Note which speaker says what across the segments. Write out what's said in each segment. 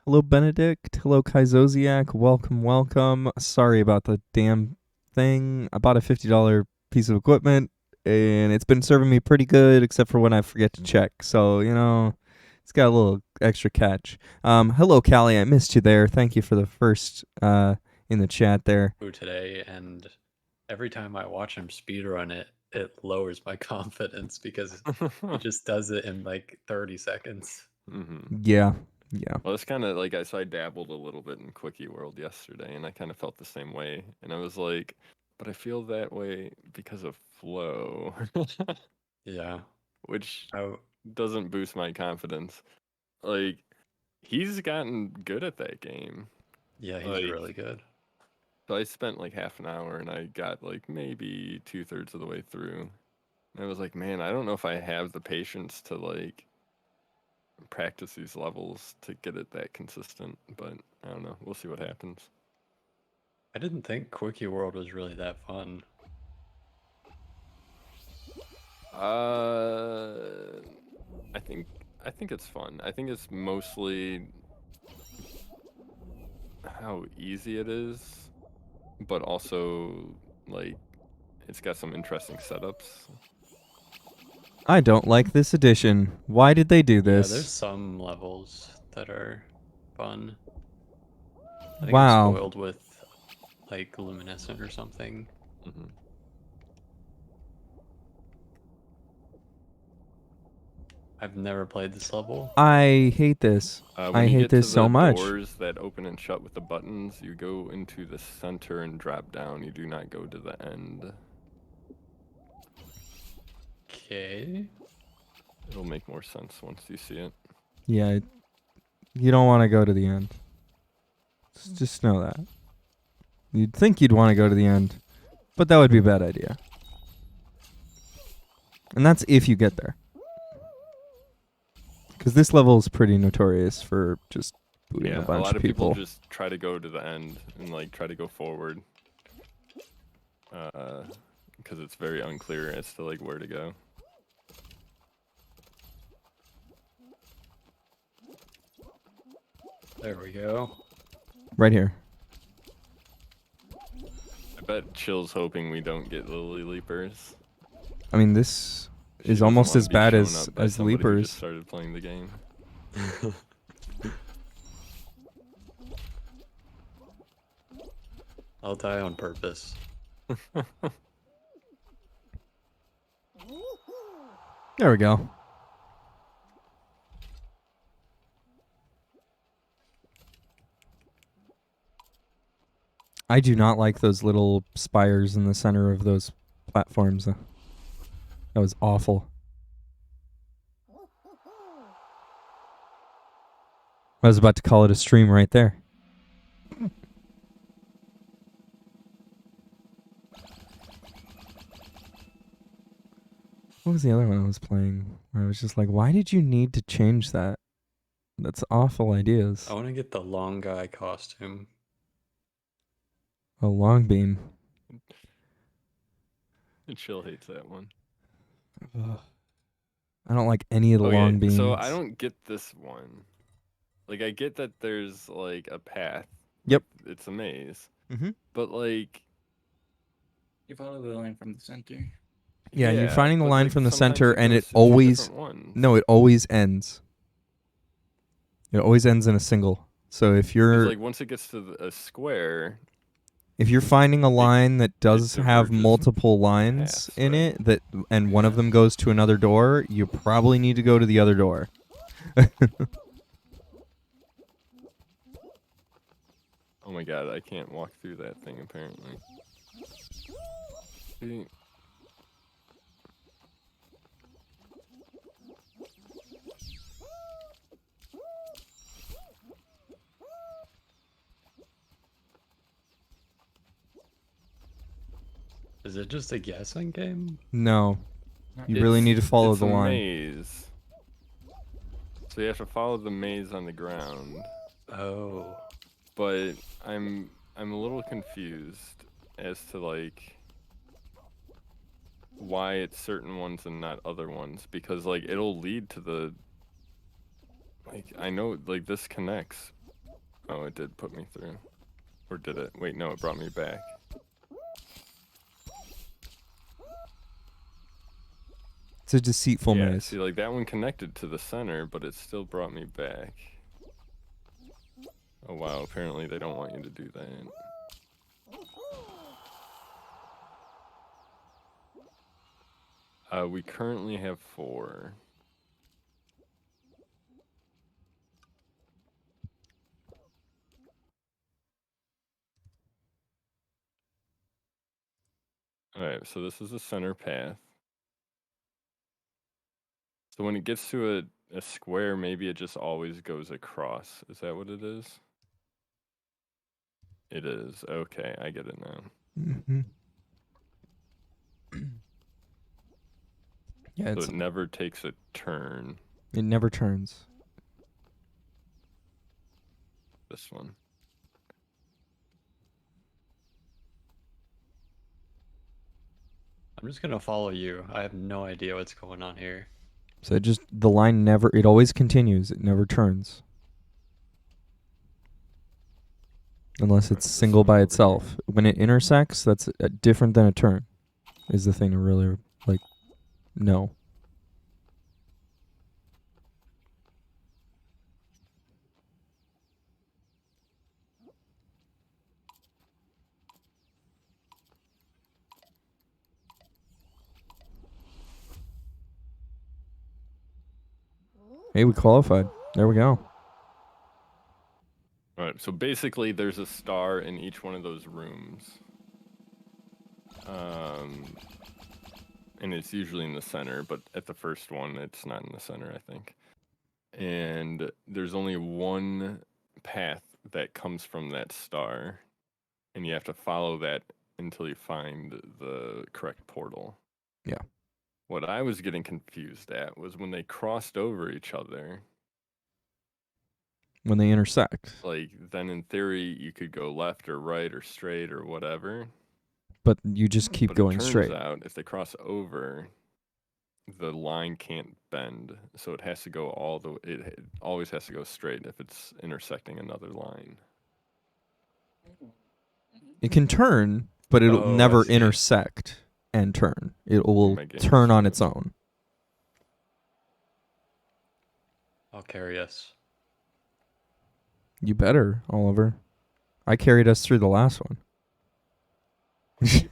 Speaker 1: Hello, Benedict. Hello, Kaizoziak. Welcome, welcome. Sorry about the damn thing. I bought a $50 piece of equipment, and it's been serving me pretty good, except for when I forget to check. So, it's got a little extra catch. Hello, Callie. I missed you there. Thank you for the first in the chat there.
Speaker 2: Today, and every time I watch him speedrun it, it lowers my confidence because he just does it in like 30 seconds.
Speaker 1: Yeah, yeah.
Speaker 3: Well, it's kind of like I dabbled a little bit in Quickie World yesterday, and I kind of felt the same way. And I was like, but I feel that way because of flow,
Speaker 2: Yeah.
Speaker 3: which
Speaker 2: Oh,
Speaker 3: doesn't boost my confidence. Like, he's gotten good at that game.
Speaker 2: yeah, he's
Speaker 3: Like,
Speaker 2: really good.
Speaker 3: So I spent like half an hour, and I got like maybe 2/3 of the way through. And I was like, man, I don't know if I have the patience to like practice these levels to get it that consistent, but I don't know. We'll see what happens.
Speaker 2: I didn't think Quickie World was really that fun.
Speaker 3: I think it's fun. I think it's mostly how easy it is, but also like it's got some interesting setups.
Speaker 1: I don't like this edition. Why did they do
Speaker 2: Yeah,
Speaker 1: this?
Speaker 2: there's some levels that are fun. I think
Speaker 1: Wow.
Speaker 2: I'm spoiled with like Luminescent or something.
Speaker 3: Mm-hmm.
Speaker 2: I've never played this level.
Speaker 1: I hate this.
Speaker 3: When
Speaker 1: I
Speaker 3: you
Speaker 1: hate
Speaker 3: get
Speaker 1: this
Speaker 3: to
Speaker 1: so
Speaker 3: the
Speaker 1: much.
Speaker 3: doors that open and shut with the buttons, you go into the center and drop down. You do not go to the end.
Speaker 2: Okay.
Speaker 3: It'll make more sense once you see it.
Speaker 1: Yeah, you don't want to go to the end. Just know that. You'd think you'd want to go to the end, but that would be a bad idea. And that's if you get there. Because this level is pretty notorious for just booting a bunch
Speaker 3: lot
Speaker 1: of
Speaker 3: of
Speaker 1: people.
Speaker 3: just try to go to the end and like try to go forward. Because it's very unclear as to like where to go.
Speaker 2: There we go.
Speaker 1: Right here.
Speaker 3: I bet Chill's hoping we don't get Lily Leapers.
Speaker 1: I mean, this
Speaker 3: She
Speaker 1: is
Speaker 3: doesn't
Speaker 1: almost
Speaker 3: wanna
Speaker 1: as
Speaker 3: be
Speaker 1: bad
Speaker 3: shown
Speaker 1: as
Speaker 3: up by somebody who
Speaker 1: Leapers.
Speaker 3: just started playing the game.
Speaker 2: I'll die on purpose.
Speaker 1: There we go. I do not like those little spires in the center of those platforms. That was awful. I was about to call it a stream right there. What was the other one I was playing where I was just like, why did you need to change that? That's awful ideas.
Speaker 2: I want to get the long guy costume.
Speaker 1: A long beam.
Speaker 3: Chill hates that one.
Speaker 1: Ugh. I don't like any of the long beams.
Speaker 3: So I don't get this one. Like, I get that there's like a path.
Speaker 1: Yep.
Speaker 3: Like, it's a maze.
Speaker 1: Mm-hmm.
Speaker 3: But like,
Speaker 4: you follow the line from the center.
Speaker 1: Yeah, you're finding the line
Speaker 3: like,
Speaker 1: from the
Speaker 3: sometimes
Speaker 1: center,
Speaker 3: it
Speaker 1: and
Speaker 3: goes
Speaker 1: it
Speaker 3: to two
Speaker 1: always
Speaker 3: different ones.
Speaker 1: no, it always ends. It always ends in a single. So if
Speaker 3: 'Cause,
Speaker 1: you're
Speaker 3: like once it gets to a square,
Speaker 1: if you're finding a line that does have
Speaker 3: diverges
Speaker 1: multiple lines
Speaker 3: paths,
Speaker 1: in
Speaker 3: right?
Speaker 1: it and one of them goes to another door, you probably need to go to the other door.
Speaker 3: Oh my god, I can't walk through that thing apparently. See?
Speaker 2: Is it just a guessing game?
Speaker 1: No. You really need to follow
Speaker 3: it's
Speaker 1: the
Speaker 3: a
Speaker 1: line.
Speaker 3: Maze. So you have to follow the maze on the ground.
Speaker 2: Oh.
Speaker 3: But I'm a little confused as to like why it's certain ones and not other ones, because like it'll lead to the like I know like this connects, Oh, it did put me through. Or did it? Wait, no, it brought me back.
Speaker 1: It's a deceitful
Speaker 3: Yeah,
Speaker 1: maze.
Speaker 3: see, like that one connected to the center, but it still brought me back. Oh wow, apparently they don't want you to do that. We currently have 4. Alright, so this is the center path. So when it gets to a square, maybe it just always goes across. Is that what it is? It is. Okay, I get it now.
Speaker 1: Mm-hmm. Yeah,
Speaker 3: So
Speaker 1: it's,
Speaker 3: it never takes a turn,
Speaker 1: it never turns.
Speaker 3: this one.
Speaker 2: I'm just gonna follow you. I have no idea what's going on here.
Speaker 1: So the line never, it always continues. It never turns. Unless
Speaker 3: Alright,
Speaker 1: it's
Speaker 3: this
Speaker 1: single
Speaker 3: one
Speaker 1: by
Speaker 3: over
Speaker 1: itself. When it intersects, that's different than a turn. Is the thing to really, like, know. Hey, we qualified. There we go.
Speaker 3: Alright, so basically there's a star in each one of those rooms. And it's usually in the center, but at the first one, it's not in the center, I think. And there's only one path that comes from that star, and you have to follow that until you find the correct portal.
Speaker 1: Yeah.
Speaker 3: What I was getting confused at was when they crossed over each other,
Speaker 1: When they intersect.
Speaker 3: like, then in theory, you could go left or right or straight or whatever.
Speaker 1: But you just keep
Speaker 3: But
Speaker 1: going
Speaker 3: it turns
Speaker 1: straight.
Speaker 3: out if they cross over, the line can't bend, so it has to go it always has to go straight if it's intersecting another line.
Speaker 1: It can turn, but it'll
Speaker 3: Oh, I
Speaker 1: never
Speaker 3: see.
Speaker 1: intersect and turn. It will
Speaker 3: My game
Speaker 1: turn
Speaker 3: is
Speaker 1: on
Speaker 3: screwed.
Speaker 1: its own.
Speaker 2: I'll carry us.
Speaker 1: You better, Oliver. I carried us through the last one.
Speaker 3: Good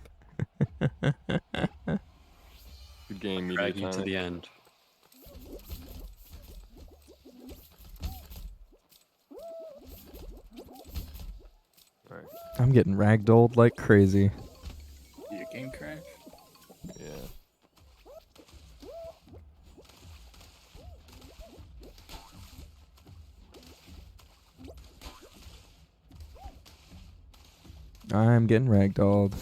Speaker 3: game,
Speaker 2: Drag you to
Speaker 3: Mediatonic.
Speaker 2: the end.
Speaker 3: Alright,
Speaker 1: I'm getting ragdolled like crazy.
Speaker 4: Did your game crash?
Speaker 3: yeah.
Speaker 1: I'm getting ragdolled.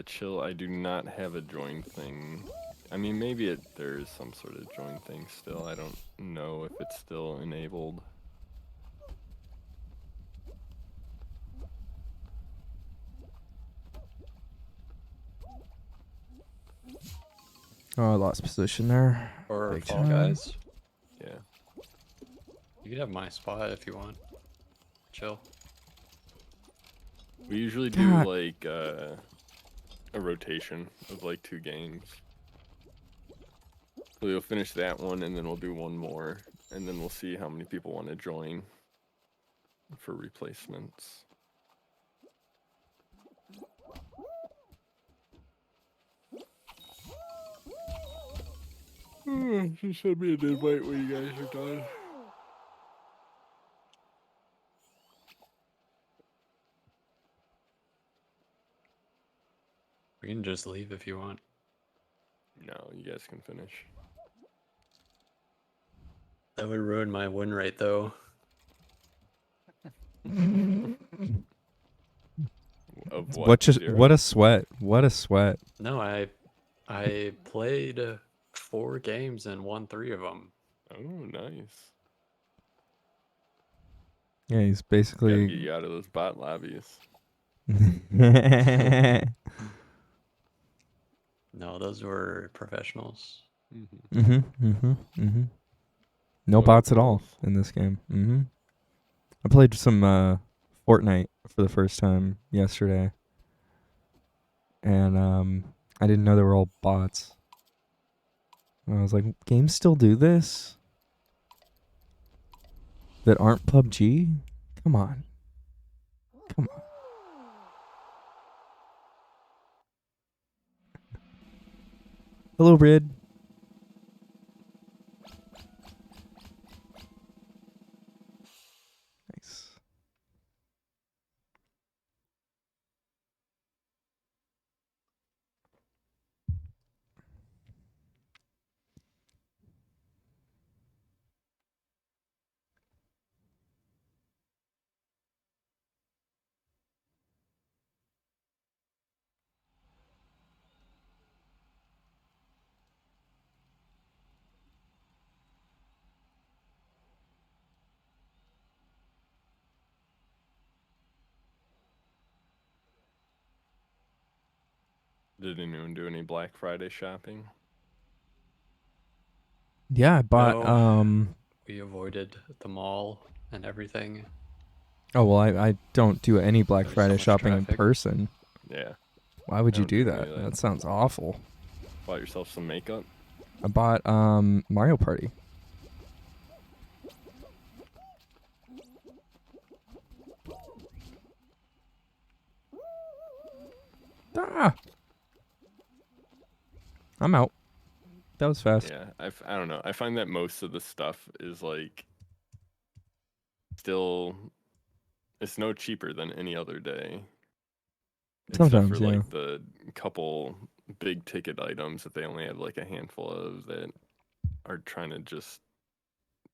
Speaker 3: Chill, I do not have a join thing. I mean, maybe there is some sort of join thing still. I don't know if it's still enabled.
Speaker 1: Oh, I lost position there.
Speaker 2: Or
Speaker 1: Big
Speaker 2: Fall
Speaker 1: time.
Speaker 2: Guys.
Speaker 3: Yeah.
Speaker 2: You can have my spot if you want. Chill.
Speaker 3: We usually do
Speaker 1: God.
Speaker 3: like a rotation of like 2 games. So we'll finish that one and then we'll do one more, and then we'll see how many people want to join for replacements. Just send me an invite when you guys are done.
Speaker 2: We can just leave if you want.
Speaker 3: No, you guys can finish.
Speaker 2: That would ruin my win rate though.
Speaker 3: Of
Speaker 1: What just
Speaker 3: 0?
Speaker 1: what a sweat. What a sweat.
Speaker 2: No, I played 4 games and won 3 of them.
Speaker 3: Oh, nice.
Speaker 1: Yeah, he's
Speaker 3: Gotta get
Speaker 1: basically
Speaker 3: you out of those bot lobbies.
Speaker 2: No, those were professionals.
Speaker 1: No
Speaker 3: What
Speaker 1: bots at all
Speaker 3: rules?
Speaker 1: in this game. I played some Fortnite for the first time yesterday, and I didn't know they were all bots. And I was like, games still do this? That aren't PUBG? Come on. Come on. Hello, Rid. Nice.
Speaker 3: Did anyone do any Black Friday shopping?
Speaker 1: Yeah, I bought
Speaker 2: No. We avoided the mall and everything.
Speaker 1: Oh, well, I don't do any Black
Speaker 2: There's so
Speaker 1: Friday
Speaker 2: much
Speaker 1: shopping in
Speaker 2: traffic.
Speaker 1: person.
Speaker 3: Yeah.
Speaker 1: Why would
Speaker 3: I
Speaker 1: you
Speaker 3: don't
Speaker 1: do
Speaker 3: do any
Speaker 1: that?
Speaker 3: of that.
Speaker 1: That sounds awful.
Speaker 3: Bought yourself some makeup?
Speaker 1: I bought Mario Party. Ah! I'm out. That was fast.
Speaker 3: Yeah, I don't know. I find that most of the stuff is like still, it's no cheaper than any other day. Except
Speaker 1: Sometimes,
Speaker 3: for
Speaker 1: yeah.
Speaker 3: like the couple big ticket items that they only have like a handful of that are trying to just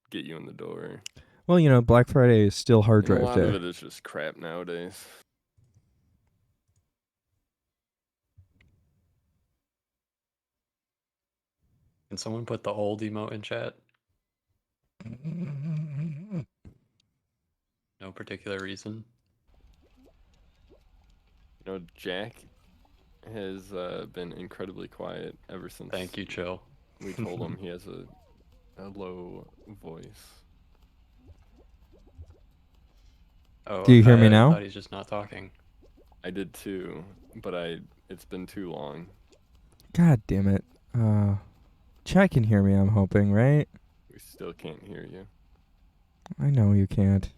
Speaker 3: get you in the door.
Speaker 1: Well, you know, Black Friday is still hard
Speaker 3: And a
Speaker 1: drive
Speaker 3: lot of
Speaker 1: day.
Speaker 3: it is just crap nowadays.
Speaker 2: Can someone put the old emote in chat? No particular reason.
Speaker 3: You know, Jack has been incredibly quiet ever since
Speaker 2: Thank you, Chill.
Speaker 3: we told him he has a low voice.
Speaker 2: Oh,
Speaker 1: Do you hear me
Speaker 2: I
Speaker 1: now?
Speaker 2: thought he's just not talking.
Speaker 3: I did too, but it's been too long.
Speaker 1: God damn it. Chad can hear me, I'm hoping, right?
Speaker 3: We still can't hear you.
Speaker 1: I know you can't.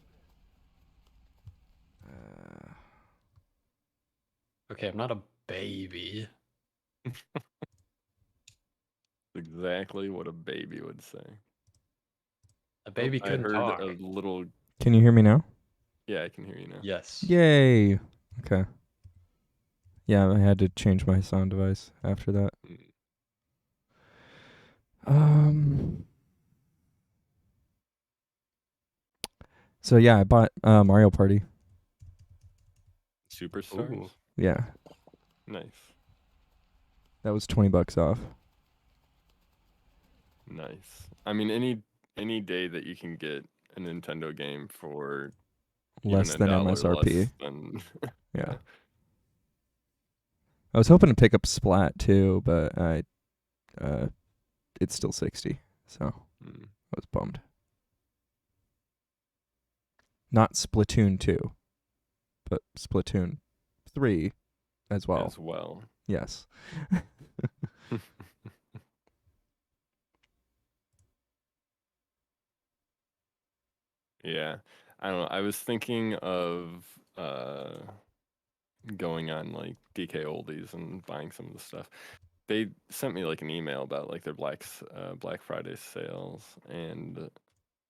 Speaker 2: Okay, I'm not a baby.
Speaker 3: Exactly what a baby would say.
Speaker 2: A baby
Speaker 3: I
Speaker 2: couldn't
Speaker 3: heard
Speaker 2: talk.
Speaker 3: a little.
Speaker 1: Can you hear me now?
Speaker 3: Yeah, I can hear you now.
Speaker 2: Yes.
Speaker 1: Yay. Okay. Yeah, I had to change my sound device after that. So yeah, I bought Mario Party.
Speaker 3: Superstars.
Speaker 2: Ooh.
Speaker 1: Yeah.
Speaker 3: Nice,
Speaker 1: That was $20 off.
Speaker 3: nice. I mean, any day that you can get a Nintendo game for
Speaker 1: Less
Speaker 3: even
Speaker 1: than
Speaker 3: $1
Speaker 1: MSRP.
Speaker 3: less than
Speaker 1: Yeah. I was hoping to pick up Splat too, but it's still 60. So I was bummed. Not Splatoon 2, but Splatoon 3 as well.
Speaker 3: as well.
Speaker 1: Yes.
Speaker 3: Yeah, I don't know. I was thinking of going on like DK Oldies and buying some of the stuff. They sent me like an email about like their Black Friday sales, and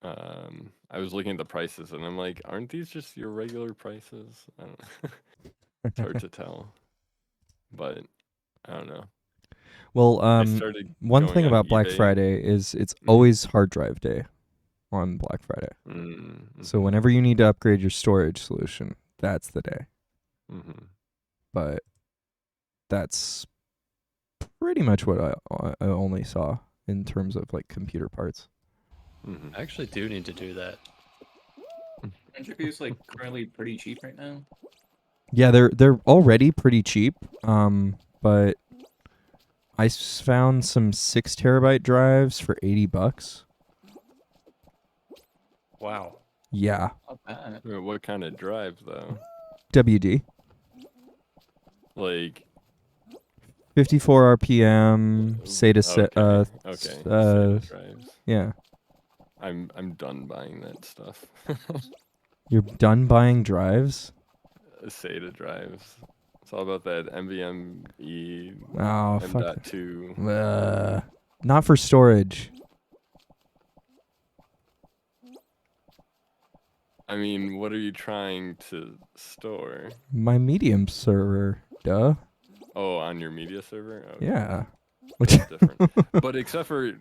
Speaker 3: I was looking at the prices, and I'm like, aren't these just your regular prices? I don't know. It's hard to tell, but I don't know.
Speaker 1: Well,
Speaker 3: I started
Speaker 1: one
Speaker 3: going
Speaker 1: thing
Speaker 3: on
Speaker 1: about Black
Speaker 3: eBay.
Speaker 1: Friday is it's
Speaker 3: Mhm.
Speaker 1: always hard drive day on Black Friday.
Speaker 3: Mm-hmm.
Speaker 1: So whenever you need to upgrade your storage solution, that's the day.
Speaker 3: Mm-hmm.
Speaker 1: But that's pretty much what I only saw in terms of like computer parts.
Speaker 3: Mm-hmm.
Speaker 2: I actually do need to do that.
Speaker 4: Entropy is like currently pretty cheap right now.
Speaker 1: Yeah, they're already pretty cheap. But found some 6 terabyte drives for $80.
Speaker 2: Wow.
Speaker 1: Yeah,
Speaker 4: Not bad.
Speaker 3: What kind of drive though?
Speaker 1: WD.
Speaker 3: Like
Speaker 1: 54 RPM, SATA set.
Speaker 3: okay, SATA drives.
Speaker 1: Yeah.
Speaker 3: I'm done buying that stuff.
Speaker 1: You're done buying drives?
Speaker 3: SATA drives. It's all about that NVMe
Speaker 1: Oh, fuck.
Speaker 3: M.2.
Speaker 1: Not for storage.
Speaker 3: I mean, what are you trying to store?
Speaker 1: My Medium server, duh.
Speaker 3: Oh, on your media server? Okay.
Speaker 1: Yeah.
Speaker 3: That's different. But except for,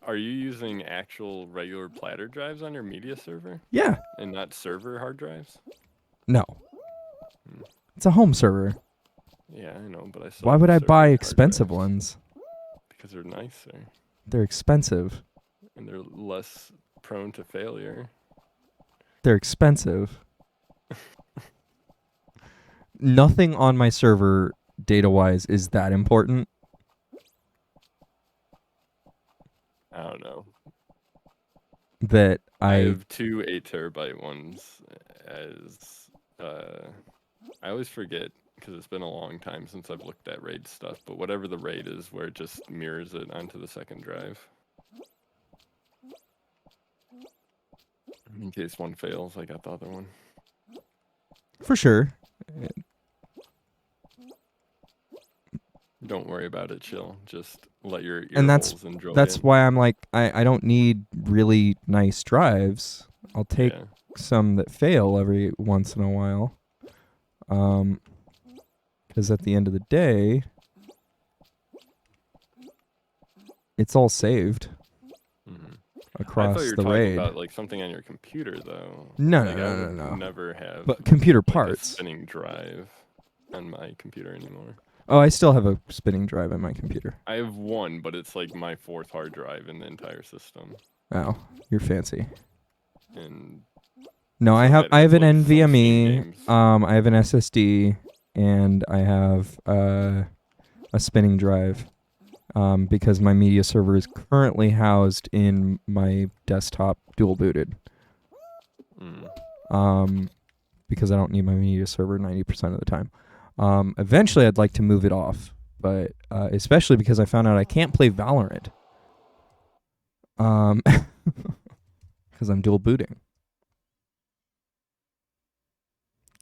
Speaker 3: are you using actual regular platter drives on your media server
Speaker 1: Yeah.
Speaker 3: and not server hard drives?
Speaker 1: No.
Speaker 3: Hmm.
Speaker 1: It's a home server.
Speaker 3: Yeah, I know, but I still
Speaker 1: Why
Speaker 3: have
Speaker 1: would I
Speaker 3: server
Speaker 1: buy
Speaker 3: hard
Speaker 1: expensive
Speaker 3: drives
Speaker 1: ones?
Speaker 3: because they're nicer
Speaker 1: They're expensive.
Speaker 3: and they're less prone to failure.
Speaker 1: They're expensive. Nothing on my server, data-wise, is that important.
Speaker 3: I don't know.
Speaker 1: That
Speaker 3: I
Speaker 1: I
Speaker 3: have 2 8 terabyte ones as I always forget because it's been a long time since I've looked at RAID stuff, but whatever the RAID is where it just mirrors it onto the second drive. In case one fails, I got the other one.
Speaker 1: for sure.
Speaker 3: Don't worry about it, chill. Just let your ear
Speaker 1: And that's-
Speaker 3: holes enjoy
Speaker 1: That's
Speaker 3: it.
Speaker 1: why I'm like, I don't need really nice drives. I'll take
Speaker 3: Yeah.
Speaker 1: some that fail every once in a while. Because at the end of the day, it's all saved
Speaker 3: Mhm. I
Speaker 1: across
Speaker 3: thought you were
Speaker 1: the
Speaker 3: talking
Speaker 1: RAID.
Speaker 3: about like something on your computer though.
Speaker 1: No,
Speaker 3: Like,
Speaker 1: no,
Speaker 3: I
Speaker 1: no,
Speaker 3: would
Speaker 1: no, no.
Speaker 3: never have
Speaker 1: But computer
Speaker 3: like, a
Speaker 1: parts.
Speaker 3: spinning drive on my computer anymore.
Speaker 1: Oh, I still have a spinning drive on my computer.
Speaker 3: I have one, but it's like my 4th hard drive in the entire system.
Speaker 1: Oh, you're fancy.
Speaker 3: And
Speaker 1: No, I
Speaker 3: So
Speaker 1: have
Speaker 3: that
Speaker 1: I have
Speaker 3: is,
Speaker 1: an
Speaker 3: like, some Steam
Speaker 1: NVMe.
Speaker 3: games.
Speaker 1: I have an SSD, and I have a spinning drive. Because my media server is currently housed in my desktop dual booted. Because I don't need my media server 90% of the time. Eventually, I'd like to move it off, but especially because I found out I can't play Valorant. Because I'm dual booting.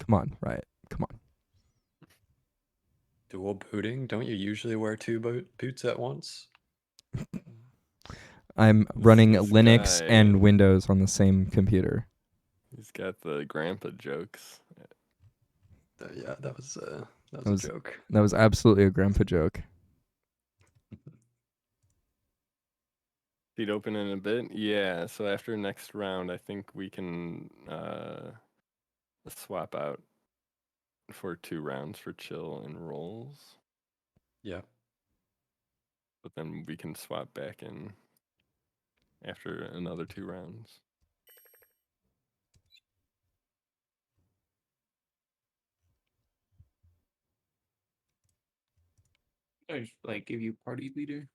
Speaker 1: Come on, Riot. Come on.
Speaker 2: Dual booting? Don't you usually wear 2 boots at once?
Speaker 1: I'm running
Speaker 3: this
Speaker 1: Linux
Speaker 3: guy-
Speaker 1: and Windows on the same computer.
Speaker 3: He's got the grandpa jokes.
Speaker 2: Yeah, that was
Speaker 1: was-
Speaker 2: a joke.
Speaker 1: That was absolutely a grandpa joke.
Speaker 3: Seat open in a bit? Yeah, so after next round, I think we can swap out for 2 rounds for chill and rolls.
Speaker 2: Yeah.
Speaker 3: But then we can swap back in after another 2 rounds.
Speaker 4: I just like give you party leader.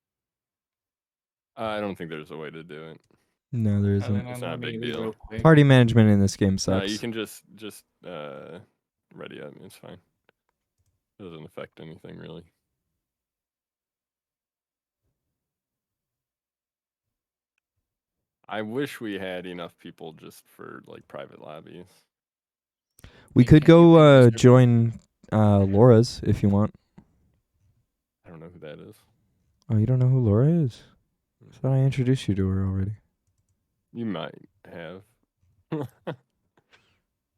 Speaker 3: I don't think there's a way to do it.
Speaker 1: No, there
Speaker 4: And
Speaker 1: isn't.
Speaker 4: then
Speaker 3: It's
Speaker 4: let
Speaker 3: not a
Speaker 4: me
Speaker 3: big
Speaker 4: leave
Speaker 3: deal.
Speaker 4: real quick.
Speaker 1: Party management in this game
Speaker 3: No,
Speaker 1: sucks.
Speaker 3: you can just ready up. It's fine. It doesn't affect anything really. I wish we had enough people just for like private lobbies.
Speaker 1: We
Speaker 4: Yeah,
Speaker 1: could
Speaker 4: can you
Speaker 1: go
Speaker 4: make this
Speaker 1: join Laura's if you want.
Speaker 3: I don't know who that is.
Speaker 1: Oh, you don't know who Laura is? I thought I introduced you to her already.
Speaker 3: You might have.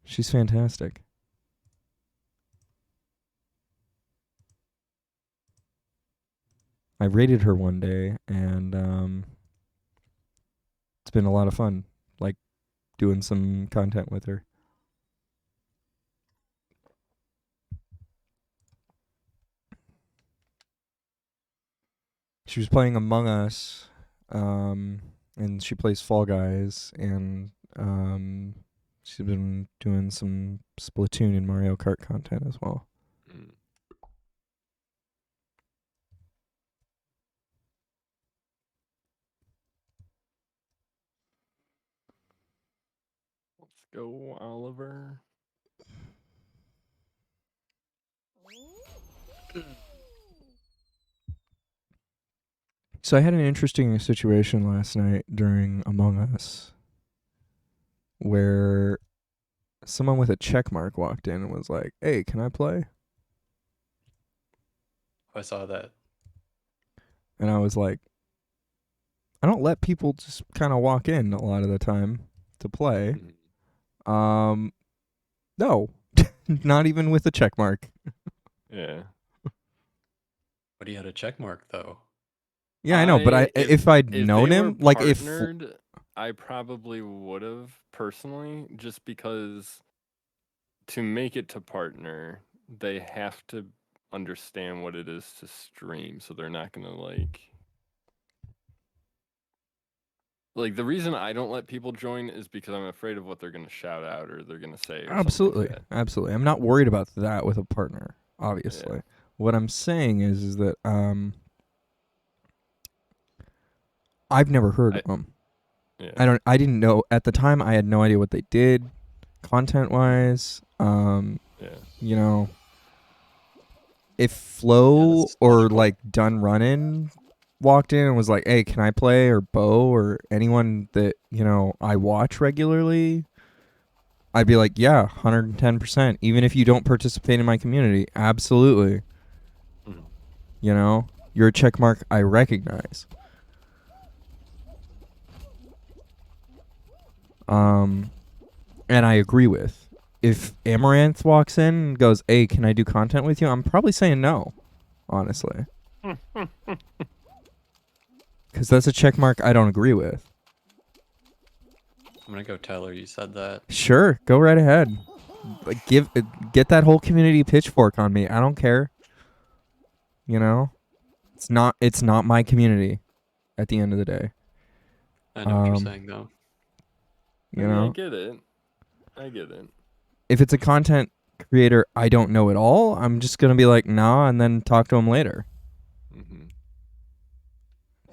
Speaker 1: She's fantastic. I rated her one day, and it's been a lot of fun, like doing some content with her. She was playing Among Us, and she plays Fall Guys, and she's been doing some Splatoon and Mario Kart content as well.
Speaker 3: Mm. go, Oliver.
Speaker 1: So I had an interesting situation last night during Among Us where someone with a check mark walked in and was like, "Hey, can I play?"
Speaker 2: I saw that.
Speaker 1: And I was like, I don't let people just kind of walk in a lot of the time to play.
Speaker 3: Mhm.
Speaker 1: No. Not even with a check mark.
Speaker 3: Yeah.
Speaker 2: But he had a check mark though.
Speaker 1: Yeah, I know, but if I'd
Speaker 3: If
Speaker 1: known
Speaker 3: they were
Speaker 1: him, like if
Speaker 3: partnered, I probably would have personally, just because to make it to partner, they have to understand what it is to stream, so they're not gonna like the reason I don't let people join is because I'm afraid of what they're gonna shout out or they're gonna say or
Speaker 1: absolutely,
Speaker 3: something like
Speaker 1: absolutely. I'm not worried about that with a partner, obviously.
Speaker 3: Yeah.
Speaker 1: What I'm saying is that I've never heard of them.
Speaker 3: Yeah.
Speaker 1: I didn't know at the time. I had no idea what they did, content wise.
Speaker 3: Yeah.
Speaker 1: You know, if Flo
Speaker 2: that's
Speaker 1: or
Speaker 2: logical.
Speaker 1: like Done Runnin' walked in and was like, "Hey, can I play?" or Bo or anyone that I watch regularly, I'd be like, "Yeah, 110%." Even if you don't participate in my community, absolutely.
Speaker 3: Mhm.
Speaker 1: You're a check mark I recognize. And I agree with. If Amaranth walks in and goes, "Hey, can I do content with you?" I'm probably saying no, honestly. Because that's a check mark I don't agree with.
Speaker 2: I'm gonna go tell her you said that.
Speaker 1: Sure, go right ahead. Like, get that whole community pitchfork on me. I don't care. It's not my community at the end of the day.
Speaker 2: I know what you're saying though.
Speaker 3: I mean, I get it.
Speaker 1: If it's a content creator I don't know at all, I'm just going to be like, "Nah," and then talk to him later.
Speaker 3: Mm-hmm.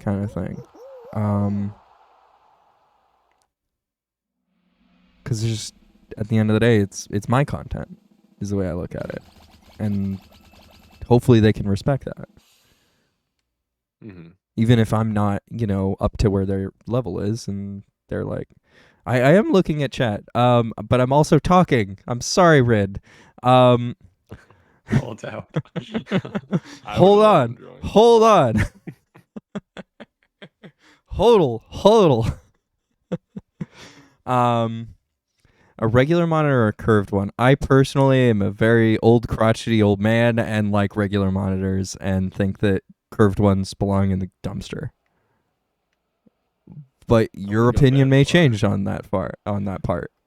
Speaker 1: Kind of thing. Cuz just at the end of the day, it's my content is the way I look at it. And hopefully they can respect that.
Speaker 3: Mm-hmm.
Speaker 1: Even if I'm not, up to where their level is, and they're like, I am looking at chat, but I'm also talking. I'm sorry, Rid.
Speaker 2: Hold out.
Speaker 1: Hold on. Hodl. A regular monitor or a curved one? I personally am a very old crotchety old man and like regular monitors and think that curved ones belong in the dumpster. But your
Speaker 3: go
Speaker 1: opinion
Speaker 3: that
Speaker 1: may
Speaker 3: far.
Speaker 1: change on that part.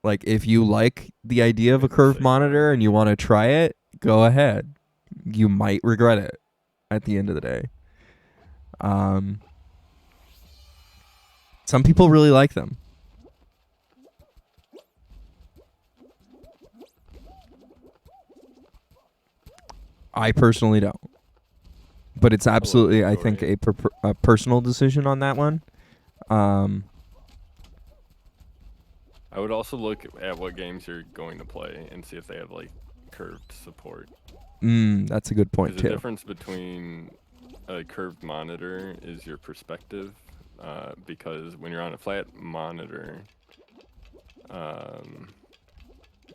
Speaker 1: Like, if you like the idea of a curved monitor and you want to try it, go ahead. You might regret it at the end of the day. Some people really like them. I personally don't. But it's absolutely, I think, a personal decision on that one.
Speaker 3: I would also look at what games you're going to play and see if they have like curved support.
Speaker 1: That's a good point
Speaker 3: The
Speaker 1: too.
Speaker 3: difference between a curved monitor is your perspective, because when you're on a flat monitor,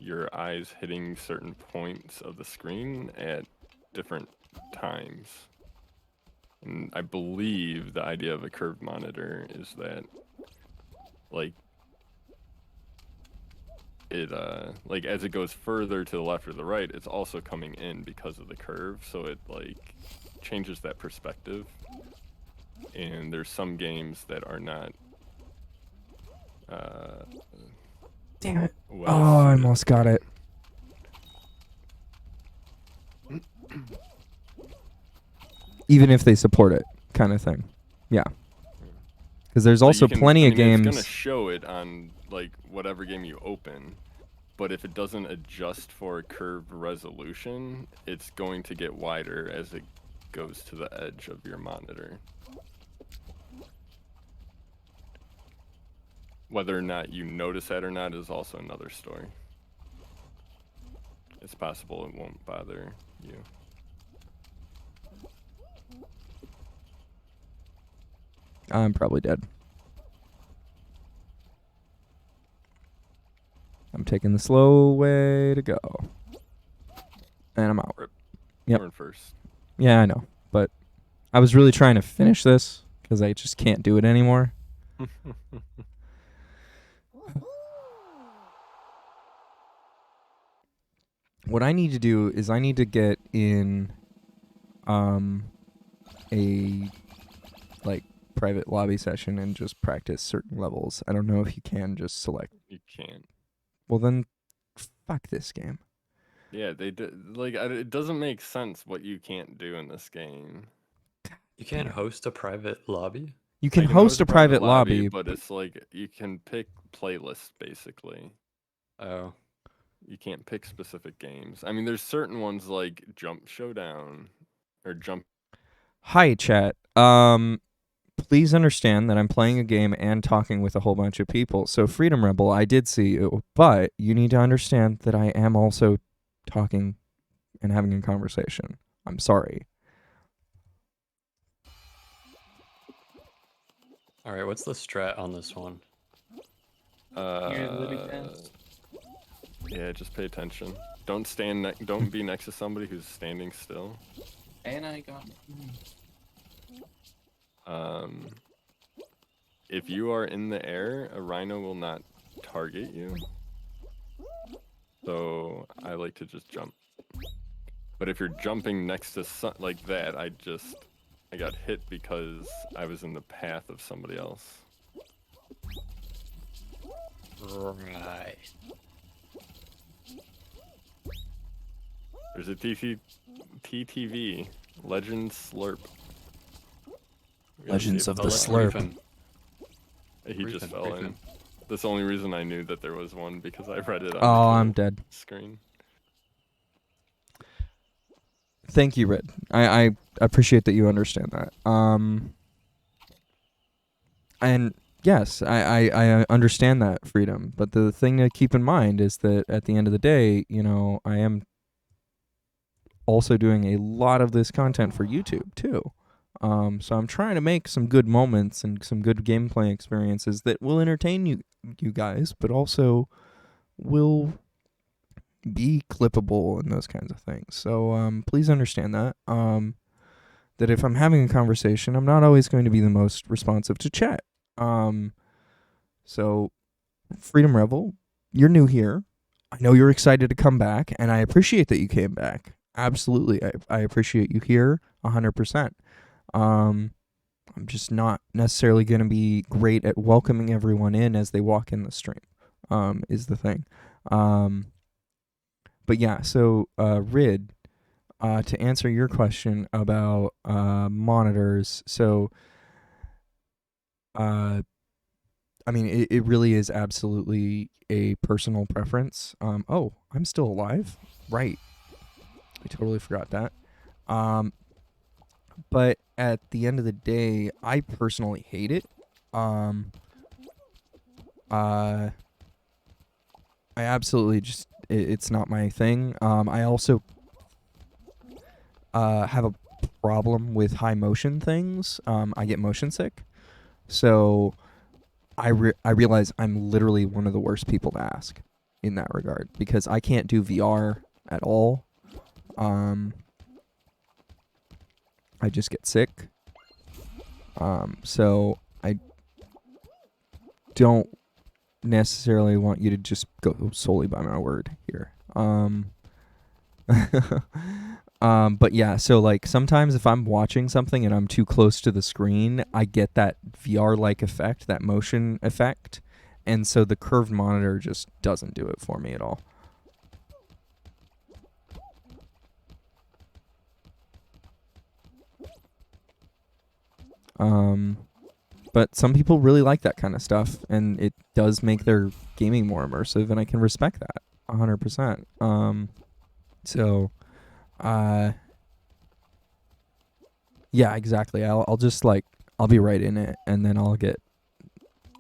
Speaker 3: your eyes hitting certain points of the screen at different times. And I believe the idea of a curved monitor is that, like, it like as it goes further to the left or the right, it's also coming in because of the curve, so it like changes that perspective. And there's some games that are not
Speaker 1: Damn it.
Speaker 3: well
Speaker 1: I
Speaker 3: suited
Speaker 1: almost
Speaker 3: for
Speaker 1: got it. Even if they support it, kind of thing. Yeah. Because there's
Speaker 3: Like,
Speaker 1: also plenty of
Speaker 3: It's
Speaker 1: games.
Speaker 3: gonna show it on like whatever game you open, but if it doesn't adjust for curved resolution, it's going to get wider as it goes to the edge of your monitor. Whether or not you notice that or not is also another story. It's possible it won't bother you.
Speaker 1: I'm probably dead. I'm taking the slow way to go. And I'm out. Yep.
Speaker 3: We're in first.
Speaker 1: Yeah, I know. But I was really trying to finish this because I just can't do it anymore. What I need to do is I need to get in a like private lobby session and just practice certain levels. I don't know if you can just select.
Speaker 3: You can't.
Speaker 1: Well, then fuck this game.
Speaker 3: Yeah, it doesn't make sense what you can't do in this game.
Speaker 2: You can't host a private lobby?
Speaker 1: You can
Speaker 3: I
Speaker 1: host a private lobby,
Speaker 3: but it's like you can pick playlists basically.
Speaker 2: Oh.
Speaker 3: You can't pick specific games. I mean, there's certain ones like Jump Showdown or Jump.
Speaker 1: Hi, chat. Please understand that I'm playing a game and talking with a whole bunch of people. So, Freedom Rebel, I did see you, but you need to understand that I am also talking and having a conversation. I'm sorry.
Speaker 2: All right, what's the strat on this one?
Speaker 4: You're living fast.
Speaker 3: Yeah, just pay attention. Don't stand. Don't be next to somebody who's standing still.
Speaker 4: And I got.
Speaker 3: If you are in the air, a rhino will not target you. So I like to just jump. But if you're jumping next to like that, I got hit because I was in the path of somebody else.
Speaker 2: Right.
Speaker 3: There's a TTV, Legends Slurp. We gotta see
Speaker 1: Legends
Speaker 3: if
Speaker 1: of
Speaker 3: it
Speaker 1: the
Speaker 3: works.
Speaker 1: Slurp.
Speaker 2: Griffin.
Speaker 3: He just
Speaker 2: Briefing,
Speaker 3: fell in.
Speaker 2: briefing.
Speaker 3: That's the only reason I knew that there was one, because I read it on
Speaker 1: Oh,
Speaker 3: the
Speaker 1: I'm dead.
Speaker 3: screen.
Speaker 1: Thank you, Red. I appreciate that you understand that. And yes, I understand that, Freedom. But the thing to keep in mind is that at the end of the day, you know, I am also doing a lot of this content for YouTube too. So I'm trying to make some good moments and some good gameplay experiences that will entertain you guys, but also will be clippable and those kinds of things. So please understand that. That if I'm having a conversation, I'm not always going to be the most responsive to chat. So Freedom Rebel, you're new here. I know you're excited to come back, and I appreciate that you came back. Absolutely. I appreciate you here 100%. I'm just not necessarily going to be great at welcoming everyone in as they walk in the stream, is the thing. But yeah, so Rid, to answer your question about monitors, so I mean, it really is absolutely a personal preference. Oh, I'm still alive? Right. I totally forgot that. But at the end of the day, I personally hate it. I absolutely just, it's not my thing. I also have a problem with high motion things. I get motion sick. So I realize I'm literally one of the worst people to ask in that regard, because I can't do VR at all. I just get sick. So I don't necessarily want you to just go solely by my word here. But yeah, so like sometimes if I'm watching something and I'm too close to the screen, I get that VR-like effect, that motion effect, and so the curved monitor just doesn't do it for me at all. But some people really like that kind of stuff, and it does make their gaming more immersive, and I can respect that 100%. Yeah, exactly. I'll just like, I'll be right in it, and then I'll get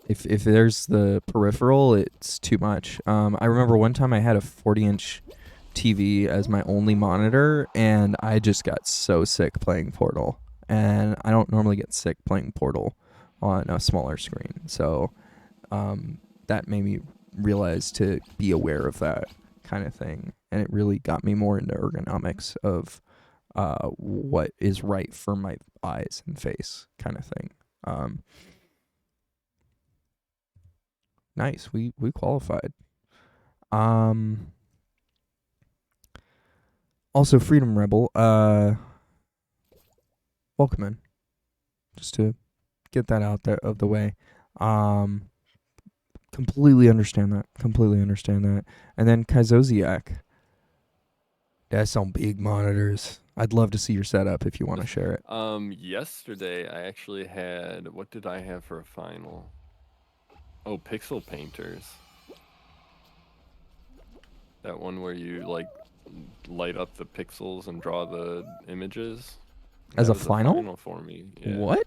Speaker 1: If there's the peripheral, it's too much. I remember one time I had a 40-inch TV as my only monitor, and I just got so sick playing Portal. And I don't normally get sick playing Portal on a smaller screen, so that made me realize to be aware of that kind of thing, and it really got me more into ergonomics of what is right for my eyes and face, kind of thing. Nice, we qualified. Also, Freedom Rebel, welcome in. Just to get that out there of the way. Completely understand that. And then Kaizoziak. That's on big monitors. I'd love to see your setup if you want to share it.
Speaker 3: Yesterday I actually had, what did I have for a final? Oh, Pixel Painters. That one where you like light up the pixels and draw the images.
Speaker 1: As
Speaker 3: That
Speaker 1: a
Speaker 3: was
Speaker 1: final?
Speaker 3: for me. Yeah.
Speaker 1: What?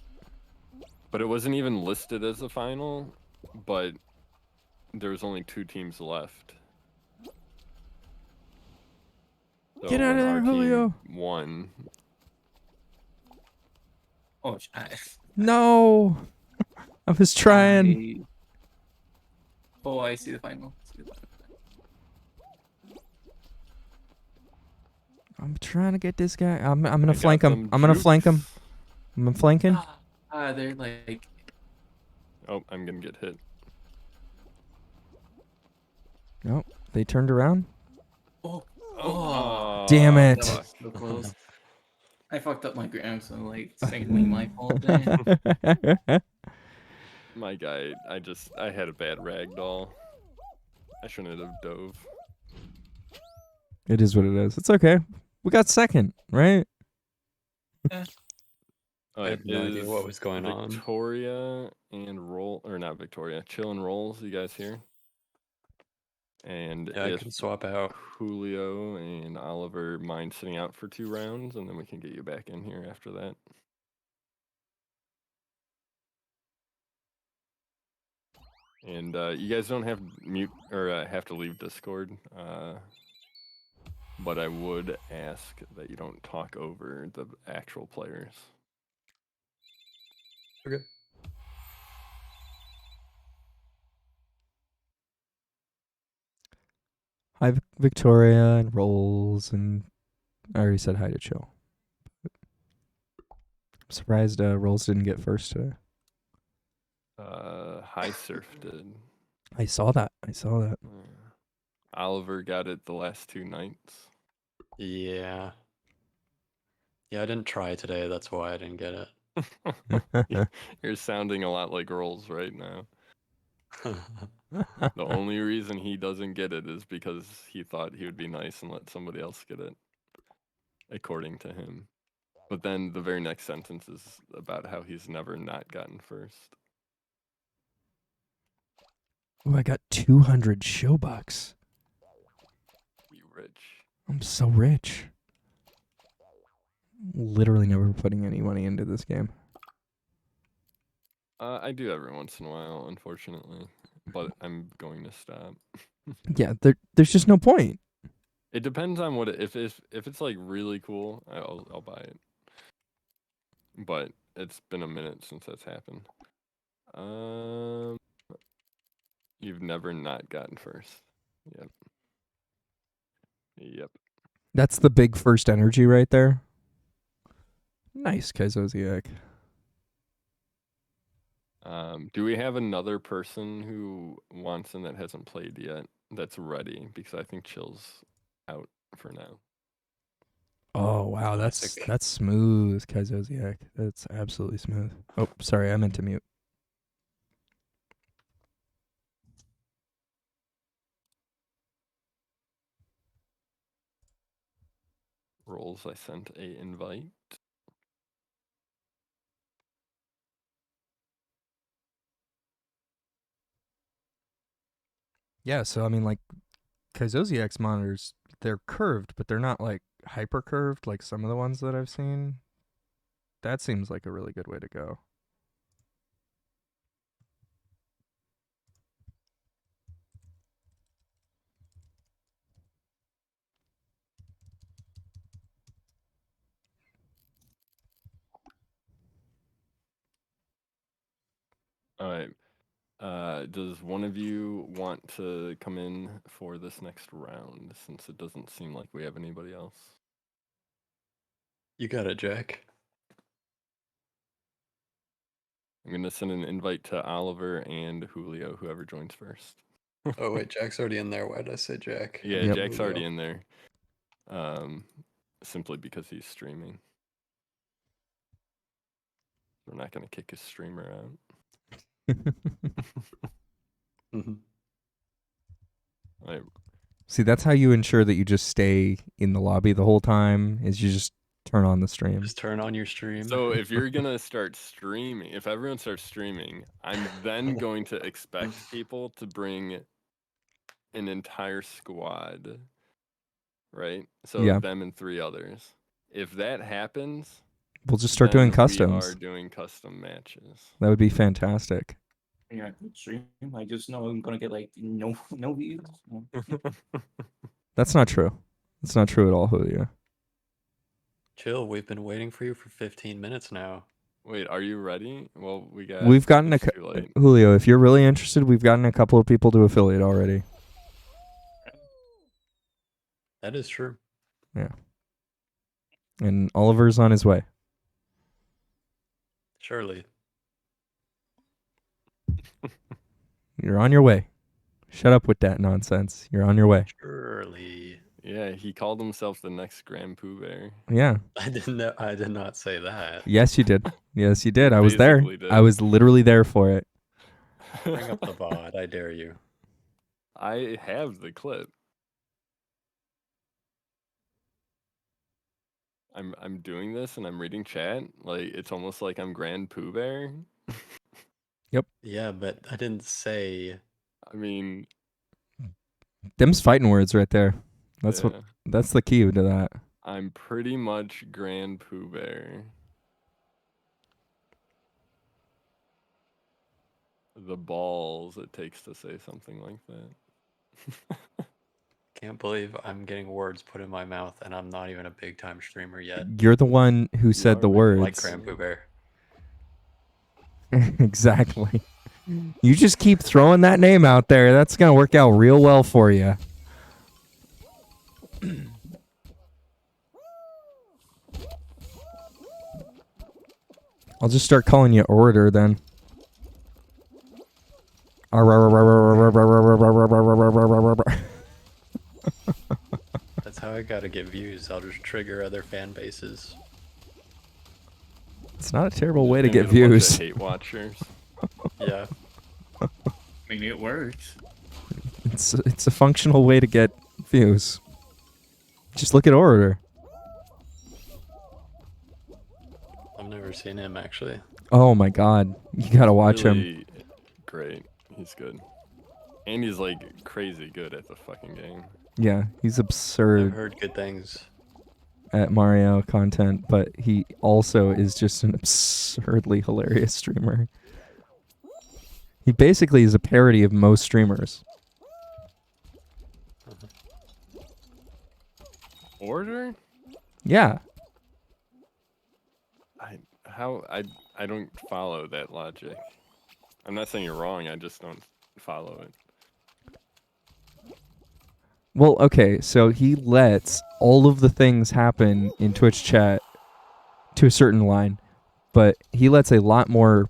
Speaker 3: But it wasn't even listed as a final, but there was only 2 teams left. So
Speaker 1: Get out of
Speaker 3: when
Speaker 1: there,
Speaker 3: our
Speaker 1: Julio.
Speaker 3: team won.
Speaker 4: Oh,
Speaker 1: No. I was trying.
Speaker 4: Oh, I see the final.
Speaker 1: I'm trying to get this guy. I'm
Speaker 3: I
Speaker 1: gonna
Speaker 3: got
Speaker 1: flank him.
Speaker 3: them
Speaker 1: I'm gonna flank him.
Speaker 3: jukes.
Speaker 1: I'm flanking.
Speaker 4: They're like.
Speaker 3: Oh, I'm gonna get hit.
Speaker 1: Nope. They turned around.
Speaker 4: Oh,
Speaker 1: Damn
Speaker 4: that
Speaker 1: it.
Speaker 4: was so close. I fucked up my gram, so like it's technically my fault. Then.
Speaker 3: My guy, I had a bad ragdoll. I shouldn't have dove.
Speaker 1: It is what it is. It's okay. We got second, right?
Speaker 2: I have no idea what
Speaker 3: Is
Speaker 2: was going on.
Speaker 3: Victoria and Roll, or not Victoria, Chill and Rolls, you guys here? And
Speaker 2: Yeah, I
Speaker 3: if
Speaker 2: can swap out.
Speaker 3: Julio and Oliver mind sitting out for 2 rounds, and then we can get you back in here after that. And you guys don't have mute or have to leave Discord, but I would ask that you don't talk over the actual players.
Speaker 2: Okay.
Speaker 1: Hi, Victoria and Rolls, and I already said hi to Chill. I'm surprised Rolls didn't get first today.
Speaker 3: High Surf did.
Speaker 1: I saw that.
Speaker 3: Oliver got it the last 2 nights.
Speaker 2: Yeah. Yeah, I didn't try today. That's why I didn't get it.
Speaker 3: You're sounding a lot like Rolls right now. The only reason he doesn't get it is because he thought he would be nice and let somebody else get it, according to him. But then the very next sentence is about how he's never not gotten first.
Speaker 1: Oh, I got 200 showbucks.
Speaker 3: You rich.
Speaker 1: I'm so rich. Literally never putting any money into this game.
Speaker 3: I do every once in a while, unfortunately, but I'm going to stop.
Speaker 1: Yeah, there's just no point.
Speaker 3: It depends on what if it's like really cool, I'll buy it. But it's been a minute since that's happened. You've never not gotten first. Yep.
Speaker 1: That's the big first energy right there. Nice, Kaizoziak.
Speaker 3: Do we have another person who wants in that hasn't played yet that's ready? Because I think Chill's out for now.
Speaker 1: Oh wow, that's smooth, Kaizoziak. That's absolutely smooth. Oh, sorry, I meant to mute.
Speaker 3: Rolls, I sent a invite.
Speaker 1: Yeah, so I mean, like, Kaizoziak's monitors, they're curved, but they're not like hyper curved like some of the ones that I've seen. That seems like a really good way to go.
Speaker 3: All right. Does one of you want to come in for this next round, since it doesn't seem like we have anybody else?
Speaker 2: You got it, Jack.
Speaker 3: I'm gonna send an invite to Oliver and Julio, whoever joins first.
Speaker 2: Oh wait, Jack's already in there. Why did I say Jack?
Speaker 3: Yeah,
Speaker 1: Yep.
Speaker 3: Jack's already in there. Simply because he's streaming. We're not gonna kick his streamer out.
Speaker 2: Mhm.
Speaker 3: All right.
Speaker 1: See, that's how you ensure that you just stay in the lobby the whole time, is you just turn on the stream.
Speaker 2: Just turn on your stream.
Speaker 3: So if you're gonna start streaming, if everyone starts streaming, I'm then going to expect people to bring an entire squad, right? So
Speaker 1: Yeah.
Speaker 3: them and 3 others. If that happens,
Speaker 1: We'll just start doing
Speaker 3: then
Speaker 1: customs.
Speaker 3: We are doing custom matches.
Speaker 1: That would be fantastic.
Speaker 4: Yeah, good stream. I just know I'm gonna get like no views. No.
Speaker 1: That's not true. That's not true at all, Julio.
Speaker 2: Chill. We've been waiting for you for 15 minutes now.
Speaker 3: Wait, are you ready? Well,
Speaker 1: We've gotten
Speaker 3: it's too late.
Speaker 1: Julio, if you're really interested, we've gotten a couple of people to affiliate already.
Speaker 2: That is true.
Speaker 1: And Oliver's on his way.
Speaker 2: Surely.
Speaker 1: You're on your way. Shut up with that nonsense. You're on your way.
Speaker 2: Surely.
Speaker 3: Yeah, he called himself the next Grand Pooh Bear.
Speaker 1: Yeah.
Speaker 2: I did not say that.
Speaker 1: Yes, you did. Yes, you did. I was there.
Speaker 3: Basically did.
Speaker 1: I was literally there for it.
Speaker 2: Bring up the VOD. I dare you.
Speaker 3: I have the clip. I'm doing this and I'm reading chat. Like it's almost like I'm Grand Pooh Bear.
Speaker 2: Yeah, but I didn't say.
Speaker 3: I mean,
Speaker 1: Them's fighting words right there. That's
Speaker 3: yeah,
Speaker 1: that's the key to that.
Speaker 3: I'm pretty much Grand Pooh Bear. The balls it takes to say something like that.
Speaker 2: Can't believe I'm getting words put in my mouth, and I'm not even a big time streamer yet.
Speaker 1: You're the one who said
Speaker 3: are
Speaker 1: the
Speaker 3: really
Speaker 1: words.
Speaker 2: Like Grand Pooh Bear.
Speaker 1: Exactly. You just keep throwing that name out there. That's going to work out real well for you. I'll just start calling you Orator then.
Speaker 2: That's how I gotta get views. I'll just trigger other fan bases.
Speaker 1: It's not a terrible way to
Speaker 3: Gonna
Speaker 1: get
Speaker 3: a bunch of
Speaker 1: views.
Speaker 3: Hate watchers.
Speaker 2: Yeah.
Speaker 4: I mean, it works.
Speaker 1: It's a functional way to get views. Just look at Orator.
Speaker 2: I've never seen him actually.
Speaker 1: Oh my god. You got to watch him.
Speaker 3: Really great. He's good. And he's like crazy good at the fucking game.
Speaker 1: Yeah, he's
Speaker 2: I've
Speaker 1: absurd
Speaker 2: heard good things.
Speaker 1: at Mario content, but he also is just an absurdly hilarious streamer. He basically is a parody of most streamers.
Speaker 3: Order?
Speaker 1: Yeah.
Speaker 3: I don't follow that logic. I'm not saying you're wrong, I just don't follow it.
Speaker 1: Well, okay, so he lets all of the things happen in Twitch chat to a certain line, but he lets a lot more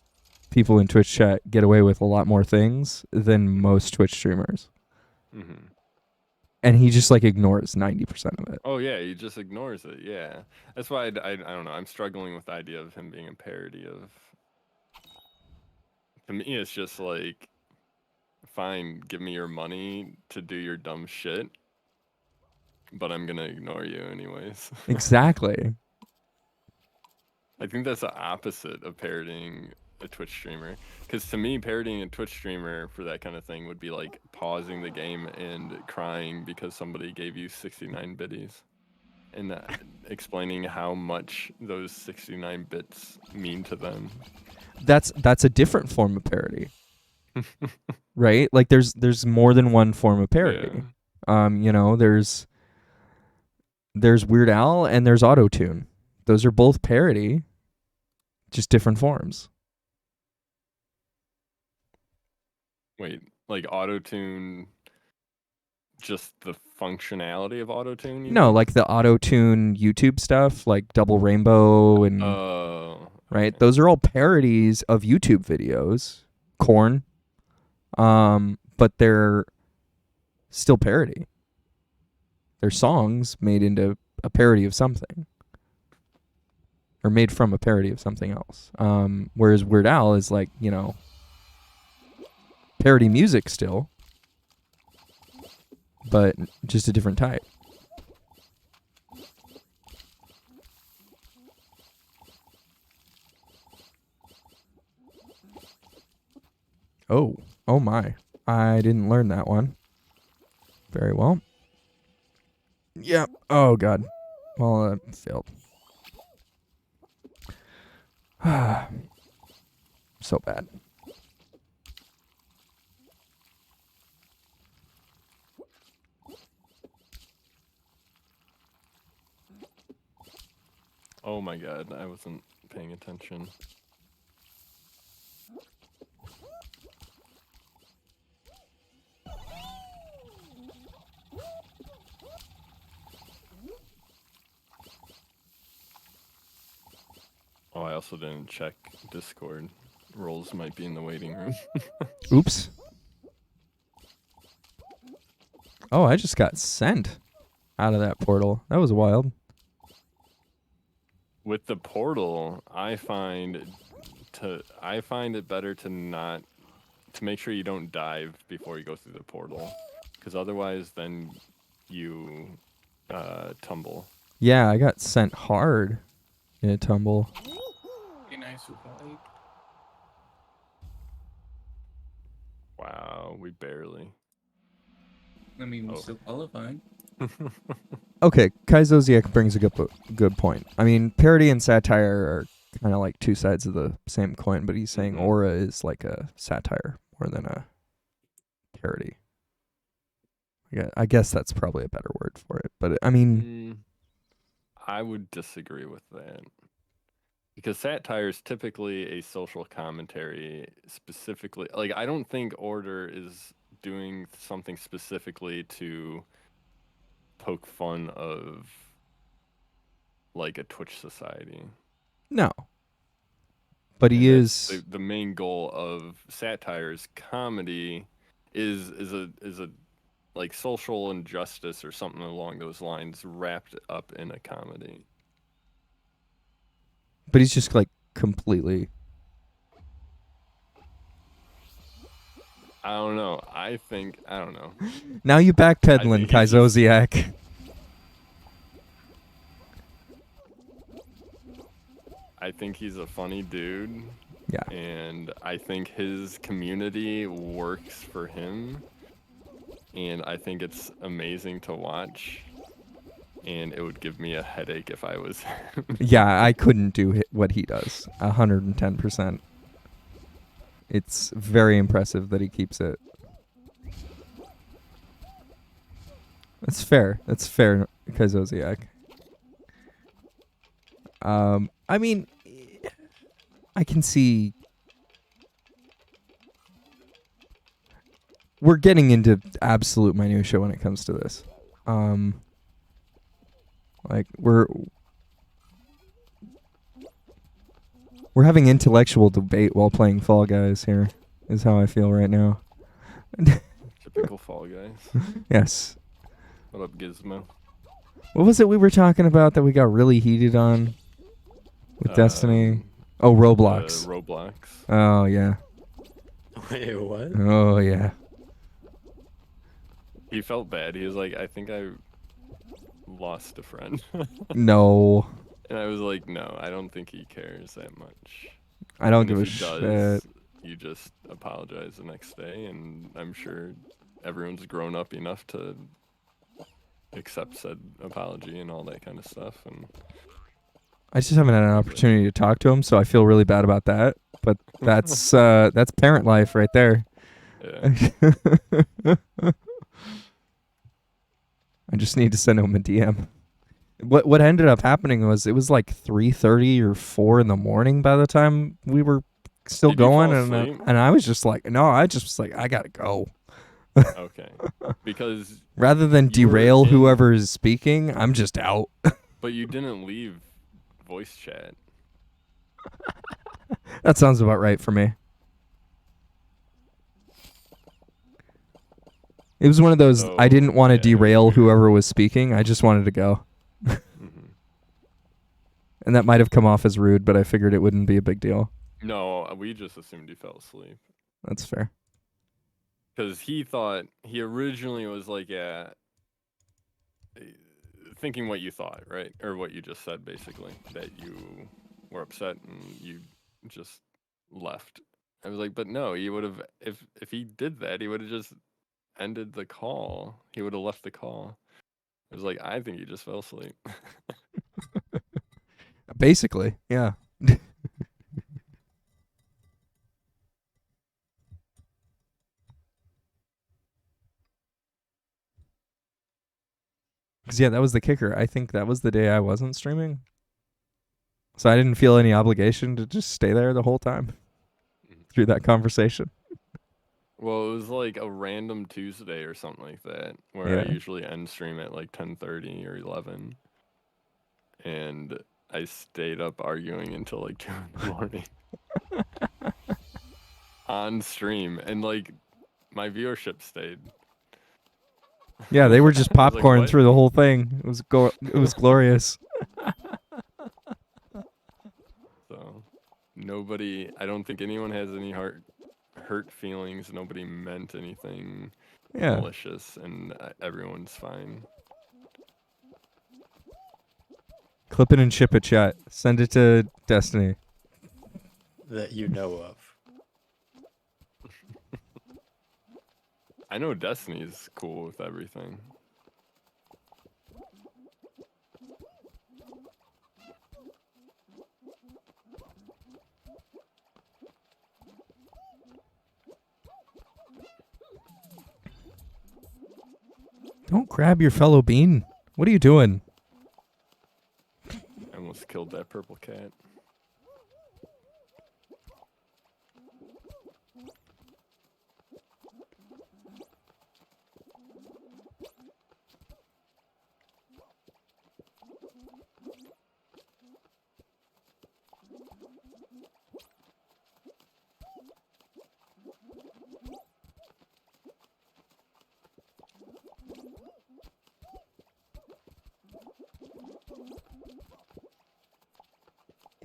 Speaker 1: people in Twitch chat get away with a lot more things than most Twitch streamers.
Speaker 3: Mm-hmm.
Speaker 1: And he just like ignores 90% of it.
Speaker 3: Oh yeah, he just ignores it. Yeah, that's why I don't know. I'm struggling with the idea of him being a parody of. To me, it's just like, fine, give me your money to do your dumb shit, but I'm gonna ignore you anyways.
Speaker 1: Exactly.
Speaker 3: I think that's the opposite of parodying a Twitch streamer. Because to me, parodying a Twitch streamer for that kind of thing would be like pausing the game and crying because somebody gave you 69 biddies. And explaining how much those 69 bits mean to them.
Speaker 1: That's a different form of parody. Right? Like there's more than one form of parody. You know, there's Weird Al and there's Auto-Tune. Those are both parody, just different forms.
Speaker 3: Wait, like auto-tune, just the functionality of auto-tune? You
Speaker 1: No,
Speaker 3: mean?
Speaker 1: like the auto-tune YouTube stuff, like Double Rainbow and
Speaker 3: Oh,
Speaker 1: right?
Speaker 3: okay.
Speaker 1: Those are all parodies of YouTube videos. Corn. But they're still parody. They're songs made into a parody of something. Or made from a parody of something else. Whereas Weird Al is like, parody music still, but just a different type. Oh my. I didn't learn that one. Very well. Yep. Oh god. Well, I failed. So bad.
Speaker 3: Oh my god, I wasn't paying attention. Oh, I also didn't check Discord. Rolls might be in the waiting room.
Speaker 1: Oops. Oh, I just got sent out of that portal. That was wild.
Speaker 3: With the portal, I find it better to make sure you don't dive before you go through the portal, because otherwise then you tumble.
Speaker 1: Yeah, I got sent hard in a tumble.
Speaker 4: Be nice with like.
Speaker 3: Wow, we barely.
Speaker 4: I mean, we
Speaker 3: Oh.
Speaker 4: still qualified.
Speaker 1: Okay, Kai Zodiac brings a good point. I mean, parody and satire are kind of like two sides of the same coin, but he's saying
Speaker 3: Mhm.
Speaker 1: Aura is like a satire more than a parody. Yeah, I guess that's probably a better word for it. But I mean,
Speaker 3: I would disagree with that. Because satire is typically a social commentary, specifically. Like, I don't think Order is doing something specifically to poke fun of, like, a Twitch society.
Speaker 1: no. But he
Speaker 3: And that's
Speaker 1: is.
Speaker 3: the main goal of satire is comedy, is a like social injustice or something along those lines wrapped up in a comedy.
Speaker 1: But he's just like completely.
Speaker 3: I don't know. I don't know.
Speaker 1: Now you
Speaker 3: I
Speaker 1: backpedaling,
Speaker 3: think
Speaker 1: Kai
Speaker 3: he's just-
Speaker 1: Zodiac.
Speaker 3: I think he's a funny dude.
Speaker 1: Yeah.
Speaker 3: And I think his community works for him. And I think it's amazing to watch. And it would give me a headache if I was him.
Speaker 1: Yeah, I couldn't do what he does. 110%. It's very impressive that he keeps it. That's fair. That's fair, Kazosiak. I mean, I can see. We're getting into absolute minutia when it comes to this. Like we're having intellectual debate while playing Fall Guys here, is how I feel right now.
Speaker 3: Typical Fall Guys.
Speaker 1: Yes.
Speaker 3: What up, Gizmo?
Speaker 1: What was it we were talking about that we got really heated on with Destiny? Oh, Roblox.
Speaker 3: Roblox.
Speaker 1: Oh, yeah.
Speaker 2: Wait, what?
Speaker 1: Oh, yeah.
Speaker 3: He felt bad. He was like, I think I lost a friend.
Speaker 1: No.
Speaker 3: And I was like, no, I don't think he cares that much.
Speaker 1: I don't
Speaker 3: And
Speaker 1: give a
Speaker 3: if he
Speaker 1: shit.
Speaker 3: does, you just apologize the next day, and I'm sure everyone's grown up enough to accept said apology and all that kind of stuff. And
Speaker 1: I just haven't had an opportunity to talk to him, so I feel really bad about that. But that's parent life right there.
Speaker 3: yeah.
Speaker 1: I just need to send him a DM. What ended up happening was it was like 3:30 or 4 in the morning by the time we were still
Speaker 3: Did you fall
Speaker 1: going,
Speaker 3: asleep?
Speaker 1: and I was just like, no, I just was like, I gotta go.
Speaker 3: Okay. Because
Speaker 1: Rather than
Speaker 3: You were
Speaker 1: derail
Speaker 3: in-
Speaker 1: whoever is speaking, I'm just out.
Speaker 3: but you didn't leave voice chat.
Speaker 1: That sounds about right for me. It was one of those, I
Speaker 3: So,
Speaker 1: didn't want to
Speaker 3: yeah, it was
Speaker 1: derail
Speaker 3: weird.
Speaker 1: whoever was speaking. I just wanted to go.
Speaker 3: hmm
Speaker 1: And that might have come off as rude, but I figured it wouldn't be a big deal.
Speaker 3: No, we just assumed you fell asleep.
Speaker 1: That's fair.
Speaker 3: Because he originally was like, yeah, thinking what you thought, right? Or what you just said, basically, that you were upset and you just left. I was like, but no, he would have, if he did that, he would have just ended the call. He would have left the call. I was like, I think he just fell asleep.
Speaker 1: Basically, yeah. Because, yeah, that was the kicker. I think that was the day I wasn't streaming. So I didn't feel any obligation to just stay there the whole time through that conversation.
Speaker 3: Well, it was like a random Tuesday or something like that, where
Speaker 1: Yeah.
Speaker 3: I usually end stream at like 10:30 or 11, and I stayed up arguing until like 2 in the morning on stream, and like my viewership stayed.
Speaker 1: Yeah, they were just
Speaker 3: I was like,
Speaker 1: popcorn
Speaker 3: "What?"
Speaker 1: through the whole thing. It was glorious.
Speaker 3: So nobody, I don't think anyone has any hurt feelings. Nobody meant anything
Speaker 1: Yeah.
Speaker 3: malicious, and everyone's fine.
Speaker 1: Clip it and ship it, chat. Send it to Destiny.
Speaker 2: That you know of.
Speaker 3: I know Destiny's cool with everything.
Speaker 1: Don't grab your fellow bean. What are you doing?
Speaker 3: I almost killed that purple cat.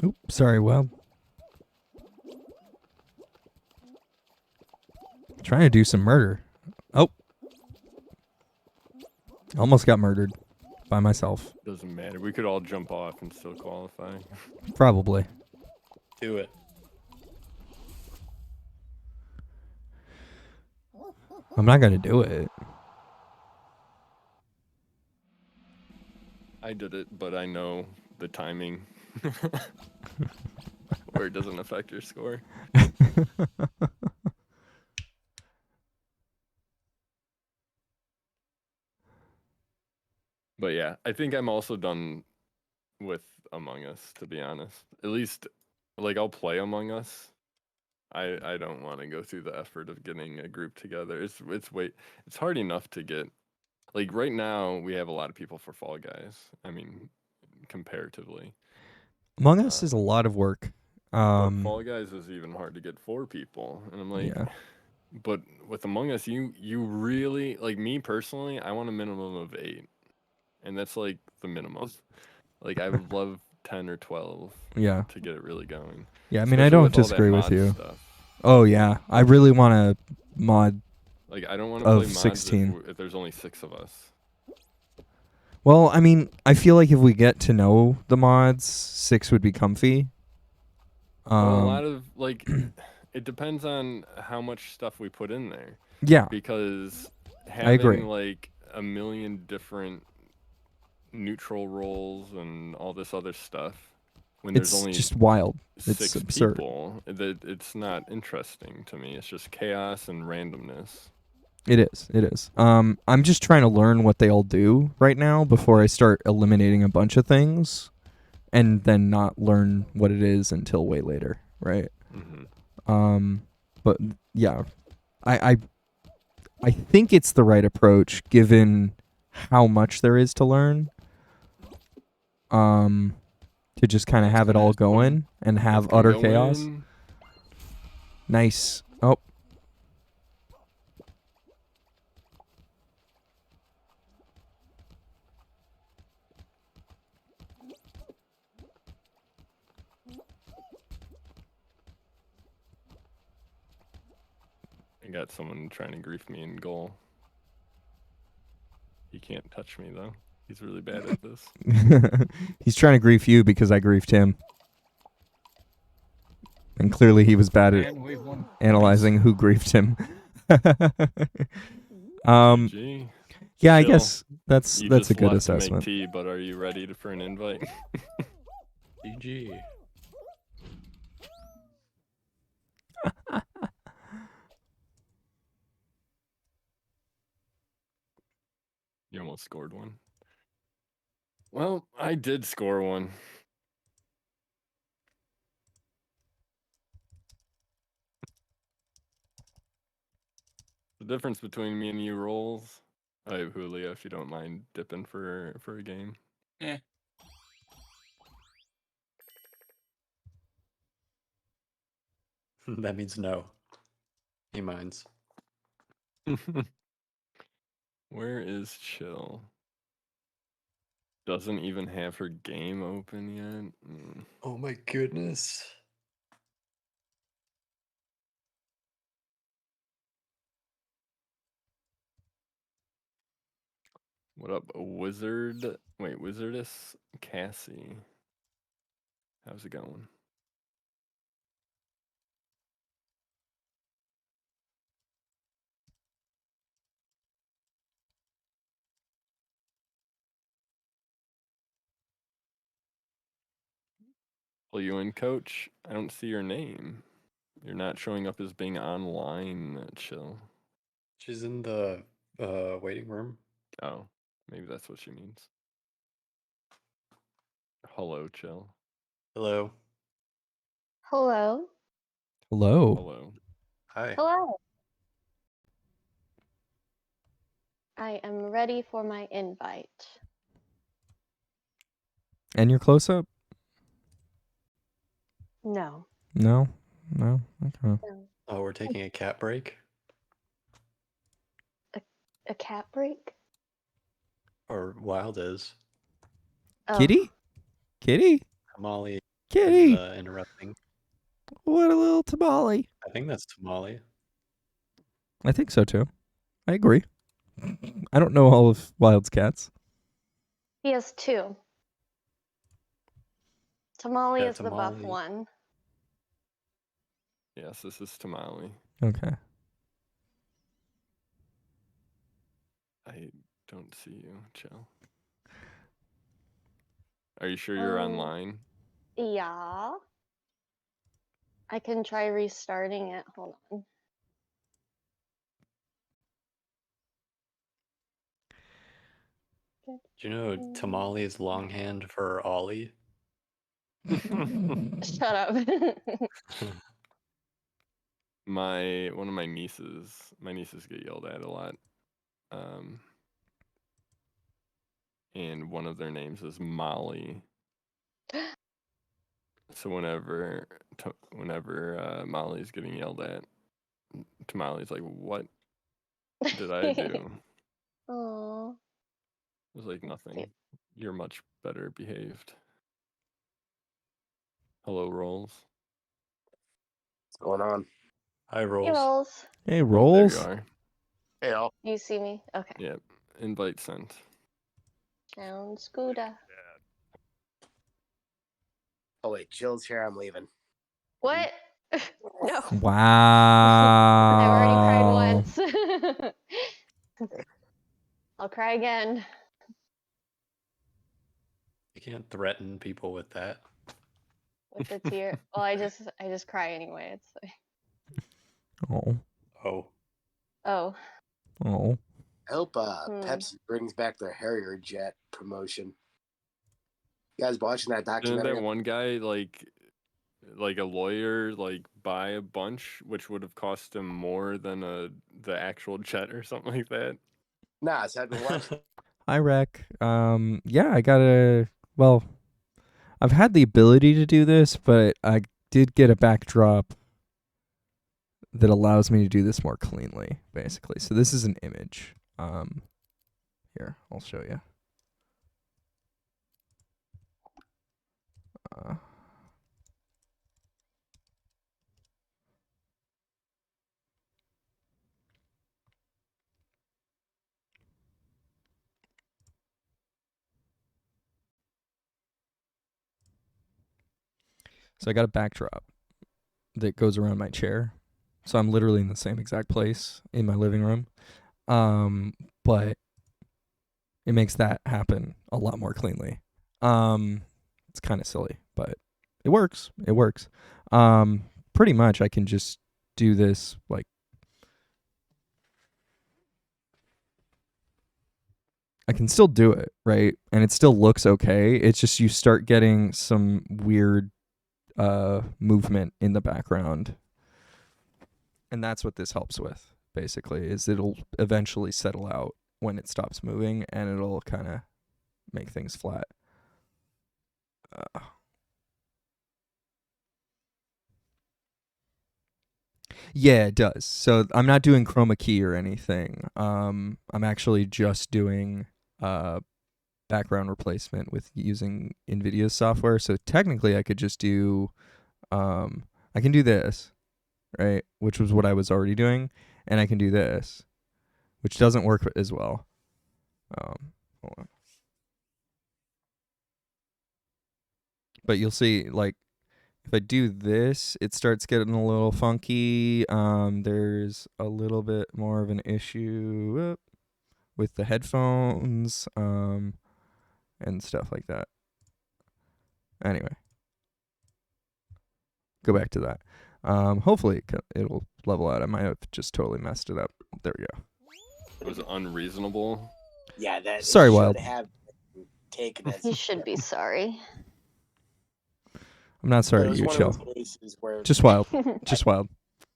Speaker 1: Oops, sorry, well. Trying to do some murder. Oh. Almost got murdered by myself.
Speaker 3: Doesn't matter. We could all jump off and still qualify.
Speaker 1: Probably.
Speaker 2: Do it.
Speaker 1: I'm not going to do it.
Speaker 3: I did it, but I know the timing where it doesn't affect your score. But yeah, I think I'm also done with Among Us, to be honest. At least, like, I'll play Among Us. I don't want to go through the effort of getting a group together. It's hard enough to get. Like, right now, we have a lot of people for Fall Guys. I mean, comparatively.
Speaker 1: Among Us is a lot of work.
Speaker 3: But Fall Guys is even hard to get 4 people. And I'm like,
Speaker 1: Yeah.
Speaker 3: but with Among Us, you really, like, me personally, I want a minimum of 8. And that's like the minimum. Like, I would love 10 or 12
Speaker 1: Yeah.
Speaker 3: to get it really going.
Speaker 1: Yeah, I mean, I
Speaker 3: Especially
Speaker 1: don't
Speaker 3: with all that
Speaker 1: disagree with
Speaker 3: mod
Speaker 1: you.
Speaker 3: Stuff.
Speaker 1: Oh, yeah. I really want to mod.
Speaker 3: Like, I don't want to
Speaker 1: Of
Speaker 3: play mods
Speaker 1: 16.
Speaker 3: if there's only 6 of us.
Speaker 1: Well, I mean, I feel like if we get to know the mods, 6 would be comfy.
Speaker 3: Well, a lot of, like, it depends on how much stuff we put in there.
Speaker 1: Yeah.
Speaker 3: Because
Speaker 1: I agree.
Speaker 3: having, like, a million different neutral roles and all this other stuff, when there's
Speaker 1: It's
Speaker 3: only
Speaker 1: just wild.
Speaker 3: 6
Speaker 1: It's absurd.
Speaker 3: people, it's not interesting to me. It's just chaos and randomness.
Speaker 1: It is. It is. I'm just trying to learn what they all do right now before I start eliminating a bunch of things and then not learn what it is until way later, right?
Speaker 3: hmm
Speaker 1: But yeah, I think it's the right approach given how much there is to learn. To just kind of
Speaker 3: That's
Speaker 1: have it
Speaker 3: a
Speaker 1: all
Speaker 3: nice one.
Speaker 1: going and have
Speaker 3: That's gonna
Speaker 1: utter
Speaker 3: go
Speaker 1: chaos.
Speaker 3: in.
Speaker 1: Nice. Oh,
Speaker 3: I got someone trying to grief me in goal. He can't touch me though. He's really bad at this.
Speaker 1: he's trying to grief you because I griefed him. And clearly he was bad at
Speaker 4: And we've won.
Speaker 1: analyzing who griefed him.
Speaker 3: GG.
Speaker 1: Yeah, I
Speaker 3: Chill.
Speaker 1: guess that's
Speaker 3: You
Speaker 1: a
Speaker 3: just
Speaker 1: good
Speaker 3: left to make
Speaker 1: assessment.
Speaker 3: tea, but are you ready for an invite?
Speaker 2: GG.
Speaker 3: You almost scored one. Well, I did score one. The difference between me and you rolls. I have Julio if you don't mind dipping for a game.
Speaker 4: Yeah.
Speaker 2: That means no. He minds.
Speaker 3: Where is Chill? Doesn't even have her game open yet.
Speaker 2: Oh my goodness.
Speaker 3: What up, Wizard? Wait, Wizardess Cassie. How's it going? Pull you in, coach? I don't see your name. You're not showing up as being online, Chill.
Speaker 2: She's in the waiting room.
Speaker 3: Oh, maybe that's what she means. Hello, Chill.
Speaker 2: Hello.
Speaker 5: Hello.
Speaker 1: Hello.
Speaker 3: Hello.
Speaker 2: Hi.
Speaker 5: Hello. I am ready for my invite.
Speaker 1: And your close up?
Speaker 5: No.
Speaker 1: No. Okay.
Speaker 5: No.
Speaker 2: Oh, we're taking a cat break?
Speaker 5: A cat break?
Speaker 2: Or Wild is.
Speaker 5: Oh.
Speaker 1: Kitty?
Speaker 2: Tamale
Speaker 1: Kitty.
Speaker 2: is interrupting.
Speaker 1: What a little tamale.
Speaker 2: I think that's Tamale.
Speaker 1: I think so too. I agree. I don't know all of Wild's cats.
Speaker 5: He has two. Tamale
Speaker 2: Yeah,
Speaker 5: is the buff
Speaker 2: Tamale.
Speaker 5: one.
Speaker 3: Yes, this is Tamale.
Speaker 1: Okay.
Speaker 3: I don't see you, Chill. Are you sure you're online?
Speaker 5: Yeah. I can try restarting it. Hold on.
Speaker 2: Do you know Tamale is longhand for Ollie?
Speaker 5: Shut up.
Speaker 3: One of my nieces get yelled at a lot. And one of their names is Molly. So whenever Molly's getting yelled at, Tamale's like, "What did I do?"
Speaker 5: Aw.
Speaker 3: It was like, "Nothing. You're much better behaved." Hello, Rolls.
Speaker 6: What's going on?
Speaker 2: Hi,
Speaker 5: Hey,
Speaker 2: Rolls.
Speaker 5: Rolls.
Speaker 1: Hey,
Speaker 3: Oh,
Speaker 1: Rolls.
Speaker 3: there you are.
Speaker 6: Hey, all.
Speaker 5: You see me? Okay.
Speaker 3: Yep. Invite sent.
Speaker 5: Sounds good.
Speaker 6: Oh wait, Jill's here. I'm leaving.
Speaker 5: What? No.
Speaker 1: Wow.
Speaker 5: I've already cried once. I'll cry again.
Speaker 2: You can't threaten people with that.
Speaker 5: With the tear. Well, I just cry anyway. It's like,
Speaker 1: Oh.
Speaker 2: Oh.
Speaker 5: oh.
Speaker 1: Oh.
Speaker 6: I hope Pepsi brings back their Harrier Jet promotion. You guys watching that
Speaker 3: Didn't
Speaker 6: documentary?
Speaker 3: that one guy like like a lawyer like buy a bunch, which would have cost him more than the actual jet or something like that?
Speaker 6: Nah, so I've been watching.
Speaker 1: Hi, Rec. Yeah, well, I've had the ability to do this, but I did get a backdrop that allows me to do this more cleanly, basically. So this is an image. Here, I'll show you. So I got a backdrop that goes around my chair. So I'm literally in the same exact place in my living room. But it makes that happen a lot more cleanly. It's kind of silly, but it works. It works. Pretty much I can just do this like I can still do it, right? And it still looks okay. It's just you start getting some weird movement in the background. And that's what this helps with, basically, is it'll eventually settle out when it stops moving, and it'll kind of make things flat. Yeah, it does. So I'm not doing chroma key or anything. I'm actually just doing background replacement with using NVIDIA's software. So technically I could just do I can do this, right? Which was what I was already doing, and I can do this, which doesn't work as well. Hold on. But you'll see, like, if I do this, it starts getting a little funky. There's a little bit more of an issue with the headphones, and stuff like that. Anyway, go back to that. Hopefully it'll level out. I might have just totally messed it up. There we go.
Speaker 3: It was unreasonable.
Speaker 6: Yeah, that.
Speaker 1: Sorry,
Speaker 6: should
Speaker 1: Wild.
Speaker 6: Have taken as
Speaker 5: You should be sorry.
Speaker 1: I'm not sorry
Speaker 6: It
Speaker 1: to
Speaker 6: was
Speaker 1: you,
Speaker 6: one
Speaker 1: chill.
Speaker 6: of those cases where
Speaker 1: Just wild. Just wild.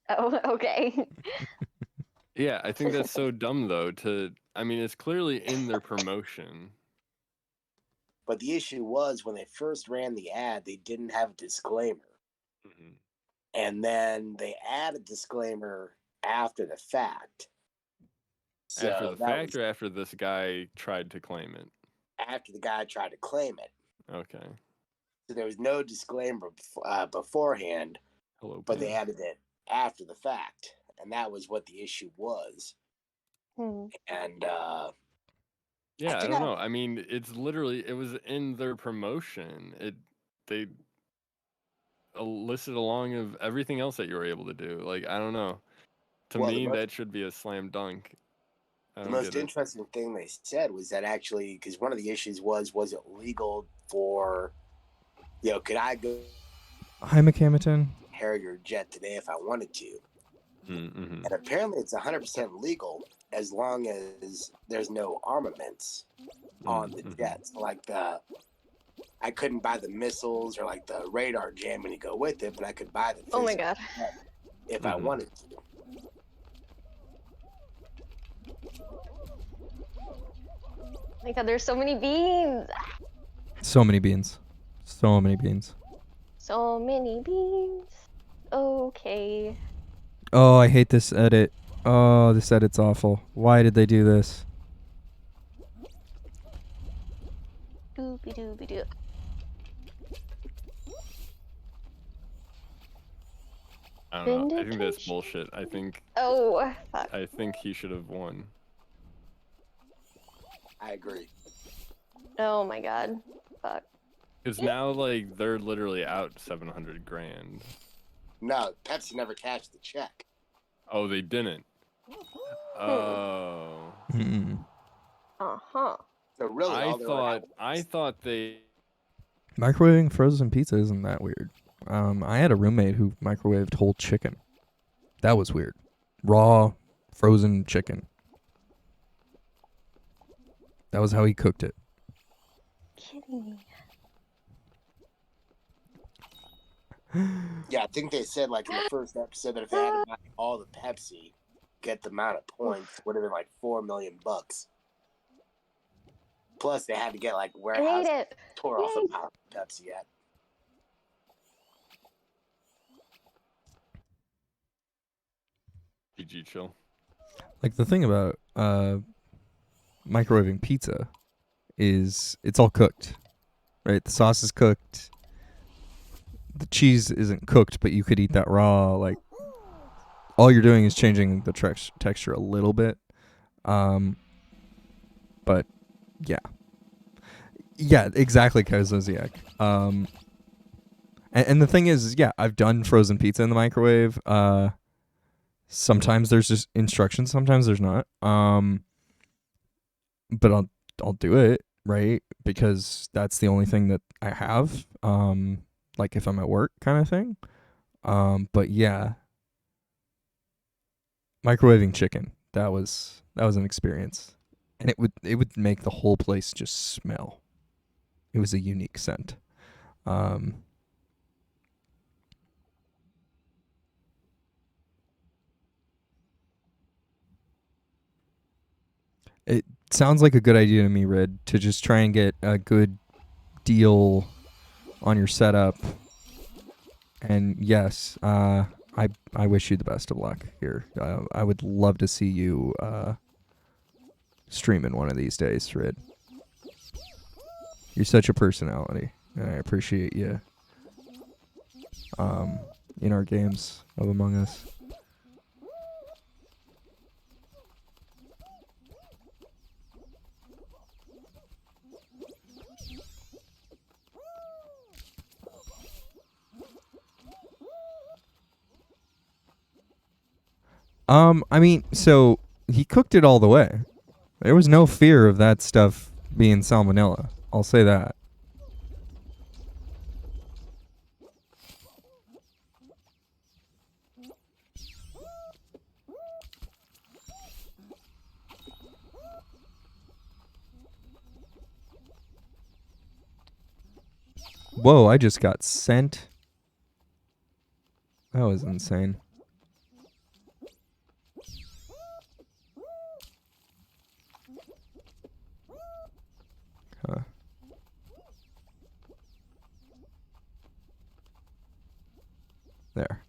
Speaker 5: Oh, okay.
Speaker 3: Yeah, I think that's so dumb though. I mean, it's clearly in their promotion.
Speaker 6: But the issue was when they first ran the ad, they didn't have a disclaimer.
Speaker 3: Mm-hmm.
Speaker 6: And then they add a disclaimer after the fact. So
Speaker 3: After the fact, or after this guy tried to claim it?
Speaker 6: after the guy tried to claim it.
Speaker 3: Okay.
Speaker 6: So there was no disclaimer beforehand,
Speaker 3: Hello,
Speaker 6: but they
Speaker 3: Pam.
Speaker 6: added it after the fact. And that was what the issue was.
Speaker 5: Hmm.
Speaker 6: And
Speaker 3: Yeah, I
Speaker 6: think
Speaker 3: don't know. I mean, it was in their promotion. They listed along of everything else that you were able to do. Like, I don't know. To
Speaker 6: Well,
Speaker 3: me, that should be a slam dunk.
Speaker 6: the most interesting thing they said was that actually, because one of the issues was it legal for, could I go
Speaker 1: Hi, McHamilton.
Speaker 6: Harrier jet today if I wanted to?
Speaker 3: Mm-hmm.
Speaker 6: And apparently it's 100% legal as long as there's no armaments on the jets. Like I couldn't buy the missiles or like the radar jamming to go with it, but I could buy the
Speaker 5: Oh my god.
Speaker 6: jet if I wanted to.
Speaker 5: Oh my god, there's so many beans.
Speaker 1: So many beans. So many beans.
Speaker 5: So many beans. Okay.
Speaker 1: Oh, I hate this edit. Oh, this edit's awful. Why did they do this?
Speaker 5: Doobie doobie doo.
Speaker 3: I don't know. I think that's bullshit.
Speaker 5: Oh, fuck.
Speaker 3: I think he should have won.
Speaker 6: I agree.
Speaker 5: Oh my god. Fuck.
Speaker 3: Because now, like, they're literally out $700,000.
Speaker 6: No, Pepsi never cashed the check.
Speaker 3: Oh, they didn't. Oh.
Speaker 5: Uh-huh.
Speaker 6: So really,
Speaker 3: I thought they.
Speaker 1: Microwaving frozen pizza isn't that weird. I had a roommate who microwaved whole chicken. That was weird. Raw, frozen chicken. That was how he cooked it.
Speaker 5: Kidding me.
Speaker 6: Yeah, I think they said like in the first episode that if they had to buy all the Pepsi, get the amount of points would have been like $4 million. Plus, they had to get like
Speaker 5: I
Speaker 6: warehouse
Speaker 5: made it.
Speaker 6: tore off the
Speaker 5: Yay.
Speaker 6: power of Pepsi yet.
Speaker 3: GG chill.
Speaker 1: Like the thing about microwaving pizza is it's all cooked, right? The sauce is cooked. The cheese isn't cooked, but you could eat that raw. Like all you're doing is changing the texture a little bit. But yeah, exactly, Kaizosiak. And the thing is, yeah, I've done frozen pizza in the microwave. Sometimes there's just instructions, sometimes there's not. But I'll do it, right? Because that's the only thing that I have. Like if I'm at work kind of thing. But yeah. Microwaving chicken. That was an experience. And it would make the whole place just smell. It was a unique scent. It sounds like a good idea to me, Red, to just try and get a good deal on your setup. And yes, I wish you the best of luck here. I would love to see you streaming one of these days, Red. You're such a personality, and I appreciate you in our games of Among Us. I mean, so he cooked it all the way. There was no fear of that stuff being salmonella. I'll say that. Whoa, I just got sent. That was insane. Huh. There.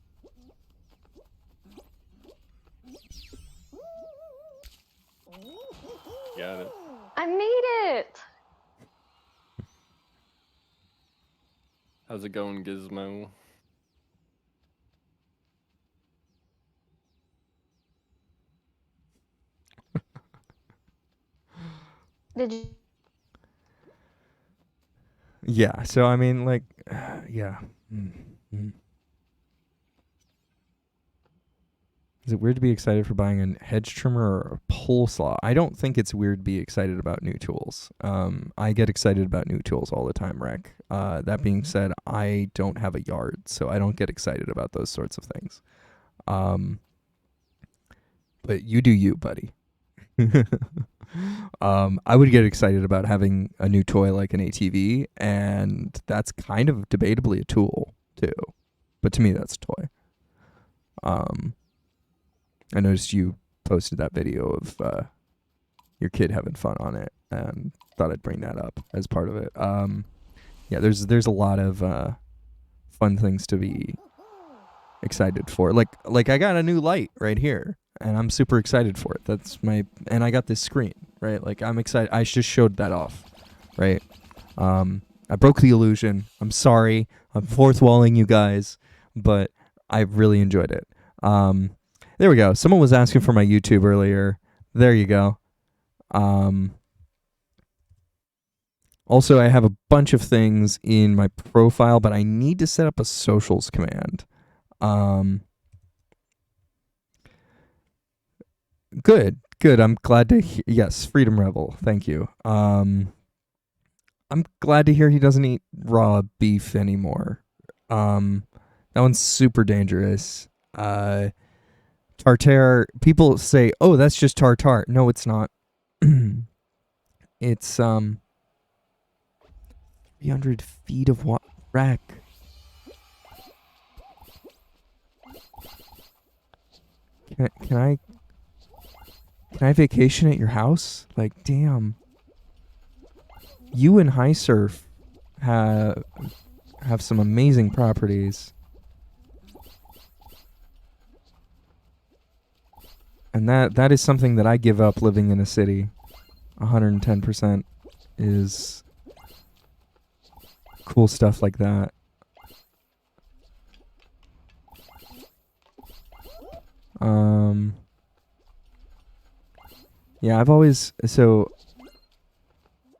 Speaker 3: Got it.
Speaker 5: I made it.
Speaker 3: How's it going, Gizmo?
Speaker 5: Did you?
Speaker 1: Yeah, so I mean, like, yeah. Mm-hmm. Is it weird to be excited for buying a hedge trimmer or a pole saw? I don't think it's weird to be excited about new tools. I get excited about new tools all the time, Rec. That being said, I don't have a yard, so I don't get excited about those sorts of things. But you do you, buddy. I would get excited about having a new toy like an ATV, and that's kind of debatably a tool too. But to me, that's a toy. I noticed you posted that video of your kid having fun on it, and thought I'd bring that up as part of it. Yeah, there's a lot of fun things to be excited for. Like I got a new light right here, and I'm super excited for it. And I got this screen, right? Like I'm excited. I just showed that off, right? I broke the illusion. I'm sorry. I'm fourth walling you guys, but I really enjoyed it. There we go. Someone was asking for my YouTube earlier. There you go. Also, I have a bunch of things in my profile, but I need to set up a socials command. Good. I'm glad to hear. Yes, Freedom Rebel. Thank you. I'm glad to hear he doesn't eat raw beef anymore. That one's super dangerous. Tartare, people say, oh, that's just tartare. No, it's not. It's 300 feet of rack. Can I vacation at your house? Like, damn. You and High Surf have some amazing properties. And that is something that I give up living in a city. 110% is cool stuff like that. Yeah, I've always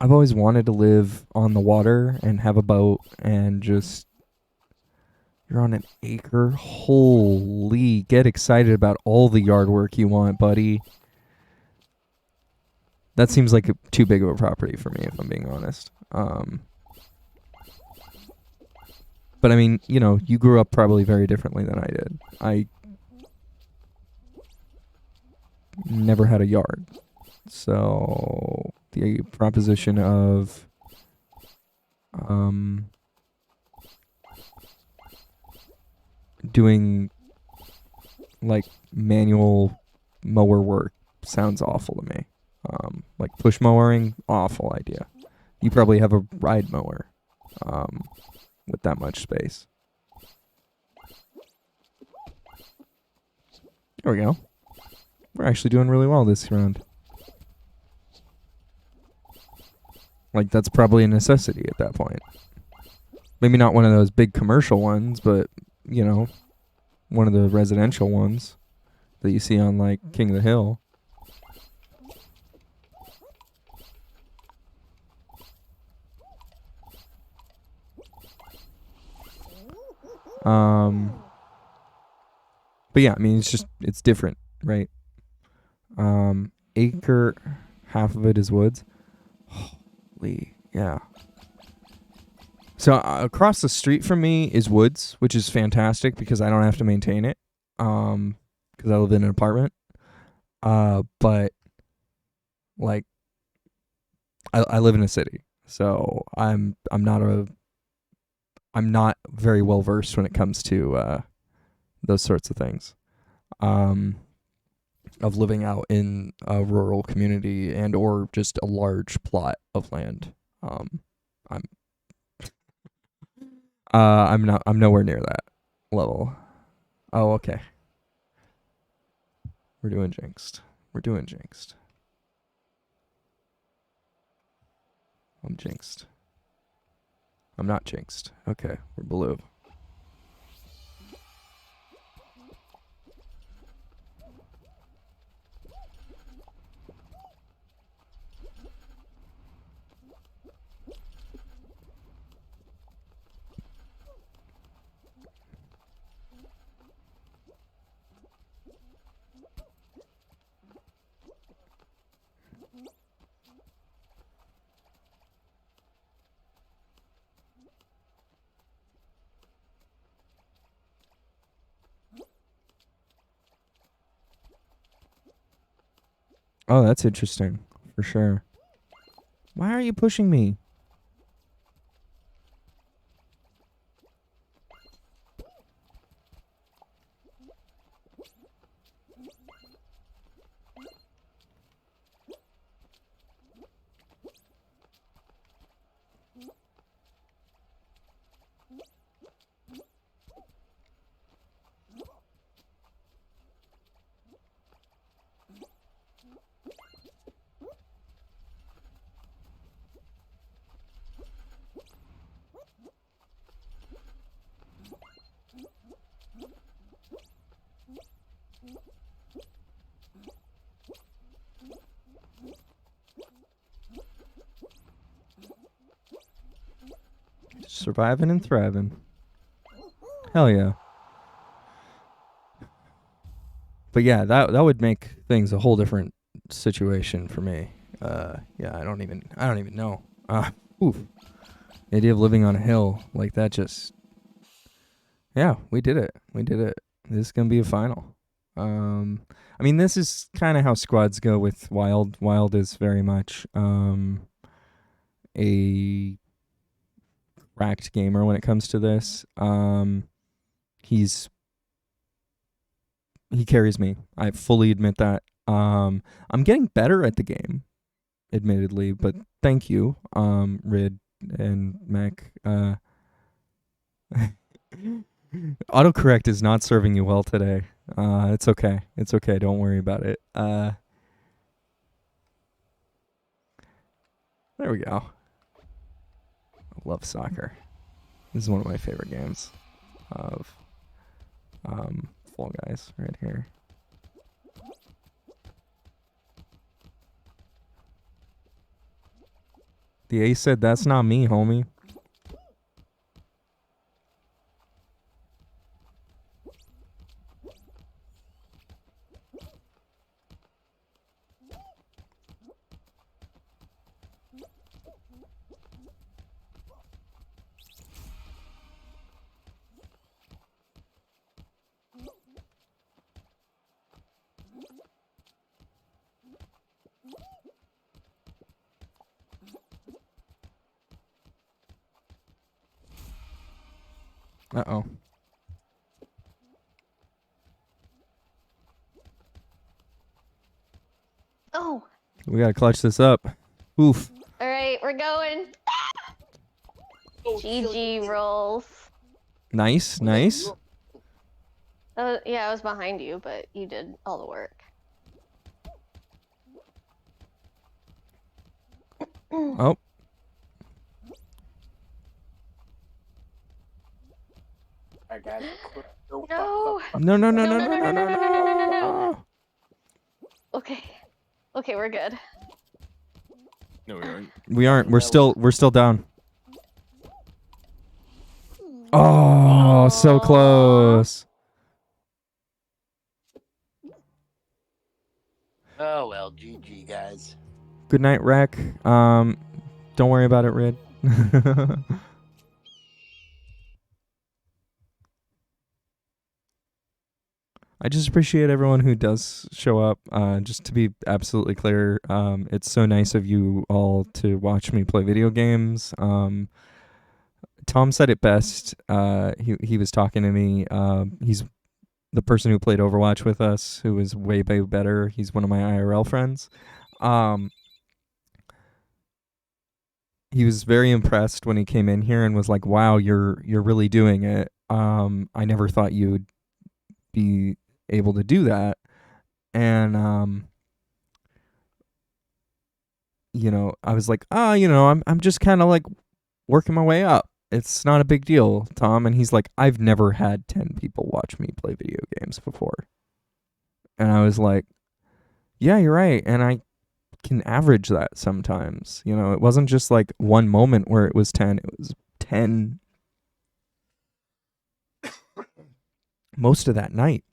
Speaker 1: wanted to live on the water and have a boat and just you're on an acre. Holy, get excited about all the yard work you want, buddy. That seems like too big of a property for me, if I'm being honest. But I mean, you know, you grew up probably very differently than I did. I never had a yard. So the proposition of doing like manual mower work sounds awful to me. Like push mowering, awful idea. You probably have a ride mower with that much space. There we go. We're actually doing really well this round. Like, that's probably a necessity at that point. Maybe not one of those big commercial ones, but, you know, one of the residential ones that you see on, like, King of the Hill. But yeah, I mean, it's different, right? Acre, half of it is woods. Holy, yeah. So across the street from me is woods, which is fantastic because I don't have to maintain it. Because I live in an apartment. But like, I live in a city, so I'm not very well versed when it comes to those sorts of things. Of living out in a rural community and or just a large plot of land. I'm nowhere near that level. Oh, okay. We're doing jinxed. I'm jinxed. I'm not jinxed. Okay, we're blue. Oh, that's interesting, for sure. Why are you pushing me? Surviving and thriving. Hell yeah. But yeah, that would make things a whole different situation for me. Yeah, I don't even know. Oof. The idea of living on a hill like that just. Yeah, we did it. This is gonna be a final. I mean, this is kind of how squads go with Wild. Wild is very much a cracked gamer when it comes to this. He's he carries me. I fully admit that. I'm getting better at the game, admittedly, but thank you, Rid and Mac. Autocorrect is not serving you well today. It's okay. It's okay. Don't worry about it. There we go. I love soccer. This is one of my favorite games of Fall Guys right here. The ace said, "That's not me, homie." Uh-oh.
Speaker 5: Oh,
Speaker 1: We gotta clutch this up. Oof.
Speaker 5: all right, we're going.
Speaker 6: Oh,
Speaker 5: GG rolls.
Speaker 1: Nice, nice.
Speaker 5: Yeah, I was behind you, but you did all the work.
Speaker 1: Oh,
Speaker 6: I got it.
Speaker 5: No.
Speaker 1: no, no, no, no, no, no, no, no, no.
Speaker 5: Okay. Okay, we're good.
Speaker 3: No, we aren't.
Speaker 1: We aren't. We're still down. Oh, so
Speaker 5: Aw.
Speaker 1: close.
Speaker 6: Oh well, GG guys.
Speaker 1: Good night, Rec. Don't worry about it, Rid. I just appreciate everyone who does show up. Just to be absolutely clear, it's so nice of you all to watch me play video games. Tom said it best. He was talking to me. He's the person who played Overwatch with us, who was way better. He's one of my IRL friends. He was very impressed when he came in here and was like, "Wow, you're really doing it. I never thought you'd be able to do that." And you know, I was like, you know, I'm just kind of like working my way up. It's not a big deal, Tom. And he's like, "I've never had 10 people watch me play video games before." And I was like, "Yeah, you're right." And I can average that sometimes. You know, it wasn't just like one moment where it was 10. It was 10 most of that night.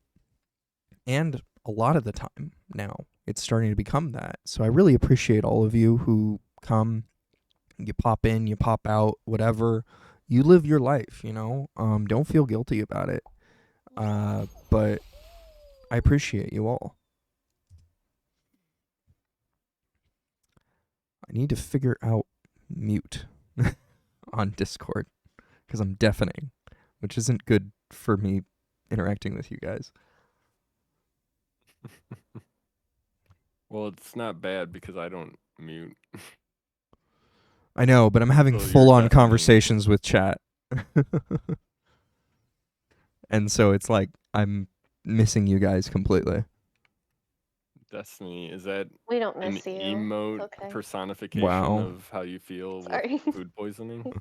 Speaker 1: And a lot of the time now, it's starting to become that. So I really appreciate all of you who come, you pop in, you pop out, whatever. You live your life, you know? Don't feel guilty about it. But I appreciate you all. I need to figure out mute on Discord because I'm deafening, which isn't good for me interacting with you guys.
Speaker 3: Well, it's not bad because I don't mute.
Speaker 1: I know, but I'm having
Speaker 3: So you're
Speaker 1: full-on
Speaker 3: deafening.
Speaker 1: conversations with chat. And so it's like I'm missing you guys completely.
Speaker 3: Destiny, is that
Speaker 5: We don't
Speaker 3: an
Speaker 5: miss you.
Speaker 3: emote
Speaker 5: Okay.
Speaker 3: personification
Speaker 1: Wow.
Speaker 3: of how you feel
Speaker 5: Sorry.
Speaker 3: with food poisoning?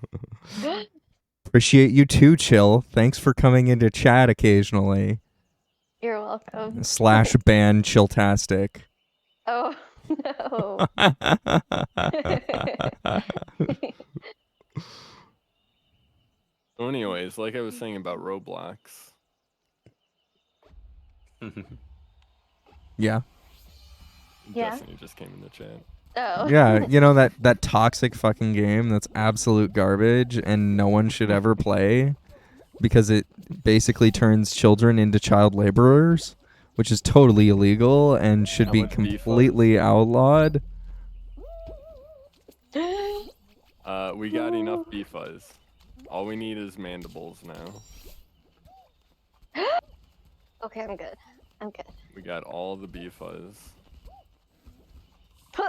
Speaker 1: Appreciate you too, Chill. Thanks for coming into chat occasionally.
Speaker 5: You're welcome.
Speaker 1: / ban Chilltastic.
Speaker 5: Oh, no.
Speaker 3: So anyways, like I was saying about Roblox.
Speaker 1: Yeah.
Speaker 5: Yeah.
Speaker 3: Destiny just came in the chat.
Speaker 5: Oh.
Speaker 1: Yeah, you know that toxic fucking game that's absolute garbage and no one should ever play because it basically turns children into child laborers, which is totally illegal and should
Speaker 3: How
Speaker 1: be
Speaker 3: much beef was?
Speaker 1: completely outlawed.
Speaker 3: We got enough B-Fuzz. All we need is mandibles now.
Speaker 5: Okay, I'm good. I'm good.
Speaker 3: We got all the bee fuzz.
Speaker 5: Puh.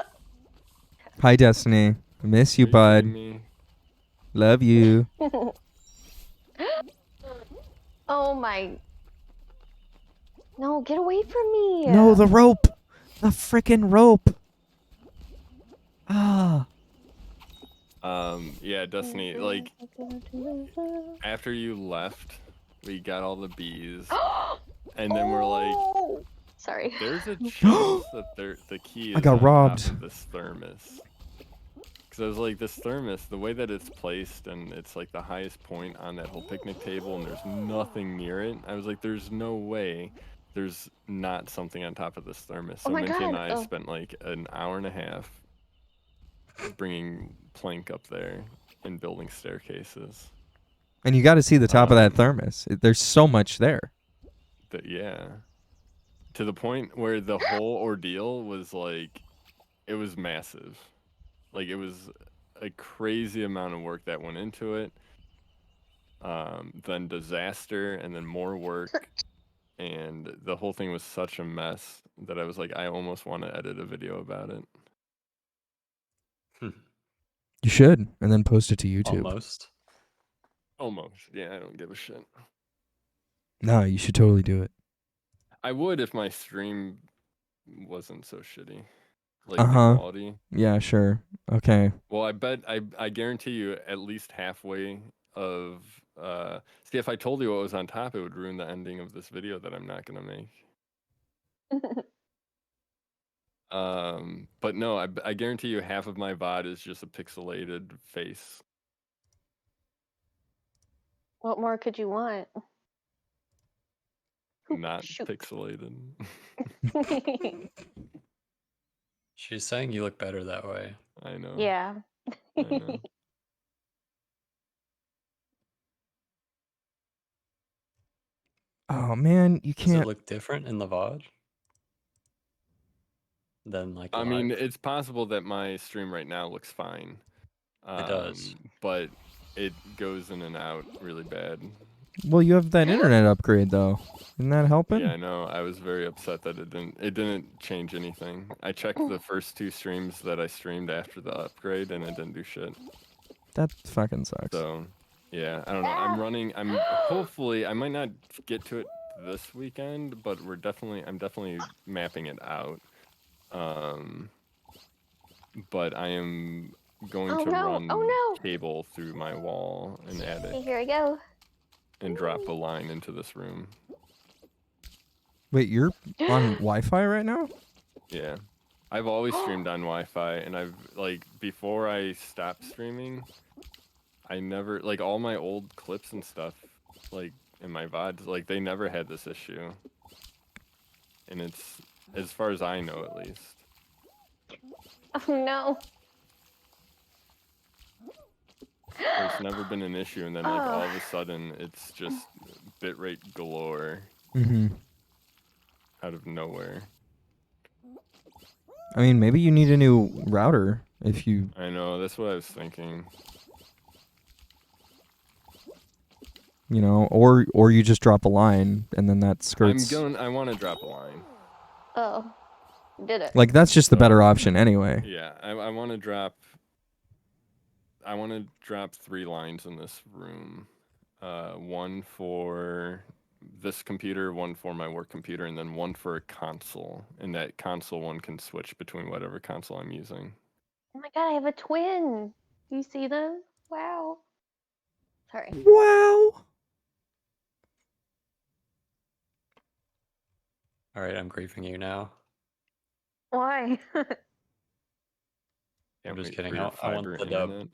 Speaker 1: Hi, Destiny. I miss you,
Speaker 3: Are
Speaker 1: bud.
Speaker 3: kidding me?
Speaker 1: Love you.
Speaker 5: Oh my. No, get away from me.
Speaker 1: No, the rope. The freaking rope. Ah.
Speaker 3: Yeah, Destiny, like, after you left, we got all the bees, and then we're like,
Speaker 5: Oh! Sorry.
Speaker 3: there's a chance that the key is
Speaker 1: I got
Speaker 3: on
Speaker 1: robbed.
Speaker 3: top of this thermos. Because I was like, this thermos, the way that it's placed, and it's like the highest point on that whole picnic table, and there's nothing near it. I was like, there's no way there's not something on top of this thermos.
Speaker 5: Oh
Speaker 3: So
Speaker 5: my
Speaker 3: Minty and
Speaker 5: God.
Speaker 3: I
Speaker 5: Oh.
Speaker 3: spent like an hour and a half bringing plank up there and building staircases.
Speaker 1: And you got to see the top of that thermos. There's so much there.
Speaker 3: Yeah. To the point where the whole ordeal was like, it was massive. Like, it was a crazy amount of work that went into it. Then disaster, and then more work. And the whole thing was such a mess that I was like, I almost want to edit a video about it.
Speaker 1: You should, and then post it to YouTube.
Speaker 2: Almost.
Speaker 3: Almost. Yeah, I don't give a shit.
Speaker 1: No, you should totally do it.
Speaker 3: I would if my stream wasn't so shitty. Like,
Speaker 1: Uh-huh.
Speaker 3: the quality.
Speaker 1: Yeah, sure. Okay.
Speaker 3: Well, I guarantee you at least halfway of see, if I told you what was on top, it would ruin the ending of this video that I'm not gonna make. But no, I guarantee you half of my VOD is just a pixelated face.
Speaker 5: What more could you want?
Speaker 3: Not
Speaker 5: Shoot.
Speaker 3: pixelated.
Speaker 2: She's saying you look better that way.
Speaker 3: I know.
Speaker 5: Yeah.
Speaker 3: I know.
Speaker 1: Oh man, you
Speaker 2: Does it
Speaker 1: can't.
Speaker 2: look different in the VOD? Than like
Speaker 3: I mean,
Speaker 2: live?
Speaker 3: it's possible that my stream right now looks fine.
Speaker 2: It does.
Speaker 3: But it goes in and out really bad.
Speaker 1: Well, you have that internet upgrade though. Isn't that helping?
Speaker 3: Yeah, I know. I was very upset that it didn't change anything. I checked the first 2 streams that I streamed after the upgrade, and it didn't do shit.
Speaker 1: That fucking sucks.
Speaker 3: So, yeah, I don't know. I'm hopefully, I might not get to it this weekend, but I'm definitely mapping it out. But I am going
Speaker 5: Oh
Speaker 3: to
Speaker 5: no,
Speaker 3: run
Speaker 5: oh no.
Speaker 3: cable through my wall and attic
Speaker 5: Here we go.
Speaker 3: and drop a line into this room.
Speaker 1: Wait, you're on Wi-Fi right now?
Speaker 3: Yeah. I've always streamed on Wi-Fi, and I've, like, before I stopped streaming, I never, like, all my old clips and stuff, like, in my VODs, like, they never had this issue. And it's, as far as I know, at least.
Speaker 5: Oh no.
Speaker 3: There's never been an issue, and then, like, all of a sudden, it's just bitrate galore
Speaker 1: Mm-hmm.
Speaker 3: out of nowhere.
Speaker 1: I mean, maybe you need a new router if you.
Speaker 3: I know, that's what I was thinking.
Speaker 1: You know, or you just drop a line and then that skirts.
Speaker 3: I want to drop a line.
Speaker 5: Oh. Did it.
Speaker 1: Like that's just the better option anyway.
Speaker 3: Yeah, I want to drop. I want to drop 3 lines in this room. One for this computer, one for my work computer, and then one for a console. And that console one can switch between whatever console I'm using.
Speaker 5: Oh my god, I have a twin. Do you see them? Wow. Sorry.
Speaker 1: Wow.
Speaker 2: All right, I'm griefing you now.
Speaker 5: Why?
Speaker 3: Can't
Speaker 2: just
Speaker 3: wait
Speaker 2: kidding,
Speaker 3: for your
Speaker 2: I want
Speaker 3: fiber
Speaker 2: the dub.
Speaker 3: internet.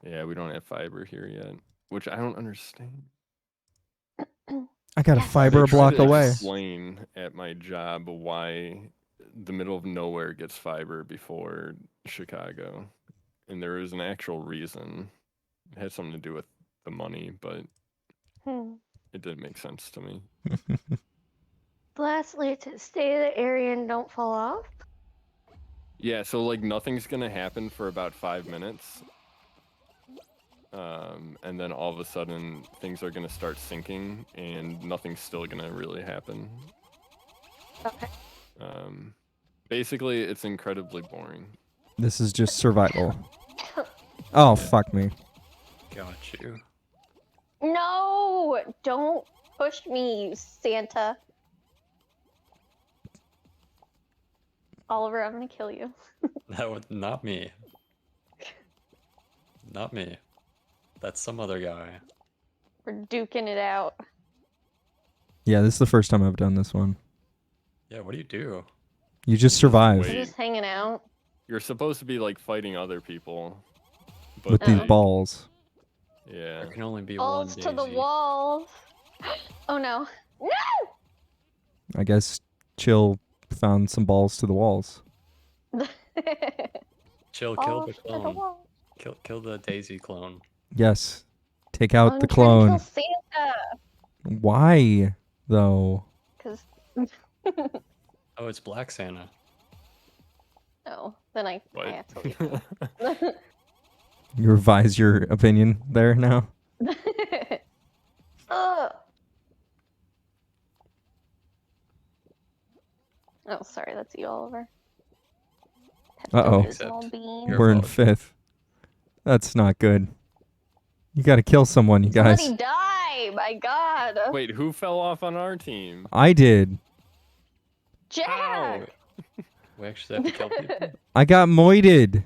Speaker 3: Yeah, we don't have fiber here yet, which I don't understand.
Speaker 1: I got a
Speaker 5: Yes.
Speaker 1: fiber a
Speaker 3: They try
Speaker 1: block
Speaker 3: to
Speaker 1: away.
Speaker 3: Explain at my job why the middle of nowhere gets fiber before Chicago, and there is an actual reason. It had something to do with the money, but it didn't make sense to me.
Speaker 5: Lastly, to stay in the area and don't fall off.
Speaker 3: Yeah, so like nothing's gonna happen for about 5 minutes, and then all of a sudden things are gonna start sinking, and nothing's still gonna really happen.
Speaker 5: Okay.
Speaker 3: Basically, it's incredibly boring.
Speaker 1: This is just survival. Oh, fuck me.
Speaker 2: Got you.
Speaker 5: No! Don't push me, you Santa. Oliver, I'm gonna kill you.
Speaker 2: That was not me. Not me. That's some other guy.
Speaker 5: We're duking it out.
Speaker 1: Yeah, this is the first time I've done this one.
Speaker 2: Yeah, what do you do?
Speaker 1: You just survive
Speaker 3: wait.
Speaker 5: We're just hanging out.
Speaker 3: You're supposed to be like fighting other people, but
Speaker 1: with these
Speaker 5: Oh.
Speaker 1: balls.
Speaker 3: yeah,
Speaker 2: There can only be
Speaker 5: Balls
Speaker 2: one
Speaker 5: to the
Speaker 2: Daisy.
Speaker 5: walls. Oh no. No!
Speaker 1: I guess Chill found some balls to the walls.
Speaker 2: Chill, kill
Speaker 5: Balls
Speaker 2: the
Speaker 5: to the
Speaker 2: clone.
Speaker 5: wall.
Speaker 2: Kill the Daisy clone.
Speaker 1: Yes. Take out
Speaker 5: I'm
Speaker 1: the
Speaker 5: trying to
Speaker 1: clone.
Speaker 5: kill Santa.
Speaker 1: Why, though?
Speaker 5: Because
Speaker 2: Oh, it's Black Santa.
Speaker 5: no, then I
Speaker 3: What?
Speaker 5: have to leave.
Speaker 1: You revise your opinion there now?
Speaker 5: Ugh. Oh, sorry, that's you, Oliver.
Speaker 1: Uh-oh.
Speaker 5: Small
Speaker 2: Except
Speaker 5: bean.
Speaker 2: Your
Speaker 1: We're in
Speaker 2: fault.
Speaker 1: 5th. That's not good. You gotta kill someone, you guys.
Speaker 5: Somebody die! My God.
Speaker 3: Wait, who fell off on our team?
Speaker 1: I did.
Speaker 5: Jack.
Speaker 2: We actually have to kill people.
Speaker 1: I got moited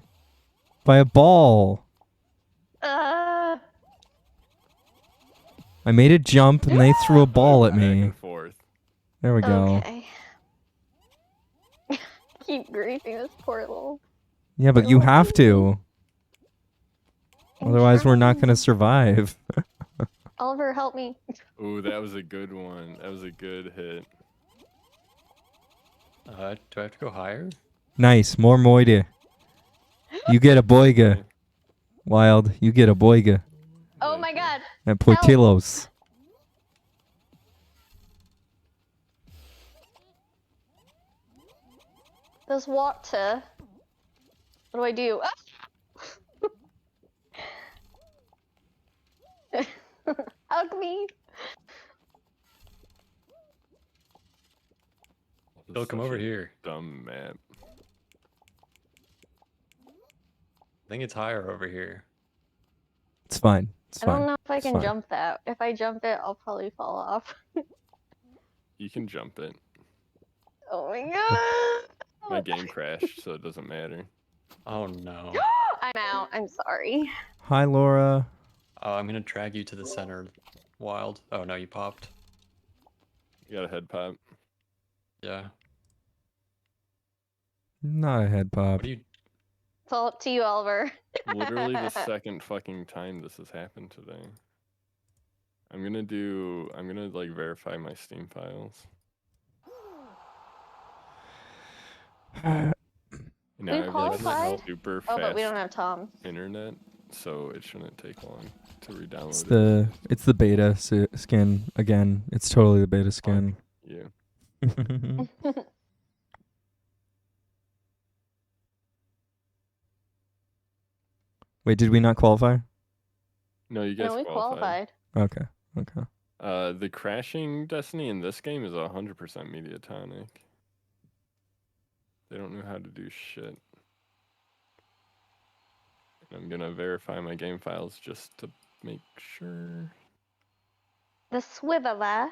Speaker 1: by a ball.
Speaker 5: Uh.
Speaker 1: I made a jump and they threw a ball at
Speaker 3: Back
Speaker 1: me.
Speaker 3: and forth.
Speaker 1: There we go.
Speaker 5: Okay. Keep griefing this poor little.
Speaker 1: Yeah, but you have to. Otherwise, we're not gonna survive.
Speaker 5: Oliver, help me.
Speaker 3: Ooh, that was a good one. That was a good hit.
Speaker 2: Do I have to go higher?
Speaker 1: Nice, more moide. You get a boiga. Wild, you get a boiga.
Speaker 5: Oh my God.
Speaker 1: And Portillos.
Speaker 5: There's water. What do I do? Ah! Hug me.
Speaker 2: Bill, come
Speaker 3: Such
Speaker 2: over
Speaker 3: a
Speaker 2: here.
Speaker 3: Dumb map.
Speaker 2: I think it's higher over here.
Speaker 1: It's fine. It's
Speaker 5: I don't
Speaker 1: fine.
Speaker 5: know if I
Speaker 1: It's
Speaker 5: can
Speaker 1: fine.
Speaker 5: jump that. If I jump it, I'll probably fall off.
Speaker 3: You can jump it.
Speaker 5: Oh my God.
Speaker 3: My game crashed, so it doesn't matter.
Speaker 2: Oh no.
Speaker 5: I'm out. I'm sorry.
Speaker 1: Hi, Laura.
Speaker 2: Oh, I'm gonna drag you to the center. Wild. Oh no, you popped.
Speaker 3: You got a head pop.
Speaker 2: Yeah.
Speaker 1: Not a head pop.
Speaker 2: What do you?
Speaker 5: It's all up to you, Oliver.
Speaker 3: Literally the second fucking time this has happened today. I'm gonna like verify my Steam files. And
Speaker 5: We
Speaker 3: I have like
Speaker 5: qualified?
Speaker 3: super
Speaker 5: Oh,
Speaker 3: fast
Speaker 5: but we don't have Tom.
Speaker 3: internet, so it shouldn't take long to re-download
Speaker 1: It's the beta skin again. It's totally the beta skin.
Speaker 3: it. Yeah.
Speaker 1: Wait, did we not qualify?
Speaker 3: No, you guys
Speaker 5: No, we
Speaker 3: qualified.
Speaker 5: qualified.
Speaker 1: Okay.
Speaker 3: The crashing Destiny in this game is 100% Mediatonic. They don't know how to do shit. And I'm gonna verify my game files just to make sure.
Speaker 5: The swiveler.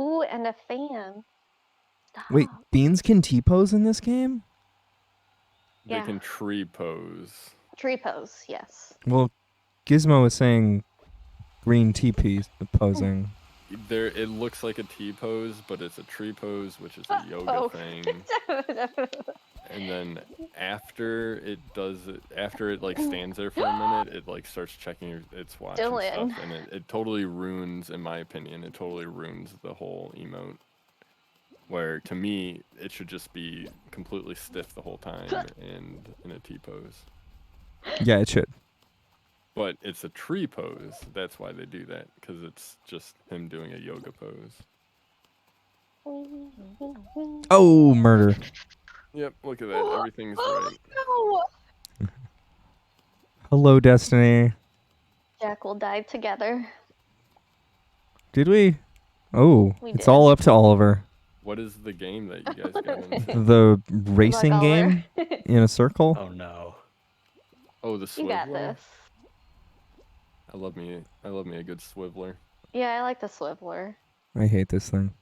Speaker 5: Ooh, and a fan.
Speaker 1: Wait,
Speaker 5: Stop.
Speaker 1: beans can T-pose in this game?
Speaker 3: They
Speaker 5: Yeah.
Speaker 3: can tree pose.
Speaker 5: Tree pose, yes.
Speaker 1: Well, Gizmo was saying green T-P posing.
Speaker 3: There, it looks like a T pose, but it's a tree pose, which is a yoga
Speaker 5: Oh.
Speaker 3: thing. And then after it like stands there for a minute, it like starts checking its watch and
Speaker 5: Dylan.
Speaker 3: stuff, and it totally ruins, in my opinion, it totally ruins the whole emote. Where to me, it should just be completely stiff the whole time and in a T pose.
Speaker 1: Yeah, it should.
Speaker 3: But it's a tree pose. That's why they do that, because it's just him doing a yoga pose.
Speaker 1: Oh, murder.
Speaker 3: Yep, look at that. Everything's right.
Speaker 5: No!
Speaker 1: Hello, Destiny.
Speaker 5: Jack will die together.
Speaker 1: Did we? Oh,
Speaker 5: We
Speaker 1: it's
Speaker 5: did.
Speaker 1: all up to Oliver.
Speaker 3: What is the game that you guys got into?
Speaker 1: The
Speaker 5: Good luck,
Speaker 1: racing
Speaker 5: Oliver.
Speaker 1: game in a circle.
Speaker 2: Oh no.
Speaker 3: Oh, the
Speaker 5: You got
Speaker 3: Swiveler?
Speaker 5: this.
Speaker 3: I love me a good Swiveler.
Speaker 5: Yeah, I like the Swiveler.
Speaker 1: I hate this thing.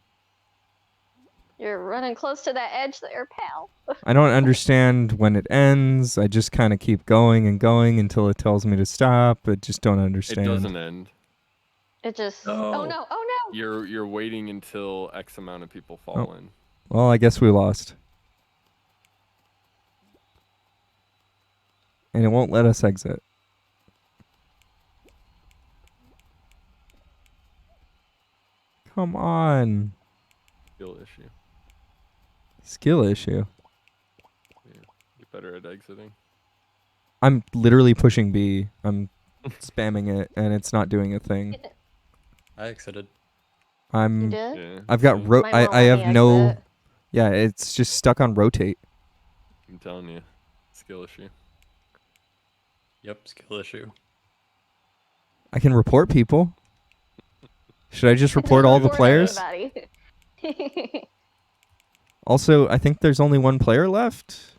Speaker 5: You're running close to that edge there, pal.
Speaker 1: I don't understand when it ends. I just kind of keep going and going until it tells me to stop. I just don't understand.
Speaker 3: It doesn't end.
Speaker 5: It just.
Speaker 2: No.
Speaker 5: Oh no! Oh no!
Speaker 3: You're waiting until X amount of people fall in.
Speaker 1: Well, I guess we lost. And it won't let us exit. Come on.
Speaker 3: Skill issue.
Speaker 1: Skill issue.
Speaker 3: Yeah. Get better at exiting.
Speaker 1: I'm literally pushing B. I'm spamming it, and it's not doing a thing.
Speaker 2: I exited.
Speaker 5: You did?
Speaker 3: Yeah.
Speaker 1: I've got
Speaker 3: see?
Speaker 5: Mine won't
Speaker 1: I
Speaker 5: let
Speaker 1: have
Speaker 5: me
Speaker 1: no.
Speaker 5: exit.
Speaker 1: Yeah, it's just stuck on rotate.
Speaker 3: I'm telling you. Skill issue.
Speaker 2: Yep, skill issue.
Speaker 1: I can report people. Should I just report
Speaker 5: Don't
Speaker 1: all the
Speaker 5: report
Speaker 1: players?
Speaker 5: anybody.
Speaker 1: Also, I think there's only one player left.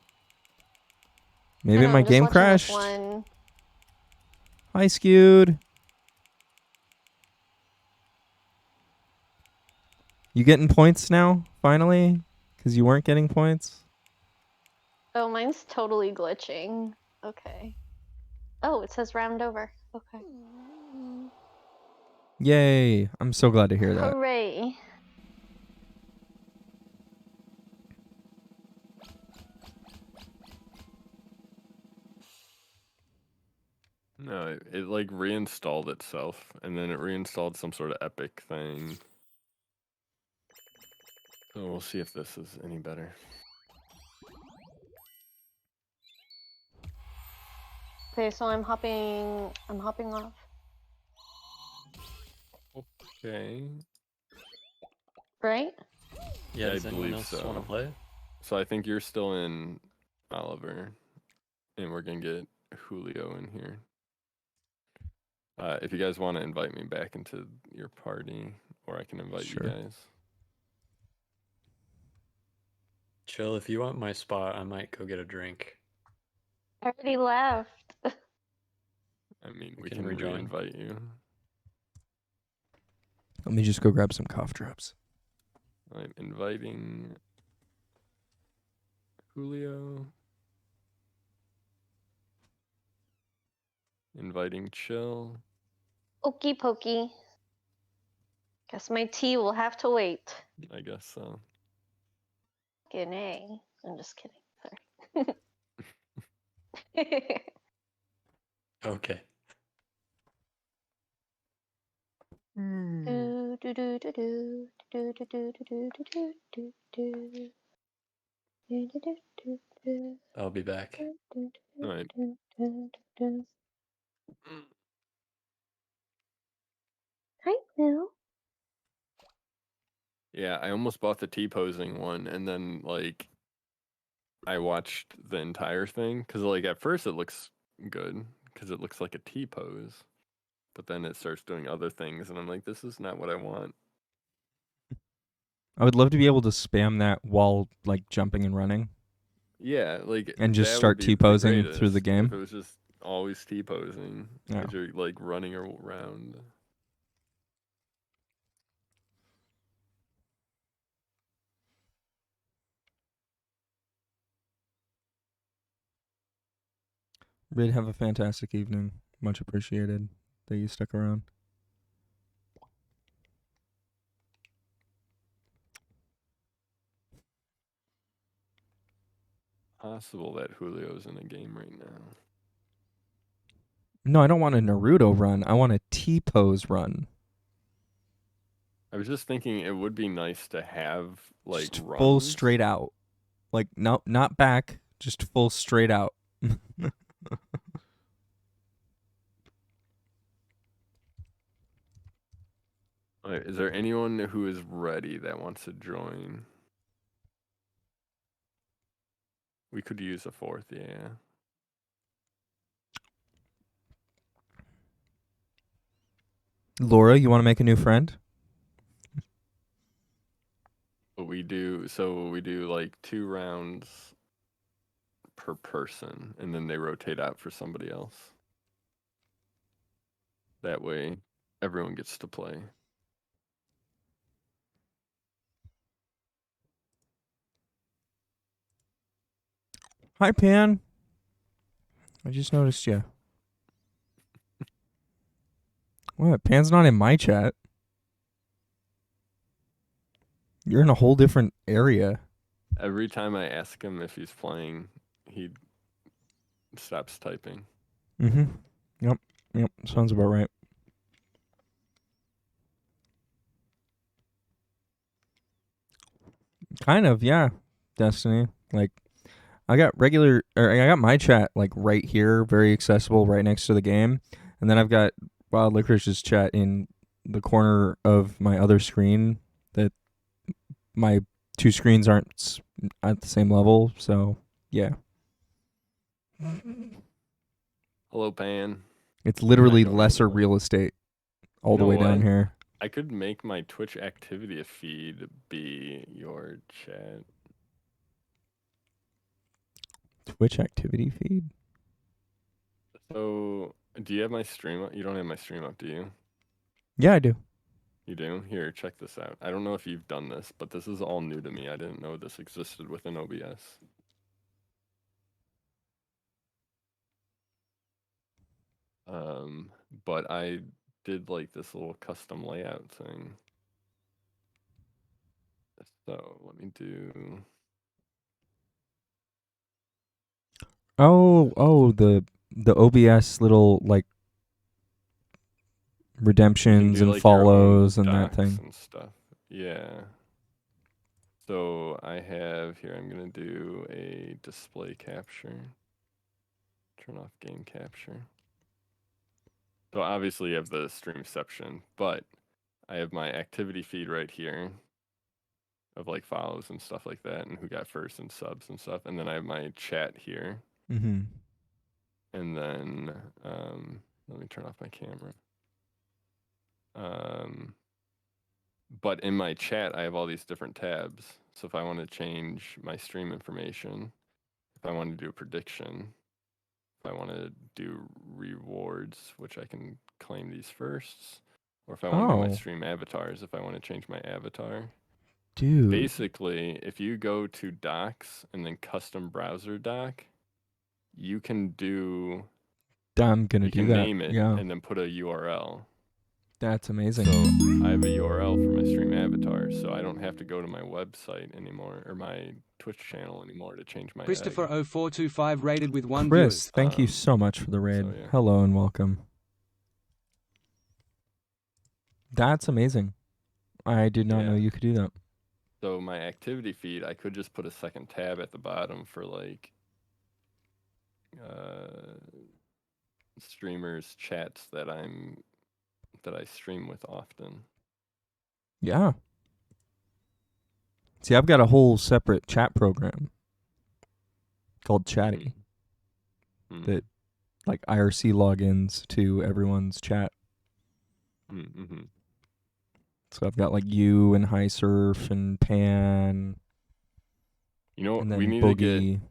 Speaker 1: Maybe
Speaker 5: I know,
Speaker 1: my
Speaker 5: I'm just
Speaker 1: game
Speaker 5: watching this
Speaker 1: crashed.
Speaker 5: one.
Speaker 1: Hi, Skewed. You getting points now, finally? Because you weren't getting points?
Speaker 5: Oh, mine's totally glitching. Okay. Oh, it says round over. Okay.
Speaker 1: Yay. I'm so glad to hear that.
Speaker 5: Hooray.
Speaker 3: No, it like reinstalled itself, and then it reinstalled some sort of epic thing. So we'll see if this is any better.
Speaker 5: Okay, so I'm hopping off.
Speaker 3: Okay.
Speaker 5: Right?
Speaker 2: Yeah,
Speaker 3: I
Speaker 2: does anyone
Speaker 3: believe
Speaker 2: else want
Speaker 3: so.
Speaker 2: to play?
Speaker 3: So I think you're still in Oliver, and we're gonna get Julio in here. If you guys want to invite me back into your party, or I can invite
Speaker 1: Sure.
Speaker 3: you guys.
Speaker 2: Chill, if you want my spot, I might go get a drink.
Speaker 5: I already left.
Speaker 3: I mean,
Speaker 2: We
Speaker 3: we
Speaker 2: can
Speaker 3: can
Speaker 2: rejoin.
Speaker 3: re-invite you.
Speaker 1: Let me just go grab some cough drops.
Speaker 3: I'm inviting Julio. Inviting Chill.
Speaker 5: Okey pokey. Guess my tea will have to wait.
Speaker 3: I guess so.
Speaker 5: Fucking A. I'm just kidding. Sorry.
Speaker 2: Okay.
Speaker 5: Do, do, do, do, do, do, do, do, do, do, do, do, do. Do, do, do, do, do,
Speaker 2: I'll be back.
Speaker 5: do, do, do,
Speaker 3: Alright.
Speaker 5: do, do, do. Hi, Bill.
Speaker 3: Yeah, I almost bought the T-posing one, and then like I watched the entire thing because like at first it looks good because it looks like a T-pose, but then it starts doing other things, and I'm like, this is not what I want.
Speaker 1: I would love to be able to spam that while like jumping and running.
Speaker 3: Yeah, like
Speaker 1: And just
Speaker 3: that
Speaker 1: start
Speaker 3: would be the
Speaker 1: T-posing through the
Speaker 3: greatest
Speaker 1: game?
Speaker 3: If it was just always T-posing
Speaker 1: Yeah.
Speaker 3: as you're like running around.
Speaker 1: Rid, have a fantastic evening. Much appreciated that you stuck around.
Speaker 3: Possible that Julio's in a game right now.
Speaker 1: No, I don't want a Naruto run. I want a T-pose run.
Speaker 3: I was just thinking it would be nice to have like
Speaker 1: Just
Speaker 3: runs.
Speaker 1: full straight out. Like no, not back, just full straight out.
Speaker 3: Alright, is there anyone who is ready that wants to join? We could use a fourth, yeah.
Speaker 1: Laura, you want to make a new friend?
Speaker 3: But we do like 2 rounds per person, and then they rotate out for somebody else. That way, everyone gets to play.
Speaker 1: Hi, Pan. I just noticed you. What? Pan's not in my chat. You're in a whole different area.
Speaker 3: Every time I ask him if he's playing, he stops typing.
Speaker 1: Mm-hmm. Yep. Sounds about right. Kind of, yeah. Destiny. Like, I got my chat like right here, very accessible, right next to the game, and then I've got Wild Licorice's chat in the corner of my other screen. That my 2 screens aren't at the same level, so yeah.
Speaker 3: Hello, Pan.
Speaker 1: It's literally
Speaker 3: going
Speaker 1: lesser
Speaker 3: anywhere.
Speaker 1: real estate all
Speaker 3: You
Speaker 1: the
Speaker 3: know
Speaker 1: way down
Speaker 3: what?
Speaker 1: here.
Speaker 3: I could make my Twitch activity feed be your chat.
Speaker 1: Twitch activity feed?
Speaker 3: So, do you have my stream up? You don't have my stream up, do you?
Speaker 1: Yeah, I do.
Speaker 3: You do? Here, check this out. I don't know if you've done this, but this is all new to me. I didn't know this existed within OBS. But I did like this little custom layout thing. So let me do.
Speaker 1: Oh, the OBS little like
Speaker 3: You can
Speaker 1: redemptions
Speaker 3: do
Speaker 1: and
Speaker 3: like your own
Speaker 1: follows and that
Speaker 3: docs
Speaker 1: thing.
Speaker 3: and stuff. Yeah. So I have here. I'm gonna do a display capture. Turn off game capture. So obviously you have the streamception, but I have my activity feed right here of like follows and stuff like that, and who got first and subs and stuff. And then I have my chat here.
Speaker 1: Mm-hmm.
Speaker 3: And then let me turn off my camera. But in my chat, I have all these different tabs. So if I want to change my stream information, if I want to do a prediction, if I want to do rewards, which I can claim these firsts, or if I want to do my
Speaker 1: Oh.
Speaker 3: stream avatars, if I want to change my avatar.
Speaker 1: Dude.
Speaker 3: Basically, if you go to docs and then custom browser doc, you can do
Speaker 1: I'm gonna
Speaker 3: you
Speaker 1: do
Speaker 3: can
Speaker 1: that.
Speaker 3: name it
Speaker 1: Yeah.
Speaker 3: and then put a URL.
Speaker 1: That's amazing.
Speaker 3: So I have a URL for my stream avatar, so I don't have to go to my website anymore or my Twitch channel anymore to change my
Speaker 7: Christopher
Speaker 3: egg.
Speaker 7: 0425 rated with 1
Speaker 1: Chris,
Speaker 7: viewer.
Speaker 1: thank you so much for the raid.
Speaker 3: so, yeah.
Speaker 1: Hello and welcome. That's amazing. I did not know
Speaker 3: Yeah.
Speaker 1: you could do that.
Speaker 3: So my activity feed, I could just put a second tab at the bottom for like streamers chats that I stream with often.
Speaker 1: Yeah. See, I've got a whole separate chat program called Chatty. That like IRC logins to everyone's chat.
Speaker 3: Mm-hmm.
Speaker 1: So I've got like you and High Surf and Pan.
Speaker 3: You know,
Speaker 1: And then
Speaker 3: we need
Speaker 1: Boogie.
Speaker 3: to get.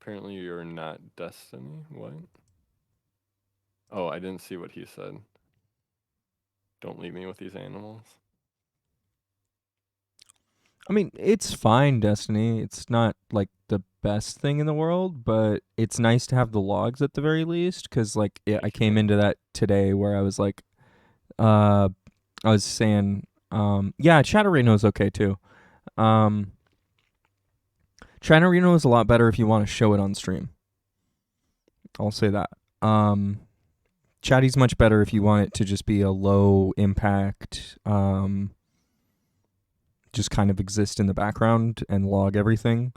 Speaker 3: Apparently, you're not Destiny. What? Oh, I didn't see what he said. Don't leave me with these animals.
Speaker 1: I mean, it's fine, Destiny. It's not like the best thing in the world, but it's nice to have the logs at the very least. Because like, I came into that today where I was like, I was saying, yeah, Chatterino is okay too. Chatterino is a lot better if you want to show it on stream. I'll say that. Chatty's much better if you want it to just be a low impact, just kind of exist in the background and log everything.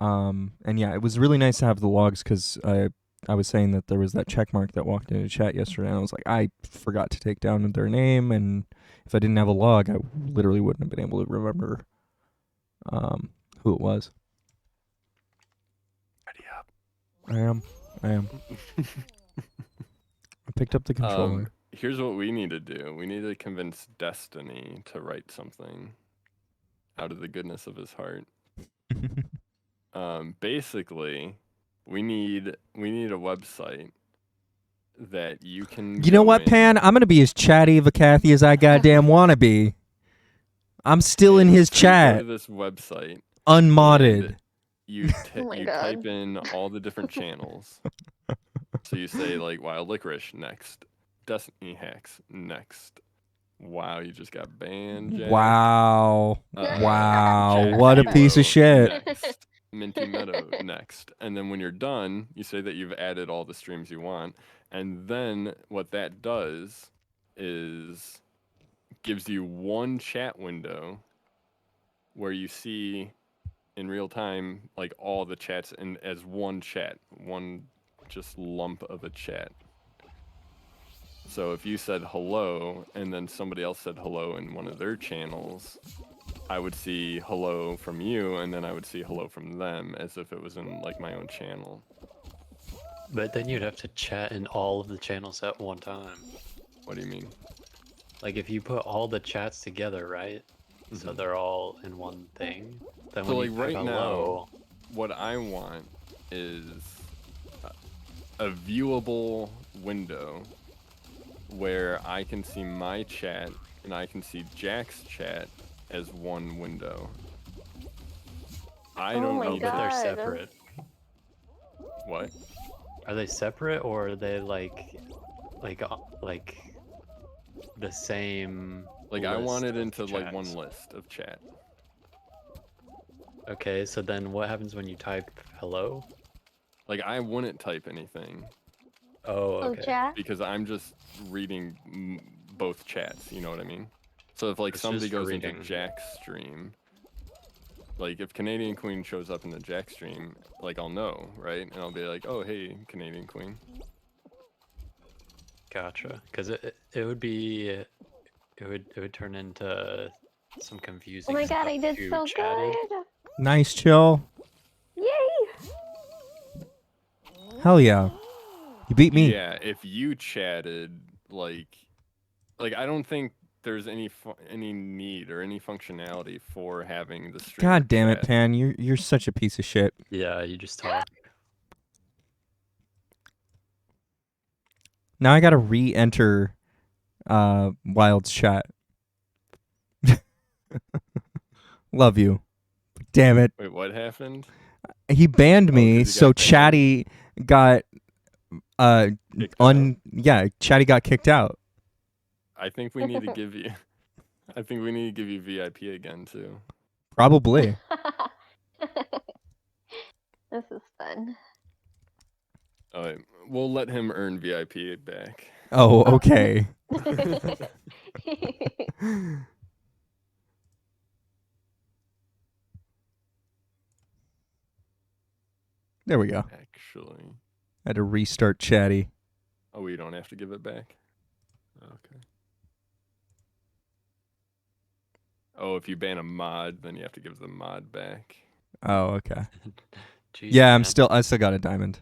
Speaker 1: And yeah, it was really nice to have the logs because I was saying that there was that check mark that walked into chat yesterday, and I was like, I forgot to take down their name, and if I didn't have a log, I literally wouldn't have been able to remember who it was.
Speaker 3: Ready up.
Speaker 1: I am. I picked up the controller.
Speaker 3: Here's what we need to do. We need to convince Destiny to write something out of the goodness of his heart. Basically, we need a website that you can.
Speaker 1: You know
Speaker 3: go
Speaker 1: what,
Speaker 3: in-
Speaker 1: Pan? I'm gonna be as chatty of a Kathy as I goddamn wanna be. I'm still in his
Speaker 3: Go to
Speaker 1: chat,
Speaker 3: this website.
Speaker 1: unmodded.
Speaker 3: and You
Speaker 5: Oh my
Speaker 3: you
Speaker 5: God.
Speaker 3: type in all the different channels. So you say like Wild Licorice next, Destiny Hacks next. Wow, you just got banned. Jack.
Speaker 1: Wow. Wow.
Speaker 3: Jack
Speaker 1: What a piece of
Speaker 3: Hilo
Speaker 1: shit.
Speaker 3: Next. Minty Meadow next. And then when you're done, you say that you've added all the streams you want. And then what that does is gives you one chat window where you see in real time like all the chats in as one chat, one just lump of a chat. So if you said hello and then somebody else said hello in one of their channels, I would see hello from you and then I would see hello from them as if it was in like my own channel.
Speaker 2: But then you'd have to chat in all of the channels at one time.
Speaker 3: What do you mean?
Speaker 2: Like if you put all the chats together, right? So they're all in one thing. Then
Speaker 3: So,
Speaker 2: when you
Speaker 3: like,
Speaker 2: type
Speaker 3: right
Speaker 2: hello,
Speaker 3: What I want is a viewable window where I can see my chat and I can see Jack's chat as one window. I
Speaker 5: Oh
Speaker 3: don't
Speaker 5: my
Speaker 3: need
Speaker 2: but
Speaker 3: to.
Speaker 2: they're
Speaker 5: God.
Speaker 2: separate.
Speaker 3: What?
Speaker 2: Are they separate or are they like the same?
Speaker 3: Like I
Speaker 2: list
Speaker 3: want it
Speaker 2: of
Speaker 3: into like one
Speaker 2: chats?
Speaker 3: list of chat.
Speaker 2: Okay, so then what happens when you type hello?
Speaker 3: Like I wouldn't type anything
Speaker 2: Oh,
Speaker 5: Oh,
Speaker 2: okay.
Speaker 5: Jack?
Speaker 3: because I'm just reading both chats. You know what I mean? So if like
Speaker 2: It's
Speaker 3: somebody
Speaker 2: just for
Speaker 3: goes into
Speaker 2: reading.
Speaker 3: Jack's stream, like if Canadian Queen shows up in the Jack stream, like I'll know, right? And I'll be like, oh hey, Canadian Queen.
Speaker 2: Gotcha. Because it would be it would turn into some confusing
Speaker 5: Oh my God,
Speaker 2: stuff
Speaker 5: I did
Speaker 2: if you
Speaker 5: so
Speaker 2: chatted.
Speaker 5: good.
Speaker 1: Nice chill.
Speaker 5: Yay!
Speaker 1: Hell yeah. You beat me.
Speaker 3: Yeah, if you chatted like I don't think there's any need or any functionality for having the stream.
Speaker 1: God damn it, Pan. You're such a piece of shit.
Speaker 2: Yeah, you just talk.
Speaker 1: Now I gotta re-enter Wild's chat. Love you. Damn it.
Speaker 3: Wait, what happened?
Speaker 1: He banned
Speaker 3: Oh,
Speaker 1: me,
Speaker 3: 'cause you
Speaker 1: so
Speaker 3: got banned?
Speaker 1: Chatty got
Speaker 3: Kicked out?
Speaker 1: yeah, Chatty got kicked out.
Speaker 3: I think we need to give you. I think we need to give you VIP again too.
Speaker 1: Probably.
Speaker 5: This is fun.
Speaker 3: All right, we'll let him earn VIP back.
Speaker 1: Oh, okay. There we go.
Speaker 3: Actually,
Speaker 1: I had to restart Chatty.
Speaker 3: oh, we don't have to give it back. Okay. Oh, if you ban a mod, then you have to give the mod back.
Speaker 1: Oh, okay.
Speaker 2: Jeez,
Speaker 1: Yeah,
Speaker 2: man.
Speaker 1: I still got a diamond.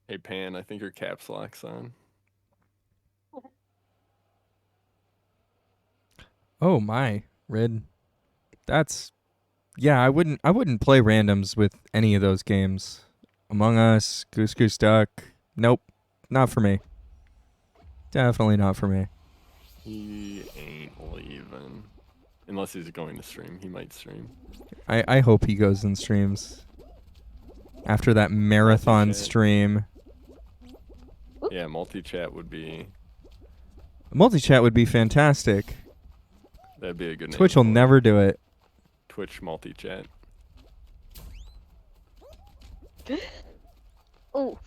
Speaker 3: Hey Pan, I think your caps lock's on.
Speaker 1: Oh my, Red. That's yeah, I wouldn't play randoms with any of those games. Among Us, Goose Goose Duck. Nope. Not for me. Definitely not for me.
Speaker 3: He ain't leaving. Unless he's going to stream. He might stream.
Speaker 1: I hope he goes and streams. After that marathon
Speaker 3: Multi-chat.
Speaker 1: stream.
Speaker 3: Yeah, multi-chat would be...
Speaker 1: Multi-chat would be fantastic.
Speaker 3: That'd be a good name
Speaker 1: Twitch will
Speaker 3: for it.
Speaker 1: never do it.
Speaker 3: Twitch multi-chat.
Speaker 5: Ooh.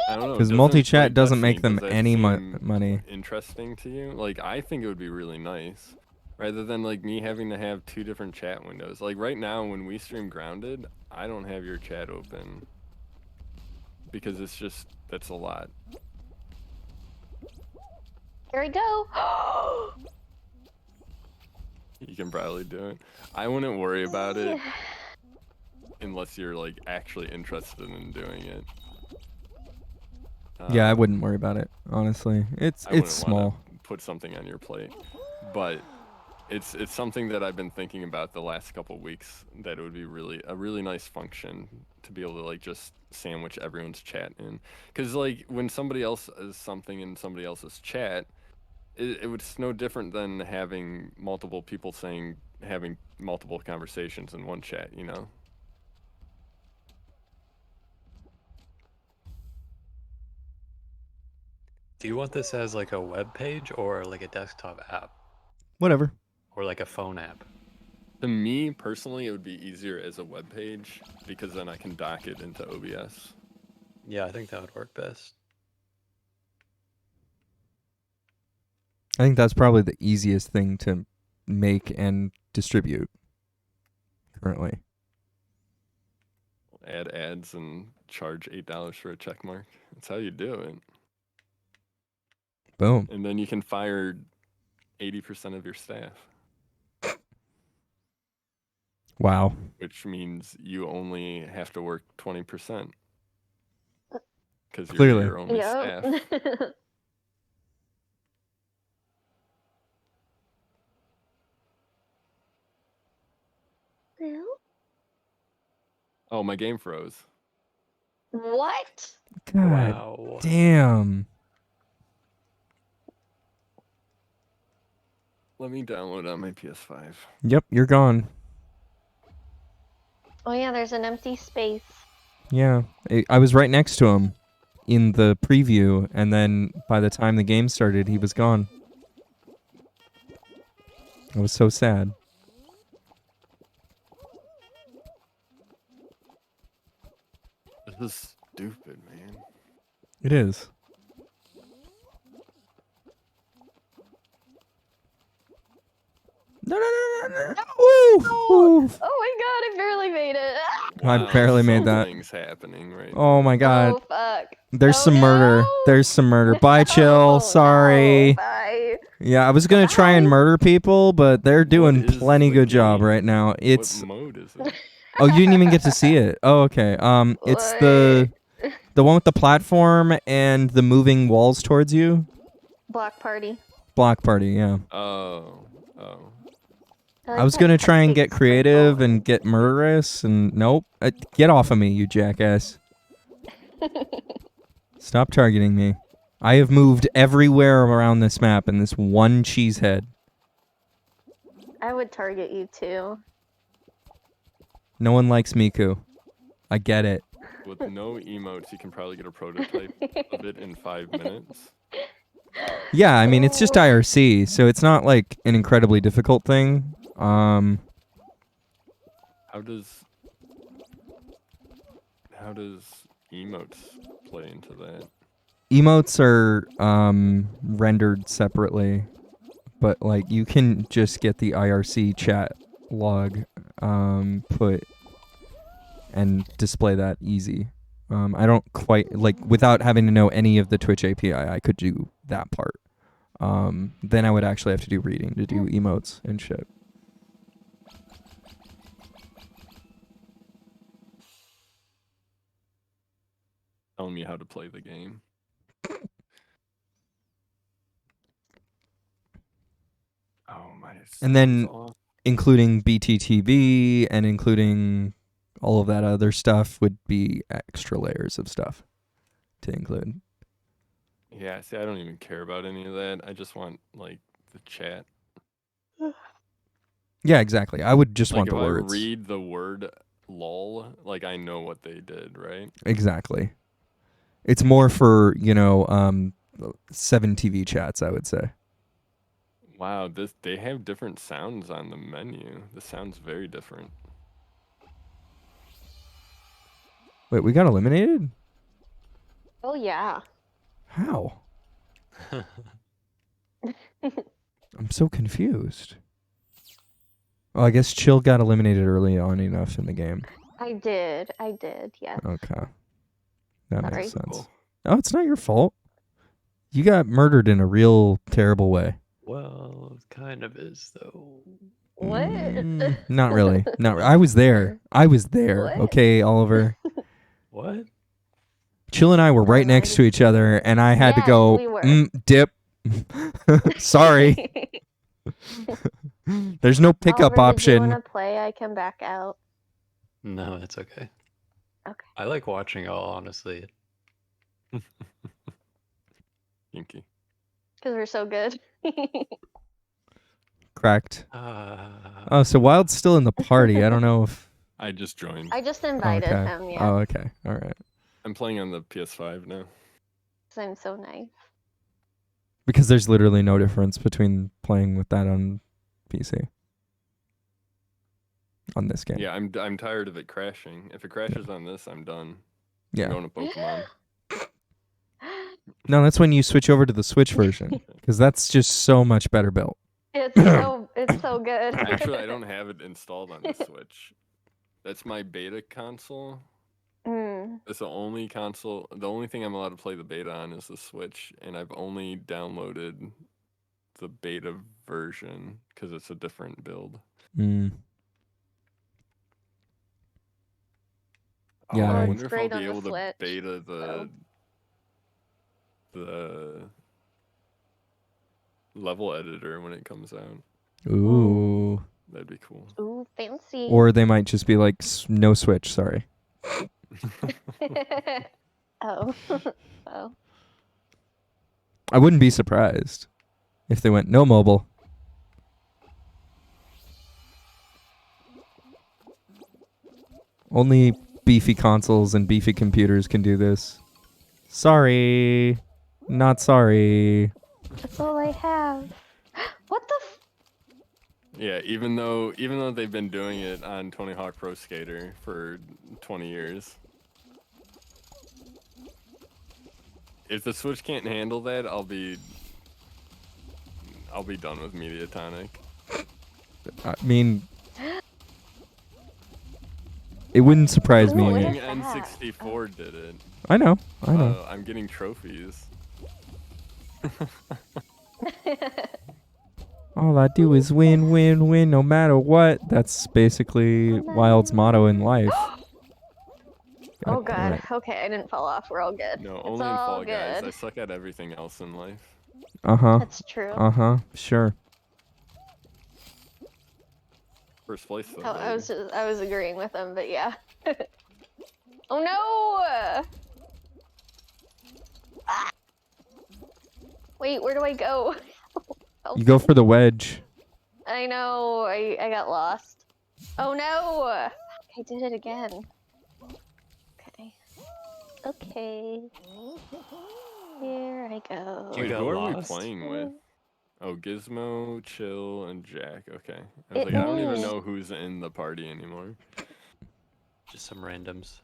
Speaker 3: I don't know.
Speaker 1: Because
Speaker 3: doesn't-
Speaker 1: multi-chat
Speaker 3: like,
Speaker 1: doesn't
Speaker 3: Destiny,
Speaker 1: make them
Speaker 3: does that
Speaker 1: any
Speaker 3: seem
Speaker 1: money.
Speaker 3: interesting to you? Like, I think it would be really nice. Rather than, like, me having to have two different chat windows. Like, right now, when we stream Grounded, I don't have your chat open. Because it's just, that's a lot.
Speaker 5: Here we go.
Speaker 3: You can probably do it. I wouldn't worry about it unless you're like actually interested in doing it.
Speaker 1: Yeah, I wouldn't worry about it. Honestly, it's
Speaker 3: I wouldn't
Speaker 1: small.
Speaker 3: wanna put something on your plate, but it's something that I've been thinking about the last couple weeks. That it would be a really nice function to be able to like just sandwich everyone's chat in. Because like when somebody else is something in somebody else's chat, it's no different than having multiple people having multiple conversations in one chat. You know.
Speaker 2: Do you want this as like a web page or like a desktop app
Speaker 1: Whatever.
Speaker 2: or like a phone app?
Speaker 3: To me personally, it would be easier as a web page because then I can dock it into OBS.
Speaker 2: Yeah, I think that would work best.
Speaker 1: I think that's probably the easiest thing to make and distribute currently.
Speaker 3: Add ads and charge $8 for a check mark. That's how you do it.
Speaker 1: Boom.
Speaker 3: And then you can fire 80% of your staff,
Speaker 1: Wow.
Speaker 3: which means you only have to work 20% because you're
Speaker 1: Clearly.
Speaker 3: your only staff.
Speaker 5: Yep. Well,
Speaker 3: Oh, my game froze.
Speaker 5: what?
Speaker 1: God
Speaker 2: Wow.
Speaker 1: damn.
Speaker 3: Let me download on my PS5.
Speaker 1: Yep, you're gone.
Speaker 5: Oh yeah, there's an empty space.
Speaker 1: Yeah, I was right next to him in the preview, and then by the time the game started, he was gone. I was so sad.
Speaker 3: This is stupid, man.
Speaker 1: It is. No, no, no, no, no. Woo!
Speaker 5: Oh my god, I barely made it.
Speaker 1: I barely made that.
Speaker 3: Something's happening right
Speaker 1: Oh my god.
Speaker 5: Oh fuck.
Speaker 1: There's
Speaker 5: Oh,
Speaker 1: some murder.
Speaker 5: no.
Speaker 1: There's some murder. Bye,
Speaker 5: No,
Speaker 1: Chill. Sorry.
Speaker 5: no, bye.
Speaker 1: Yeah, I was gonna try and
Speaker 5: Bye.
Speaker 1: murder people, but they're doing
Speaker 3: is
Speaker 1: plenty
Speaker 3: the
Speaker 1: good job
Speaker 3: game?
Speaker 1: right now. It's
Speaker 3: What mode is it?
Speaker 1: oh, you didn't even get to see it. Oh, okay. It's the one with the platform and the moving walls towards you.
Speaker 5: Block party.
Speaker 1: Block party. Yeah.
Speaker 3: Oh.
Speaker 1: I was gonna try and get creative and get murderous, and nope. Get off of me, you jackass. Stop targeting me. I have moved everywhere around this map in this one cheesehead.
Speaker 5: I would target you too.
Speaker 1: No one likes Miku. I get it.
Speaker 3: With no emotes, you can probably get a prototype of it in 5 minutes.
Speaker 1: Yeah, I mean, it's just IRC, so it's not like an incredibly difficult thing.
Speaker 3: How does emotes play into that?
Speaker 1: Emotes are rendered separately, but like you can just get the IRC chat log put and display that easy. I don't quite like without having to know any of the Twitch API. I could do that part. Then I would actually have to do reading to do emotes and shit.
Speaker 3: Telling me how to play the game. Oh my.
Speaker 1: And then
Speaker 3: sound's off.
Speaker 1: including BTTV and including all of that other stuff would be extra layers of stuff to include.
Speaker 3: Yeah, see, I don't even care about any of that. I just want like the chat.
Speaker 1: Yeah, exactly. I would just
Speaker 3: Like
Speaker 1: want
Speaker 3: if
Speaker 1: the
Speaker 3: I
Speaker 1: words.
Speaker 3: read the word lol, like I know what they did, right?
Speaker 1: Exactly. It's more for, 7 TV chats, I would say.
Speaker 3: Wow, they have different sounds on the menu. This sounds very different.
Speaker 1: Wait, we got eliminated?
Speaker 5: Oh yeah.
Speaker 1: How? I'm so confused. Oh, I guess Chill got eliminated early on enough in the game.
Speaker 5: I did, yes.
Speaker 1: Okay. That
Speaker 5: Sorry.
Speaker 1: makes sense.
Speaker 3: Cool.
Speaker 1: Oh, it's not your fault. You got murdered in a real terrible way.
Speaker 2: Well, it kind of is though.
Speaker 5: What?
Speaker 1: Not really. Not. I was there. I was there.
Speaker 5: What?
Speaker 1: Okay, Oliver.
Speaker 2: What?
Speaker 1: Chill and I were right
Speaker 5: I
Speaker 1: next to each other, and I had to
Speaker 5: Yes,
Speaker 1: go.
Speaker 5: we were.
Speaker 1: Dip. Sorry. There's no pickup
Speaker 5: Oliver, Did you
Speaker 1: option.
Speaker 5: want to play? I can back out.
Speaker 2: No, it's okay.
Speaker 5: Okay.
Speaker 2: I like watching y'all, honestly.
Speaker 3: Kinky.
Speaker 5: Because we're so good.
Speaker 1: Cracked.
Speaker 2: Uh,
Speaker 1: Oh, so Wild's still in the party. I don't know if.
Speaker 3: I just joined.
Speaker 5: I just invited
Speaker 1: okay.
Speaker 5: him, yeah.
Speaker 1: Oh, okay. All right.
Speaker 3: I'm playing on the PS5 now.
Speaker 5: 'Cause I'm so nice.
Speaker 1: Because there's literally no difference between playing with that on PC. On this game.
Speaker 3: Yeah, I'm tired of it crashing. If it crashes on this, I'm done.
Speaker 1: Yeah.
Speaker 3: I'm going to Pokemon.
Speaker 1: No, that's when you switch over to the Switch version. Because that's just so much better built.
Speaker 5: It's so good.
Speaker 3: Actually, I don't have it installed on the Switch. That's my beta console.
Speaker 5: Mm.
Speaker 3: It's the only console. The only thing I'm allowed to play the beta on is the Switch, and I've only downloaded the beta version because it's a different build.
Speaker 1: Mm.
Speaker 3: Oh,
Speaker 1: Yeah,
Speaker 3: I
Speaker 1: it's
Speaker 3: wonder if I'll
Speaker 5: great
Speaker 3: be
Speaker 5: on the
Speaker 3: able to
Speaker 5: Switch,
Speaker 3: beta
Speaker 5: so.
Speaker 3: the level editor when it comes out.
Speaker 1: Ooh.
Speaker 3: That'd be cool.
Speaker 5: Ooh, fancy.
Speaker 1: Or they might just be like, no Switch, sorry.
Speaker 5: Oh. Oh.
Speaker 1: I wouldn't be surprised if they went no mobile. Only beefy consoles and beefy computers can do this. Sorry. Not sorry.
Speaker 5: That's all I have. What the
Speaker 3: Yeah, even though they've been doing it on Tony Hawk Pro Skater for 20 years. If the Switch can't handle that, I'll be done with Mediatonic.
Speaker 1: I mean, it wouldn't surprise
Speaker 5: Ooh,
Speaker 1: me.
Speaker 5: what
Speaker 3: Fucking
Speaker 5: is that?
Speaker 3: N64 did it.
Speaker 1: I know. I know.
Speaker 3: I'm getting trophies.
Speaker 1: All I do is win, win, win, no matter what. That's basically Wild's motto in life.
Speaker 5: Oh god.
Speaker 1: Alright.
Speaker 5: Okay, I didn't fall off. We're all good.
Speaker 3: No,
Speaker 5: It's
Speaker 3: only in
Speaker 5: all
Speaker 3: Fall Guys.
Speaker 5: good.
Speaker 3: I suck at everything else in life.
Speaker 1: Uh-huh.
Speaker 5: That's true.
Speaker 1: Sure.
Speaker 3: First place though.
Speaker 5: I
Speaker 3: baby.
Speaker 5: was agreeing with him, but yeah. Oh no! Ah! Wait, where do I go?
Speaker 1: You go for the wedge.
Speaker 5: I know. I got lost. Oh no! I did it again. Okay. Okay. Here I go.
Speaker 2: You
Speaker 3: Wait,
Speaker 2: got
Speaker 3: who are we
Speaker 2: lost?
Speaker 3: playing with? Oh, Gizmo, Chill, and Jack. Okay. I was
Speaker 5: It
Speaker 3: like, I don't even
Speaker 5: is.
Speaker 3: know who's in the party anymore.
Speaker 2: Just some randoms.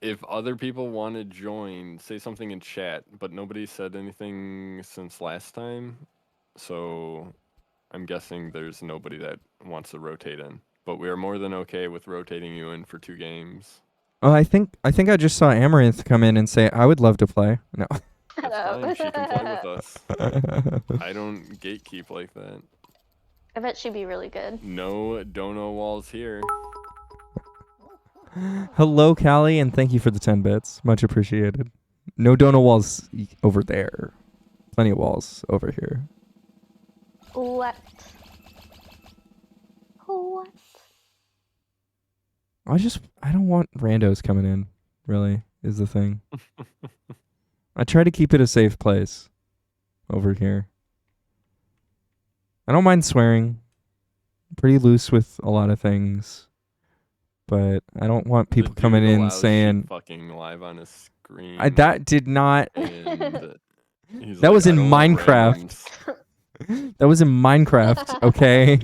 Speaker 3: If other people want to join, say something in chat, but nobody said anything since last time. So I'm guessing there's nobody that wants to rotate in. But we are more than okay with rotating you in for 2 games.
Speaker 1: Oh, I think I just saw Amaranth come in and say, I would love to play. No.
Speaker 5: Shut
Speaker 3: That's
Speaker 5: up.
Speaker 3: fine. She can play with us. I don't gatekeep like that.
Speaker 5: I bet she'd be really good.
Speaker 3: No dono walls here.
Speaker 1: Hello, Callie, and thank you for the 10 bits. Much appreciated. No dono walls over there. Plenty of walls over here.
Speaker 5: What? What?
Speaker 1: I don't want randos coming in, really, is the thing. I try to keep it a safe place over here. I don't mind swearing. I'm pretty loose with a lot of things. But I don't want
Speaker 3: The
Speaker 1: people coming
Speaker 3: dude
Speaker 1: in
Speaker 3: allows
Speaker 1: saying
Speaker 3: shit fucking live on his screen.
Speaker 1: that did not
Speaker 3: and he's
Speaker 1: That
Speaker 3: like,
Speaker 1: was
Speaker 3: "I
Speaker 1: in
Speaker 3: don't want
Speaker 1: Minecraft."
Speaker 3: randoms."
Speaker 1: that was in Minecraft, okay?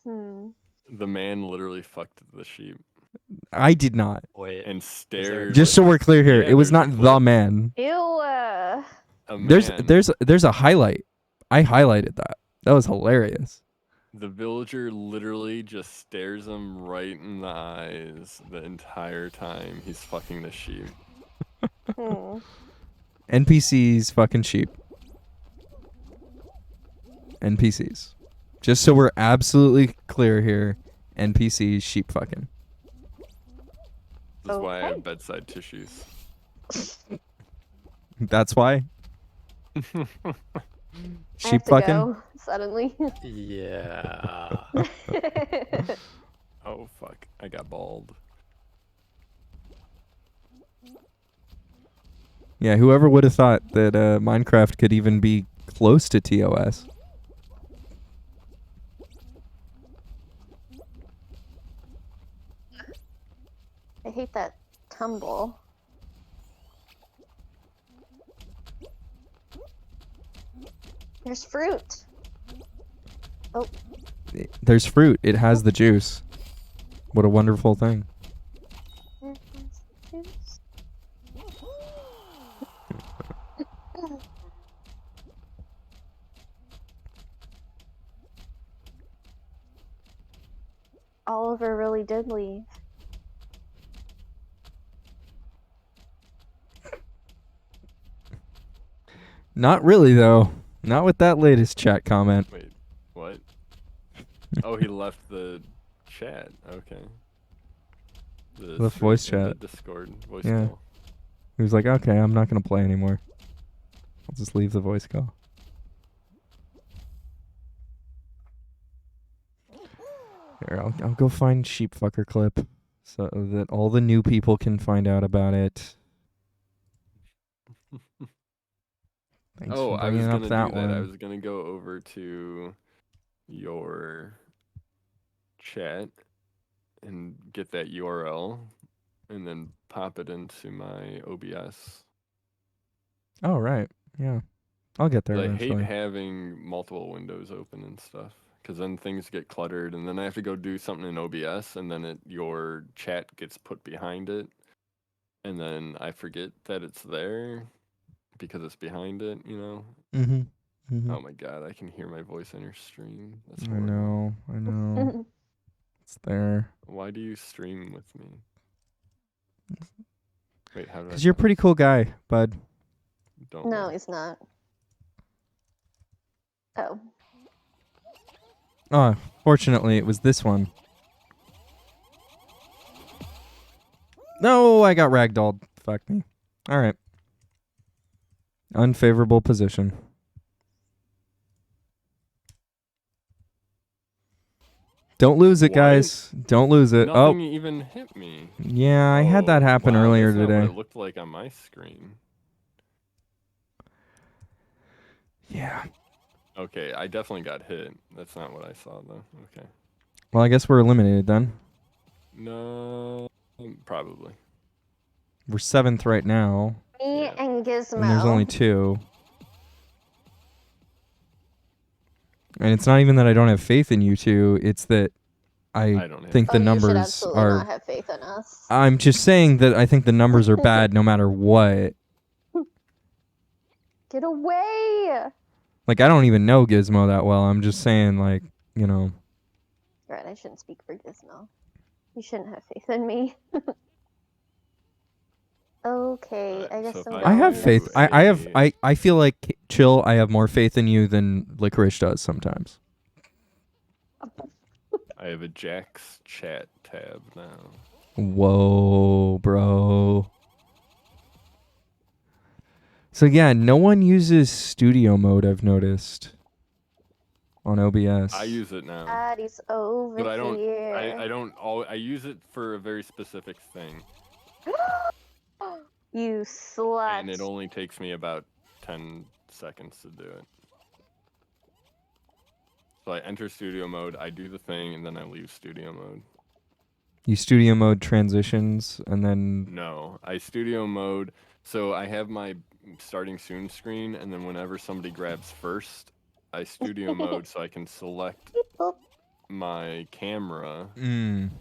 Speaker 5: Hmm.
Speaker 3: The man literally fucked the sheep
Speaker 1: I did not.
Speaker 2: Wait,
Speaker 3: and stared.
Speaker 1: Just so we're clear here,
Speaker 3: Yeah,
Speaker 1: it was
Speaker 3: there's a
Speaker 1: not the
Speaker 3: clip.
Speaker 1: man.
Speaker 5: Ew.
Speaker 3: A
Speaker 1: There's
Speaker 3: man,
Speaker 1: there's a highlight. I highlighted that. That was hilarious.
Speaker 3: the villager literally just stares him right in the eyes the entire time he's fucking the sheep.
Speaker 5: Hmm.
Speaker 1: NPCs fucking sheep. NPCs. Just so we're absolutely clear here, NPC sheep fucking.
Speaker 3: This is why I
Speaker 5: Okay.
Speaker 3: have bedside tissues.
Speaker 1: That's why
Speaker 5: I
Speaker 1: sheep
Speaker 5: have to
Speaker 1: fucking.
Speaker 5: go suddenly.
Speaker 2: Yeah.
Speaker 3: Oh fuck! I got bald.
Speaker 1: Yeah, whoever would have thought that Minecraft could even be close to TOS?
Speaker 5: I hate that tumble. There's fruit. Oh,
Speaker 1: There's fruit. It has the juice. What a wonderful thing.
Speaker 5: there is juice. Oliver really did leave.
Speaker 1: Not really, though. Not with that latest chat comment.
Speaker 3: Wait, what? Oh, he left the chat. Okay.
Speaker 1: The voice
Speaker 3: stream-
Speaker 1: chat.
Speaker 3: The Discord voice
Speaker 1: Yeah.
Speaker 3: call.
Speaker 1: He was like, okay, I'm not going to play anymore. I'll just leave the voice call. Here, I'll go find Sheepfucker clip so that all the new people can find out about it. Thanks
Speaker 3: Oh,
Speaker 1: for
Speaker 3: I was
Speaker 1: bringing
Speaker 3: gonna
Speaker 1: up that
Speaker 3: do that. I
Speaker 1: one.
Speaker 3: was gonna go over to your chat and get that URL and then pop it into my OBS.
Speaker 1: Oh, right. Yeah. I'll get there
Speaker 3: I hate
Speaker 1: eventually.
Speaker 3: having multiple windows open and stuff because then things get cluttered and then I have to go do something in OBS and then your chat gets put behind it and then I forget that it's there because it's behind it, you know?
Speaker 1: Mm-hmm. Mm-hmm.
Speaker 3: Oh my god, I can hear my voice on your stream. That's
Speaker 1: I
Speaker 3: horrible.
Speaker 1: know. I know. It's there.
Speaker 3: Why do you stream with me? Wait, how do I?
Speaker 1: Because you're a
Speaker 3: find
Speaker 1: pretty
Speaker 3: this?
Speaker 1: cool guy, bud.
Speaker 3: Don't.
Speaker 5: No,
Speaker 3: lie.
Speaker 5: he's not. Oh.
Speaker 1: Oh, fortunately, it was this one. No, I got ragdolled. Fuck me. All right. Unfavorable position. Don't lose it,
Speaker 3: What?
Speaker 1: guys. Don't lose it.
Speaker 3: Nothing
Speaker 1: Oh,
Speaker 3: even hit me.
Speaker 1: yeah, I had that
Speaker 3: Oh,
Speaker 1: happen
Speaker 3: wow,
Speaker 1: earlier
Speaker 3: that's not what
Speaker 1: today.
Speaker 3: it looked like on my screen.
Speaker 1: Yeah.
Speaker 3: Okay, I definitely got hit. That's not what I saw though. Okay.
Speaker 1: Well, I guess we're eliminated then.
Speaker 3: No, probably.
Speaker 1: We're 7th right now,
Speaker 5: Me
Speaker 3: Yeah.
Speaker 5: and Gizmo.
Speaker 1: and there's only 2. And it's not even that I don't have faith in you two. It's that
Speaker 3: I
Speaker 1: I
Speaker 3: don't have.
Speaker 1: think the
Speaker 5: You should
Speaker 1: numbers
Speaker 5: absolutely
Speaker 1: are.
Speaker 5: not have faith in us.
Speaker 1: I'm just saying that I think the numbers are bad no matter what.
Speaker 5: Get away!
Speaker 1: Like, I don't even know Gizmo that well. I'm just saying, like, you know.
Speaker 5: Right, I shouldn't speak for Gizmo. You shouldn't have faith in me. Okay, I guess
Speaker 3: so if
Speaker 5: I'm
Speaker 3: I
Speaker 1: I
Speaker 5: going.
Speaker 1: have
Speaker 3: do
Speaker 1: faith. I have.
Speaker 3: a-
Speaker 1: I feel like, Chill, I have more faith in you than Licorice does sometimes.
Speaker 3: I have a Jack's chat tab now.
Speaker 1: Whoa, bro. So, yeah, no one uses studio mode, I've noticed. On OBS.
Speaker 3: I use it now,
Speaker 5: Daddy's over
Speaker 3: but I don't.
Speaker 5: here.
Speaker 3: I don't. I use it for a very specific thing,
Speaker 5: You slut.
Speaker 3: and it only takes me about 10 seconds to do it. So I enter studio mode, I do the thing, and then I leave studio mode.
Speaker 1: You studio mode transitions, and then.
Speaker 3: No, I studio mode. So I have my starting soon screen, and then whenever somebody grabs first, I studio mode so I can select
Speaker 5: Beep boop.
Speaker 3: my camera,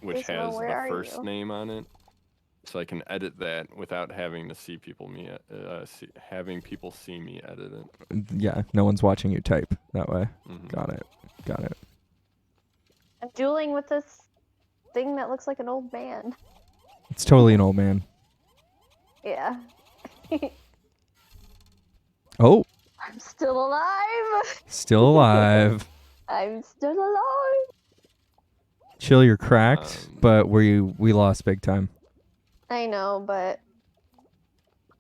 Speaker 3: which
Speaker 5: Gizmo,
Speaker 3: has
Speaker 5: where
Speaker 3: the
Speaker 5: are
Speaker 3: first
Speaker 5: you?
Speaker 3: name on it, so I can edit that without having to see people having people see me edit it.
Speaker 1: Yeah, no one's watching you type that way.
Speaker 3: Mhm.
Speaker 1: Got it. Got it.
Speaker 5: I'm dueling with this thing that looks like an old man.
Speaker 1: It's totally an old man.
Speaker 5: Yeah.
Speaker 1: Oh,
Speaker 5: I'm still alive.
Speaker 1: still alive.
Speaker 5: I'm still alive.
Speaker 1: Chill, you're cracked, but we lost big time.
Speaker 5: I know, but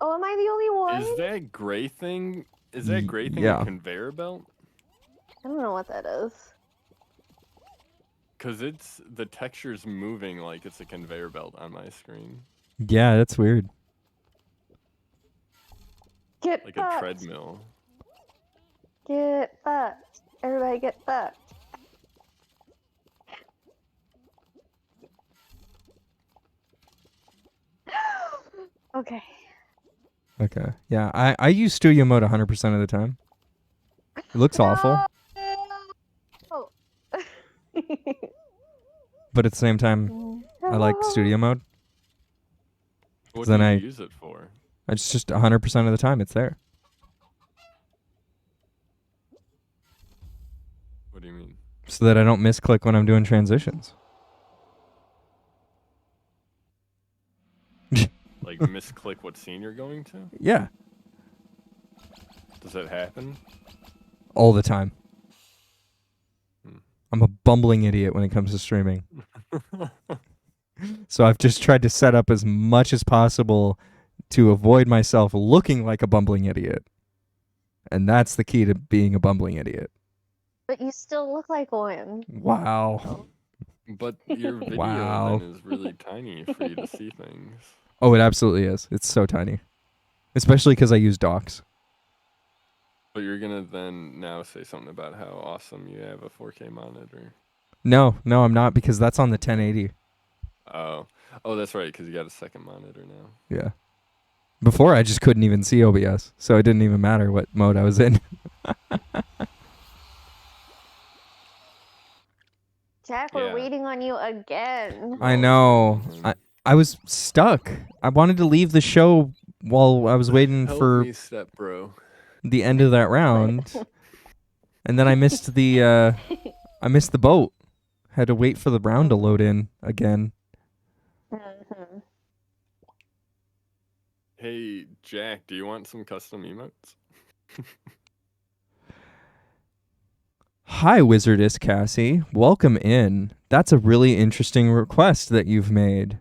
Speaker 5: oh, am I the only one?
Speaker 3: Is that gray thing? Is that gray thing
Speaker 1: yeah.
Speaker 3: a conveyor belt?
Speaker 5: I don't know what that is.
Speaker 3: Cause the texture's moving like it's a conveyor belt on my screen,
Speaker 1: Yeah, that's weird.
Speaker 5: Get
Speaker 3: like
Speaker 5: fucked.
Speaker 3: a treadmill.
Speaker 5: Get fucked. Everybody get fucked. Okay.
Speaker 1: Okay. Yeah, I use studio mode 100% of the time. It looks awful,
Speaker 5: Oh.
Speaker 1: but at the same time, I like studio mode.
Speaker 3: What
Speaker 1: Then
Speaker 3: do you
Speaker 1: I
Speaker 3: use it for?
Speaker 1: It's just 100% of the time it's there.
Speaker 3: What do you mean?
Speaker 1: So that I don't misclick when I'm doing transitions.
Speaker 3: Like misclick what scene you're going to?
Speaker 1: Yeah,
Speaker 3: Does that happen?
Speaker 1: all the time.
Speaker 3: Hmm.
Speaker 1: I'm a bumbling idiot when it comes to streaming. So I've just tried to set up as much as possible to avoid myself looking like a bumbling idiot. And that's the key to being a bumbling idiot.
Speaker 5: But you still look like one.
Speaker 1: Wow.
Speaker 3: But your video
Speaker 1: Wow.
Speaker 3: then is really tiny for you to see things.
Speaker 1: Oh, it absolutely is. It's so tiny. Especially because I use docs.
Speaker 3: But you're gonna then now say something about how awesome you have a 4K monitor.
Speaker 1: No, I'm not, because that's on the 1080.
Speaker 3: Oh, that's right, because you got a second monitor now.
Speaker 1: Yeah. Before I just couldn't even see OBS, so it didn't even matter what mode I was in.
Speaker 5: Jack, we're
Speaker 3: Yeah.
Speaker 5: waiting on you again.
Speaker 1: I know. I was stuck. I wanted to leave the show while I was waiting
Speaker 3: Help
Speaker 1: for
Speaker 3: me, step bro.
Speaker 1: the end of that round, and then I missed the boat. Had to wait for the round to load in again.
Speaker 5: Mhm.
Speaker 3: Hey, Jack, do you want some custom emotes?
Speaker 1: Hi, Wizardess Cassie. Welcome in. That's a really interesting request that you've made.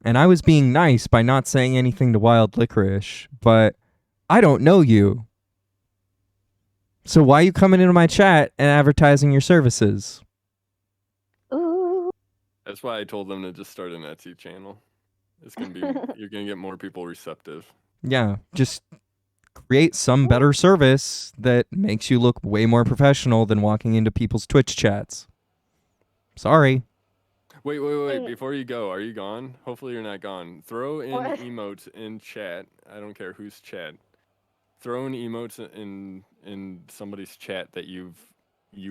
Speaker 1: And I was being nice by not saying anything to Wild Licorice, but I don't know you. So why are you coming into my chat and advertising your services?
Speaker 5: Ooh.
Speaker 3: That's why I told them to just start an Etsy channel. It's gonna be you're gonna get more people receptive.
Speaker 1: Yeah, just create some better service that makes you look way more professional than walking into people's Twitch chats. Sorry.
Speaker 3: Wait. Before you go, are you gone? Hopefully you're not gone. Throw in
Speaker 5: What?
Speaker 3: emotes in chat. I don't care whose chat. Throw in emotes in somebody's chat that you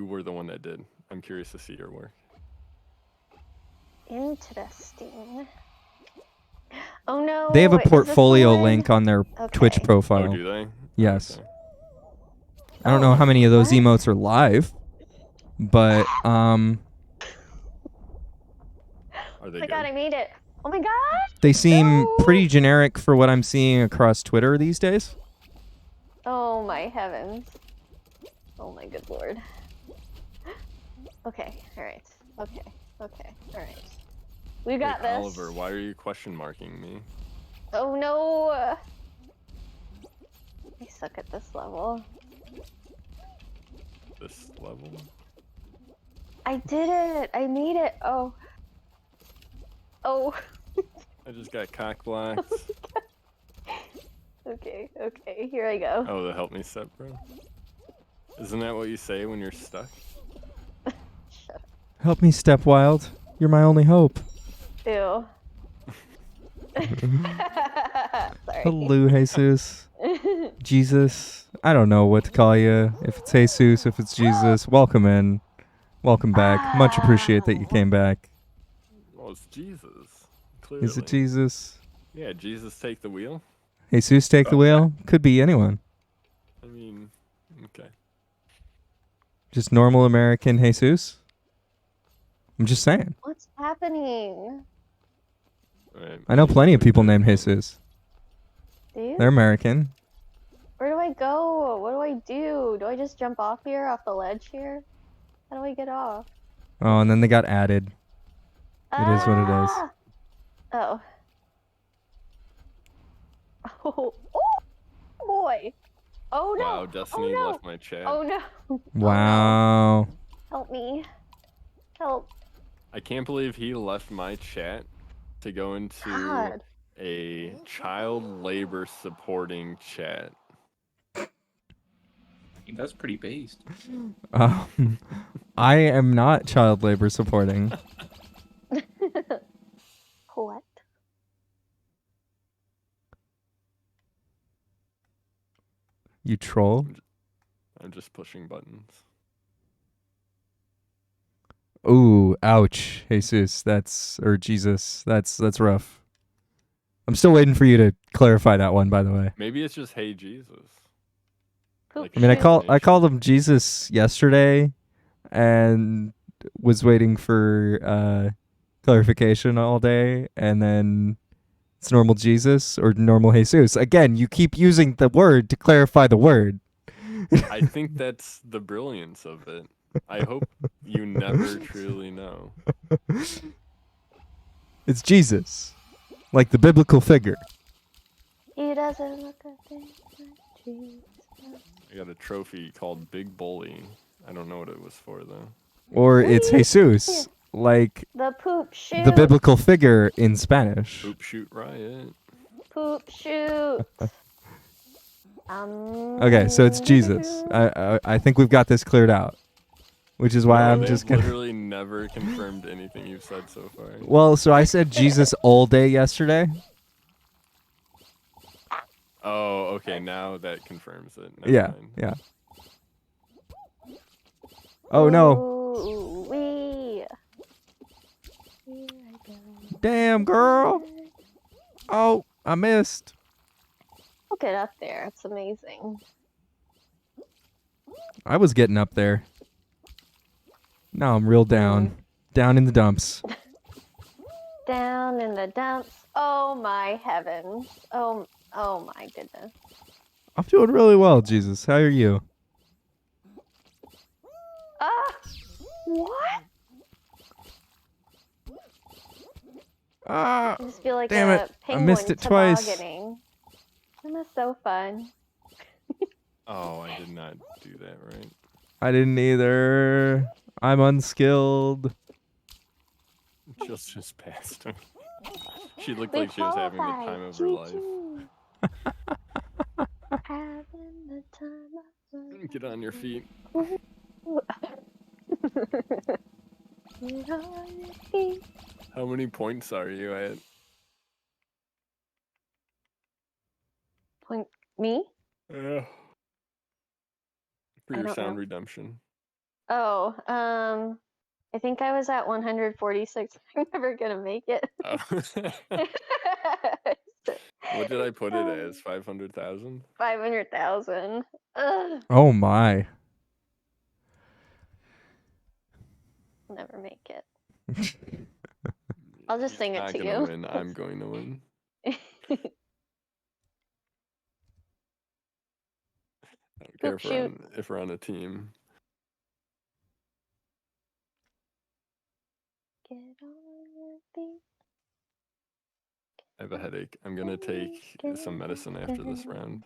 Speaker 3: were the one that did. I'm curious to see your work.
Speaker 5: Interesting. Oh no.
Speaker 1: They have a
Speaker 5: is this the
Speaker 1: portfolio
Speaker 5: one?
Speaker 1: link on their Twitch
Speaker 5: Okay.
Speaker 1: profile.
Speaker 3: Oh, do they?
Speaker 1: Yes.
Speaker 3: Okay.
Speaker 1: I don't know how many of those
Speaker 5: What?
Speaker 1: emotes are live, but
Speaker 3: Are
Speaker 5: Oh
Speaker 3: they
Speaker 5: my
Speaker 3: good?
Speaker 5: god, I made it. Oh my god.
Speaker 1: they seem
Speaker 5: No.
Speaker 1: pretty generic for what I'm seeing across Twitter these days.
Speaker 5: Oh my heavens. Oh my good lord. Okay, alright. Okay, alright. We got
Speaker 3: Wait,
Speaker 5: this.
Speaker 3: Oliver, why are you question marking me?
Speaker 5: Oh no! I suck at this level.
Speaker 3: This level?
Speaker 5: I did it! I made it! Oh. Oh.
Speaker 3: I just got cock blocked.
Speaker 5: Okay, here I go.
Speaker 3: Oh, the help me step, bro. Isn't that what you say when you're stuck?
Speaker 1: Help me, Step Wild. You're my only hope.
Speaker 5: Ew. Sorry.
Speaker 1: Hello, Jesus. Jesus. I don't know what to call you. If it's Jesus, if it's Jesus. Welcome in. Welcome back. Much appreciate that you came back.
Speaker 3: Well, it's Jesus. Clearly.
Speaker 1: Is it Jesus?
Speaker 3: Yeah, Jesus take the wheel.
Speaker 1: Jesus take the wheel? Could be anyone.
Speaker 3: I mean, okay.
Speaker 1: Just normal American Jesus? I'm just saying.
Speaker 5: What's happening?
Speaker 3: Right.
Speaker 1: I know plenty of people named Jesus.
Speaker 5: Do you?
Speaker 1: They're American.
Speaker 5: Where do I go? What do I do? Do I just jump off here, off the ledge here? How do I get off?
Speaker 1: Oh, and then they got added. It is what it is.
Speaker 5: Oh. Oh. Oh boy. Oh no.
Speaker 3: Wow, Destiny
Speaker 5: oh, no.
Speaker 3: left my chat.
Speaker 5: Oh no.
Speaker 1: Wow.
Speaker 5: Help me. Help.
Speaker 3: I can't believe he left my chat to go into
Speaker 5: God.
Speaker 3: a child labor supporting chat.
Speaker 4: That's pretty based.
Speaker 1: I am not child labor supporting.
Speaker 5: What?
Speaker 1: You troll.
Speaker 3: I'm just pushing buttons.
Speaker 1: Ooh, ouch, Jesus. Jesus. That's rough. I'm still waiting for you to clarify that one, by the way.
Speaker 3: Maybe it's just hey Jesus.
Speaker 5: Poop
Speaker 3: Like,
Speaker 1: I mean, I
Speaker 5: shoot.
Speaker 1: called him Jesus yesterday, and was waiting for clarification all day, and then it's normal Jesus or normal Jesus. Again, you keep using the word to clarify the word.
Speaker 3: I think that's the brilliance of it. I hope you never truly know.
Speaker 1: It's Jesus, like the biblical figure.
Speaker 5: He doesn't look a thing like Jesus.
Speaker 3: I got a trophy called Big Bully. I don't know what it was for though.
Speaker 1: Or it's
Speaker 5: Whee!
Speaker 1: Jesus, like
Speaker 5: The poop shoot.
Speaker 1: the biblical figure in Spanish.
Speaker 3: Poop shoot riot.
Speaker 5: Poop shoot.
Speaker 1: Okay, so it's Jesus. I think we've got this cleared out, which is why
Speaker 3: No,
Speaker 1: I'm
Speaker 3: they've
Speaker 1: just gonna.
Speaker 3: literally never confirmed anything you've said so far.
Speaker 1: Well, so I said Jesus all day yesterday.
Speaker 3: Oh, okay. Now that confirms it. Never
Speaker 1: Yeah,
Speaker 3: mind.
Speaker 1: yeah. Oh no!
Speaker 5: Ooh, wee. Here I go.
Speaker 1: Damn, girl! Oh, I missed.
Speaker 5: Look it up there. It's amazing.
Speaker 1: I was getting up there. Now I'm real down. Down in the dumps.
Speaker 5: Down in the dumps. Oh my heavens. Oh my goodness.
Speaker 1: I'm doing really well, Jesus. How are you?
Speaker 5: Ah! What?
Speaker 1: Ah,
Speaker 5: I just feel like
Speaker 1: damn
Speaker 5: a
Speaker 1: it. I
Speaker 5: penguin
Speaker 1: missed it twice.
Speaker 5: tobogganing. That was so fun.
Speaker 3: Oh, I did not do that right.
Speaker 1: I didn't either. I'm unskilled.
Speaker 3: Just passed him. She looked like she was having the time of her life.
Speaker 5: Having the time of her
Speaker 3: Get on your feet.
Speaker 5: life. Get on your feet.
Speaker 3: How many points are you at?
Speaker 5: Point me?
Speaker 3: For
Speaker 5: I
Speaker 3: your
Speaker 5: don't
Speaker 3: sound
Speaker 5: know.
Speaker 3: redemption.
Speaker 5: Oh, I think I was at 146. I'm never gonna make it.
Speaker 3: Oh. What did I put it as? 500,000?
Speaker 5: 500,000. Ugh,
Speaker 1: Oh my.
Speaker 5: never make it. I'll just sing it
Speaker 3: Not
Speaker 5: to
Speaker 3: gonna
Speaker 5: you.
Speaker 3: Win. I'm going to win. I don't care
Speaker 5: Poop
Speaker 3: if we're on a team.
Speaker 5: Get on your feet.
Speaker 3: I have a headache. I'm gonna take some medicine after this round.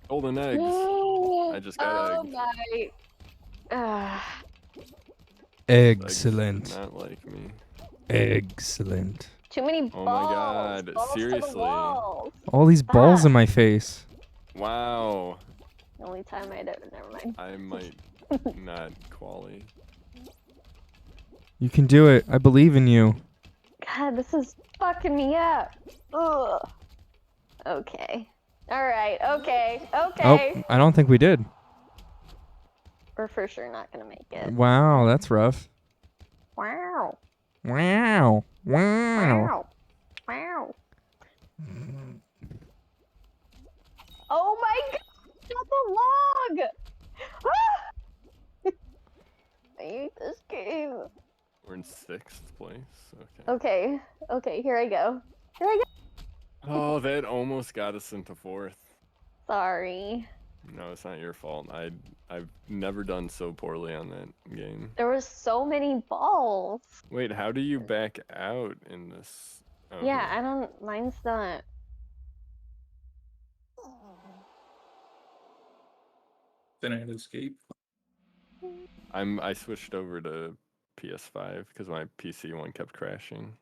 Speaker 3: Golden eggs. I just got eggs.
Speaker 5: My.
Speaker 3: Eggs did
Speaker 1: Excellent.
Speaker 3: not like me.
Speaker 1: Excellent.
Speaker 5: Too many balls.
Speaker 3: Oh my God,
Speaker 5: Balls to the
Speaker 3: seriously?
Speaker 5: walls.
Speaker 1: All these balls in
Speaker 5: Stop.
Speaker 1: my face.
Speaker 3: Wow.
Speaker 5: The only time I'd ever. Never mind.
Speaker 3: I might not quali.
Speaker 1: You can do it. I believe in you.
Speaker 5: God, this is fucking me up. Ugh. Okay. Alright, okay. Okay.
Speaker 1: Oh, I don't think we did.
Speaker 5: We're for sure not gonna make it.
Speaker 1: Wow, that's rough.
Speaker 5: Wow.
Speaker 1: Wow. Wow.
Speaker 5: Wow. Wow. Oh my god! Not the log! Ah! I hate this game.
Speaker 3: We're in 6th place. Okay.
Speaker 5: Okay. Okay, here I go. Here I go.
Speaker 3: Oh, that almost got us into fourth.
Speaker 5: Sorry.
Speaker 3: No, it's not your fault. I've never done so poorly on that game.
Speaker 5: There were so many balls.
Speaker 3: Wait, how do you back out in this? Oh,
Speaker 5: Yeah,
Speaker 3: here.
Speaker 5: I don't. Mine's not.
Speaker 4: Then I had to escape.
Speaker 3: I switched over to PS5 because my PC one kept crashing.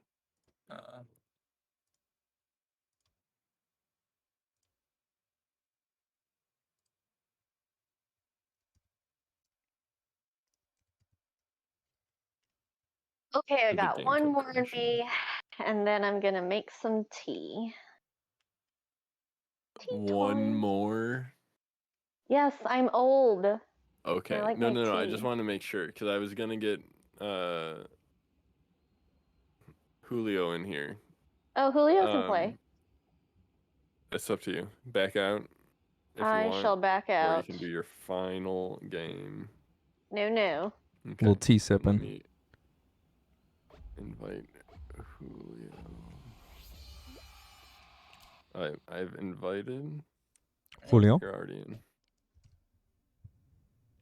Speaker 5: Okay, I
Speaker 3: The
Speaker 5: got
Speaker 3: game
Speaker 5: one
Speaker 3: kept
Speaker 5: more in
Speaker 3: crashing.
Speaker 5: me, and then I'm gonna make some tea. Tea
Speaker 3: One
Speaker 5: time.
Speaker 3: more.
Speaker 5: Yes, I'm old.
Speaker 3: Okay.
Speaker 5: like
Speaker 3: no,
Speaker 5: my
Speaker 3: no, no. I just
Speaker 5: tea.
Speaker 3: want to make sure because I was gonna get Julio in here.
Speaker 5: Oh, Julio can play.
Speaker 3: It's up to you. Back out if you
Speaker 5: I
Speaker 3: want,
Speaker 5: shall back
Speaker 3: or you
Speaker 5: out.
Speaker 3: can do your final game.
Speaker 5: No, no.
Speaker 3: Okay.
Speaker 1: Little tea
Speaker 3: Let
Speaker 1: sipping.
Speaker 3: me invite Julio. I've invited.
Speaker 1: Julio.
Speaker 3: You're already in.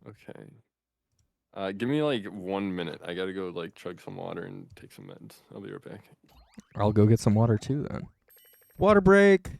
Speaker 3: Okay. Give me like 1 minute. I gotta go like chug some water and take some meds. I'll be right back.
Speaker 1: I'll go get some water too then. Water break.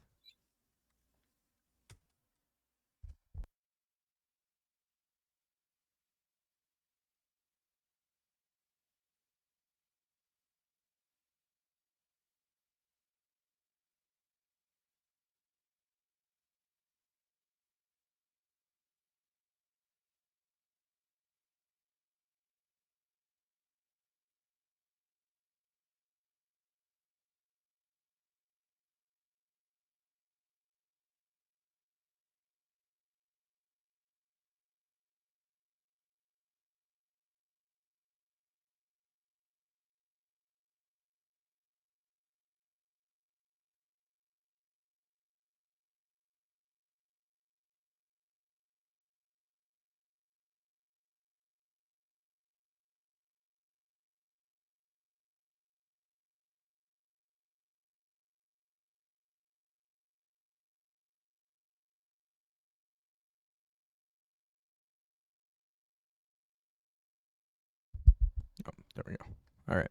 Speaker 1: Oh, there we go. All right.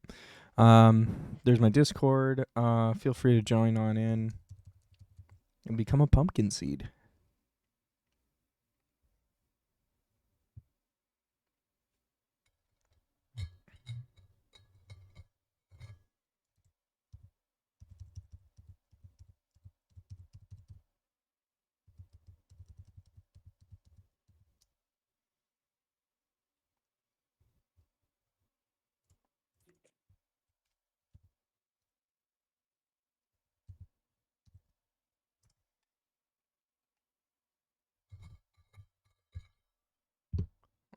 Speaker 1: There's my Discord. Feel free to join on in and become a pumpkin seed.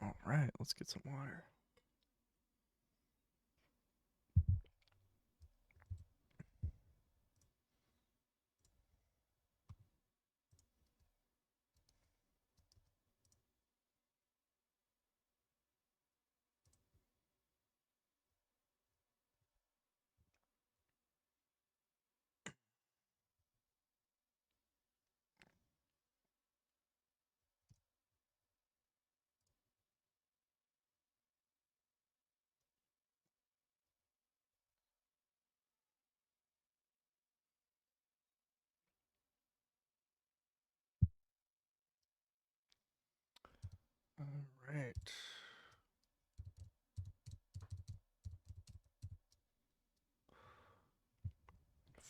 Speaker 1: All right, let's get some water. All right.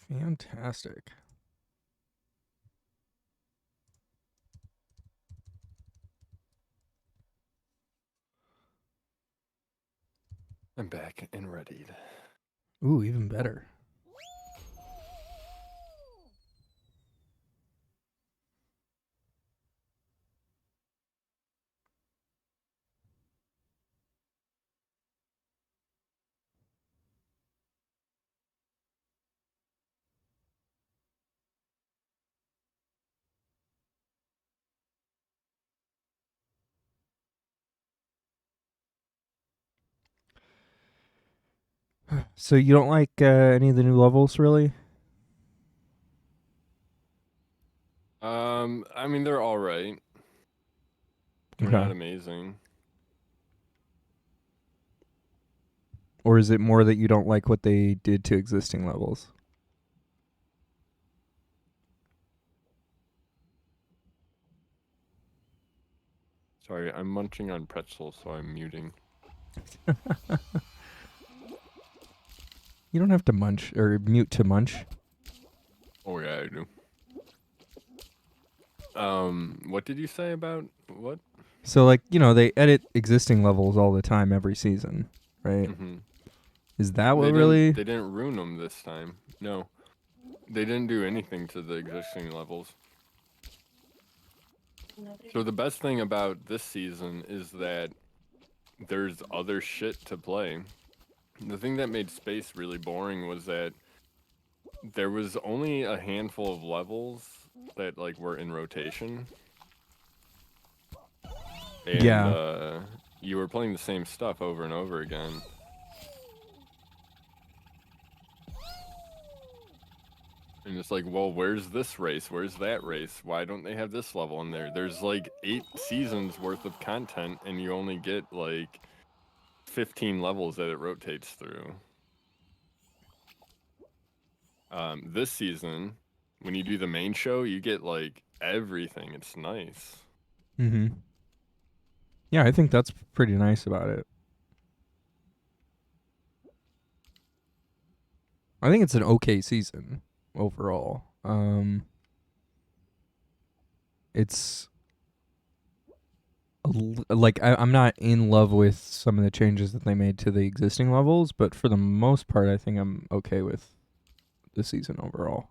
Speaker 1: Fantastic.
Speaker 3: I'm back and readied.
Speaker 1: Ooh, even better. So you don't like any of the new levels, really?
Speaker 3: I mean, they're all right. They're
Speaker 1: Okay.
Speaker 3: not amazing.
Speaker 1: Or is it more that you don't like what they did to existing levels?
Speaker 3: Sorry, I'm munching on pretzels, so I'm muting.
Speaker 1: You don't have to munch or mute to munch.
Speaker 3: Oh yeah, I do. What did you say about what?
Speaker 1: So like, they edit existing levels all the time every season, right?
Speaker 3: Mm-hmm.
Speaker 1: Is that what
Speaker 3: They
Speaker 1: really?
Speaker 3: didn't ruin them this time. No, they didn't do anything to the existing levels. So the best thing about this season is that there's other shit to play. The thing that made space really boring was that there was only a handful of levels that like were in rotation. And
Speaker 1: Yeah.
Speaker 3: You were playing the same stuff over and over again. And it's like, well, where's this race? Where's that race? Why don't they have this level in there? There's like 8 seasons worth of content, and you only get like 15 levels that it rotates through. This season, when you do the main show, you get like everything. It's nice.
Speaker 1: Mm-hmm. Yeah, I think that's pretty nice about it. I think it's an okay season overall. It's like I'm not in love with some of the changes that they made to the existing levels, but for the most part, I think I'm okay with the season overall.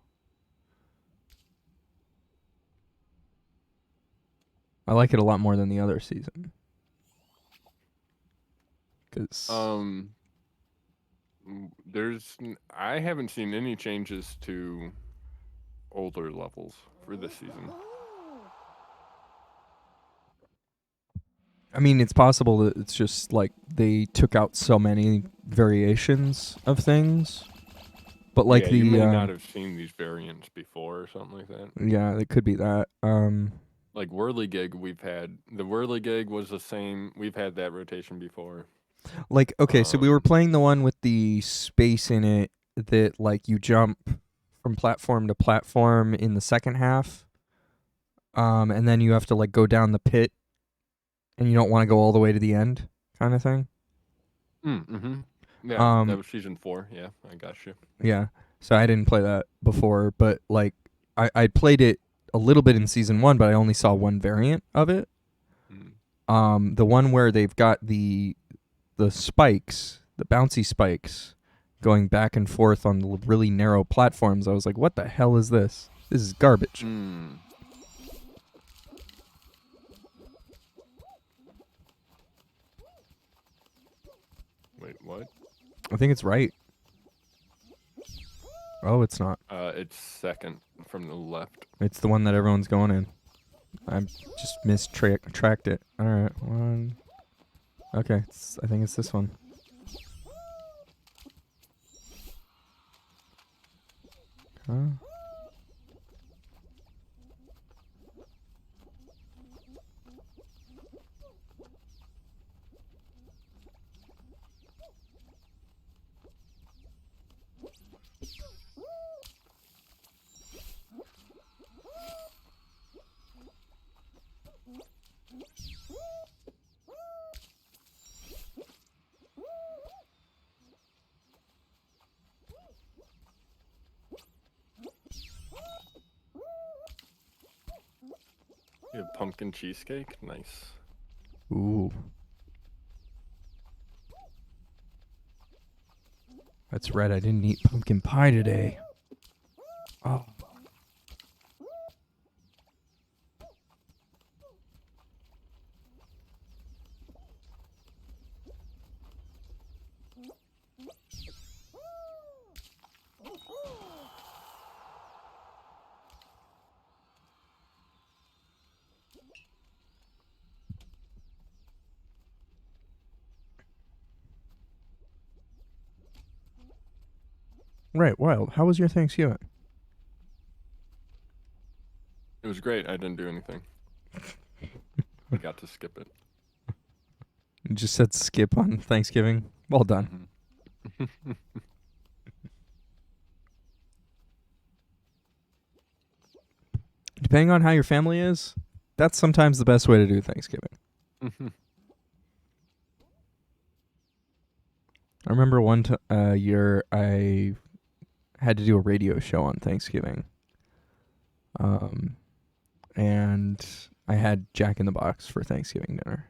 Speaker 1: I like it a lot more than the other season. 'Cause
Speaker 3: I haven't seen any changes to older levels for this season.
Speaker 1: I mean, it's possible that it's just like they took out so many variations of things. But like
Speaker 3: yeah,
Speaker 1: the
Speaker 3: you may not have seen these variants before or something like that.
Speaker 1: Yeah, it could be that.
Speaker 3: Like Whirligig, the Whirligig was the same. We've had that rotation before.
Speaker 1: Like, okay, so we were playing the one with the space in it that like you jump from platform to platform in the second half. And then you have to like go down the pit and you don't want to go all the way to the end kind of thing.
Speaker 3: Mm-hmm. Yeah, that was season 4. Yeah, I got you.
Speaker 1: Yeah. So I didn't play that before, but like I played it a little bit in season 1, but I only saw one variant of it. The one where they've got the spikes, the bouncy spikes, going back and forth on the really narrow platforms. I was like, what the hell is this? This is garbage.
Speaker 3: Wait, what?
Speaker 1: I think it's right. Oh, it's not.
Speaker 3: It's second from the left.
Speaker 1: It's the one that everyone's going in. I just mistracked it. All right, one. Okay, I think it's this one. Huh?
Speaker 3: You have pumpkin cheesecake? Nice.
Speaker 1: Ooh. That's right, I didn't eat pumpkin pie today. Oh. Right, Wild. How was your Thanksgiving?
Speaker 3: It was great. I didn't do anything. I got to skip it.
Speaker 1: You just said skip on Thanksgiving. Well done.
Speaker 3: Mhm.
Speaker 1: Depending on how your family is, that's sometimes the best way to do Thanksgiving. I remember one year I had to do a radio show on Thanksgiving. And I had Jack in the Box for Thanksgiving dinner.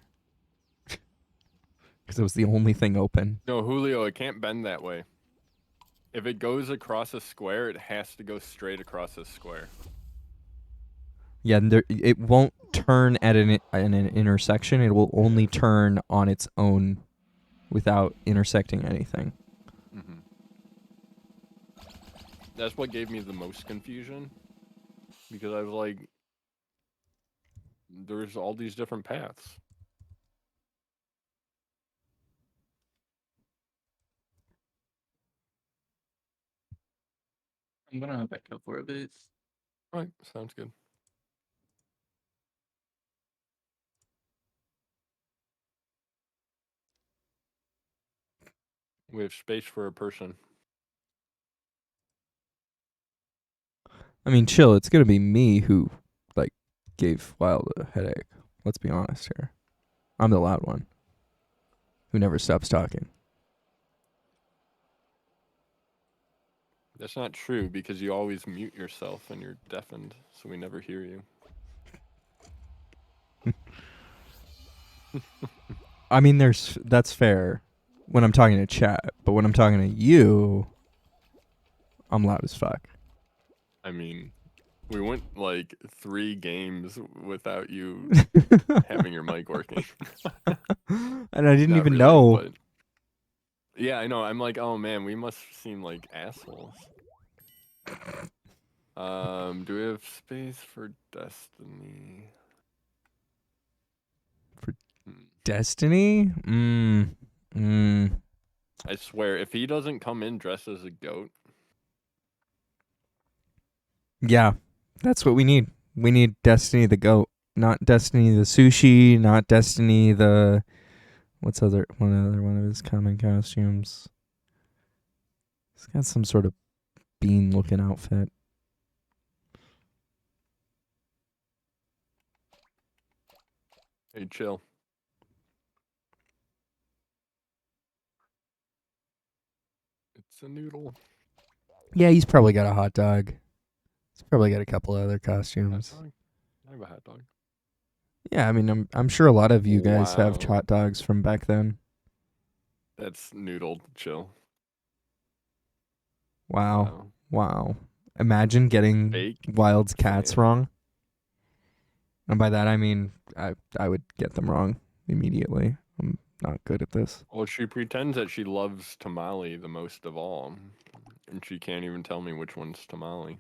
Speaker 1: Because it was the only thing open.
Speaker 3: No, Julio, it can't bend that way. If it goes across a square, it has to go straight across a square.
Speaker 1: Yeah, and it won't turn at an intersection. It will only turn on its own without intersecting anything.
Speaker 3: Mm-hmm. That's what gave me the most confusion. Because I was like, there's all these different paths.
Speaker 4: I'm gonna back up for a bit.
Speaker 3: All right, sounds good. We have space for a person.
Speaker 1: I mean, chill. It's gonna be me who, gave Wild a headache. Let's be honest here. I'm the loud one who never stops talking.
Speaker 3: That's not true because you always mute yourself and you're deafened, so we never hear you.
Speaker 1: I mean, that's fair when I'm talking to chat, but when I'm talking to you, I'm loud as fuck.
Speaker 3: I mean, we went 3 games without you having your mic working.
Speaker 1: And I didn't
Speaker 3: Not
Speaker 1: even
Speaker 3: really,
Speaker 1: know.
Speaker 3: but- Yeah, I know. I'm like, oh man, we must seem like assholes. Do we have space for Destiny?
Speaker 1: For Destiny?
Speaker 3: I swear, if he doesn't come in dressed as a goat,
Speaker 1: Yeah, that's what we need. We need Destiny the goat, not Destiny the sushi, not Destiny the what's other one of his common costumes. He's got some sort of bean-looking outfit.
Speaker 3: hey, chill. It's a noodle.
Speaker 1: Yeah, he's probably got a hot dog. He's probably got a couple other
Speaker 3: Hot
Speaker 1: costumes.
Speaker 3: dog? I have a hot dog.
Speaker 1: Yeah, I mean, I'm sure a lot of you guys have
Speaker 3: Wow.
Speaker 1: hot dogs from back then.
Speaker 3: That's noodle. Chill.
Speaker 1: Wow. Wow. Imagine getting
Speaker 3: Fake
Speaker 1: Wild's cats
Speaker 3: fan.
Speaker 1: wrong. And by that I mean I would get them wrong immediately. I'm not good at this.
Speaker 3: Well, she pretends that she loves tamale the most of all, and she can't even tell me which one's tamale.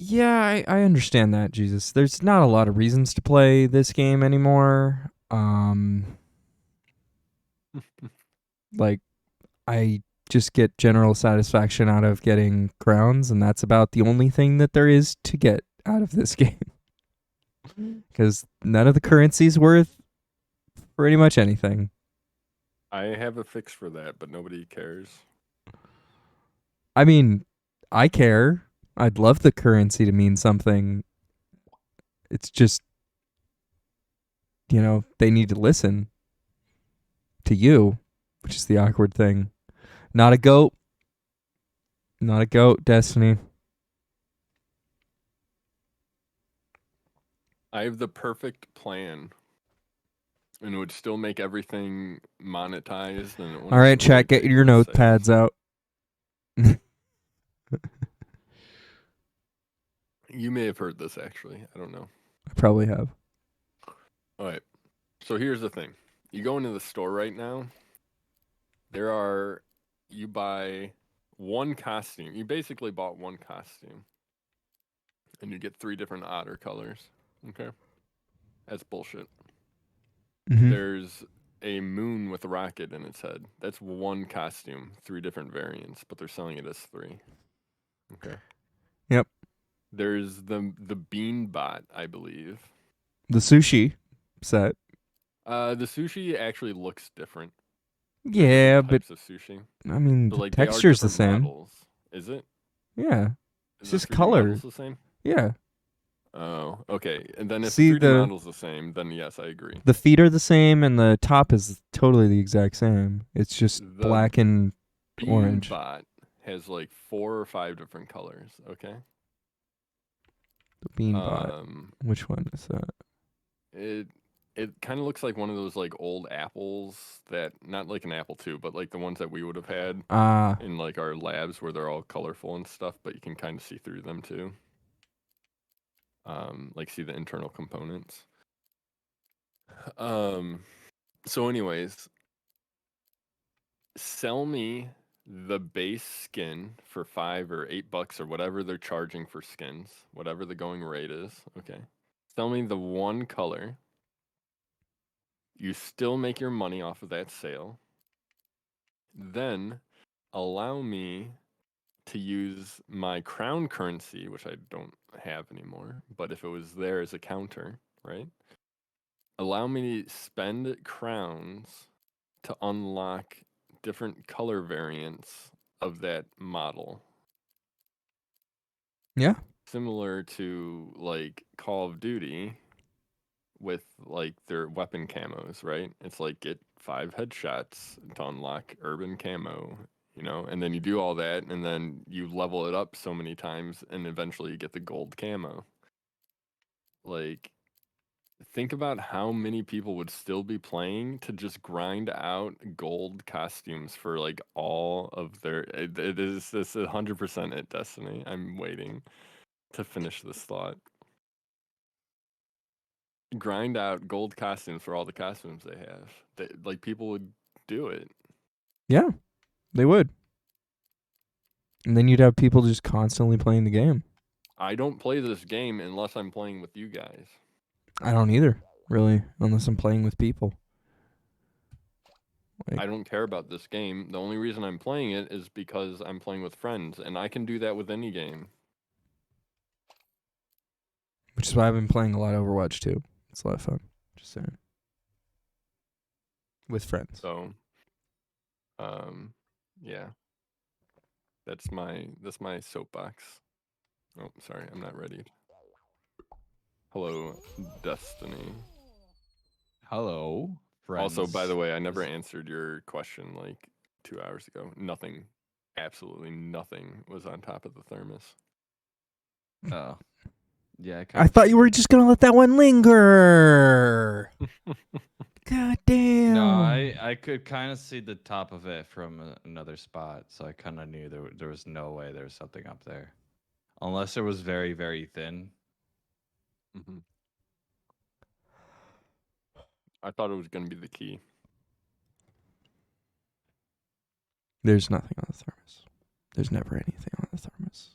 Speaker 1: Yeah, I understand that, Jesus. There's not a lot of reasons to play this game anymore. I just get general satisfaction out of getting crowns, and that's about the only thing that there is to get out of this game. Because none of the currency's worth pretty much anything.
Speaker 3: I have a fix for that, but nobody cares.
Speaker 1: I mean, I care. I'd love the currency to mean something. It's just, they need to listen to you, which is the awkward thing. Not a goat. Not a goat, Destiny.
Speaker 3: I have the perfect plan, and it would still make everything monetized. And it
Speaker 1: All right,
Speaker 3: wouldn't
Speaker 1: chat,
Speaker 3: really
Speaker 1: get
Speaker 3: take
Speaker 1: your
Speaker 3: on sales.
Speaker 1: notepads out.
Speaker 3: You may have heard this, actually. I don't know.
Speaker 1: I probably have.
Speaker 3: All right. So here's the thing. You go into the store right now. You buy one costume. You basically bought one costume. And you get 3 different otter colors. Okay? That's bullshit.
Speaker 1: Mhm.
Speaker 3: There's a moon with a rocket in its head. That's one costume, 3 different variants, but they're selling it as 3. Okay.
Speaker 1: Yep.
Speaker 3: There's the Bean Bot, I believe.
Speaker 1: The sushi set.
Speaker 3: The sushi actually looks different. There's
Speaker 1: Yeah,
Speaker 3: different
Speaker 1: but
Speaker 3: types of sushi.
Speaker 1: I mean,
Speaker 3: So,
Speaker 1: the
Speaker 3: like, they are
Speaker 1: texture's the
Speaker 3: different
Speaker 1: same.
Speaker 3: models. Is it?
Speaker 1: Yeah.
Speaker 3: Is
Speaker 1: It's
Speaker 3: the
Speaker 1: just
Speaker 3: 3D
Speaker 1: color.
Speaker 3: models the same?
Speaker 1: Yeah.
Speaker 3: Oh, okay. And then if
Speaker 1: See,
Speaker 3: the 3D
Speaker 1: the-
Speaker 3: model's the same, then yes, I agree.
Speaker 1: The feet are the same, and the top is totally the exact same. It's just
Speaker 3: The
Speaker 1: black and orange.
Speaker 3: Bean Bot has like 4 or 5 different colors. Okay.
Speaker 1: The Beanbot.
Speaker 3: Um,
Speaker 1: Which one is that?
Speaker 3: it kind of looks like one of those like old apples that, not like an apple II, but like the ones that we would have had
Speaker 1: Ah,
Speaker 3: in like our labs where they're all colorful and stuff, but you can kind of see through them too. Like see the internal components. So anyways, sell me the base skin for $5 or $8 or whatever they're charging for skins, whatever the going rate is. Okay. Sell me the one color. You still make your money off of that sale. Then allow me to use my crown currency, which I don't have anymore, but if it was there as a counter, right? Allow me to spend crowns to unlock different color variants of that model.
Speaker 1: yeah.
Speaker 3: Similar to like Call of Duty with like their weapon camos, right? It's like get 5 headshots to unlock urban camo, you know, and then you do all that and then you level it up so many times and eventually you get the gold camo. Like, think about how many people would still be playing to just grind out gold costumes for like all of their. It is this 100% at Destiny. I'm waiting to finish this thought. Grind out gold costumes for all the costumes they have. Like people would do it.
Speaker 1: Yeah, they would. And then you'd have people just constantly playing the game.
Speaker 3: I don't play this game unless I'm playing with you guys.
Speaker 1: I don't either, really, unless I'm playing with people.
Speaker 3: I don't care about this game. The only reason I'm playing it is because I'm playing with friends, and I can do that with any game.
Speaker 1: Which is why I've been playing a lot of Overwatch too. It's a lot of fun. Just saying. With friends.
Speaker 3: So, yeah. That's my soapbox. Oh, sorry, I'm not ready. Hello, Destiny.
Speaker 8: Hello, friends.
Speaker 3: Also, by the way, I never answered your question like 2 hours ago. Nothing, absolutely nothing was on top of the thermos.
Speaker 8: Oh, yeah.
Speaker 1: I thought you were just gonna let that one linger. God damn.
Speaker 8: No, I could kind of see the top of it from another spot, so I kind of knew there was no way there was something up there, unless it was very, very thin.
Speaker 3: Mm-hmm. I thought it was going to be the key.
Speaker 1: There's nothing on the thermos. There's never anything on the thermos.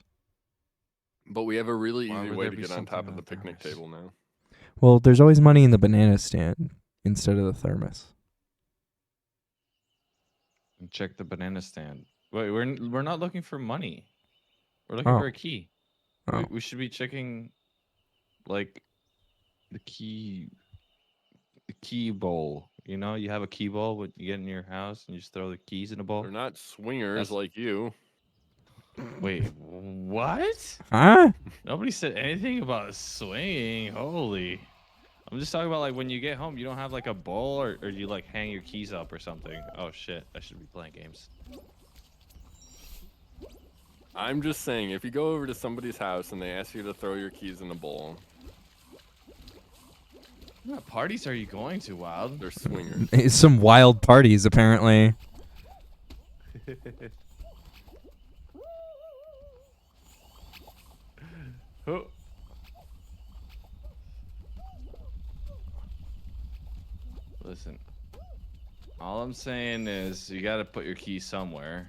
Speaker 3: But we have a really
Speaker 8: Why
Speaker 3: easy
Speaker 8: would
Speaker 3: way
Speaker 8: there
Speaker 3: to
Speaker 8: be
Speaker 3: get on
Speaker 8: something
Speaker 3: top
Speaker 8: on
Speaker 3: of the
Speaker 8: the
Speaker 3: picnic
Speaker 8: thermos?
Speaker 3: table now.
Speaker 1: Well, there's always money in the banana stand instead of the thermos.
Speaker 8: And check the banana stand. Wait, we're not looking for money. We're looking
Speaker 1: Oh.
Speaker 8: for a key.
Speaker 1: Oh.
Speaker 8: We should be checking, like, the key bowl. You know, you have a key bowl when you get in your house and you just throw the keys in a bowl.
Speaker 3: They're not swingers
Speaker 8: That's-
Speaker 3: like you.
Speaker 8: Wait, what?
Speaker 1: Huh?
Speaker 8: Nobody said anything about swinging. Holy. I'm just talking about like when you get home, you don't have like a bowl or you like hang your keys up or something. Oh shit, I should be playing games.
Speaker 3: I'm just saying, if you go over to somebody's house and they ask you to throw your keys in a bowl,
Speaker 8: What parties are you going to, Wild?
Speaker 3: they're swingers.
Speaker 1: It's some wild parties, apparently.
Speaker 8: Oh. Listen, all I'm saying is you got to put your keys somewhere.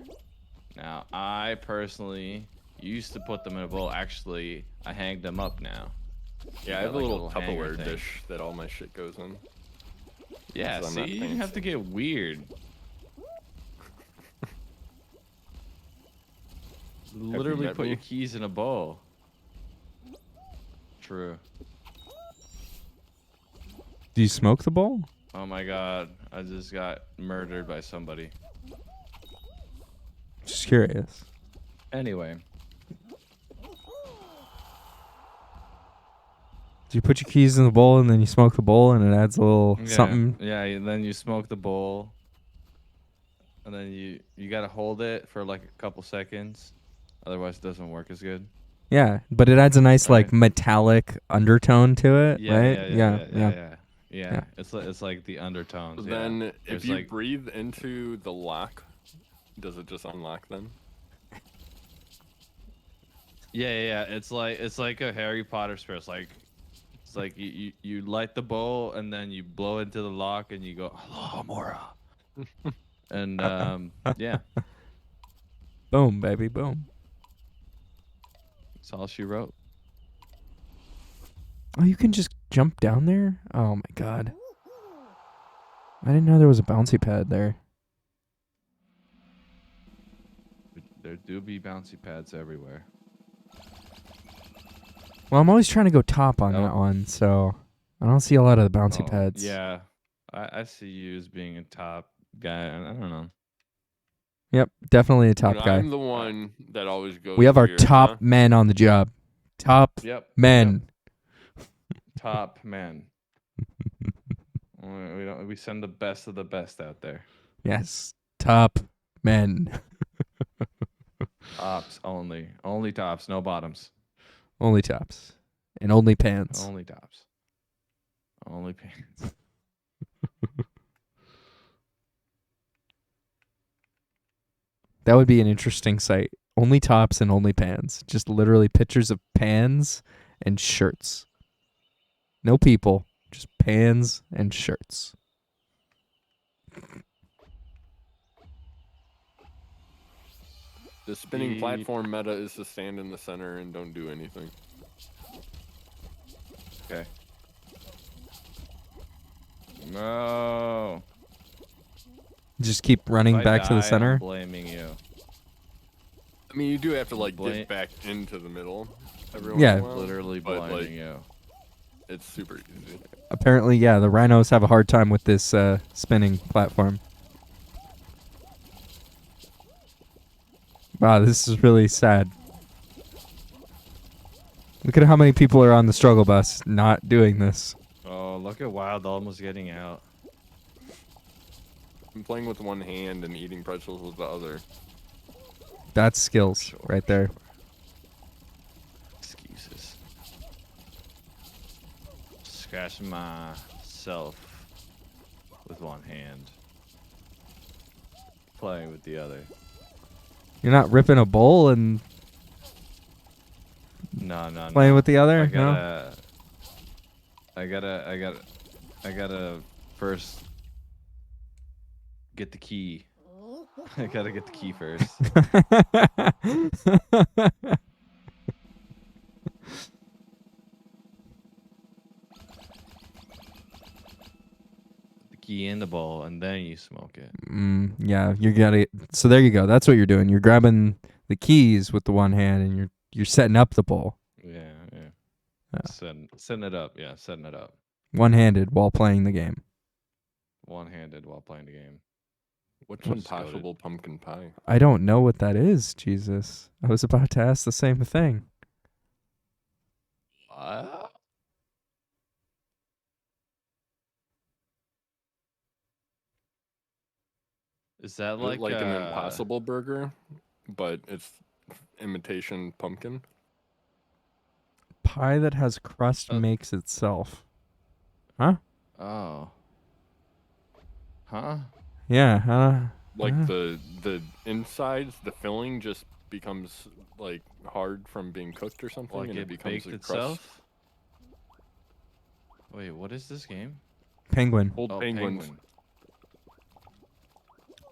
Speaker 8: Now, I personally used to put them in a bowl. Actually, I hang them up now.
Speaker 3: Yeah, I
Speaker 8: got,
Speaker 3: have a
Speaker 8: like, a
Speaker 3: little
Speaker 8: little hanger
Speaker 3: Tupperware
Speaker 8: thing.
Speaker 3: dish that all my shit goes in.
Speaker 8: Yeah,
Speaker 3: So I'm
Speaker 8: see,
Speaker 3: not
Speaker 8: you have
Speaker 3: fancy.
Speaker 8: to get weird. Literally
Speaker 3: met
Speaker 8: put
Speaker 3: me?
Speaker 8: your keys in a bowl. True.
Speaker 1: Do you smoke the bowl?
Speaker 8: Oh my god, I just got murdered by somebody.
Speaker 1: Just curious.
Speaker 8: Anyway,
Speaker 1: Do you put your keys in the bowl and then you smoke the bowl and it adds a little something?
Speaker 8: Yeah, then you smoke the bowl. And then you gotta hold it for like a couple seconds. Otherwise it doesn't work as good.
Speaker 1: Yeah, but it adds a nice like
Speaker 8: Right.
Speaker 1: metallic undertone to it,
Speaker 8: Yeah,
Speaker 1: right?
Speaker 8: yeah.
Speaker 1: Yeah.
Speaker 8: It's like the undertones.
Speaker 3: So
Speaker 8: yeah.
Speaker 3: then, if
Speaker 8: There's
Speaker 3: you
Speaker 8: like,
Speaker 3: breathe into the lock, does it just unlock then?
Speaker 8: yeah. It's like a Harry Potter spell. It's like you light the bowl and then you blow into the lock and you go, "Hello, Mora." And yeah,
Speaker 1: Boom, baby, boom.
Speaker 8: that's all she wrote.
Speaker 1: Oh, you can just jump down there? Oh my god. I didn't know there was a bouncy pad there.
Speaker 8: There do be bouncy pads everywhere.
Speaker 1: Well, I'm always trying to go top on
Speaker 8: Oh.
Speaker 1: that one, so I don't see a lot of the bouncy
Speaker 8: Oh,
Speaker 1: pads.
Speaker 8: Yeah, I see you as being a top guy. I don't know.
Speaker 1: Yep, definitely a top
Speaker 3: You know,
Speaker 1: guy.
Speaker 3: I'm the one that always goes.
Speaker 1: We have our
Speaker 3: here,
Speaker 1: top
Speaker 3: huh?
Speaker 1: men on the job. Top
Speaker 8: Yep.
Speaker 1: men.
Speaker 8: Top men. We send the best of the best out there.
Speaker 1: Yes, top men.
Speaker 8: Tops only. Only tops, no bottoms.
Speaker 1: Only tops. And only pants.
Speaker 8: Only tops. Only pants.
Speaker 1: That would be an interesting site. Only tops and only pans. Just literally pictures of pans and shirts. No people, just pans and shirts.
Speaker 3: The spinning
Speaker 8: Beep.
Speaker 3: platform meta is to stand in the center and don't do anything.
Speaker 8: Okay. No.
Speaker 1: Just keep running
Speaker 8: If I
Speaker 1: back to the
Speaker 8: die,
Speaker 1: center.
Speaker 8: I'm blaming you.
Speaker 3: I mean, you do have to like
Speaker 8: Bla-
Speaker 3: get back into the middle every once
Speaker 1: Yeah.
Speaker 3: in a while,
Speaker 8: Literally
Speaker 3: but,
Speaker 8: blinding
Speaker 3: like,
Speaker 8: you.
Speaker 3: it's super easy.
Speaker 1: Apparently, yeah, the rhinos have a hard time with this spinning platform. Wow, this is really sad. Look at how many people are on the struggle bus not doing this.
Speaker 8: Oh, look at Wild almost getting out.
Speaker 3: I'm playing with one hand and eating pretzels with the other.
Speaker 1: That's skills
Speaker 8: Sure,
Speaker 1: right there.
Speaker 8: Excuses. Scratching myself with one hand. Playing with the other.
Speaker 1: You're not ripping a bowl and
Speaker 8: No.
Speaker 1: playing with the other?
Speaker 8: I gotta first get the key. I gotta get the key first.
Speaker 1: No.
Speaker 8: The key in the bowl, and then you smoke it.
Speaker 1: Yeah, you got it. So there you go. That's what you're doing. You're grabbing the keys with the one hand and you're setting up the bowl.
Speaker 8: Yeah.
Speaker 1: Yeah.
Speaker 8: Setting it up. Yeah, setting it up.
Speaker 1: One-handed while playing the game.
Speaker 8: One-handed while playing the game.
Speaker 3: What's
Speaker 8: Just
Speaker 3: impossible pumpkin pie?
Speaker 1: I don't know what that is, Jesus. I was about to ask the same thing.
Speaker 8: What? Is that
Speaker 3: Like,
Speaker 8: like
Speaker 3: an impossible burger, but it's imitation pumpkin.
Speaker 1: Pie that has crust makes itself. Huh?
Speaker 8: Oh. Huh?
Speaker 1: Yeah.
Speaker 3: Like
Speaker 1: Uh-huh.
Speaker 3: the insides, the filling just becomes like hard from being cooked or something,
Speaker 8: Like
Speaker 3: and it
Speaker 8: it
Speaker 3: becomes
Speaker 8: baked
Speaker 3: a crust.
Speaker 8: itself? Wait, what is this game?
Speaker 1: Penguin.
Speaker 3: Hold
Speaker 8: Oh,
Speaker 3: penguins.
Speaker 8: Penguin.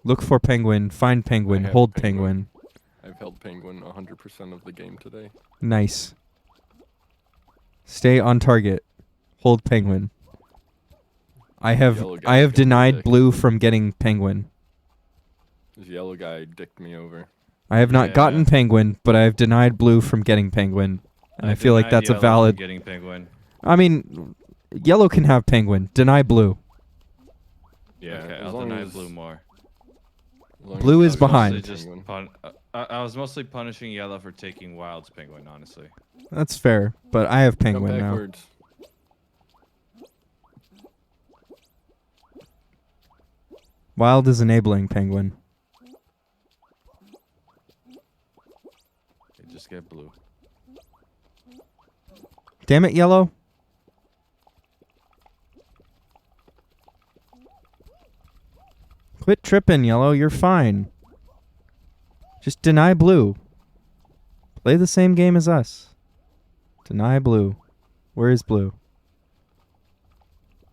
Speaker 1: Look for penguin. Find penguin.
Speaker 3: have
Speaker 1: Hold
Speaker 3: penguin.
Speaker 1: penguin.
Speaker 3: I've held penguin 100% of the game today.
Speaker 1: Nice. Stay on target. Hold penguin. I have
Speaker 3: Yellow guy's
Speaker 1: I have
Speaker 3: got the
Speaker 1: denied
Speaker 3: dick.
Speaker 1: blue from getting penguin.
Speaker 3: This yellow guy dicked me over.
Speaker 1: I have not
Speaker 8: Yeah.
Speaker 1: gotten penguin, but I have denied blue from getting penguin. And I feel like
Speaker 8: denied
Speaker 1: that's a
Speaker 8: yellow from
Speaker 1: valid.
Speaker 8: getting penguin.
Speaker 1: I mean, yellow can have penguin. Deny blue.
Speaker 3: Yeah,
Speaker 8: Okay,
Speaker 3: as
Speaker 8: I'll
Speaker 3: long
Speaker 8: deny
Speaker 3: as-
Speaker 8: blue more.
Speaker 3: as long
Speaker 1: Blue
Speaker 3: as
Speaker 1: is
Speaker 3: it's not
Speaker 1: behind.
Speaker 8: Mostly just
Speaker 3: penguin.
Speaker 8: I was mostly punishing yellow for taking wild's penguin, honestly.
Speaker 1: That's fair, but I have
Speaker 3: Jump
Speaker 1: penguin now.
Speaker 3: backwards.
Speaker 1: Wild is enabling penguin.
Speaker 8: Okay, just get blue.
Speaker 1: Damn it, yellow. Quit tripping, yellow. You're fine. Just deny blue. Play the same game as us. Deny blue. Where is blue?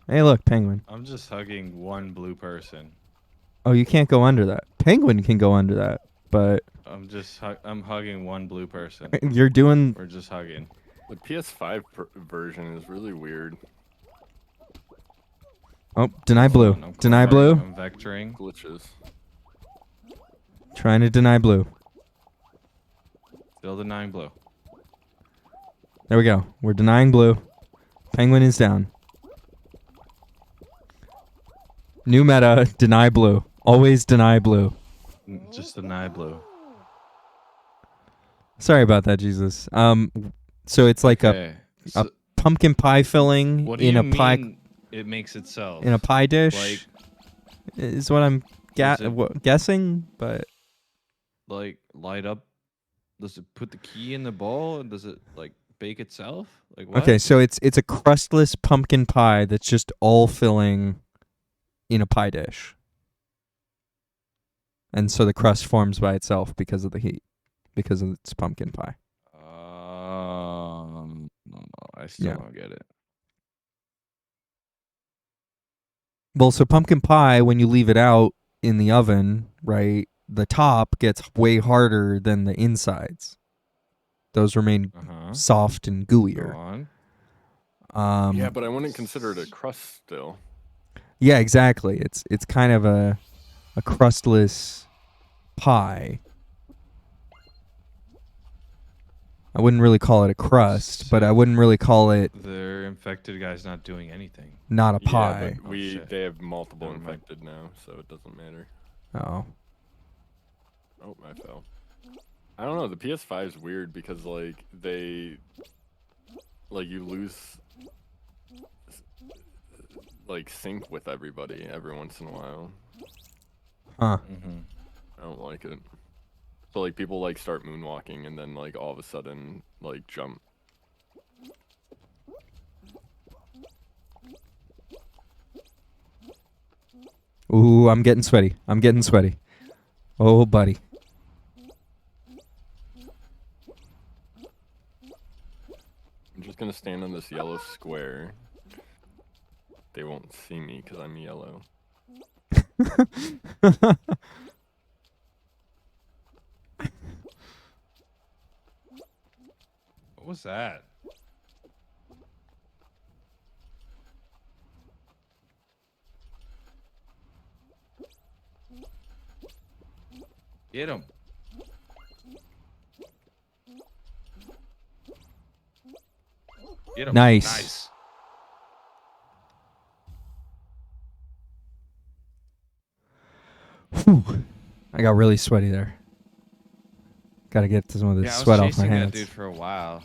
Speaker 1: Hey, look, penguin.
Speaker 8: I'm just hugging one blue person.
Speaker 1: Oh, you can't go under that. Penguin can go under that, but
Speaker 8: I'm hugging one blue person.
Speaker 1: you're doing.
Speaker 8: We're just hugging.
Speaker 3: The PS5 version is really weird.
Speaker 1: Oh, deny blue.
Speaker 8: I'm
Speaker 1: Deny
Speaker 8: clarifying,
Speaker 1: blue.
Speaker 8: I'm vectoring.
Speaker 3: Glitches.
Speaker 1: Trying to deny blue.
Speaker 8: Still denying blue.
Speaker 1: There we go. We're denying blue. Penguin is down. New meta, deny blue. Always deny blue.
Speaker 8: Just deny blue.
Speaker 1: Sorry about that, Jesus. So it's like a
Speaker 8: Okay. So
Speaker 1: pumpkin pie filling
Speaker 8: what do
Speaker 1: in
Speaker 8: you
Speaker 1: a pie
Speaker 8: mean it makes itself?
Speaker 1: in a pie dish.
Speaker 8: Like,
Speaker 1: is what I'm
Speaker 8: Is it-
Speaker 1: guessing, but
Speaker 8: like light up. Does it put the key in the bowl? And does it like bake itself? Like what?
Speaker 1: okay. So it's a crustless pumpkin pie that's just all filling in a pie dish, and so the crust forms by itself because of the heat, because of its pumpkin pie.
Speaker 8: No, I still
Speaker 1: Yeah.
Speaker 8: don't get it.
Speaker 1: Well, so pumpkin pie, when you leave it out in the oven, right, the top gets way harder than the insides. Those remain
Speaker 8: Uh-huh.
Speaker 1: soft and
Speaker 8: Go
Speaker 1: gooier.
Speaker 8: on.
Speaker 3: Yeah, but I wouldn't consider it a crust still.
Speaker 1: Yeah, exactly. It's kind of a crustless pie. I wouldn't really call it a crust, but I wouldn't really call it
Speaker 8: Their infected guy's not doing anything.
Speaker 1: not a
Speaker 3: Yeah,
Speaker 1: pie.
Speaker 3: but
Speaker 8: Oh,
Speaker 3: we
Speaker 8: shit.
Speaker 3: they have multiple
Speaker 8: Never mind.
Speaker 3: infected now, so it doesn't matter.
Speaker 1: Oh.
Speaker 3: Oh, I fell. I don't know. The PS5 is weird because like you lose like sync with everybody every once in a while.
Speaker 1: Huh.
Speaker 8: Mm-hmm.
Speaker 3: I don't like it. So like people like start moonwalking and then like all of a sudden like jump.
Speaker 1: Ooh, I'm getting sweaty. I'm getting sweaty. Oh, buddy.
Speaker 3: I'm just gonna stand on this yellow square. They won't see me because I'm yellow.
Speaker 8: What was that? Get him. Get him.
Speaker 1: Nice.
Speaker 8: Nice.
Speaker 1: Whew. I got really sweaty there. Got to get some of this
Speaker 8: Yeah, I was
Speaker 1: sweat off my
Speaker 8: chasing that
Speaker 1: hands.
Speaker 8: dude for a while.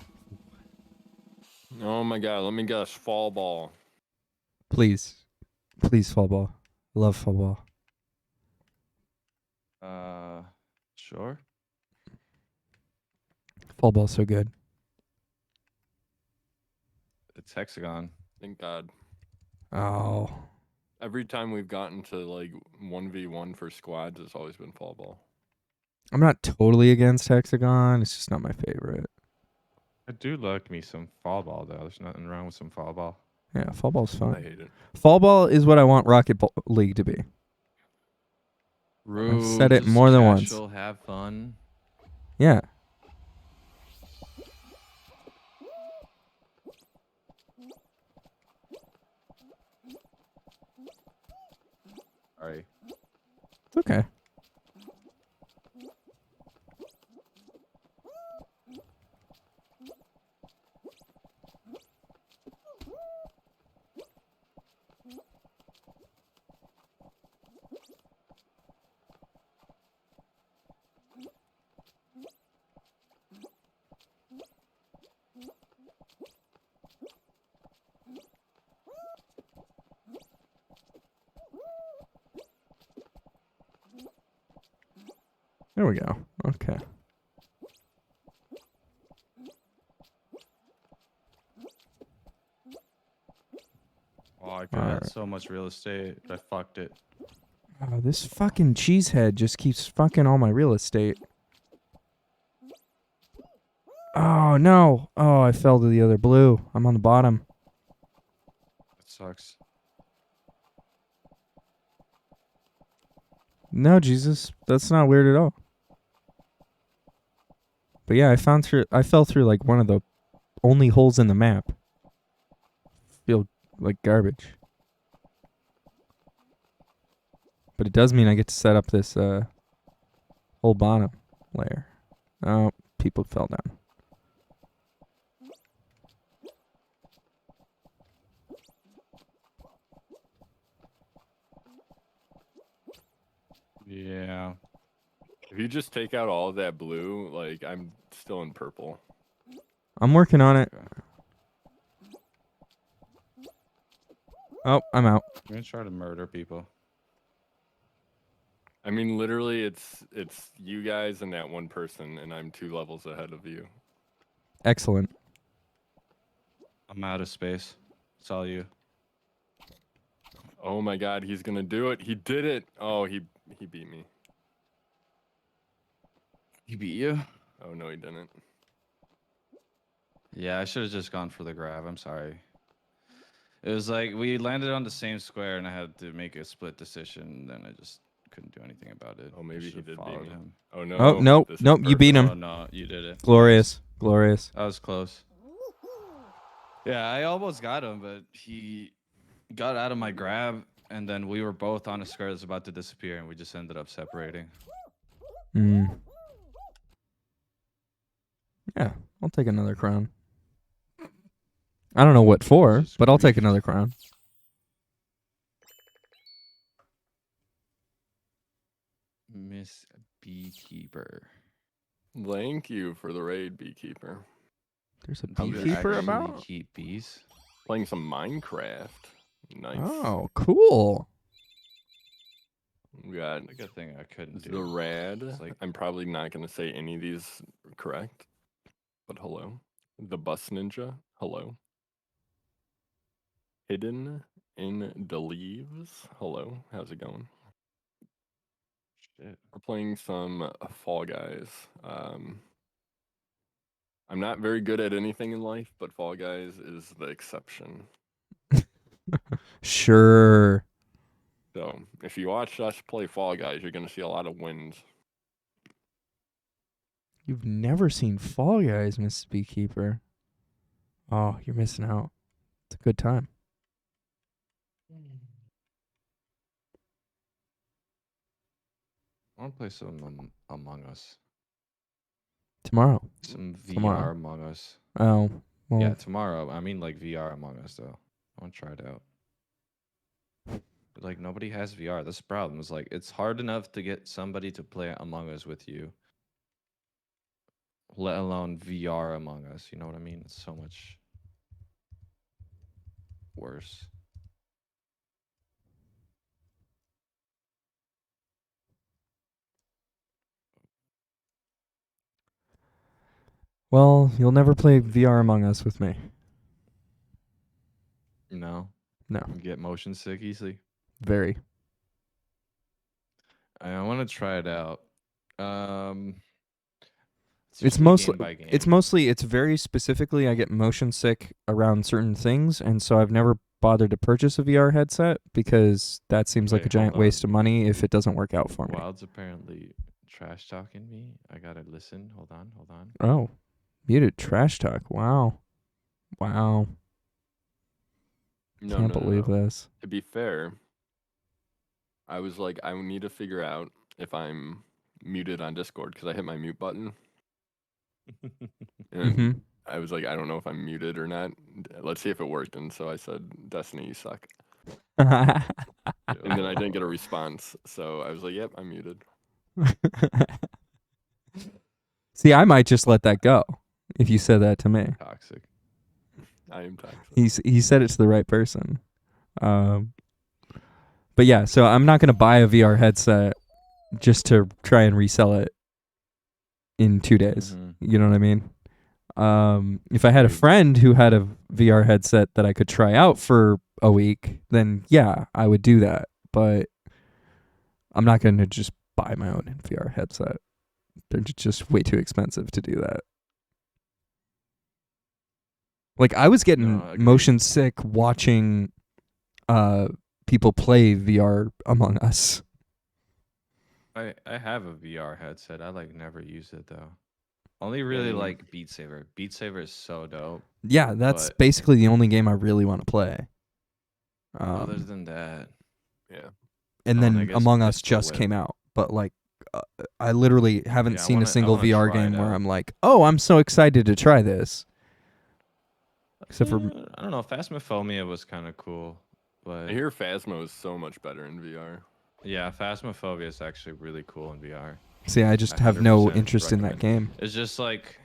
Speaker 3: Oh my god, let me guess. Fall ball.
Speaker 1: Please. Please, fall ball. I love fall ball.
Speaker 8: Sure.
Speaker 1: Fall ball's so good.
Speaker 8: It's hexagon.
Speaker 3: Thank God.
Speaker 1: Oh.
Speaker 3: Every time we've gotten to like 1v1 for squads, it's always been fall ball.
Speaker 1: I'm not totally against hexagon. It's just not my favorite.
Speaker 8: I do like me some fall ball though. There's nothing wrong with some fall ball.
Speaker 1: Yeah, fall ball's
Speaker 3: I
Speaker 1: fun.
Speaker 3: hate it.
Speaker 1: Fall ball is what I want Rocket League to be.
Speaker 8: Rude,
Speaker 1: said it
Speaker 8: just
Speaker 1: more than once.
Speaker 8: casual, have fun.
Speaker 1: Yeah.
Speaker 8: Sorry.
Speaker 1: It's okay. There we go. Okay.
Speaker 8: Oh, I could have
Speaker 1: Alright.
Speaker 8: had so much real estate. I fucked it.
Speaker 1: Oh, this fucking cheesehead just keeps fucking all my real estate. Oh, no. Oh, I fell to the other blue. I'm on the bottom.
Speaker 8: It sucks.
Speaker 1: No, Jesus. That's not weird at all. But yeah, I fell through like one of the only holes in the map. Feel like garbage. But it does mean I get to set up this whole bottom layer. Oh, people fell down.
Speaker 8: Yeah.
Speaker 3: If you just take out all of that blue, like I'm still in purple.
Speaker 1: I'm working on it.
Speaker 8: Okay.
Speaker 1: Oh, I'm out.
Speaker 8: I'm gonna try to murder people.
Speaker 3: I mean, literally, it's you guys and that one person, and I'm 2 levels ahead of you.
Speaker 1: Excellent.
Speaker 8: I'm out of space. It's all you.
Speaker 3: Oh my God, he's gonna do it! He did it! Oh, he beat me.
Speaker 8: He beat you?
Speaker 3: Oh no, he didn't.
Speaker 8: Yeah, I should have just gone for the grab. I'm sorry. It was like we landed on the same square, and I had to make a split decision. Then I just couldn't do anything about it.
Speaker 3: Oh, maybe he
Speaker 8: Should've
Speaker 3: did beat
Speaker 8: followed
Speaker 3: me.
Speaker 8: him.
Speaker 3: Oh no!
Speaker 1: Oh, nope,
Speaker 3: this is
Speaker 1: nope, you beat
Speaker 3: perfect.
Speaker 1: him.
Speaker 8: Oh no, you did it.
Speaker 1: Glorious. Glorious.
Speaker 8: That was close. Yeah, I almost got him, but he got out of my grab, and then we were both on a square that was about to disappear, and we just ended up separating.
Speaker 1: Mm. Yeah, I'll take another crown. I don't know what for,
Speaker 8: Jesus
Speaker 1: but I'll take
Speaker 8: Christ.
Speaker 1: another crown.
Speaker 8: Miss Beekeeper.
Speaker 3: Thank you for the raid, Beekeeper.
Speaker 1: There's a
Speaker 8: Do you
Speaker 1: beekeeper
Speaker 8: actually
Speaker 1: about?
Speaker 8: keep bees?
Speaker 3: Playing some Minecraft. Nice.
Speaker 1: Oh, cool.
Speaker 3: We got
Speaker 8: A good thing I couldn't
Speaker 3: the
Speaker 8: do.
Speaker 3: rad.
Speaker 8: It's like-
Speaker 3: I'm probably not gonna say any of these correct, but hello. The bus ninja. Hello. Hidden in the leaves. Hello. How's it going?
Speaker 8: Shit.
Speaker 3: We're playing some Fall Guys. I'm not very good at anything in life, but Fall Guys is the exception.
Speaker 1: Sure.
Speaker 3: So if you watch us play Fall Guys, you're gonna see a lot of wins.
Speaker 1: You've never seen Fall Guys, Mrs. Beekeeper. Oh, you're missing out. It's a good time.
Speaker 8: I want to play some Among Us.
Speaker 1: Tomorrow.
Speaker 8: Some VR
Speaker 1: Tomorrow.
Speaker 8: Among Us.
Speaker 1: Oh, well,
Speaker 8: Yeah, tomorrow. I mean, like VR Among Us, though. I want to try it out. But, like, nobody has VR. That's the problem. It's like, it's hard enough to get somebody to play Among Us with you, let alone VR Among Us. You know what I mean? It's so much worse.
Speaker 1: well, you'll never play VR Among Us with me.
Speaker 8: No.
Speaker 1: No,
Speaker 8: You get motion sick easily.
Speaker 1: very.
Speaker 8: I want to try it out.
Speaker 1: It's
Speaker 8: usually
Speaker 1: mostly
Speaker 8: game by game.
Speaker 1: it's very specifically I get motion sick around certain things, and so I've never bothered to purchase a VR headset because that seems like a
Speaker 8: Wait,
Speaker 1: giant
Speaker 8: hold on.
Speaker 1: waste of money if it doesn't work out for me.
Speaker 8: Wild's apparently trash talking me. I gotta listen. Hold on.
Speaker 1: Oh, muted trash talk. Wow. Wow.
Speaker 3: No,
Speaker 1: Can't
Speaker 3: no,
Speaker 1: believe
Speaker 3: no.
Speaker 1: this.
Speaker 3: To be fair, I was like, I need to figure out if I'm muted on Discord because I hit my mute button. And
Speaker 1: hmm
Speaker 3: I was like, I don't know if I'm muted or not. Let's see if it worked. And so I said, Destiny, you suck. And then I didn't get a response. So I was like, yep, I'm muted.
Speaker 1: See, I might just let that go if you said that to me.
Speaker 8: Toxic.
Speaker 3: I am toxic.
Speaker 1: He said it to the right person. But yeah, so I'm not gonna buy a VR headset just to try and resell it in 2 days.
Speaker 8: Mhm.
Speaker 1: You know what I mean? If I had a friend who had a VR headset that I could try out for a week, then yeah, I would do that. But I'm not going to just buy my own VR headset. They're just way too expensive to do that. Like, I was getting
Speaker 8: No, agreed.
Speaker 1: motion sick watching people play VR Among Us.
Speaker 8: I have a VR headset. I like never use it though. Only really
Speaker 3: Mm.
Speaker 8: like Beat Saber. Beat Saber is so dope.
Speaker 1: Yeah, that's
Speaker 8: But-
Speaker 1: basically the only game I really want to play.
Speaker 8: Other than that,
Speaker 3: Yeah.
Speaker 1: And
Speaker 8: I
Speaker 1: then
Speaker 8: guess
Speaker 1: Among Us
Speaker 8: Pistol
Speaker 1: just
Speaker 8: Whip.
Speaker 1: came out, but like I literally haven't
Speaker 8: Yeah, I
Speaker 1: seen
Speaker 8: wanna-
Speaker 1: a single
Speaker 8: I wanna
Speaker 1: VR
Speaker 8: try it
Speaker 1: game where
Speaker 8: out.
Speaker 1: I'm like, oh, I'm so excited to try this. Except for
Speaker 8: I don't know. Phasmophobia was kind of cool, but
Speaker 3: I hear Phasmo is so much better in VR.
Speaker 8: yeah, Phasmophobia is actually really cool in VR.
Speaker 1: see, I just have no
Speaker 8: 100%
Speaker 1: interest in that
Speaker 8: recommend.
Speaker 1: game.
Speaker 8: It's just like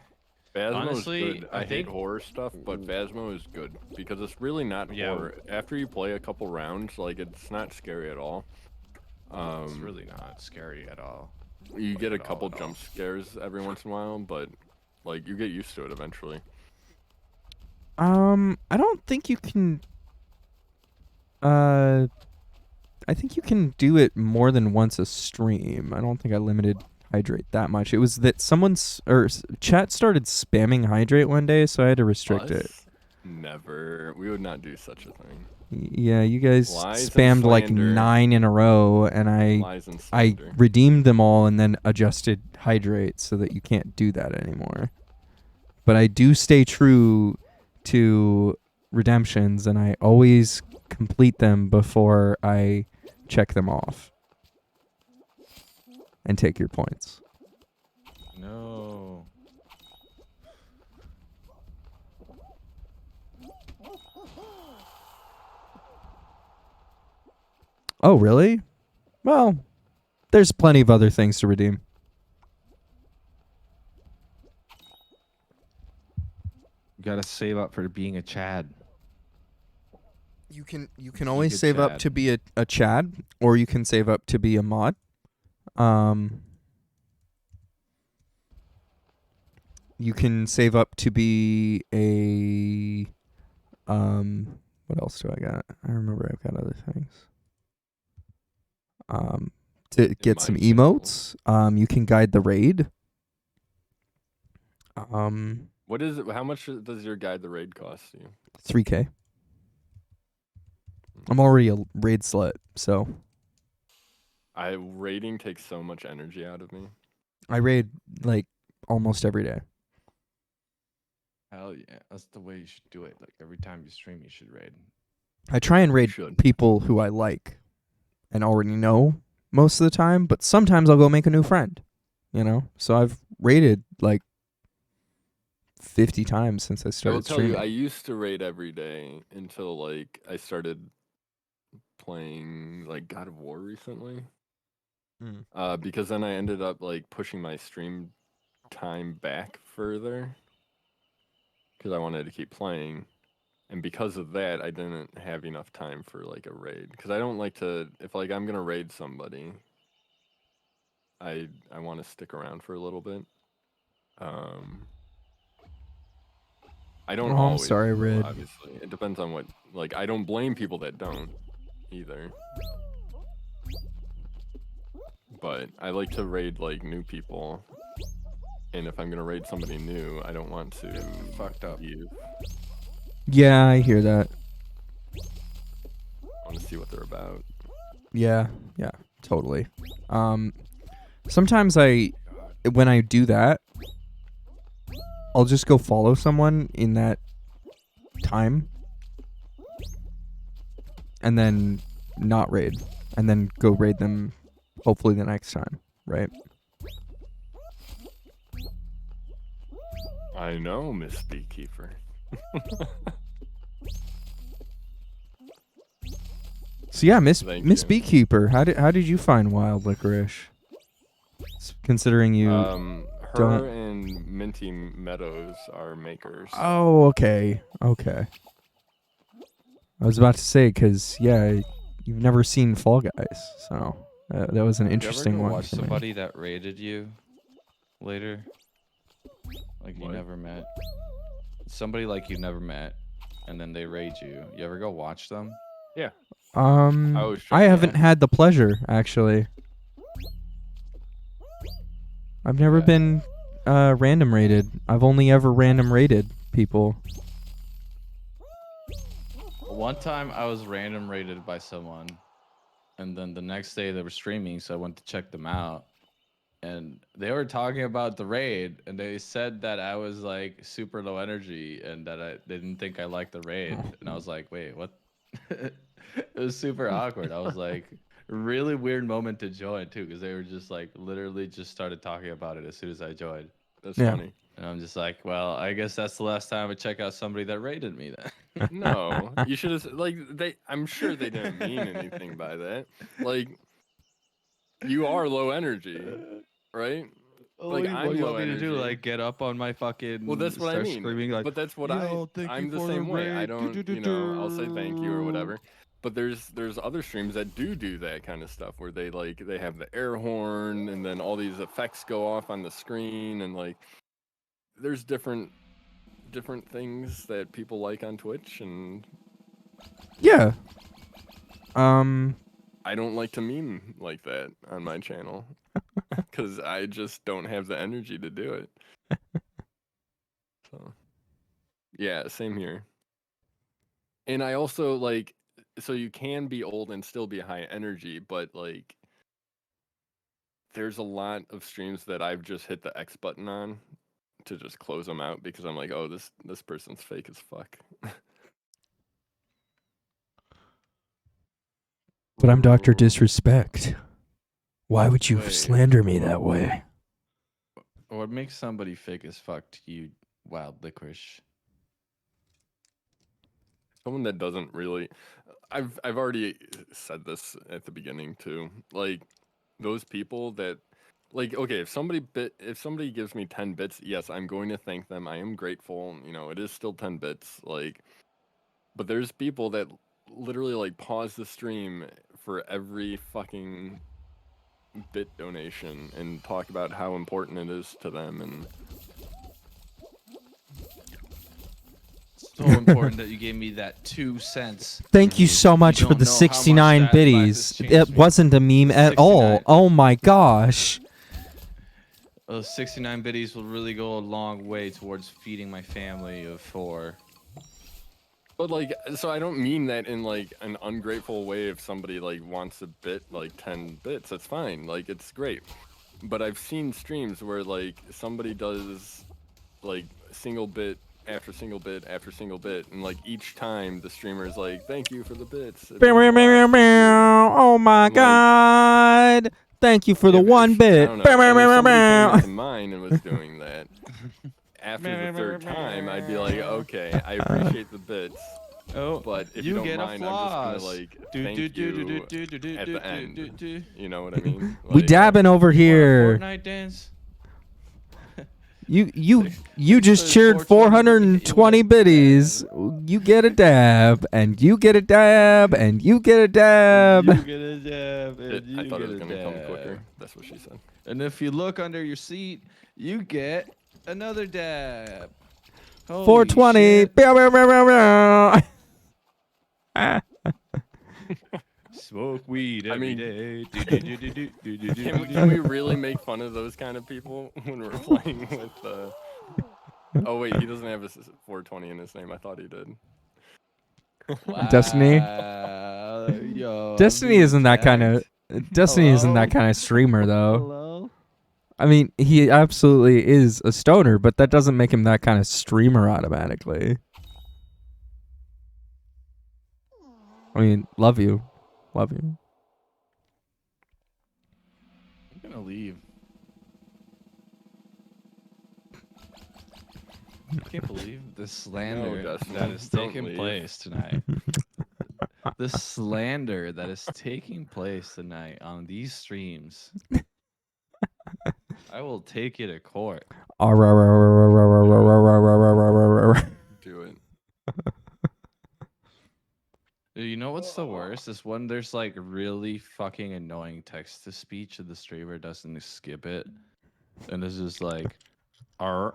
Speaker 3: Phasmo's
Speaker 8: Honestly,
Speaker 3: good.
Speaker 8: I
Speaker 3: I hate
Speaker 8: think-
Speaker 3: horror stuff, but Phasmo is good because it's really not
Speaker 8: Yeah.
Speaker 3: horror. After you play a couple rounds, like it's not scary at all.
Speaker 8: it's really not scary at all.
Speaker 3: You get a
Speaker 8: at all,
Speaker 3: couple
Speaker 8: at all.
Speaker 3: jump scares every once in a while, but like you get used to it eventually.
Speaker 1: I don't think you can. I think you can do it more than once a stream. I don't think I limited hydrate that much. It was that chat started spamming hydrate one day, so I had to restrict it.
Speaker 3: Us? Never. We would not do such a thing.
Speaker 1: Yeah, you guys
Speaker 3: Lies and
Speaker 1: spammed like
Speaker 3: slander.
Speaker 1: 9 in a row, and I
Speaker 3: Lies and slander.
Speaker 1: redeemed them all and then adjusted hydrate so that you can't do that anymore. But I do stay true to redemptions, and I always complete them before I check them off and take your points.
Speaker 8: No.
Speaker 1: Oh, really? Well, there's plenty of other things to redeem.
Speaker 9: You gotta save up for being a Chad.
Speaker 1: You can always
Speaker 8: good
Speaker 1: save up
Speaker 8: Chad.
Speaker 1: to be a Chad, or you can save up to be a mod. You can save up to be a what else do I got? I remember I've got other things. To get some
Speaker 3: Mind control.
Speaker 1: emotes. You can guide the raid.
Speaker 3: What is it? How much does your guide the raid cost you?
Speaker 1: 3K. I'm already a raid slut, so
Speaker 3: Raiding takes so much energy out of me.
Speaker 1: I raid like almost every day.
Speaker 8: Hell yeah, that's the way you should do it. Like every time you stream, you should raid.
Speaker 1: I try and raid
Speaker 3: should.
Speaker 1: people who I like and already know most of the time, but sometimes I'll go make a new friend, you know? So I've raided like 50 times since I
Speaker 3: I will
Speaker 1: started
Speaker 3: tell
Speaker 1: streaming.
Speaker 3: you, I used to raid every day until like I started playing like God of War recently. Because then I ended up like pushing my stream time back further because I wanted to keep playing, and because of that, I didn't have enough time for like a raid. Because I don't like to, if like I'm gonna raid somebody, I want to stick around for a little bit. I don't
Speaker 1: Oh, I'm
Speaker 3: always.
Speaker 1: sorry,
Speaker 3: though,
Speaker 1: Red.
Speaker 3: Obviously, it depends on what. Like, I don't blame people that don't either. But I like to raid like new people, and if I'm gonna raid somebody new, I don't want to
Speaker 8: fucked up.
Speaker 3: You
Speaker 1: Yeah, I hear that.
Speaker 3: want to see what they're about.
Speaker 1: Yeah, totally. Sometimes when I do that, I'll just go follow someone in that time and then not raid and then go raid them hopefully the next time, right?
Speaker 3: I know, Miss Beekeeper.
Speaker 1: So yeah, Miss
Speaker 3: Thank
Speaker 1: Miss
Speaker 3: you.
Speaker 1: Beekeeper, how did you find wild licorice? Considering you
Speaker 3: Her
Speaker 1: don't-
Speaker 3: and Minty Meadows are makers.
Speaker 1: Oh, okay. I was about to say, because, yeah, you've never seen Fall Guys, so that was an interesting
Speaker 8: Did you ever go
Speaker 1: one.
Speaker 8: watch
Speaker 1: for me.
Speaker 8: somebody that raided you later? like you
Speaker 3: What?
Speaker 8: never met. Somebody like you never met, and then they raid you. You ever go watch them?
Speaker 3: Yeah. always try
Speaker 1: I
Speaker 3: to
Speaker 1: haven't had the pleasure actually. I've never
Speaker 8: Yeah.
Speaker 1: been random rated. I've only ever random rated people.
Speaker 8: One time I was random rated by someone, and then the next day they were streaming, so I went to check them out. And they were talking about the raid, and they said that I was like super low energy and that they didn't think I liked the raid. And I was like, wait, what? It was super awkward. I was like, really weird moment to join too, because they were just like literally just started talking about it as soon as I joined.
Speaker 3: That's
Speaker 1: Yeah.
Speaker 3: funny.
Speaker 8: And I'm just like, well, I guess that's the last time I check out somebody that raided me then.
Speaker 3: No, you should have like they. I'm sure they didn't mean anything by that. Like, you are low energy, right? Like,
Speaker 8: What
Speaker 3: I'm
Speaker 8: do you
Speaker 3: low
Speaker 8: want me to do?
Speaker 3: energy.
Speaker 8: Like get up on my fucking
Speaker 3: Well, that's what I
Speaker 8: start
Speaker 3: mean.
Speaker 8: screaming like,
Speaker 3: But that's what
Speaker 8: "Yo, thank
Speaker 3: I'm
Speaker 8: you
Speaker 3: the
Speaker 8: for
Speaker 3: same way. I
Speaker 8: raid.
Speaker 3: don't, I'll say thank you or whatever. But there's other streams that do that kind of stuff where they have the air horn and then all these effects go off on the screen and like there's different things that people like on Twitch and
Speaker 1: Yeah.
Speaker 3: I don't like to meme like that on my channel because I just don't have the energy to do it. So, yeah, same here. And I also like, so you can be old and still be high energy, but like, there's a lot of streams that I've just hit the X button on to just close them out because I'm like, oh, this person's fake as fuck.
Speaker 1: But I'm Dr. Disrespect. Why would you
Speaker 8: Wait.
Speaker 1: slander me that way?
Speaker 8: what makes somebody fake as fuck to you, Wild Licorice?"
Speaker 3: Someone that doesn't really, I've already said this at the beginning too. Like those people that, like, okay, if somebody gives me 10 bits, yes, I'm going to thank them. I am grateful. You know, it is still 10 bits. Like, but there's people that literally like pause the stream for every fucking bit donation and talk about how important it is to them and.
Speaker 8: So important that you gave me that 2 cents.
Speaker 1: Thank you so much
Speaker 8: You
Speaker 1: for
Speaker 8: don't
Speaker 1: the
Speaker 8: know how much
Speaker 1: 69
Speaker 8: that
Speaker 1: biddies.
Speaker 8: has changed
Speaker 1: It
Speaker 8: me.
Speaker 1: wasn't a meme at all.
Speaker 8: 69.
Speaker 1: Oh my gosh.
Speaker 8: Those 69 biddies will really go a long way towards feeding my family of 4.
Speaker 3: But like, so I don't mean that in like an ungrateful way. If somebody like wants a bit, like 10 bits, that's fine. Like, it's great. But I've seen streams where like somebody does like single bit after single bit after single bit, and like each time the streamer is like, "Thank you for the bits." It means a lot, thank you."
Speaker 1: Oh my
Speaker 3: Like-
Speaker 1: god. Thank you for the
Speaker 3: If-
Speaker 1: one
Speaker 3: if-
Speaker 1: bit.
Speaker 3: I don't know, and if somebody came into mine and was doing that, after the third time, I'd be like, "Okay, I appreciate the bits."
Speaker 8: Oh,
Speaker 3: But if
Speaker 8: you
Speaker 3: you don't
Speaker 8: get
Speaker 3: mind,
Speaker 8: a
Speaker 3: I'm
Speaker 8: floss.
Speaker 3: just gonna like thank you at the end. You know what I mean?
Speaker 1: We
Speaker 3: Like,
Speaker 1: dabbing over here.
Speaker 8: Fortnite dance.
Speaker 1: You just
Speaker 8: says
Speaker 1: cheered
Speaker 8: 420
Speaker 1: 420 biddies. You get a dab, and you get a dab, and you get a dab.
Speaker 8: You get a dab, and
Speaker 3: It,
Speaker 8: you
Speaker 3: I thought
Speaker 8: get
Speaker 3: it was
Speaker 8: a
Speaker 3: gonna come
Speaker 8: dab.
Speaker 3: quicker. That's what she said.
Speaker 8: And if you look under your seat, you get another dab. Holy
Speaker 1: 420.
Speaker 8: shit.
Speaker 1: Bow, bow, bow, bow, bow.
Speaker 8: Smoke weed
Speaker 3: I
Speaker 8: every
Speaker 3: mean,
Speaker 8: day.
Speaker 3: Can we really make fun of those kind of people when we're playing with? Oh wait, he doesn't have a 420 in his name. I thought he did.
Speaker 1: Destiny?
Speaker 8: Yo,
Speaker 1: Destiny
Speaker 8: I'm
Speaker 1: isn't that kind of.
Speaker 8: jacked.
Speaker 1: Destiny isn't that
Speaker 8: Hello?
Speaker 1: kind of streamer though.
Speaker 8: Hello?
Speaker 1: I mean, he absolutely is a stoner, but that doesn't make him that kind of streamer automatically. I mean, love you. Love you.
Speaker 8: I'm gonna leave. I can't believe the slander
Speaker 3: Dustin,
Speaker 8: that is
Speaker 3: don't
Speaker 8: taking
Speaker 3: leave.
Speaker 8: place tonight. The slander that is taking place tonight on these streams. I will take you to court.
Speaker 3: Do it.
Speaker 8: You know what's the worst is when there's like really fucking annoying text to speech and the streamer doesn't skip it, and it's just like,
Speaker 3: It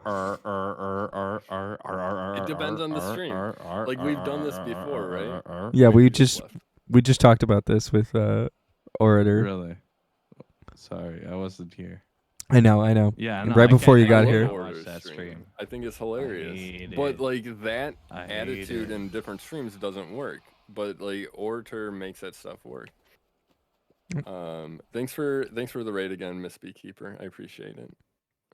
Speaker 3: depends on the stream. Like, we've done this before, right?
Speaker 1: Yeah,
Speaker 3: Right,
Speaker 1: we
Speaker 3: you
Speaker 1: just
Speaker 3: left.
Speaker 1: talked about this with Orator.
Speaker 8: Really? Sorry, I wasn't here.
Speaker 1: I know.
Speaker 8: Yeah,
Speaker 1: And
Speaker 8: no,
Speaker 1: right
Speaker 8: I
Speaker 1: before
Speaker 8: can't-
Speaker 1: you
Speaker 8: I
Speaker 1: got
Speaker 8: love
Speaker 1: here.
Speaker 8: to
Speaker 3: Orator's
Speaker 8: watch that stream.
Speaker 3: I think it's hilarious.
Speaker 8: hate
Speaker 3: But
Speaker 8: it.
Speaker 3: like that
Speaker 8: I hate
Speaker 3: attitude
Speaker 8: it.
Speaker 3: in different streams doesn't work. But like Orator makes that stuff work. Thanks for the raid again, Miss Beekeeper. I appreciate it.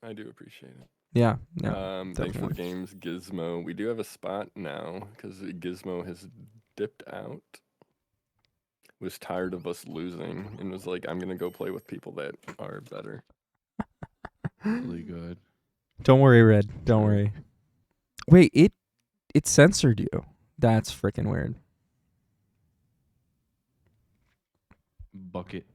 Speaker 3: I do appreciate it.
Speaker 1: Yeah.
Speaker 3: Thanks for the
Speaker 1: definitely.
Speaker 3: games, Gizmo. We do have a spot now because Gizmo has dipped out. Was tired of us losing and was like, I'm gonna go play with people that are better.
Speaker 8: Really good.
Speaker 1: Don't worry, Red. Don't
Speaker 3: Sure.
Speaker 1: worry. Wait, it censored you. That's freaking weird.
Speaker 8: Bucket.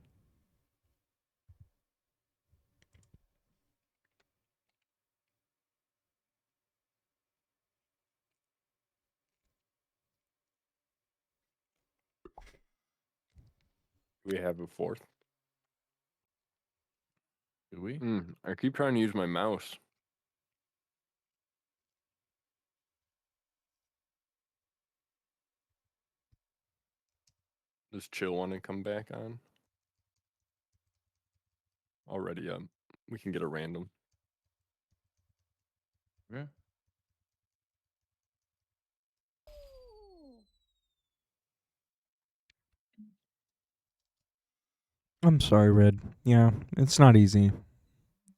Speaker 3: We have a fourth.
Speaker 8: Do we?
Speaker 3: I keep trying to use my mouse. Does Chill want to come back on? Already, we can get a random.
Speaker 8: Yeah.
Speaker 1: I'm sorry, Red. Yeah, it's not easy.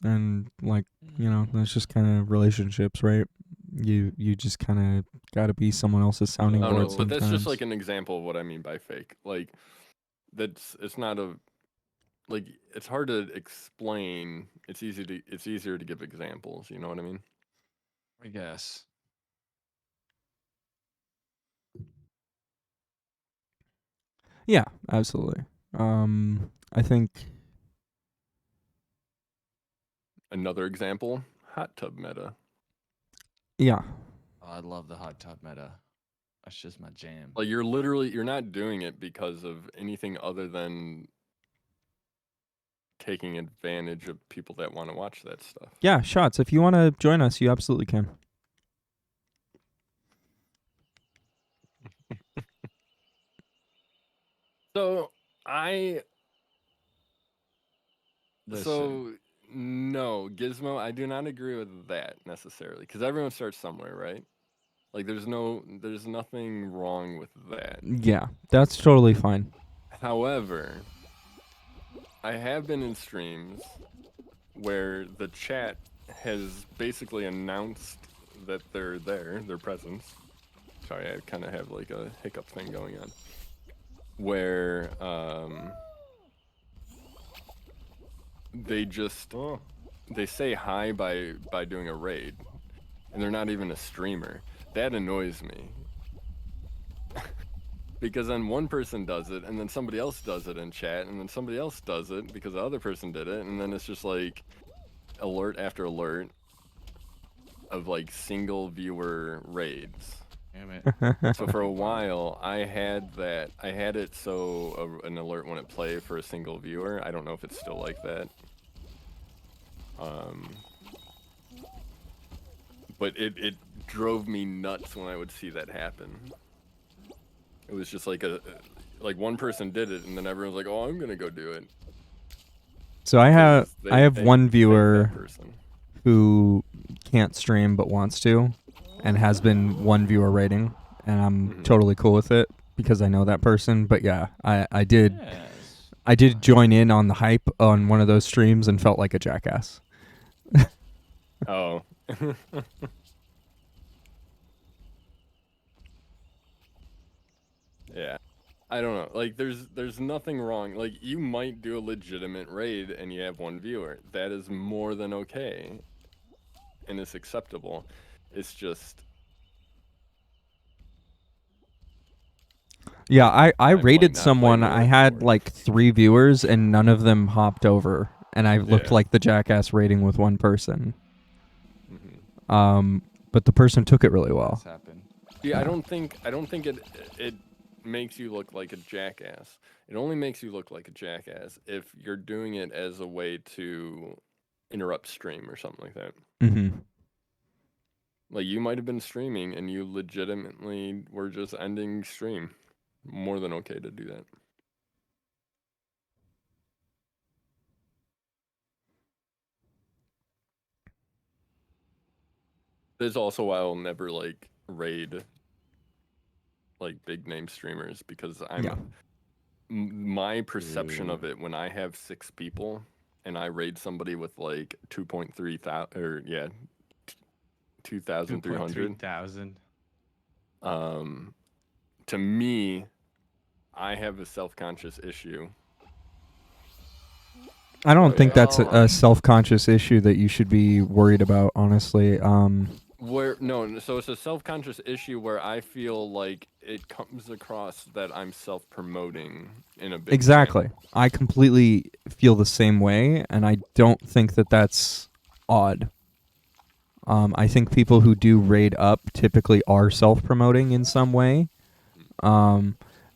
Speaker 1: And like, that's just kind of relationships, right? You just kind of got to be someone else's sounding
Speaker 3: I don't
Speaker 1: board
Speaker 3: know, but that's
Speaker 1: sometimes.
Speaker 3: just like an example of what I mean by fake. Like, it's not a, like, it's hard to explain. It's easier to give examples. You know what I mean?
Speaker 8: I guess.
Speaker 1: Yeah, absolutely. I think
Speaker 3: Another example, hot tub meta.
Speaker 1: yeah.
Speaker 8: Oh, I love the hot tub meta. That's just my jam.
Speaker 3: Like, you're not doing it because of anything other than taking advantage of people that want to watch that stuff.
Speaker 1: Yeah, shots. If you want to join us, you absolutely can.
Speaker 3: So
Speaker 8: Listen.
Speaker 3: no, Gizmo, I do not agree with that necessarily because everyone starts somewhere, right? Like there's nothing wrong with that.
Speaker 1: Yeah, that's totally fine.
Speaker 3: However, I have been in streams where the chat has basically announced that they're there, their presence. Sorry, I kind of have like a hiccup thing going on. Where they just they say hi by doing a raid, and they're not even a streamer. That annoys me. Because then one person does it, and then somebody else does it in chat, and then somebody else does it because the other person did it, and then it's just like alert after alert of like single viewer raids.
Speaker 8: Damn it.
Speaker 3: So for a while, I had it so an alert wouldn't play for a single viewer. I don't know if it's still like that. But it drove me nuts when I would see that happen. It was just like like one person did it, and then everyone's like, "Oh, I'm gonna go do it."
Speaker 1: So I have
Speaker 3: They
Speaker 1: one
Speaker 3: thank
Speaker 1: viewer
Speaker 3: that person.
Speaker 1: who can't stream but wants to, and has been one viewer rating, and I'm totally cool with it because I know that person. But yeah, I did join in on the hype on one of those streams and felt like a jackass.
Speaker 3: Oh. Yeah. I don't know. Like there's nothing wrong. Like you might do a legitimate raid and you have one viewer. That is more than okay. And it's acceptable. It's just
Speaker 1: Yeah, I
Speaker 3: might
Speaker 1: rated
Speaker 3: not play
Speaker 1: someone.
Speaker 3: more
Speaker 1: I had
Speaker 3: for it.
Speaker 1: like 3 viewers and none of them hopped over, and I looked
Speaker 3: Yeah.
Speaker 1: like the jackass rating with one person.
Speaker 3: Mhm.
Speaker 1: But the person took it really well.
Speaker 8: This happened.
Speaker 3: Yeah, I don't think it makes you look like a jackass. It only makes you look like a jackass if you're doing it as a way to interrupt stream or something like that.
Speaker 1: Mm-hmm.
Speaker 3: Like you might have been streaming and you legitimately were just ending stream. More than okay to do that. There's also why I'll never like raid like big name streamers because
Speaker 1: Yeah.
Speaker 3: My perception of it when I have 6 people and I raid somebody with like 2.3 thousand or 2,300.
Speaker 8: 2,300.
Speaker 3: To me, I have a self-conscious issue.
Speaker 1: I don't think that's a self-conscious issue that you should be worried about, honestly.
Speaker 3: So it's a self-conscious issue where I feel like it comes across that I'm self-promoting in a big
Speaker 1: Exactly.
Speaker 3: way.
Speaker 1: I completely feel the same way, and I don't think that that's odd. I think people who do raid up typically are self-promoting in some way.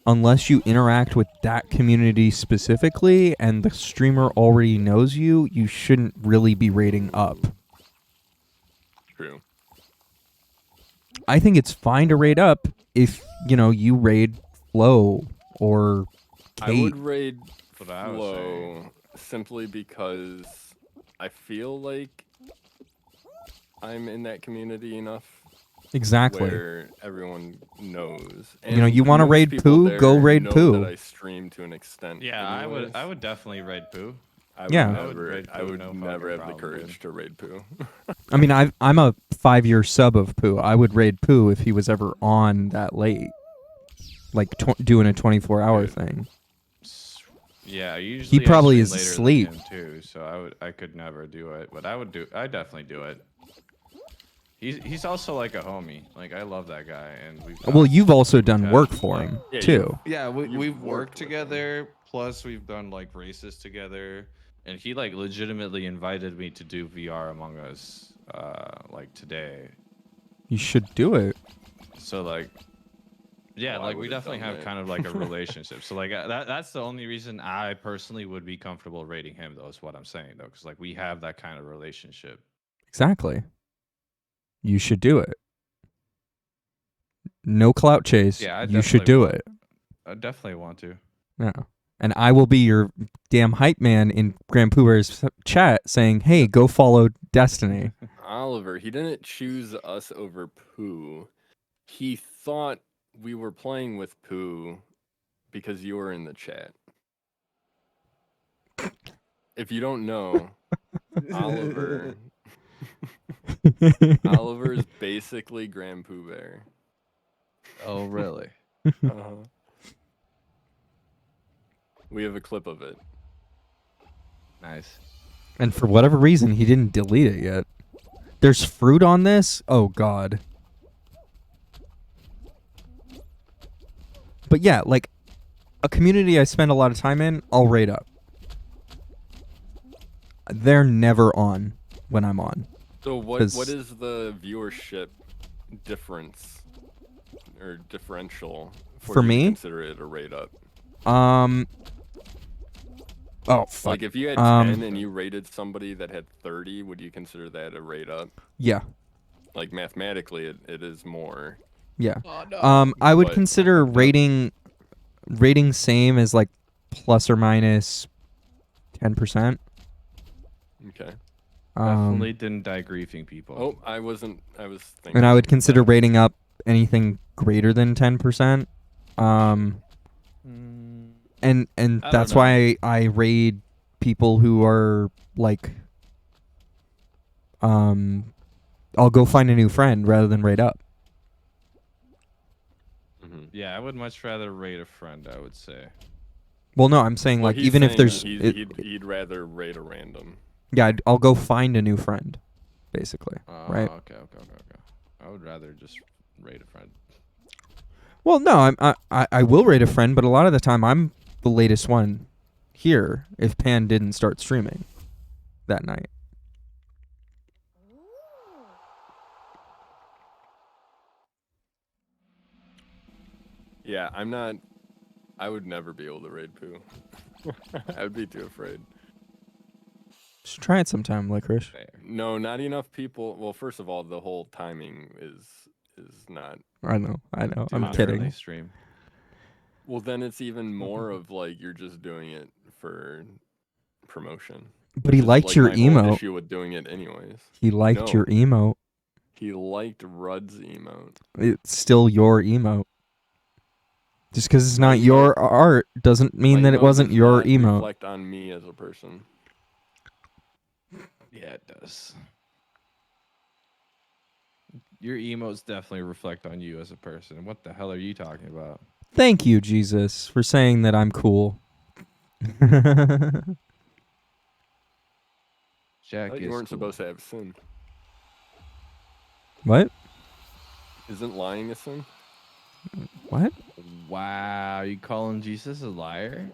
Speaker 1: Unless you interact with that community specifically and the streamer already knows you, you shouldn't really be raiding up.
Speaker 3: True.
Speaker 1: I think it's fine to raid up if, you raid Flo or Kate.
Speaker 3: I would raid
Speaker 8: That's what I was
Speaker 3: Flo
Speaker 8: saying.
Speaker 3: simply because I feel like I'm in that community enough.
Speaker 1: Exactly.
Speaker 3: Where everyone knows.
Speaker 1: You want to
Speaker 3: most
Speaker 1: raid
Speaker 3: people
Speaker 1: Pooh? Go
Speaker 3: there
Speaker 1: raid
Speaker 3: know
Speaker 1: Pooh.
Speaker 3: That I stream to an extent.
Speaker 8: Yeah,
Speaker 3: anyways.
Speaker 8: I would definitely raid Pooh.
Speaker 3: I would
Speaker 1: Yeah.
Speaker 3: never have the courage to raid Pooh.
Speaker 1: I mean, I'm a 5-year sub of Pooh. I would raid Pooh if he was ever on that late, like doing a 24-hour thing.
Speaker 8: Yeah, usually
Speaker 1: probably
Speaker 8: I
Speaker 1: is
Speaker 8: stream later than
Speaker 1: asleep.
Speaker 8: him too, so I could never do it, but I definitely do it. He's also like a homie. Like I love that guy, and
Speaker 1: Well, you've also done work for him
Speaker 3: Yeah,
Speaker 1: too.
Speaker 8: Yeah, we've
Speaker 3: worked
Speaker 8: worked
Speaker 3: with him.
Speaker 8: together. Plus, we've done like races together, and he like legitimately invited me to do VR Among Us, like today.
Speaker 1: You should do it.
Speaker 8: So like, yeah,
Speaker 3: Oh, I
Speaker 8: like we
Speaker 3: would've
Speaker 8: definitely
Speaker 3: done
Speaker 8: have
Speaker 3: that.
Speaker 8: kind of like a relationship. So like that's the only reason I personally would be comfortable rating him, though. Is what I'm saying, though, because like we have that kind of relationship.
Speaker 1: Exactly. You should do it. No clout chase.
Speaker 8: Yeah, I
Speaker 1: you should do
Speaker 8: definitely
Speaker 1: it.
Speaker 8: I definitely want to.
Speaker 1: Yeah. And I will be your damn hype man in Grand Pooh Bear's chat saying, hey, go follow Destiny.
Speaker 3: Oliver, he didn't choose us over Pooh. He thought we were playing with Pooh because you were in the chat. If you don't know, Oliver is basically Grand Pooh Bear.
Speaker 8: Oh really?
Speaker 3: Uh-huh. We have a clip of it.
Speaker 8: Nice.
Speaker 1: And for whatever reason, he didn't delete it yet. There's fruit on this? Oh, God. But yeah, like, a community I spend a lot of time in, I'll raid up. They're never on when I'm on.
Speaker 3: So what
Speaker 1: 'Cause-
Speaker 3: is the viewership difference or differential
Speaker 1: For
Speaker 3: you to
Speaker 1: me?
Speaker 3: consider it a raid up?
Speaker 1: Oh, fuck.
Speaker 3: Like if you had 10 and you rated somebody that had 30, would you consider that a raid up?
Speaker 1: Yeah.
Speaker 3: Like mathematically, it is more.
Speaker 1: Yeah. I would
Speaker 3: But-
Speaker 1: consider rating same as like plus or minus 10%.
Speaker 3: Okay.
Speaker 8: Definitely didn't die griefing people.
Speaker 3: Oh, I was thinking.
Speaker 1: And I would consider rating up anything greater than 10%. And
Speaker 8: I
Speaker 1: that's
Speaker 8: don't know.
Speaker 1: why I raid people who are like I'll go find a new friend rather than raid up.
Speaker 8: Yeah, I would much rather raid a friend, I would say.
Speaker 1: Well, no, I'm saying
Speaker 3: Well,
Speaker 1: like
Speaker 3: he's
Speaker 1: even if
Speaker 3: saying
Speaker 1: there's
Speaker 3: he'd rather raid a random.
Speaker 1: yeah, I'll go find a new friend basically, right?
Speaker 8: Okay. I would rather just raid a friend.
Speaker 1: Well, no, I will raid a friend, but a lot of the time I'm the latest one here if Pan didn't start streaming that night.
Speaker 3: Yeah, I would never be able to raid Pooh. I would be too afraid.
Speaker 1: Just try it sometime, Licorice.
Speaker 8: Fair.
Speaker 3: No, not enough people. Well, first of all, the whole timing is not.
Speaker 1: I know. I'm
Speaker 8: Do an early
Speaker 1: kidding.
Speaker 8: stream.
Speaker 3: Well, then it's even more of like you're just doing it for promotion.
Speaker 1: But he
Speaker 3: which is,
Speaker 1: liked
Speaker 3: like,
Speaker 1: your
Speaker 3: my whole
Speaker 1: emote.
Speaker 3: issue with doing it anyways.
Speaker 1: He liked
Speaker 3: No.
Speaker 1: your emote.
Speaker 3: He liked Rudd's emote.
Speaker 1: It's still your emote. Just because it's
Speaker 3: My
Speaker 1: not your
Speaker 3: emote-
Speaker 1: art doesn't mean
Speaker 3: My
Speaker 1: that it
Speaker 3: emote
Speaker 1: wasn't
Speaker 3: does
Speaker 1: your
Speaker 3: not
Speaker 1: emote.
Speaker 3: reflect on me as a person.
Speaker 8: Yeah, it does. Your emotes definitely reflect on you as a person. What the hell are you talking about?
Speaker 1: Thank you, Jesus, for saying that I'm cool.
Speaker 8: Jack
Speaker 3: I thought you
Speaker 8: is
Speaker 3: weren't
Speaker 8: cool.
Speaker 3: supposed to have sin.
Speaker 1: What?
Speaker 3: Isn't lying a sin?
Speaker 1: What?
Speaker 8: Wow, you calling Jesus a liar?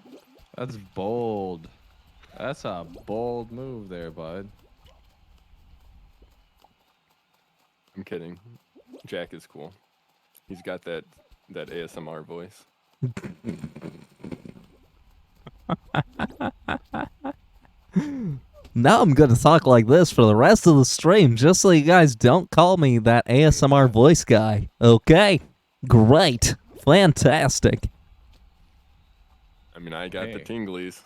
Speaker 8: That's bold. That's a bold move there, bud.
Speaker 3: I'm kidding. Jack is cool. He's got that ASMR voice.
Speaker 1: Now I'm gonna talk like this for the rest of the stream, just so you guys don't call me that ASMR voice guy. Okay? Great. Fantastic.
Speaker 3: I mean, I got the
Speaker 8: Hey.
Speaker 3: tinglies.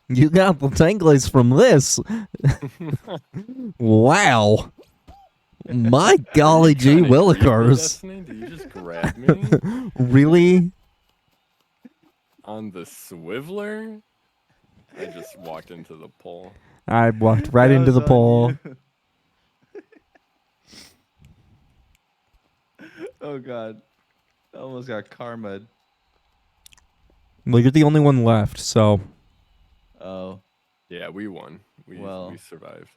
Speaker 1: You got the tinglies from this. Wow. My golly gee
Speaker 3: Trying to creep me,
Speaker 1: willikers.
Speaker 3: Destiny? Did you just grab me
Speaker 1: Really?
Speaker 3: on the swiveler? I just walked into the pole.
Speaker 1: I walked right into the pole.
Speaker 8: Oh god. I almost got karma.
Speaker 1: Well, you're the only one left, so
Speaker 8: Oh.
Speaker 3: Yeah, we won. We
Speaker 8: Well.
Speaker 3: survived.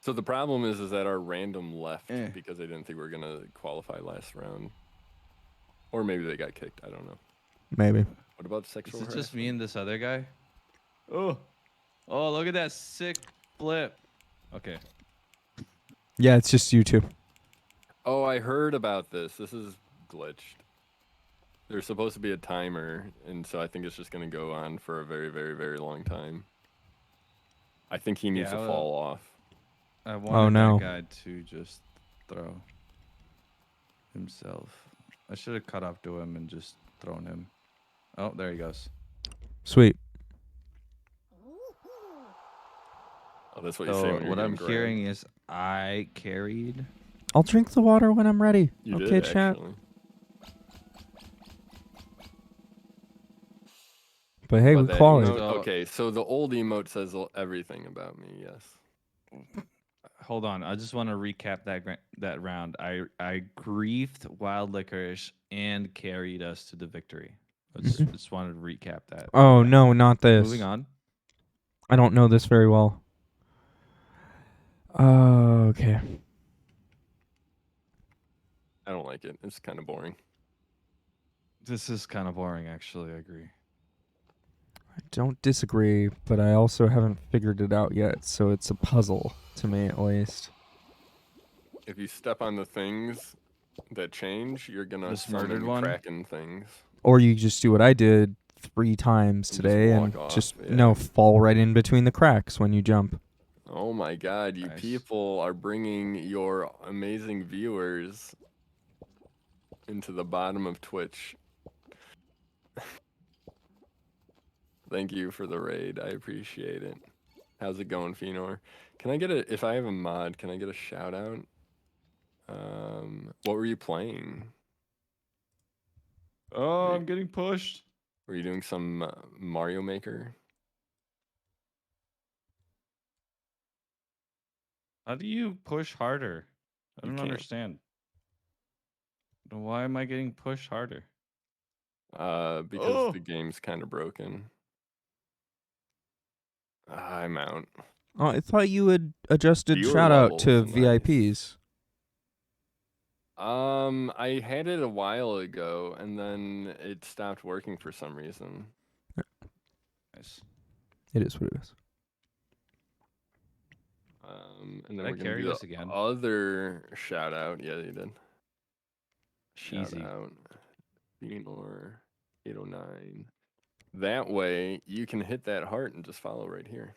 Speaker 3: So the problem is that our random left
Speaker 8: Eh.
Speaker 3: because they didn't think we were gonna qualify last round, or maybe they got kicked. I don't know.
Speaker 1: maybe.
Speaker 3: What about
Speaker 8: Is
Speaker 3: sexual
Speaker 8: it just me
Speaker 3: harassment?
Speaker 8: and this other guy? Oh. Oh, look at that sick flip. Okay.
Speaker 1: Yeah, it's just you two.
Speaker 3: Oh, I heard about this. This is glitched. There's supposed to be a timer, and so I think it's just gonna go on for a very, very, very long time. I think he needs
Speaker 8: Yeah,
Speaker 3: to
Speaker 8: well-
Speaker 3: fall off.
Speaker 8: I wanted
Speaker 1: no.
Speaker 8: that guy to just throw himself. I should have cut up to him and just thrown him. Oh, there he goes.
Speaker 1: Sweet.
Speaker 3: Oh, that's what you say
Speaker 8: So
Speaker 3: when you're
Speaker 8: what I'm
Speaker 3: getting grabbed.
Speaker 8: hearing is I carried.
Speaker 1: I'll drink the water when I'm ready.
Speaker 3: You
Speaker 1: Okay,
Speaker 3: did,
Speaker 1: chat.
Speaker 3: actually.
Speaker 1: But hey,
Speaker 3: But
Speaker 1: with
Speaker 3: that
Speaker 1: quality.
Speaker 3: emote-
Speaker 8: So-
Speaker 3: okay, so the old emote says everything about me. Yes.
Speaker 8: Hold on, I just want to recap that round. I griefed Wild Licorice and carried us to the victory. I just wanted to recap that.
Speaker 1: Oh
Speaker 8: Okay.
Speaker 1: no, not this.
Speaker 8: Moving on.
Speaker 1: I don't know this very well. Okay.
Speaker 3: I don't like it. It's kind of boring.
Speaker 8: This is kind of boring, actually. I agree.
Speaker 1: I don't disagree, but I also haven't figured it out yet, so it's a puzzle to me at least.
Speaker 3: If you step on the things that change, you're gonna
Speaker 8: This murdered
Speaker 3: summon
Speaker 8: one?
Speaker 3: Kraken things.
Speaker 1: Or you just do what I did 3 times
Speaker 3: And just
Speaker 1: today and
Speaker 3: walk off,
Speaker 1: just
Speaker 3: yeah.
Speaker 1: no fall right in between the cracks when you jump.
Speaker 3: Oh my god, you
Speaker 8: Nice.
Speaker 3: people are bringing your amazing viewers into the bottom of Twitch. Thank you for the raid. I appreciate it. How's it going, Fenor? Can I get if I have a mod, can I get a shout out? What were you playing?
Speaker 8: Oh,
Speaker 3: Hey.
Speaker 8: I'm getting pushed.
Speaker 3: Were you doing some Mario Maker?
Speaker 8: How do you push harder? I
Speaker 3: You
Speaker 8: don't
Speaker 3: can't.
Speaker 8: understand. Why am I getting pushed harder?
Speaker 3: Because
Speaker 8: Oh.
Speaker 3: the game's kind of broken. I'm out.
Speaker 1: Oh, I thought you had adjusted
Speaker 3: Viewer
Speaker 1: shout out to
Speaker 3: levels, nice.
Speaker 1: VIPs.
Speaker 3: I had it a while ago, and then it stopped working for some reason.
Speaker 8: Nice.
Speaker 1: It is what it is.
Speaker 3: And then
Speaker 8: Did I
Speaker 3: we're gonna
Speaker 8: carry
Speaker 3: do
Speaker 8: this
Speaker 3: the
Speaker 8: again?
Speaker 3: other shout out. Yeah, you did. Shout
Speaker 8: Easy.
Speaker 3: out, Fenor 809. That way you can hit that heart and just follow right here.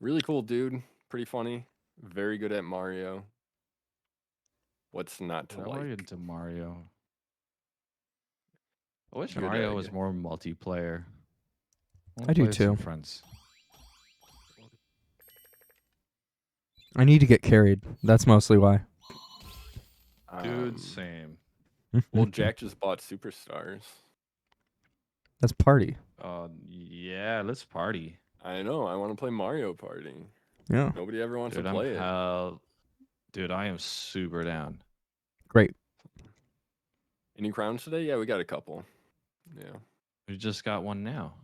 Speaker 3: Really cool, dude. Pretty funny. Very good at Mario. What's not to
Speaker 8: I'm more
Speaker 3: like?
Speaker 8: into Mario. I wish
Speaker 3: Good
Speaker 8: Mario
Speaker 3: egg.
Speaker 8: was more multiplayer. wanna
Speaker 1: I do
Speaker 8: play with some
Speaker 1: too.
Speaker 8: Friends.
Speaker 1: I need to get carried. That's mostly why.
Speaker 8: Dude, same.
Speaker 3: Well, Jack just bought Superstars.
Speaker 1: That's party.
Speaker 8: Yeah, let's party.
Speaker 3: I know. I want to play Mario Party.
Speaker 1: Yeah.
Speaker 3: Nobody ever wants
Speaker 8: Dude,
Speaker 3: to play it.
Speaker 8: Dude, I am super down.
Speaker 1: Great.
Speaker 3: Any crowns today? Yeah, we got a couple. Yeah.
Speaker 8: We just got one now.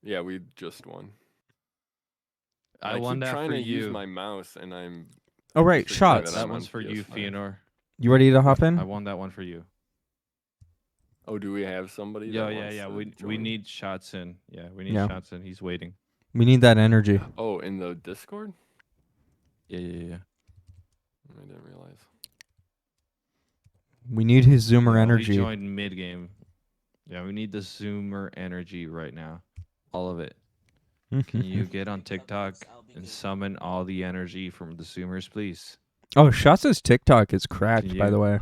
Speaker 3: Yeah, we just won.
Speaker 8: I
Speaker 3: keep
Speaker 8: won that
Speaker 3: trying
Speaker 8: for
Speaker 3: to
Speaker 8: you.
Speaker 3: use my mouse, and I'm.
Speaker 1: Oh, right.
Speaker 3: forgetting
Speaker 1: Shots.
Speaker 3: that
Speaker 8: That
Speaker 3: I'm
Speaker 8: one's
Speaker 3: on
Speaker 8: for you,
Speaker 3: PS5.
Speaker 8: Feanor.
Speaker 1: You ready to hop in?
Speaker 8: I won that one for you.
Speaker 3: Oh, do we have somebody?
Speaker 8: Yeah,
Speaker 3: that
Speaker 8: yeah,
Speaker 3: wants
Speaker 8: yeah.
Speaker 3: to
Speaker 8: We
Speaker 3: join?
Speaker 8: need shots in. Yeah, we need
Speaker 1: Yeah.
Speaker 8: shots in. He's waiting.
Speaker 1: We need that energy.
Speaker 3: Oh, in the Discord?
Speaker 8: Yeah, yeah, yeah.
Speaker 3: I didn't realize.
Speaker 1: We need his zoomer
Speaker 8: Yeah,
Speaker 1: energy.
Speaker 8: He joined mid game. Yeah, we need the zoomer energy right now. All of it. Can you get on TikTok and summon all the energy from the zoomers, please?
Speaker 1: Oh, Shots' TikTok is cracked,
Speaker 8: Can
Speaker 1: by the
Speaker 8: you-
Speaker 1: way.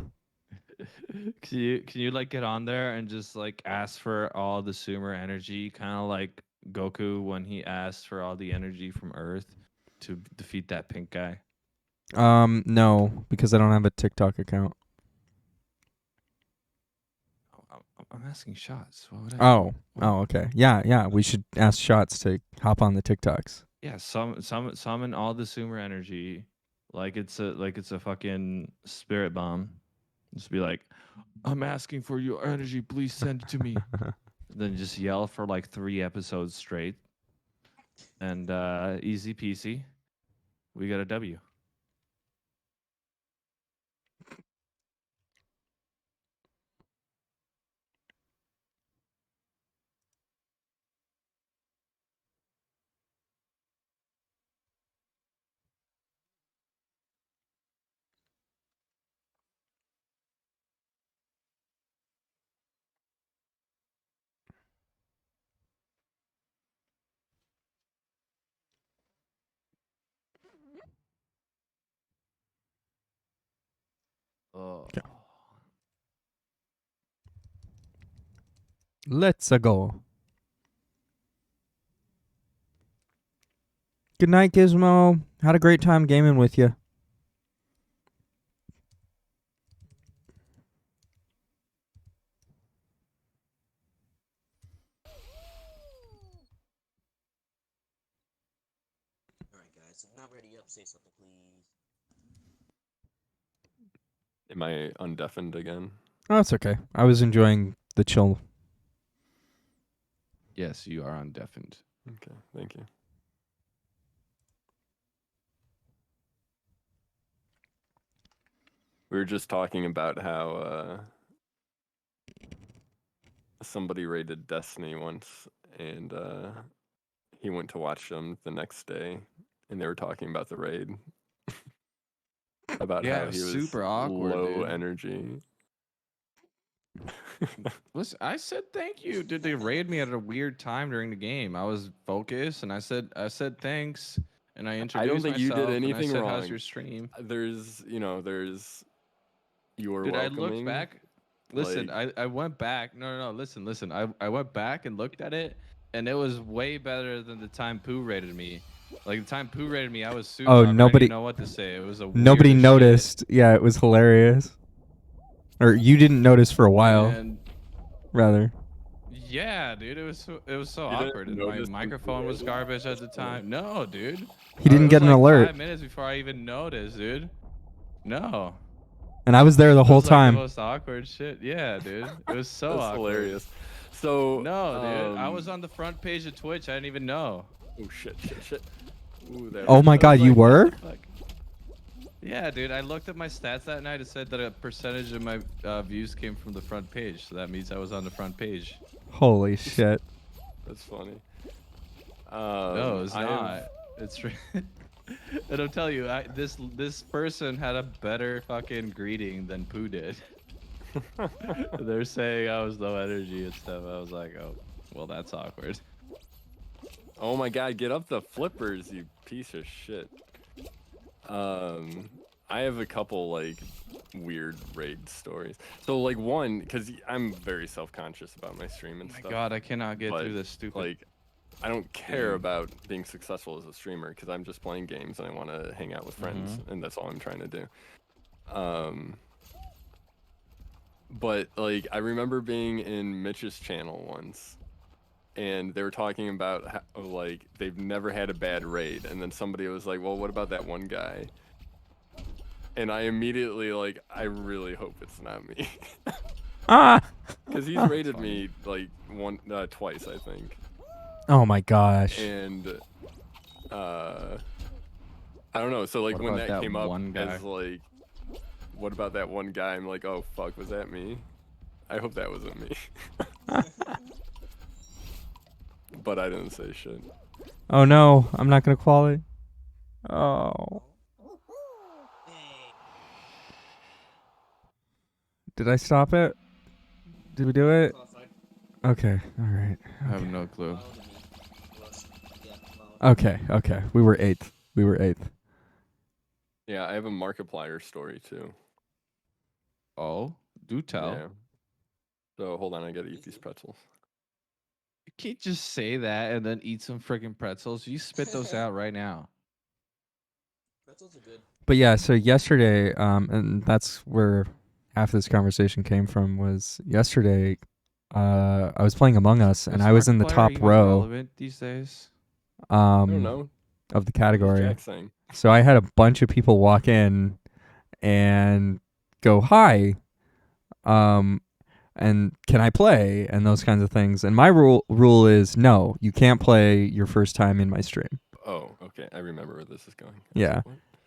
Speaker 8: Can you like get on there and just like ask for all the zoomer energy, kind of like Goku when he asked for all the energy from Earth to defeat that pink guy?
Speaker 1: No, because I don't have a TikTok account.
Speaker 8: I'm asking Shots. What would I?
Speaker 1: Oh, okay. Yeah. We should ask Shots to hop on the TikToks.
Speaker 8: Yeah, summon all the zoomer energy, like it's a fucking spirit bomb. Just be like, I'm asking for your energy, please send it to me. Then just yell for like 3 episodes straight, and easy peasy, we got a W. Oh.
Speaker 1: Let's go. Good night, Gizmo. Had a great time gaming with you.
Speaker 10: Alright, guys. If not ready up, say something, please.
Speaker 3: Am I undeafened again?
Speaker 1: Oh, it's okay. I was enjoying the chill.
Speaker 8: Yes, you are undeafened.
Speaker 3: Okay, thank you. We were just talking about how somebody raided Destiny once, and he went to watch them the next day, and they were talking about the raid. About
Speaker 8: Yeah,
Speaker 3: how
Speaker 8: it
Speaker 3: he
Speaker 8: was
Speaker 3: was
Speaker 8: super awkward,
Speaker 3: low
Speaker 8: dude.
Speaker 3: energy.
Speaker 8: Listen, I said thank you. Did they raid me at a weird time during the game? I was focused, and I said thanks, and I introduced
Speaker 3: I don't think you
Speaker 8: myself,
Speaker 3: did
Speaker 8: and I
Speaker 3: anything
Speaker 8: said,
Speaker 3: wrong.
Speaker 8: How's your stream?
Speaker 3: There's you were
Speaker 8: Dude, I
Speaker 3: welcoming.
Speaker 8: looked back. Listen,
Speaker 3: like-
Speaker 8: I went back. No. Listen. I went back and looked at it, and it was way better than the time Pooh rated me. Like the time Pooh rated me, I was super.
Speaker 1: Oh,
Speaker 8: awkward. I didn't
Speaker 1: nobody-
Speaker 8: even know what to say. It was a
Speaker 1: Nobody
Speaker 8: weird as shit.
Speaker 1: noticed. Yeah, it was hilarious. Or you didn't notice for a while,
Speaker 8: And
Speaker 1: rather.
Speaker 8: yeah, dude, it was so
Speaker 3: You didn't
Speaker 8: awkward. And my
Speaker 3: notice when
Speaker 8: microphone was
Speaker 3: Pooh
Speaker 8: garbage at the time. No, dude.
Speaker 1: He didn't
Speaker 8: It
Speaker 1: get
Speaker 8: was
Speaker 1: an
Speaker 8: like
Speaker 1: alert.
Speaker 8: 5 minutes before I even noticed, dude. No.
Speaker 1: And I was there the
Speaker 8: It
Speaker 1: whole
Speaker 8: was like
Speaker 1: time.
Speaker 8: the most awkward shit. Yeah, dude. It was so
Speaker 3: That's
Speaker 8: awkward.
Speaker 3: hilarious. So
Speaker 8: No, dude. I was
Speaker 3: um,
Speaker 8: on the front page of Twitch. I didn't even know.
Speaker 3: Oh shit. Ooh, that
Speaker 1: Oh
Speaker 3: was
Speaker 1: my
Speaker 3: so-
Speaker 1: god, you
Speaker 8: Like, what
Speaker 1: were?
Speaker 8: the fuck? Yeah, dude. I looked at my stats that night. It said that a percentage of my views came from the front page. So that means I was on the front page.
Speaker 1: Holy shit.
Speaker 3: That's funny.
Speaker 8: No, it's
Speaker 3: I have-
Speaker 8: not. It's and I'll tell you, this person had a better fucking greeting than Pooh did. They're saying I was low energy and stuff. I was like, oh, well, that's awkward.
Speaker 3: Oh my god, get up the flippers, you piece of shit. I have a couple like weird raid stories. So like one, because I'm very self-conscious about my stream and
Speaker 8: Oh my
Speaker 3: stuff.
Speaker 8: god, I cannot get
Speaker 3: but,
Speaker 8: through this stupid.
Speaker 3: Like, I don't care
Speaker 8: game.
Speaker 3: about being successful as a streamer because I'm just playing games and I want to hang out with friends, and that's all I'm trying to do. But like, I remember being in Mitch's channel once, and they were talking about how, like, they've never had a bad raid, and then somebody was like, "Well, what about that one guy?" And I immediately like, I really hope it's not me,
Speaker 1: Ah!
Speaker 3: because he's raided me like twice, I think.
Speaker 1: Oh my gosh.
Speaker 3: And I don't know. So like
Speaker 8: What
Speaker 3: when
Speaker 8: about
Speaker 3: that
Speaker 8: that
Speaker 3: came up
Speaker 8: one guy?
Speaker 3: as like, what about that one guy? I'm like, oh fuck, was that me? I hope that wasn't me. But I didn't say shit.
Speaker 1: Oh no, I'm not gonna qualify. Oh. Did I stop it? Did we do it? Okay, alright.
Speaker 8: I have no clue.
Speaker 1: Okay, we were 8th.
Speaker 3: Yeah, I have a Markiplier story too.
Speaker 8: Oh, do tell.
Speaker 3: Yeah. So hold on, I gotta eat these pretzels.
Speaker 8: You can't just say that and then eat some freaking pretzels. You spit those out right now.
Speaker 10: Pretzels are good.
Speaker 1: But yeah, so yesterday, and that's where half this conversation came from, was yesterday, I was playing Among Us, and
Speaker 8: Is
Speaker 1: I was in the
Speaker 8: Markiplier
Speaker 1: top
Speaker 8: even
Speaker 1: row
Speaker 8: relevant these days?
Speaker 3: I don't know.
Speaker 1: of the
Speaker 3: What is
Speaker 1: category.
Speaker 3: Jack saying?
Speaker 1: So I had a bunch of people walk in and go, "Hi, and can I play?" and those kinds of things. And my rule is no, you can't play your first time in my stream.
Speaker 3: Oh, okay. I remember where this is going.
Speaker 1: Yeah.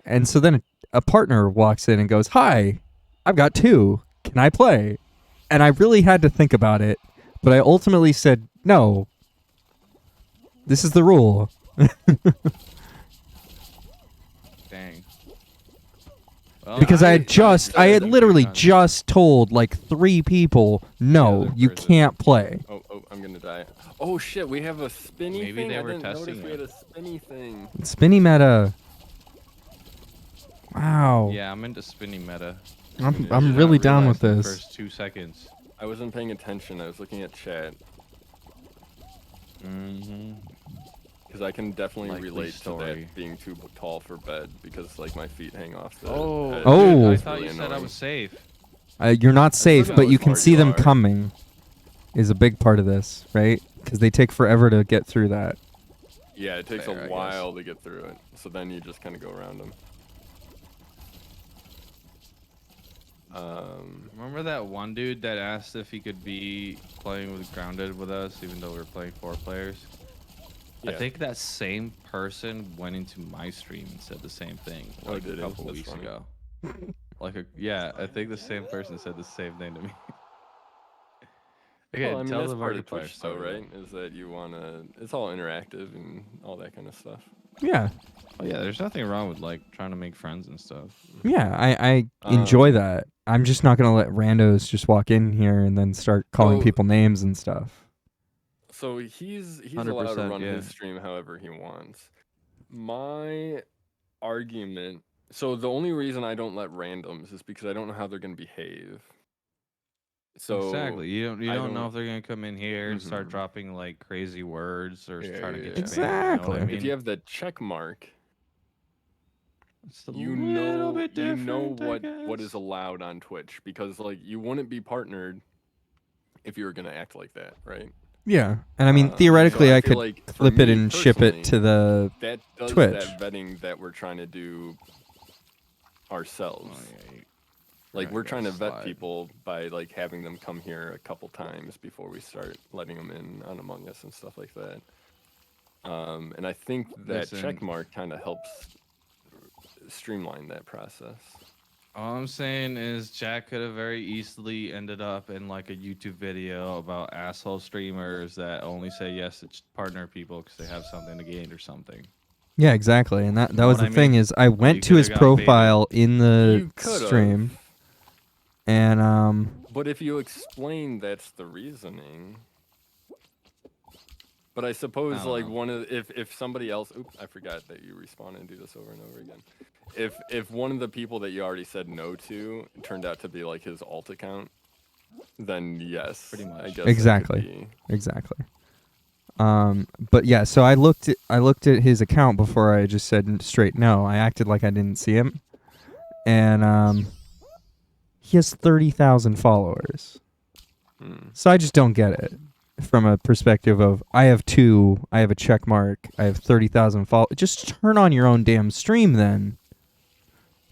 Speaker 1: And so then a partner walks in and goes, "Hi, I've got 2. Can I play?" And I really had to think about it, but I ultimately said, "No. This is the rule."
Speaker 8: Dang. Well,
Speaker 1: Because I had literally
Speaker 8: done.
Speaker 1: just told like 3 people, "No,
Speaker 3: Yeah,
Speaker 1: you
Speaker 3: they're
Speaker 1: can't play."
Speaker 3: Oh, I'm gonna die. Oh shit, we have a spinny
Speaker 8: Maybe
Speaker 3: thing.
Speaker 8: they
Speaker 3: I
Speaker 8: were
Speaker 3: didn't notice
Speaker 8: testing
Speaker 3: we
Speaker 8: it.
Speaker 3: had a spinny thing.
Speaker 1: Spinny meta. Wow.
Speaker 8: Yeah, I'm into spinny meta.
Speaker 1: I'm
Speaker 3: Did not
Speaker 1: really down with
Speaker 8: Realized in the
Speaker 1: this.
Speaker 8: First 2 seconds.
Speaker 3: I wasn't paying attention. I was looking at chat
Speaker 8: Mm-hmm.
Speaker 3: because I can definitely
Speaker 8: Likely
Speaker 3: relate to
Speaker 8: story.
Speaker 3: that being too tall for bed because like my feet hang off the.
Speaker 8: Oh,
Speaker 3: edge.
Speaker 1: Oh.
Speaker 8: dude, I
Speaker 3: It's
Speaker 8: thought
Speaker 3: really
Speaker 8: you said I
Speaker 3: annoying.
Speaker 8: was safe.
Speaker 1: You're not safe,
Speaker 3: know
Speaker 1: but you
Speaker 3: how
Speaker 1: can
Speaker 3: smart
Speaker 1: see
Speaker 3: you
Speaker 1: them
Speaker 3: are.
Speaker 1: coming. Is a big part of this, right? Because they take forever to get through that.
Speaker 3: Yeah, it takes
Speaker 8: Fair, I
Speaker 3: a
Speaker 8: guess.
Speaker 3: while to get through it. So then you just kind of go around them.
Speaker 8: Remember that one dude that asked if he could be playing with Grounded with us, even though we were playing 4 players? I
Speaker 3: Yeah.
Speaker 8: think that same person went into my stream and said the same thing
Speaker 3: Oh,
Speaker 8: like
Speaker 3: did
Speaker 8: a
Speaker 3: he?
Speaker 8: couple
Speaker 3: That's
Speaker 8: weeks
Speaker 3: funny.
Speaker 8: ago. Yeah, I think the same person said the same thing to me. Okay,
Speaker 3: Well, I mean
Speaker 8: tell
Speaker 3: that's
Speaker 8: the
Speaker 3: part of
Speaker 8: Markiplier
Speaker 3: Twitch, though,
Speaker 8: story.
Speaker 3: right? Is that you wanna? It's all interactive and all that kind of stuff.
Speaker 1: Yeah.
Speaker 8: Oh yeah, there's nothing wrong with like trying to make friends and stuff.
Speaker 1: Yeah, I enjoy
Speaker 3: Um,
Speaker 1: that. I'm just not going to let randos just walk in here and then start calling
Speaker 3: Oh.
Speaker 1: people names and stuff.
Speaker 3: So he's allowed to
Speaker 8: 100%,
Speaker 3: run
Speaker 8: yeah.
Speaker 3: his stream however he wants. My argument. So the only reason I don't let randoms is because I don't know how they're gonna behave. So
Speaker 8: Exactly. You don't
Speaker 3: I
Speaker 8: know
Speaker 3: don't-
Speaker 8: if they're gonna come in here and start
Speaker 3: Mhm.
Speaker 8: dropping like crazy words or
Speaker 3: Yeah,
Speaker 8: trying to
Speaker 3: yeah,
Speaker 8: get
Speaker 3: yeah.
Speaker 8: spammed. You know what I
Speaker 1: Exactly.
Speaker 8: mean?
Speaker 3: if you have the check mark,
Speaker 8: It's a
Speaker 3: you
Speaker 8: little
Speaker 3: know
Speaker 8: bit
Speaker 3: you know
Speaker 8: different, I
Speaker 3: what is
Speaker 8: guess.
Speaker 3: allowed on Twitch because like you wouldn't be partnered if you were gonna act like that, right?
Speaker 1: Yeah. And I mean,
Speaker 3: So
Speaker 1: theoretically, I
Speaker 3: feel
Speaker 1: could
Speaker 3: like for
Speaker 1: flip it
Speaker 3: me
Speaker 1: and ship it
Speaker 3: personally,
Speaker 1: to the
Speaker 3: that does
Speaker 1: Twitch.
Speaker 3: that vetting that we're trying to do ourselves.
Speaker 8: Oh, yeah,
Speaker 3: Like
Speaker 8: kinda
Speaker 3: we're trying to
Speaker 8: gotta
Speaker 3: vet
Speaker 8: slide.
Speaker 3: people by like having them come here a couple times before we start letting them in on Among Us and stuff like that. And I think that
Speaker 8: Listen.
Speaker 3: check mark kind of helps streamline that process.
Speaker 8: All I'm saying is Jack could have very easily ended up in like a YouTube video about asshole streamers that only say yes to partner people because they have something to gain or something.
Speaker 1: Yeah, exactly. And that
Speaker 8: Know
Speaker 1: was
Speaker 8: what
Speaker 1: the
Speaker 8: I
Speaker 1: thing
Speaker 8: mean?
Speaker 1: is I went
Speaker 8: You
Speaker 1: to his
Speaker 8: coulda got baited.
Speaker 1: profile in the
Speaker 3: You could've.
Speaker 1: stream and
Speaker 3: But if you explain that's the reasoning, But I suppose
Speaker 8: I don't
Speaker 3: like
Speaker 8: know.
Speaker 3: one of if somebody else, oops, I forgot that you respawn and do this over and over again. If one of the people that you already said no to turned out to be like his alt account, then yes,
Speaker 8: Pretty much.
Speaker 3: I guess
Speaker 1: Exactly.
Speaker 3: That could be,
Speaker 1: Exactly. But yeah, so I looked at his account before I just said straight no. I acted like I didn't see him, and he has 30,000 followers. So I just don't get it from a perspective of I have 2, I have a check mark, I have 30,000 followers. Just turn on your own damn stream then.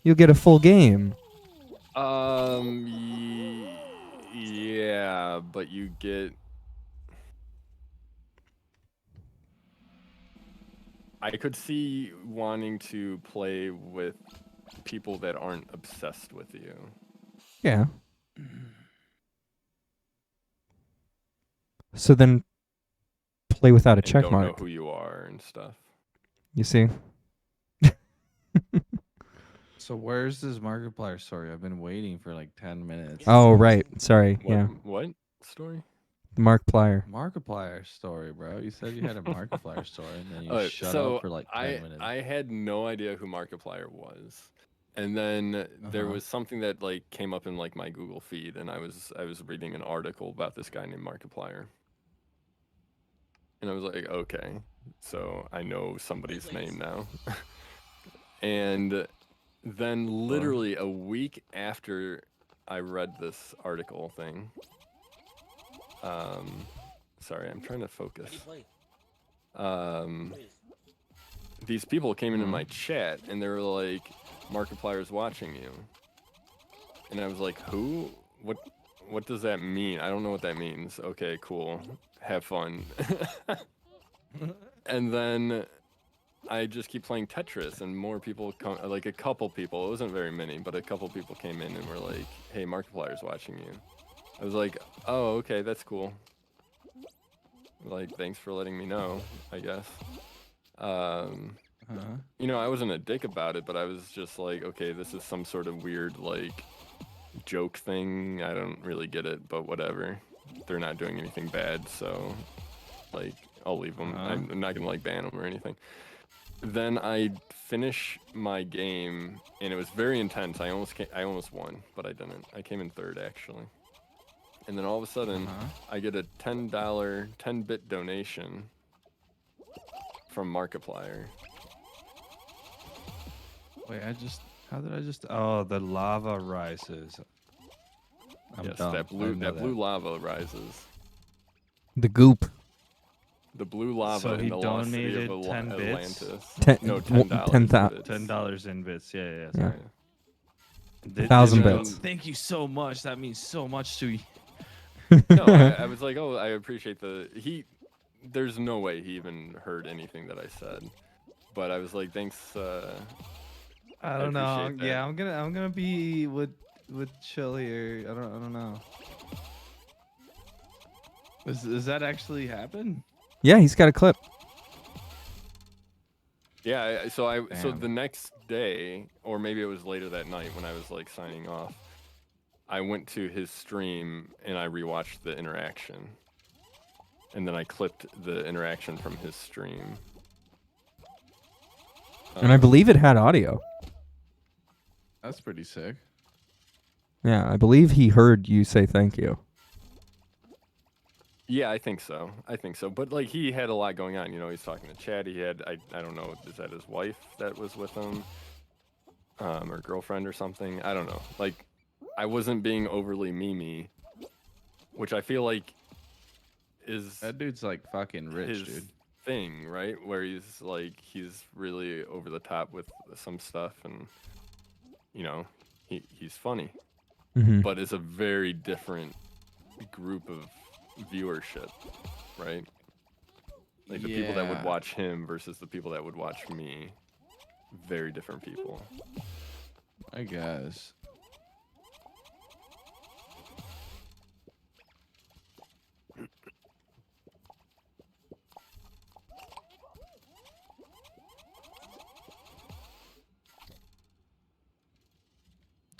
Speaker 1: You'll get a full game.
Speaker 3: Yeah, but you get. I could see wanting to play with people that aren't obsessed with you.
Speaker 1: Yeah. So then play without a
Speaker 3: And
Speaker 1: check
Speaker 3: don't
Speaker 1: mark.
Speaker 3: know who you are and stuff.
Speaker 1: You see?
Speaker 9: So where's this Markiplier story? I've been waiting for like 10 minutes.
Speaker 1: Oh, right. Sorry. Yeah.
Speaker 3: What story?
Speaker 1: Mark Plier.
Speaker 9: Markiplier story, bro. You said you had a Markiplier story, and then you shut
Speaker 3: so
Speaker 9: up for like 10 minutes.
Speaker 3: I had no idea who Markiplier was, and then there was something that like came up in like my Google feed, and I was reading an article about this guy named Markiplier, and I was like, okay, so I know somebody's name now, and then literally a week after I read this article thing. Sorry, I'm trying to focus. These people came into my chat and they were like, Markiplier's watching you. And I was like, who? What does that mean? I don't know what that means. Okay, cool. Have fun. And then I just keep playing Tetris and more people come, like a couple people, it wasn't very many, but a couple people came in and were like, hey, Markiplier's watching you. I was like, oh, okay, that's cool. Like, thanks for letting me know, I guess. You know, I wasn't a dick about it, but I was just like, okay, this is some sort of weird, like, joke thing. I don't really get it, but whatever. They're not doing anything bad, so, like, I'll leave them. I'm not gonna, like, ban them or anything. Then I finish my game, and it was very intense. I almost won, but I didn't. I came in third, actually. And then all of a sudden, I get a $10 10-bit donation from Markiplier.
Speaker 9: Wait, how did I just? Oh, the lava rises. I'm
Speaker 3: Yes,
Speaker 9: dumb.
Speaker 3: that blue lava rises.
Speaker 1: The goop.
Speaker 3: The blue lava
Speaker 9: So
Speaker 3: in
Speaker 9: he
Speaker 3: the lost city
Speaker 9: donated
Speaker 3: of
Speaker 9: 10 bits?
Speaker 3: Atlantis. No, $10.
Speaker 9: $10 in bits. Yeah.
Speaker 1: Yeah.
Speaker 9: 1,000
Speaker 1: bits.
Speaker 9: Thank you so much. That means so much to you.
Speaker 3: No, I was like, oh, I appreciate there's no way he even heard anything that I said. But I was like, thanks.
Speaker 9: I don't know.
Speaker 3: appreciate that.
Speaker 9: Yeah, I'm gonna be with chill here. I don't know. Does that actually happen?
Speaker 1: Yeah, he's got a clip.
Speaker 3: Yeah, so
Speaker 9: Damn.
Speaker 3: the next day, or maybe it was later that night when I was like signing off, I went to his stream and I rewatched the interaction. And then I clipped the interaction from his stream.
Speaker 1: And I believe it had audio.
Speaker 9: That's pretty sick.
Speaker 1: Yeah, I believe he heard you say thank you.
Speaker 3: Yeah, I think so. But like he had a lot going on. You know, he's talking to Chad. He had I don't know, is that his wife that was with him, or girlfriend or something? I don't know. Like, I wasn't being overly memey, which I feel like is
Speaker 9: That dude's like fucking rich,
Speaker 3: his
Speaker 9: dude.
Speaker 3: thing, right? Where he's really over the top with some stuff, and you know, he's funny,
Speaker 1: Mhm.
Speaker 3: but it's a very different group of viewership, right? Like the people that would
Speaker 9: Yeah.
Speaker 3: watch him versus the people that would watch me, very different people.
Speaker 9: I guess.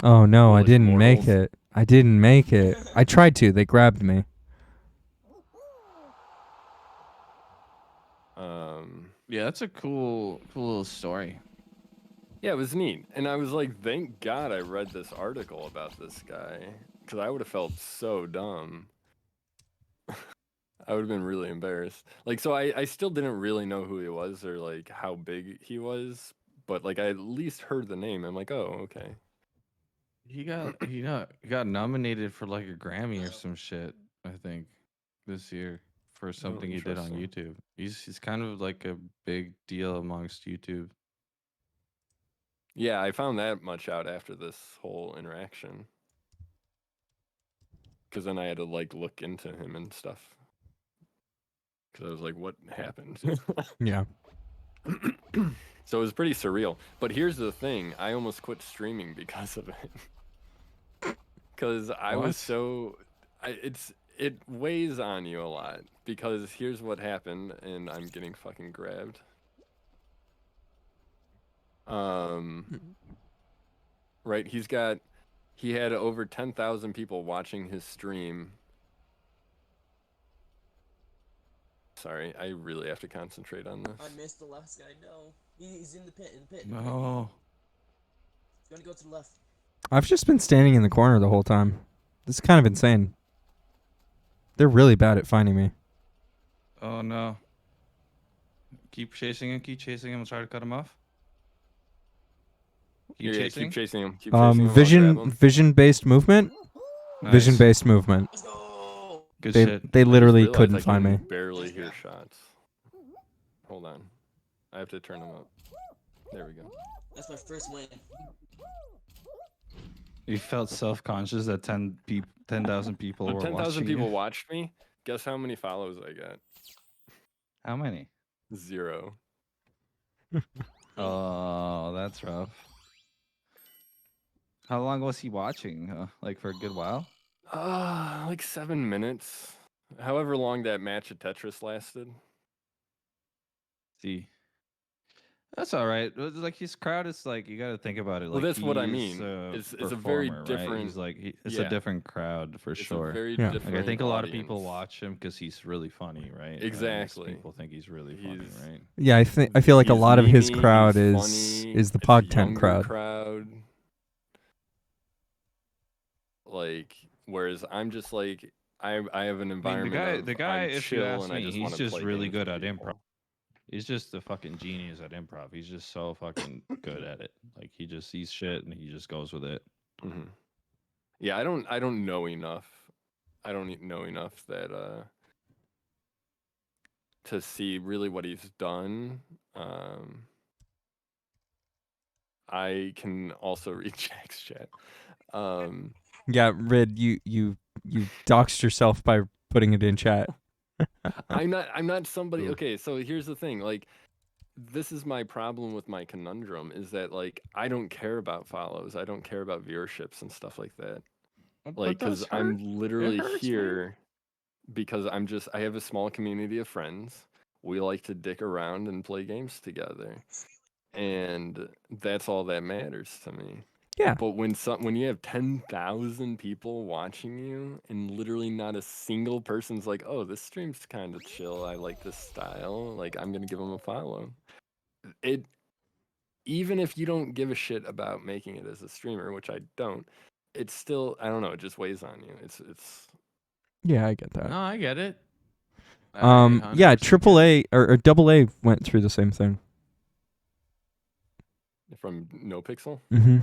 Speaker 1: Oh no, I
Speaker 3: Foolish
Speaker 1: didn't make
Speaker 3: mortals.
Speaker 1: it. I didn't make it. I tried to. They grabbed me.
Speaker 8: Yeah, that's a cool little story.
Speaker 3: Yeah, it was neat. And I was like, thank God I read this article about this guy. Because I would have felt so dumb. I would have been really embarrassed. Like, so I still didn't really know who he was or like how big he was. But like, I at least heard the name. I'm like, oh, okay.
Speaker 8: He got nominated for like a Grammy or some shit, I think, this year for something he did on
Speaker 3: interesting.
Speaker 8: YouTube. He's kind of like a big deal amongst YouTube.
Speaker 3: Yeah, I found that much out after this whole interaction. Because then I had to like look into him and stuff. Because I was like, what happened?
Speaker 1: Yeah.
Speaker 3: So it was pretty surreal. But here's the thing, I almost quit streaming because of it. Because I was so it weighs on you a lot. Because here's what happened, and I'm getting fucking grabbed. Right, he had over 10,000 people watching his stream. Sorry, I really have to concentrate on this.
Speaker 10: I missed the last guy. No, he's in the pit.
Speaker 8: No.
Speaker 10: He's gonna go to the left.
Speaker 1: I've just been standing in the corner the whole time. This is kind of insane. They're really bad at finding me.
Speaker 8: Oh no. Keep chasing him. And try to cut him off.
Speaker 3: Keep chasing him. Keep chasing him.
Speaker 1: Vision-based movement.
Speaker 8: Nice.
Speaker 1: Vision-based movement.
Speaker 10: Let's go.
Speaker 8: Good
Speaker 1: They
Speaker 8: shit.
Speaker 1: they literally
Speaker 3: realized
Speaker 1: couldn't
Speaker 3: I
Speaker 1: find
Speaker 3: can
Speaker 1: me.
Speaker 3: barely hear shots. Hold on. I have to turn them up. There we go.
Speaker 10: That's my first win.
Speaker 9: You felt self-conscious that 10,000 people were
Speaker 3: 10,000
Speaker 9: watching
Speaker 3: people
Speaker 9: you?
Speaker 3: watched me. Guess how many follows I got?
Speaker 9: How many?
Speaker 3: 0.
Speaker 9: Oh, that's rough. How long was he watching? Like for a good while?
Speaker 3: Like 7 minutes. However long that match of Tetris lasted.
Speaker 9: See. That's all right. Like his crowd is like you got to think about it.
Speaker 3: Well,
Speaker 9: Like
Speaker 3: that's what I
Speaker 9: he's
Speaker 3: mean.
Speaker 9: a
Speaker 3: It's a very
Speaker 9: performer, right?
Speaker 3: different.
Speaker 9: He's like it's
Speaker 3: yeah.
Speaker 9: a different crowd for
Speaker 3: It's
Speaker 9: sure.
Speaker 3: a very
Speaker 1: Yeah.
Speaker 3: different
Speaker 9: Like I think a lot of people
Speaker 3: audience.
Speaker 9: watch him because he's really funny, right?
Speaker 3: Exactly.
Speaker 9: People think he's really funny,
Speaker 3: He's-
Speaker 9: right?
Speaker 1: Yeah, I feel like a
Speaker 3: He's
Speaker 1: lot of his
Speaker 3: memey,
Speaker 1: crowd
Speaker 3: he's
Speaker 1: is
Speaker 3: funny,
Speaker 1: the
Speaker 3: it's a
Speaker 1: Pod 10
Speaker 3: younger
Speaker 1: crowd.
Speaker 3: Like, whereas I'm just like I have an
Speaker 9: I mean,
Speaker 3: environment.
Speaker 9: the guy,
Speaker 3: I'm
Speaker 9: if
Speaker 3: chill
Speaker 9: you ask
Speaker 3: and I
Speaker 9: me,
Speaker 3: just
Speaker 9: he's
Speaker 3: wanna
Speaker 9: just
Speaker 3: play
Speaker 9: really
Speaker 3: games
Speaker 9: good
Speaker 3: with
Speaker 9: at
Speaker 3: people.
Speaker 9: improv. He's just a fucking genius at improv. He's just so fucking good at it. Like he just sees shit and he just goes with it.
Speaker 3: Mhm. Yeah, I don't know enough. I don't know enough that to see really what he's done. I can also read Jack's chat.
Speaker 1: Yeah, Rid, you doxed yourself by putting it in chat.
Speaker 3: I'm not somebody.
Speaker 1: Ooh.
Speaker 3: Okay, so here's the thing. Like, this is my problem with my conundrum is that like I don't care about follows. I don't care about viewerships and stuff like that. Like, because I'm literally here because I have a small community of friends. We like to dick around and play games together, and that's all that matters to me.
Speaker 1: Yeah.
Speaker 3: But when you have 10,000 people watching you and literally not a single person's like, oh, this stream's kind of chill. I like this style. Like, I'm gonna give them a follow. Even if you don't give a shit about making it as a streamer, which I don't, it's still, I don't know, it just weighs on you. It's
Speaker 1: Yeah, I get that.
Speaker 8: No, I get it.
Speaker 1: Yeah, AAA or AA went through the same thing.
Speaker 3: from NoPixel.
Speaker 1: Mm-hmm.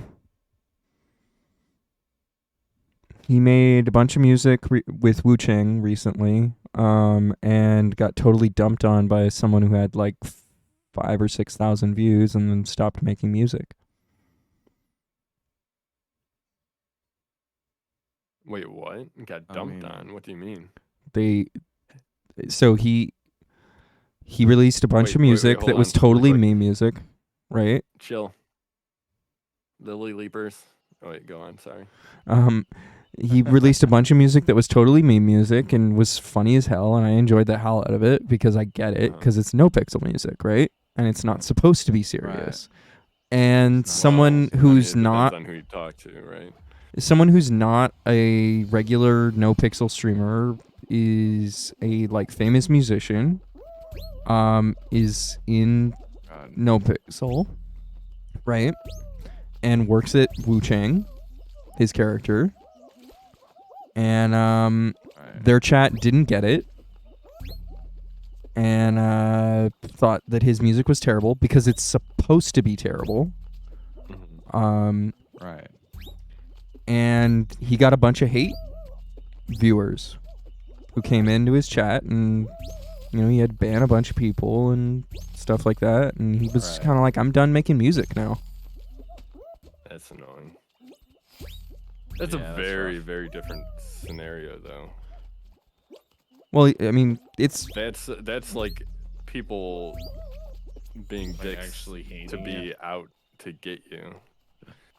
Speaker 1: He made a bunch of music with Wu Chang recently, and got totally dumped on by someone who had like 5,000 or 6,000 views, and then stopped making music.
Speaker 3: Wait, what? Got dumped on? What do you mean?
Speaker 1: So he released a bunch of music that was totally me music, right?
Speaker 3: Chill. Lily Leapers. Oh wait, go on. Sorry.
Speaker 1: He released a bunch of music that was totally me music and was funny as hell, and I enjoyed the hell out of it because I get it, because it's NoPixel music, right? And it's not supposed to be serious. And someone who's not
Speaker 3: on who you talk to, right?
Speaker 1: Someone who's not a regular NoPixel streamer is a like famous musician, is in
Speaker 8: God.
Speaker 1: NoPixel, right? And works at Wu Chang, his character. And
Speaker 8: Right.
Speaker 1: their chat didn't get it. And thought that his music was terrible because it's supposed to be terrible.
Speaker 8: Right.
Speaker 1: And he got a bunch of hate viewers who came into his chat, and he had to ban a bunch of people and stuff like that, and he was
Speaker 8: Right.
Speaker 1: kind of like, I'm done making music now.
Speaker 3: That's annoying. That's
Speaker 8: Yeah,
Speaker 3: a
Speaker 8: that's
Speaker 3: very,
Speaker 8: rough.
Speaker 3: very different scenario, though.
Speaker 1: Well, I mean, it's
Speaker 3: That's like people being
Speaker 9: Like
Speaker 3: dicks
Speaker 9: actually hating
Speaker 3: to be
Speaker 9: you.
Speaker 3: out to get you.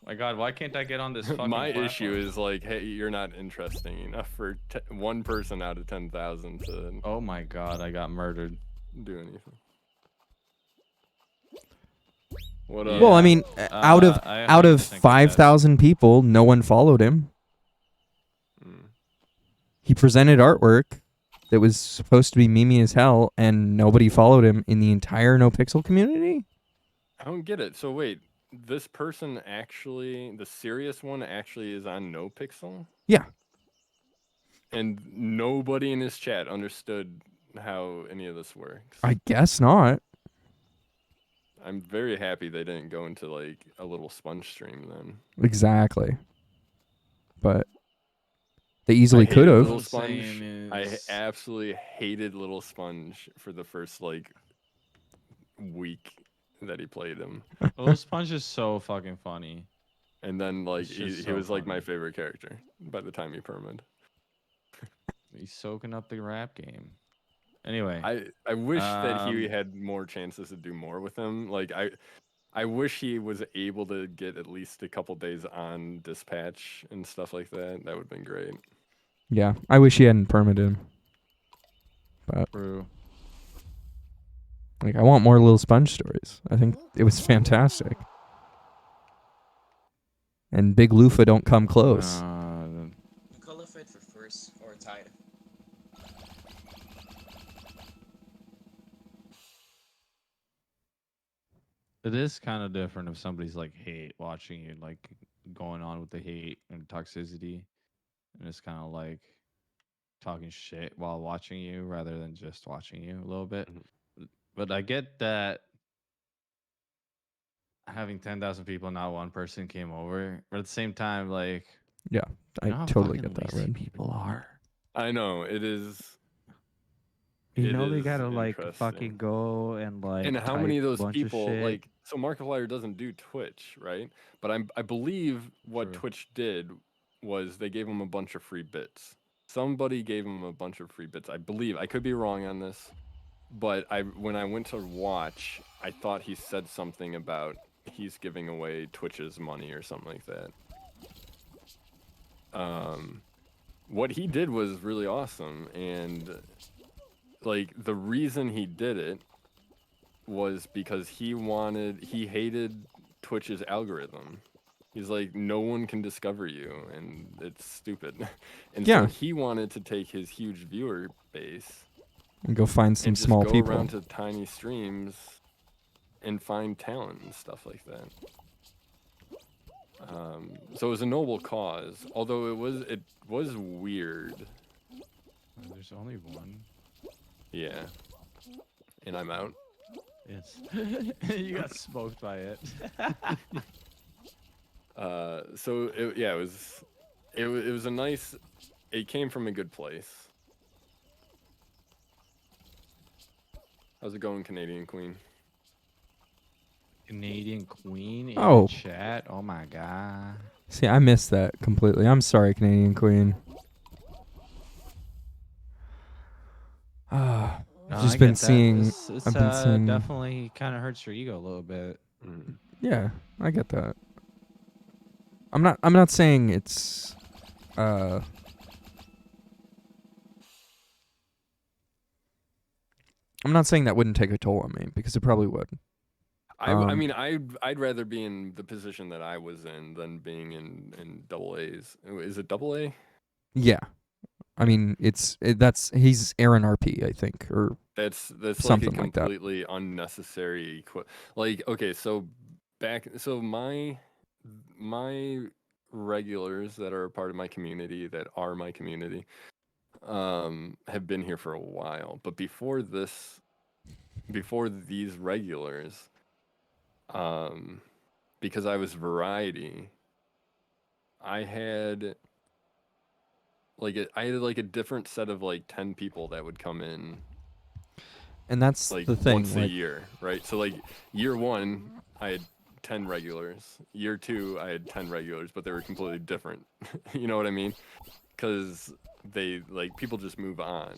Speaker 8: My God, why can't I get on this fucking
Speaker 3: My
Speaker 8: platform?
Speaker 3: issue is like, hey, you're not interesting enough for one person out of 10,000 to
Speaker 8: Oh my God, I got murdered.
Speaker 3: do anything. What
Speaker 8: Yeah.
Speaker 3: up?
Speaker 1: well, I mean, out of
Speaker 8: I
Speaker 1: out
Speaker 8: hate
Speaker 1: of
Speaker 8: to think that that's-
Speaker 1: 5,000 people, no one followed him.
Speaker 3: Mm.
Speaker 1: He presented artwork that was supposed to be memey as hell, and nobody followed him in the entire NoPixel community.
Speaker 3: I don't get it. So wait, this person actually, the serious one actually is on NoPixel?
Speaker 1: Yeah.
Speaker 3: And nobody in his chat understood how any of this works.
Speaker 1: I guess not.
Speaker 3: I'm very happy they didn't go into like a little sponge stream then.
Speaker 1: Exactly. But they easily could
Speaker 3: hated
Speaker 1: have.
Speaker 3: Little
Speaker 8: All I'm
Speaker 3: Sponge.
Speaker 8: saying
Speaker 3: I
Speaker 8: is-
Speaker 3: absolutely hated Little Sponge for the first like week that he played him.
Speaker 8: Little Sponge is so fucking funny.
Speaker 3: And then like
Speaker 8: It's
Speaker 3: he
Speaker 8: just
Speaker 3: he
Speaker 8: so
Speaker 3: was like my
Speaker 8: funny.
Speaker 3: favorite character by the time he permed.
Speaker 8: He's soaking up the rap game. Anyway,
Speaker 3: I wish that he
Speaker 8: Um,
Speaker 3: had more chances to do more with him. Like I wish he was able to get at least a couple days on dispatch and stuff like that. That would have been great.
Speaker 1: Yeah, I wish he hadn't permitted him. But
Speaker 8: true.
Speaker 1: like, I want more Little Sponge stories. I think it was fantastic. And Big Lufa don't come close.
Speaker 10: Color fit for first or tied.
Speaker 9: It is kind of different if somebody's like hate watching you, like going on with the hate and toxicity, and it's kind of like talking shit while watching you rather than just watching you a little bit. But I get that having 10,000 people, not one person came over. But at the same time, like,
Speaker 1: Yeah, I
Speaker 9: you know how
Speaker 1: totally
Speaker 9: fucking
Speaker 1: get that,
Speaker 9: lazy
Speaker 1: Red.
Speaker 9: people are.
Speaker 3: I know it is.
Speaker 11: You
Speaker 3: It
Speaker 11: know they
Speaker 3: is
Speaker 11: gotta like
Speaker 3: interesting.
Speaker 11: fucking go and like.
Speaker 3: And how many of
Speaker 11: type a
Speaker 3: those
Speaker 11: bunch
Speaker 3: people
Speaker 11: shit.
Speaker 3: like so Markiplier doesn't do Twitch, right? But I believe what
Speaker 8: True.
Speaker 3: Twitch did was they gave him a bunch of free bits. Somebody gave him a bunch of free bits. I believe. I could be wrong on this, but when I went to watch, I thought he said something about he's giving away Twitch's money or something like that. What he did was really awesome, and like the reason he did it was because he hated Twitch's algorithm. He's like, no one can discover you, and it's stupid. And
Speaker 1: Yeah.
Speaker 3: so he wanted to take his huge viewer base
Speaker 1: And go find some
Speaker 3: and just
Speaker 1: small
Speaker 3: go
Speaker 1: people.
Speaker 3: around to tiny streams and find talent and stuff like that. So it was a noble cause, although it was weird.
Speaker 9: There's only one.
Speaker 3: Yeah. And I'm out.
Speaker 9: Yes. You got smoked by it.
Speaker 3: So it was a nice. It came from a good place. How's it going, Canadian Queen?
Speaker 9: Canadian Queen in
Speaker 1: Oh.
Speaker 9: the chat. Oh my god.
Speaker 1: See, I missed that completely. I'm sorry, Canadian Queen. I've
Speaker 9: No,
Speaker 1: just
Speaker 9: I
Speaker 1: been
Speaker 9: get that.
Speaker 1: seeing.
Speaker 9: It's
Speaker 1: I've been seeing.
Speaker 9: definitely kind of hurts your ego a little bit.
Speaker 1: Yeah, I get that. I'm not saying it's I'm not saying that wouldn't take a toll on me, because it probably would.
Speaker 3: I
Speaker 1: Um,
Speaker 3: mean, I'd rather be in the position that I was in than being in double A's. Is it double A?
Speaker 1: Yeah. I mean, he's Aaron RP, I think, or
Speaker 3: That's
Speaker 1: something
Speaker 3: like a
Speaker 1: like that.
Speaker 3: completely unnecessary like, okay, so my regulars that are a part of my community, that are my community, have been here for a while. But before these regulars, because I was variety, I had like a different set of like 10 people that would come in
Speaker 1: And that's
Speaker 3: like
Speaker 1: the thing.
Speaker 3: once a
Speaker 1: Like,
Speaker 3: year, right? So like year 1, I had 10 regulars. Year 2, I had 10 regulars, but they were completely different. You know what I mean? Because they like people just move on.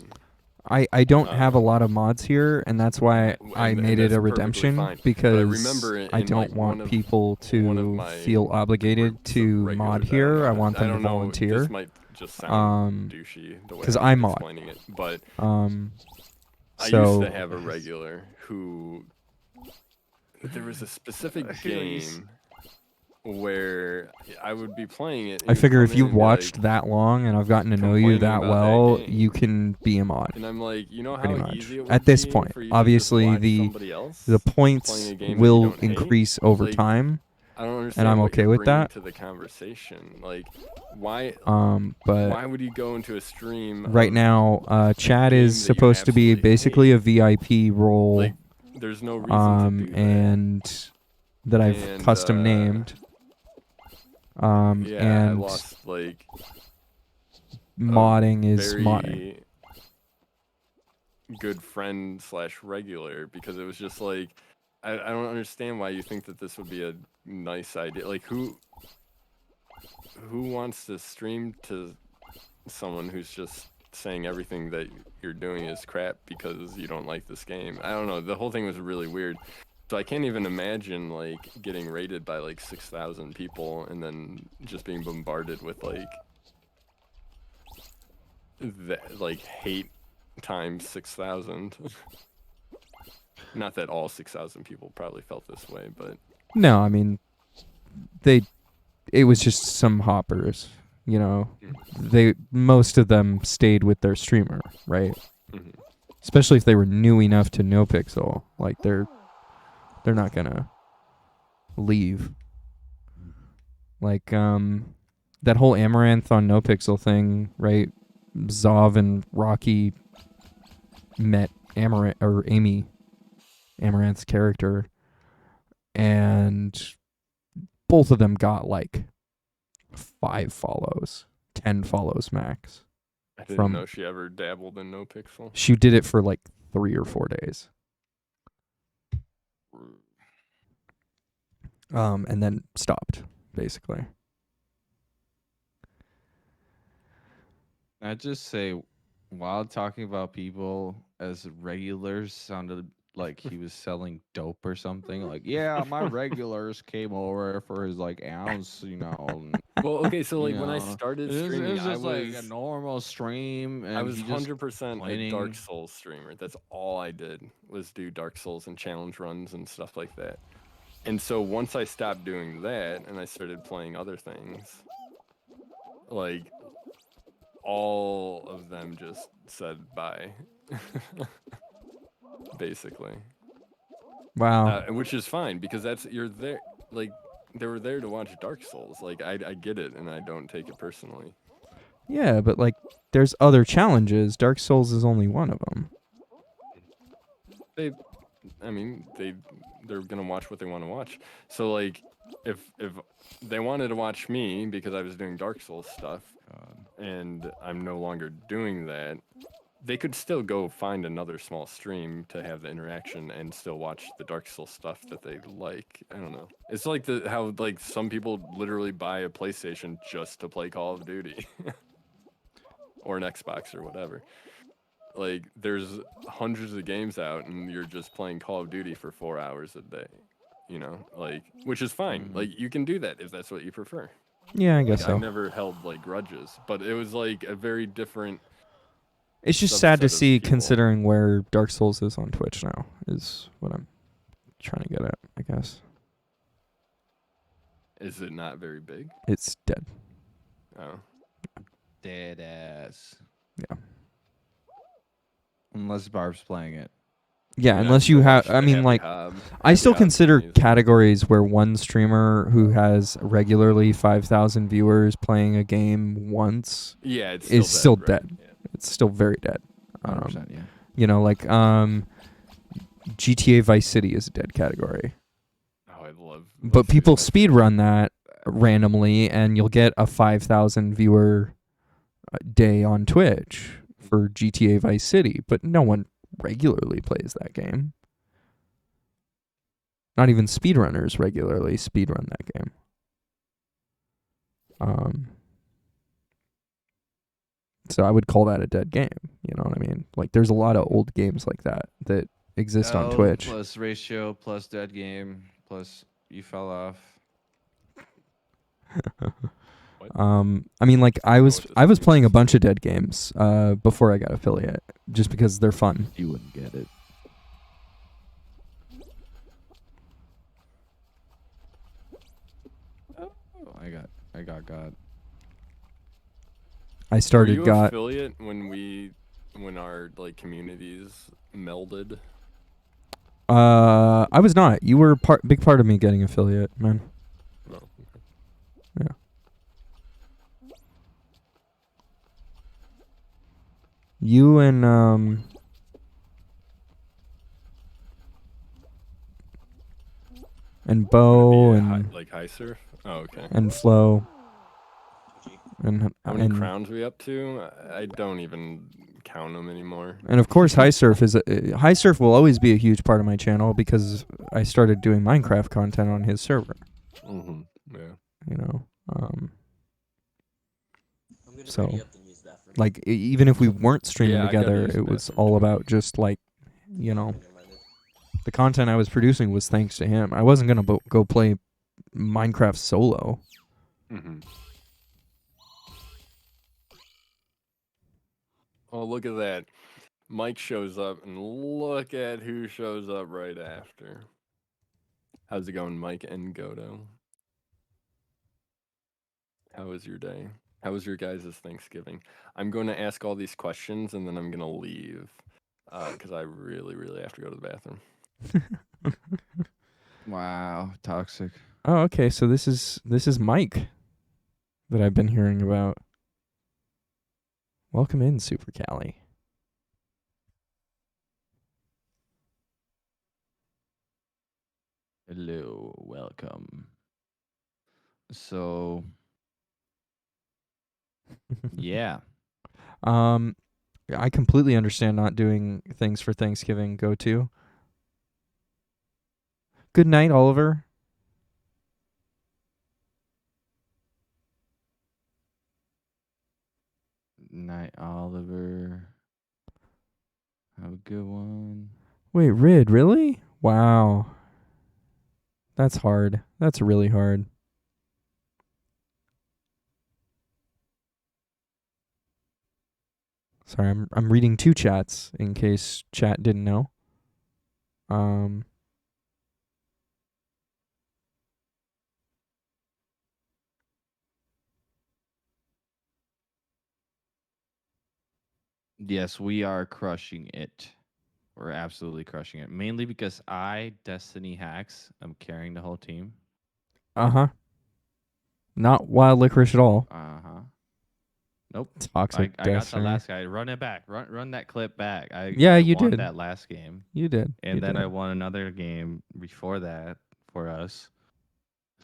Speaker 1: I don't have a lot of mods here, and that's why I
Speaker 3: and
Speaker 1: made it
Speaker 3: that's
Speaker 1: a
Speaker 3: perfectly
Speaker 1: redemption
Speaker 3: fine. But I
Speaker 1: because
Speaker 3: remember
Speaker 1: I
Speaker 3: in,
Speaker 1: don't
Speaker 3: like,
Speaker 1: want people to
Speaker 3: my
Speaker 1: feel obligated to mod here. I want them to volunteer.
Speaker 3: This might just sound douchey the way
Speaker 1: because
Speaker 3: I'm
Speaker 1: mod.
Speaker 3: explaining it, but I
Speaker 1: so
Speaker 3: used to have a regular who there was a specific game where I would be playing it.
Speaker 1: I figure if you've watched that long and I've gotten to know you
Speaker 3: complaining
Speaker 1: that
Speaker 3: about that
Speaker 1: well,
Speaker 3: game.
Speaker 1: you can be a mod.
Speaker 3: And I'm like, you know
Speaker 1: pretty
Speaker 3: how
Speaker 1: much.
Speaker 3: easy it would
Speaker 1: At this
Speaker 3: be
Speaker 1: point,
Speaker 3: for you to
Speaker 1: obviously
Speaker 3: just watch
Speaker 1: the
Speaker 3: somebody else
Speaker 1: the
Speaker 3: playing
Speaker 1: points
Speaker 3: a game that you
Speaker 1: will
Speaker 3: don't hate?
Speaker 1: increase over
Speaker 3: Like,
Speaker 1: time.
Speaker 3: I don't understand
Speaker 1: and I'm
Speaker 3: what
Speaker 1: okay
Speaker 3: you're
Speaker 1: with
Speaker 3: bringing
Speaker 1: that.
Speaker 3: to the conversation. Like, why?
Speaker 1: But
Speaker 3: why would you go into a stream
Speaker 1: right
Speaker 3: of
Speaker 1: now,
Speaker 3: a
Speaker 1: Chad
Speaker 3: game
Speaker 1: is
Speaker 3: that you
Speaker 1: supposed to be
Speaker 3: absolutely
Speaker 1: basically
Speaker 3: hate?
Speaker 1: a VIP role.
Speaker 3: Like, there's no reason to do that.
Speaker 1: And that I've
Speaker 3: And,
Speaker 1: custom named.
Speaker 3: yeah, I
Speaker 1: and
Speaker 3: lost like
Speaker 1: modding
Speaker 3: a
Speaker 1: is
Speaker 3: very
Speaker 1: modding.
Speaker 3: good friend / regular, because it was just like I don't understand why you think that this would be a nice idea. Like, who wants to stream to someone who's just saying everything that you're doing is crap because you don't like this game? I don't know. The whole thing was really weird. So I can't even imagine like getting rated by like 6,000 people and then just being bombarded with like that, like hate times 6,000. Not that all 6,000 people probably felt this way, but
Speaker 1: No, I mean, it was just some hoppers, you know. Most of them stayed with their streamer, right?
Speaker 3: Mhm.
Speaker 1: Especially if they were new enough to NoPixel, like they're not gonna leave. Like that whole Amaranth on NoPixel thing, right? Zov and Rocky met Amy, Amaranth's character, and both of them got like 5 follows, 10 follows max.
Speaker 3: I didn't know she ever dabbled in NoPixel.
Speaker 1: She did it for like 3 or 4 days. And then stopped, basically.
Speaker 9: I just say, while talking about people as regulars, sounded like he was selling dope or something. Like, yeah, my regulars came over for his like ounce, you know. And,
Speaker 3: Well, okay, so like
Speaker 9: you
Speaker 3: when I
Speaker 9: know,
Speaker 3: started
Speaker 9: it
Speaker 3: streaming,
Speaker 9: was just like a normal stream, and
Speaker 3: I was
Speaker 9: he just
Speaker 3: 100% a
Speaker 9: complaining.
Speaker 3: Dark Souls streamer. That's all I did, was do Dark Souls and challenge runs and stuff like that. And so once I stopped doing that and I started playing other things, like all of them just said bye. Basically.
Speaker 1: Wow.
Speaker 3: Which is fine, because you're there, like they were there to watch Dark Souls. Like I get it, and I don't take it personally.
Speaker 1: Yeah, but like there's other challenges. Dark Souls is only one of them.
Speaker 3: They're gonna watch what they want to watch. So like, if they wanted to watch me because I was doing Dark Souls stuff, and I'm no longer doing that, they could still go find another small stream to have the interaction and still watch the Dark Souls stuff that they like. I don't know. It's like how like some people literally buy a PlayStation just to play Call of Duty, or an Xbox or whatever. Like, there's hundreds of games out, and you're just playing Call of Duty for 4 hours a day, you know, like, which is fine. Like, you can do that if that's what you prefer.
Speaker 1: Yeah, I guess
Speaker 3: Like,
Speaker 1: so.
Speaker 3: I've never held like grudges, but it was like a very different.
Speaker 1: It's just sad to
Speaker 3: subset of
Speaker 1: see,
Speaker 3: people.
Speaker 1: considering where Dark Souls is on Twitch now, is what I'm trying to get at, I guess.
Speaker 3: Is it not very big?
Speaker 1: It's dead.
Speaker 3: Oh.
Speaker 9: Dead ass. Unless Barb's playing it.
Speaker 1: Yeah,
Speaker 3: I
Speaker 1: unless
Speaker 3: still
Speaker 1: you have.
Speaker 3: watch
Speaker 1: I
Speaker 3: the
Speaker 1: mean,
Speaker 3: Happy
Speaker 1: like,
Speaker 3: Hob.
Speaker 1: I
Speaker 3: Happy
Speaker 1: still
Speaker 3: Hob's
Speaker 1: consider
Speaker 3: amazing.
Speaker 1: categories where one streamer who has regularly 5,000 viewers playing a game once
Speaker 3: Yeah, it's
Speaker 1: is still
Speaker 3: right?
Speaker 1: dead.
Speaker 3: Yeah.
Speaker 1: It's still very dead.
Speaker 9: 100%, yeah.
Speaker 1: You know, like GTA Vice City is a dead category.
Speaker 3: Oh, I love.
Speaker 1: But people speed run that randomly, and you'll get a 5,000 viewer day on Twitch for GTA Vice City, but no one regularly plays that game. Not even speedrunners regularly speedrun that game. So I would call that a dead game. You know what I mean? Like, there's a lot of old games like that that exist on Twitch.
Speaker 9: Plus ratio, plus dead game, plus you fell off.
Speaker 1: I mean, like, I was playing a bunch of dead games before I got affiliate, just because they're fun.
Speaker 9: You wouldn't get it. Oh, I got God.
Speaker 1: I started
Speaker 3: Were you
Speaker 1: got
Speaker 3: affiliate when our like communities melded?
Speaker 1: I was not. You were big part of me getting affiliate, man.
Speaker 3: No. Okay.
Speaker 1: Yeah. You and Bo and
Speaker 3: like high surf. Oh, okay.
Speaker 1: and Flo and
Speaker 3: How many
Speaker 1: and,
Speaker 3: crowns we up to? I don't even count them anymore.
Speaker 1: and of course High Surf is High Surf will always be a huge part of my channel because I started doing Minecraft content on his server.
Speaker 3: Mm-hmm. Yeah.
Speaker 1: You know.
Speaker 10: I'm gonna
Speaker 1: So,
Speaker 10: hurry up and use that for
Speaker 1: like, even if we weren't streaming
Speaker 3: Yeah, I gotta
Speaker 1: together,
Speaker 3: use the
Speaker 1: it was
Speaker 3: bathroom
Speaker 1: all
Speaker 3: too.
Speaker 1: about just, like, you know, the content I was producing was thanks to him. I wasn't gonna go play Minecraft solo.
Speaker 3: Mm-hmm. Oh, look at that. Mike shows up, and look at who shows up right after. How's it going, Mike and Godo? How was your day? How was your guys' Thanksgiving? I'm going to ask all these questions, and then I'm going to leave because I really, really have to go to the bathroom.
Speaker 9: Wow, toxic.
Speaker 1: Oh, okay. So this is Mike that I've been hearing about. Welcome in, Super Cali.
Speaker 9: Hello, welcome. So, yeah.
Speaker 1: I completely understand not doing things for Thanksgiving. Go to. Good night, Oliver.
Speaker 9: Night, Oliver. Have a good one.
Speaker 1: Wait, Rid, really? Wow. That's hard. That's really hard. Sorry, I'm reading two chats in case chat didn't know.
Speaker 9: Yes, we are crushing it. We're absolutely crushing it. Mainly because Destiny Hacks, I'm carrying the whole team.
Speaker 1: Uh-huh. Not Wild Licorice at all.
Speaker 9: Uh-huh. Nope.
Speaker 1: Toxic
Speaker 9: I got the
Speaker 1: Destiny.
Speaker 9: last guy. Run it back. Run that clip back.
Speaker 1: Yeah,
Speaker 9: I
Speaker 1: you
Speaker 9: won
Speaker 1: did.
Speaker 9: that last game.
Speaker 1: You did.
Speaker 9: And
Speaker 1: You
Speaker 9: then
Speaker 1: did.
Speaker 9: I won another game before that for us.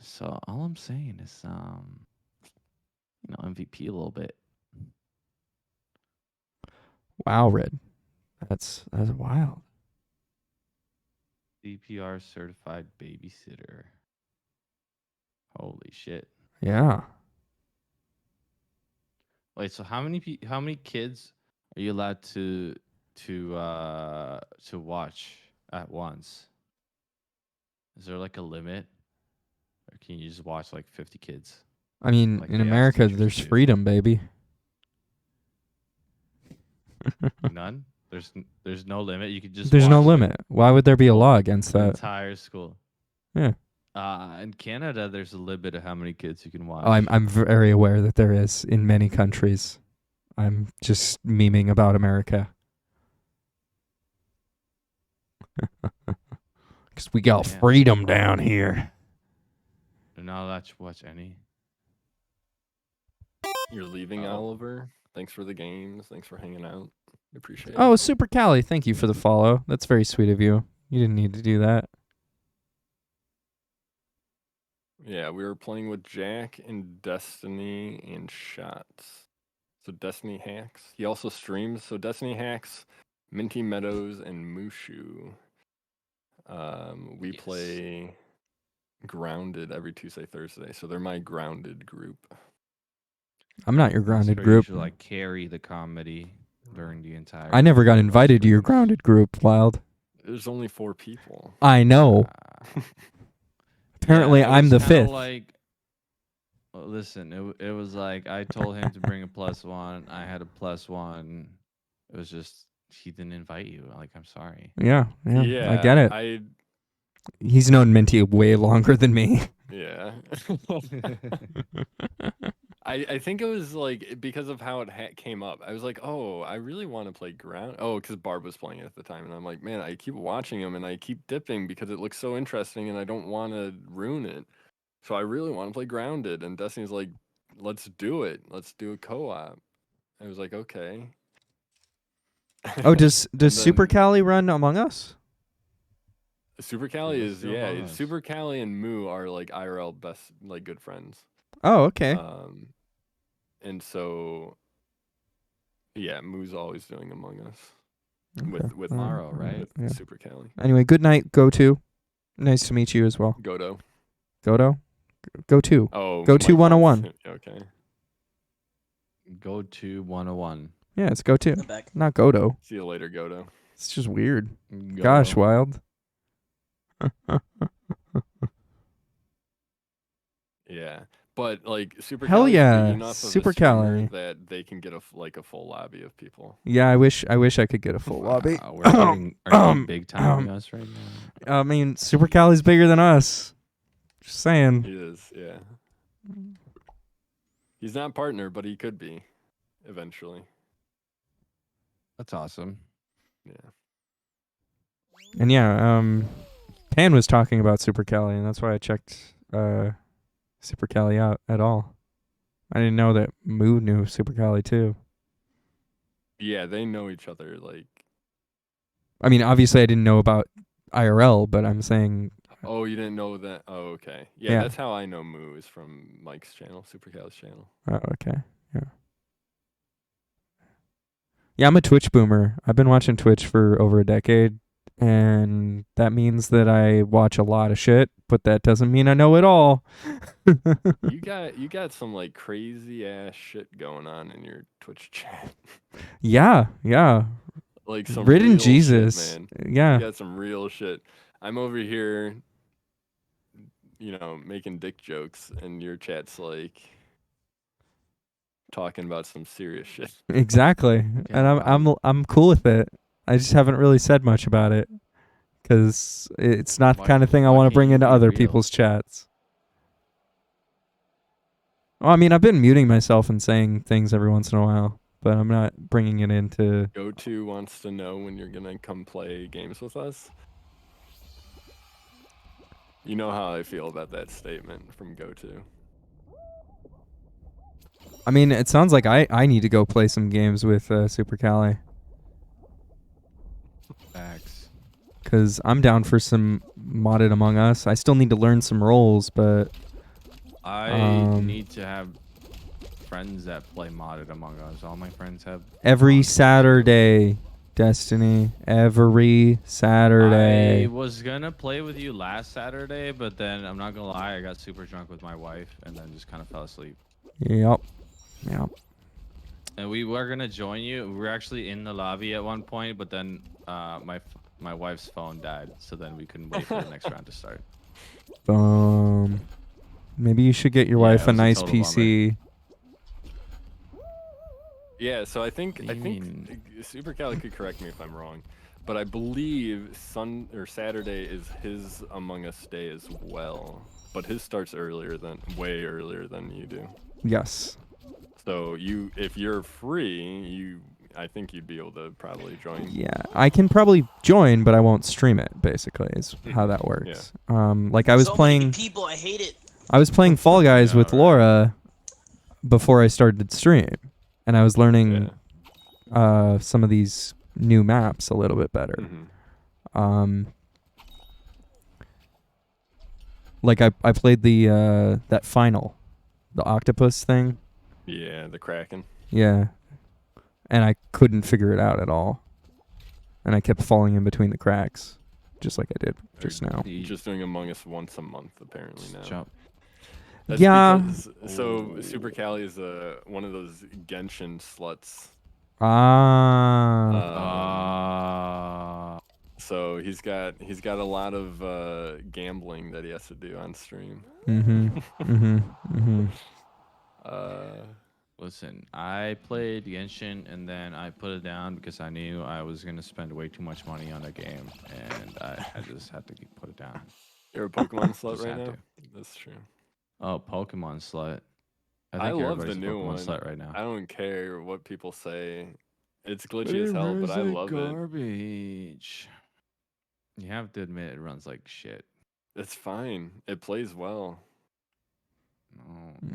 Speaker 9: So all I'm saying is MVP a little bit.
Speaker 1: Wow, Red. That's wild.
Speaker 9: CPR certified babysitter. Holy shit.
Speaker 1: Yeah.
Speaker 9: Wait, so how many kids are you allowed to watch at once? Is there like a limit? Or can you just watch like 50 kids?
Speaker 1: I mean,
Speaker 9: Like
Speaker 1: in
Speaker 9: they ask
Speaker 1: America,
Speaker 9: teachers
Speaker 1: there's
Speaker 9: to.
Speaker 1: freedom, baby.
Speaker 9: None? There's no limit. You could just
Speaker 1: There's no
Speaker 9: watch
Speaker 1: limit. Why would there be a law against
Speaker 9: the
Speaker 1: that?
Speaker 9: entire school.
Speaker 1: Yeah.
Speaker 9: In Canada, there's a limit of how many kids you can watch.
Speaker 1: Oh, I'm very aware that there is in many countries. I'm just memeing about America. Because we got
Speaker 9: Yeah.
Speaker 1: freedom down here.
Speaker 9: Not allowed to watch any.
Speaker 3: You're leaving,
Speaker 8: Oh.
Speaker 3: Oliver. Thanks for the games. Thanks for hanging out. I appreciate
Speaker 1: Oh,
Speaker 3: it.
Speaker 1: Super Cali, thank you for the follow. That's very sweet of you. You didn't need to do that.
Speaker 3: Yeah, we were playing with Jack and Destiny and Shots. So Destiny Hacks. He also streams. So Destiny Hacks, Minty Meadows, and Mushu. We
Speaker 2: Yes.
Speaker 3: play Grounded every Tuesday, Thursday. So they're my Grounded group.
Speaker 1: I'm not your
Speaker 9: That's
Speaker 1: grounded
Speaker 9: where
Speaker 1: group.
Speaker 9: You should, like, carry the comedy during the entire.
Speaker 1: I never got
Speaker 9: those
Speaker 1: invited to your
Speaker 9: streams.
Speaker 1: grounded group, Wild.
Speaker 3: There's only 4 people.
Speaker 1: I know. Apparently,
Speaker 9: Yeah, it
Speaker 1: I'm
Speaker 9: was
Speaker 1: the
Speaker 9: kinda
Speaker 1: fifth.
Speaker 9: Like, well, listen, it was like I told him to bring a +1. I had a +1. It was just he didn't invite you. Like, I'm sorry.
Speaker 1: Yeah, I get it.
Speaker 3: I
Speaker 1: He's known Minty way longer than me.
Speaker 3: yeah. I think it was like because of how it came up. I was like, oh, I really want to play Ground. Oh, because Barb was playing it at the time, and I'm like, man, I keep watching him and I keep dipping because it looks so interesting, and I don't want to ruin it. So I really want to play Grounded. And Destiny's like, let's do it. Let's do a co-op. I was like, okay.
Speaker 1: Oh, does
Speaker 3: And
Speaker 1: Super
Speaker 3: then-
Speaker 1: Cali run Among Us?
Speaker 3: Super Cali
Speaker 9: Let's
Speaker 3: is
Speaker 9: do Among Us.
Speaker 3: Super Cali and Moo are like IRL best, like good friends.
Speaker 1: Oh, okay.
Speaker 3: And so yeah, Moo's always doing Among Us
Speaker 1: Okay.
Speaker 3: with
Speaker 9: Tomorrow, right?
Speaker 3: with
Speaker 1: Yeah.
Speaker 3: Super Cali.
Speaker 1: Anyway, good night, Go To. Nice to meet you as well.
Speaker 3: Godo.
Speaker 1: Godo? Go To.
Speaker 3: Oh,
Speaker 1: Go
Speaker 3: my
Speaker 1: To 101.
Speaker 3: phone's- Okay.
Speaker 9: Go to 101.
Speaker 1: Yeah, it's Go To.
Speaker 10: I'm back.
Speaker 1: Not Godo.
Speaker 3: See you later, Godo.
Speaker 1: It's just weird. Gosh,
Speaker 9: Go.
Speaker 1: Wild.
Speaker 3: Yeah. But like Super
Speaker 1: Hell
Speaker 3: Cali's
Speaker 1: yeah,
Speaker 3: big enough of a
Speaker 1: Super
Speaker 3: streamer
Speaker 1: Cali.
Speaker 3: that they can get a full lobby of people.
Speaker 1: Yeah, I wish I could get a full lobby.
Speaker 9: Wow, we're getting, are you big time us right now?
Speaker 1: I mean, Super Cali's bigger than us. Just saying.
Speaker 3: He is, yeah. He's not partner, but he could be eventually.
Speaker 9: That's awesome.
Speaker 3: Yeah.
Speaker 1: And yeah, Pan was talking about Super Cali, and that's why I checked Super Cali out at all. I didn't know that Moo knew Super Cali too.
Speaker 3: Yeah, they know each other like
Speaker 1: I mean, obviously I didn't know about IRL, but I'm saying
Speaker 3: oh, you didn't know that? Oh, okay. Yeah,
Speaker 1: Yeah.
Speaker 3: that's how I know Moo is from Mike's channel, Super Cali's channel.
Speaker 1: oh, okay. Yeah. Yeah, I'm a Twitch boomer. I've been watching Twitch for over a decade, and that means that I watch a lot of shit, but that doesn't mean I know it all.
Speaker 3: You got some like crazy ass shit going on in your Twitch chat.
Speaker 1: Yeah.
Speaker 3: Like some
Speaker 1: Ridden
Speaker 3: real
Speaker 1: Jesus.
Speaker 3: shit, man.
Speaker 1: Yeah.
Speaker 3: You got some real shit. I'm over here, making dick jokes, and your chat's like talking about some serious shit.
Speaker 1: Exactly. And I'm cool with it. I just haven't really said much about it cuz it's not the
Speaker 9: Why-
Speaker 1: kind of thing I
Speaker 9: why
Speaker 1: want to
Speaker 9: can't
Speaker 1: bring
Speaker 9: you
Speaker 1: into
Speaker 9: be
Speaker 1: other
Speaker 9: real?
Speaker 1: people's chats. Well, I mean, I've been muting myself and saying things every once in a while, but I'm not bringing it into
Speaker 3: GoTo wants to know when you're gonna come play games with us. You know how I feel about that statement from GoTo.
Speaker 1: I mean, it sounds like I need to go play some games with Super Cali
Speaker 9: Facts.
Speaker 1: cuz I'm down for some modded Among Us. I still need to learn some roles, but
Speaker 9: I need to have friends that play modded Among Us. All my friends have.
Speaker 1: every
Speaker 9: modded.
Speaker 1: Saturday, Destiny, every Saturday.
Speaker 9: I was gonna play with you last Saturday, but then I'm not gonna lie, I got super drunk with my wife and then just kind of fell asleep.
Speaker 1: Yep.
Speaker 9: And we were gonna join you. We were actually in the lobby at one point, but then my wife's phone died, so then we couldn't wait for the next round to start.
Speaker 1: Maybe you should get your
Speaker 9: Yeah,
Speaker 1: wife
Speaker 9: it
Speaker 1: a
Speaker 9: was a
Speaker 1: nice
Speaker 9: total
Speaker 1: PC.
Speaker 3: Yeah, so I think
Speaker 9: What do you mean?
Speaker 3: Super Cali could correct me if I'm wrong, but I believe Saturday is his Among Us day as well. But his starts way earlier than you do.
Speaker 1: Yes.
Speaker 3: So if you're free, I think you'd be able to probably join.
Speaker 1: Yeah, I can probably join, but I won't stream it. Basically, is how that works. Like I was
Speaker 10: so
Speaker 1: playing.
Speaker 10: many people, I hate it.
Speaker 1: I was playing Fall Guys
Speaker 8: Yeah,
Speaker 1: with
Speaker 8: right.
Speaker 1: Laura before I started stream, and I was learning some of these new maps a little bit better. Like I played the that final, the octopus thing.
Speaker 3: Yeah, the Kraken.
Speaker 1: Yeah, and I couldn't figure it out at all, and I kept falling in between the cracks, just like I did just now.
Speaker 3: Just doing Among Us once a month apparently now.
Speaker 8: Jump.
Speaker 3: That's
Speaker 1: Yeah.
Speaker 3: because- so Super Cali is one of those Genshin sluts. So he's got a lot of gambling that he has to do on stream.
Speaker 8: Listen, I played Genshin and then I put it down because I knew I was gonna spend way too much money on a game, and I just had to put it down.
Speaker 3: You're a Pokemon slut
Speaker 8: Just
Speaker 3: right
Speaker 8: had
Speaker 3: now.
Speaker 8: to.
Speaker 3: That's true.
Speaker 8: Oh, Pokemon slut.
Speaker 3: I
Speaker 8: think
Speaker 3: love the
Speaker 8: everybody's a
Speaker 3: new
Speaker 8: Pokemon
Speaker 3: one.
Speaker 8: slut right now.
Speaker 3: I don't care what people say. It's glitchy as hell, but I love it.
Speaker 8: Garbage. You have to admit it runs like shit.
Speaker 3: It's fine. It plays well.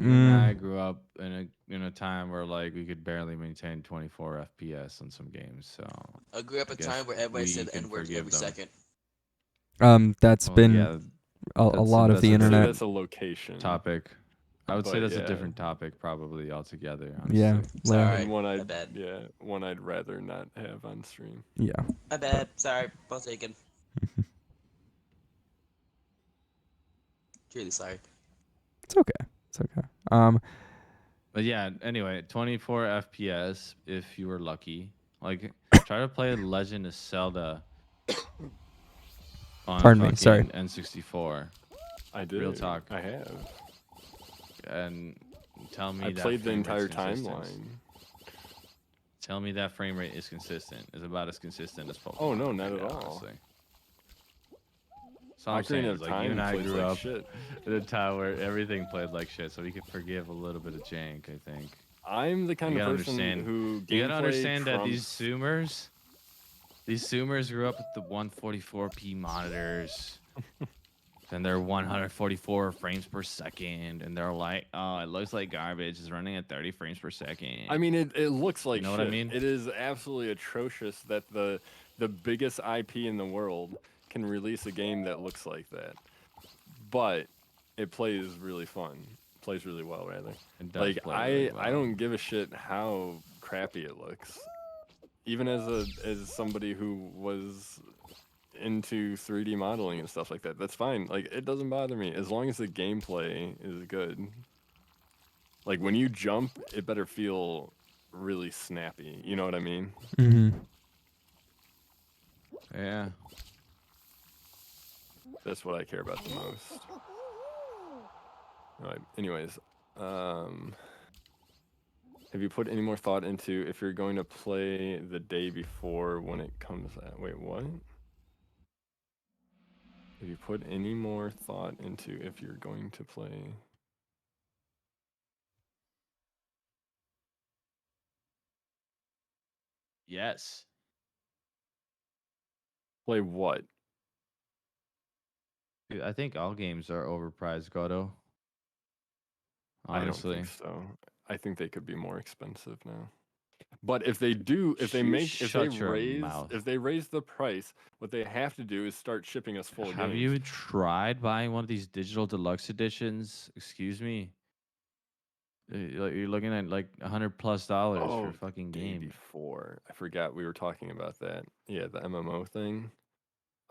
Speaker 8: I grew up in a time where like we could barely maintain 24 FPS on some games, so
Speaker 10: I grew up
Speaker 8: I
Speaker 10: a
Speaker 8: guess
Speaker 10: time where everybody
Speaker 8: we
Speaker 10: said the
Speaker 8: can
Speaker 10: N-word
Speaker 8: forgive
Speaker 10: every
Speaker 8: them.
Speaker 10: second.
Speaker 1: That's
Speaker 8: Well,
Speaker 1: been
Speaker 8: yeah,
Speaker 1: a lot of the
Speaker 3: I'd say
Speaker 1: internet.
Speaker 3: That's a location
Speaker 8: topic. I would say
Speaker 3: But
Speaker 8: that's a
Speaker 3: yeah.
Speaker 8: different topic probably altogether.
Speaker 1: Yeah,
Speaker 8: Honestly.
Speaker 10: Sorry,
Speaker 3: And one
Speaker 10: my
Speaker 3: I'd
Speaker 10: bad.
Speaker 3: one I'd rather not have on stream.
Speaker 1: Yeah.
Speaker 10: My bad. Sorry, well taken. Truly sorry.
Speaker 1: It's okay. It's okay.
Speaker 8: But yeah, anyway, 24 FPS if you were lucky. Like, try to play Legend of Zelda on
Speaker 1: Pardon me, sorry.
Speaker 8: N64.
Speaker 3: I did.
Speaker 8: Real talk.
Speaker 3: I have.
Speaker 8: And tell me
Speaker 3: I
Speaker 8: that
Speaker 3: played the
Speaker 8: frame
Speaker 3: entire
Speaker 8: rate's consistent.
Speaker 3: timeline.
Speaker 8: Tell me that frame rate is consistent. Is about as consistent as Pokemon.
Speaker 3: Oh no, not
Speaker 8: right
Speaker 3: at
Speaker 8: now,
Speaker 3: all.
Speaker 8: honestly. So I'm
Speaker 3: Ocarina
Speaker 8: saying
Speaker 3: of
Speaker 8: is, like,
Speaker 3: Time
Speaker 8: you and I
Speaker 3: plays
Speaker 8: grew
Speaker 3: like
Speaker 8: up
Speaker 3: shit.
Speaker 8: in a time where everything played like shit, so we could forgive a little bit of jank, I think.
Speaker 3: I'm the kind
Speaker 8: You
Speaker 3: of
Speaker 8: gotta
Speaker 3: person
Speaker 8: understand-
Speaker 3: who
Speaker 8: You gotta
Speaker 3: gameplay
Speaker 8: understand that
Speaker 3: trumps-
Speaker 8: these Zoomers grew up with the 144p monitors. And they're 144 frames per second, and they're like, oh, it looks like garbage. It's running at 30 frames per second.
Speaker 3: I mean, it looks like
Speaker 8: know
Speaker 3: shit.
Speaker 8: what I mean?
Speaker 3: It is absolutely atrocious that the biggest IP in the world can release a game that looks like that. But it plays really fun. Plays really well, rather.
Speaker 8: It does
Speaker 3: Like
Speaker 8: play really
Speaker 3: I
Speaker 8: well.
Speaker 3: don't give a shit how crappy it looks. Even as somebody who was into 3D modeling and stuff like that, that's fine. Like, it doesn't bother me as long as the gameplay is good. Like, when you jump, it better feel really snappy. You know what I mean?
Speaker 8: Yeah.
Speaker 3: That's what I care about the most. All right. Anyways, have you put any more thought into if you're going to play the day before when it comes out? Wait, what? Have you put any more thought into if you're going to play?
Speaker 8: Yes.
Speaker 3: Play what?
Speaker 8: Dude, I think all games are overpriced, Goto. Honestly.
Speaker 3: I don't think so. I think they could be more expensive now. But if they do, if they
Speaker 8: You
Speaker 3: make, if they
Speaker 8: shut your
Speaker 3: raise,
Speaker 8: mouth.
Speaker 3: if they raise the price, what they have to do is start shipping us full
Speaker 8: Have
Speaker 3: games.
Speaker 8: you tried buying one of these digital deluxe editions? Excuse me. You're looking at like $100+ for a fucking
Speaker 3: day
Speaker 8: game.
Speaker 3: before. I forgot we were talking about that. Yeah, the MMO thing.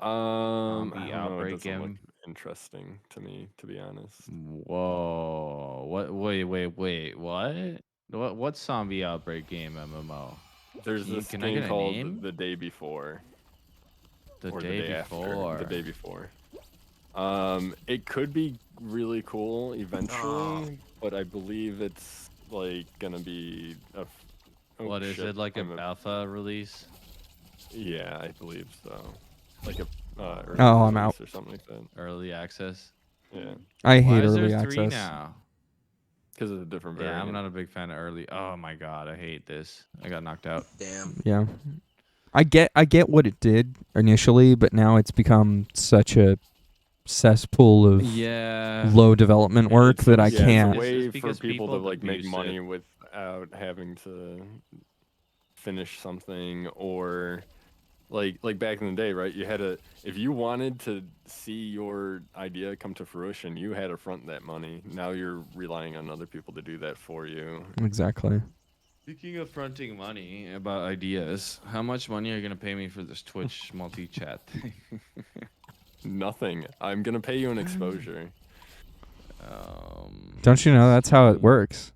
Speaker 3: I
Speaker 8: Zombie
Speaker 3: don't know. It
Speaker 8: Outbreak
Speaker 3: doesn't look
Speaker 8: game.
Speaker 3: interesting to me, to be honest.
Speaker 8: Whoa! What? Wait! What? What zombie outbreak game MMO?
Speaker 3: There's
Speaker 8: Can
Speaker 3: this
Speaker 8: I get
Speaker 3: game
Speaker 8: a
Speaker 3: called
Speaker 8: name?
Speaker 3: The Day Before.
Speaker 8: The
Speaker 3: or
Speaker 8: day
Speaker 3: the day
Speaker 8: before.
Speaker 3: After. The day before. It could be really cool eventually, but I believe it's like gonna be a.
Speaker 8: What is it, like a alpha release?
Speaker 3: Yeah, I believe so. Like a. Early
Speaker 1: Oh, I'm
Speaker 3: release
Speaker 1: out.
Speaker 3: Or something like that.
Speaker 8: Early access.
Speaker 3: Yeah.
Speaker 1: I hate
Speaker 8: Why is
Speaker 1: early
Speaker 8: there 3
Speaker 1: access.
Speaker 8: now?
Speaker 3: because it's a different
Speaker 9: Yeah,
Speaker 3: variant.
Speaker 9: I'm not a big fan of early. Oh my god, I hate this. I got knocked out.
Speaker 10: Damn.
Speaker 1: Yeah. I get what it did initially, but now it's become such a cesspool of
Speaker 9: Yeah.
Speaker 1: low development work
Speaker 3: It's
Speaker 1: that
Speaker 3: a-
Speaker 1: I
Speaker 3: yeah, It's
Speaker 1: can't.
Speaker 3: a way
Speaker 9: It's
Speaker 3: for
Speaker 9: because
Speaker 3: people to
Speaker 9: people
Speaker 3: like make
Speaker 9: abuse
Speaker 3: money
Speaker 9: it.
Speaker 3: without having to finish something or like back in the day, right? You had to, if you wanted to see your idea come to fruition, you had to front that money. Now you're relying on other people to do that for you.
Speaker 1: Exactly.
Speaker 9: Speaking of fronting money about ideas, how much money are you gonna pay me for this Twitch multi-chat thing?
Speaker 3: Nothing. I'm gonna pay you an exposure.
Speaker 1: Don't you know that's how it works?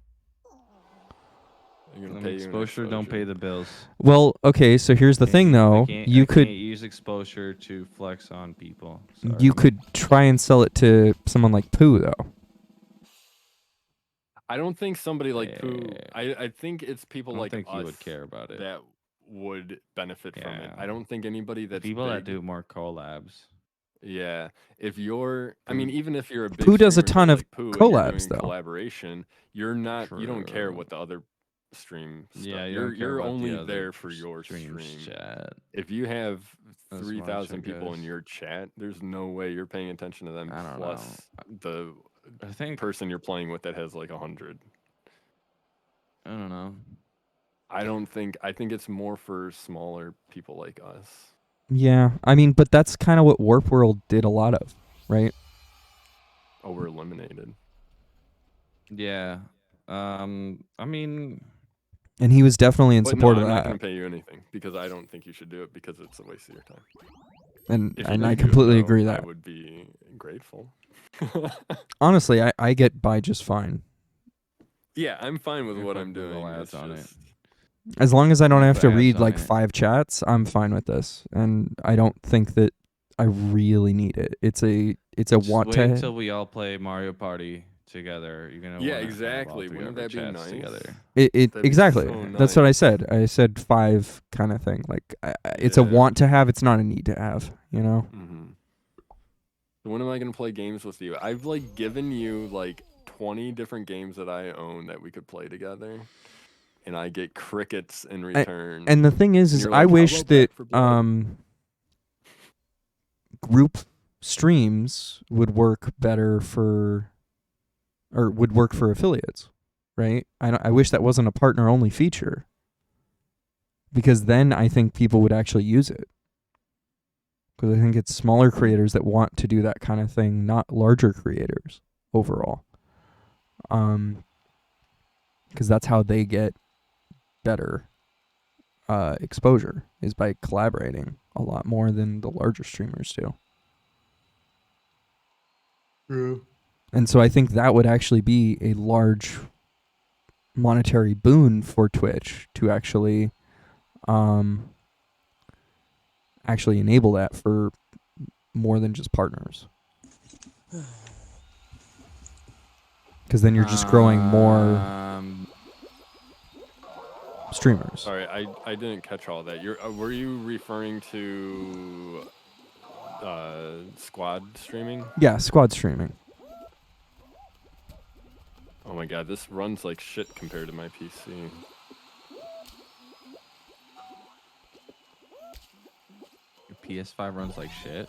Speaker 3: I'm gonna pay you an
Speaker 9: Exposure don't pay the bills.
Speaker 1: Well, okay, so here's the thing though. You
Speaker 9: I
Speaker 1: could
Speaker 9: can't use exposure to flex on people.
Speaker 1: you could try and sell it to someone like Pooh though.
Speaker 3: I don't think somebody like Pooh. I think it's people
Speaker 9: I don't
Speaker 3: like
Speaker 9: think he
Speaker 3: us
Speaker 9: would care about it.
Speaker 3: that would benefit from it.
Speaker 9: Yeah.
Speaker 3: I don't think anybody that's
Speaker 9: People that
Speaker 3: big-
Speaker 9: do more collabs.
Speaker 3: Yeah, if you're, I mean, even if you're a big
Speaker 1: Pooh does a
Speaker 3: streamer
Speaker 1: ton of
Speaker 3: like Pooh and you're
Speaker 1: collabs,
Speaker 3: doing
Speaker 1: though.
Speaker 3: collaboration, you're not, you don't care
Speaker 9: True.
Speaker 3: what the other stream.
Speaker 9: Yeah,
Speaker 3: stuff.
Speaker 9: you don't care
Speaker 3: you're
Speaker 9: about the
Speaker 3: only
Speaker 9: other
Speaker 3: there for your
Speaker 9: streams
Speaker 3: stream.
Speaker 9: chat.
Speaker 3: If you have
Speaker 9: As
Speaker 3: 3,000
Speaker 9: much, I
Speaker 3: people in
Speaker 9: guess.
Speaker 3: your chat, there's no way you're paying attention to them.
Speaker 9: I don't
Speaker 3: Plus the
Speaker 9: I think
Speaker 3: person you're playing with that has like 100.
Speaker 9: I don't know.
Speaker 3: I think it's more for smaller people like us.
Speaker 1: Yeah, I mean, but that's kind of what Warp World did a lot of, right?
Speaker 3: Oh, we're eliminated.
Speaker 9: Yeah. I mean,
Speaker 1: And he was definitely in
Speaker 3: But
Speaker 1: support
Speaker 3: no,
Speaker 1: of
Speaker 3: I'm not
Speaker 1: that.
Speaker 3: going to pay you anything because I don't think you should do it because it's a waste of your time.
Speaker 1: And
Speaker 3: If you
Speaker 1: and I
Speaker 3: didn't do it,
Speaker 1: completely
Speaker 3: though,
Speaker 1: agree
Speaker 3: I
Speaker 1: that.
Speaker 3: would be grateful.
Speaker 1: Honestly, I get by just fine.
Speaker 3: Yeah, I'm fine with
Speaker 9: You
Speaker 3: what
Speaker 9: put
Speaker 3: I'm
Speaker 9: little
Speaker 3: doing.
Speaker 9: ads
Speaker 3: It's
Speaker 9: on it.
Speaker 3: just
Speaker 1: As long as I don't
Speaker 9: You
Speaker 1: have
Speaker 9: put
Speaker 1: to
Speaker 9: ads
Speaker 1: read
Speaker 9: on
Speaker 1: like
Speaker 9: it.
Speaker 1: 5 chats, I'm fine with this. And I don't think that I really need it. It's a
Speaker 9: just
Speaker 1: want
Speaker 9: wait
Speaker 1: to
Speaker 9: until we all play Mario Party together. You're gonna
Speaker 3: Yeah,
Speaker 9: wanna have
Speaker 3: exactly.
Speaker 9: all three
Speaker 3: Wouldn't
Speaker 9: of our
Speaker 3: that be
Speaker 9: chats
Speaker 3: nice?
Speaker 9: together.
Speaker 1: it
Speaker 3: That'd be
Speaker 1: exactly.
Speaker 3: so
Speaker 1: That's what I
Speaker 3: nice.
Speaker 1: said. I said 5 kind of thing. Like it's a
Speaker 3: Yeah.
Speaker 1: want to have, it's not a need to have, you know?
Speaker 3: So when am I going to play games with you? I've like given you like 20 different games that I own that we could play together, and I get crickets in return.
Speaker 1: And the thing is
Speaker 3: you're
Speaker 1: I
Speaker 3: like, "How
Speaker 1: wish
Speaker 3: about
Speaker 1: that
Speaker 3: Back 4 Blood?"
Speaker 1: group streams would work better for or would work for affiliates, right? I wish that wasn't a partner only feature. Because then I think people would actually use it. Because I think it's smaller creators that want to do that kind of thing, not larger creators overall. Because that's how they get better exposure, is by collaborating a lot more than the larger streamers do. And so I think that would actually be a large monetary boon for Twitch to actually enable that for more than just partners. Because then you're just growing more streamers.
Speaker 3: Sorry, I didn't catch all that. Were you referring to squad streaming?
Speaker 1: Yeah, squad streaming.
Speaker 3: Oh my god, this runs like shit compared to my PC.
Speaker 9: Your PS5 runs like shit.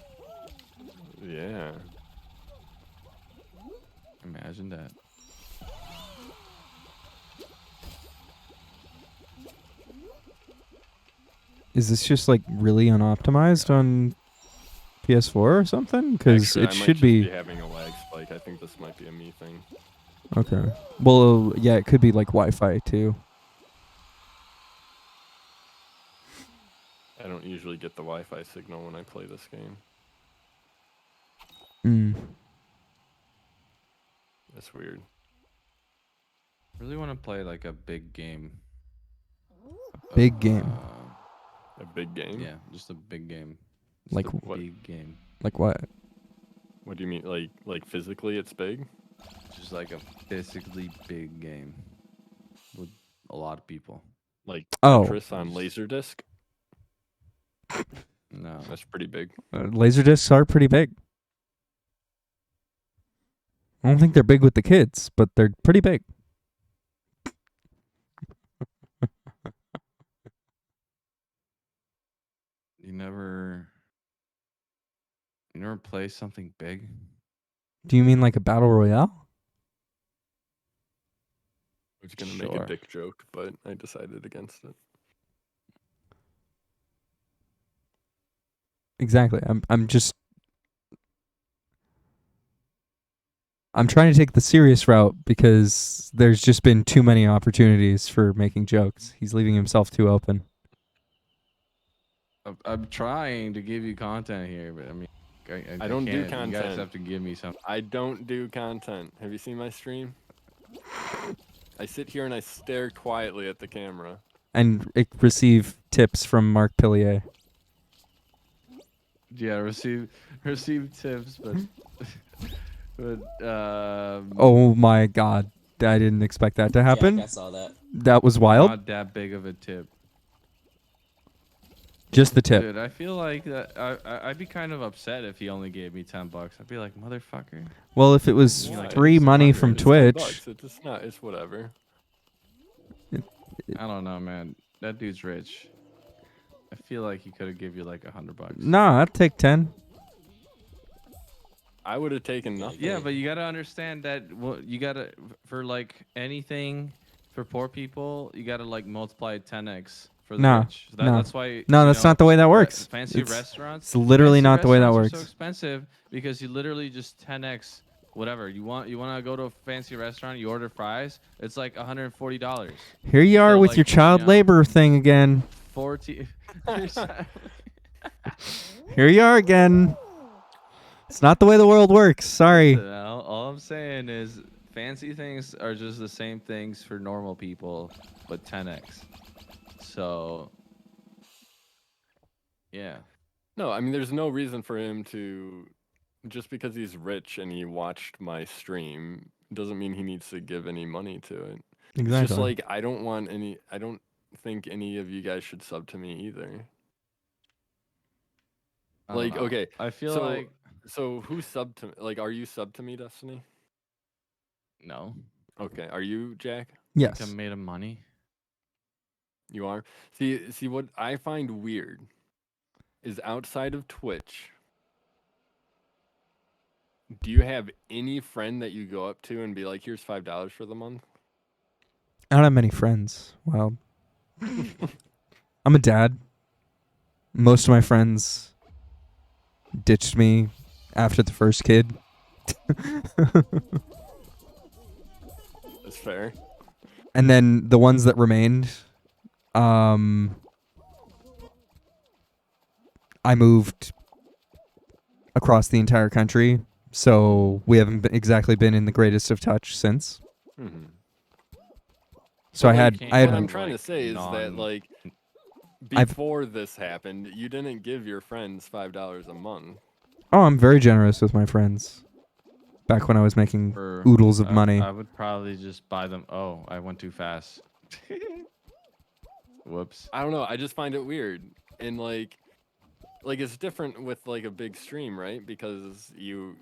Speaker 3: Yeah.
Speaker 9: Imagine that.
Speaker 1: Is this just like really unoptimized on PS4 or something? Because
Speaker 3: Actually,
Speaker 1: it
Speaker 3: I might
Speaker 1: should
Speaker 3: just
Speaker 1: be.
Speaker 3: having a lag spike. I think this might be a me thing.
Speaker 1: Okay. Well, yeah, it could be like Wi-Fi too.
Speaker 3: I don't usually get the Wi-Fi signal when I play this game. That's weird.
Speaker 9: Really want to play like a big game.
Speaker 1: Big game.
Speaker 3: A big game?
Speaker 9: Yeah, just a big game.
Speaker 1: Like
Speaker 9: Just a
Speaker 3: what?
Speaker 9: big game.
Speaker 1: Like what?
Speaker 3: What do you mean? Like physically it's big?
Speaker 9: Just like a physically big game with a lot of people.
Speaker 3: Like
Speaker 1: Oh.
Speaker 3: Tetris on Laserdisc?
Speaker 9: No.
Speaker 3: That's pretty big.
Speaker 1: Laser discs are pretty big. I don't think they're big with the kids, but they're pretty big.
Speaker 8: You never play something big?
Speaker 1: Do you mean like a battle royale?
Speaker 3: I was gonna make
Speaker 8: Sure.
Speaker 3: a dick joke, but I decided against it.
Speaker 1: Exactly. I'm trying to take the serious route because there's just been too many opportunities for making jokes. He's leaving himself too open.
Speaker 8: I'm trying to give you content here, but I mean,
Speaker 3: I don't do
Speaker 8: can't. You guys
Speaker 3: content.
Speaker 8: have to give me something.
Speaker 3: I don't do content. Have you seen my stream? I sit here and I stare quietly at the camera.
Speaker 1: And receive tips from Mark Pillier.
Speaker 8: Yeah, receive tips, but
Speaker 1: Oh my god. I didn't expect that to happen.
Speaker 10: Jack, I saw that.
Speaker 1: That was wild.
Speaker 8: not that big of a tip.
Speaker 1: Just the tip.
Speaker 8: Dude, I feel like that I'd be kind of upset if he only gave me $10. I'd be like, motherfucker.
Speaker 1: Well, if it was
Speaker 3: Yeah,
Speaker 1: free
Speaker 3: it's
Speaker 1: money
Speaker 3: $100,
Speaker 1: from
Speaker 3: it's
Speaker 1: Twitch.
Speaker 3: $10. It's not. It's whatever.
Speaker 8: I don't know, man. That dude's rich. I feel like he could have give you like $100.
Speaker 1: Nah, I'd take 10.
Speaker 3: I would have taken nothing.
Speaker 8: Yeah, but you gotta understand that you gotta for like anything for poor people, you gotta like multiply 10x for the
Speaker 1: No,
Speaker 8: rich. So
Speaker 1: no.
Speaker 8: that's why.
Speaker 1: No,
Speaker 8: you
Speaker 1: that's
Speaker 8: know,
Speaker 1: not the way that works.
Speaker 8: Fancy
Speaker 1: It's-
Speaker 8: restaurants.
Speaker 1: it's literally
Speaker 8: fancy
Speaker 1: not the way that
Speaker 8: restaurants are
Speaker 1: works.
Speaker 8: so expensive because you literally just 10x whatever you want. You want to go to a fancy restaurant, you order fries. It's like $140.
Speaker 1: Here you are
Speaker 8: So,
Speaker 1: with
Speaker 8: like,
Speaker 1: your child labor thing again.
Speaker 8: 40.
Speaker 1: Here you are again. It's not the way the world works. Sorry.
Speaker 8: All I'm saying is fancy things are just the same things for normal people, but 10x. So, yeah.
Speaker 3: No, I mean, there's no reason for him to, just because he's rich and he watched my stream, doesn't mean he needs to give any money to it. It's just
Speaker 1: Exactly.
Speaker 3: like, I don't think any of you guys should sub to me either.
Speaker 8: I don't
Speaker 3: Like,
Speaker 8: know.
Speaker 3: okay,
Speaker 8: I feel
Speaker 3: so,
Speaker 8: like
Speaker 3: so who subbed to, like, are you subbed to me, Destiny?
Speaker 8: no.
Speaker 3: Okay, are you, Jack?
Speaker 1: Yes.
Speaker 8: Think I made him money.
Speaker 3: You are? See, what I find weird is outside of Twitch, do you have any friend that you go up to and be like, here's $5 for the month?
Speaker 1: I don't have many friends. Well, I'm a dad. Most of my friends ditched me after the first kid.
Speaker 3: That's fair.
Speaker 1: And then the ones that remained, I moved across the entire country, so we haven't exactly been in the greatest of touch since.
Speaker 3: Mm-hmm.
Speaker 1: So I had
Speaker 3: What I'm trying to say is that, like, before this happened, you didn't give your friends $5 a month.
Speaker 1: Oh, I'm very generous with my friends. Back when I was making oodles of money.
Speaker 8: I would probably just buy them. Oh, I went too fast. Whoops.
Speaker 3: I don't know. I just find it weird. And like it's different with like a big stream, right? Because you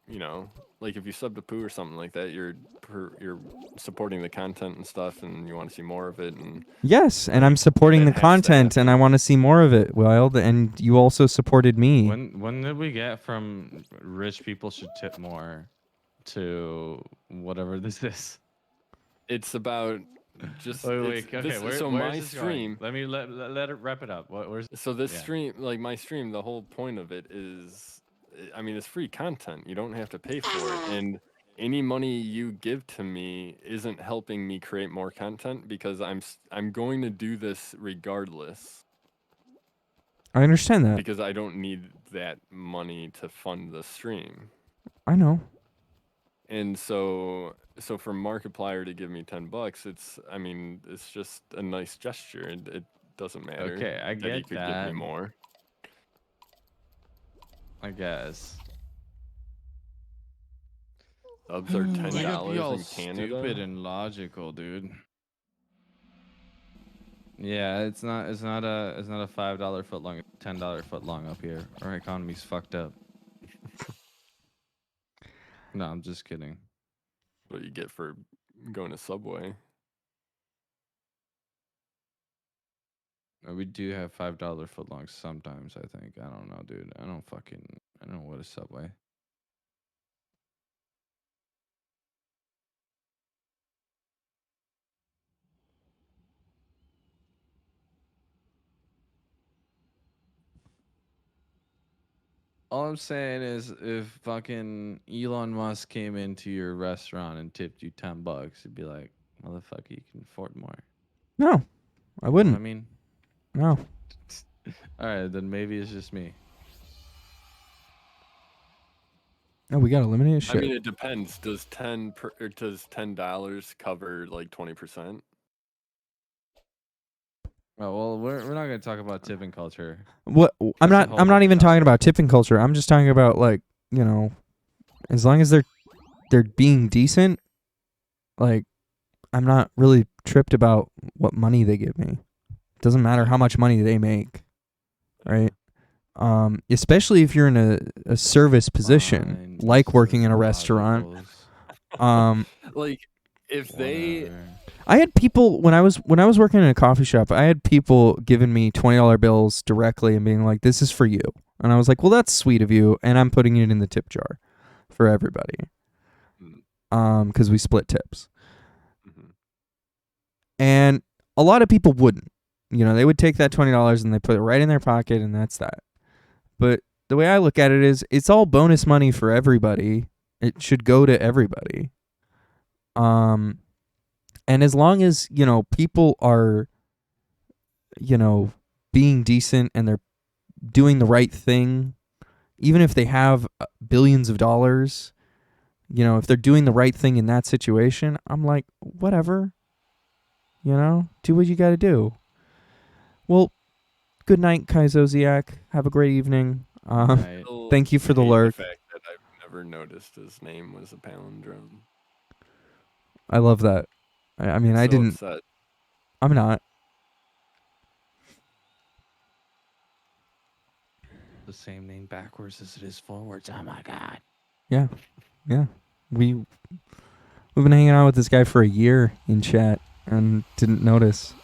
Speaker 3: know, like if you sub to Pooh or something like that, you're supporting the content and stuff, and you want to see more of it. And
Speaker 1: Yes, and I'm supporting the
Speaker 3: has to
Speaker 1: content, and I want to see more of it, Wild. And you also supported me.
Speaker 8: When did we get from rich people should tip more to whatever this is?
Speaker 3: it's about just
Speaker 8: Wait,
Speaker 3: it's-
Speaker 8: okay.
Speaker 3: this- so
Speaker 8: where's
Speaker 3: my
Speaker 8: this going?
Speaker 3: stream.
Speaker 8: Let me let it wrap it up. Where's
Speaker 3: So this
Speaker 8: yeah.
Speaker 3: stream, like my stream, the whole point of it is, I mean, it's free content. You don't have to pay for it, and any money you give to me isn't helping me create more content because I'm going to do this regardless.
Speaker 1: I understand that.
Speaker 3: Because I don't need that money to fund the stream.
Speaker 1: I know.
Speaker 3: And so for Markiplier to give me $10, it's just a nice gesture. It doesn't matter.
Speaker 8: Okay, I
Speaker 3: that he
Speaker 8: get
Speaker 3: could give
Speaker 8: that.
Speaker 3: me more.
Speaker 8: I guess.
Speaker 3: Subs are
Speaker 8: You gotta be
Speaker 3: $10
Speaker 8: all
Speaker 3: in Canada.
Speaker 8: stupid and logical, dude. Yeah, it's not a $5 foot long, $10 foot long up here. Our economy's fucked up. No, I'm just kidding.
Speaker 3: What you get for going to Subway.
Speaker 8: We do have $5 footlongs sometimes, I think. I don't know, dude. I don't know what a Subway. All I'm saying is if fucking Elon Musk came into your restaurant and tipped you $10, it'd be like, motherfucker, you can afford more.
Speaker 1: No, I
Speaker 8: You know
Speaker 1: wouldn't.
Speaker 8: what I mean?
Speaker 1: No.
Speaker 8: All right, then maybe it's just me.
Speaker 1: No, we got eliminated. Shit.
Speaker 3: I mean, it depends. Does $10 cover like 20%?
Speaker 8: Oh, well, we're not gonna talk about tipping culture.
Speaker 1: What I'm
Speaker 8: That's a
Speaker 1: not
Speaker 8: whole
Speaker 1: I'm not
Speaker 8: different
Speaker 1: even
Speaker 8: topic.
Speaker 1: talking about tipping culture. I'm just talking about, like, you know, as long as they're being decent, like, I'm not really tripped about what money they give me. Doesn't matter how much money they make, right? Especially if you're in a service position,
Speaker 8: Fine,
Speaker 1: like
Speaker 8: just
Speaker 1: working in a
Speaker 8: log
Speaker 1: restaurant.
Speaker 8: rules.
Speaker 3: Like, if they
Speaker 8: Whatever.
Speaker 1: I had people when I was working in a coffee shop. I had people giving me $20 bills directly and being like, "This is for you," and I was like, "Well, that's sweet of you," and I'm putting it in the tip jar for everybody, because we split tips. And a lot of people wouldn't. You know, they would take that $20 and they put it right in their pocket, and that's that. But the way I look at it is, it's all bonus money for everybody. It should go to everybody. And as long as, you know, people are, you know, being decent and they're doing the right thing, even if they have billions of dollars, you know, if they're doing the right thing in that situation, I'm like, whatever. You know, do what you got to do. Well, good night, Kai Zodiac. Have a great evening.
Speaker 8: Right.
Speaker 1: Thank you for the
Speaker 3: hate
Speaker 1: lurk.
Speaker 3: The fact that I've never noticed his name was a palindrome.
Speaker 1: I love that. I mean, I
Speaker 3: So
Speaker 1: didn't.
Speaker 3: upset.
Speaker 1: I'm not.
Speaker 9: The same name backwards as it is forwards. Oh my god.
Speaker 1: Yeah. Yeah. We've been hanging out with this guy for a year in chat and didn't notice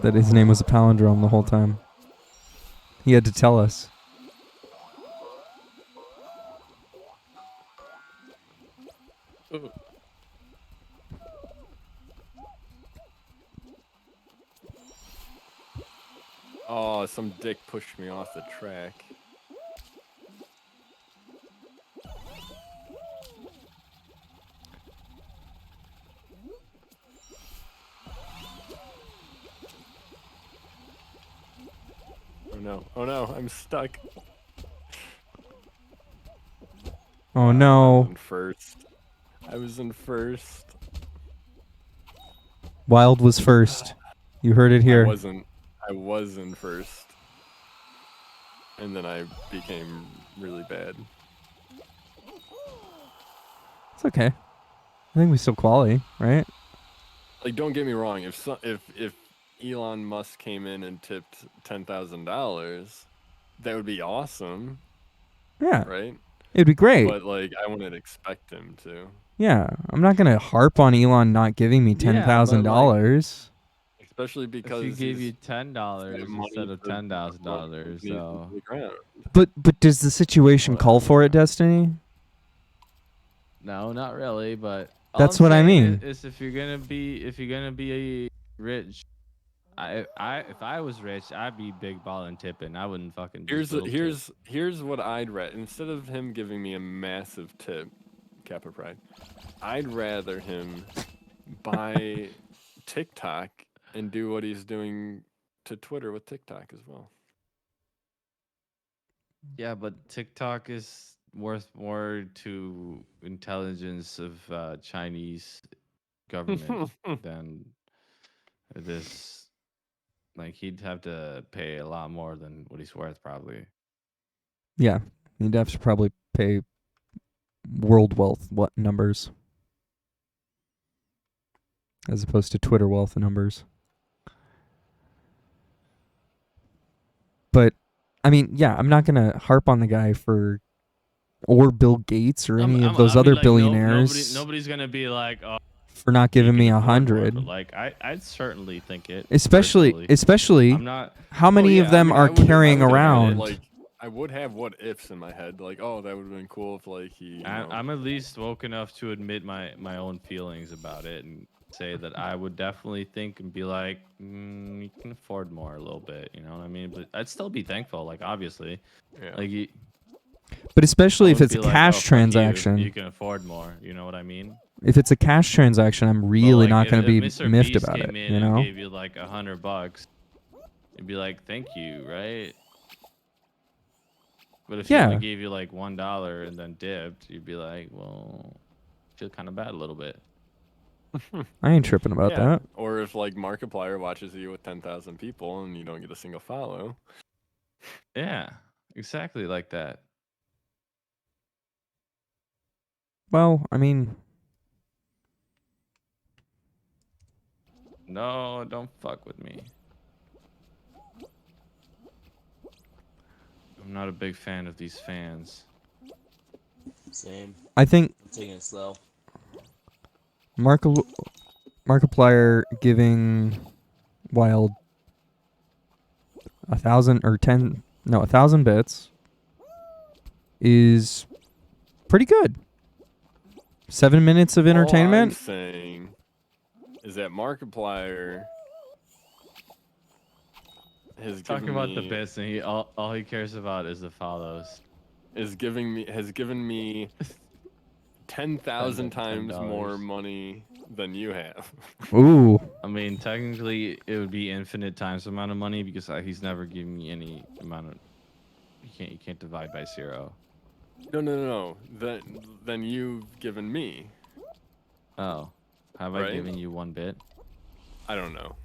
Speaker 1: that his name was a palindrome the whole time. He had to tell us.
Speaker 3: Oh, some dick pushed me off the track. Oh no, oh no, I'm stuck.
Speaker 1: Oh
Speaker 3: I
Speaker 1: no.
Speaker 3: was in first. I was in first.
Speaker 1: Wild was first. You heard it here.
Speaker 3: I was in first. And then I became really bad.
Speaker 1: It's okay. I think we still quality, right?
Speaker 3: Like, don't get me wrong. If Elon Musk came in and tipped $10,000, that would be awesome.
Speaker 1: Yeah.
Speaker 3: Right?
Speaker 1: It'd be great.
Speaker 3: But like, I wouldn't expect him to.
Speaker 1: Yeah. I'm not going to harp on Elon not giving me $10,000.
Speaker 3: Especially because
Speaker 8: If he gave you
Speaker 3: he's
Speaker 8: $10
Speaker 3: money
Speaker 8: instead of
Speaker 3: to
Speaker 8: $10,000, though.
Speaker 3: the ground.
Speaker 1: But does the situation call for it, Destiny?
Speaker 8: No, not really. But all
Speaker 1: That's
Speaker 8: I'm
Speaker 1: what I
Speaker 8: saying
Speaker 1: mean.
Speaker 8: Is if you're gonna be rich, if I was rich, I'd be big ball and tipping. I wouldn't fucking. do little tips.
Speaker 3: Here's what I'd rather. Instead of him giving me a massive tip, Kappa Pride, I'd rather him buy TikTok and do what he's doing to Twitter with TikTok as well.
Speaker 8: Yeah, but TikTok is worth more to intelligence of Chinese government than this. Like, he'd have to pay a lot more than what he's worth, probably.
Speaker 1: Yeah. You'd have to probably pay world wealth numbers as opposed to Twitter wealth numbers. But I mean, yeah, I'm not gonna harp on the guy or Bill Gates or any of those other billionaires.
Speaker 8: Nobody's gonna be like, oh,
Speaker 1: for not giving me
Speaker 9: can afford more,
Speaker 1: 100.
Speaker 9: but, like I'd certainly think it.
Speaker 1: Especially,
Speaker 9: personally. I'm not.
Speaker 1: how many
Speaker 3: Oh,
Speaker 1: of
Speaker 3: yeah,
Speaker 1: them
Speaker 3: I
Speaker 1: are
Speaker 3: would've-
Speaker 1: carrying
Speaker 3: I would've had it,
Speaker 1: around?
Speaker 3: Like, I would have what ifs in my head. Like, oh, that would have been cool if like he. You know,
Speaker 9: I'm at least woke enough to admit my own feelings about it and say that I would definitely think and be like, you can afford more a little bit, you know what I mean? But I'd still be thankful, like obviously,
Speaker 3: yeah.
Speaker 9: like
Speaker 1: But especially
Speaker 9: I
Speaker 1: if it's a
Speaker 9: wouldn't be like,
Speaker 1: cash
Speaker 9: "Oh, fuck
Speaker 1: transaction.
Speaker 9: You can afford more, you know what I mean?
Speaker 1: If it's a cash transaction, I'm
Speaker 9: But,
Speaker 1: really
Speaker 9: like,
Speaker 1: not
Speaker 9: if-
Speaker 1: going to
Speaker 9: if
Speaker 1: be
Speaker 9: Mr.
Speaker 1: miffed
Speaker 9: Beast
Speaker 1: about it.
Speaker 9: came in
Speaker 1: You
Speaker 9: and
Speaker 1: know?
Speaker 9: gave you like $100, you'd be like, thank you, right? But if he
Speaker 1: Yeah.
Speaker 9: only gave you like $1 and then dipped, you'd be like, well, feel kind of bad a little bit.
Speaker 1: I ain't tripping about
Speaker 3: yeah.
Speaker 1: that.
Speaker 3: Or if like Markiplier watches you with 10,000 people and you don't get a single follow.
Speaker 9: Yeah, exactly like that.
Speaker 1: Well, I mean,
Speaker 9: No, don't fuck with me. I'm not a big fan of these fans.
Speaker 10: Same.
Speaker 1: I think
Speaker 10: I'm taking it slow.
Speaker 1: Markiplier giving Wild 1,000 bits is pretty good. 7 minutes of
Speaker 3: All I'm
Speaker 1: entertainment.
Speaker 3: saying is that Markiplier has
Speaker 9: Talking
Speaker 3: given
Speaker 9: about the
Speaker 3: me-
Speaker 9: bits, and he all he cares about is the follows.
Speaker 3: has given me 10,000 times more
Speaker 9: $10.
Speaker 3: money than you have.
Speaker 1: Ooh.
Speaker 9: I mean, technically, it would be infinite times the amount of money because he's never given me any amount of. You can't divide by 0.
Speaker 3: No. Then you've given me.
Speaker 9: Oh, have I
Speaker 3: Right?
Speaker 9: given you 1 bit?
Speaker 3: I don't know.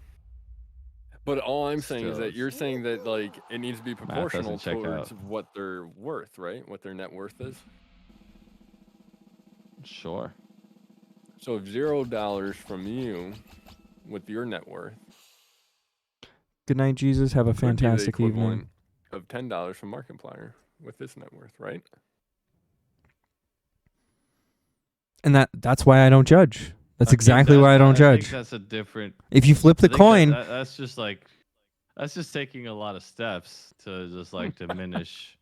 Speaker 3: But all I'm saying is
Speaker 9: Still,
Speaker 3: that you're saying that like it needs to be
Speaker 9: doesn't
Speaker 3: proportional
Speaker 9: check
Speaker 3: towards
Speaker 9: out.
Speaker 3: what they're worth, right? What their net worth is.
Speaker 9: Sure.
Speaker 3: So if $0 from you with your net worth
Speaker 1: Good night, Jesus. Have a
Speaker 3: would be the
Speaker 1: fantastic evening.
Speaker 3: equivalent of $10 from Markiplier with his net worth, right?
Speaker 1: And that's why I don't judge. That's
Speaker 9: Okay,
Speaker 1: exactly why I don't
Speaker 9: think
Speaker 1: judge.
Speaker 9: that's a different.
Speaker 1: If you flip the
Speaker 9: I think
Speaker 1: coin,
Speaker 9: that's just like, that's just taking a lot of steps to just like diminish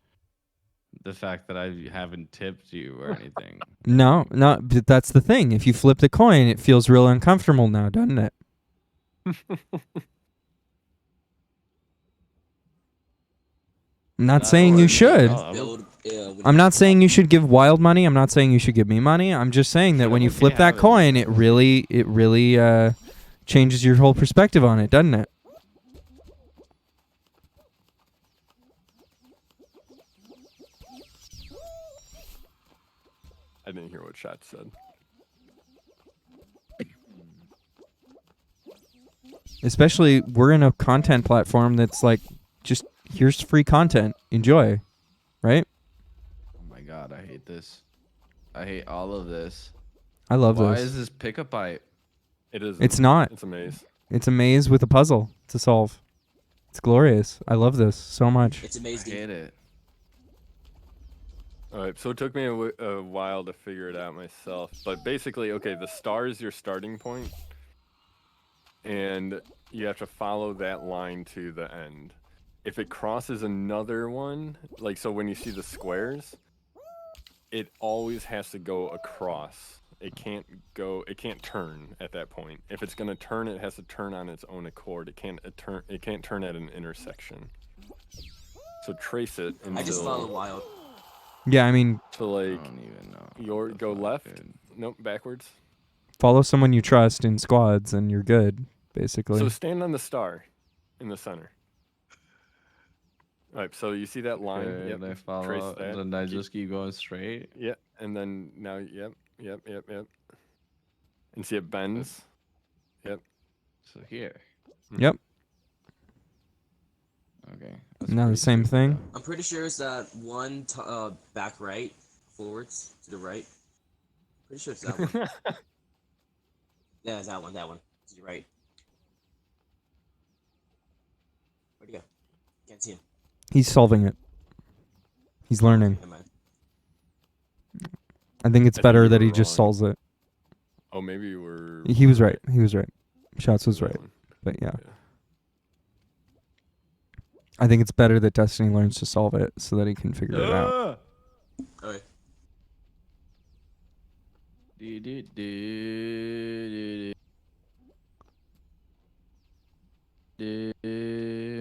Speaker 9: the fact that I haven't tipped you or anything.
Speaker 1: no, but that's the thing. If you flip the coin, it feels real uncomfortable now, doesn't it? I'm not saying you should. I'm not saying you should give Wild money. I'm not saying you should give me money. I'm just saying that when you
Speaker 9: Okay,
Speaker 1: flip that
Speaker 9: have it.
Speaker 1: coin, it really changes your whole perspective on it, doesn't it?
Speaker 3: I didn't hear what Shot said.
Speaker 1: Especially, we're in a content platform that's like, just here's free content. Enjoy, right?
Speaker 8: Oh my god, I hate this. I hate all of this.
Speaker 1: I love
Speaker 8: Why
Speaker 1: this.
Speaker 8: is this pick-up pipe?
Speaker 3: It is.
Speaker 1: It's not.
Speaker 3: It's a maze.
Speaker 1: It's a maze with a puzzle to solve. It's glorious. I love this so much.
Speaker 10: It's
Speaker 8: I
Speaker 10: amazing.
Speaker 8: hate it.
Speaker 3: All right, so it took me a while to figure it out myself. But basically, okay, the star is your starting point, and you have to follow that line to the end. If it crosses another one, like so when you see the squares, it always has to go across. It can't turn at that point. If it's gonna turn, it has to turn on its own accord. It can't turn at an intersection. So trace it until.
Speaker 10: I just follow Wild.
Speaker 1: Yeah, I mean,
Speaker 3: So
Speaker 8: I
Speaker 3: like
Speaker 8: don't even know.
Speaker 3: your
Speaker 8: what the
Speaker 3: go
Speaker 8: fuck,
Speaker 3: left.
Speaker 8: dude.
Speaker 3: Nope, backwards.
Speaker 1: follow someone you trust in squads and you're good, basically.
Speaker 3: So stand on the star in the center. All right, so you see that line?
Speaker 8: Okay,
Speaker 3: Yep.
Speaker 8: and I
Speaker 3: trace
Speaker 8: follow,
Speaker 3: that.
Speaker 8: then I just keep going straight.
Speaker 3: Yeah, and then now, yep. And see it bends? Yep.
Speaker 8: So here.
Speaker 1: Yep.
Speaker 8: Okay.
Speaker 1: Now the same thing.
Speaker 10: I'm pretty sure it's that one back right, forwards to the right. Pretty sure it's that one. Yeah, it's that one. That one to the right. Where'd he go? Can't see him.
Speaker 1: He's solving it. He's learning.
Speaker 10: Never mind.
Speaker 1: I think it's
Speaker 3: I think
Speaker 1: better
Speaker 3: you
Speaker 1: that
Speaker 3: were
Speaker 1: he just
Speaker 3: wrong.
Speaker 1: solves it.
Speaker 3: Oh, maybe you were.
Speaker 1: He was right. He was right. Shots was
Speaker 3: That
Speaker 1: right.
Speaker 3: one.
Speaker 1: But yeah.
Speaker 3: Yeah.
Speaker 1: I think it's better that Destiny learns to solve it so that he can figure it out.
Speaker 10: Okay.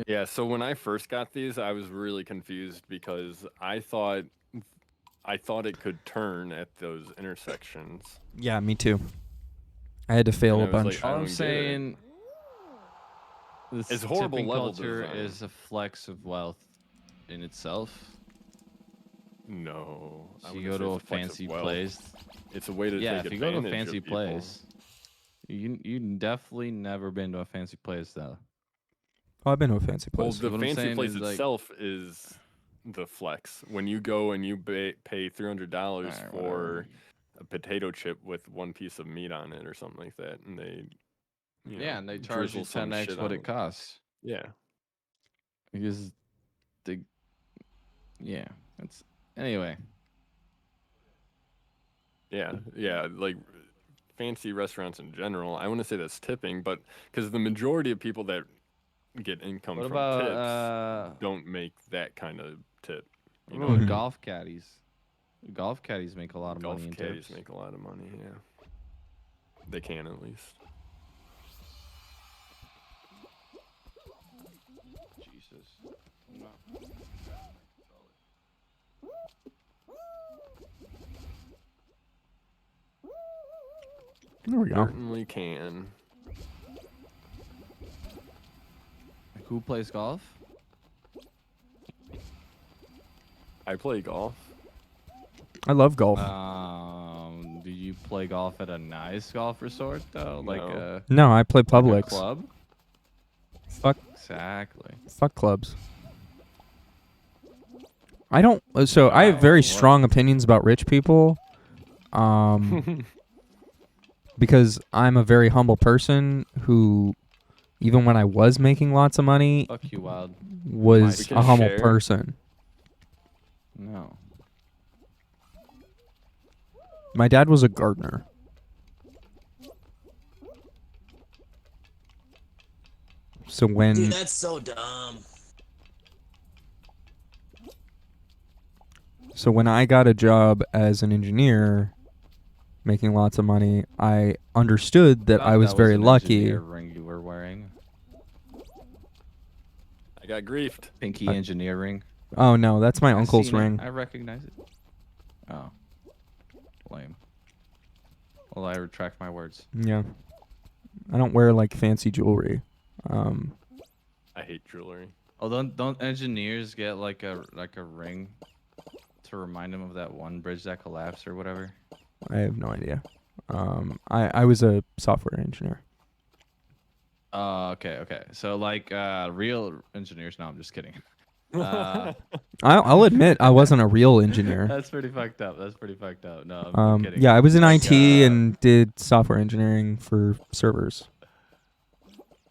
Speaker 3: Yeah, so when I first got these, I was really confused because I thought it could turn at those intersections.
Speaker 1: Yeah, me too. I had to fail
Speaker 3: And
Speaker 1: a
Speaker 3: I was
Speaker 1: bunch.
Speaker 3: like, I
Speaker 8: All
Speaker 3: don't
Speaker 8: I'm
Speaker 3: get it.
Speaker 8: saying, this
Speaker 3: It's horrible
Speaker 8: tipping
Speaker 3: level
Speaker 8: culture
Speaker 3: design.
Speaker 8: is a flex of wealth in itself.
Speaker 3: No. I
Speaker 8: So you
Speaker 3: wouldn't
Speaker 8: go
Speaker 3: say
Speaker 8: to
Speaker 3: it's
Speaker 8: a
Speaker 3: flex of
Speaker 8: fancy
Speaker 3: wealth.
Speaker 8: place.
Speaker 3: It's a way to
Speaker 8: Yeah,
Speaker 3: take
Speaker 8: if you go to a
Speaker 3: advantage of
Speaker 8: fancy
Speaker 3: people.
Speaker 8: place, you definitely never been to a fancy place though.
Speaker 1: Oh, I've been to a fancy
Speaker 3: Well,
Speaker 1: place.
Speaker 3: the
Speaker 8: What I'm
Speaker 3: fancy
Speaker 8: saying
Speaker 3: place
Speaker 8: is, like-
Speaker 3: itself is the flex. When you go and you pay $300
Speaker 8: Alright,
Speaker 3: for
Speaker 8: whatever.
Speaker 3: a potato chip with one piece of meat on it or something like that, and they, you know,
Speaker 8: Yeah, and they charge you
Speaker 3: drizzle some
Speaker 8: 10x
Speaker 3: shit
Speaker 8: what
Speaker 3: on
Speaker 8: it costs.
Speaker 3: Yeah.
Speaker 8: Because yeah, it's anyway.
Speaker 3: Yeah, like fancy restaurants in general. I want to say that's tipping, but because the majority of people that get income
Speaker 8: What
Speaker 3: from
Speaker 8: about
Speaker 3: tips don't make that kind of tip. You
Speaker 8: what
Speaker 3: know,
Speaker 8: about
Speaker 1: Mhm.
Speaker 8: golf caddies? Golf caddies make a lot of
Speaker 3: golf
Speaker 8: money in
Speaker 3: caddies
Speaker 8: tips.
Speaker 3: make a lot of money. Yeah, they can at least.
Speaker 8: Jesus.
Speaker 1: There we go.
Speaker 3: Certainly can.
Speaker 8: Who plays golf?
Speaker 3: I play golf.
Speaker 1: I love golf.
Speaker 8: Do you play golf at a nice golf resort though? Like
Speaker 3: No.
Speaker 8: a
Speaker 1: No, I play
Speaker 8: like a
Speaker 1: Publix.
Speaker 8: club?
Speaker 1: Fuck,
Speaker 8: Exactly.
Speaker 1: fuck clubs. I don't. So I have very
Speaker 8: What?
Speaker 1: strong opinions about rich people. Because I'm a very humble person who, even when I was making lots of money,
Speaker 8: Fuck you, Wild.
Speaker 1: was
Speaker 3: We can
Speaker 1: a humble
Speaker 3: share.
Speaker 1: person.
Speaker 8: No.
Speaker 1: My dad was a gardener. So when
Speaker 10: Dude, that's so dumb.
Speaker 1: I got a job as an engineer, making lots of money, I understood that
Speaker 8: Thought
Speaker 1: I was very
Speaker 8: an
Speaker 1: lucky.
Speaker 8: engineer ring you were wearing.
Speaker 3: I got griefed.
Speaker 8: Pinky
Speaker 1: I-
Speaker 8: engineer ring.
Speaker 1: Oh no, that's my
Speaker 8: I
Speaker 1: uncle's
Speaker 8: seen it.
Speaker 1: ring.
Speaker 8: I recognize it. Oh. Lame. Well, I retract my words.
Speaker 1: Yeah. I don't wear like fancy jewelry.
Speaker 3: I hate jewelry.
Speaker 8: Oh, don't engineers get like a ring to remind them of that one bridge that collapsed or whatever?
Speaker 1: I have no idea. I was a software engineer.
Speaker 8: Okay. So like real engineers. No, I'm just kidding.
Speaker 1: I'll admit I wasn't a real engineer.
Speaker 8: That's pretty fucked up. No, I'm kidding.
Speaker 1: Yeah, I was in
Speaker 8: Like,
Speaker 1: IT and did software engineering for servers.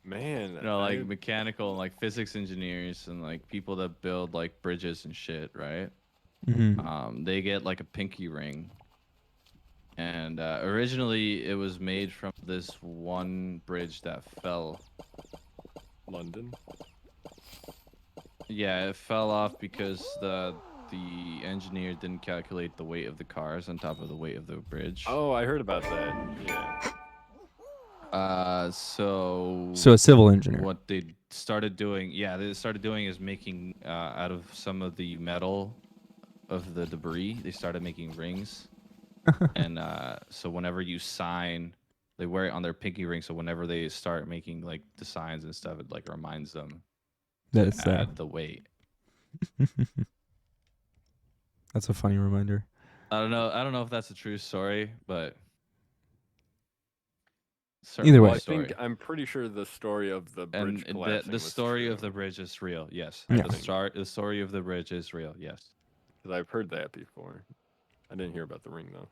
Speaker 3: Man.
Speaker 8: like mechanical and like physics engineers and like people that build like bridges and shit, right?
Speaker 1: Mm-hmm.
Speaker 8: They get like a pinky ring. And originally it was made from this one bridge that fell.
Speaker 3: London.
Speaker 8: Yeah, it fell off because the engineer didn't calculate the weight of the cars on top of the weight of the bridge.
Speaker 3: Oh, I heard about that. Yeah.
Speaker 8: So
Speaker 1: So a civil engineer.
Speaker 8: what they started doing is making out of some of the metal of the debris, they started making rings. And so whenever you sign, they wear it on their pinky ring, so whenever they start making like the signs and stuff, it like reminds them
Speaker 1: That's
Speaker 8: to add the weight.
Speaker 1: That's a funny reminder.
Speaker 8: I don't know if that's a true story, but
Speaker 1: Either way.
Speaker 3: Well, I
Speaker 8: story.
Speaker 3: think I'm pretty sure the story of the bridge
Speaker 8: And
Speaker 3: collapsing
Speaker 8: the
Speaker 3: was
Speaker 8: story of
Speaker 3: true,
Speaker 8: the bridge is real. Yes.
Speaker 1: Yeah.
Speaker 8: The story of the bridge is real. Yes.
Speaker 3: 'cause I've heard that before. I didn't hear about the ring though.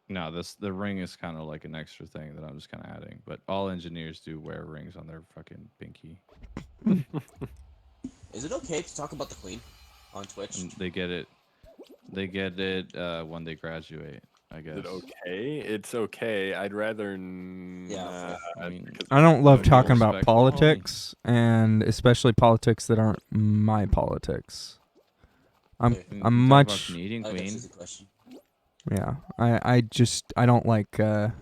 Speaker 8: No, the ring is kind of like an extra thing that I'm just kind of adding. But all engineers do wear rings on their fucking pinky.
Speaker 10: Is it okay to talk about the Queen on Twitch?
Speaker 8: And they get it when they graduate. I
Speaker 3: Is
Speaker 8: guess.
Speaker 3: it okay? It's okay. I'd rather
Speaker 10: Yeah,
Speaker 8: I mean,
Speaker 3: because
Speaker 1: I don't love
Speaker 8: Don't you
Speaker 1: talking about
Speaker 8: respect the homie?
Speaker 1: politics, and especially politics that aren't my politics. I'm
Speaker 10: Okay.
Speaker 8: we
Speaker 1: I'm
Speaker 8: can talk about
Speaker 1: much
Speaker 8: Canadian
Speaker 10: That's
Speaker 8: Queen.
Speaker 10: just a question.
Speaker 1: yeah. I don't like I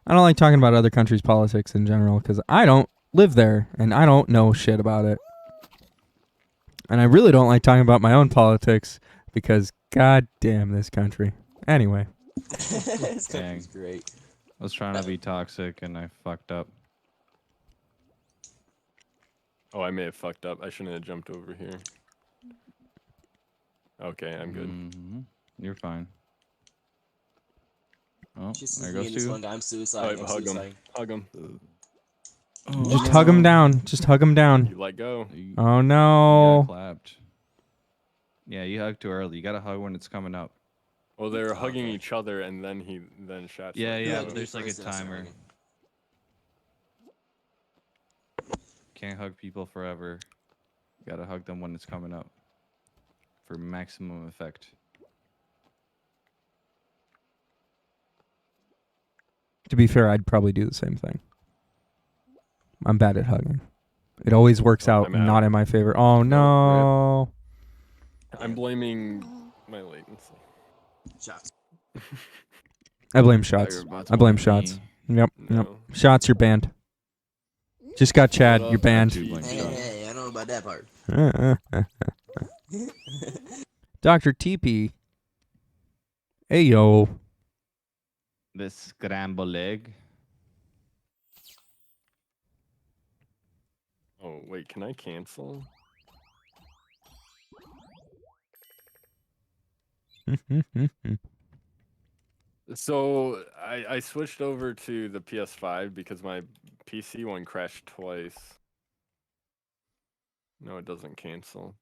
Speaker 1: don't like talking about other countries' politics in general because I don't live there and I don't know shit about it. And I really don't like talking about my own politics because god damn this country. Anyway,
Speaker 10: This
Speaker 8: Dang.
Speaker 10: country's great.
Speaker 9: I was trying to be toxic and I fucked up.
Speaker 3: Oh, I may have fucked up. I shouldn't have jumped over here. Okay, I'm good.
Speaker 9: Mhm. You're fine. Oh,
Speaker 10: Just
Speaker 9: there
Speaker 10: me and
Speaker 9: goes
Speaker 10: this
Speaker 9: two.
Speaker 10: one guy. I'm
Speaker 3: Oh,
Speaker 10: suicide. I'm
Speaker 3: hug him.
Speaker 10: suicide.
Speaker 3: Hug him.
Speaker 1: just hug him down. Just hug him down.
Speaker 3: You let go.
Speaker 9: You
Speaker 1: Oh
Speaker 9: got
Speaker 1: no.
Speaker 9: clapped. Yeah, you hugged too early. You gotta hug when it's coming up.
Speaker 3: Well, they were hugging
Speaker 10: Okay.
Speaker 3: each other, and then he shot.
Speaker 9: Yeah,
Speaker 3: something
Speaker 9: yeah,
Speaker 3: out.
Speaker 9: but there's like a
Speaker 10: first and a
Speaker 9: timer.
Speaker 10: second.
Speaker 9: Can't hug people forever. You gotta hug them when it's coming up for maximum effect.
Speaker 1: To be fair, I'd probably do the same thing. I'm bad at hugging. It always works
Speaker 3: Oh,
Speaker 1: out
Speaker 3: I'm out.
Speaker 1: not in my favor. Oh no.
Speaker 3: I'm blaming my latency.
Speaker 10: Shots.
Speaker 1: I blame
Speaker 9: Thought
Speaker 1: shots.
Speaker 9: you were about to
Speaker 1: I blame
Speaker 9: blame
Speaker 1: shots.
Speaker 9: me.
Speaker 1: Yep.
Speaker 3: No.
Speaker 1: Yep. Shots, you're banned. Just got Chad,
Speaker 3: Shut
Speaker 1: you're
Speaker 3: up,
Speaker 1: banned.
Speaker 3: T.
Speaker 9: Blame
Speaker 10: Hey,
Speaker 9: shots.
Speaker 10: hey, I don't know about that part.
Speaker 1: Dr. TP. Hey yo.
Speaker 9: The scramble egg.
Speaker 3: Oh wait, can I cancel? So I switched over to the PS5 because my PC one crashed twice. No, it doesn't cancel.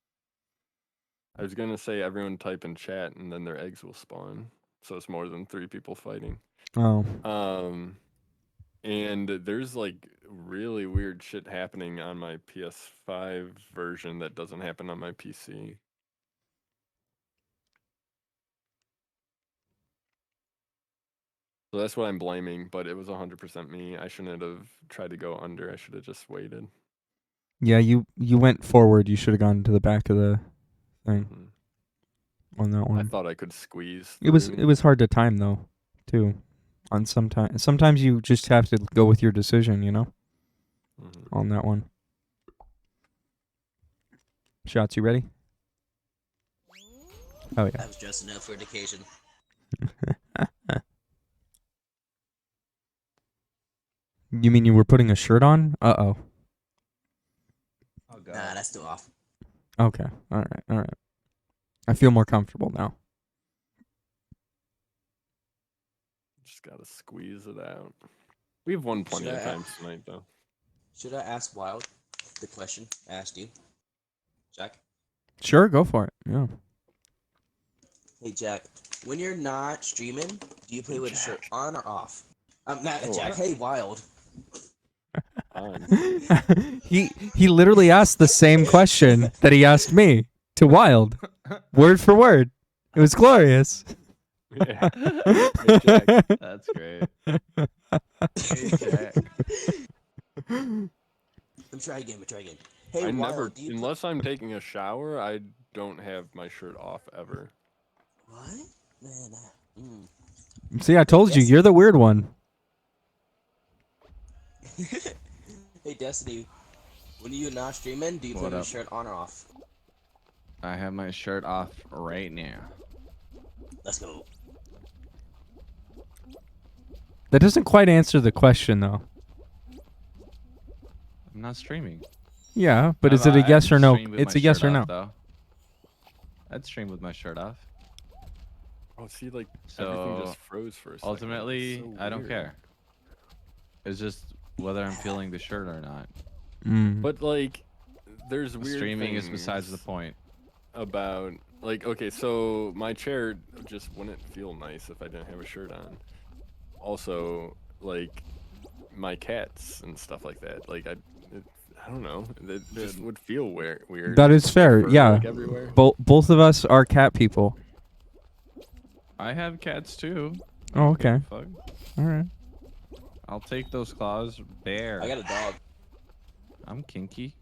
Speaker 3: I was gonna say everyone type in chat and then their eggs will spawn. So it's more than 3 people fighting.
Speaker 1: Oh.
Speaker 3: And there's like really weird shit happening on my PS5 version that doesn't happen on my PC. So that's what I'm blaming, but it was 100% me. I shouldn't have tried to go under. I should have just waited.
Speaker 1: Yeah, you went forward. You should have gone to the back of the thing
Speaker 3: Mhm.
Speaker 1: on that
Speaker 3: I
Speaker 1: one.
Speaker 3: thought I could squeeze.
Speaker 1: It was
Speaker 3: through.
Speaker 1: hard to time though, too. On sometimes you just have to go with your decision, you know,
Speaker 3: Mhm.
Speaker 1: on that one. Shots, you ready? Oh yeah.
Speaker 10: I was dressing up for the occasion.
Speaker 1: You mean you were putting a shirt on? Uh-oh.
Speaker 8: Oh
Speaker 10: Nah,
Speaker 8: god.
Speaker 10: that's still off.
Speaker 1: Okay. All right. I feel more comfortable now.
Speaker 3: Just gotta squeeze it out. We've won plenty
Speaker 10: Should
Speaker 3: of
Speaker 10: I-
Speaker 3: times tonight, though.
Speaker 10: Should I ask Wild the question I asked you? Jack?
Speaker 1: Sure, go for it. Yeah.
Speaker 10: Hey, Jack. When you're not streaming, do you play with a shirt on or off? I'm not
Speaker 3: Oh,
Speaker 10: Jack. Hey, Wild.
Speaker 1: he literally asked the same question that he asked me to Wild, word for word. It was glorious.
Speaker 3: Yeah. Hey, Jack.
Speaker 8: That's great.
Speaker 10: Hey,
Speaker 8: Jack.
Speaker 10: Let me try again. Hey,
Speaker 3: I
Speaker 10: Wild,
Speaker 3: never,
Speaker 10: do you
Speaker 3: unless I'm taking a shower, I don't have my shirt off ever.
Speaker 10: What? Man,
Speaker 1: See, I told you,
Speaker 10: Yes.
Speaker 1: you're the weird one.
Speaker 10: Hey, Destiny. When you're not streaming, do you play
Speaker 8: What
Speaker 10: with a
Speaker 8: up?
Speaker 10: shirt on or off?
Speaker 8: I have my shirt off right now.
Speaker 10: Let's go.
Speaker 1: That doesn't quite answer the question, though.
Speaker 9: I'm not streaming.
Speaker 1: Yeah, but is
Speaker 8: I'd
Speaker 1: it a yes or no?
Speaker 8: stream with
Speaker 1: It's
Speaker 8: my
Speaker 1: a yes
Speaker 8: shirt
Speaker 1: or no.
Speaker 8: off, though. I'd stream with my shirt off.
Speaker 3: Oh, see, like,
Speaker 8: So,
Speaker 3: everything just froze for a second. It's
Speaker 8: Ultimately,
Speaker 3: so
Speaker 8: I don't
Speaker 3: weird.
Speaker 8: care. It's just whether I'm feeling the shirt or not.
Speaker 1: Mm.
Speaker 3: But, like, there's weird
Speaker 8: Streaming is besides the
Speaker 3: things
Speaker 8: point.
Speaker 3: about, like, okay, so my chair just wouldn't feel nice if I didn't have a shirt on. Also, like, my cats and stuff like that. Like, I don't know. It just would feel weird.
Speaker 1: That is fair.
Speaker 3: Fur,
Speaker 1: Yeah.
Speaker 3: like, everywhere.
Speaker 1: Both of us are cat people.
Speaker 9: I have cats too.
Speaker 1: Oh,
Speaker 9: Give a
Speaker 1: okay.
Speaker 9: fuck.
Speaker 1: All right.
Speaker 9: I'll take those claws. Bear.
Speaker 10: I got a dog.
Speaker 9: I'm kinky.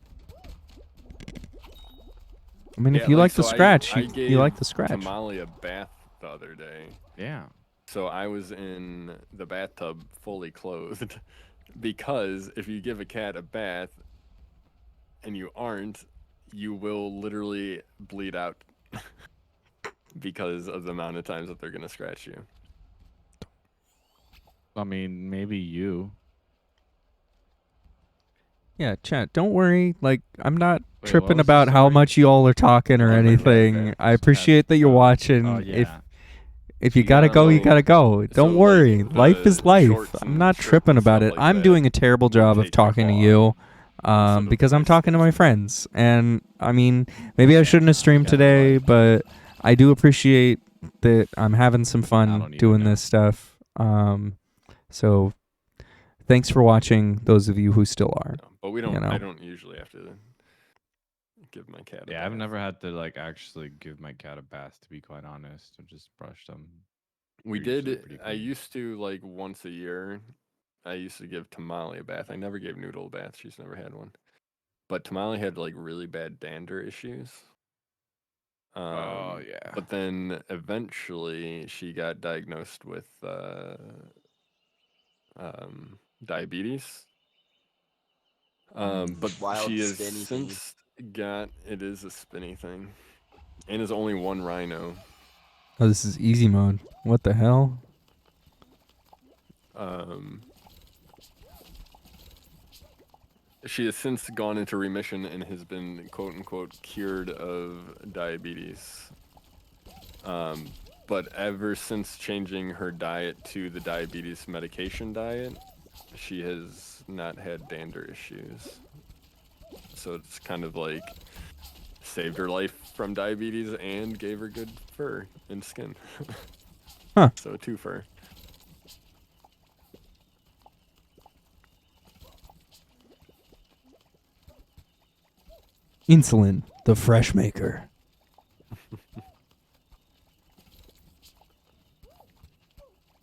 Speaker 1: I mean,
Speaker 3: Yeah,
Speaker 1: if you like the
Speaker 3: so
Speaker 1: scratch,
Speaker 3: I
Speaker 1: you like
Speaker 3: gave
Speaker 1: the scratch.
Speaker 3: Tamale a bath the other day.
Speaker 9: Yeah.
Speaker 3: So I was in the bathtub fully clothed because if you give a cat a bath and you aren't, you will literally bleed out because of the amount of times that they're going to scratch you.
Speaker 9: I mean, maybe you.
Speaker 1: Yeah, chat. Don't worry. Like, I'm not
Speaker 9: Wait,
Speaker 1: tripping
Speaker 9: what was the
Speaker 1: about how
Speaker 9: story?
Speaker 1: much you all are talking or
Speaker 3: Oh, my God,
Speaker 1: anything.
Speaker 3: man.
Speaker 1: I appreciate that you're watching.
Speaker 9: Oh yeah.
Speaker 1: If you
Speaker 3: You
Speaker 1: gotta
Speaker 3: gotta,
Speaker 1: go, you
Speaker 3: like-
Speaker 1: gotta go.
Speaker 3: so,
Speaker 1: Don't
Speaker 3: like,
Speaker 1: worry. Life is
Speaker 3: the
Speaker 1: life.
Speaker 3: shorts
Speaker 1: I'm
Speaker 3: and
Speaker 1: not
Speaker 3: shirts
Speaker 1: tripping
Speaker 3: and
Speaker 1: about
Speaker 3: stuff
Speaker 1: it.
Speaker 3: like
Speaker 1: I'm
Speaker 3: that
Speaker 1: doing a terrible job of
Speaker 3: take
Speaker 1: talking to
Speaker 3: off
Speaker 1: you.
Speaker 3: instead of
Speaker 1: Because I'm
Speaker 3: vice
Speaker 1: talking to my
Speaker 3: versa.
Speaker 1: friends. And I mean, maybe I shouldn't have streamed today, but I do appreciate that I'm having some
Speaker 9: I
Speaker 1: fun
Speaker 9: don't even
Speaker 1: doing
Speaker 9: know.
Speaker 1: this stuff. So thanks for watching, those of you who still are.
Speaker 3: But we don't.
Speaker 1: You know.
Speaker 3: I don't usually have to give my cat.
Speaker 9: Yeah, I've never had to like actually give my cat a bath. To be quite honest, I've just brushed them.
Speaker 3: We
Speaker 9: They're usually
Speaker 3: did.
Speaker 9: pretty
Speaker 3: I
Speaker 9: clean.
Speaker 3: used to like once a year. I used to give Tamale a bath. I never gave Noodle a bath. She's never had one. But Tamale had like really bad dander issues.
Speaker 9: Oh yeah.
Speaker 3: But then eventually she got diagnosed with diabetes. But
Speaker 10: Wild
Speaker 3: she has
Speaker 10: spinny thingy.
Speaker 3: since got it is a spinny thing, and is only one rhino.
Speaker 1: Oh, this is easy mode. What the hell?
Speaker 3: She has since gone into remission and has been quote unquote cured of diabetes. But ever since changing her diet to the diabetes medication diet, she has not had dander issues. So it's kind of like saved her life from diabetes and gave her good fur and skin.
Speaker 1: Huh.
Speaker 3: So two fur.
Speaker 1: Insulin, the fresh maker.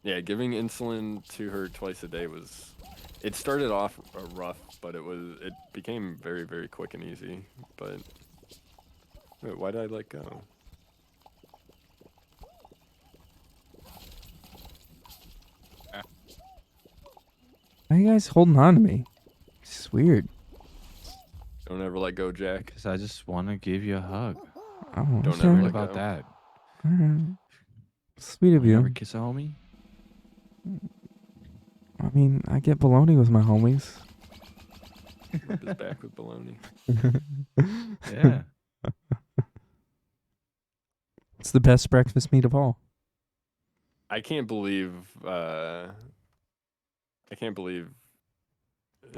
Speaker 3: Yeah, giving insulin to her twice a day was. It started off rough, but it became very, very quick and easy. But wait, why did I let go?
Speaker 1: Why are you guys holding on to me? It's weird.
Speaker 3: Don't ever let go, Jack.
Speaker 9: Because I just want to give you a hug.
Speaker 1: Oh,
Speaker 3: Don't
Speaker 1: okay.
Speaker 3: ever
Speaker 9: What
Speaker 3: let
Speaker 9: about
Speaker 3: go.
Speaker 9: that?
Speaker 1: All right. Sweet of
Speaker 9: You
Speaker 1: you.
Speaker 9: ever kiss a homie?
Speaker 1: I mean, I get baloney with my homies.
Speaker 3: Rub his back with baloney.
Speaker 9: Yeah.
Speaker 1: It's the best breakfast meat of all.
Speaker 3: I can't believe.
Speaker 1: I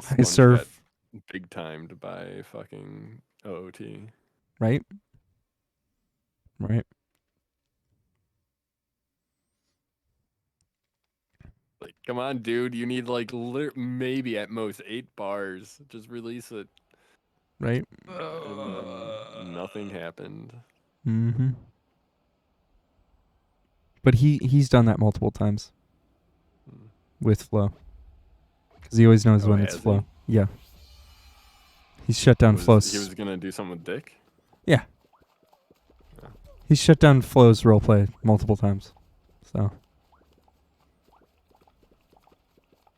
Speaker 3: Sponge
Speaker 1: surf.
Speaker 3: got big timed by fucking OOT.
Speaker 1: Right? Right.
Speaker 3: Like, come on, dude. You need like maybe at most 8 bars. Just release it.
Speaker 1: Right?
Speaker 3: And then nothing happened.
Speaker 1: Mm-hmm. But he's done that multiple times with Flow. Because he always knows
Speaker 3: Oh,
Speaker 1: when it's
Speaker 3: has he?
Speaker 1: Flow. Yeah. He's shut down Flow's.
Speaker 3: He was gonna do something with Dick.
Speaker 1: Yeah. He's shut down Flow's roleplay multiple times. So.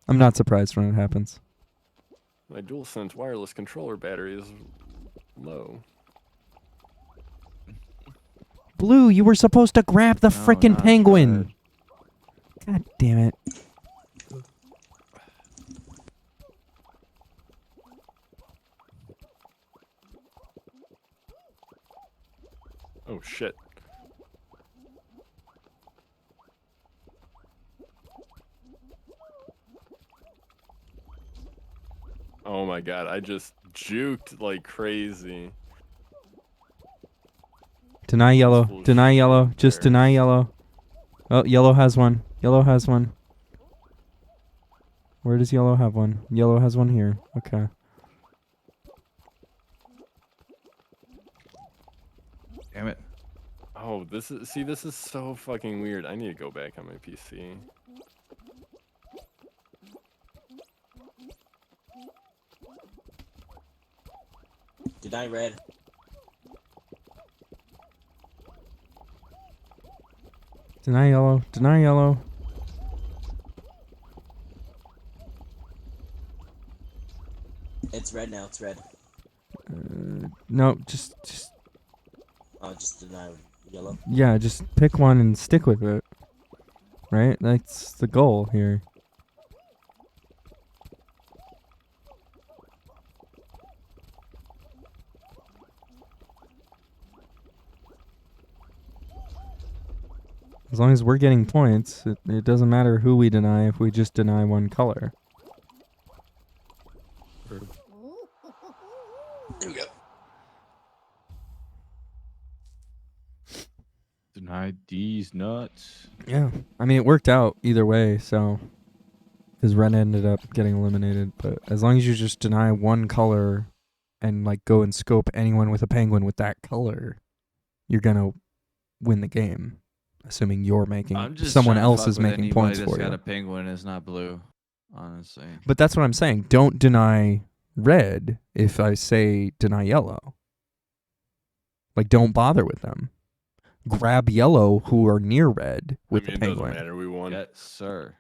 Speaker 1: I'm not surprised when it happens.
Speaker 3: My DualSense wireless controller battery is low.
Speaker 1: Blue, you were supposed to grab the
Speaker 9: No,
Speaker 1: frickin'
Speaker 9: not
Speaker 1: penguin. God damn it.
Speaker 3: Oh shit. Oh my god, I just juked like crazy.
Speaker 1: Deny yellow.
Speaker 3: Full
Speaker 1: Deny
Speaker 3: shit
Speaker 1: yellow. Just
Speaker 3: there.
Speaker 1: deny yellow. Oh, yellow has one. Yellow has one. Where does yellow have one? Yellow has one here. Okay.
Speaker 9: Damn it.
Speaker 3: Oh, Oh, this is so fucking weird. I need to go back on my PC.
Speaker 10: Deny red.
Speaker 1: Deny yellow. Deny yellow.
Speaker 10: It's red now. It's red.
Speaker 1: No, just
Speaker 10: Oh, just deny yellow.
Speaker 1: yeah, just pick one and stick with it. Right? That's the goal here. As long as we're getting points, it doesn't matter who we deny if we just deny one color.
Speaker 10: There we go.
Speaker 9: Denied these nuts.
Speaker 1: Yeah. I mean, it worked out either way, so. Because red ended up getting eliminated. But as long as you just deny one color and, like, go and scope anyone with a penguin with that color, you're going to win the game. Assuming you're making,
Speaker 8: I'm just
Speaker 1: someone
Speaker 8: trying to
Speaker 1: else
Speaker 8: fuck
Speaker 1: is
Speaker 8: with
Speaker 1: making
Speaker 8: anybody
Speaker 1: points
Speaker 8: that's
Speaker 1: for
Speaker 8: got
Speaker 1: you.
Speaker 8: a penguin is not blue, honestly.
Speaker 1: But that's what I'm saying. Don't deny red if I say deny yellow. Like, don't bother with them. Grab yellow who are near red with the
Speaker 3: It
Speaker 1: penguin.
Speaker 3: doesn't matter. We won.
Speaker 8: Yes, sir.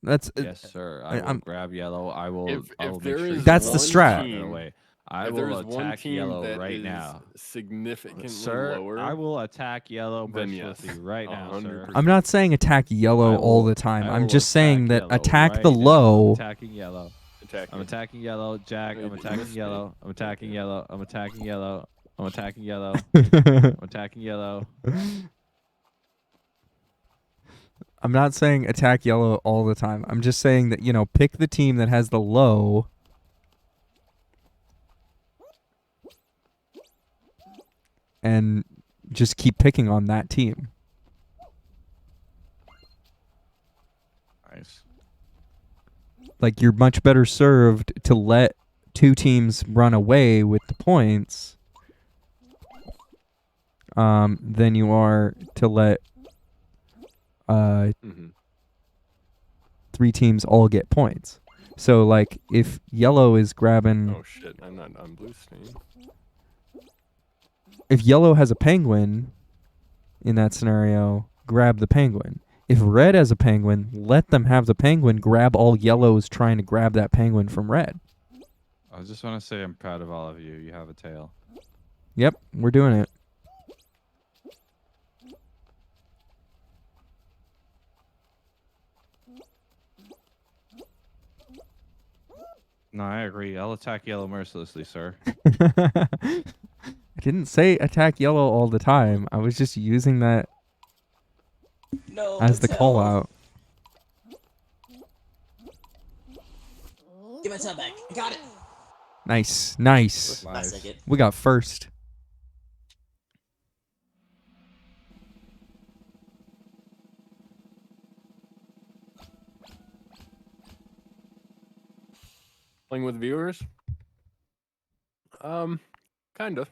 Speaker 1: That's
Speaker 8: Yes, sir. I will
Speaker 1: I'm-
Speaker 8: grab yellow. I will.
Speaker 3: If
Speaker 8: I will make
Speaker 3: there
Speaker 8: sure
Speaker 3: is
Speaker 8: you
Speaker 1: That's the
Speaker 8: don't
Speaker 1: strat.
Speaker 8: get away. I
Speaker 3: if
Speaker 8: will
Speaker 3: there's one
Speaker 8: attack
Speaker 3: team
Speaker 8: yellow
Speaker 3: that
Speaker 8: right
Speaker 3: is
Speaker 8: now.
Speaker 3: significantly
Speaker 8: Sir,
Speaker 3: lower,
Speaker 9: I will attack yellow
Speaker 3: Then
Speaker 9: mercilessly
Speaker 3: yes,
Speaker 9: right now, sir.
Speaker 3: 100%.
Speaker 1: I'm not saying attack yellow
Speaker 9: I
Speaker 1: all
Speaker 9: will-
Speaker 1: the time.
Speaker 9: I
Speaker 1: I'm
Speaker 9: will
Speaker 1: just saying that
Speaker 9: yellow
Speaker 1: attack
Speaker 9: right
Speaker 1: the
Speaker 9: now.
Speaker 1: low.
Speaker 9: I'm attacking yellow.
Speaker 3: Attack
Speaker 9: I'm
Speaker 3: me.
Speaker 9: attacking yellow, Jack.
Speaker 3: No,
Speaker 9: I'm
Speaker 3: you
Speaker 9: attacking
Speaker 3: missed me.
Speaker 9: yellow. I'm attacking yellow. I'm attacking yellow. I'm attacking yellow. I'm attacking yellow.
Speaker 1: I'm not saying attack yellow all the time. I'm just saying that, pick the team that has the low. And just keep picking on that team.
Speaker 9: Nice.
Speaker 1: Like, you're much better served to let two teams run away with the points than you are to let
Speaker 3: Mhm.
Speaker 1: three teams all get points. So, like, if yellow is grabbing...
Speaker 3: Oh shit! I'm not on blue team.
Speaker 1: If yellow has a penguin in that scenario, grab the penguin. If red has a penguin, let them have the penguin. Grab all yellows trying to grab that penguin from red.
Speaker 9: I just want to say I'm proud of all of you. You have a tail.
Speaker 1: Yep, we're doing it.
Speaker 9: No, I agree. I'll attack yellow mercilessly, sir.
Speaker 1: I didn't say attack yellow all the time. I was just using that
Speaker 10: No.
Speaker 1: as the
Speaker 10: tail.
Speaker 1: call out.
Speaker 10: Give my tail back. I got it.
Speaker 1: Nice, nice.
Speaker 10: Last second.
Speaker 1: We got first.
Speaker 3: Playing with viewers? Kind of.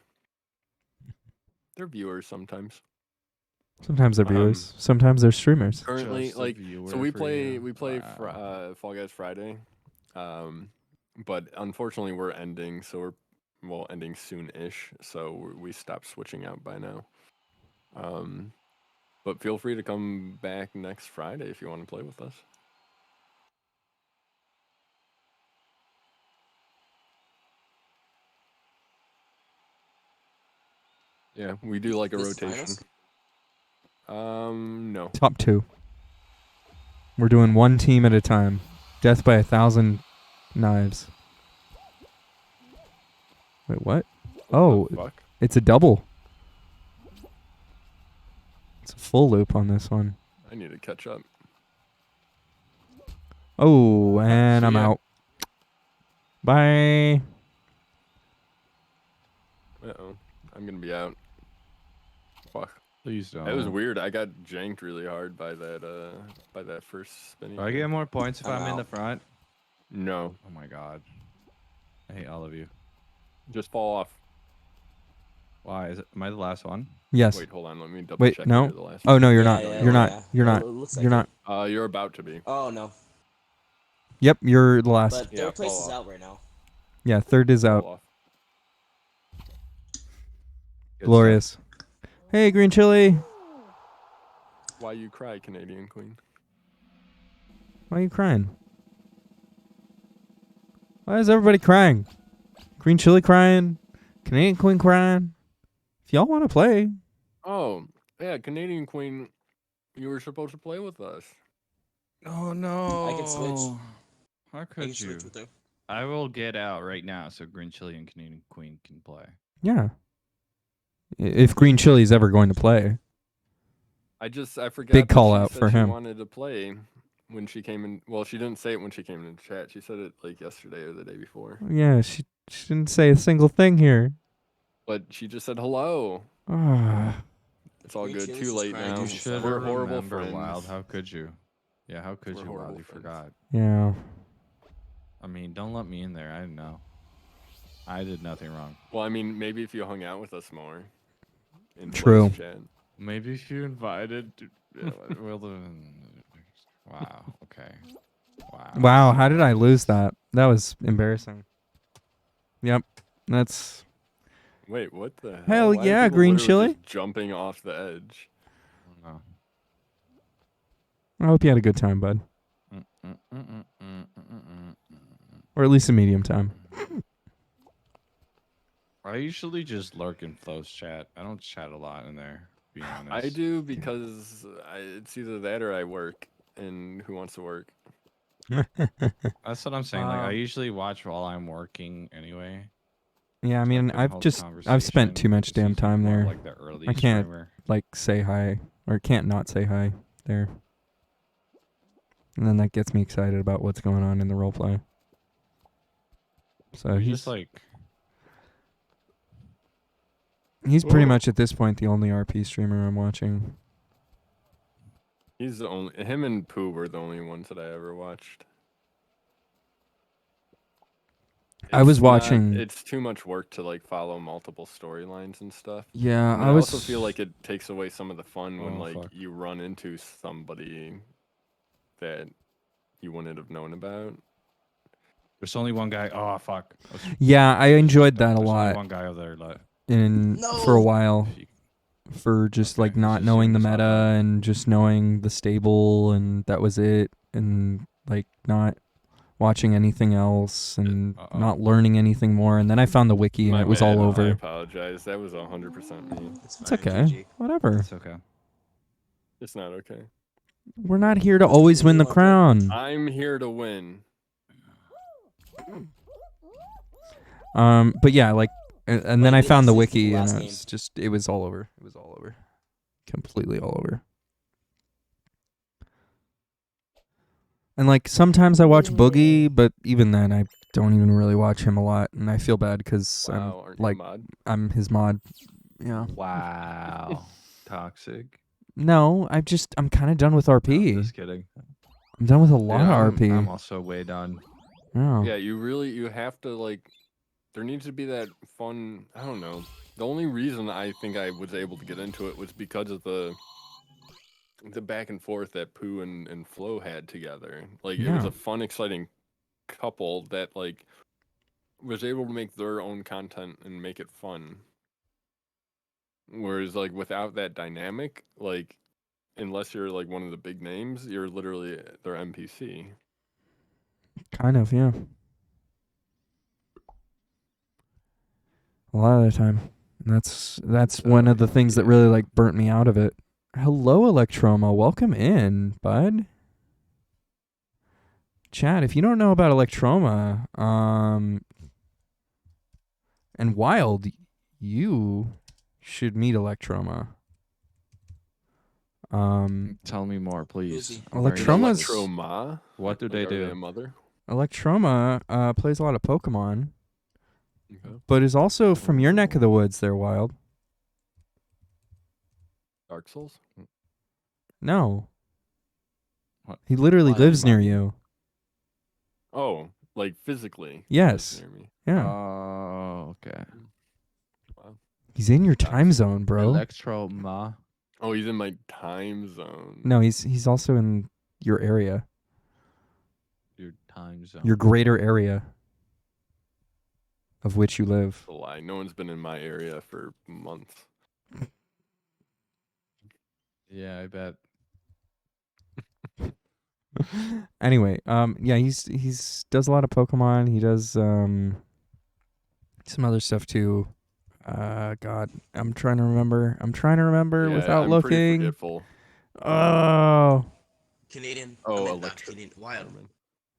Speaker 3: They're viewers sometimes.
Speaker 1: Sometimes they're viewers. Sometimes they're streamers.
Speaker 3: Currently,
Speaker 9: Just a
Speaker 3: like,
Speaker 9: viewer
Speaker 3: so we
Speaker 9: for
Speaker 3: play
Speaker 9: you.
Speaker 3: Fall Guys Friday, but unfortunately we're ending, so we're ending soon-ish. So we stopped switching out by now. But feel free to come back next Friday if you want to play with us. Yeah, we do like a
Speaker 10: This is
Speaker 3: rotation.
Speaker 10: finals?
Speaker 3: No.
Speaker 1: Top two. We're doing one team at a time. Death by 1,000 knives. Wait, what? Oh,
Speaker 3: The fuck?
Speaker 1: it's a double. It's a full loop on this one.
Speaker 3: I need to catch up.
Speaker 1: Oh, and
Speaker 3: See
Speaker 1: I'm
Speaker 3: ya.
Speaker 1: out. Bye.
Speaker 3: Uh-oh. I'm gonna be out. Fuck.
Speaker 9: Please don't.
Speaker 3: That was weird. I got janked really hard by that first spinning.
Speaker 9: Do I get more points if
Speaker 10: I'm
Speaker 9: I'm in the
Speaker 10: out.
Speaker 9: front?
Speaker 3: No.
Speaker 9: Oh my god. I hate all of you.
Speaker 3: Just fall off.
Speaker 9: Why is it? Am I the last one?
Speaker 1: Yes.
Speaker 3: Wait, hold on. Let me double
Speaker 1: Wait,
Speaker 3: check.
Speaker 1: no.
Speaker 3: You're the last
Speaker 1: Oh
Speaker 3: one.
Speaker 1: no, you're
Speaker 10: Yeah,
Speaker 1: not.
Speaker 10: yeah,
Speaker 1: You're not.
Speaker 10: yeah.
Speaker 1: You're
Speaker 10: Oh,
Speaker 1: not.
Speaker 10: it looks like
Speaker 1: You're
Speaker 10: it.
Speaker 1: not.
Speaker 3: You're about to be.
Speaker 10: Oh no.
Speaker 1: Yep, you're the last.
Speaker 10: But
Speaker 3: Yeah,
Speaker 10: third place
Speaker 3: fall
Speaker 10: is
Speaker 3: off.
Speaker 10: out right now.
Speaker 1: Yeah, third is
Speaker 3: Fall
Speaker 1: out.
Speaker 3: off.
Speaker 8: Good
Speaker 1: Glorious. Hey, Green Chili.
Speaker 3: Why you cry, Canadian Queen?
Speaker 1: Why are you crying? Why is everybody crying? Green Chili crying. Canadian Queen crying. If y'all want to play,
Speaker 3: Oh, yeah, Canadian Queen, you were supposed to play with us.
Speaker 8: Oh no!
Speaker 10: I can switch.
Speaker 8: How
Speaker 10: I
Speaker 8: could
Speaker 10: can
Speaker 8: you?
Speaker 10: switch with her.
Speaker 8: I will get out right now so Green Chili and Canadian Queen can play.
Speaker 1: yeah. If Green Chili's ever going to play.
Speaker 3: I forgot.
Speaker 1: Big
Speaker 3: that
Speaker 1: call
Speaker 3: she
Speaker 1: out
Speaker 3: said
Speaker 1: for
Speaker 3: she
Speaker 1: him.
Speaker 3: wanted to play when she came in. Well, she didn't say it when she came in the chat. She said it like yesterday or the day before.
Speaker 1: Yeah, she didn't say a single thing here.
Speaker 3: But she just said hello.
Speaker 1: Ah.
Speaker 3: It's all
Speaker 10: Green
Speaker 3: good.
Speaker 10: Chili's
Speaker 3: Too
Speaker 10: just
Speaker 3: late
Speaker 10: crying
Speaker 3: now.
Speaker 10: to
Speaker 8: You
Speaker 10: herself.
Speaker 8: should
Speaker 3: We're horrible
Speaker 8: remember,
Speaker 3: friends.
Speaker 8: Wild. How could you? Yeah, how could
Speaker 3: We're
Speaker 8: you, Wild?
Speaker 3: horrible
Speaker 8: You
Speaker 3: friends.
Speaker 8: forgot.
Speaker 1: Yeah.
Speaker 8: I mean, don't let me in there. I didn't know. I did nothing wrong.
Speaker 3: Well, I mean, maybe if you hung out with us more. In
Speaker 1: True.
Speaker 3: voice chat.
Speaker 8: Maybe if you invited. Well, wow. Okay. Wow.
Speaker 1: Wow, how did I lose that? That was embarrassing. Yep. That's
Speaker 3: Wait, what the hell?
Speaker 1: Hell
Speaker 3: Why are
Speaker 1: yeah,
Speaker 3: people
Speaker 1: Green
Speaker 3: literally
Speaker 1: Chili.
Speaker 3: just jumping off the edge.
Speaker 8: No.
Speaker 1: I hope you had a good time, bud. Or at least a medium time.
Speaker 8: I usually just lurk in Flo's chat. I don't chat a lot in there, to be honest.
Speaker 3: I do because it's either that or I work, and who wants to work?
Speaker 8: That's what I'm saying. Like, I
Speaker 1: Um,
Speaker 8: usually watch while I'm working anyway.
Speaker 1: Yeah, I
Speaker 8: so
Speaker 1: mean,
Speaker 8: can
Speaker 1: I've
Speaker 8: hold
Speaker 1: I've spent too
Speaker 8: conversation.
Speaker 1: much
Speaker 8: It's
Speaker 1: damn
Speaker 8: usually
Speaker 1: time
Speaker 8: more
Speaker 1: there.
Speaker 8: Like the early
Speaker 1: I can't
Speaker 8: streamer.
Speaker 1: like say hi or can't not say hi there. And then that gets me excited about what's going on in the role play. So
Speaker 8: You're
Speaker 1: he's
Speaker 8: just like,
Speaker 1: he's pretty much at this point the only RP streamer I'm watching.
Speaker 3: He's the only. Him and Pooh were the only ones that I ever watched.
Speaker 1: I was
Speaker 3: It's not-
Speaker 1: watching-
Speaker 3: It's too much work to like follow multiple storylines and stuff.
Speaker 1: Yeah,
Speaker 3: And
Speaker 1: I
Speaker 3: also
Speaker 1: was-
Speaker 3: feel like it takes away some of the fun when
Speaker 8: Oh,
Speaker 3: like
Speaker 8: fuck.
Speaker 3: you run into somebody that you wouldn't have known about.
Speaker 8: there's only one guy. Oh, fuck.
Speaker 1: Yeah, I enjoyed that a
Speaker 8: There's only
Speaker 1: lot.
Speaker 8: one guy over there left.
Speaker 1: In for a while.
Speaker 8: If you-
Speaker 1: For just like
Speaker 8: Okay,
Speaker 1: not
Speaker 8: just
Speaker 1: knowing the
Speaker 8: assume it's
Speaker 1: meta
Speaker 8: not
Speaker 1: and just knowing the stable and that was it, and like not watching anything else and not learning anything more, and then I found the wiki and
Speaker 3: My
Speaker 1: it was all
Speaker 3: bad, I
Speaker 1: over.
Speaker 3: apologize. That was 100% me.
Speaker 1: It's okay. Whatever.
Speaker 8: It's okay.
Speaker 3: It's not okay.
Speaker 1: We're not here to always win the crown.
Speaker 3: I'm here to win.
Speaker 1: But yeah, like and then I found the wiki and
Speaker 10: last
Speaker 1: it's just it was all over. It was all over. Completely all over. And like sometimes I watch Boogie, but even then I don't even really watch him a lot, and I feel bad because
Speaker 3: Wow,
Speaker 1: I'm
Speaker 3: aren't you
Speaker 1: like
Speaker 3: mod?
Speaker 1: I'm his mod. Yeah.
Speaker 8: Wow. Toxic.
Speaker 1: No, I'm kind of done with RP.
Speaker 8: Just kidding.
Speaker 1: I'm done with a lot
Speaker 8: Yeah,
Speaker 1: of RP.
Speaker 8: I'm also way done.
Speaker 1: Oh.
Speaker 3: Yeah, you have to like. There needs to be that fun. I don't know. The only reason I think I was able to get into it was because of the back and forth that Pooh and Flo had together. Like it was
Speaker 1: Yeah.
Speaker 3: a fun, exciting couple that like was able to make their own content and make it fun. Whereas like without that dynamic, like unless you're like one of the big names, you're literally their NPC.
Speaker 1: Kind of, yeah. A lot of the time. That's one of the things that really like burnt me out of it. Hello, Electroma. Welcome in, bud. Chat, if you don't know about Electroma, and Wild, you should meet Electroma.
Speaker 8: Tell me more, please.
Speaker 1: Electroma's
Speaker 3: Electroma?
Speaker 8: What do
Speaker 3: Like,
Speaker 8: they
Speaker 3: are
Speaker 8: do?
Speaker 3: a mother?
Speaker 1: Electroma plays a lot of Pokemon,
Speaker 3: Okay.
Speaker 1: but is also from your neck of the woods there, Wild.
Speaker 3: Dark Souls?
Speaker 1: No.
Speaker 8: What?
Speaker 1: He literally
Speaker 3: Why?
Speaker 1: lives near you.
Speaker 3: Oh, like physically?
Speaker 1: Yes.
Speaker 3: lives near me.
Speaker 1: Yeah.
Speaker 8: Oh, okay.
Speaker 3: Wow.
Speaker 1: He's in your time zone, bro.
Speaker 9: Electro Ma.
Speaker 3: Oh, he's in my time zone.
Speaker 1: No, he's also in your area,
Speaker 9: Your time zone.
Speaker 1: your greater area of which you live.
Speaker 3: That's a lie. No one's been in my area for months.
Speaker 9: Yeah, I bet.
Speaker 1: Anyway, yeah, he's does a lot of Pokemon. He does some other stuff too. God, I'm trying to remember.
Speaker 3: Yeah,
Speaker 1: without
Speaker 3: I'm pretty
Speaker 1: looking.
Speaker 3: forgetful.
Speaker 1: Oh,
Speaker 10: Canadian.
Speaker 3: Oh,
Speaker 10: I mean, not
Speaker 3: electric.
Speaker 10: Canadian. Wild.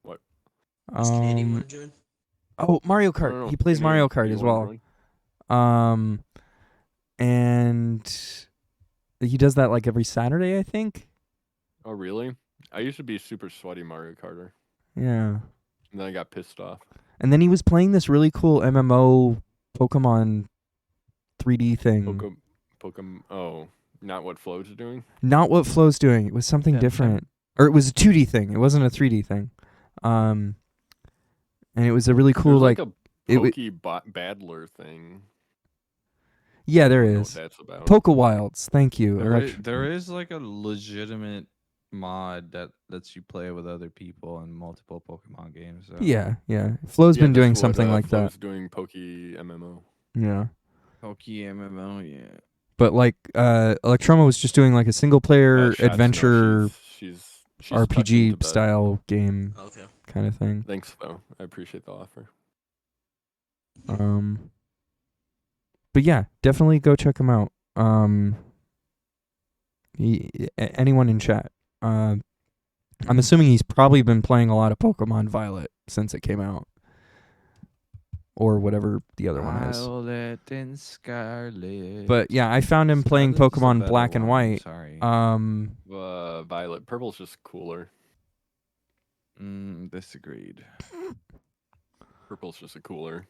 Speaker 3: What?
Speaker 10: Is Canadian one doing?
Speaker 1: Oh, Mario Kart.
Speaker 3: No,
Speaker 1: He plays
Speaker 3: Canadian,
Speaker 1: Mario Kart
Speaker 3: you
Speaker 1: as
Speaker 3: want
Speaker 1: well.
Speaker 3: one?
Speaker 1: And he does that like every Saturday, I think.
Speaker 3: Oh, really? I used to be a super sweaty Mario Karter,
Speaker 1: Yeah.
Speaker 3: and then I got pissed off.
Speaker 1: And then he was playing this really cool MMO Pokemon 3D thing.
Speaker 3: Pokemon. Oh, not what Flo's doing.
Speaker 1: Not what Flo's doing. It was something
Speaker 9: Yeah,
Speaker 1: different. Or it was a 2D thing. It wasn't a 3D thing. And it was a really cool
Speaker 3: There's
Speaker 1: like
Speaker 3: a
Speaker 1: it w-
Speaker 3: Battler thing.
Speaker 1: yeah, there
Speaker 3: I don't know
Speaker 1: is.
Speaker 3: what that's about.
Speaker 1: Pokewilds. Thank you.
Speaker 9: There is like a legitimate mod that lets you play with other people in multiple Pokemon games. So.
Speaker 1: Yeah, yeah. Flo's
Speaker 3: Yeah,
Speaker 1: been doing
Speaker 3: that's what,
Speaker 1: something like
Speaker 3: Flo's
Speaker 1: that.
Speaker 3: doing Poke MMO.
Speaker 1: Yeah.
Speaker 9: Poke MMO, yeah.
Speaker 1: But like Electroma was just doing like a single player
Speaker 3: Shots, no,
Speaker 1: adventure
Speaker 3: she's tucked into
Speaker 1: RPG
Speaker 3: bed.
Speaker 1: style game
Speaker 10: Okay.
Speaker 1: kind of thing.
Speaker 3: Thanks, though. I appreciate the offer.
Speaker 1: But yeah, definitely go check him out. Anyone in chat. I'm assuming he's probably been playing a lot of Pokemon Violet since it came out, or whatever the other one is.
Speaker 9: Violet and Scarlet.
Speaker 1: But yeah, I found him playing
Speaker 9: Scarlet's a
Speaker 1: Pokemon
Speaker 9: better
Speaker 1: Black and
Speaker 9: one, I'm
Speaker 1: White.
Speaker 9: Sorry.
Speaker 3: Violet. Purple's just cooler.
Speaker 9: Disagreed.
Speaker 3: Purple's just a cooler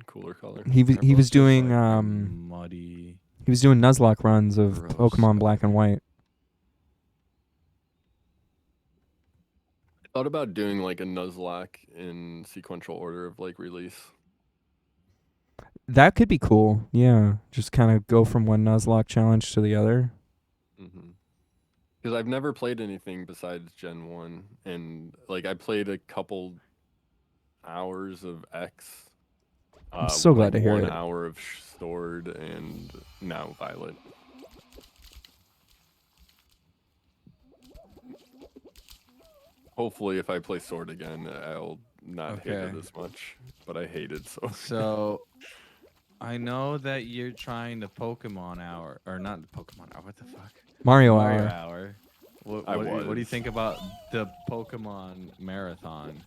Speaker 3: color.
Speaker 1: He was
Speaker 9: Purple's just,
Speaker 1: doing
Speaker 9: like, muddy.
Speaker 1: he was doing Nuzlocke runs of
Speaker 9: Gross
Speaker 1: Pokemon Black and White.
Speaker 3: I thought about doing like a Nuzlocke in sequential order of like release.
Speaker 1: That could be cool. Yeah, just kind of go from one Nuzlocke challenge to the other.
Speaker 3: Because I've never played anything besides Gen 1, and like I played a couple hours of X.
Speaker 1: I'm so glad to hear
Speaker 3: 1
Speaker 1: it.
Speaker 3: hour of Sword, and now Violet. Hopefully, if I play Sword again, I'll not hate it
Speaker 9: Okay.
Speaker 3: as much. But I hated Sword.
Speaker 9: So, I know that you're trying the Pokemon Hour, or not the Pokemon Hour. What the fuck?
Speaker 1: Mario
Speaker 9: Mario
Speaker 1: Hour.
Speaker 9: Hour. What,
Speaker 3: I
Speaker 9: what do you
Speaker 3: was.
Speaker 9: think about the Pokemon Marathon,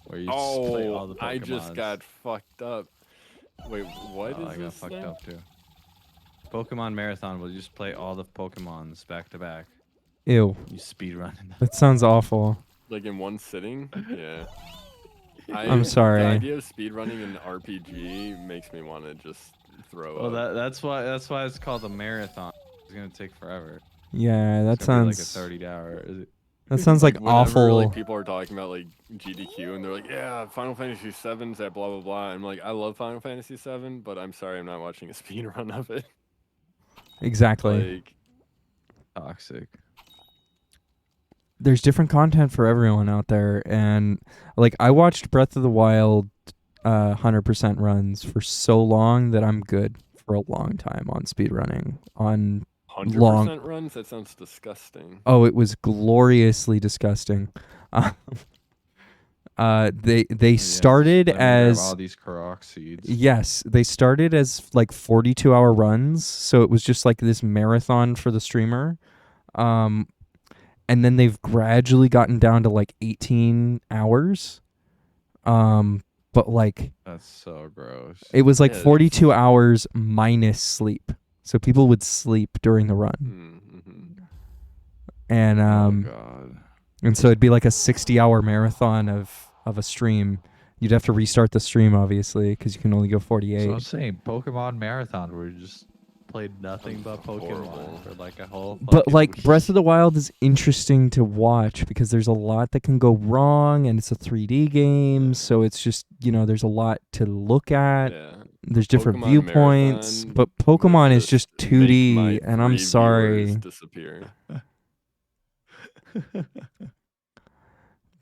Speaker 9: where you just play all the Pokemons?
Speaker 3: I just got fucked up. Wait, what is
Speaker 9: Oh, I got
Speaker 3: this
Speaker 9: fucked
Speaker 3: thing?
Speaker 9: up too. Pokemon Marathon will just play all the Pokemons back to back.
Speaker 1: Ew.
Speaker 9: You speed running.
Speaker 1: That sounds awful.
Speaker 3: Like in one sitting? Yeah.
Speaker 1: I'm sorry.
Speaker 3: The idea of speedrunning in RPG makes me want to just throw
Speaker 9: Well,
Speaker 3: up.
Speaker 9: that's why it's called a marathon. It's gonna take forever.
Speaker 1: Yeah, that
Speaker 9: It's gonna be
Speaker 1: sounds.
Speaker 9: like a 30-hour.
Speaker 1: That sounds like
Speaker 3: Whenever,
Speaker 1: awful.
Speaker 3: Like people are talking about like GDQ and they're like, yeah, Final Fantasy VII's at blah blah blah. I'm like, I love Final Fantasy VII, but I'm sorry, I'm not watching a speed run of it.
Speaker 1: Exactly.
Speaker 3: Like,
Speaker 9: Toxic.
Speaker 1: There's different content for everyone out there, and like I watched Breath of the Wild 100% runs for so long that I'm good for a long time on speedrunning. On
Speaker 3: 100%
Speaker 1: long
Speaker 3: runs? That sounds disgusting.
Speaker 1: Oh, it was gloriously disgusting. They started
Speaker 9: Let me grab
Speaker 1: as
Speaker 9: all these Korok seeds.
Speaker 1: yes, they started as like 42-hour runs, so it was just like this marathon for the streamer. And then they've gradually gotten down to like 18 hours. But like
Speaker 9: That's so gross.
Speaker 1: it was like
Speaker 3: Yeah,
Speaker 1: 42 hours minus sleep. So people would sleep during the run. And
Speaker 9: Oh god.
Speaker 1: and so it'd be like a 60-hour marathon of a stream. You'd have to restart the stream obviously because you can only go 48.
Speaker 9: So I'm saying Pokemon Marathon where you just played nothing but Pokemon
Speaker 3: horrible.
Speaker 9: for like a whole
Speaker 1: But
Speaker 9: fucking
Speaker 1: like
Speaker 9: week.
Speaker 1: Breath of the Wild is interesting to watch because there's a lot that can go wrong and it's a 3D game, so it's just, there's a lot to look at.
Speaker 3: Yeah.
Speaker 1: There's different
Speaker 3: Pokemon
Speaker 1: viewpoints,
Speaker 3: Marathon
Speaker 1: but
Speaker 3: would
Speaker 1: Pokemon is just
Speaker 3: just make
Speaker 1: 2D,
Speaker 3: my
Speaker 1: and I'm
Speaker 3: 3 viewers
Speaker 1: sorry.
Speaker 3: disappear.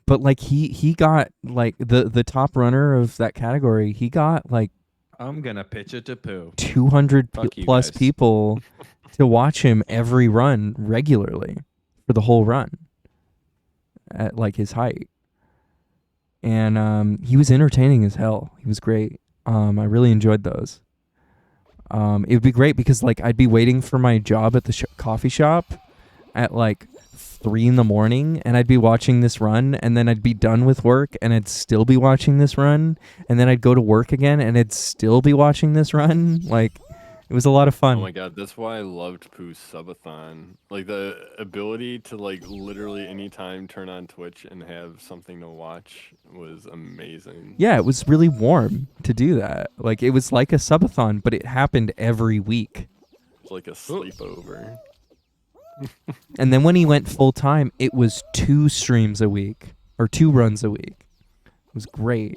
Speaker 1: But like he got like the top runner of that category. He got like
Speaker 9: I'm gonna pitch it to Pooh.
Speaker 1: 200
Speaker 9: Fuck you
Speaker 1: plus
Speaker 9: guys.
Speaker 1: people to watch him every run regularly for the whole run at like his height. And he was entertaining as hell. He was great. I really enjoyed those. It would be great because like I'd be waiting for my job at the coffee shop at like 3 a.m, and I'd be watching this run, and then I'd be done with work and I'd still be watching this run, and then I'd go to work again and I'd still be watching this run. Like, it was a lot of fun.
Speaker 3: Oh my god, that's why I loved Pooh's subathon. Like the ability to like literally anytime turn on Twitch and have something to watch was amazing.
Speaker 1: Yeah, it was really warm to do that. Like, it was like a subathon, but it happened every week.
Speaker 3: It's like a sleepover.
Speaker 1: And then when he went full time, it was 2 streams a week or 2 runs a week. It was great.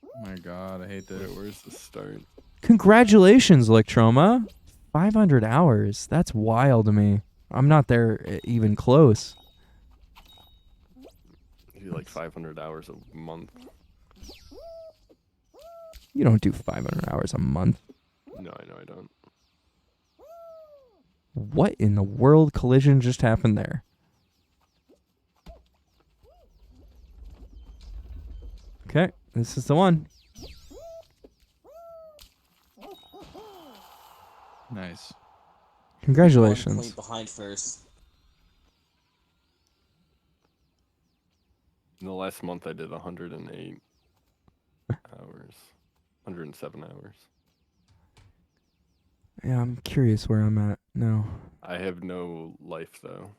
Speaker 9: Oh my god, I hate this.
Speaker 3: Where's the start?
Speaker 1: Congratulations, Electroma. 500 hours. That's wild to me. I'm not there even close.
Speaker 3: You do like 500 hours a month.
Speaker 1: You don't do 500 hours a month.
Speaker 3: No, I know I don't.
Speaker 1: What in the world collision just happened there? Okay, this is the one.
Speaker 9: Nice.
Speaker 1: Congratulations.
Speaker 10: 1 point behind first.
Speaker 3: In the last month I did 108 hours. 107 hours.
Speaker 1: Yeah, I'm curious where I'm at now.
Speaker 3: I have no life though.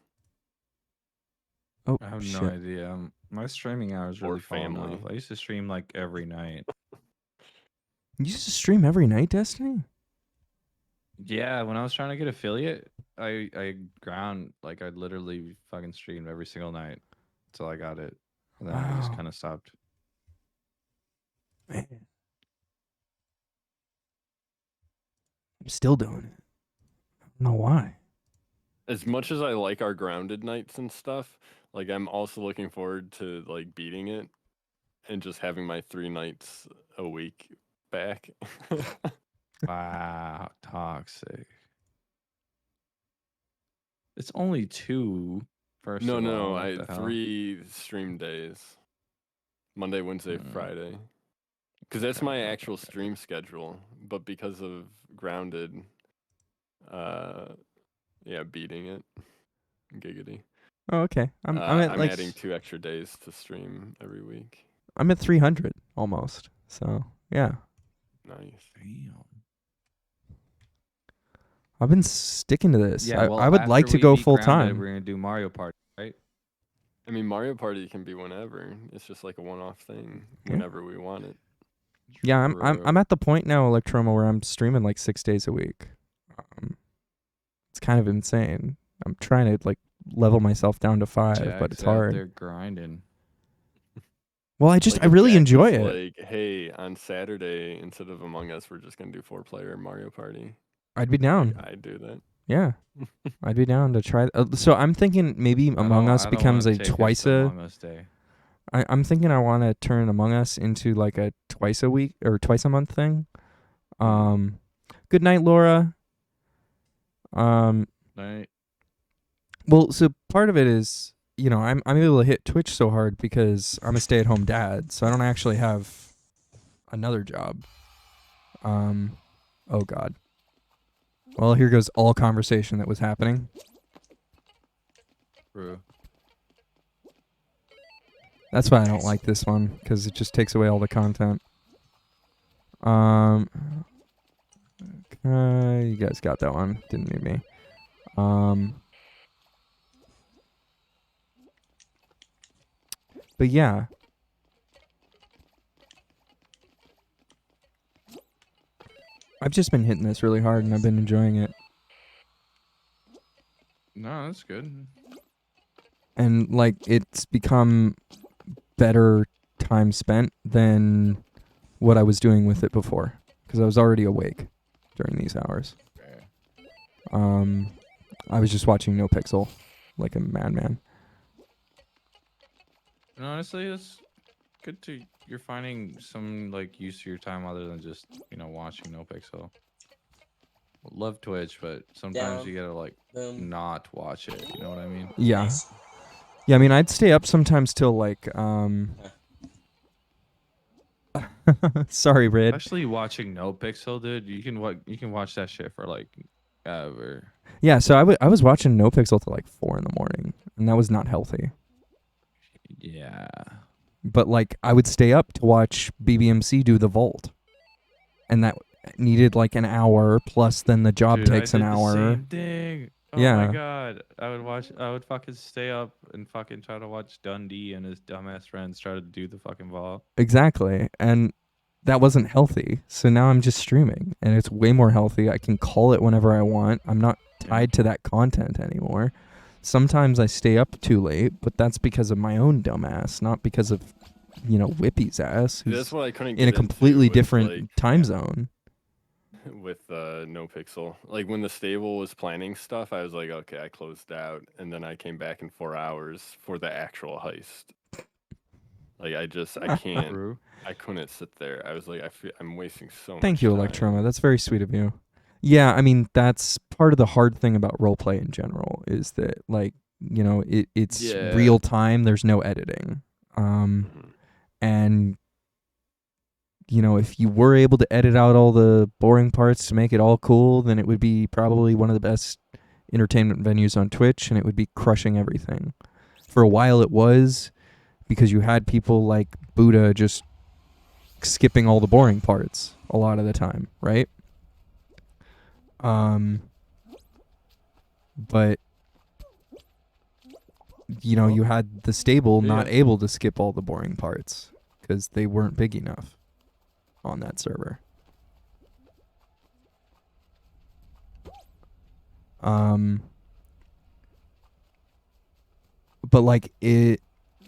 Speaker 1: Oh,
Speaker 9: I have
Speaker 1: shit.
Speaker 9: no idea. My streaming hours
Speaker 3: Or
Speaker 9: really fallen
Speaker 3: family.
Speaker 9: off. I used to stream like every night.
Speaker 1: You used to stream every night, Destiny?
Speaker 9: Yeah, when I was trying to get affiliate, I ground like I literally fucking streamed every single night until I got it. And then I just
Speaker 1: Wow.
Speaker 9: kind of stopped.
Speaker 1: Man. I'm still doing it. I don't know why.
Speaker 3: As much as I like our grounded nights and stuff, like I'm also looking forward to like beating it and just having my 3 nights a week back.
Speaker 9: Wow, toxic. It's only 2. First
Speaker 3: No,
Speaker 9: of all,
Speaker 3: no,
Speaker 9: what
Speaker 3: I
Speaker 9: the hell?
Speaker 3: 3 stream days. Monday, Wednesday,
Speaker 9: Mm.
Speaker 3: Friday. Because that's
Speaker 9: Okay,
Speaker 3: my
Speaker 9: okay,
Speaker 3: actual
Speaker 9: okay.
Speaker 3: stream schedule. But because of grounded, yeah, beating it. Giggity.
Speaker 1: Oh, okay. I'm at
Speaker 3: I'm
Speaker 1: like
Speaker 3: adding 2 extra days to stream every week.
Speaker 1: I'm at 300 almost. So, yeah.
Speaker 3: Nice.
Speaker 9: Damn.
Speaker 1: I've been sticking to this.
Speaker 9: Yeah, well,
Speaker 1: I would like
Speaker 9: after
Speaker 1: to
Speaker 9: we
Speaker 1: go
Speaker 9: beat
Speaker 1: full
Speaker 9: Grounded,
Speaker 1: time.
Speaker 9: We're gonna do Mario Party, right?
Speaker 3: I mean, Mario Party can be whenever. It's just like a one-off thing
Speaker 1: Yeah.
Speaker 3: whenever we want it.
Speaker 1: Yeah, I'm
Speaker 9: True.
Speaker 1: at the point now, Electroma, where I'm streaming like 6 days a week. It's kind of insane. I'm trying to like level myself down to 5, but it's
Speaker 9: Jack's out
Speaker 1: hard.
Speaker 9: there grinding.
Speaker 1: Well, I
Speaker 3: Like,
Speaker 1: I
Speaker 3: if
Speaker 1: really
Speaker 3: Jack
Speaker 1: enjoy
Speaker 3: was
Speaker 1: it.
Speaker 3: Like, hey, on Saturday instead of Among Us, we're just gonna do 4-player Mario Party.
Speaker 1: I'd be down.
Speaker 3: I'd do that.
Speaker 1: Yeah, I'd be down to try. So I'm thinking maybe Among Us becomes a twice a.
Speaker 9: Among Us day.
Speaker 1: I'm thinking I want to turn Among Us into like a twice a week or twice a month thing. Good night, Laura.
Speaker 9: Night.
Speaker 1: Well, so part of it is, you know, I'm able to hit Twitch so hard because I'm a stay-at-home dad, so I don't actually have another job. Oh God. Well, here goes all conversation that was happening.
Speaker 9: True.
Speaker 1: That's why I don't like this one, because it just takes away all the content. Okay, you guys got that one. Didn't need me. But yeah. I've just been hitting this really hard and I've been enjoying it.
Speaker 9: No, that's good.
Speaker 1: And like it's become better time spent than what I was doing with it before, because I was already awake during these hours. I was just watching NoPixel like a madman.
Speaker 9: And honestly, it's good to you're finding some like use to your time other than just watching NoPixel. Love Twitch, but sometimes
Speaker 10: Down.
Speaker 9: you gotta like
Speaker 10: Boom.
Speaker 9: not watch it. You know what I mean?
Speaker 1: Yeah.
Speaker 10: Nice.
Speaker 1: Yeah, I mean, I'd stay up sometimes till like sorry, Red.
Speaker 9: Especially watching NoPixel, dude. You can watch that shit for like ever.
Speaker 1: Yeah, so I was watching NoPixel till like 4 in the morning, and that was not healthy.
Speaker 9: Yeah.
Speaker 1: But like I would stay up to watch BBMC do the vault, and that needed like an hour plus. Then the job
Speaker 9: Dude,
Speaker 1: takes
Speaker 9: I
Speaker 1: an
Speaker 9: did the
Speaker 1: hour.
Speaker 9: same thing. Oh
Speaker 1: Yeah.
Speaker 9: my god. I would fucking stay up and fucking try to watch Dundee and his dumbass friends try to do the fucking vault.
Speaker 1: Exactly, and that wasn't healthy. So now I'm just streaming, and it's way more healthy. I can call it whenever I want. I'm not tied to that content anymore. Sometimes I stay up too late, but that's because of my own dumbass, not because of, Whippy's ass,
Speaker 3: That's
Speaker 1: who's
Speaker 3: what I couldn't
Speaker 1: in
Speaker 3: get
Speaker 1: a completely
Speaker 3: into with,
Speaker 1: different
Speaker 3: like,
Speaker 1: time zone.
Speaker 3: with NoPixel. Like when the stable was planning stuff, I was like, okay, I closed out, and then I came back in 4 hours for the actual heist. Like I can't,
Speaker 9: True.
Speaker 3: I couldn't sit there. I was like, I'm wasting so much.
Speaker 1: Thank you,
Speaker 3: time.
Speaker 1: Electroma. That's very sweet of you. Yeah, I mean, that's part of the hard thing about roleplay in general is that, like, it's
Speaker 3: Yeah.
Speaker 1: real time. There's no editing.
Speaker 3: Mhm.
Speaker 1: And, if you were able to edit out all the boring parts to make it all cool, then it would be probably one of the best entertainment venues on Twitch, and it would be crushing everything. For a while it was, because you had people like Buddha just skipping all the boring parts a lot of the time, right? But you had the stable not able to skip all the boring parts because they weren't big enough on that server. But like it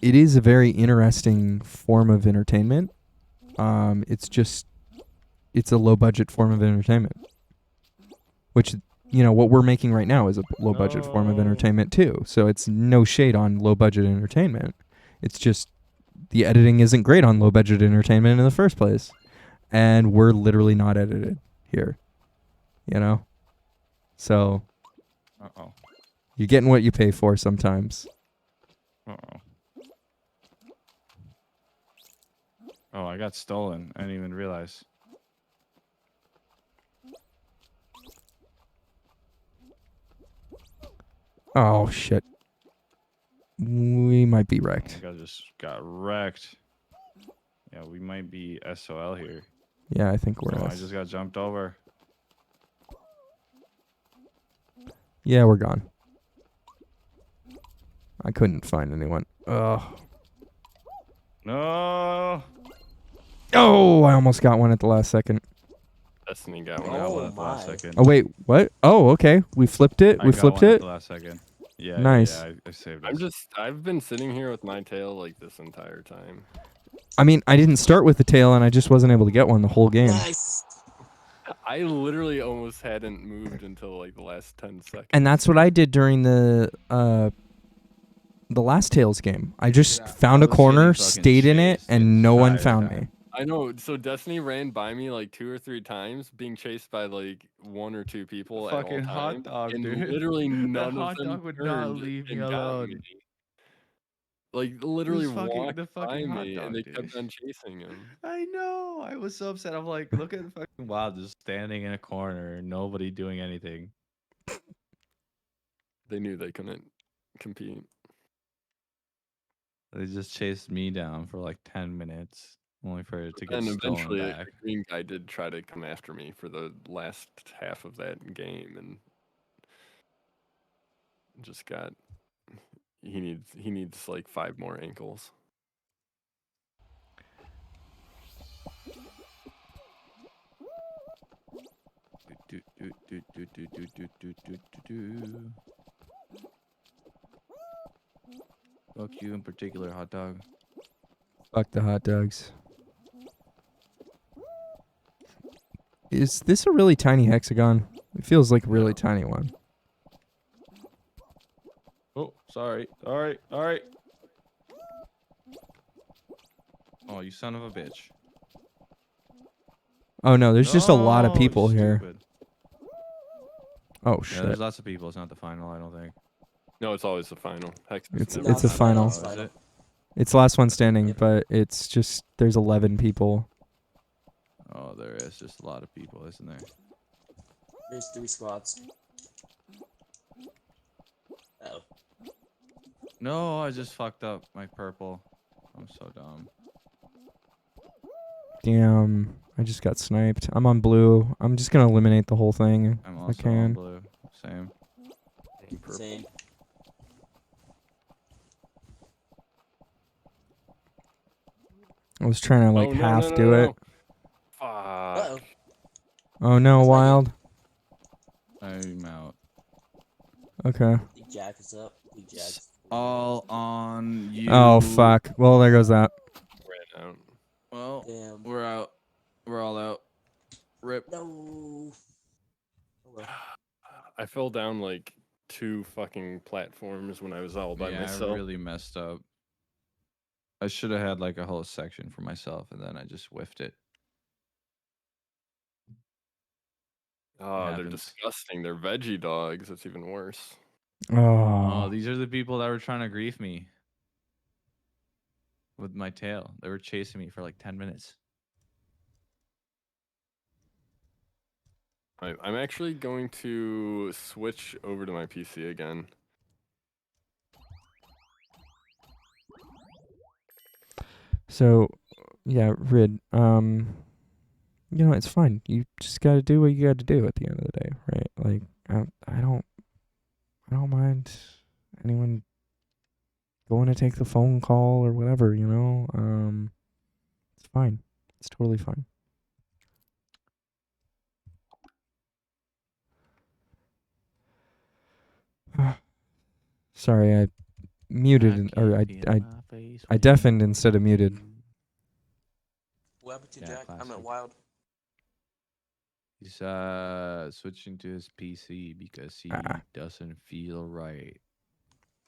Speaker 1: is a very interesting form of entertainment. It's a low budget form of entertainment, which what we're making right now is a low budget form of entertainment too. So it's no shade on low budget entertainment. It's just the editing isn't great on low budget entertainment in the first place, and we're literally not edited here. So
Speaker 9: Uh-oh.
Speaker 1: you're getting what you pay for sometimes.
Speaker 9: Uh-oh. Oh, I got stolen. I didn't even realize.
Speaker 1: Oh shit. We might be wrecked.
Speaker 9: I just got wrecked. Yeah, we might be SOL here.
Speaker 1: Yeah, I think we're
Speaker 9: Oh, I
Speaker 1: S.
Speaker 9: just got jumped over.
Speaker 1: Yeah, we're gone. I couldn't find anyone. Ugh.
Speaker 9: No.
Speaker 1: Oh, I almost got one at the last second.
Speaker 3: Destiny got one.
Speaker 9: I got
Speaker 10: Oh
Speaker 9: one at the last
Speaker 10: my.
Speaker 9: second.
Speaker 1: Oh wait, what? Oh, okay. We flipped it.
Speaker 9: I
Speaker 1: We
Speaker 9: got
Speaker 1: flipped
Speaker 9: one at
Speaker 1: it.
Speaker 9: the last second. Yeah.
Speaker 1: Nice.
Speaker 9: Yeah, I saved it.
Speaker 3: I've been sitting here with my tail like this entire time.
Speaker 1: I mean, I didn't start with the tail, and I just wasn't able to get one the whole game.
Speaker 10: Nice.
Speaker 3: I literally almost hadn't moved until like the last 10 seconds.
Speaker 1: And that's what I did during the last Tails game. I just found a
Speaker 9: was
Speaker 1: corner,
Speaker 9: getting fucking
Speaker 1: stayed in it,
Speaker 9: chased
Speaker 1: and
Speaker 9: the
Speaker 1: no one
Speaker 9: entire
Speaker 1: found
Speaker 9: time.
Speaker 1: me.
Speaker 3: I know. So Destiny ran by me like 2 or 3 times, being chased by like 1 or 2 people
Speaker 9: Fucking
Speaker 3: at all
Speaker 9: hot
Speaker 3: time,
Speaker 9: dog,
Speaker 3: and
Speaker 9: dude.
Speaker 3: literally
Speaker 9: That
Speaker 3: none
Speaker 9: hot
Speaker 3: of them
Speaker 9: dog would not
Speaker 3: turned
Speaker 9: leave me
Speaker 3: and got
Speaker 9: alone.
Speaker 3: me. Like literally walked
Speaker 9: the
Speaker 3: by
Speaker 9: fucking hot
Speaker 3: me,
Speaker 9: dog,
Speaker 3: and they
Speaker 9: dude.
Speaker 3: kept on chasing him.
Speaker 9: I know. I was so upset. I'm like, look at the fucking Wild just standing in a corner, nobody doing anything.
Speaker 3: They knew they couldn't compete.
Speaker 9: They just chased me down for like 10 minutes, only for it to get
Speaker 3: And
Speaker 9: stolen
Speaker 3: eventually,
Speaker 9: back.
Speaker 3: the green guy did try to come after me for the last half of that game, and just got. He needs like 5 more ankles.
Speaker 9: Fuck you in particular, hot dog.
Speaker 1: Fuck the hot dogs. Is this a really tiny hexagon? It feels like a really tiny one.
Speaker 8: Oh, sorry. All right. All right. Oh, you son of a bitch.
Speaker 1: Oh no, there's just a lot of
Speaker 8: No, you
Speaker 1: people here.
Speaker 8: stupid.
Speaker 1: Oh
Speaker 8: Yeah,
Speaker 1: shit.
Speaker 8: there's lots of people. It's not the final, I don't think.
Speaker 3: No, it's always the final. Hex
Speaker 1: It's
Speaker 3: never
Speaker 1: it's a
Speaker 3: the
Speaker 1: final.
Speaker 10: It's
Speaker 8: Is
Speaker 10: final.
Speaker 8: it?
Speaker 1: It's last one standing,
Speaker 10: Yep.
Speaker 1: but it's just there's 11 people.
Speaker 8: Oh, there is just a lot of people, isn't there?
Speaker 10: There's 3 squads. Oh.
Speaker 8: No, I just fucked up my purple. I'm so dumb.
Speaker 1: Damn, I just got sniped. I'm on blue. I'm just gonna eliminate the whole thing
Speaker 8: I'm
Speaker 1: if I
Speaker 8: also on
Speaker 1: can.
Speaker 8: blue. Same.
Speaker 10: Same.
Speaker 1: I was trying to like
Speaker 3: Oh, no,
Speaker 1: half
Speaker 3: no, no,
Speaker 1: do
Speaker 3: no,
Speaker 1: it.
Speaker 3: no. Fuck.
Speaker 10: Uh-oh.
Speaker 1: Oh no,
Speaker 10: That's not you.
Speaker 1: wild.
Speaker 8: I'm out.
Speaker 1: Okay.
Speaker 10: Big Jack is up. Big Jack's
Speaker 8: All on you.
Speaker 1: Oh fuck. Well, there goes that.
Speaker 3: Ran out.
Speaker 8: Well,
Speaker 10: Damn.
Speaker 8: we're out. We're all out. Rip.
Speaker 10: No. Oh, well.
Speaker 3: I fell down like 2 fucking platforms when I was all by
Speaker 8: Yeah,
Speaker 3: myself.
Speaker 8: I really messed up. I should have had like a whole section for myself, and then I just whiffed it.
Speaker 3: Oh, they're
Speaker 8: happens.
Speaker 3: disgusting. They're veggie dogs. That's even worse.
Speaker 8: Oh,
Speaker 1: Oh.
Speaker 8: these are the people that were trying to grief me with my tail. They were chasing me for like 10 minutes.
Speaker 3: I'm actually going to switch over to my PC again.
Speaker 1: So, yeah, Rid. You know, it's fine. You just got to do what you got to do at the end of the day, right? Like, I don't mind anyone going to take the phone call or whatever. You know, it's fine. It's totally fine. Sorry, I muted or I deafened instead of muted.
Speaker 10: What happened to
Speaker 8: Yeah,
Speaker 10: Jack? I'm
Speaker 8: classic.
Speaker 10: at Wild.
Speaker 8: He's switching to his PC because he doesn't feel right.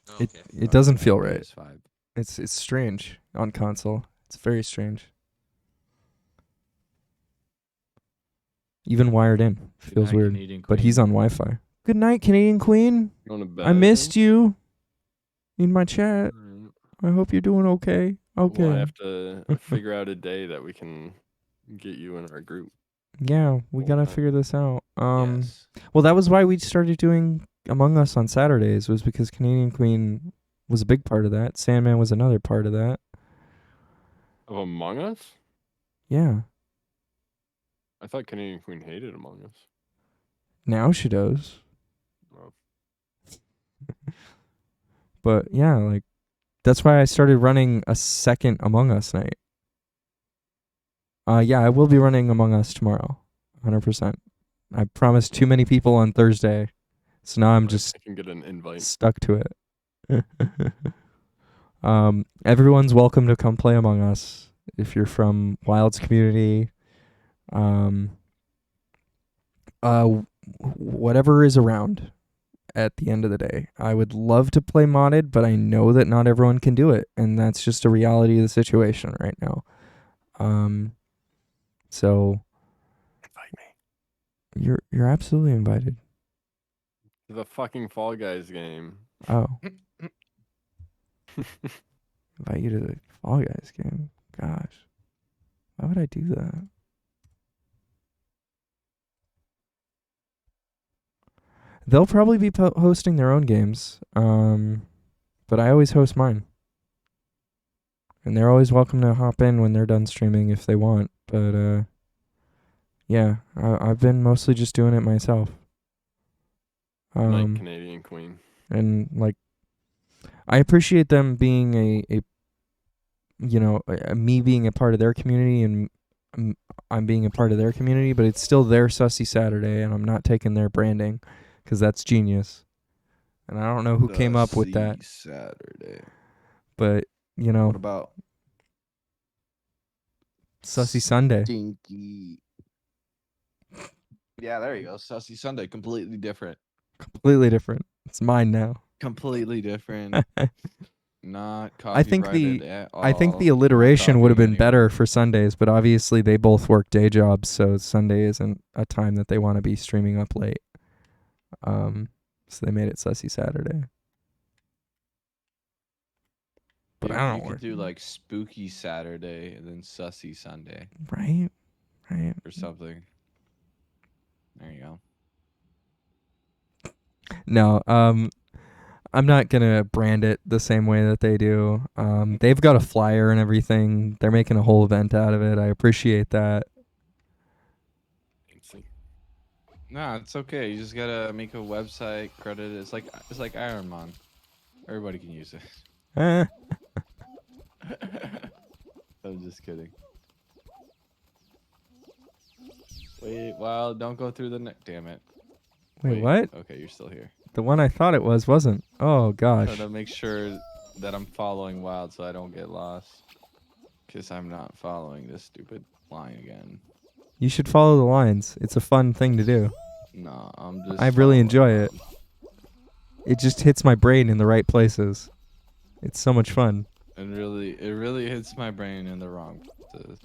Speaker 10: Oh,
Speaker 1: It
Speaker 10: okay.
Speaker 1: it doesn't feel right.
Speaker 8: PS5.
Speaker 1: It's strange on console. It's very strange. Even wired in
Speaker 8: Good
Speaker 1: feels
Speaker 8: night,
Speaker 1: weird.
Speaker 8: Canadian
Speaker 1: But he's
Speaker 8: Queen.
Speaker 1: on Wi-Fi. Good night, Canadian Queen.
Speaker 3: Going to bed.
Speaker 1: I missed you in my chat.
Speaker 3: Alright.
Speaker 1: I hope you're doing okay. Okay.
Speaker 3: We'll have to figure out a day that we can get you in our group.
Speaker 1: Yeah, we gotta
Speaker 3: Yeah.
Speaker 1: figure this out.
Speaker 8: Yes.
Speaker 1: Well, that was why we started doing Among Us on Saturdays. Was because Canadian Queen was a big part of that. Sandman was another part of that.
Speaker 3: Of Among Us?
Speaker 1: Yeah.
Speaker 3: I thought Canadian Queen hated Among Us.
Speaker 1: Now she does.
Speaker 3: Oh.
Speaker 1: But yeah, like that's why I started running a second Among Us night. Yeah, I will be running Among Us tomorrow. 100%. I promised too many people on Thursday. So now I'm just
Speaker 3: I can get an invite.
Speaker 1: stuck to it. Everyone's welcome to come play Among Us if you're from Wild's community. Whatever is around at the end of the day. I would love to play modded, but I know that not everyone can do it, and that's just a reality of the situation right now. So
Speaker 3: Invite me.
Speaker 1: you're absolutely invited.
Speaker 3: The fucking Fall Guys game.
Speaker 1: Oh. Invite you to the Fall Guys game. Gosh. Why would I do that? They'll probably be hosting their own games. But I always host mine. And they're always welcome to hop in when they're done streaming if they want. But yeah, I've been mostly just doing it myself.
Speaker 3: Like Canadian Queen.
Speaker 1: And like I appreciate them being a me being a part of their community, and I'm being a part of their community, but it's still their Sussy Saturday, and I'm not taking their branding because that's genius. And I don't know who came up with that,
Speaker 8: Saturday.
Speaker 1: but you know,
Speaker 8: What about
Speaker 1: Sussy Sunday.
Speaker 8: Stinky? Yeah, there you go. Sussy Sunday, completely different.
Speaker 1: Completely different. It's mine now.
Speaker 8: Completely different. Not
Speaker 1: I think
Speaker 8: copyrighted
Speaker 1: the
Speaker 8: at all.
Speaker 1: I think the
Speaker 8: Not
Speaker 1: alliteration would have
Speaker 8: copying
Speaker 1: been
Speaker 8: anyone.
Speaker 1: better for Sundays, but obviously they both work day jobs, so Sunday isn't a time that they want to be streaming up late. So they made it Sussy Saturday. But
Speaker 8: You-
Speaker 1: I
Speaker 8: you
Speaker 1: don't
Speaker 8: could
Speaker 1: work.
Speaker 8: do like Spooky Saturday and then Sussy Sunday
Speaker 1: Right? Right.
Speaker 8: or something. There you go.
Speaker 1: No, I'm not gonna brand it the same way that they do. They've got a flyer and everything. They're making a whole event out of it. I appreciate that.
Speaker 8: No, it's okay. You just gotta make a website, credit it. It's like Iron Man. Everybody can use it. I'm just kidding. Wait, well, don't go through the damn it.
Speaker 1: Wait, what?
Speaker 8: Okay, you're still here.
Speaker 1: The one I thought it wasn't. Oh gosh.
Speaker 8: Trying to make sure that I'm following Wild so I don't get lost. Because I'm not following this stupid line again.
Speaker 1: You should follow the lines. It's a fun thing to do.
Speaker 8: No, I'm just.
Speaker 1: I really
Speaker 8: following
Speaker 1: enjoy it.
Speaker 8: Wild.
Speaker 1: It just hits my brain in the right places. It's so much fun.
Speaker 8: It really hits my brain in the wrong places.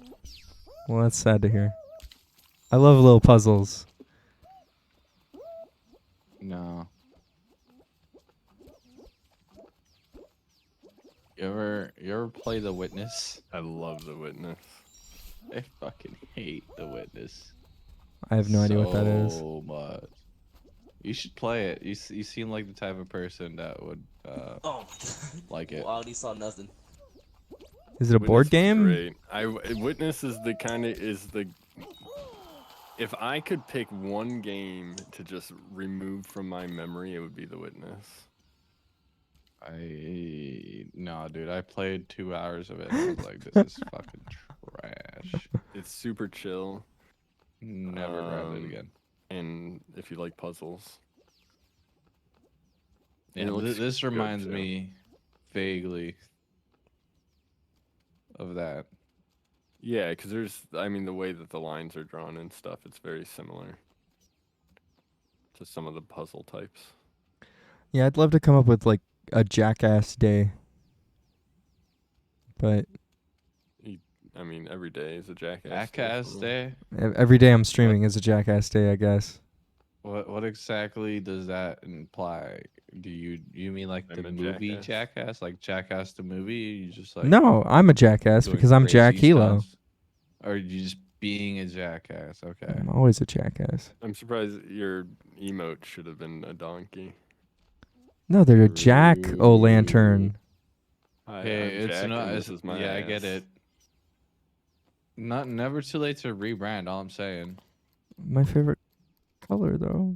Speaker 1: Well, that's sad to hear. I love little puzzles.
Speaker 8: No. You ever play The Witness?
Speaker 3: I love The Witness.
Speaker 8: I fucking hate The Witness.
Speaker 1: I have no idea what that is.
Speaker 8: So much. You should play it. You seem like the type of person that would
Speaker 10: Oh my god.
Speaker 8: like it.
Speaker 10: Well, I already saw nothing.
Speaker 1: Is it a board
Speaker 3: Witness is
Speaker 1: game?
Speaker 3: great. Witness is the kind of if I could pick one game to just remove from my memory, it would be The Witness.
Speaker 8: No, dude. I played 2 hours of it. And I was like, this is fucking trash.
Speaker 3: It's super chill.
Speaker 8: Never grab it again.
Speaker 3: And if you like puzzles,
Speaker 8: Yeah,
Speaker 3: and it looks
Speaker 8: this
Speaker 3: good,
Speaker 8: reminds
Speaker 3: too.
Speaker 8: me vaguely of that.
Speaker 3: Yeah, because the way that the lines are drawn and stuff, it's very similar to some of the puzzle types.
Speaker 1: Yeah, I'd love to come up with like a Jackass day. But
Speaker 3: Every day is a Jackass.
Speaker 8: Jackass Day?
Speaker 1: every day I'm streaming is a Jackass day, I guess.
Speaker 8: What exactly does that imply? Do you mean like the
Speaker 3: I'm a
Speaker 8: movie
Speaker 3: jackass.
Speaker 8: Jackass, like Jackass the movie? You just like
Speaker 1: No, I'm a jackass
Speaker 8: doing
Speaker 1: because I'm Jack
Speaker 8: crazy
Speaker 1: Hilo.
Speaker 8: stuff? Or you just being a jackass? Okay.
Speaker 1: I'm always a jackass.
Speaker 3: I'm surprised your emote should have been a donkey.
Speaker 1: No, they're a jack-o'-lantern.
Speaker 3: Hi,
Speaker 8: Okay,
Speaker 3: I'm
Speaker 8: it's
Speaker 3: Jack,
Speaker 8: not.
Speaker 3: and
Speaker 8: It's,
Speaker 3: this is my
Speaker 8: yeah, I get
Speaker 3: ass.
Speaker 8: it. Never too late to rebrand. All I'm saying.
Speaker 1: My favorite color, though.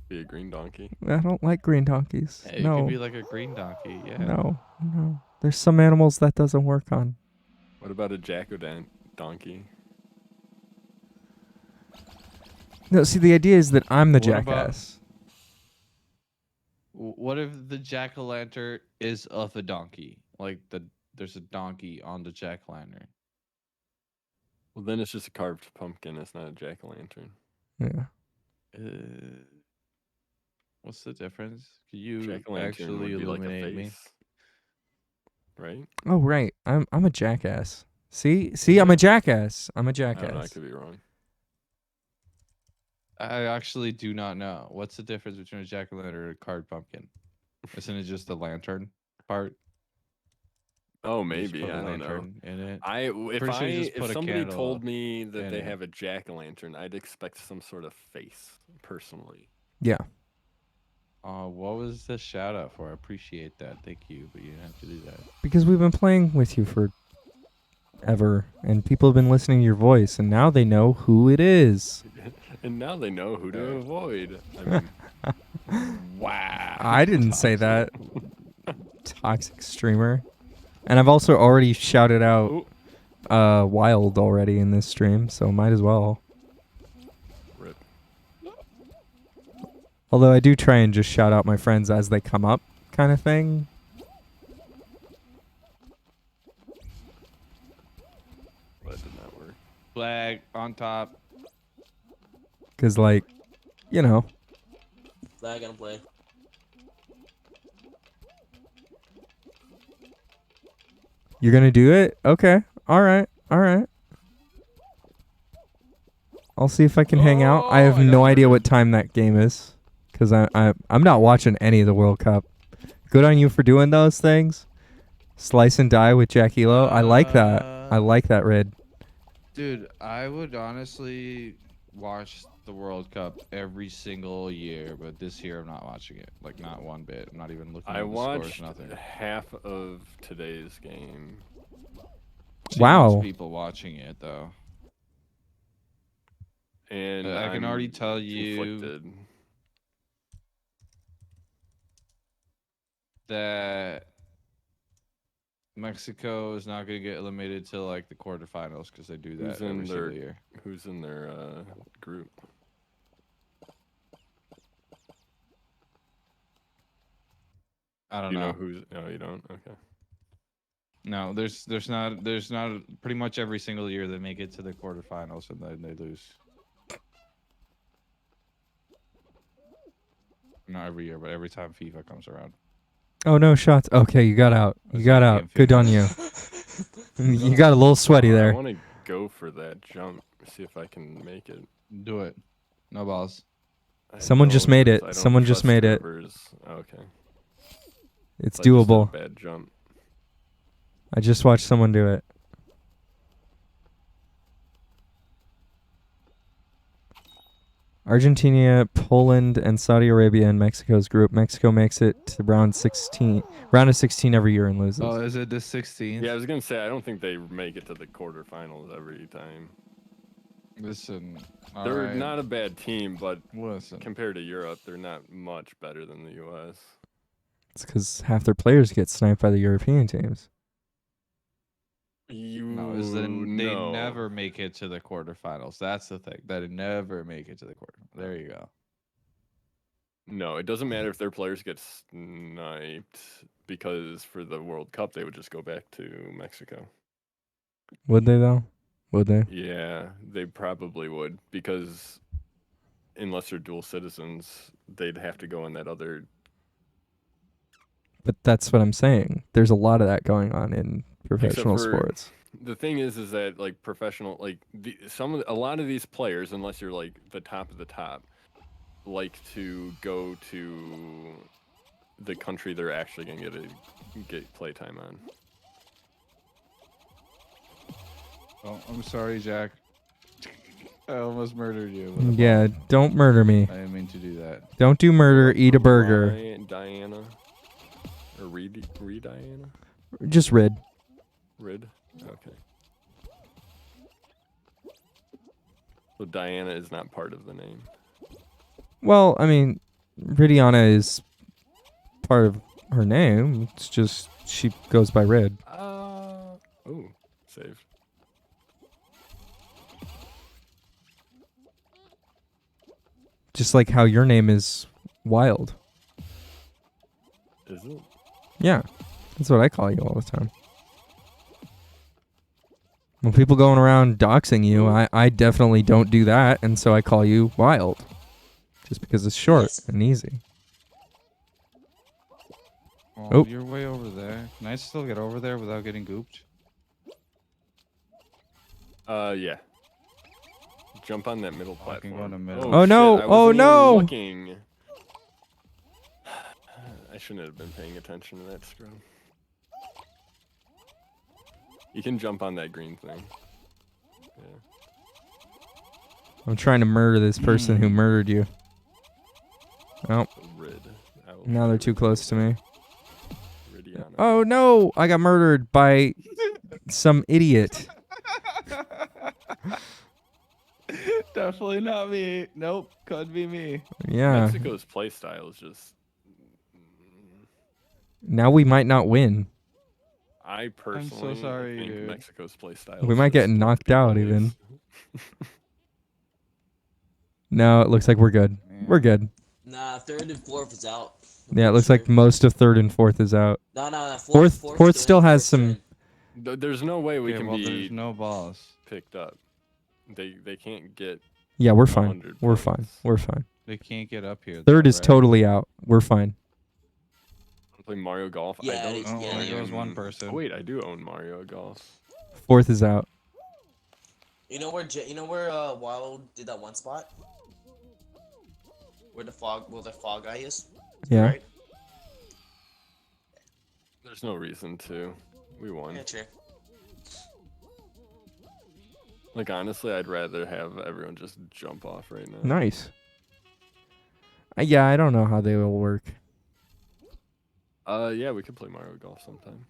Speaker 3: Be a green donkey.
Speaker 1: I don't like green donkeys.
Speaker 8: Hey, you
Speaker 1: no.
Speaker 8: could be like a green donkey. Yeah.
Speaker 1: No. There's some animals that doesn't work on.
Speaker 3: What about a donkey?
Speaker 1: No, see, the idea is that I'm the
Speaker 8: What about-
Speaker 1: jackass.
Speaker 8: What if the jack-o'-lantern is of a donkey? Like there's a donkey on the jack-o'-lantern.
Speaker 3: Well, then it's just a carved pumpkin. It's not a jack-o'-lantern.
Speaker 1: Yeah.
Speaker 8: What's the difference? Could you
Speaker 3: Jack-o'-lantern
Speaker 8: actually
Speaker 3: would be like a
Speaker 8: illuminate me?
Speaker 3: face. Right?
Speaker 1: Oh, right. I'm a jackass. See, I'm a jackass. I'm a
Speaker 3: I don't know. I
Speaker 1: jackass.
Speaker 3: could be wrong.
Speaker 8: I actually do not know. What's the difference between a jack-o'-lantern and a carved pumpkin? Isn't it just the lantern part?
Speaker 3: Oh,
Speaker 8: You just
Speaker 3: maybe.
Speaker 8: put a
Speaker 3: I don't know.
Speaker 8: lantern in it.
Speaker 3: If
Speaker 8: Pretty sure you just put
Speaker 3: if
Speaker 8: a
Speaker 3: somebody
Speaker 8: candle
Speaker 3: told me that
Speaker 8: in
Speaker 3: they
Speaker 8: it.
Speaker 3: have a jack-o'-lantern, I'd expect some sort of face, personally.
Speaker 1: Yeah.
Speaker 8: What was the shout out for? I appreciate that. Thank you, but you didn't have to do that.
Speaker 1: Because we've been playing with you for ever, and people have been listening to your voice, and now they know who it is.
Speaker 3: And now they know who to avoid. I mean,
Speaker 8: Wow.
Speaker 1: I didn't say that. Toxic streamer. And I've also already shouted out Wild already in this stream, so might as well.
Speaker 3: rip.
Speaker 1: Although I do try and just shout out my friends as they come up, kind of thing.
Speaker 3: That did not work.
Speaker 8: Flag on top.
Speaker 1: Cause like, you know,
Speaker 10: Flag gonna play.
Speaker 1: you're gonna do it. Okay. All right. All right. I'll see if I can hang out. I have
Speaker 8: Oh, I got
Speaker 1: no idea
Speaker 8: murdered.
Speaker 1: what time that game is, cause I'm not watching any of the World Cup. Good on you for doing those things. Slice and die with Jack Elo. I like that. I like that, Red.
Speaker 9: Dude, I would honestly watch the World Cup every single year, but this year I'm not watching it. Like, not one bit. I'm not even looking
Speaker 3: I
Speaker 9: at the scores,
Speaker 3: watched
Speaker 9: nothing.
Speaker 3: half of today's game.
Speaker 9: See
Speaker 1: Wow.
Speaker 9: most people watching it, though.
Speaker 3: And
Speaker 9: I can already
Speaker 3: I'm
Speaker 9: tell you
Speaker 3: conflicted.
Speaker 9: that Mexico is not going to get eliminated till like the quarterfinals because they do that
Speaker 3: Who's in
Speaker 9: every
Speaker 3: their
Speaker 9: single year.
Speaker 3: Who's in their group?
Speaker 9: I don't
Speaker 3: You know
Speaker 9: know.
Speaker 3: who's? No, you don't. Okay.
Speaker 9: No, there's not pretty much every single year they make it to the quarterfinals and then they lose. Not every year, but every time FIFA comes around.
Speaker 1: Oh no, shots. Okay, you got out. You
Speaker 9: That's
Speaker 1: got
Speaker 9: not
Speaker 1: out.
Speaker 9: game
Speaker 1: Good on you. You got a little sweaty
Speaker 3: I
Speaker 1: there.
Speaker 3: want to go for that jump. See if I can make it.
Speaker 9: Do it. No balls.
Speaker 3: I
Speaker 1: Someone
Speaker 3: know
Speaker 1: just made
Speaker 3: this,
Speaker 1: it.
Speaker 3: I don't
Speaker 1: Someone just
Speaker 3: trust
Speaker 1: made it.
Speaker 3: whoever's- Okay.
Speaker 1: It's
Speaker 3: I just did a
Speaker 1: doable.
Speaker 3: bad jump.
Speaker 1: I just watched someone do it. Argentina, Poland, and Saudi Arabia in Mexico's group. Mexico makes it to round of 16 every year and loses.
Speaker 9: Oh, is it the 16th?
Speaker 3: Yeah, I was gonna say I don't think they make it to the quarterfinals every time.
Speaker 9: Listen,
Speaker 3: They're
Speaker 9: alright.
Speaker 3: not a bad team, but
Speaker 9: Listen.
Speaker 3: compared to Europe, they're not much better than the U.S.
Speaker 1: It's because half their players get sniped by the European teams.
Speaker 9: No, is that they
Speaker 3: no.
Speaker 9: never make it to the quarterfinals. That's the thing. They never make it to the quarter. There you go.
Speaker 3: No, it doesn't matter if their players get sniped because for the World Cup they would just go back to Mexico.
Speaker 1: Would they though? Would they?
Speaker 3: Yeah, they probably would because unless they're dual citizens, they'd have to go in that other.
Speaker 1: But that's what I'm saying. There's a lot of that going on in professional
Speaker 3: Except for-
Speaker 1: sports.
Speaker 3: The thing is that like professional, like a lot of these players, unless you're like the top of the top, like to go to the country they're actually gonna get playtime on.
Speaker 9: Oh, I'm sorry, Jack. I almost murdered you. with a
Speaker 1: Yeah,
Speaker 9: bomb.
Speaker 1: don't murder me.
Speaker 9: I didn't mean to do that.
Speaker 1: Don't do murder, eat a burger.
Speaker 3: Diana, or Reed Diana,
Speaker 1: Just rid.
Speaker 3: Rid. Okay. So Diana is not part of the name.
Speaker 1: Well, I mean, Ridiana is part of her name. It's just she goes by Rid.
Speaker 3: Oh, saved.
Speaker 1: Just like how your name is Wild.
Speaker 3: Is it?
Speaker 1: Yeah, that's what I call you all the time. When people going around doxing you, I definitely don't do that, and so I call you Wild. Just because it's short
Speaker 10: Yes.
Speaker 1: and easy.
Speaker 9: Oh,
Speaker 1: Oh.
Speaker 9: You're way over there. Can I still get over there without getting gooped?
Speaker 3: Yeah. Jump on that middle
Speaker 9: I can go in
Speaker 3: platform.
Speaker 9: the middle.
Speaker 1: Oh,
Speaker 3: shit,
Speaker 1: no.
Speaker 3: I
Speaker 1: Oh,
Speaker 3: wasn't even
Speaker 1: no.
Speaker 3: Looking. I shouldn't have been paying attention to that scrub. You can jump on that green thing. Yeah.
Speaker 1: I'm trying to murder this person who murdered you. Oh,
Speaker 3: Rid. I will
Speaker 1: now they're
Speaker 3: try
Speaker 1: too
Speaker 3: to
Speaker 1: close to me.
Speaker 3: Ridiana.
Speaker 1: Oh no, I got murdered by some idiot.
Speaker 9: Definitely not me. Nope, could be me.
Speaker 1: Yeah.
Speaker 3: Mexico's playstyle is just.
Speaker 1: Now we might not win.
Speaker 3: I personally
Speaker 9: sorry,
Speaker 3: think
Speaker 9: dude.
Speaker 3: Mexico's playstyle.
Speaker 1: We
Speaker 3: is
Speaker 1: might get
Speaker 3: just
Speaker 1: knocked out
Speaker 3: noise.
Speaker 1: even. No, it looks like we're good. We're good.
Speaker 10: Nah, third and fourth is out.
Speaker 1: Yeah, it looks like most of third and fourth is out.
Speaker 10: No,
Speaker 1: Fourth
Speaker 10: fourth's
Speaker 1: still
Speaker 10: good,
Speaker 1: has
Speaker 10: fourth's
Speaker 1: some.
Speaker 10: good.
Speaker 3: There's no way we
Speaker 9: Okay,
Speaker 3: can
Speaker 9: well,
Speaker 3: be
Speaker 9: there's no balls.
Speaker 3: picked up. They can't get
Speaker 1: Yeah, we're fine.
Speaker 3: 100
Speaker 1: We're fine.
Speaker 3: points.
Speaker 1: We're fine.
Speaker 9: They can't get up here.
Speaker 1: Third
Speaker 9: though,
Speaker 1: is
Speaker 9: right?
Speaker 1: totally out. We're fine.
Speaker 3: Play Mario Golf.
Speaker 10: Yeah,
Speaker 3: I don't.
Speaker 10: it-
Speaker 9: Oh,
Speaker 10: yeah,
Speaker 9: there goes one
Speaker 3: own-
Speaker 9: person.
Speaker 3: Oh, wait, I do own Mario Golf.
Speaker 1: Fourth is out.
Speaker 10: You know where Wild did that one spot? Where the fog guy is?
Speaker 1: Yeah.
Speaker 10: Right?
Speaker 3: There's no reason to. We won.
Speaker 10: Yeah, true.
Speaker 3: Like honestly, I'd rather have everyone just jump off right now.
Speaker 1: Nice. Yeah, I don't know how they will work.
Speaker 3: Yeah, we could play Mario Golf sometime.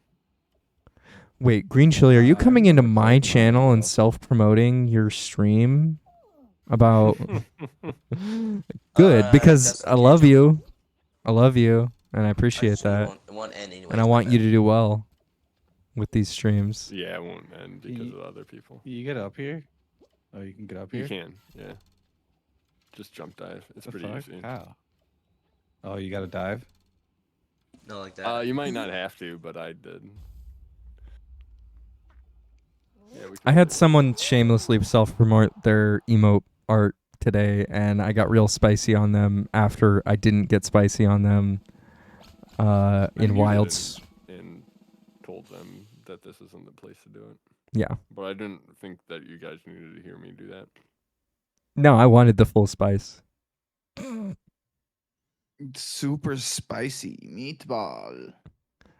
Speaker 1: Wait, Green Chili, are you
Speaker 9: I've
Speaker 1: coming into
Speaker 9: never
Speaker 1: my
Speaker 9: played Mario
Speaker 1: channel and
Speaker 9: Golf.
Speaker 1: self-promoting your stream about good because
Speaker 10: that's
Speaker 1: I love you. I love you and I appreciate
Speaker 10: Actually,
Speaker 1: that.
Speaker 10: it won't end anyways,
Speaker 1: And I
Speaker 10: my
Speaker 1: want you
Speaker 10: friend.
Speaker 1: to do well with these streams.
Speaker 3: Yeah, it won't end because
Speaker 9: Ye-
Speaker 3: of other people.
Speaker 9: You get up here? Oh, you can get up here?
Speaker 3: You can, yeah. Just jump dive. It's
Speaker 9: The
Speaker 3: pretty
Speaker 9: fuck?
Speaker 3: easy.
Speaker 9: How? Oh, you gotta dive?
Speaker 10: No, like that.
Speaker 3: You might not have to, but I did. Yeah, we
Speaker 1: I
Speaker 3: can
Speaker 1: had
Speaker 3: play.
Speaker 1: someone shamelessly self-promote their emote art today and I got real spicy on them after I didn't get spicy on them
Speaker 3: I
Speaker 1: in
Speaker 3: muted
Speaker 1: Wilds.
Speaker 3: it and told them that this isn't the place to do it.
Speaker 1: Yeah.
Speaker 3: But I didn't think that you guys needed to hear me do that.
Speaker 1: No, I wanted the full spice.
Speaker 12: Super spicy meatball.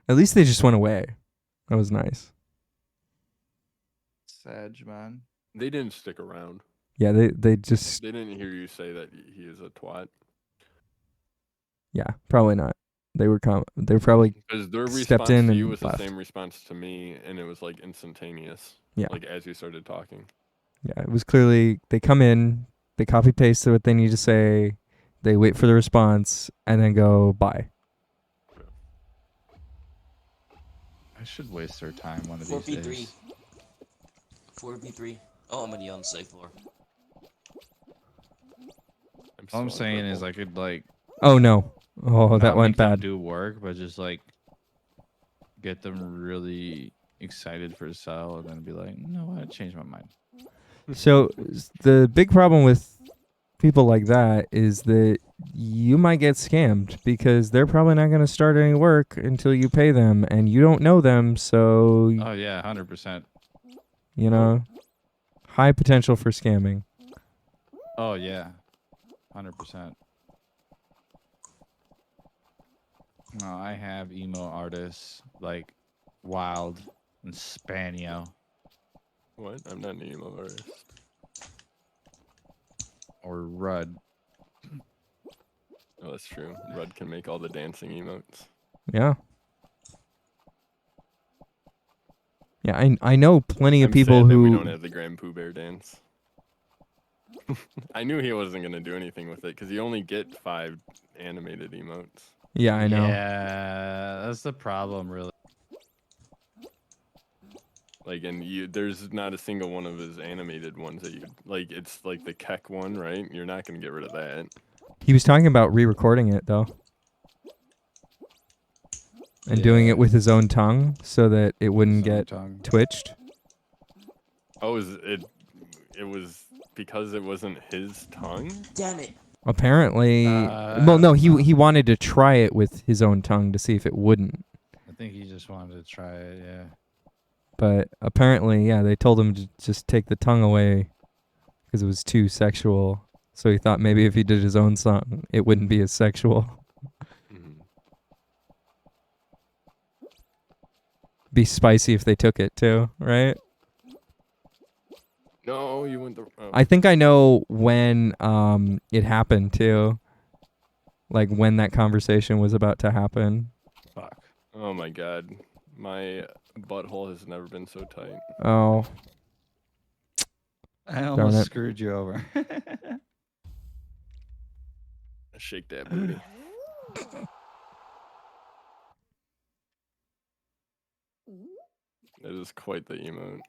Speaker 1: At least they just went away. That was nice.
Speaker 12: Sag, man.
Speaker 3: They didn't stick around.
Speaker 1: Yeah, they just
Speaker 3: They didn't hear you say that he is a twat.
Speaker 1: yeah, probably not. They were probably
Speaker 3: Because their
Speaker 1: stepped
Speaker 3: response
Speaker 1: in
Speaker 3: to
Speaker 1: and
Speaker 3: you was
Speaker 1: left.
Speaker 3: the same response to me, and it was like instantaneous.
Speaker 1: Yeah.
Speaker 3: Like as you started talking.
Speaker 1: Yeah, it was clearly they come in, they copy paste what they need to say, they wait for the response, and then go bye.
Speaker 9: I should waste their time one of these
Speaker 10: 4v3.
Speaker 9: days.
Speaker 10: 4v3. Oh, I'm already on the safe floor.
Speaker 9: All I'm
Speaker 3: so
Speaker 9: saying is
Speaker 3: purple.
Speaker 9: I could like
Speaker 1: Oh no. Oh,
Speaker 9: not
Speaker 1: that went
Speaker 9: make them
Speaker 1: bad.
Speaker 9: do work, but just like get them really excited for Cell and then be like, you know what, I changed my mind.
Speaker 1: So the big problem with people like that is that you might get scammed because they're probably not going to start any work until you pay them and you don't know them, so
Speaker 9: Oh yeah, 100%.
Speaker 1: you know, high potential for scamming.
Speaker 9: Oh yeah, 100%. No, I have emo artists like Wild and Spanio
Speaker 3: What? I'm not an emo artist.
Speaker 9: or Rudd.
Speaker 3: Oh, that's true. Rudd can make all the dancing emotes.
Speaker 1: Yeah. Yeah, I know plenty of
Speaker 3: I'm
Speaker 1: people
Speaker 3: sad that we
Speaker 1: who
Speaker 3: don't have the Grand Pooh Bear dance. I knew he wasn't gonna do anything with it because you only get 5 animated emotes.
Speaker 1: Yeah, I know.
Speaker 9: Yeah, that's the problem, really.
Speaker 3: Like, and there's not a single one of his animated ones that you like. It's like the Keck one, right? You're not gonna get rid of that.
Speaker 1: He was talking about re-recording it though. And doing it with his own tongue so that it wouldn't
Speaker 9: His own
Speaker 1: get
Speaker 9: tongue.
Speaker 1: twitched.
Speaker 3: Oh, it was because it wasn't his tongue?
Speaker 10: Damn it.
Speaker 1: Apparently, well, no, he wanted to try it with his own tongue to see if it wouldn't.
Speaker 9: I think he just wanted to try it, yeah.
Speaker 1: But apparently, yeah, they told him to just take the tongue away because it was too sexual. So he thought maybe if he did his own song, it wouldn't be as sexual.
Speaker 3: Mhm.
Speaker 1: Be spicy if they took it too, right?
Speaker 3: No, you went the. Oh.
Speaker 1: I think I know when it happened too. Like when that conversation was about to happen.
Speaker 9: Fuck.
Speaker 3: Oh my god, my butthole has never been so tight.
Speaker 1: Oh,
Speaker 9: I
Speaker 1: Darn
Speaker 9: almost
Speaker 1: it.
Speaker 9: screwed you over.
Speaker 3: Shake that booty. That is quite the emote.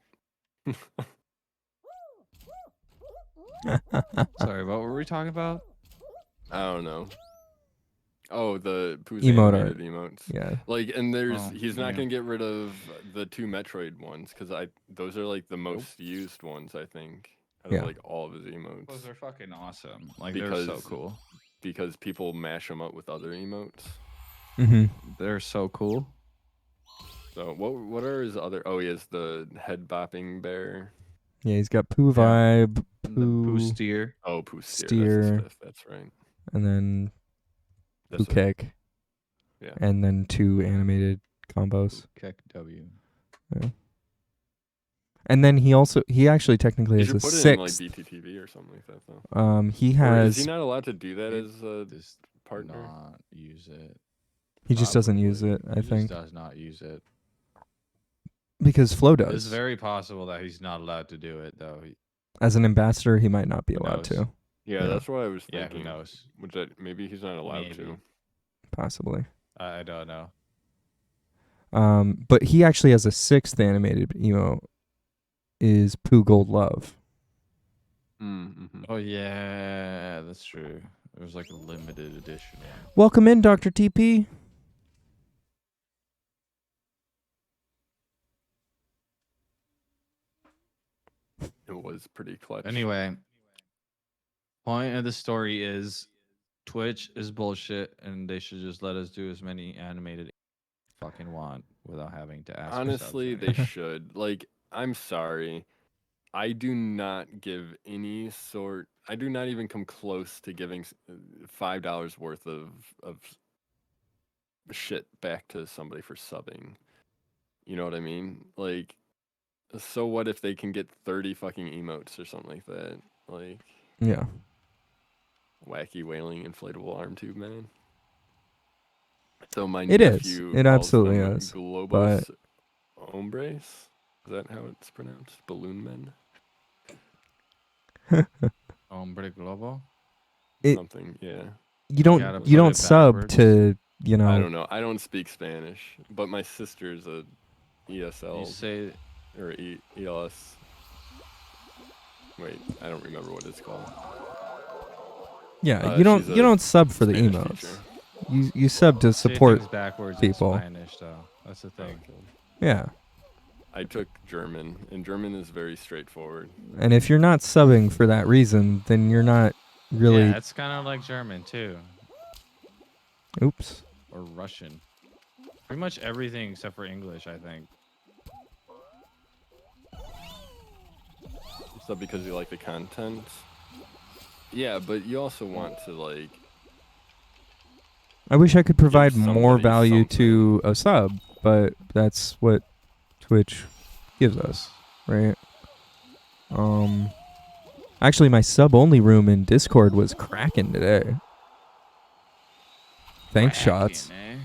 Speaker 9: Sorry, what were we talking about?
Speaker 3: I don't know. Oh, the Pooh's
Speaker 1: Emote
Speaker 3: animated
Speaker 1: art.
Speaker 3: emotes.
Speaker 1: Yeah.
Speaker 3: Like, and there's
Speaker 9: Oh,
Speaker 3: he's not
Speaker 9: yeah.
Speaker 3: gonna get rid of the 2 Metroid ones because those are like the most used ones I think out
Speaker 1: Yeah.
Speaker 3: of like all of his emotes.
Speaker 9: Those are fucking awesome. Like they're so cool.
Speaker 3: Because people mash them up with other emotes.
Speaker 1: Mm-hmm.
Speaker 9: They're so cool.
Speaker 3: So what are his other? Oh, he has the head bopping bear.
Speaker 1: Yeah, he's got Pooh Vibe,
Speaker 9: And the Pooh
Speaker 1: Pooh
Speaker 9: Steer.
Speaker 3: Oh, Pooh Steer.
Speaker 1: Steer.
Speaker 3: That's his fifth. That's right.
Speaker 1: and then Pooh
Speaker 3: That's it.
Speaker 1: Kick,
Speaker 3: Yeah.
Speaker 1: and then 2 animated combos.
Speaker 9: Kick W.
Speaker 1: Yeah. And then he actually technically
Speaker 3: You
Speaker 1: has
Speaker 3: should
Speaker 1: a
Speaker 3: put it in like
Speaker 1: 6th.
Speaker 3: BTTV or something like that, though.
Speaker 1: He
Speaker 3: Or
Speaker 1: has.
Speaker 3: is he not allowed to do that as a
Speaker 9: Just
Speaker 3: partner?
Speaker 9: not use it.
Speaker 1: He just doesn't use it,
Speaker 9: Probably.
Speaker 1: I
Speaker 9: He
Speaker 1: think,
Speaker 9: just does not use it.
Speaker 1: because Flo
Speaker 9: It's
Speaker 1: does.
Speaker 9: very possible that he's not allowed to do it though.
Speaker 1: As an ambassador, he might not be
Speaker 9: Who
Speaker 1: allowed
Speaker 9: knows?
Speaker 1: to,
Speaker 3: Yeah,
Speaker 1: Yeah.
Speaker 3: that's what I was
Speaker 9: Yeah,
Speaker 3: thinking.
Speaker 9: who knows?
Speaker 3: Which maybe he's not allowed to.
Speaker 9: Maybe.
Speaker 1: possibly.
Speaker 9: I don't know.
Speaker 1: But he actually has a 6th animated emote. Is Pooh Gold Love.
Speaker 3: Mm-hmm.
Speaker 9: Oh yeah, that's true. It was like a limited edition one.
Speaker 1: Welcome in, Dr. TP.
Speaker 3: It was pretty clutch.
Speaker 9: Anyway, point of the story is Twitch is bullshit, and they should just let us do as many animated fucking want without having to ask. for subs
Speaker 3: Honestly,
Speaker 9: or
Speaker 3: they
Speaker 9: anything.
Speaker 3: should. Like, I'm sorry. I do not give any sort. I do not even come close to giving $5 worth of shit back to somebody for subbing. You know what I mean? Like, so what if they can get 30 fucking emotes or something like that? Like,
Speaker 1: Yeah.
Speaker 3: wacky wailing inflatable arm tube man. So my
Speaker 1: It is.
Speaker 3: nephew
Speaker 1: It
Speaker 3: calls
Speaker 1: absolutely
Speaker 3: them
Speaker 1: is.
Speaker 3: Globos hombres. Is that how it's pronounced? Balloon men?
Speaker 9: Hombre Globo.
Speaker 3: Something, yeah.
Speaker 1: You
Speaker 9: gotta
Speaker 1: don't
Speaker 9: put
Speaker 1: you don't
Speaker 9: it
Speaker 1: sub
Speaker 9: backwards.
Speaker 1: to
Speaker 3: I don't know. I don't speak Spanish, but my sister's a ESL
Speaker 9: You say
Speaker 3: or ELS. Wait, I don't remember what it's called.
Speaker 1: Yeah,
Speaker 3: she's
Speaker 1: you
Speaker 3: a
Speaker 1: don't sub for the
Speaker 3: Spanish
Speaker 1: emotes.
Speaker 3: teacher.
Speaker 1: You sub to
Speaker 9: say
Speaker 1: support
Speaker 9: things backwards
Speaker 1: people.
Speaker 9: in Spanish, though. That's the thing.
Speaker 3: Okay.
Speaker 1: Yeah.
Speaker 3: I took German, and German is very straightforward.
Speaker 1: And if you're not subbing for that reason, then you're not really
Speaker 9: Yeah, it's kind of like German too,
Speaker 1: oops.
Speaker 9: or Russian. Pretty much everything except for English, I think.
Speaker 3: So because you like the content? Yeah, but you also want to like.
Speaker 1: I wish I could provide more
Speaker 3: somebody
Speaker 1: value to a sub, but that's what Twitch gives us, right? Actually, my sub-only room in Discord was cracking today. Thanks, shots.
Speaker 9: Eh?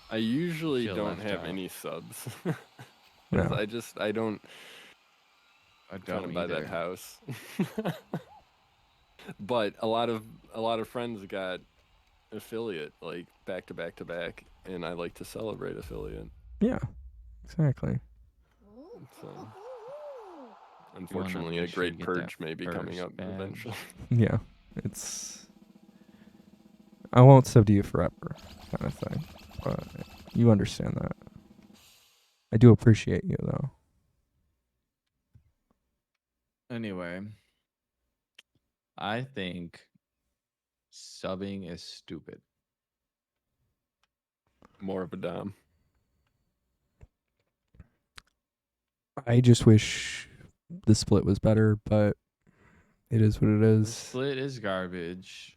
Speaker 3: I usually
Speaker 9: Feel
Speaker 3: don't
Speaker 9: left
Speaker 3: have
Speaker 9: out.
Speaker 3: any subs.
Speaker 1: No.
Speaker 3: I don't
Speaker 9: I
Speaker 3: trying to
Speaker 9: don't
Speaker 3: buy that
Speaker 9: either.
Speaker 3: house. But a lot of friends got affiliate like back to back to back, and I like to celebrate affiliate.
Speaker 1: Yeah, exactly.
Speaker 3: So unfortunately, a
Speaker 9: make sure you
Speaker 3: great
Speaker 9: get that
Speaker 3: purge may be coming
Speaker 9: first
Speaker 3: up
Speaker 9: badge.
Speaker 3: eventually.
Speaker 1: Yeah, it's. I won't sub to you forever, kind of thing. But you understand that. I do appreciate you, though.
Speaker 9: Anyway, I think subbing is stupid.
Speaker 3: More of a dom.
Speaker 1: I just wish the split was better, but it is what it
Speaker 9: The
Speaker 1: is.
Speaker 9: split is garbage.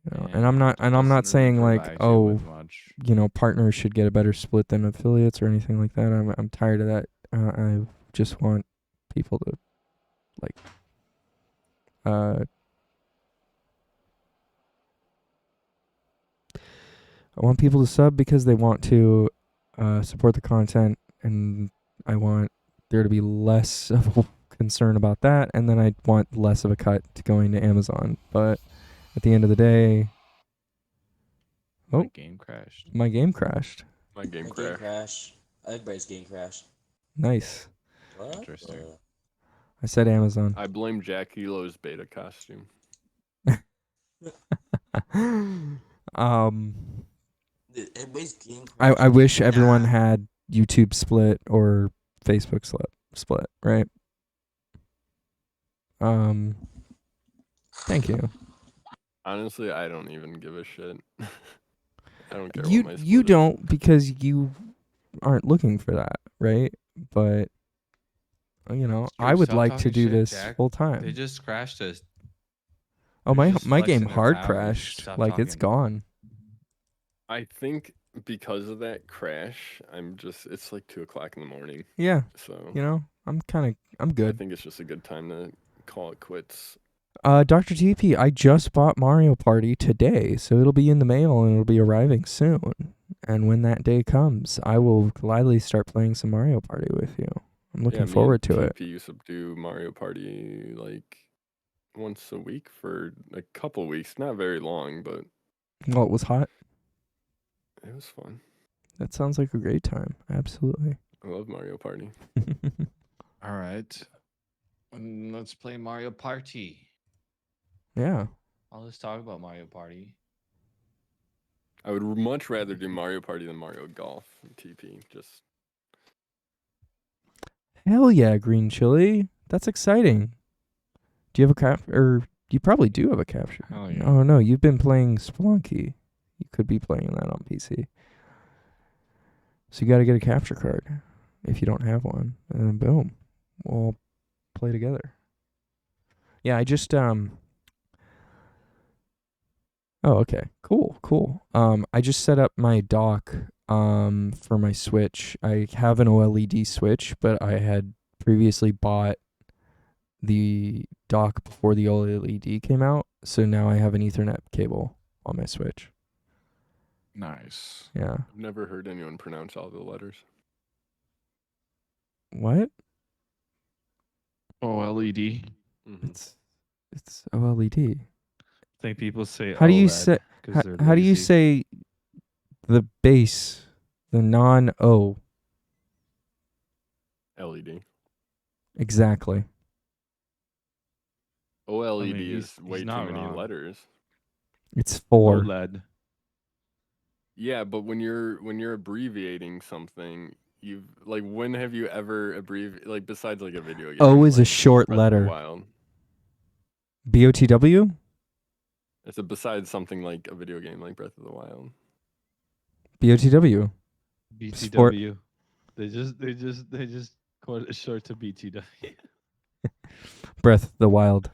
Speaker 1: You know, and I'm not
Speaker 9: doesn't really
Speaker 1: saying like,
Speaker 9: provide you with much.
Speaker 1: partners should get a better split than affiliates or anything like that. I'm tired of that. I just want people to like I want people to sub because they want to support the content, and I want there to be less of a concern about that, and then I want less of a cut to going to Amazon. But at the end of the day,
Speaker 9: My game crashed.
Speaker 1: my game crashed.
Speaker 3: My game
Speaker 10: My
Speaker 3: crash.
Speaker 10: game crash. Everybody's game crash.
Speaker 1: Nice.
Speaker 10: What?
Speaker 9: Interesting.
Speaker 1: I said Amazon.
Speaker 3: I blame Jack Elo's beta costume.
Speaker 10: Everybody's game crash.
Speaker 1: I wish everyone had YouTube split or Facebook split, right? Thank you.
Speaker 3: Honestly, I don't even give a shit. I don't care
Speaker 1: You
Speaker 3: what my
Speaker 1: you
Speaker 3: split is.
Speaker 1: don't because you aren't looking for that, right? But you know, I
Speaker 8: Dude,
Speaker 1: would
Speaker 8: stop
Speaker 1: like to
Speaker 8: talking
Speaker 1: do
Speaker 8: shit,
Speaker 1: this
Speaker 8: Jack.
Speaker 1: full
Speaker 8: They
Speaker 1: time.
Speaker 8: just crashed us.
Speaker 1: Oh,
Speaker 8: They're
Speaker 1: my
Speaker 8: just
Speaker 1: my game
Speaker 8: flexing their
Speaker 1: hard
Speaker 8: power. You just
Speaker 1: crashed.
Speaker 8: stop
Speaker 1: Like it's
Speaker 8: talking.
Speaker 1: gone.
Speaker 3: I think because of that crash, it's like 2 o'clock in the morning.
Speaker 1: Yeah.
Speaker 3: So
Speaker 1: You know, I'm
Speaker 3: I
Speaker 1: good.
Speaker 3: think it's just a good time to call it quits.
Speaker 1: Dr. TP, I just bought Mario Party today, so it'll be in the mail and it'll be arriving soon. And when that day comes, I will gladly start playing some Mario Party with you. I'm looking
Speaker 3: Yeah, me
Speaker 1: forward
Speaker 3: and
Speaker 1: to it.
Speaker 3: TP used to do Mario Party like once a week for a couple weeks. Not very long, but
Speaker 1: Well, it was hot.
Speaker 3: it was fun.
Speaker 1: That sounds like a great time. Absolutely.
Speaker 3: I love Mario Party.
Speaker 8: All right. Let's play Mario Party.
Speaker 1: Yeah.
Speaker 8: Let's talk about Mario Party.
Speaker 3: I would much rather do Mario Party than Mario Golf. TP, just
Speaker 1: Hell yeah, Green Chili. That's exciting. Do you have a or you probably do have a capture.
Speaker 8: Hell yeah.
Speaker 1: Oh no, you've been playing Spelunky. You could be playing that on PC. So you got to get a capture card if you don't have one, and then boom, we'll play together. Yeah, I just Oh, okay. Cool. I just set up my dock for my Switch. I have an OLED Switch, but I had previously bought the dock before the OLED came out, so now I have an Ethernet cable on my Switch.
Speaker 8: Nice.
Speaker 1: Yeah.
Speaker 3: I've never heard anyone pronounce all the letters.
Speaker 1: What?
Speaker 8: OLED.
Speaker 3: Mhm.
Speaker 1: It's OLED.
Speaker 9: I think people say
Speaker 1: How do you
Speaker 9: OLED
Speaker 1: say
Speaker 9: 'cause they're
Speaker 1: how do you
Speaker 9: lazy.
Speaker 1: say the base, the non-O?
Speaker 3: LED.
Speaker 1: Exactly.
Speaker 3: OLED
Speaker 9: he's
Speaker 3: is way too
Speaker 9: not
Speaker 3: many
Speaker 9: wrong.
Speaker 3: letters.
Speaker 1: It's 4.
Speaker 9: OLED.
Speaker 3: Yeah, but when you're abbreviating something, when have you ever abbreviated besides like a video game?
Speaker 1: O is a
Speaker 3: like
Speaker 1: short
Speaker 3: Breath of the
Speaker 1: letter.
Speaker 3: Wild.
Speaker 1: BOTW?
Speaker 3: It's besides something like a video game like Breath of the Wild.
Speaker 1: BOTW. Sport.
Speaker 9: BTW. They just call it short to BTW.
Speaker 1: Breath of the Wild.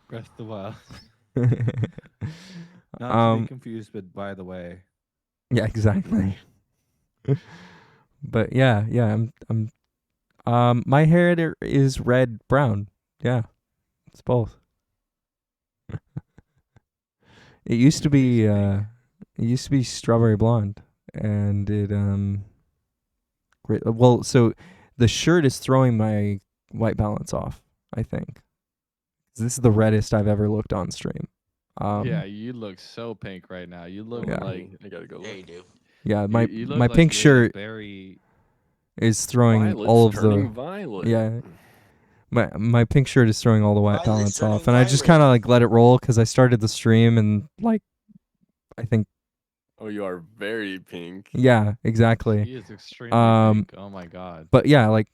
Speaker 9: Breath of the Wild. Not to be confused, but by the way.
Speaker 1: Yeah, exactly. But yeah, I'm my hair is red brown. Yeah. It's both. It used to be strawberry blonde, and it great. Well, so the shirt is throwing my white balance off, I think. This is the reddest I've ever looked on stream.
Speaker 8: Yeah, you look so pink right now. You look
Speaker 1: Yeah.
Speaker 8: like
Speaker 3: I gotta go
Speaker 10: Yeah,
Speaker 3: look.
Speaker 10: you do.
Speaker 1: Yeah,
Speaker 8: you look
Speaker 1: my
Speaker 8: like
Speaker 1: pink
Speaker 8: you're
Speaker 1: shirt
Speaker 8: very
Speaker 1: is throwing
Speaker 3: Violet's
Speaker 1: all of
Speaker 3: turning
Speaker 1: the
Speaker 3: violet.
Speaker 1: yeah. My pink shirt is throwing all the white
Speaker 10: Violet's
Speaker 1: balance off,
Speaker 10: turning
Speaker 1: and I just
Speaker 10: violet.
Speaker 1: kind of like let it roll because I started the stream and like I think
Speaker 3: Oh, you are very pink.
Speaker 1: yeah, exactly.
Speaker 8: he is extremely pink. Oh my god.
Speaker 1: But yeah, like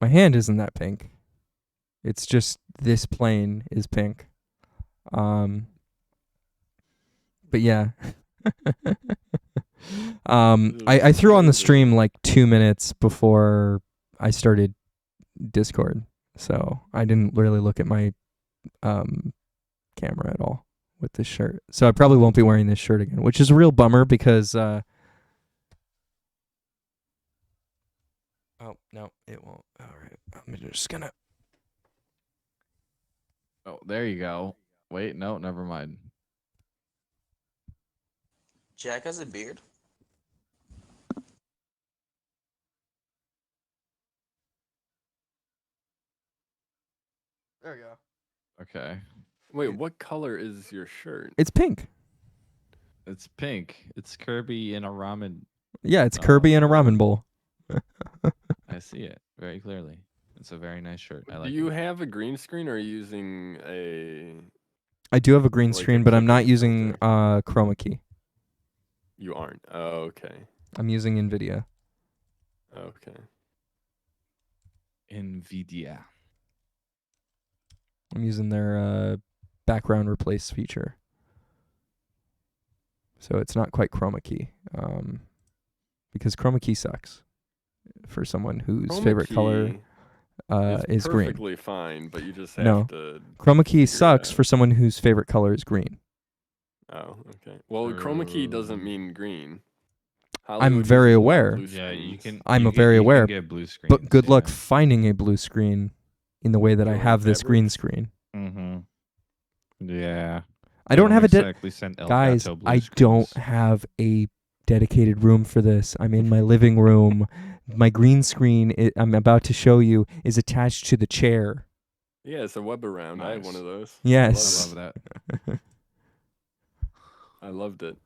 Speaker 1: my hand isn't that pink. It's just this plane is pink. But yeah. I threw on the stream like 2 minutes before I started Discord. So I didn't really look at my camera at all with this shirt. So I probably won't be wearing this shirt again, which is a real bummer because oh no, it won't. All right. I'm just gonna
Speaker 8: Oh, there you go. Wait, no, never mind.
Speaker 10: Jack has a beard.
Speaker 1: There we go.
Speaker 8: Okay.
Speaker 3: Wait, what color is your shirt?
Speaker 1: It's pink.
Speaker 8: It's pink. It's Kirby in a ramen.
Speaker 1: Yeah, it's Kirby in a ramen bowl.
Speaker 8: I see it very clearly. It's a very nice shirt. I like
Speaker 3: Do you
Speaker 8: it.
Speaker 3: have a green screen or are you using a
Speaker 1: I do have a green
Speaker 3: like a
Speaker 1: screen, but I'm not
Speaker 3: clipping
Speaker 1: using
Speaker 3: filter?
Speaker 1: chroma key.
Speaker 3: You aren't. Oh, okay.
Speaker 1: I'm using NVIDIA.
Speaker 3: Okay.
Speaker 8: NVIDIA.
Speaker 1: I'm using their background replace feature. So it's not quite chroma key. Because chroma key sucks for someone whose
Speaker 3: Chroma
Speaker 1: favorite color
Speaker 3: key
Speaker 1: is green.
Speaker 3: perfectly fine, but you just have
Speaker 1: No.
Speaker 3: to.
Speaker 1: Chroma key
Speaker 3: figure it
Speaker 1: sucks
Speaker 3: out.
Speaker 1: for someone whose favorite color is green.
Speaker 3: Oh, okay. Well, chroma key doesn't mean green.
Speaker 1: I'm
Speaker 3: Hollywood
Speaker 1: very
Speaker 3: uses a lot of
Speaker 1: aware.
Speaker 3: blue
Speaker 8: Yeah, you
Speaker 3: screens.
Speaker 8: can.
Speaker 1: I'm
Speaker 8: you
Speaker 1: very
Speaker 8: you
Speaker 1: aware.
Speaker 8: Can get blue screens,
Speaker 1: But good luck
Speaker 8: yeah.
Speaker 1: finding a blue screen in the way that I
Speaker 3: Going
Speaker 1: have this green
Speaker 3: fabrics?
Speaker 1: screen.
Speaker 8: Mm-hmm. Yeah.
Speaker 1: I don't have a
Speaker 8: exactly send
Speaker 1: guys.
Speaker 8: Elgato blue
Speaker 1: I don't
Speaker 8: screens.
Speaker 1: have a dedicated room for this. I'm in my living room. My green screen I'm about to show you is attached to the chair.
Speaker 3: Yeah, it's a web around. I have one
Speaker 8: Nice.
Speaker 3: of those.
Speaker 1: Yes.
Speaker 8: I love that.
Speaker 3: I loved it.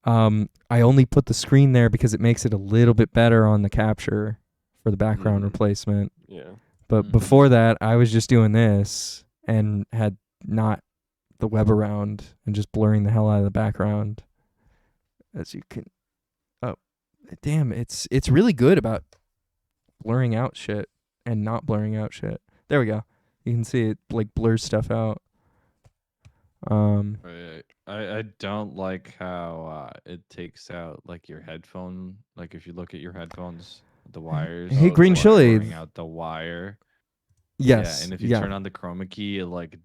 Speaker 1: I only put the screen there because it makes it a little bit better on the capture for the background
Speaker 3: Mhm.
Speaker 1: replacement.
Speaker 3: Yeah.
Speaker 1: But
Speaker 8: Mhm.
Speaker 1: before that, I was just doing this and had not the web around and just blurring the hell out of the background. As you can, oh, damn! It's really good about blurring out shit and not blurring out shit. There we go. You can see it like blurs stuff out.
Speaker 8: Right. I don't like how it takes out like your headphone. Like if you look at your headphones, the wires.
Speaker 1: Hey,
Speaker 8: it's
Speaker 1: Green Chili.
Speaker 8: blurring out the wire.
Speaker 1: Yes.
Speaker 8: Yeah, and if you turn on the chroma key, it like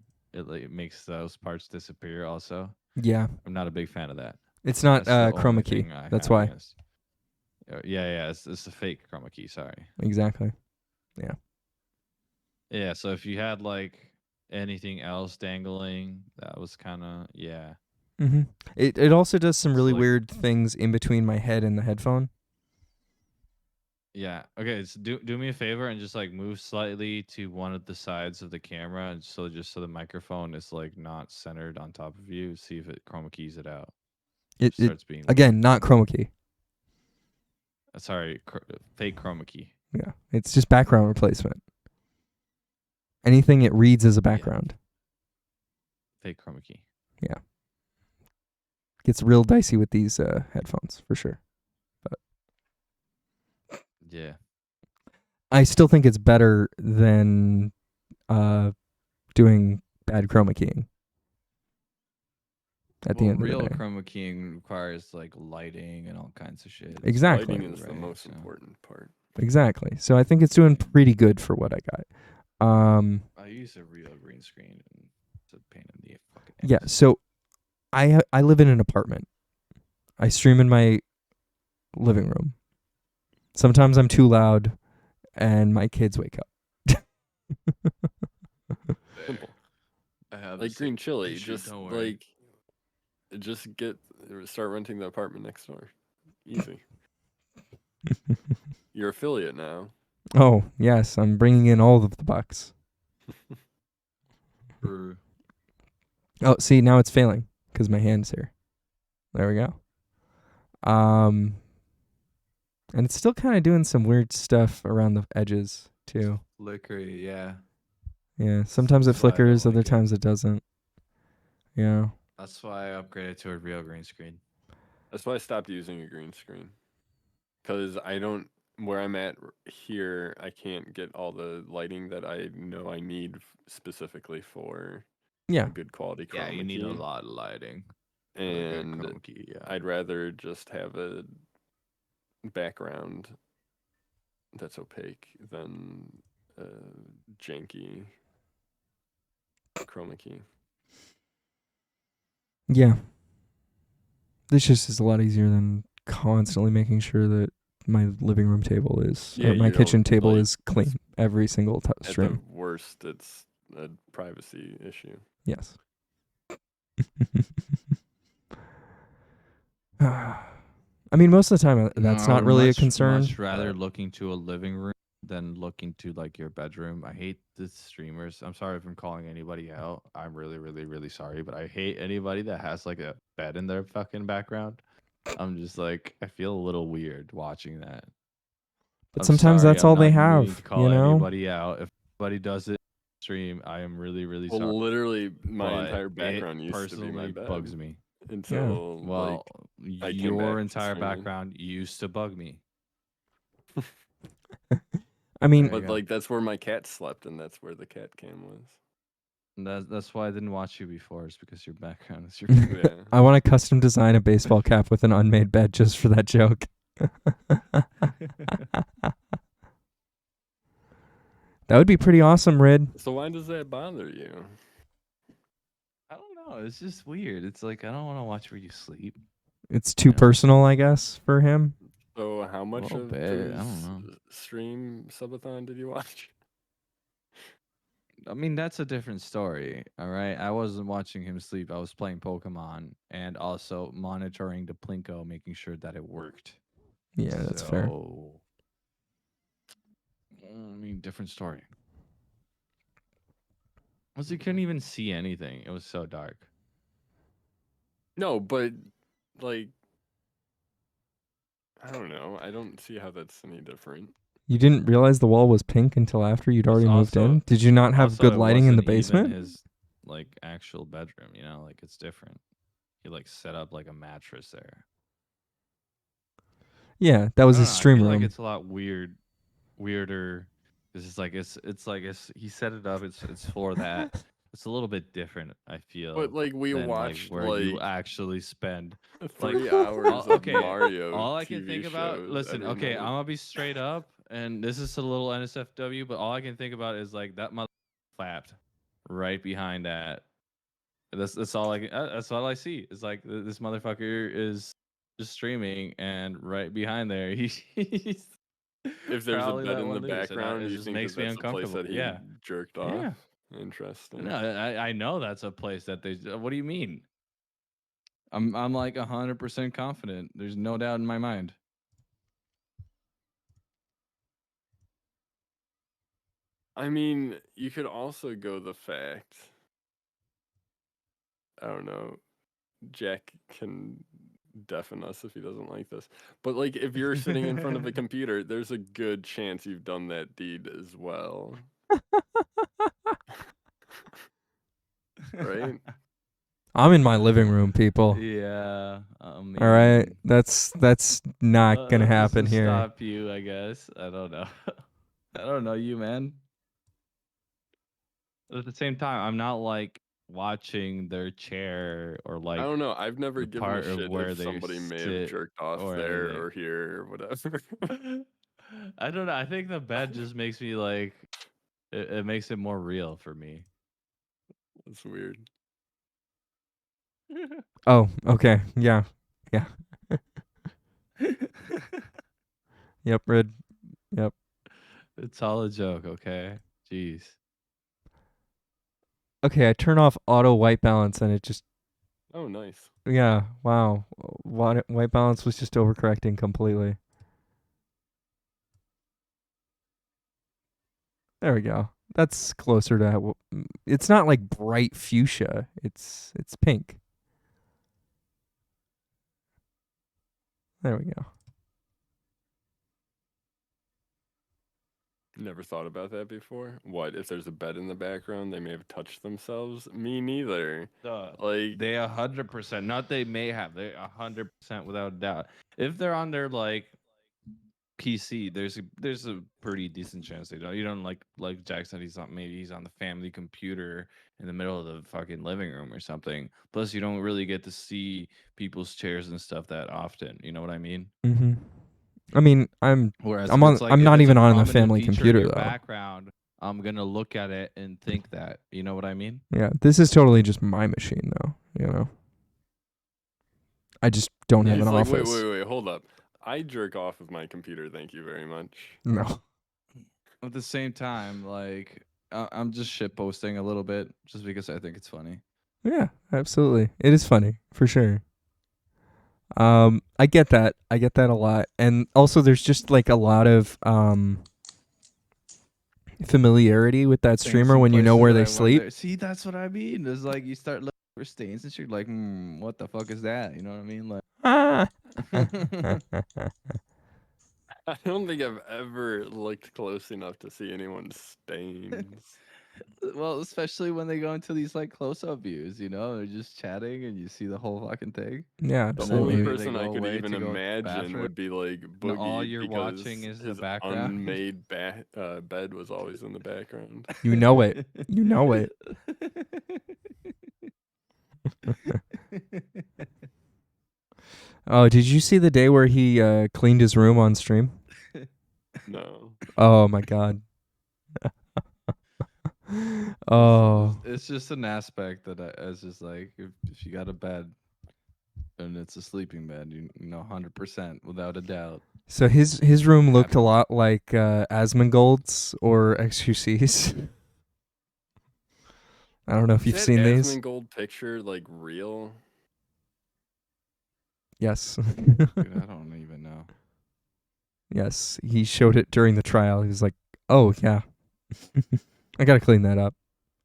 Speaker 8: makes those parts disappear. Also.
Speaker 1: Yeah.
Speaker 8: I'm not a big fan of that.
Speaker 1: It's not
Speaker 8: That's the
Speaker 1: chroma
Speaker 8: only
Speaker 1: key.
Speaker 8: thing I
Speaker 1: That's
Speaker 8: have
Speaker 1: why.
Speaker 8: against. Yeah, it's a fake chroma key. Sorry.
Speaker 1: Exactly. Yeah.
Speaker 8: Yeah, so if you had like anything else dangling, that was kind of yeah.
Speaker 1: Mm-hmm. It also does some really
Speaker 8: like-
Speaker 1: weird things in between my head and the headphone.
Speaker 8: Yeah. Okay. So do me a favor and just like move slightly to one of the sides of the camera, and so the microphone is like not centered on top of you. See if it chroma keys it out.
Speaker 1: It
Speaker 8: starts being
Speaker 1: again, not chroma key.
Speaker 8: Sorry, fake chroma key.
Speaker 1: Yeah, it's just background replacement. Anything it reads as a background.
Speaker 8: Fake chroma key.
Speaker 1: Yeah. Gets real dicey with these headphones for sure. But
Speaker 8: Yeah.
Speaker 1: I still think it's better than doing bad chroma keying. At the end
Speaker 8: real
Speaker 1: of the day.
Speaker 8: chroma keying requires like lighting and all kinds of shit.
Speaker 1: Exactly.
Speaker 3: Lighting is the
Speaker 8: Right,
Speaker 3: most
Speaker 8: so-
Speaker 3: important part.
Speaker 1: Exactly. So I think it's doing pretty good for what I got.
Speaker 8: I use a real green screen, and it's a pain in the fucking
Speaker 1: Yeah,
Speaker 8: ass.
Speaker 1: so I live in an apartment. I stream in my living room. Sometimes I'm too loud and my kids wake up.
Speaker 3: Simple.
Speaker 8: I have
Speaker 3: Like
Speaker 8: the
Speaker 3: green
Speaker 8: same
Speaker 3: chili,
Speaker 8: issue,
Speaker 3: just
Speaker 8: don't worry.
Speaker 3: start renting the apartment next door. Easy. You're affiliate now.
Speaker 1: Oh, yes, I'm bringing in all of the bucks.
Speaker 8: True.
Speaker 1: Oh, see, now it's failing because my hand's here. There we go. And it's still kind of doing some weird stuff around the edges too.
Speaker 8: Flickery, yeah.
Speaker 1: Yeah, sometimes it
Speaker 8: That's why I don't
Speaker 1: flickers, other
Speaker 8: like it.
Speaker 1: times it doesn't. Yeah.
Speaker 8: That's why I upgraded to a real green screen.
Speaker 3: That's why I stopped using a green screen. Because where I'm at here, I can't get all the lighting that I know I need specifically for
Speaker 1: Yeah.
Speaker 3: a good quality chroma
Speaker 8: Yeah, you need a
Speaker 3: key.
Speaker 8: lot of lighting. for a good
Speaker 3: And
Speaker 8: chroma key, yeah.
Speaker 3: I'd rather just have a background that's opaque than a janky chroma key.
Speaker 1: Yeah. This just is a lot easier than constantly making sure that my living room table is,
Speaker 3: Yeah,
Speaker 1: or my
Speaker 3: you
Speaker 1: kitchen
Speaker 3: don't,
Speaker 1: table
Speaker 3: like,
Speaker 1: is clean every single
Speaker 3: At
Speaker 1: stream.
Speaker 3: the worst, it's a privacy issue.
Speaker 1: Yes. I mean, most of the time that's
Speaker 8: No,
Speaker 1: not really a
Speaker 8: much-
Speaker 1: concern.
Speaker 8: Much rather
Speaker 1: but-
Speaker 8: looking to a living room than looking to like your bedroom. I hate the streamers. I'm sorry if I'm calling anybody out. I'm really, really, really sorry, but I hate anybody that has like a bed in their fucking background. I'm just like, I feel a little weird watching that.
Speaker 1: But
Speaker 8: I'm
Speaker 1: sometimes
Speaker 8: sorry,
Speaker 1: that's
Speaker 8: I'm
Speaker 1: all they
Speaker 8: not meaning
Speaker 1: have,
Speaker 8: to call
Speaker 1: you know?
Speaker 8: anybody out. If anybody does it stream, I am really, really
Speaker 3: Well,
Speaker 8: sorry.
Speaker 3: literally, my
Speaker 8: but
Speaker 3: entire
Speaker 8: it
Speaker 3: background used to be my
Speaker 8: personally
Speaker 3: bed.
Speaker 8: bugs me.
Speaker 3: Until
Speaker 8: Well,
Speaker 3: I came
Speaker 8: your
Speaker 3: back to
Speaker 8: entire
Speaker 3: streaming.
Speaker 8: background used to bug me.
Speaker 1: I mean,
Speaker 8: There you
Speaker 3: But
Speaker 8: go.
Speaker 3: like that's where my cat slept, and that's where the cat cam was.
Speaker 9: That's why I didn't watch you before. Is because your background is your.
Speaker 3: Yeah.
Speaker 1: I want to custom design a baseball cap with an unmade bed just for that joke. That would be pretty awesome, Rid.
Speaker 3: So why does that bother you?
Speaker 9: I don't know. It's just weird. It's like I don't want to watch where you sleep.
Speaker 1: It's too personal, I guess, for him.
Speaker 3: So how much
Speaker 9: little
Speaker 3: of
Speaker 9: bit,
Speaker 3: Drew's
Speaker 9: I don't know.
Speaker 3: stream subathon did you watch?
Speaker 9: I mean, that's a different story. All right. I wasn't watching him sleep. I was playing Pokemon and also monitoring the Plinko, making sure that it worked.
Speaker 1: Yeah, that's fair.
Speaker 9: So, I mean, different story. Plus, you couldn't even see anything. It was so dark.
Speaker 3: No, but like I don't know. I don't see how that's any different.
Speaker 1: You didn't realize the wall was pink until after you'd already moved
Speaker 9: Also-
Speaker 1: in? Did you not have
Speaker 9: Also,
Speaker 1: good
Speaker 9: it
Speaker 1: lighting in the
Speaker 9: wasn't even
Speaker 1: basement?
Speaker 9: His like actual bedroom, you know, like it's different. He like set up like a mattress there.
Speaker 1: Yeah, that was
Speaker 9: I don't
Speaker 1: his
Speaker 9: know, I
Speaker 1: stream
Speaker 9: feel
Speaker 1: room.
Speaker 9: Like it's a lot weirder. This is like it's like he set it up. It's for that. It's a little bit different. I feel.
Speaker 3: But like we
Speaker 9: than,
Speaker 3: watched
Speaker 9: where you
Speaker 3: like
Speaker 9: actually spend
Speaker 3: 3
Speaker 9: like,
Speaker 3: hours of
Speaker 9: okay,
Speaker 3: Mario.
Speaker 9: all I can
Speaker 3: TV
Speaker 9: think about.
Speaker 3: shows
Speaker 9: Listen,
Speaker 3: every
Speaker 9: okay,
Speaker 3: night.
Speaker 9: I'm gonna be straight up, and this is a little NSFW, but all I can think about is like that mother flapped right behind that. That's all I that's all I see. It's like this motherfucker is just streaming, and right behind there, he's.
Speaker 3: If there's a
Speaker 9: probably
Speaker 3: bed
Speaker 9: let
Speaker 3: in the
Speaker 9: one loose, and
Speaker 3: background,
Speaker 9: it
Speaker 3: you
Speaker 9: just
Speaker 3: think
Speaker 9: makes
Speaker 3: that
Speaker 9: me
Speaker 3: that's the place
Speaker 9: uncomfortable.
Speaker 3: that he
Speaker 9: Yeah,
Speaker 3: jerked off?
Speaker 9: yeah.
Speaker 3: Interesting.
Speaker 9: No, I know that's a place that they. What do you mean? I'm like 100% confident. There's no doubt in my mind.
Speaker 3: I mean, you could also go the fact. I don't know. Jack can deafen us if he doesn't like this. But like if you're sitting in front of a computer, there's a good chance you've done that deed as well. Right?
Speaker 1: I'm in my living room, people.
Speaker 9: Yeah. I mean,
Speaker 1: All right, that's not gonna
Speaker 9: this
Speaker 1: happen
Speaker 9: will
Speaker 1: here.
Speaker 9: Stop you, I guess. I don't know. I don't know you, man. But at the same time, I'm not like watching their chair or like
Speaker 3: I don't know. I've never
Speaker 9: the
Speaker 3: given a
Speaker 9: part of
Speaker 3: shit
Speaker 9: where
Speaker 3: if
Speaker 9: they
Speaker 3: somebody may have
Speaker 9: sit
Speaker 3: jerked off
Speaker 9: or
Speaker 3: there
Speaker 9: anything.
Speaker 3: or here or whatever.
Speaker 9: I don't know. I think the bed just makes me like it makes it more real for me.
Speaker 3: That's weird.
Speaker 1: Oh, okay. Yeah. Yeah. Yep, Red. Yep.
Speaker 9: It's all a joke, okay? Jeez.
Speaker 1: Okay, I turn off auto white balance and it just
Speaker 3: Oh, nice.
Speaker 1: yeah, wow. White balance was just overcorrecting completely. There we go. That's closer to it's not like bright fuchsia. It's pink. There we go.
Speaker 3: Never thought about that before. What if there's a bed in the background? They may have touched themselves. Me neither. Like
Speaker 9: They 100%. Not they may have. They 100% without a doubt. If they're on their like PC, there's a pretty decent chance they don't. You don't like Jack said he's not. Maybe he's on the family computer in the middle of the fucking living room or something. Plus, you don't really get to see people's chairs and stuff that often. You know what I mean?
Speaker 1: Mhm. I mean, I'm
Speaker 9: Whereas
Speaker 1: I'm
Speaker 9: if
Speaker 1: on
Speaker 9: it's like,
Speaker 1: I'm
Speaker 9: if
Speaker 1: not
Speaker 9: it's a
Speaker 1: even on the
Speaker 9: prominent
Speaker 1: family
Speaker 9: feature in
Speaker 1: computer
Speaker 9: your
Speaker 1: though.
Speaker 9: Background, I'm gonna look at it and think that. You know what I mean?
Speaker 1: Yeah, this is totally just my machine though, you know. I just don't have
Speaker 3: it's
Speaker 1: an
Speaker 3: like,
Speaker 1: office.
Speaker 3: wait, hold up. I jerk off with my computer. Thank you very much.
Speaker 1: No.
Speaker 9: At the same time, like I'm just shit posting a little bit just because I think it's funny.
Speaker 1: Yeah, absolutely. It is funny, for sure. I get that. I get that a lot. And also there's just like a lot of familiarity with that
Speaker 9: Things
Speaker 1: streamer
Speaker 9: in
Speaker 1: when you know
Speaker 9: places
Speaker 1: where
Speaker 9: that
Speaker 1: they
Speaker 9: I
Speaker 1: sleep.
Speaker 9: wonder- See, that's what I mean. It's like you start looking for stains and shit. Like, what the fuck is that? You know what I mean? Like,
Speaker 3: I don't think I've ever looked close enough to see anyone's stains.
Speaker 8: Well, especially when they go into these like close-up views, you know, they're just chatting and you see the whole fucking thing.
Speaker 1: Yeah,
Speaker 3: The
Speaker 8: And then
Speaker 3: only
Speaker 8: maybe
Speaker 1: absolutely.
Speaker 8: they
Speaker 3: person I
Speaker 8: go
Speaker 3: could
Speaker 8: away
Speaker 3: even
Speaker 8: to go to the
Speaker 3: imagine
Speaker 8: bathroom,
Speaker 3: would be like
Speaker 8: and all
Speaker 3: Boogie
Speaker 8: you're
Speaker 3: because
Speaker 8: watching is the
Speaker 3: his
Speaker 8: background.
Speaker 3: unmade bed was always in the background.
Speaker 1: You know it. You know it. Oh, did you see the day where he cleaned his room on stream?
Speaker 3: No.
Speaker 1: Oh my god. Oh,
Speaker 8: It's just an aspect that it's just like if you got a bed and it's a sleeping bed, you know, 100% without a doubt.
Speaker 1: so his room looked a lot like Asmongold's or XQC's. I don't know if
Speaker 3: Is
Speaker 1: you've
Speaker 3: that
Speaker 1: seen these.
Speaker 3: Asmongold picture like real?
Speaker 1: Yes.
Speaker 8: Dude, I don't even know.
Speaker 1: Yes, he showed it during the trial. He was like, "Oh yeah, I gotta clean that up,"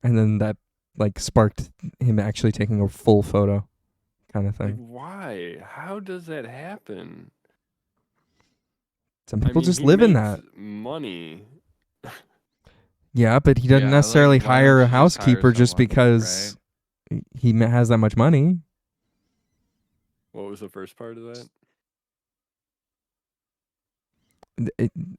Speaker 1: and then that like sparked him actually taking a full photo, kind of
Speaker 3: Like
Speaker 1: thing.
Speaker 3: why? How does that happen?
Speaker 1: Some
Speaker 3: I
Speaker 1: people
Speaker 3: mean,
Speaker 1: just
Speaker 3: he
Speaker 1: live in
Speaker 3: makes
Speaker 1: that.
Speaker 3: money.
Speaker 1: Yeah, but he doesn't
Speaker 8: Yeah,
Speaker 1: necessarily
Speaker 8: like, why
Speaker 1: hire a
Speaker 8: don't you just hire
Speaker 1: housekeeper just
Speaker 8: someone,
Speaker 1: because he has that much money.
Speaker 3: What was the first part of that?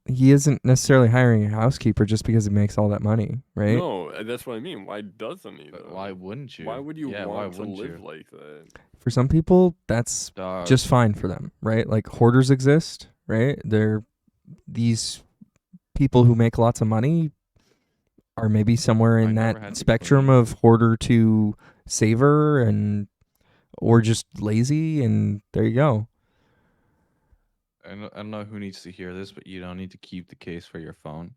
Speaker 1: He isn't necessarily hiring a housekeeper just because he makes all that money, right?
Speaker 3: No, that's what I mean. Why doesn't he?
Speaker 8: But
Speaker 3: Though?
Speaker 8: why wouldn't you?
Speaker 3: Why would you
Speaker 8: Yeah, why
Speaker 3: want to
Speaker 8: wouldn't
Speaker 3: live
Speaker 8: you?
Speaker 3: like that?
Speaker 1: For some people, that's
Speaker 8: Dog.
Speaker 1: just fine for them, right? Like hoarders exist, right? They're these people who make lots of money are maybe somewhere in
Speaker 8: never had
Speaker 1: that
Speaker 8: to
Speaker 1: spectrum
Speaker 8: clean.
Speaker 1: of hoarder to saver and or just lazy, and there you go.
Speaker 8: I don't know who needs to hear this, but you don't need to keep the case for your phone.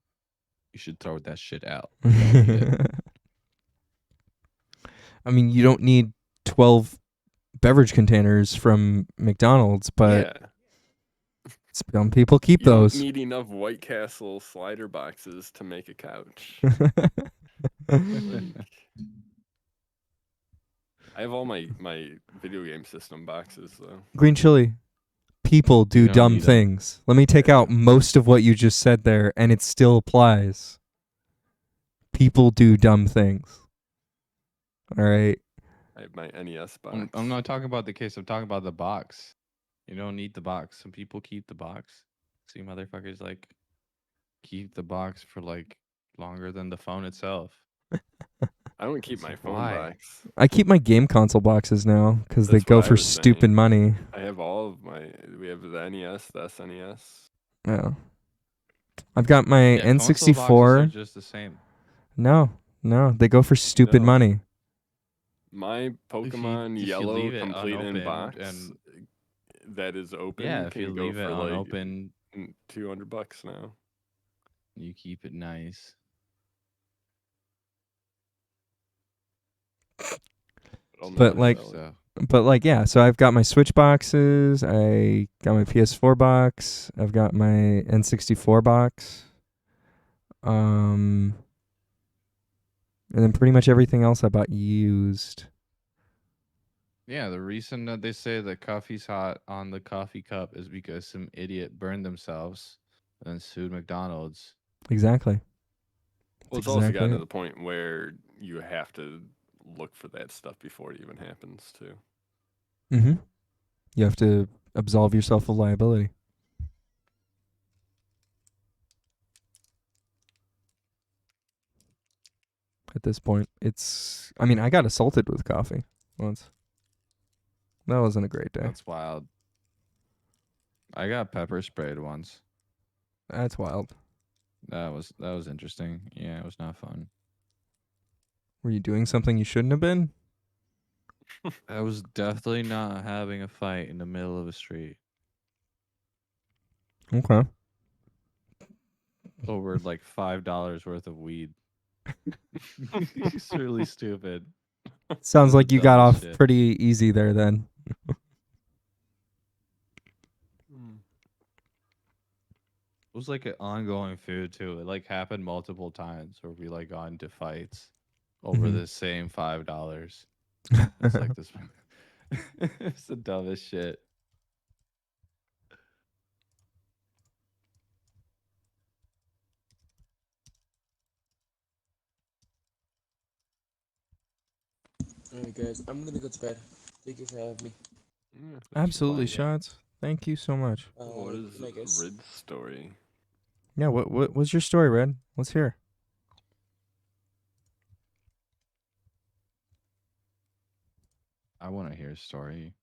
Speaker 8: You should throw that shit out. You don't need it.
Speaker 1: I mean, you don't need 12 beverage containers from McDonald's, but
Speaker 3: Yeah.
Speaker 1: some people keep
Speaker 3: You
Speaker 1: those.
Speaker 3: don't need enough White Castle slider boxes to make a couch. Like, I have all my video game system boxes though.
Speaker 1: Green chili. People do
Speaker 8: You don't
Speaker 1: dumb
Speaker 8: need 'em.
Speaker 1: things. Let me take out most of what you just said there, and it still applies. People do dumb things. All right.
Speaker 3: I have my NES box.
Speaker 8: I'm not talking about the case. I'm talking about the box. You don't need the box. Some people keep the box. See, motherfuckers like keep the box for like longer than the phone itself.
Speaker 3: I don't keep
Speaker 8: It's
Speaker 3: my
Speaker 8: like,
Speaker 3: phone
Speaker 8: why?
Speaker 3: box.
Speaker 1: I keep my game console boxes now because they
Speaker 3: That's
Speaker 1: go
Speaker 3: what I
Speaker 1: for
Speaker 3: was
Speaker 1: stupid
Speaker 3: saying.
Speaker 1: money.
Speaker 3: I have all of my. We have the NES, the SNES.
Speaker 1: Yeah. I've got my
Speaker 8: Yeah, console boxes are
Speaker 1: N64.
Speaker 8: just the same.
Speaker 1: No, they go for stupid
Speaker 3: No.
Speaker 1: money.
Speaker 3: My Pokemon
Speaker 8: if you
Speaker 3: Yellow
Speaker 8: leave it
Speaker 3: complete in
Speaker 8: unopened
Speaker 3: box
Speaker 8: and
Speaker 3: that is open
Speaker 8: yeah, if you
Speaker 3: can go
Speaker 8: leave it
Speaker 3: for like
Speaker 8: unopened,
Speaker 3: $200 now.
Speaker 8: you keep it nice.
Speaker 3: I'll
Speaker 1: But
Speaker 3: never
Speaker 1: like,
Speaker 3: sell it.
Speaker 1: yeah. So I've got my Switch boxes. I got my PS4 box. I've got my N64 box. And then pretty much everything else I bought used.
Speaker 8: Yeah, the reason that they say that coffee's hot on the coffee cup is because some idiot burned themselves and then sued McDonald's.
Speaker 1: Exactly.
Speaker 3: Well, it's also gotten to the point where you have to look for that stuff before it even happens, too.
Speaker 1: Mm-hmm. You have to absolve yourself of liability. At this point, I mean, I got assaulted with coffee once. That wasn't a great day.
Speaker 8: That's wild. I got pepper sprayed once.
Speaker 1: That's wild.
Speaker 8: That was interesting. Yeah, it was not fun.
Speaker 1: Were you doing something you shouldn't have been?
Speaker 8: I was definitely not having a fight in the middle of a street
Speaker 1: Okay.
Speaker 8: over like $5 worth of weed. It's really stupid.
Speaker 1: Sounds
Speaker 8: It was
Speaker 1: like
Speaker 8: the
Speaker 1: you got
Speaker 8: dumbest
Speaker 1: off
Speaker 8: shit.
Speaker 1: pretty easy there then.
Speaker 8: It was like an ongoing food too. It like happened multiple times where we like got into fights over
Speaker 1: Mhm.
Speaker 8: the same $5. It's like this. It's the dumbest shit.
Speaker 10: Alright, guys, I'm gonna go to bed. Thank you for having me.
Speaker 3: Yeah, thanks for
Speaker 1: Absolutely,
Speaker 3: playing.
Speaker 1: shots. Thank you so much.
Speaker 3: What is
Speaker 10: Good night, guys.
Speaker 3: Rid's story?
Speaker 1: Yeah, what was your story, Red? Let's hear.
Speaker 9: I want to hear a story.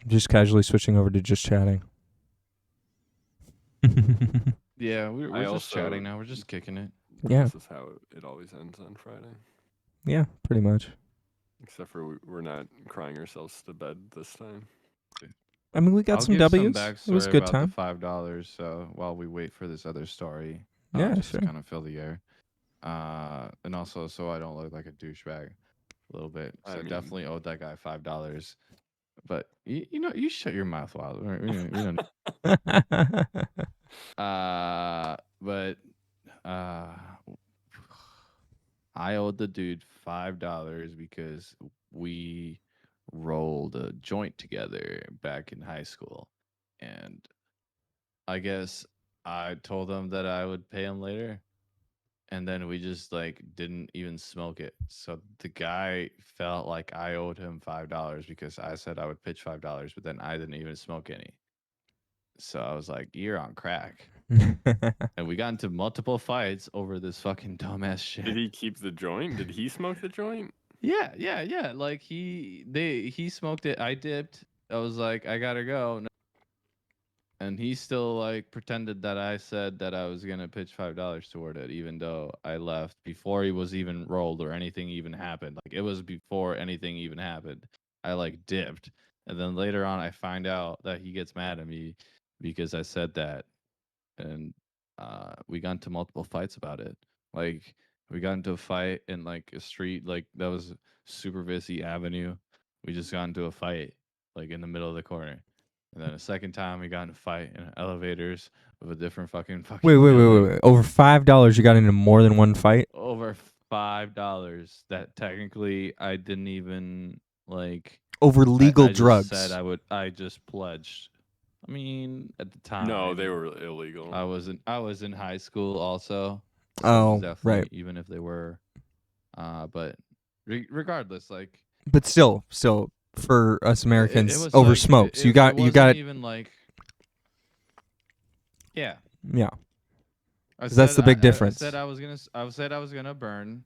Speaker 1: Just casually switching over to just chatting.
Speaker 9: Yeah, we're
Speaker 3: I
Speaker 9: just
Speaker 3: also-
Speaker 9: chatting now. We're just kicking it.
Speaker 1: Yeah,
Speaker 3: This is how it always ends on Friday.
Speaker 1: yeah, pretty much.
Speaker 3: Except for we're not crying ourselves to bed this time.
Speaker 1: I mean, we got
Speaker 9: I'll
Speaker 1: some
Speaker 9: give
Speaker 1: W's.
Speaker 9: Some
Speaker 1: It was a
Speaker 9: backstory
Speaker 1: good
Speaker 9: about
Speaker 1: time.
Speaker 9: the $5. So while we wait for this other story,
Speaker 1: Yeah,
Speaker 9: just
Speaker 1: sure.
Speaker 9: to kind of fill the air, and also so I don't look like a douchebag a little bit. So
Speaker 3: I
Speaker 9: I
Speaker 3: mean-
Speaker 9: definitely owed that guy $5. But you know, you shut your mouth, Wild. We don't. But I owed the dude $5 because we rolled a joint together back in high school, and I guess I told him that I would pay him later, and then we just like didn't even smoke it. So the guy felt like I owed him $5 because I said I would pitch $5, but then I didn't even smoke any. So I was like, "You're on crack." And we got into multiple fights over this fucking dumbass shit.
Speaker 3: Did he keep the joint? Did he smoke the joint?
Speaker 9: Yeah. Like he smoked it. I dipped. I was like, I gotta go. And he still like pretended that I said that I was gonna pitch $5 toward it, even though I left before he was even rolled or anything even happened. Like it was before anything even happened. I like dipped, and then later on I find out that he gets mad at me because I said that, and we got into multiple fights about it. Like we got into a fight in like a street like that was super busy avenue. We just got into a fight like in the middle of the corner. And then a second time we got in a fight in elevators with a different fucking
Speaker 1: Wait.
Speaker 9: building.
Speaker 1: Over $5, you got into more than one fight?
Speaker 9: Over $5 that technically I didn't even like
Speaker 1: Over legal
Speaker 9: I just
Speaker 1: drugs.
Speaker 9: said I just pledged. I mean, at the time.
Speaker 3: No, they were illegal.
Speaker 9: I was in high school also. So it
Speaker 1: Oh,
Speaker 9: was definitely,
Speaker 1: right.
Speaker 9: even if they were, but regardless, like
Speaker 1: But still, for us Americans,
Speaker 9: was
Speaker 1: over
Speaker 9: like,
Speaker 1: smokes.
Speaker 9: it
Speaker 1: you got
Speaker 9: wasn't even like, yeah.
Speaker 1: Yeah.
Speaker 9: I
Speaker 1: 'Cause that's
Speaker 9: said
Speaker 1: the big
Speaker 9: I
Speaker 1: difference.
Speaker 9: said I was gonna burn,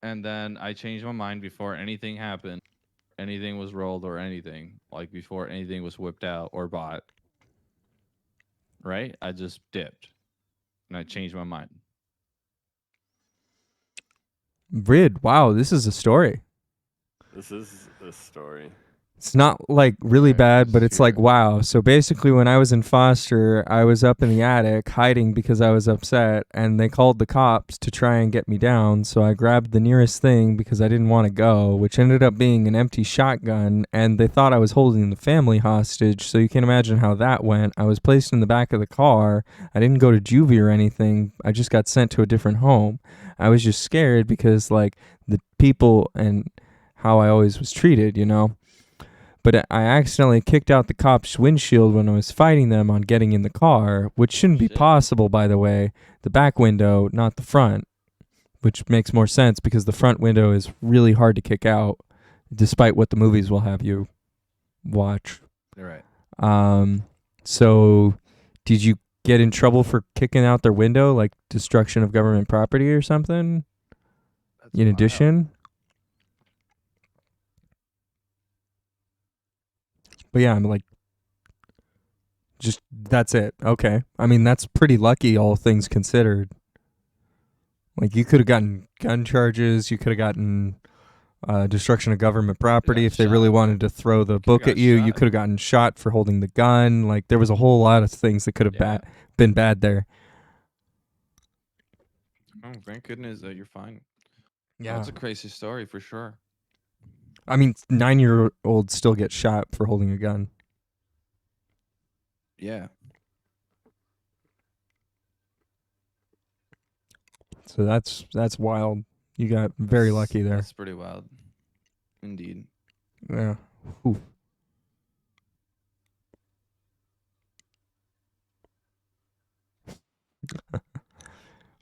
Speaker 9: and then I changed my mind before anything happened, anything was rolled or anything, like before anything was whipped out or bought. Right? I just dipped, and I changed my mind.
Speaker 1: Rid. Wow, this is a story.
Speaker 3: This is a story.
Speaker 1: It's not like really bad, but it's like, wow. So basically, when I was in foster, I was up in the attic hiding because I was upset, and they called the cops to try and get me down. So I grabbed the nearest thing because I didn't want to go, which ended up being an empty shotgun, and they thought I was holding the family hostage. So you can imagine how that went. I was placed in the back of the car. I didn't go to juvie or anything. I just got sent to a different home. I was just scared because, like, the people and how I always was treated, you know. But I accidentally kicked out the cop's windshield when I was fighting them on getting in the car, which shouldn't be possible, by the way. The back window, not the front, which makes more sense because the front window is really hard to kick out, despite what the movies will have you watch.
Speaker 9: You're right.
Speaker 1: So did you get in trouble for kicking out their window, like destruction of government property or something? In addition? But yeah, I'm like, just, that's it. Okay. I mean, that's pretty lucky, all things considered. Like, you could have gotten gun charges. You could have gotten destruction of government property if they really wanted to throw the book at you. You could have gotten shot for holding the gun. Like, there was a whole lot of things that could have been bad there.
Speaker 9: Oh, thank goodness that you're fine.
Speaker 1: Yeah.
Speaker 9: That's a crazy story for sure.
Speaker 1: I mean, 9-year-olds still get shot for holding a gun.
Speaker 9: Yeah.
Speaker 1: So that's wild. You got very lucky there.
Speaker 9: That's pretty wild. Indeed.
Speaker 1: Yeah. Ooh.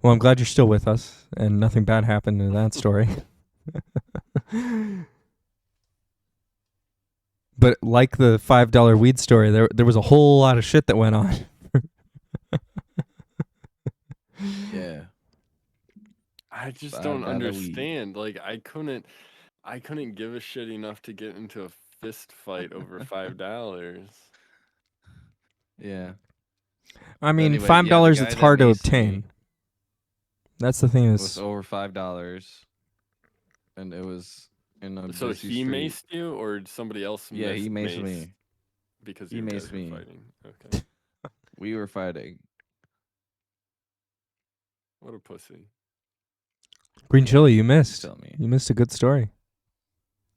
Speaker 1: Well, I'm glad you're still with us, and nothing bad happened in that story. But like the $5 weed story, there was a whole lot of shit that went on.
Speaker 8: Yeah.
Speaker 3: I just
Speaker 8: $5
Speaker 3: don't
Speaker 8: weed.
Speaker 3: understand. Like I couldn't give a shit enough to get into a fist fight over $5.
Speaker 8: Yeah.
Speaker 1: I mean,
Speaker 8: Anyway,
Speaker 1: $5
Speaker 8: yeah, the
Speaker 1: it's
Speaker 8: guy that
Speaker 1: hard to
Speaker 8: maced
Speaker 1: obtain.
Speaker 8: me
Speaker 1: That's the thing.
Speaker 8: was
Speaker 1: Is
Speaker 8: over $5, and it was in a
Speaker 3: So
Speaker 8: busy
Speaker 3: he
Speaker 8: street.
Speaker 3: maced you, or somebody else?
Speaker 8: Yeah, he maced me.
Speaker 3: Because
Speaker 8: He
Speaker 3: you guys
Speaker 8: maced
Speaker 3: were
Speaker 8: me.
Speaker 3: fighting. Okay.
Speaker 8: We were fighting.
Speaker 3: What a pussy.
Speaker 1: Green Chili, you missed.
Speaker 8: Tell me.
Speaker 1: You missed a good story.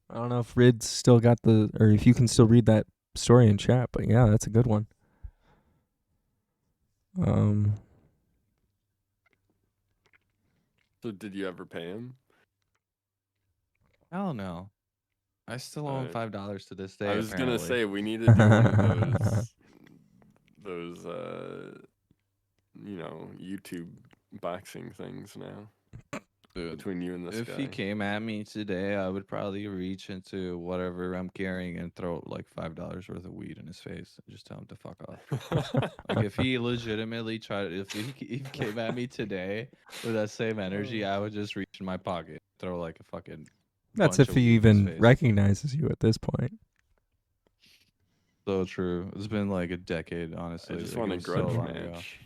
Speaker 1: I don't know if Rid's still got or if you can still read that story in chat, but yeah, that's a good one.
Speaker 3: So did you ever pay him?
Speaker 8: Hell no. I still owe him $5 to this day.
Speaker 3: I was gonna
Speaker 8: apparently.
Speaker 3: say we need to do one of those YouTube boxing things now.
Speaker 8: Dude,
Speaker 3: Between you and this
Speaker 8: if
Speaker 3: guy.
Speaker 8: he came at me today, I would probably reach into whatever I'm carrying and throw like $5 worth of weed in his face and just tell him to fuck off. Like if he legitimately if he came at me today with that same energy, I would just reach in my pocket, throw like a fucking.
Speaker 1: That's
Speaker 8: bunch
Speaker 1: if
Speaker 8: of
Speaker 1: he
Speaker 8: weed in his
Speaker 1: even
Speaker 8: face.
Speaker 1: recognizes you at this point.
Speaker 8: So true. It's been like a decade, honestly.
Speaker 3: I just
Speaker 8: like,
Speaker 3: want
Speaker 8: it
Speaker 3: a
Speaker 8: was so
Speaker 3: grudge
Speaker 8: long ago.
Speaker 3: match.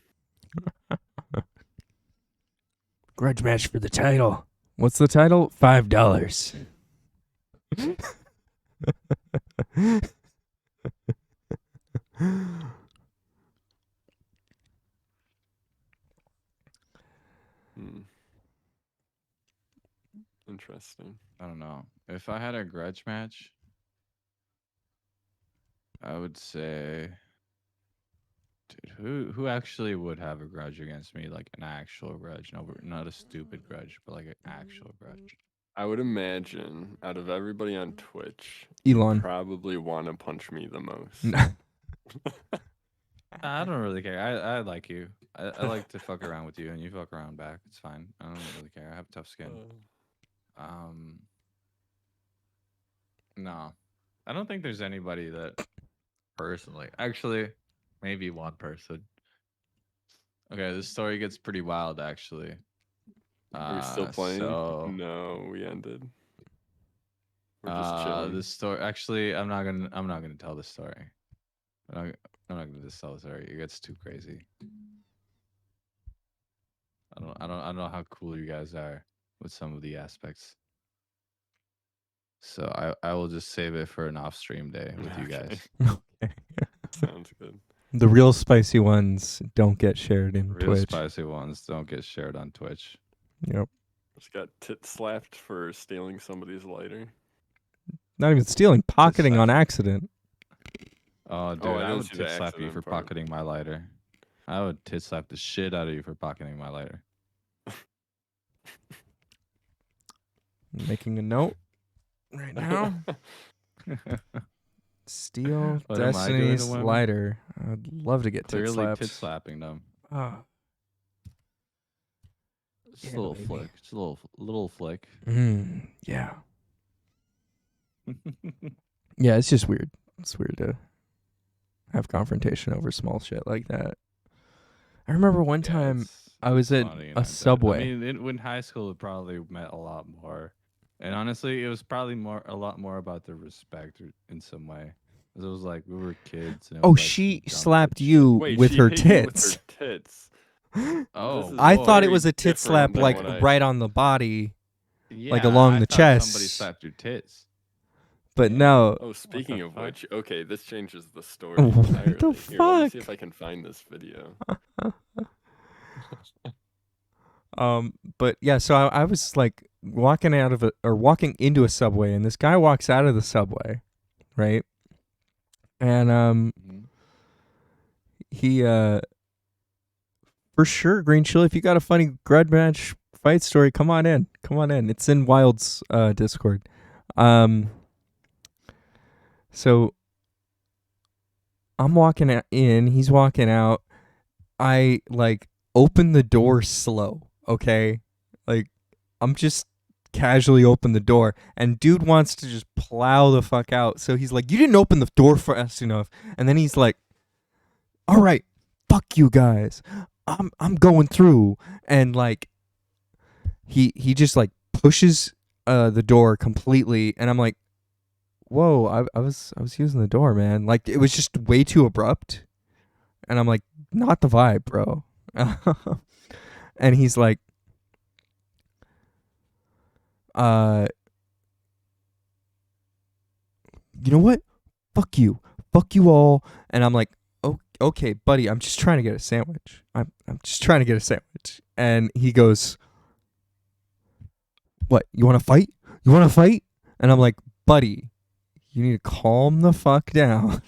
Speaker 1: Grudge match for the title. What's the title? $5.
Speaker 3: Interesting.
Speaker 8: I don't know. If I had a grudge match, I would say, dude, who actually would have a grudge against me, like an actual grudge, no, not a stupid grudge, but like an actual grudge.
Speaker 3: I would imagine out of everybody on Twitch,
Speaker 1: Elon.
Speaker 3: you probably want to punch me the most.
Speaker 8: I don't really care. I like you. I like to fuck around with you, and you fuck around back. It's fine. I don't really care. I have tough skin. No, I don't think there's anybody that personally. Actually, maybe one person. Okay, this story gets pretty wild. Actually,
Speaker 3: Are we still playing?
Speaker 8: So,
Speaker 3: No, we ended. We're just chilling.
Speaker 8: this story. Actually, I'm not gonna tell the story. I'm not gonna just tell the story. It gets too crazy. I don't know how cool you guys are with some of the aspects. So I will just save it for an off-stream day with you guys.
Speaker 1: Okay.
Speaker 3: Sounds good.
Speaker 1: The real spicy ones don't get shared in
Speaker 8: Real
Speaker 1: Twitch.
Speaker 8: spicy ones don't get shared on Twitch.
Speaker 1: Yep.
Speaker 3: Just got tit slapped for stealing somebody's lighter.
Speaker 1: Not even stealing, pocketing on accident.
Speaker 8: Oh, dude,
Speaker 3: I
Speaker 8: I
Speaker 3: didn't
Speaker 8: would
Speaker 3: see the
Speaker 8: tit slap you
Speaker 3: accident
Speaker 8: for
Speaker 3: part.
Speaker 8: pocketing my lighter. I would tit slap the shit out of you for pocketing my lighter.
Speaker 1: Making a note right now. Steal
Speaker 8: What am I doing to
Speaker 1: Destiny's
Speaker 8: women?
Speaker 1: lighter. I'd love to get tit
Speaker 8: Clearly
Speaker 1: slapped.
Speaker 8: tit slapping them.
Speaker 1: Ah.
Speaker 8: Just
Speaker 1: Yeah,
Speaker 8: a little
Speaker 1: baby.
Speaker 8: flick. Just a little flick.
Speaker 1: Yeah. Yeah, it's just weird. It's weird to have confrontation over small shit like that. I remember one time I was at
Speaker 8: Funny, and
Speaker 1: a
Speaker 8: I bet.
Speaker 1: Subway.
Speaker 8: I mean, in high school, it probably meant a lot more. And honestly, it was probably a lot more about the respect in some way. 'Cause it was like we were kids. And it
Speaker 1: Oh,
Speaker 8: was like
Speaker 1: she
Speaker 8: some dumb
Speaker 1: slapped
Speaker 8: kid
Speaker 1: you
Speaker 3: Wait,
Speaker 1: with
Speaker 3: she
Speaker 1: her
Speaker 3: hit you with
Speaker 1: tits.
Speaker 3: her tits.
Speaker 8: Oh,
Speaker 3: This is
Speaker 1: I thought it
Speaker 3: very
Speaker 1: was a tit
Speaker 3: different
Speaker 1: slap,
Speaker 3: than
Speaker 1: like
Speaker 3: what I-
Speaker 1: right on the body, like
Speaker 8: Yeah,
Speaker 1: along
Speaker 8: I
Speaker 1: the
Speaker 8: thought
Speaker 1: chest.
Speaker 8: Somebody slapped your tits.
Speaker 1: But no.
Speaker 3: Oh, speaking of
Speaker 8: fuck?
Speaker 3: which, okay, this changes the story
Speaker 1: What the
Speaker 3: entirely. Here, let me
Speaker 1: fuck?
Speaker 3: see if I can find this video.
Speaker 1: But yeah, so I was like walking into a Subway, and this guy walks out of the Subway, right? And he for sure, Green Chili, if you got a funny grudge match fight story, come on in. It's in Wild's Discord. So I'm walking in, he's walking out. I like open the door slow. okay? Like, I'm just casually open the door, and dude wants to just plow the fuck out. So he's like, you didn't open the door fast enough. And then he's like, all right, fuck you guys. I'm going through. And like, he just like pushes the door completely, and I'm like, whoa, I was using the door, man. Like, it was just way too abrupt. And I'm like, not the vibe, bro. And he's like, you know what? Fuck you. Fuck you all. And I'm like, oh, okay, buddy, I'm just trying to get a sandwich. I'm just trying to get a sandwich. And he goes, what? You want to fight? You want to fight? And I'm like, buddy, you need to calm the fuck down.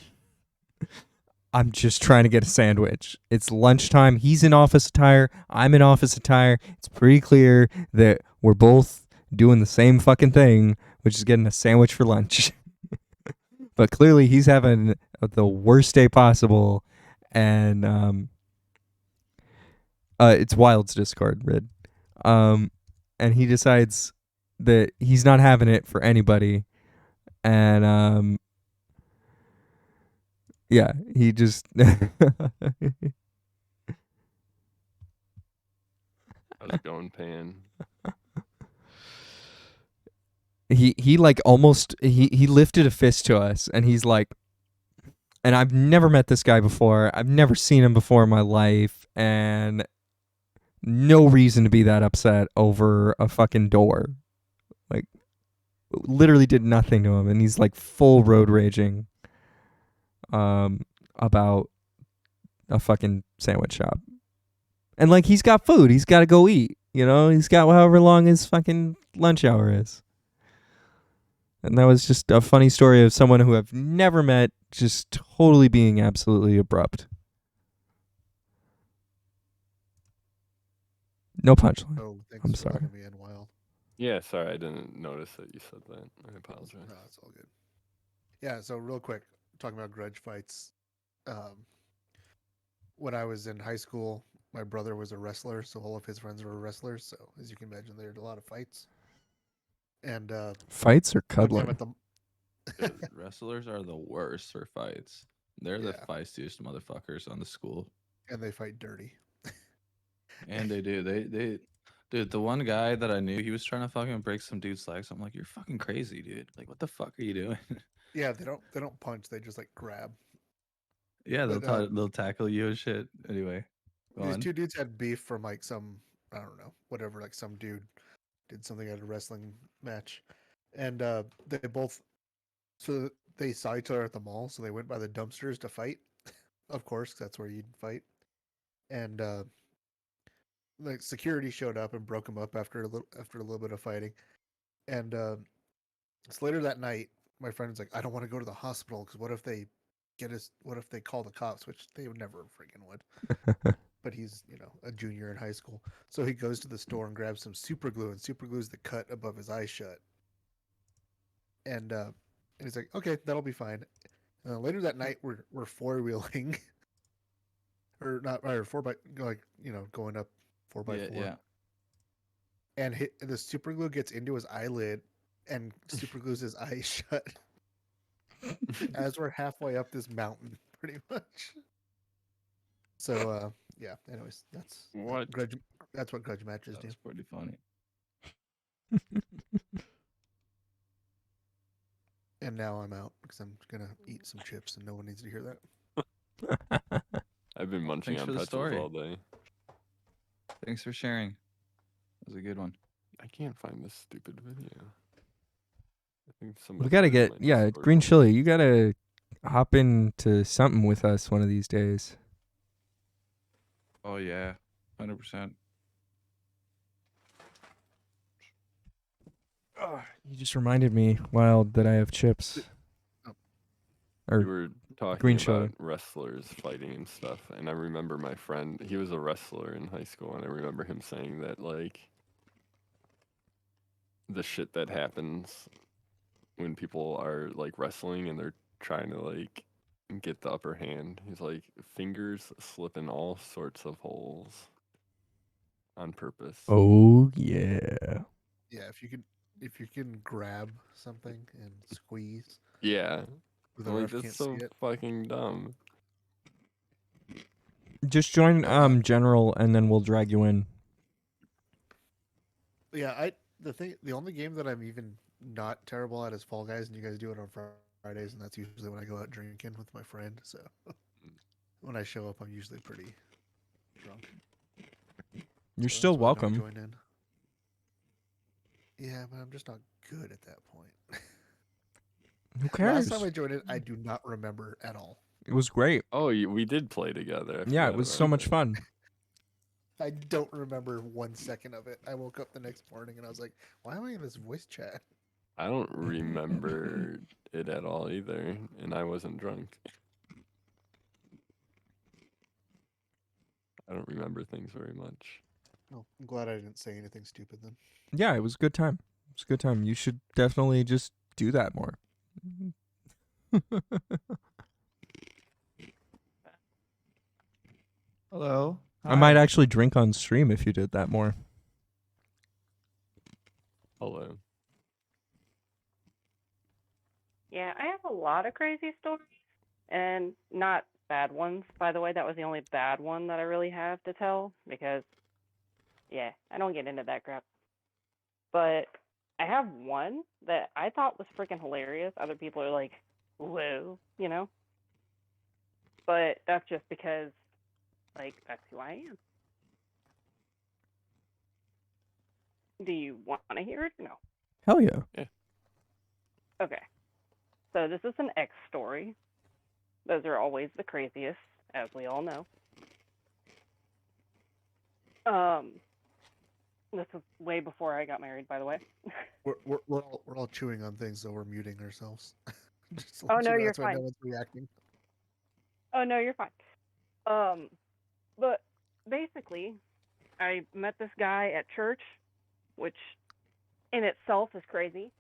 Speaker 1: I'm just trying to get a sandwich. It's lunchtime. He's in office attire. I'm in office attire. It's pretty clear that we're both doing the same fucking thing, which is getting a sandwich for lunch. But clearly he's having the worst day possible. And it's Wild's Discord, Rid. And he decides that he's not having it for anybody. And yeah, he just
Speaker 3: How's it going, Pan?
Speaker 1: he like almost he lifted a fist to us, and he's like, and I've never met this guy before. I've never seen him before in my life, and no reason to be that upset over a fucking door. Like, literally did nothing to him, and he's like full road raging about a fucking sandwich shop. And like, he's got food, he's got to go eat, you know, he's got however long his fucking lunch hour is. And that was just a funny story of someone who I've never met just totally being absolutely abrupt. No punchline.
Speaker 13: Oh, thanks
Speaker 1: I'm
Speaker 13: for
Speaker 1: sorry.
Speaker 13: letting me in, Wild.
Speaker 3: Yeah, sorry, I didn't notice that you said that. I apologize.
Speaker 13: No, it's all good. Yeah, so real quick, talking about grudge fights. When I was in high school, my brother was a wrestler, so all of his friends were wrestlers. So as you can imagine, there were a lot of fights. And
Speaker 1: Fights or
Speaker 13: one time
Speaker 1: cuddling?
Speaker 13: at the
Speaker 8: Wrestlers are the worst for fights. They're the
Speaker 13: Yeah.
Speaker 8: feistiest motherfuckers on the school.
Speaker 13: and they fight dirty.
Speaker 8: And they do. They dude, the one guy that I knew, he was trying to fucking break some dude's legs. I'm like, you're fucking crazy, dude. Like, what the fuck are you doing?
Speaker 13: Yeah, they don't punch. They just like grab.
Speaker 8: Yeah,
Speaker 13: But,
Speaker 8: they'll tackle you and shit. Anyway, go
Speaker 13: These
Speaker 8: on.
Speaker 13: two dudes had beef from like some, I don't know, whatever. Like some dude did something at a wrestling match, and they both, so they saw each other at the mall. So they went by the dumpsters to fight. Of course, 'cause that's where you'd fight. And like security showed up and broke them up after a little bit of fighting. And so later that night, my friend was like, "I don't want to go to the hospital because what if they get us? What if they call the cops?" Which they would never freaking would. But he's, you know, a junior in high school. So he goes to the store and grabs some super glue and super glues the cut above his eye shut. And he's like, okay, that'll be fine. Later that night, we're four wheeling, or not, or four by, like, you know, going up 4x4.
Speaker 8: Yeah.
Speaker 13: And the super glue gets into his eyelid and super glues his eye shut. As we're halfway up this mountain, pretty much. So yeah. Anyways, that's
Speaker 3: What?
Speaker 13: grudge. That's what grudge matches do.
Speaker 8: That's pretty funny.
Speaker 13: And now I'm out because I'm gonna eat some chips, and no one needs to hear that.
Speaker 3: I've been munching
Speaker 8: Thanks
Speaker 3: on
Speaker 8: for the
Speaker 3: pretzels
Speaker 8: story.
Speaker 3: all day.
Speaker 8: Thanks for sharing. That was a good one.
Speaker 3: I can't find this stupid video. I think
Speaker 1: We
Speaker 3: somebody
Speaker 1: gotta
Speaker 3: put it in
Speaker 1: get,
Speaker 3: my
Speaker 1: yeah,
Speaker 3: Discord
Speaker 1: Green
Speaker 3: once.
Speaker 1: Chili, you gotta hop into something with us one of these days.
Speaker 8: Oh yeah, 100%.
Speaker 1: You just reminded me, Wild, that I have chips.
Speaker 3: We
Speaker 1: Or
Speaker 3: were talking
Speaker 1: green
Speaker 3: about
Speaker 1: chili.
Speaker 3: wrestlers fighting and stuff, and I remember my friend, he was a wrestler in high school, and I remember him saying that, like, the shit that happens when people are, like, wrestling and they're trying to, like, get the upper hand. He's like, fingers slip in all sorts of holes. on purpose.
Speaker 1: Oh yeah.
Speaker 13: Yeah, if you can grab something and squeeze,
Speaker 3: Yeah.
Speaker 13: where the
Speaker 3: I'm like,
Speaker 13: ref
Speaker 3: that's
Speaker 13: can't
Speaker 3: so
Speaker 13: see it.
Speaker 3: fucking dumb.
Speaker 1: Just join
Speaker 13: Yeah.
Speaker 1: general and then we'll drag you in.
Speaker 13: Yeah, the only game that I'm even not terrible at is Fall Guys, and you guys do it on Fridays, and that's usually when I go out drinking with my friend. So when I show up, I'm usually pretty drunk.
Speaker 1: You're
Speaker 13: So
Speaker 1: still
Speaker 13: that's why I don't
Speaker 1: welcome.
Speaker 13: join in. Yeah, but I'm just not good at that point.
Speaker 1: Who
Speaker 13: Last
Speaker 1: cares?
Speaker 13: time I joined in, I do not remember at all.
Speaker 1: It was great.
Speaker 3: Oh, we did play together. I
Speaker 1: Yeah, it
Speaker 3: forgot
Speaker 1: was
Speaker 3: about
Speaker 1: so much
Speaker 3: that.
Speaker 1: fun.
Speaker 13: I don't remember 1 second of it. I woke up the next morning and I was like, why am I in this voice chat?
Speaker 3: I don't remember it at all either, and I wasn't drunk. I don't remember things very much.
Speaker 13: Oh, I'm glad I didn't say anything stupid then.
Speaker 1: Yeah, it was a good time. It was a good time. You should definitely just do that more.
Speaker 12: Hello.
Speaker 1: I might actually drink on stream if you did that more.
Speaker 3: Hello.
Speaker 14: Yeah, I have a lot of crazy stories, and not bad ones, by the way. That was the only bad one that I really have to tell, because, yeah, I don't get into that crap. But I have one that I thought was freaking hilarious. Other people are like, whoa, you know? But that's just because, like, that's who I am. Do you want to hear it or no?
Speaker 1: Hell yeah.
Speaker 3: Yeah.
Speaker 14: Okay. So this is an X story. Those are always the craziest, as we all know. This was way before I got married, by the way.
Speaker 13: We're all chewing on things, so we're muting ourselves. Just to
Speaker 14: Oh,
Speaker 13: let
Speaker 14: no,
Speaker 13: you know,
Speaker 14: you're
Speaker 13: that's why
Speaker 14: fine.
Speaker 13: no one's reacting.
Speaker 14: Oh, no, you're fine. But basically, I met this guy at church, which in itself is crazy.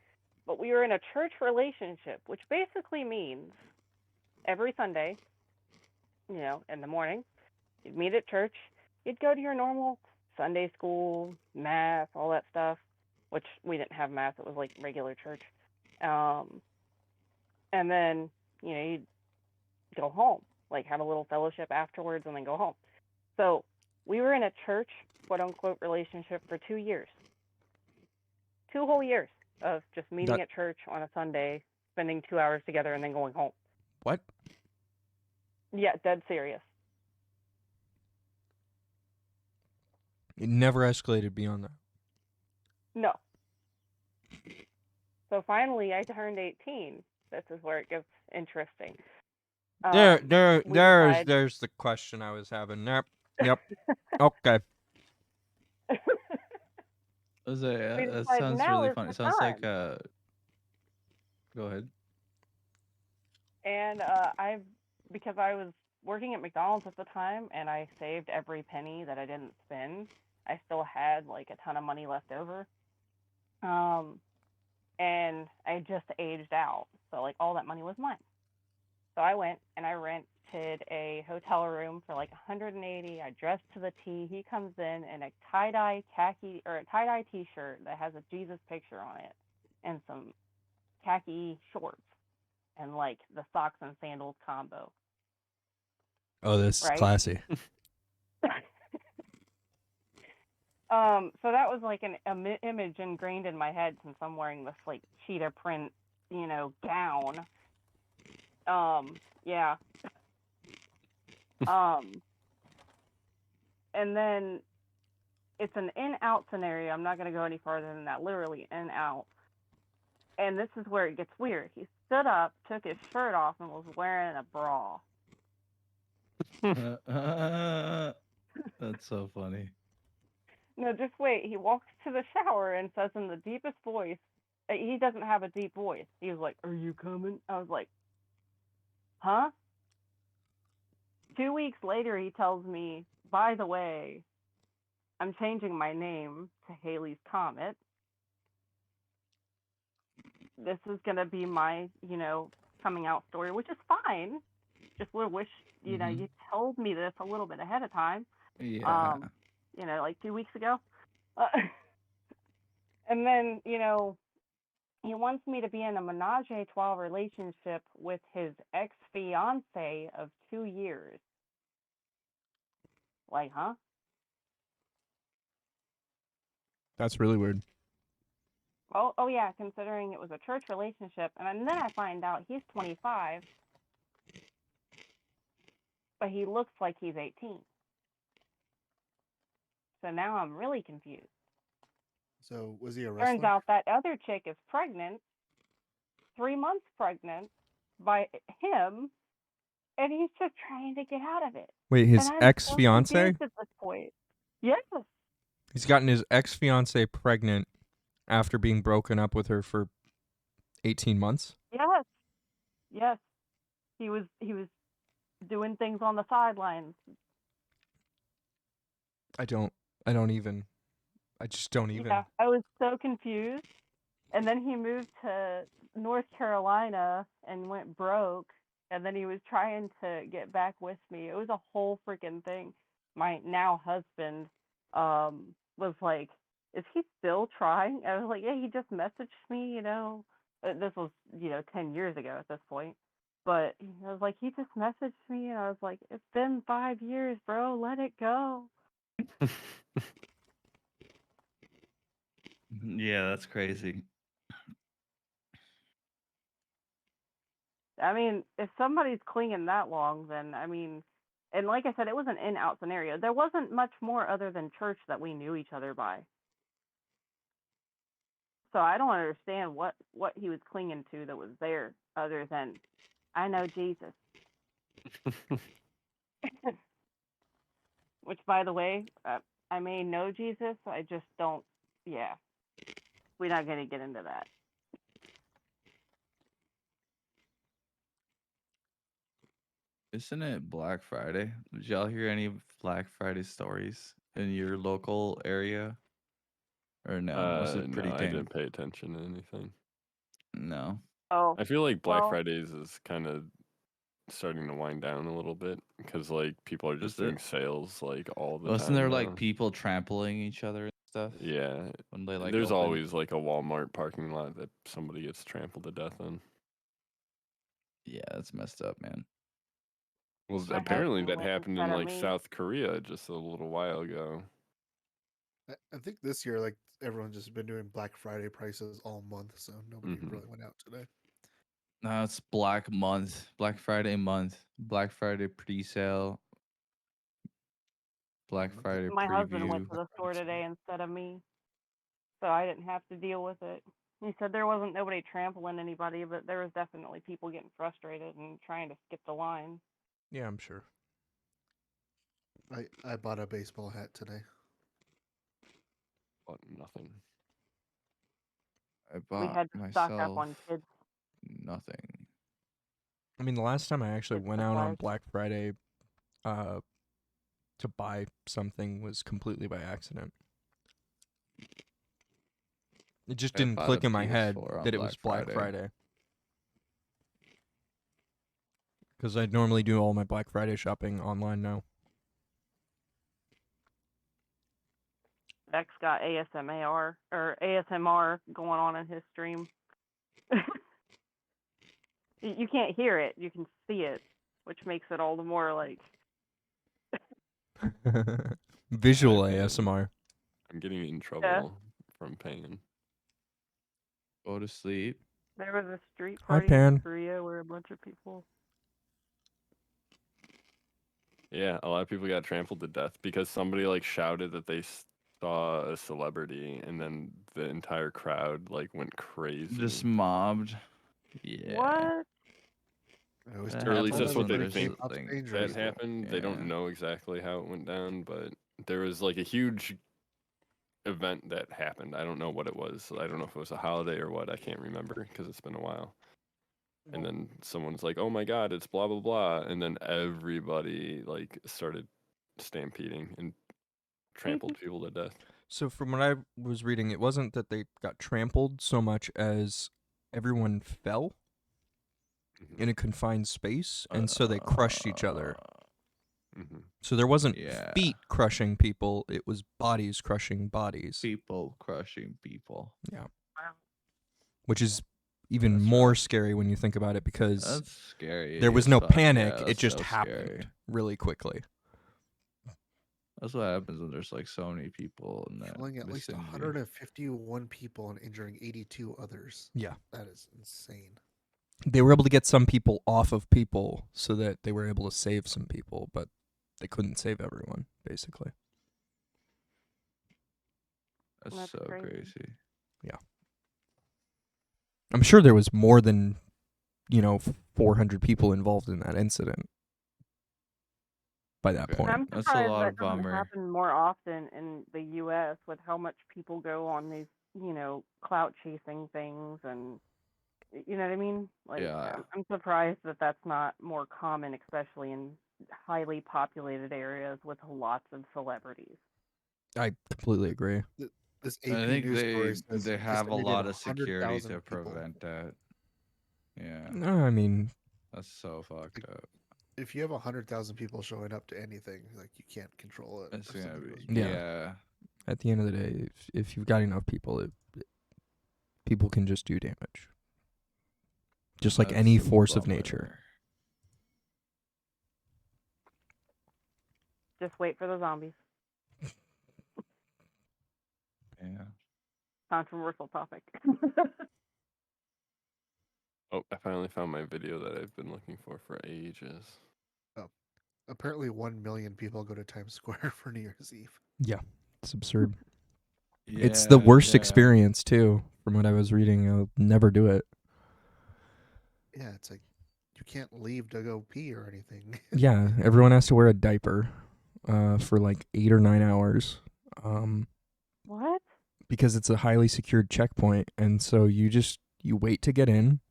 Speaker 14: But we were in a church relationship, which basically means every Sunday, you know, in the morning, you'd meet at church, you'd go to your normal Sunday school, mass, all that stuff, which we didn't have mass, it was like regular church. And then, you know, you'd go home, like have a little fellowship afterwards and then go home. So we were in a church, quote unquote, relationship for 2 years. 2 whole years of just meeting
Speaker 1: That-
Speaker 14: at church on a Sunday, spending 2 hours together, and then going home.
Speaker 1: What?
Speaker 14: Yeah, dead serious.
Speaker 1: It never escalated beyond that.
Speaker 14: No. So finally, I turned 18. This is where it gets interesting. We decided-
Speaker 1: There's the question I was having. Yep. Okay.
Speaker 14: We
Speaker 9: That
Speaker 14: decided
Speaker 9: sounds
Speaker 14: now
Speaker 9: really
Speaker 14: is
Speaker 9: funny.
Speaker 14: the
Speaker 9: It sounds like
Speaker 14: time.
Speaker 9: Go ahead.
Speaker 14: And because I was working at McDonald's at the time, and I saved every penny that I didn't spend, I still had like a ton of money left over. And I just aged out, so like all that money was mine. So I went and I rented a hotel room for like $180. I dressed to the T. He comes in a tie-dye khaki or a tie-dye T-shirt that has a Jesus picture on it, and some khaki shorts, and like the socks and sandals combo.
Speaker 1: Oh, this is
Speaker 14: Right?
Speaker 1: classy.
Speaker 14: So that was like an image ingrained in my head since I'm wearing this like cheetah print, you know, gown. Yeah. And then it's an in-out scenario. I'm not going to go any farther than that. Literally in-out. And this is where it gets weird. He stood up, took his shirt off, and was wearing a bra.
Speaker 9: That's so funny.
Speaker 14: No, just wait. He walks to the shower and says in the deepest voice, he doesn't have a deep voice. He was like, "Are you coming?" I was like, "Huh?" 2 weeks later, he tells me, "By the way, I'm changing my name to Haley's Comet. This is going to be my, you know, coming out story," which is fine. Just would wish, you know, you told me this a little bit ahead of time.
Speaker 12: Yeah.
Speaker 14: like 2 weeks ago. And then, he wants me to be in a menage a trois relationship with his ex-fiance of 2 years. Like, huh?
Speaker 1: That's really weird.
Speaker 14: Oh yeah, considering it was a church relationship. And then I find out he's 25, but he looks like he's 18. So now I'm really confused.
Speaker 13: So was he a wrestler?
Speaker 14: Turns out that other chick is pregnant, 3 months pregnant by him, and he's just trying to get out of it.
Speaker 1: Wait, his
Speaker 14: And I'm so
Speaker 1: ex-fiance?
Speaker 14: confused at this point. Yes.
Speaker 1: He's gotten his ex-fiance pregnant after being broken up with her for 18 months?
Speaker 14: Yes. Yes. He was doing things on the sidelines.
Speaker 1: I just don't even.
Speaker 14: Yeah, I was so confused. And then he moved to North Carolina and went broke. And then he was trying to get back with me. It was a whole freaking thing. My now husband was like, is he still trying? I was like, yeah, he just messaged me, This was, 10 years ago at this point. But I was like, he just messaged me. And I was like, it's been 5 years, bro. Let it go.
Speaker 11: Yeah, that's crazy.
Speaker 14: I mean, if somebody's clinging that long, then, and like I said, it was an in-out scenario. There wasn't much more other than church that we knew each other by. So I don't understand what he was clinging to that was there other than, I know Jesus. Which, by the way, I may know Jesus, I just don't, yeah. We're not going to get into that.
Speaker 11: Isn't it Black Friday? Did y'all hear any Black Friday stories in your local area? Or no? Was it pretty
Speaker 3: No, I
Speaker 11: tame?
Speaker 3: didn't pay attention to anything.
Speaker 11: No.
Speaker 14: Oh.
Speaker 3: I feel like Black
Speaker 14: well,
Speaker 3: Fridays is kind of starting to wind down a little bit because like people are just
Speaker 11: Is it?
Speaker 3: doing sales like all the
Speaker 11: Wasn't
Speaker 3: time
Speaker 11: there
Speaker 3: now.
Speaker 11: like people trampling each other and stuff?
Speaker 3: Yeah,
Speaker 11: When they like
Speaker 3: there's
Speaker 11: open?
Speaker 3: always like a Walmart parking lot that somebody gets trampled to death in.
Speaker 11: Yeah, that's messed up, man.
Speaker 3: Well,
Speaker 14: My
Speaker 3: apparently
Speaker 14: husband
Speaker 3: that
Speaker 14: went
Speaker 3: happened in
Speaker 14: instead of
Speaker 3: like
Speaker 14: me.
Speaker 3: South Korea just a little while ago.
Speaker 13: I think this year, like everyone's just been doing Black Friday prices all month, so nobody
Speaker 3: Mhm.
Speaker 13: really went out today.
Speaker 11: No, it's Black Friday month, Black Friday pre-sale, Black Friday
Speaker 14: My husband went
Speaker 11: preview.
Speaker 14: to the store today instead of me, so I didn't have to deal with it. He said there wasn't nobody trampling anybody, but there was definitely people getting frustrated and trying to skip the line.
Speaker 1: Yeah, I'm sure.
Speaker 13: I bought a baseball hat today.
Speaker 3: But nothing.
Speaker 11: I
Speaker 14: We
Speaker 11: bought
Speaker 14: had to stock up on
Speaker 11: myself
Speaker 14: kids.
Speaker 11: nothing.
Speaker 1: I mean, the last time I actually
Speaker 14: Kids
Speaker 1: went out on
Speaker 14: supplies.
Speaker 1: Black Friday to buy something was completely by accident. It just
Speaker 11: I
Speaker 1: didn't
Speaker 11: bought
Speaker 1: click
Speaker 11: a
Speaker 1: in my head
Speaker 11: PS4 on
Speaker 1: that it was
Speaker 11: Black
Speaker 1: Black
Speaker 11: Friday.
Speaker 1: Friday. Because I normally do all my Black Friday shopping online now.
Speaker 14: X got ASMR going on in his stream. You can't hear it, you can see it, which makes it all the more like
Speaker 1: Visual
Speaker 3: I-
Speaker 1: ASMR.
Speaker 3: I'm getting in trouble from paying.
Speaker 11: Go to sleep.
Speaker 14: there was a street
Speaker 1: Hi,
Speaker 14: party
Speaker 1: Pan.
Speaker 14: in Korea where a bunch of people.
Speaker 3: Yeah, a lot of people got trampled to death because somebody like shouted that they saw a celebrity, and then the entire crowd like went crazy.
Speaker 11: Just mobbed. Yeah.
Speaker 14: What?
Speaker 13: It was
Speaker 11: That
Speaker 3: Or at least
Speaker 11: happens
Speaker 3: that's what
Speaker 11: when
Speaker 3: they
Speaker 11: there's
Speaker 3: think
Speaker 11: something
Speaker 3: that
Speaker 13: dangerous.
Speaker 3: happened. They don't
Speaker 11: Yeah.
Speaker 3: know exactly how it went down, but there was like a huge event that happened. I don't know what it was. I don't know if it was a holiday or what. I can't remember because it's been a while. And then someone's like, "Oh my God, it's blah blah blah," and then everybody like started stampeding and trampled people to death.
Speaker 1: So from what I was reading, it wasn't that they got trampled so much as everyone fell in a confined space, and so they crushed each other.
Speaker 3: Mhm.
Speaker 1: So there wasn't
Speaker 11: Yeah.
Speaker 1: feet crushing people; it was bodies crushing bodies.
Speaker 11: People crushing people.
Speaker 1: Yeah,
Speaker 14: Wow.
Speaker 1: which is even more scary when you think about it, because
Speaker 11: That's scary.
Speaker 1: there was
Speaker 11: as
Speaker 1: no
Speaker 11: fuck.
Speaker 1: panic;
Speaker 11: Yeah,
Speaker 1: it
Speaker 11: that's
Speaker 1: just
Speaker 11: so
Speaker 1: happened
Speaker 11: scary.
Speaker 1: really quickly.
Speaker 11: That's what happens when there's like so many people in that
Speaker 13: Killing at least
Speaker 11: vicinity.
Speaker 13: 151 people and injuring 82 others.
Speaker 1: Yeah.
Speaker 13: That is insane.
Speaker 1: They were able to get some people off of people so that they were able to save some people, but they couldn't save everyone, basically.
Speaker 11: That's
Speaker 14: That's
Speaker 11: so crazy.
Speaker 1: Yeah. I'm sure there was more than, 400 people involved in that incident by that
Speaker 11: Okay.
Speaker 1: point.
Speaker 14: I'm
Speaker 11: That's a
Speaker 14: surprised
Speaker 11: lot
Speaker 14: that
Speaker 11: of
Speaker 14: doesn't
Speaker 11: bummer.
Speaker 14: happen more often in the U.S. with how much people go on these, clout chasing things, and you know what I mean. Like,
Speaker 11: Yeah.
Speaker 14: I'm surprised that that's not more common, especially in highly populated areas with lots of celebrities.
Speaker 1: I completely agree.
Speaker 13: This
Speaker 11: I
Speaker 13: AP
Speaker 11: think
Speaker 13: news story
Speaker 11: they
Speaker 13: says
Speaker 11: have a lot of
Speaker 13: estimated
Speaker 11: security
Speaker 13: 100,000
Speaker 11: to
Speaker 13: people.
Speaker 11: prevent that. Yeah.
Speaker 1: No, I mean,
Speaker 11: That's so fucked up.
Speaker 13: If you have 100,000 people showing up to anything, like you can't control it.
Speaker 11: It's
Speaker 13: if
Speaker 11: gonna
Speaker 13: something
Speaker 11: be
Speaker 13: goes
Speaker 1: Yeah.
Speaker 13: wrong.
Speaker 11: yeah.
Speaker 1: at the end of the day, if you've got enough people, people can just do damage. Just like
Speaker 11: That's
Speaker 1: any
Speaker 11: a
Speaker 1: force of
Speaker 11: bummer.
Speaker 1: nature.
Speaker 14: Just wait for the zombies.
Speaker 11: Yeah.
Speaker 14: Controversial topic.
Speaker 3: Oh, I finally found my video that I've been looking for ages.
Speaker 13: Oh, apparently 1 million people go to Times Square for New Year's Eve.
Speaker 1: Yeah, it's absurd. It's the worst experience too, from what I was reading. I'll never do it.
Speaker 13: Yeah, it's like you can't leave to go pee or anything.
Speaker 1: Yeah, everyone has to wear a diaper for like 8 or 9 hours.
Speaker 14: What?
Speaker 1: Because it's a highly secured checkpoint, and so you wait to get in.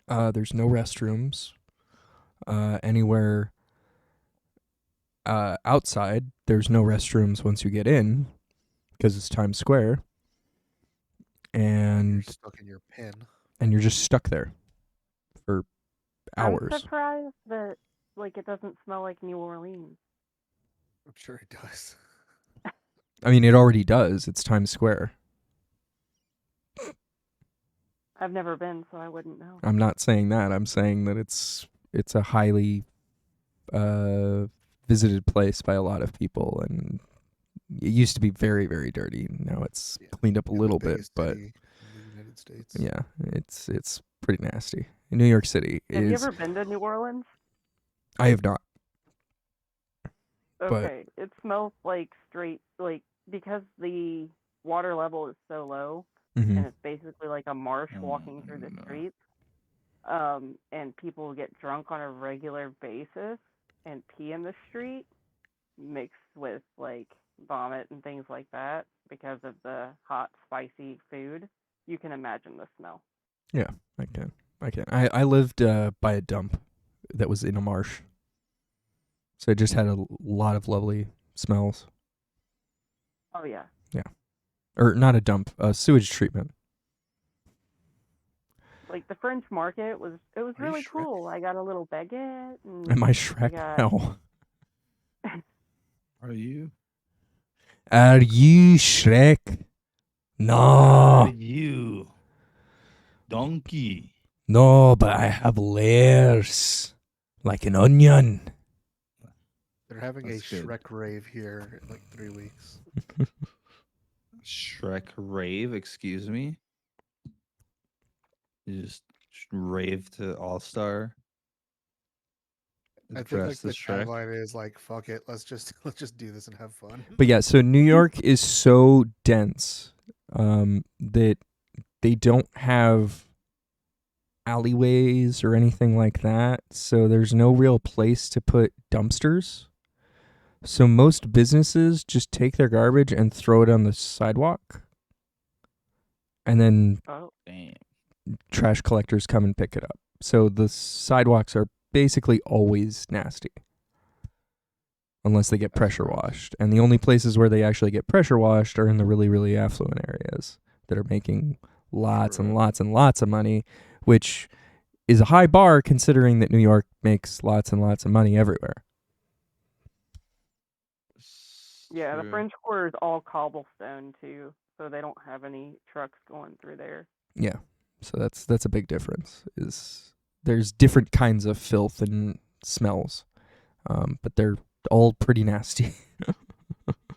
Speaker 1: There's no restrooms anywhere outside. There's no restrooms once you get in because it's Times Square, and
Speaker 13: You're stuck in your pen.
Speaker 1: And you're just stuck there for hours.
Speaker 14: I'm surprised that it doesn't smell like New Orleans.
Speaker 13: I'm sure it does.
Speaker 1: I mean, it already does. It's Times Square.
Speaker 14: I've never been, so I wouldn't know.
Speaker 1: I'm not saying that. I'm saying that it's a highly visited place by a lot of people, and it used to be very, very dirty. Now it's cleaned up a little bit,
Speaker 13: biggest
Speaker 1: but
Speaker 13: city in the United States.
Speaker 1: yeah, it's pretty nasty. In New York City
Speaker 14: Have you
Speaker 1: is.
Speaker 14: ever been to New Orleans?
Speaker 1: I have not. But-
Speaker 14: Okay, it smells like straight, because the water level is so low,
Speaker 1: Mhm.
Speaker 14: and it's basically like a marsh walking through the streets, and people get drunk on a regular basis and pee in the street, mixed with vomit and things like that because of the hot, spicy food. You can imagine the smell.
Speaker 1: Yeah, I can. I lived by a dump that was in a marsh. So it just had a lot of lovely smells.
Speaker 14: Oh yeah.
Speaker 1: Yeah. Or not a dump, sewage treatment.
Speaker 14: The French Market was really cool. I got a little baguette. And
Speaker 1: Am I Shrek?
Speaker 14: got-
Speaker 1: No.
Speaker 11: Are you?
Speaker 1: Are you Shrek? No.
Speaker 11: Are you? Donkey.
Speaker 1: No, but I have layers. Like an onion.
Speaker 13: They're having
Speaker 11: That's
Speaker 13: a
Speaker 11: good.
Speaker 13: Shrek rave here in 3 weeks.
Speaker 11: Shrek rave, excuse me. You just rave to All Star.
Speaker 13: I think
Speaker 11: Dressed
Speaker 13: the
Speaker 11: as Shrek.
Speaker 13: tagline is fuck it, let's just do this and have fun.
Speaker 1: But yeah, so New York is so dense that they don't have alleyways or anything like that. So there's no real place to put dumpsters. So most businesses just take their garbage and throw it on the sidewalk. And then
Speaker 11: Damn.
Speaker 1: trash collectors come and pick it up. So the sidewalks are basically always nasty. Unless they get pressure washed. And the only places where they actually get pressure washed are in the really, really affluent areas that are making lots and lots and lots of money, which is a high bar considering that New York makes lots and lots of money everywhere.
Speaker 14: Yeah, the
Speaker 11: true.
Speaker 14: French Quarter is all cobblestone too, so they don't have any trucks going through there.
Speaker 1: Yeah. So that's a big difference. Is there's different kinds of filth and smells, but they're all pretty nasty.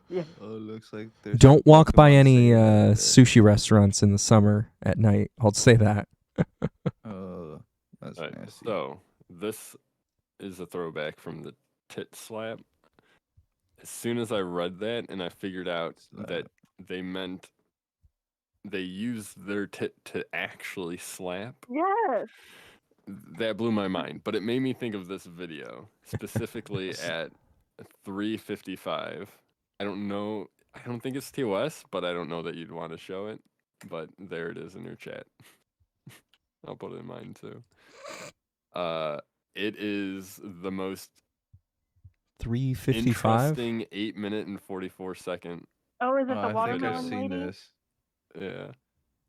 Speaker 14: Yeah.
Speaker 11: Oh, it looks like there's
Speaker 1: Don't
Speaker 11: a
Speaker 1: walk by
Speaker 11: Pokemon
Speaker 1: any
Speaker 11: save right there.
Speaker 1: sushi restaurants in the summer at night. I'll say that.
Speaker 11: Oh, that's
Speaker 3: Alright,
Speaker 11: nasty.
Speaker 3: so this is a throwback from the tit slap. As soon as I read that and I figured out that they meant they used their tit to actually slap,
Speaker 14: Yes.
Speaker 3: that blew my mind. But it made me think of this video, specifically at 3:55. I don't know. I don't think it's TOS, but I don't know that you'd want to show it. But there it is in your chat. I'll put it in mine too. It is the most
Speaker 1: 3:55.
Speaker 3: interesting 8-minute and 44-second.
Speaker 14: Oh, is it the
Speaker 11: I think I've
Speaker 14: watermelon
Speaker 11: seen
Speaker 14: lady?
Speaker 11: this.
Speaker 3: Yeah.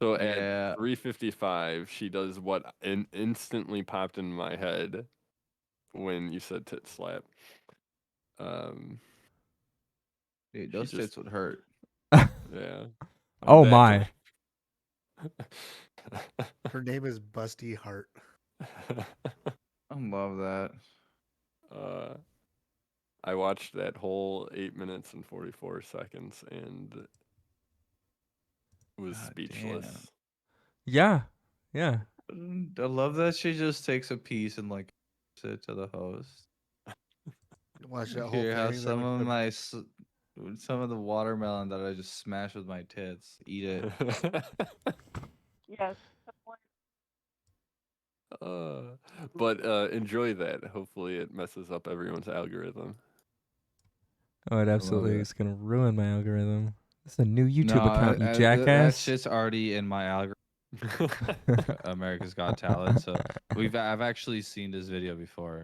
Speaker 3: So at
Speaker 11: Yeah.
Speaker 3: 3:55, she does what instantly popped in my head when you said tit slap.
Speaker 11: Dude, those
Speaker 3: just-
Speaker 11: tits would hurt.
Speaker 3: Yeah.
Speaker 1: Oh
Speaker 3: That-
Speaker 1: my.
Speaker 13: Her name is Busty Hart.
Speaker 11: I love that.
Speaker 3: I watched that whole 8 minutes and 44 seconds and was
Speaker 11: God
Speaker 3: speechless.
Speaker 11: damn.
Speaker 1: Yeah. Yeah.
Speaker 11: I love that she just takes a piece and like gives it to the host.
Speaker 13: Watch that whole
Speaker 11: Here, have
Speaker 13: thing.
Speaker 11: some of my some of the watermelon that I just smashed with my tits. Eat it.
Speaker 14: Yes.
Speaker 3: But enjoy that. Hopefully it messes up everyone's algorithm.
Speaker 1: Oh, it absolutely
Speaker 11: it.
Speaker 1: is gonna ruin my algorithm. It's a new YouTube
Speaker 11: No,
Speaker 1: account, you
Speaker 11: that
Speaker 1: jackass.
Speaker 11: shit's already in my algorithm. America's Got Talent. So I've actually seen this video before.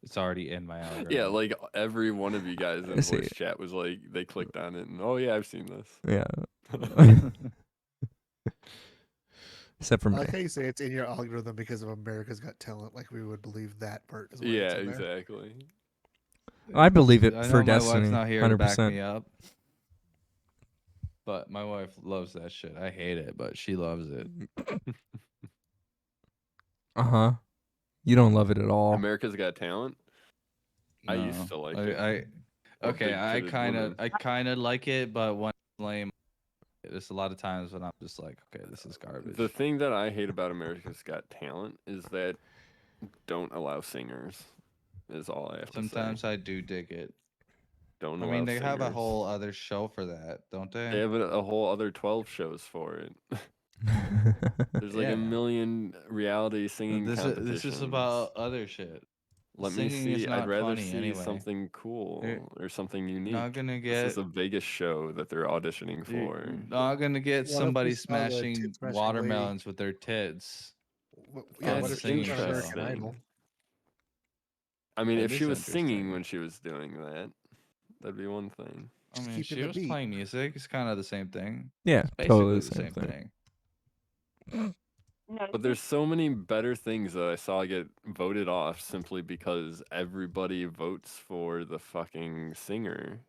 Speaker 11: It's already in my algorithm.
Speaker 3: Yeah, like every one of you guys in
Speaker 1: I see.
Speaker 3: voice chat was like, they clicked on it and, oh yeah, I've seen this.
Speaker 1: Yeah. Except for
Speaker 13: I
Speaker 1: me.
Speaker 13: like how you say it's in your algorithm because of America's Got Talent. Like we would believe that part as well.
Speaker 3: Yeah, exactly.
Speaker 1: I believe it
Speaker 11: I
Speaker 1: for
Speaker 11: know my
Speaker 1: Destiny.
Speaker 11: wife's not here to back
Speaker 1: 100%.
Speaker 11: me up. But my wife loves that shit. I hate it, but she loves it.
Speaker 1: Uh-huh. You don't love it at all.
Speaker 3: America's Got Talent? I used to like it. Or
Speaker 11: Okay, I
Speaker 3: big-titted
Speaker 11: kind
Speaker 3: women.
Speaker 11: of like it, but when it's lame, there's a lot of times when I'm just like, okay, this is garbage.
Speaker 3: The thing that I hate about America's Got Talent is that don't allow singers. Is all I have to say.
Speaker 11: Sometimes I do dig it.
Speaker 3: Don't
Speaker 11: I
Speaker 3: allow
Speaker 11: mean, they have a
Speaker 3: singers.
Speaker 11: whole other show for that, don't they?
Speaker 3: They have a whole other 12 shows for it. There's like
Speaker 11: Yeah.
Speaker 3: a million reality singing
Speaker 11: This
Speaker 3: competitions.
Speaker 11: is about other shit.
Speaker 3: Let me
Speaker 11: Singing is
Speaker 3: see.
Speaker 11: not
Speaker 3: I'd rather
Speaker 11: funny
Speaker 3: see
Speaker 11: anyway.
Speaker 3: something cool
Speaker 11: You're
Speaker 3: or something unique.
Speaker 11: not gonna
Speaker 3: This is
Speaker 11: get-
Speaker 3: a Vegas show that they're auditioning
Speaker 11: You're
Speaker 3: for.
Speaker 11: not gonna get
Speaker 13: What if
Speaker 11: somebody
Speaker 13: we saw the
Speaker 11: smashing
Speaker 13: tit smashing
Speaker 11: watermelons with their tits.
Speaker 13: Yeah,
Speaker 11: on
Speaker 13: what
Speaker 11: the
Speaker 13: if she was
Speaker 11: singing
Speaker 13: on
Speaker 11: show.
Speaker 13: American Idol?
Speaker 3: I mean,
Speaker 11: That
Speaker 3: if
Speaker 11: is
Speaker 3: she was singing
Speaker 11: interesting.
Speaker 3: when she was doing that, that'd be one thing.
Speaker 11: I mean,
Speaker 13: keeping
Speaker 11: she
Speaker 13: the
Speaker 11: was
Speaker 13: beat.
Speaker 11: playing music. It's kind of the same thing.
Speaker 1: Yeah,
Speaker 11: It's
Speaker 1: totally
Speaker 11: basically
Speaker 1: the same thing.
Speaker 14: No,
Speaker 3: But there's so many better things that I saw get voted off simply because everybody votes for the fucking singer.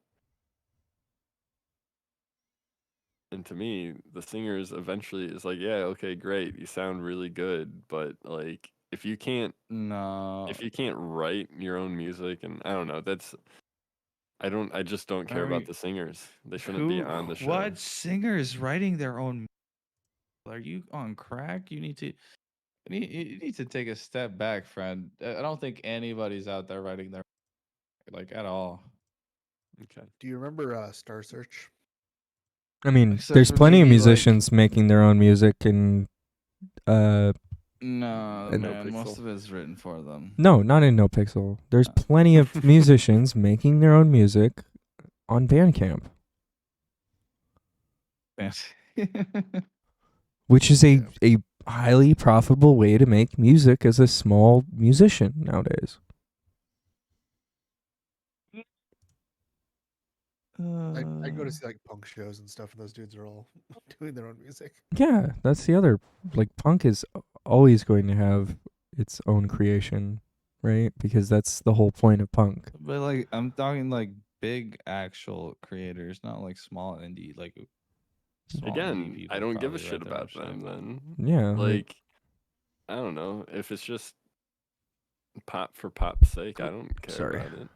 Speaker 3: And to me, the singers eventually is like, yeah, okay, great, you sound really good, but like if you can't write your own music, and I don't know, I just don't care about the singers. They shouldn't be on the show.
Speaker 11: What singer is writing their own? Are you on crack? You need to take a step back, friend. I don't think anybody's out there writing their like at all.
Speaker 3: Okay.
Speaker 13: Do you remember Star Search?
Speaker 1: I mean,
Speaker 11: Except
Speaker 1: there's
Speaker 11: for
Speaker 1: plenty of
Speaker 11: maybe, like-
Speaker 1: musicians making their own music and
Speaker 11: No,
Speaker 1: And-
Speaker 11: man, most of it's written for them.
Speaker 1: no, not in NoPixel. There's plenty of musicians making their own music on Bandcamp, which is a highly profitable way to make music as a small musician nowadays.
Speaker 13: I go to see like punk shows and stuff, and those dudes are all doing their own music.
Speaker 1: Yeah, that's the other. Like, punk is always going to have its own creation, right? Because that's the whole point of punk.
Speaker 11: But like, I'm talking like big actual creators, not like small indie small indie
Speaker 3: Again,
Speaker 11: people.
Speaker 3: I don't give a
Speaker 11: probably
Speaker 3: shit
Speaker 11: write their own
Speaker 3: about them
Speaker 11: shit.
Speaker 3: then.
Speaker 1: Yeah,
Speaker 3: Like, I don't know. If it's just pop for pop's sake, I don't care
Speaker 1: Sorry.
Speaker 3: about it.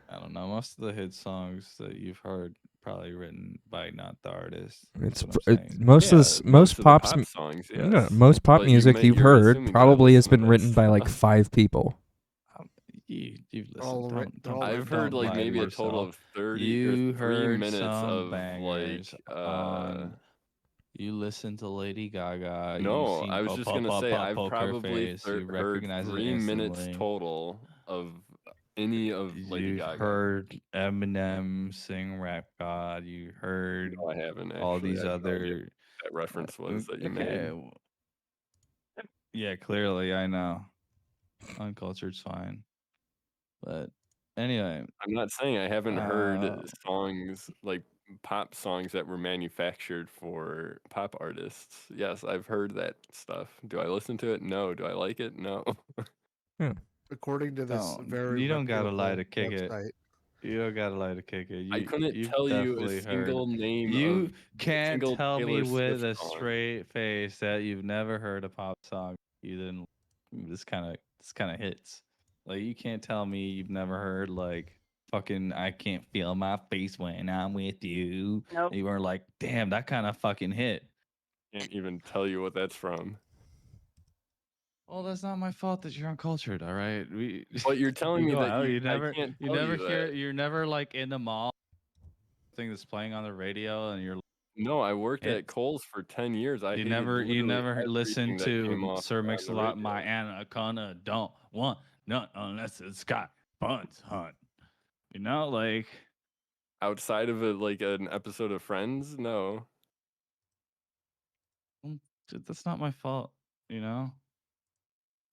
Speaker 11: I don't know. Most of the hit songs that you've heard probably written by not the artist.
Speaker 1: It's
Speaker 11: That's what I'm saying.
Speaker 1: most of
Speaker 3: Yeah,
Speaker 1: this,
Speaker 3: most
Speaker 1: most
Speaker 3: of the
Speaker 1: pops,
Speaker 3: pop songs,
Speaker 1: no,
Speaker 3: yes.
Speaker 1: most pop
Speaker 3: But
Speaker 1: music you've
Speaker 3: you're
Speaker 1: heard
Speaker 3: assuming that I
Speaker 1: probably has
Speaker 3: listen to
Speaker 1: been
Speaker 3: that
Speaker 1: written by like
Speaker 3: stuff.
Speaker 1: 5 people.
Speaker 11: You've listened.
Speaker 13: All writ- they're all
Speaker 3: I've heard
Speaker 11: don't
Speaker 3: like
Speaker 11: lie to
Speaker 3: maybe a total
Speaker 11: yourself.
Speaker 3: of 30
Speaker 11: You
Speaker 3: or 3
Speaker 11: heard
Speaker 3: minutes
Speaker 11: some
Speaker 3: of
Speaker 11: bangers
Speaker 3: like
Speaker 11: on. You listen to Lady Gaga. You've
Speaker 3: No,
Speaker 11: seen
Speaker 3: I was just gonna say I've
Speaker 11: Poker
Speaker 3: probably
Speaker 11: Face. You
Speaker 3: heard
Speaker 11: recognize it
Speaker 3: 3 minutes
Speaker 11: instantly.
Speaker 3: total of any of Lady
Speaker 11: You
Speaker 3: Gaga.
Speaker 11: heard Eminem sing Rap God. You heard
Speaker 3: No, I haven't
Speaker 11: all
Speaker 3: actually.
Speaker 11: these
Speaker 3: I have no idea
Speaker 11: other.
Speaker 3: what that reference was that you
Speaker 11: Okay.
Speaker 3: made.
Speaker 11: Yeah, clearly I know. Uncultured's fine. But anyway,
Speaker 3: I'm not saying I haven't heard
Speaker 11: uh,
Speaker 3: songs like pop songs that were manufactured for pop artists. Yes, I've heard that stuff. Do I listen to it? No. Do I like it? No.
Speaker 13: According to this
Speaker 11: don't
Speaker 13: very
Speaker 11: you don't gotta lie to
Speaker 13: reputable
Speaker 11: kick it.
Speaker 13: website,
Speaker 11: You don't gotta lie to kick it.
Speaker 3: I couldn't
Speaker 11: You've
Speaker 3: tell you a
Speaker 11: definitely heard.
Speaker 3: single name
Speaker 11: You
Speaker 3: of a
Speaker 11: can't
Speaker 3: single
Speaker 11: tell me
Speaker 3: Taylor
Speaker 11: with
Speaker 3: Swift
Speaker 11: a
Speaker 3: song.
Speaker 11: straight face that you've never heard a pop song. You didn't. This kind of hits. Like you can't tell me you've never heard like fucking I can't feel my face when I'm with you.
Speaker 14: Nope.
Speaker 11: You were like, damn, that kind of fucking hit.
Speaker 3: Can't even tell you what that's from.
Speaker 11: Well, that's not my fault that you're uncultured. All right,
Speaker 3: But you're telling
Speaker 11: you
Speaker 3: me
Speaker 11: go
Speaker 3: that
Speaker 11: out,
Speaker 3: you
Speaker 11: never,
Speaker 3: I can't
Speaker 11: you
Speaker 3: tell
Speaker 11: never
Speaker 3: you
Speaker 11: hear,
Speaker 3: that.
Speaker 11: you're never like in the mall thing that's playing on the radio, and you're.
Speaker 3: No, I worked at
Speaker 11: Hits.
Speaker 3: Kohl's for 10 years. I
Speaker 11: You
Speaker 3: hated
Speaker 11: never
Speaker 3: literally
Speaker 11: listened
Speaker 3: everything that came
Speaker 11: to
Speaker 3: off
Speaker 11: Sir
Speaker 3: on the
Speaker 11: Mix-a-Lot.
Speaker 3: radio.
Speaker 11: My anaconda don't want none unless it's got buns, hunt. You know, like
Speaker 3: Outside of like an episode of Friends, no.
Speaker 11: dude, that's not my fault. You know,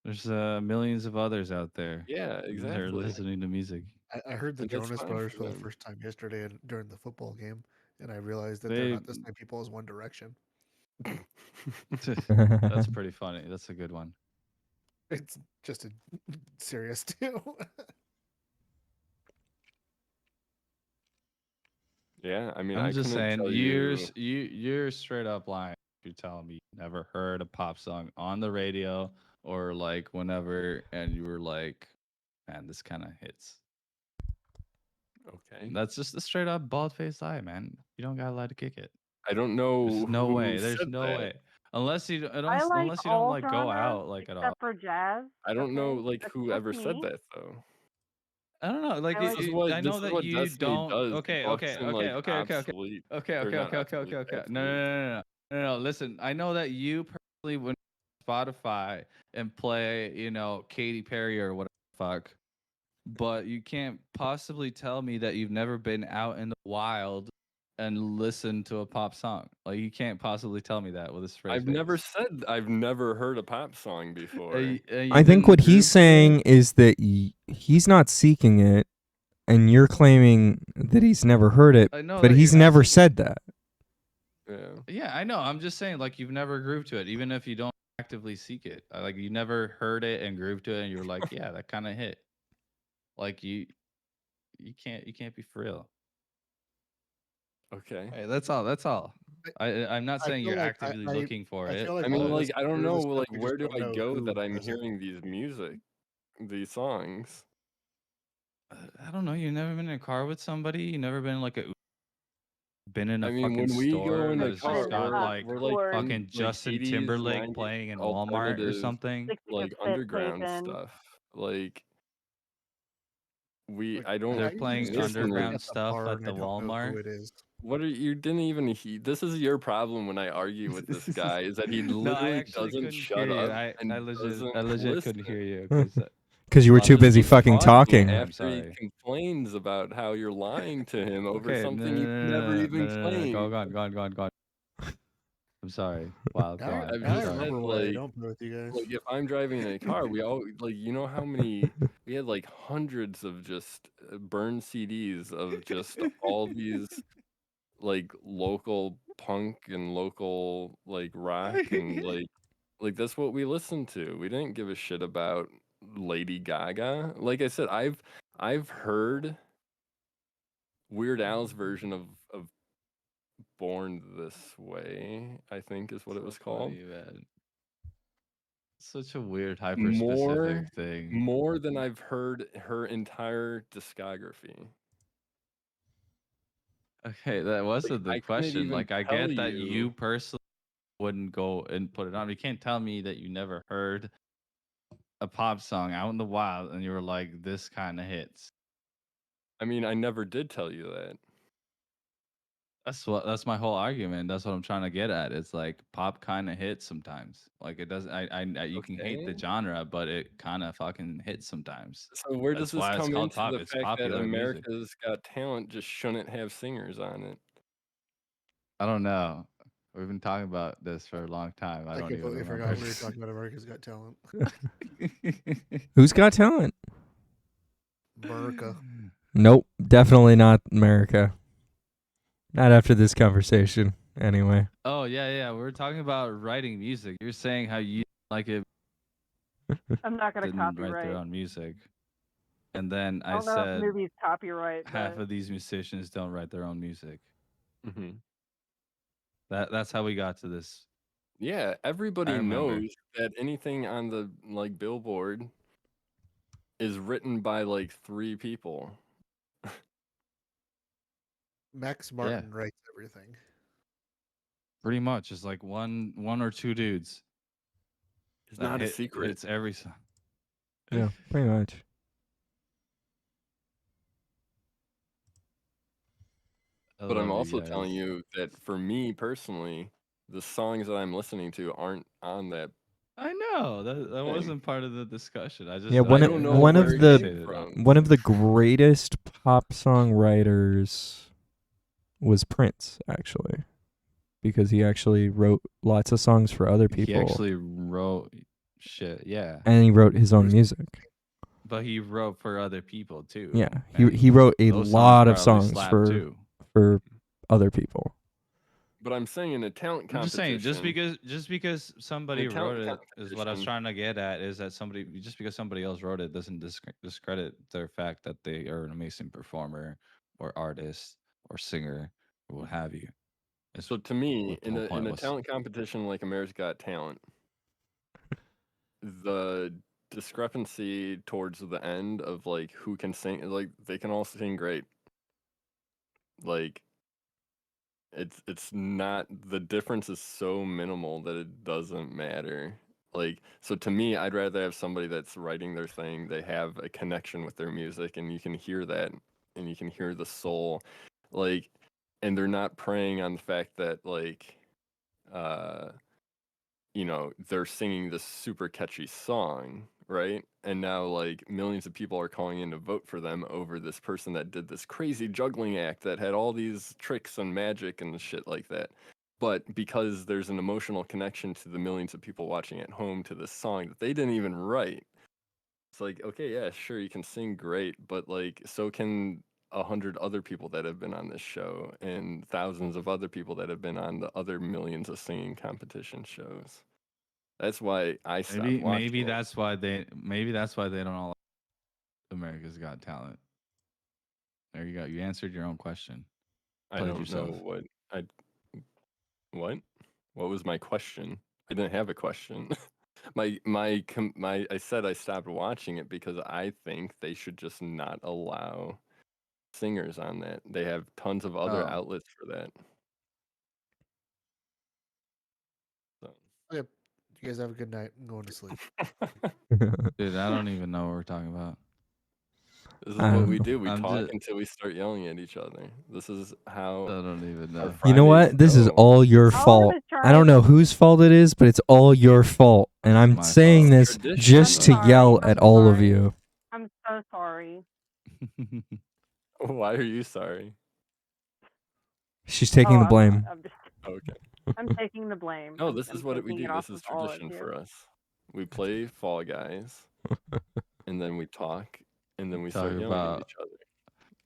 Speaker 11: there's millions of others out there.
Speaker 3: Yeah,
Speaker 11: That are
Speaker 3: exactly.
Speaker 11: listening to music.
Speaker 13: I heard the
Speaker 3: And that's
Speaker 13: Jonas
Speaker 3: fine
Speaker 13: Brothers
Speaker 3: for
Speaker 13: for the
Speaker 3: them.
Speaker 13: first time yesterday during the football game, and I realized that they're
Speaker 11: They
Speaker 13: not the same people as One Direction.
Speaker 11: that's pretty funny. That's a good one.
Speaker 13: It's just a serious too.
Speaker 3: Yeah, I mean,
Speaker 11: I'm
Speaker 3: I
Speaker 11: just
Speaker 3: couldn't
Speaker 11: saying,
Speaker 3: tell
Speaker 11: you're straight up lying if you're telling me you never heard a pop song on the radio or like whenever, and you were like, man, this kind of hits.
Speaker 3: Okay.
Speaker 11: That's just a straight up bald faced lie, man. You don't gotta lie to kick it.
Speaker 3: I don't know
Speaker 11: There's no
Speaker 3: who
Speaker 11: way. There's
Speaker 3: said
Speaker 11: no
Speaker 3: that.
Speaker 11: way. Unless you don't,
Speaker 14: I like
Speaker 11: unless you don't
Speaker 14: all
Speaker 11: like go
Speaker 14: genres
Speaker 11: out like at all.
Speaker 14: except for jazz.
Speaker 3: I don't know
Speaker 14: okay?
Speaker 3: like
Speaker 14: That's
Speaker 3: who
Speaker 14: just
Speaker 3: ever said
Speaker 14: me.
Speaker 3: that though.
Speaker 11: I don't know. Like
Speaker 14: I like
Speaker 3: This is what
Speaker 11: I know
Speaker 3: this is
Speaker 11: that
Speaker 3: what
Speaker 11: you
Speaker 3: Destiny
Speaker 11: don't.
Speaker 3: does.
Speaker 11: Okay,
Speaker 3: Bucks
Speaker 11: okay,
Speaker 3: in
Speaker 11: okay,
Speaker 3: like
Speaker 11: okay, okay, okay,
Speaker 3: obsolete
Speaker 11: okay,
Speaker 3: or
Speaker 11: okay,
Speaker 3: not
Speaker 11: okay, okay,
Speaker 3: obsolete,
Speaker 11: okay, okay. No,
Speaker 3: absolute.
Speaker 11: no. Listen, I know that you personally went to Spotify and play, Katy Perry or whatever the fuck, but you can't possibly tell me that you've never been out in the wild and listened to a pop song. Like you can't possibly tell me that with a straight
Speaker 3: I've
Speaker 11: face.
Speaker 3: never said I've never heard a pop song before.
Speaker 11: You
Speaker 1: I think what
Speaker 11: didn't
Speaker 1: he's
Speaker 11: groove to
Speaker 1: saying
Speaker 11: it?
Speaker 1: is that he's not seeking it, and you're claiming that he's never heard it,
Speaker 11: I know
Speaker 1: but
Speaker 11: that
Speaker 1: he's
Speaker 11: you're not
Speaker 1: never
Speaker 11: seeking
Speaker 1: said that.
Speaker 3: Yeah.
Speaker 11: Yeah, I know. I'm just saying, like, you've never grooved to it, even if you don't actively seek it. Like, you never heard it and grooved to it, and you're like, yeah, that kind of hit. Like, you can't be for real.
Speaker 3: Okay.
Speaker 11: Hey, that's all. That's all. I'm not
Speaker 13: I
Speaker 11: saying
Speaker 13: feel
Speaker 11: you're
Speaker 13: like
Speaker 11: actively looking for
Speaker 13: I
Speaker 11: it.
Speaker 13: feel like
Speaker 3: I mean,
Speaker 13: all of
Speaker 3: like
Speaker 13: us
Speaker 3: I don't
Speaker 13: hear
Speaker 3: know,
Speaker 13: this stuff,
Speaker 3: like
Speaker 13: we
Speaker 3: where
Speaker 13: just
Speaker 3: do
Speaker 13: don't
Speaker 3: I
Speaker 13: know
Speaker 3: go
Speaker 13: who
Speaker 3: that I'm
Speaker 13: does it.
Speaker 3: hearing these songs?
Speaker 11: I don't know. You've never been in a car with somebody. You never been like been in a
Speaker 3: I mean,
Speaker 11: fucking
Speaker 3: when we go
Speaker 11: store
Speaker 3: in the
Speaker 11: that's
Speaker 3: car,
Speaker 11: just got
Speaker 3: we're like
Speaker 11: fucking
Speaker 3: in, like
Speaker 11: Justin
Speaker 3: 80s,
Speaker 11: Timberlake
Speaker 3: 90s
Speaker 11: playing in Walmart or
Speaker 3: alternative,
Speaker 11: something.
Speaker 14: 60
Speaker 3: like
Speaker 14: cassette
Speaker 3: underground
Speaker 14: taping.
Speaker 3: stuff. Like
Speaker 13: Like,
Speaker 3: I don't
Speaker 11: They're
Speaker 13: I usually
Speaker 11: playing
Speaker 13: just hear
Speaker 3: listen
Speaker 13: somebody
Speaker 11: underground
Speaker 13: at the
Speaker 11: stuff
Speaker 13: bar
Speaker 11: at
Speaker 13: and
Speaker 11: the
Speaker 13: I don't know who
Speaker 11: Walmart.
Speaker 13: it is.
Speaker 3: What are you didn't even this is your problem when I argue with this guy is that he
Speaker 11: No, I
Speaker 3: literally
Speaker 11: actually
Speaker 3: doesn't
Speaker 11: couldn't
Speaker 3: shut
Speaker 11: hear you.
Speaker 3: up
Speaker 11: I
Speaker 3: and
Speaker 11: legit
Speaker 3: doesn't
Speaker 11: couldn't hear
Speaker 3: listen.
Speaker 11: you
Speaker 1: Because you were too
Speaker 11: Lots of
Speaker 1: busy
Speaker 11: people
Speaker 1: fucking
Speaker 3: talking
Speaker 1: talking.
Speaker 11: I'm
Speaker 3: after he
Speaker 11: sorry.
Speaker 3: complains about how you're lying to him over
Speaker 11: Okay,
Speaker 3: something you've never even claimed.
Speaker 11: Go on. I'm sorry. Wow, go
Speaker 13: Now,
Speaker 11: on.
Speaker 3: I've
Speaker 13: now I
Speaker 3: just said
Speaker 13: remember why I
Speaker 3: like
Speaker 13: don't play with you guys.
Speaker 3: if I'm driving in a car, we all like you know how many we had like hundreds of just burned CDs of just all these like local punk and local like rock and like that's what we listened to. We didn't give a shit about Lady Gaga. Like I said, I've heard Weird Al's version of Born This Way, I think is what it was called.
Speaker 9: Funny, man. Such a weird, hyper specific
Speaker 3: More
Speaker 9: thing.
Speaker 3: more than I've heard her entire discography.
Speaker 9: Okay, that wasn't the
Speaker 3: I couldn't
Speaker 9: question.
Speaker 3: even
Speaker 9: Like, I
Speaker 3: tell
Speaker 9: get that
Speaker 3: you.
Speaker 9: you personally wouldn't go and put it on. You can't tell me that you never heard a pop song out in the wild and you were like, this kind of hits.
Speaker 3: I mean, I never did tell you that.
Speaker 9: That's my whole argument. That's what I'm trying to get at. It's like pop kind of hits sometimes. Like it doesn't. You can hate the
Speaker 3: Okay.
Speaker 9: genre, but it kind of fucking hits sometimes.
Speaker 3: So where does
Speaker 9: That's
Speaker 3: this
Speaker 9: why it's
Speaker 3: come
Speaker 9: called
Speaker 3: into
Speaker 9: pop.
Speaker 3: the
Speaker 9: It's
Speaker 3: fact that
Speaker 9: popular music.
Speaker 3: America's Got Talent just shouldn't have singers on it?
Speaker 9: I don't know. We've been talking about this for a long time. I
Speaker 13: I
Speaker 9: don't even
Speaker 13: completely
Speaker 9: remember.
Speaker 13: forgot we were talking about America's Got Talent.
Speaker 1: Who's got talent?
Speaker 13: America.
Speaker 1: Nope, definitely not America. Not after this conversation, anyway.
Speaker 9: Oh yeah. We were talking about writing music. You're saying how you like it.
Speaker 14: I'm not gonna
Speaker 9: Didn't write
Speaker 14: copyright.
Speaker 9: their own music, and then
Speaker 14: I
Speaker 9: I
Speaker 14: don't know if
Speaker 9: said
Speaker 14: movies copyright.
Speaker 9: half
Speaker 14: But
Speaker 9: of these musicians don't write their own music.
Speaker 3: Mm-hmm.
Speaker 9: That's how we got to this.
Speaker 3: Yeah, everybody
Speaker 9: remember.
Speaker 3: knows that anything on the like Billboard is written by like 3 people.
Speaker 13: Max Martin writes everything.
Speaker 9: Pretty much, it's like one or two dudes.
Speaker 3: It's
Speaker 9: that
Speaker 3: not a
Speaker 9: hit-
Speaker 3: secret.
Speaker 9: It's every song.
Speaker 1: Yeah, pretty much.
Speaker 3: But I'm
Speaker 9: love you
Speaker 3: also
Speaker 9: guys.
Speaker 3: telling you that for me personally, the songs that I'm listening to aren't on that.
Speaker 9: I know that
Speaker 3: thing.
Speaker 9: wasn't part of the discussion. I just
Speaker 1: Yeah,
Speaker 3: I don't know
Speaker 1: one
Speaker 3: where
Speaker 1: of
Speaker 3: it
Speaker 1: the
Speaker 3: came from.
Speaker 1: one of the greatest pop song writers was Prince, actually, because he actually wrote lots of songs for other people.
Speaker 9: He actually wrote shit, yeah.
Speaker 1: And he wrote his own music.
Speaker 9: But he wrote for other people too.
Speaker 1: Yeah,
Speaker 9: and
Speaker 1: he wrote a
Speaker 9: those
Speaker 1: lot of
Speaker 9: probably
Speaker 1: songs
Speaker 9: slap,
Speaker 1: for
Speaker 9: too.
Speaker 1: other people.
Speaker 3: But I'm saying in a talent
Speaker 9: I'm
Speaker 3: competition.
Speaker 9: just saying, just because somebody
Speaker 3: In a talent
Speaker 9: wrote it is what I was
Speaker 3: competition-
Speaker 9: trying to get at. Is that just because somebody else wrote it doesn't discredit their fact that they are an amazing performer or artist or singer or what have you. It's
Speaker 3: So to me,
Speaker 9: what the
Speaker 3: in
Speaker 9: whole
Speaker 3: a
Speaker 9: point was.
Speaker 3: talent competition like America's Got Talent, the discrepancy towards the end of like who can sing, like they can all sing great. Like it's not, the difference is so minimal that it doesn't matter. Like, so to me, I'd rather have somebody that's writing their thing, they have a connection with their music and you can hear that and you can hear the soul. Like, and they're not preying on the fact that like you know, they're singing this super catchy song, right? And now like millions of people are calling in to vote for them over this person that did this crazy juggling act that had all these tricks and magic and shit like that. But because there's an emotional connection to the millions of people watching at home to this song that they didn't even write, it's like, okay, yeah, sure, you can sing great, but like, so can 100 other people that have been on this show and thousands of other people that have been on the other millions of singing competition shows. That's why I stopped watching.
Speaker 9: Maybe that's why they don't all like America's Got Talent. There you go. You answered your own question.
Speaker 3: I
Speaker 9: Played
Speaker 3: don't
Speaker 9: yourself.
Speaker 3: know what was my question? I didn't have a question. I said I stopped watching it because I think they should just not allow singers on that. They have tons of other
Speaker 9: Oh.
Speaker 3: outlets for that. So.
Speaker 13: Yep. You guys have a good night. I'm going to sleep.
Speaker 9: Dude, I don't even know what we're talking about.
Speaker 3: This is what we
Speaker 1: know.
Speaker 3: do. We
Speaker 9: I'm
Speaker 3: talk
Speaker 9: just-
Speaker 3: until we start yelling at each other. This is how.
Speaker 9: I don't even know.
Speaker 1: You know what? This is all your fault. I don't know whose fault it is, but it's all your fault. And I'm
Speaker 9: my
Speaker 1: saying
Speaker 9: fault.
Speaker 1: this
Speaker 3: Tradition.
Speaker 1: just to
Speaker 14: I'm
Speaker 1: yell
Speaker 14: sorry.
Speaker 1: at
Speaker 14: I'm
Speaker 1: all of
Speaker 14: sorry.
Speaker 1: you.
Speaker 14: I'm so sorry.
Speaker 3: Why are you sorry?
Speaker 1: She's taking the
Speaker 14: I'm
Speaker 1: blame.
Speaker 14: not. I'm just.
Speaker 3: Okay.
Speaker 14: I'm taking the blame.
Speaker 3: No,
Speaker 14: I'm-
Speaker 3: this is
Speaker 14: I'm
Speaker 3: what we
Speaker 14: taking
Speaker 3: do.
Speaker 14: it off
Speaker 3: This is
Speaker 14: of all of
Speaker 3: tradition
Speaker 14: you.
Speaker 3: for us. We play Fall Guys, and then we talk, and then we start
Speaker 9: Talk
Speaker 3: yelling at
Speaker 9: about-
Speaker 3: each other.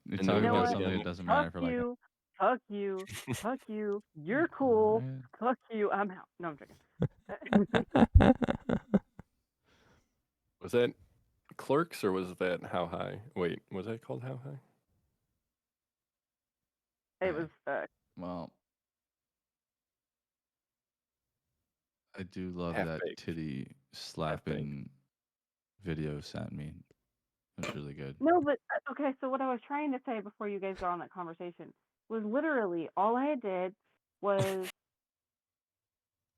Speaker 9: You're
Speaker 3: And then
Speaker 9: talking
Speaker 3: we
Speaker 14: know
Speaker 3: do
Speaker 9: about
Speaker 3: it
Speaker 9: something
Speaker 3: again.
Speaker 9: that doesn't matter
Speaker 14: Fuck
Speaker 9: for like.
Speaker 14: you. Fuck you. Fuck you. You're cool. Fuck you. I'm out. No, I'm joking.
Speaker 3: Was that Clerks or was that How High? Wait, was that called How High?
Speaker 14: It was
Speaker 9: Well, I do love
Speaker 3: Half
Speaker 9: that
Speaker 3: baked.
Speaker 9: titty slapping video sent me. It was really good.
Speaker 14: no, but okay. So what I was trying to say before you guys got on that conversation was literally all I did was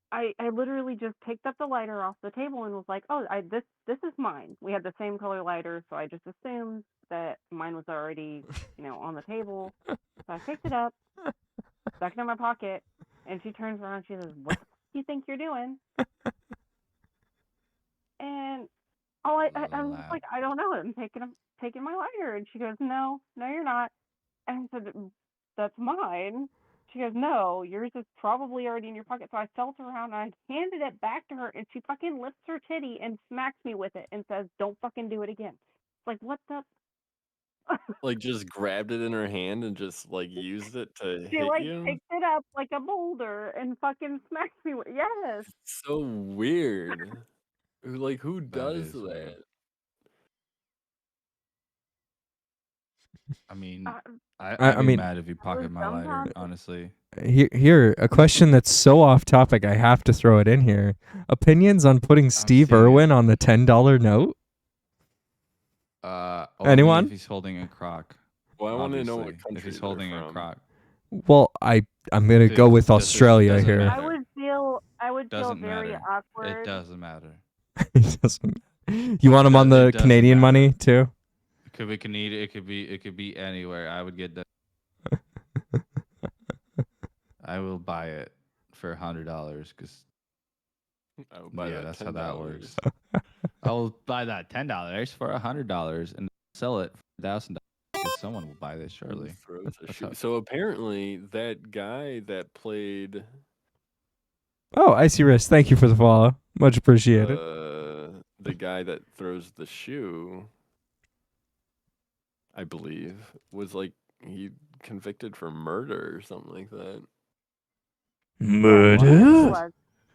Speaker 14: I literally just picked up the lighter off the table and was like, oh, this is mine. We had the same color lighter, so I just assumed that mine was already on the table. So I picked it up, stuck it in my pocket, and she turns around and she says, "What the f- do you think you're doing?" And I was just like, I don't know. I'm taking my lighter, and she goes, no, you're not. And I said, that's mine. She goes, no, yours is probably already in your pocket. So I felt around and I handed it back to her, and she fucking lifts her titty and smacks me with it and says, don't fucking do it again. It's like, what the?
Speaker 3: Like just grabbed it in her hand and just like used it to
Speaker 14: She
Speaker 3: hit
Speaker 14: like
Speaker 3: you.
Speaker 14: picked it up like a boulder and fucking smacks me with yes.
Speaker 3: So weird. Like who does
Speaker 9: is weird.
Speaker 3: that?
Speaker 9: I mean,
Speaker 14: Uh,
Speaker 9: I'd be
Speaker 1: mean-
Speaker 9: mad if you pocket my lighter,
Speaker 14: dumbfounded.
Speaker 9: honestly.
Speaker 1: Here, a question that's so off topic, I have to throw it in here. Opinions on putting Steve
Speaker 9: serious.
Speaker 1: Irwin on the $10 note?
Speaker 9: Only
Speaker 1: Anyone?
Speaker 9: if he's holding a crock.
Speaker 3: Well, I want to know what
Speaker 9: obviously,
Speaker 3: country
Speaker 9: if he's
Speaker 3: they're
Speaker 9: holding a
Speaker 3: from.
Speaker 9: crock.
Speaker 1: Well, I'm gonna go with
Speaker 9: Doesn't-
Speaker 1: Australia
Speaker 9: doesn't
Speaker 1: here.
Speaker 9: matter.
Speaker 14: I would feel
Speaker 9: Doesn't
Speaker 14: very
Speaker 9: matter.
Speaker 14: awkward.
Speaker 9: It doesn't matter.
Speaker 1: It doesn't- You want him on
Speaker 9: It
Speaker 1: the
Speaker 9: doesn't
Speaker 1: Canadian
Speaker 9: matter.
Speaker 1: money too?
Speaker 9: It could be Canadian. It could be anywhere. I would get that. I will buy it for $100 because
Speaker 3: Oh, buy
Speaker 9: yeah,
Speaker 3: that
Speaker 9: that's how that
Speaker 3: $10.
Speaker 9: works. I will buy that $10 for $100 and sell it for $1,000 because someone will buy this surely.
Speaker 3: Throws a
Speaker 9: That's
Speaker 3: shoe.
Speaker 9: how-
Speaker 3: So apparently that guy that played
Speaker 1: Oh, Icy Wrist, thank you for the follow. Much appreciated.
Speaker 3: the guy that throws the shoe, I believe, was like he convicted for murder or something like that.
Speaker 1: Murder?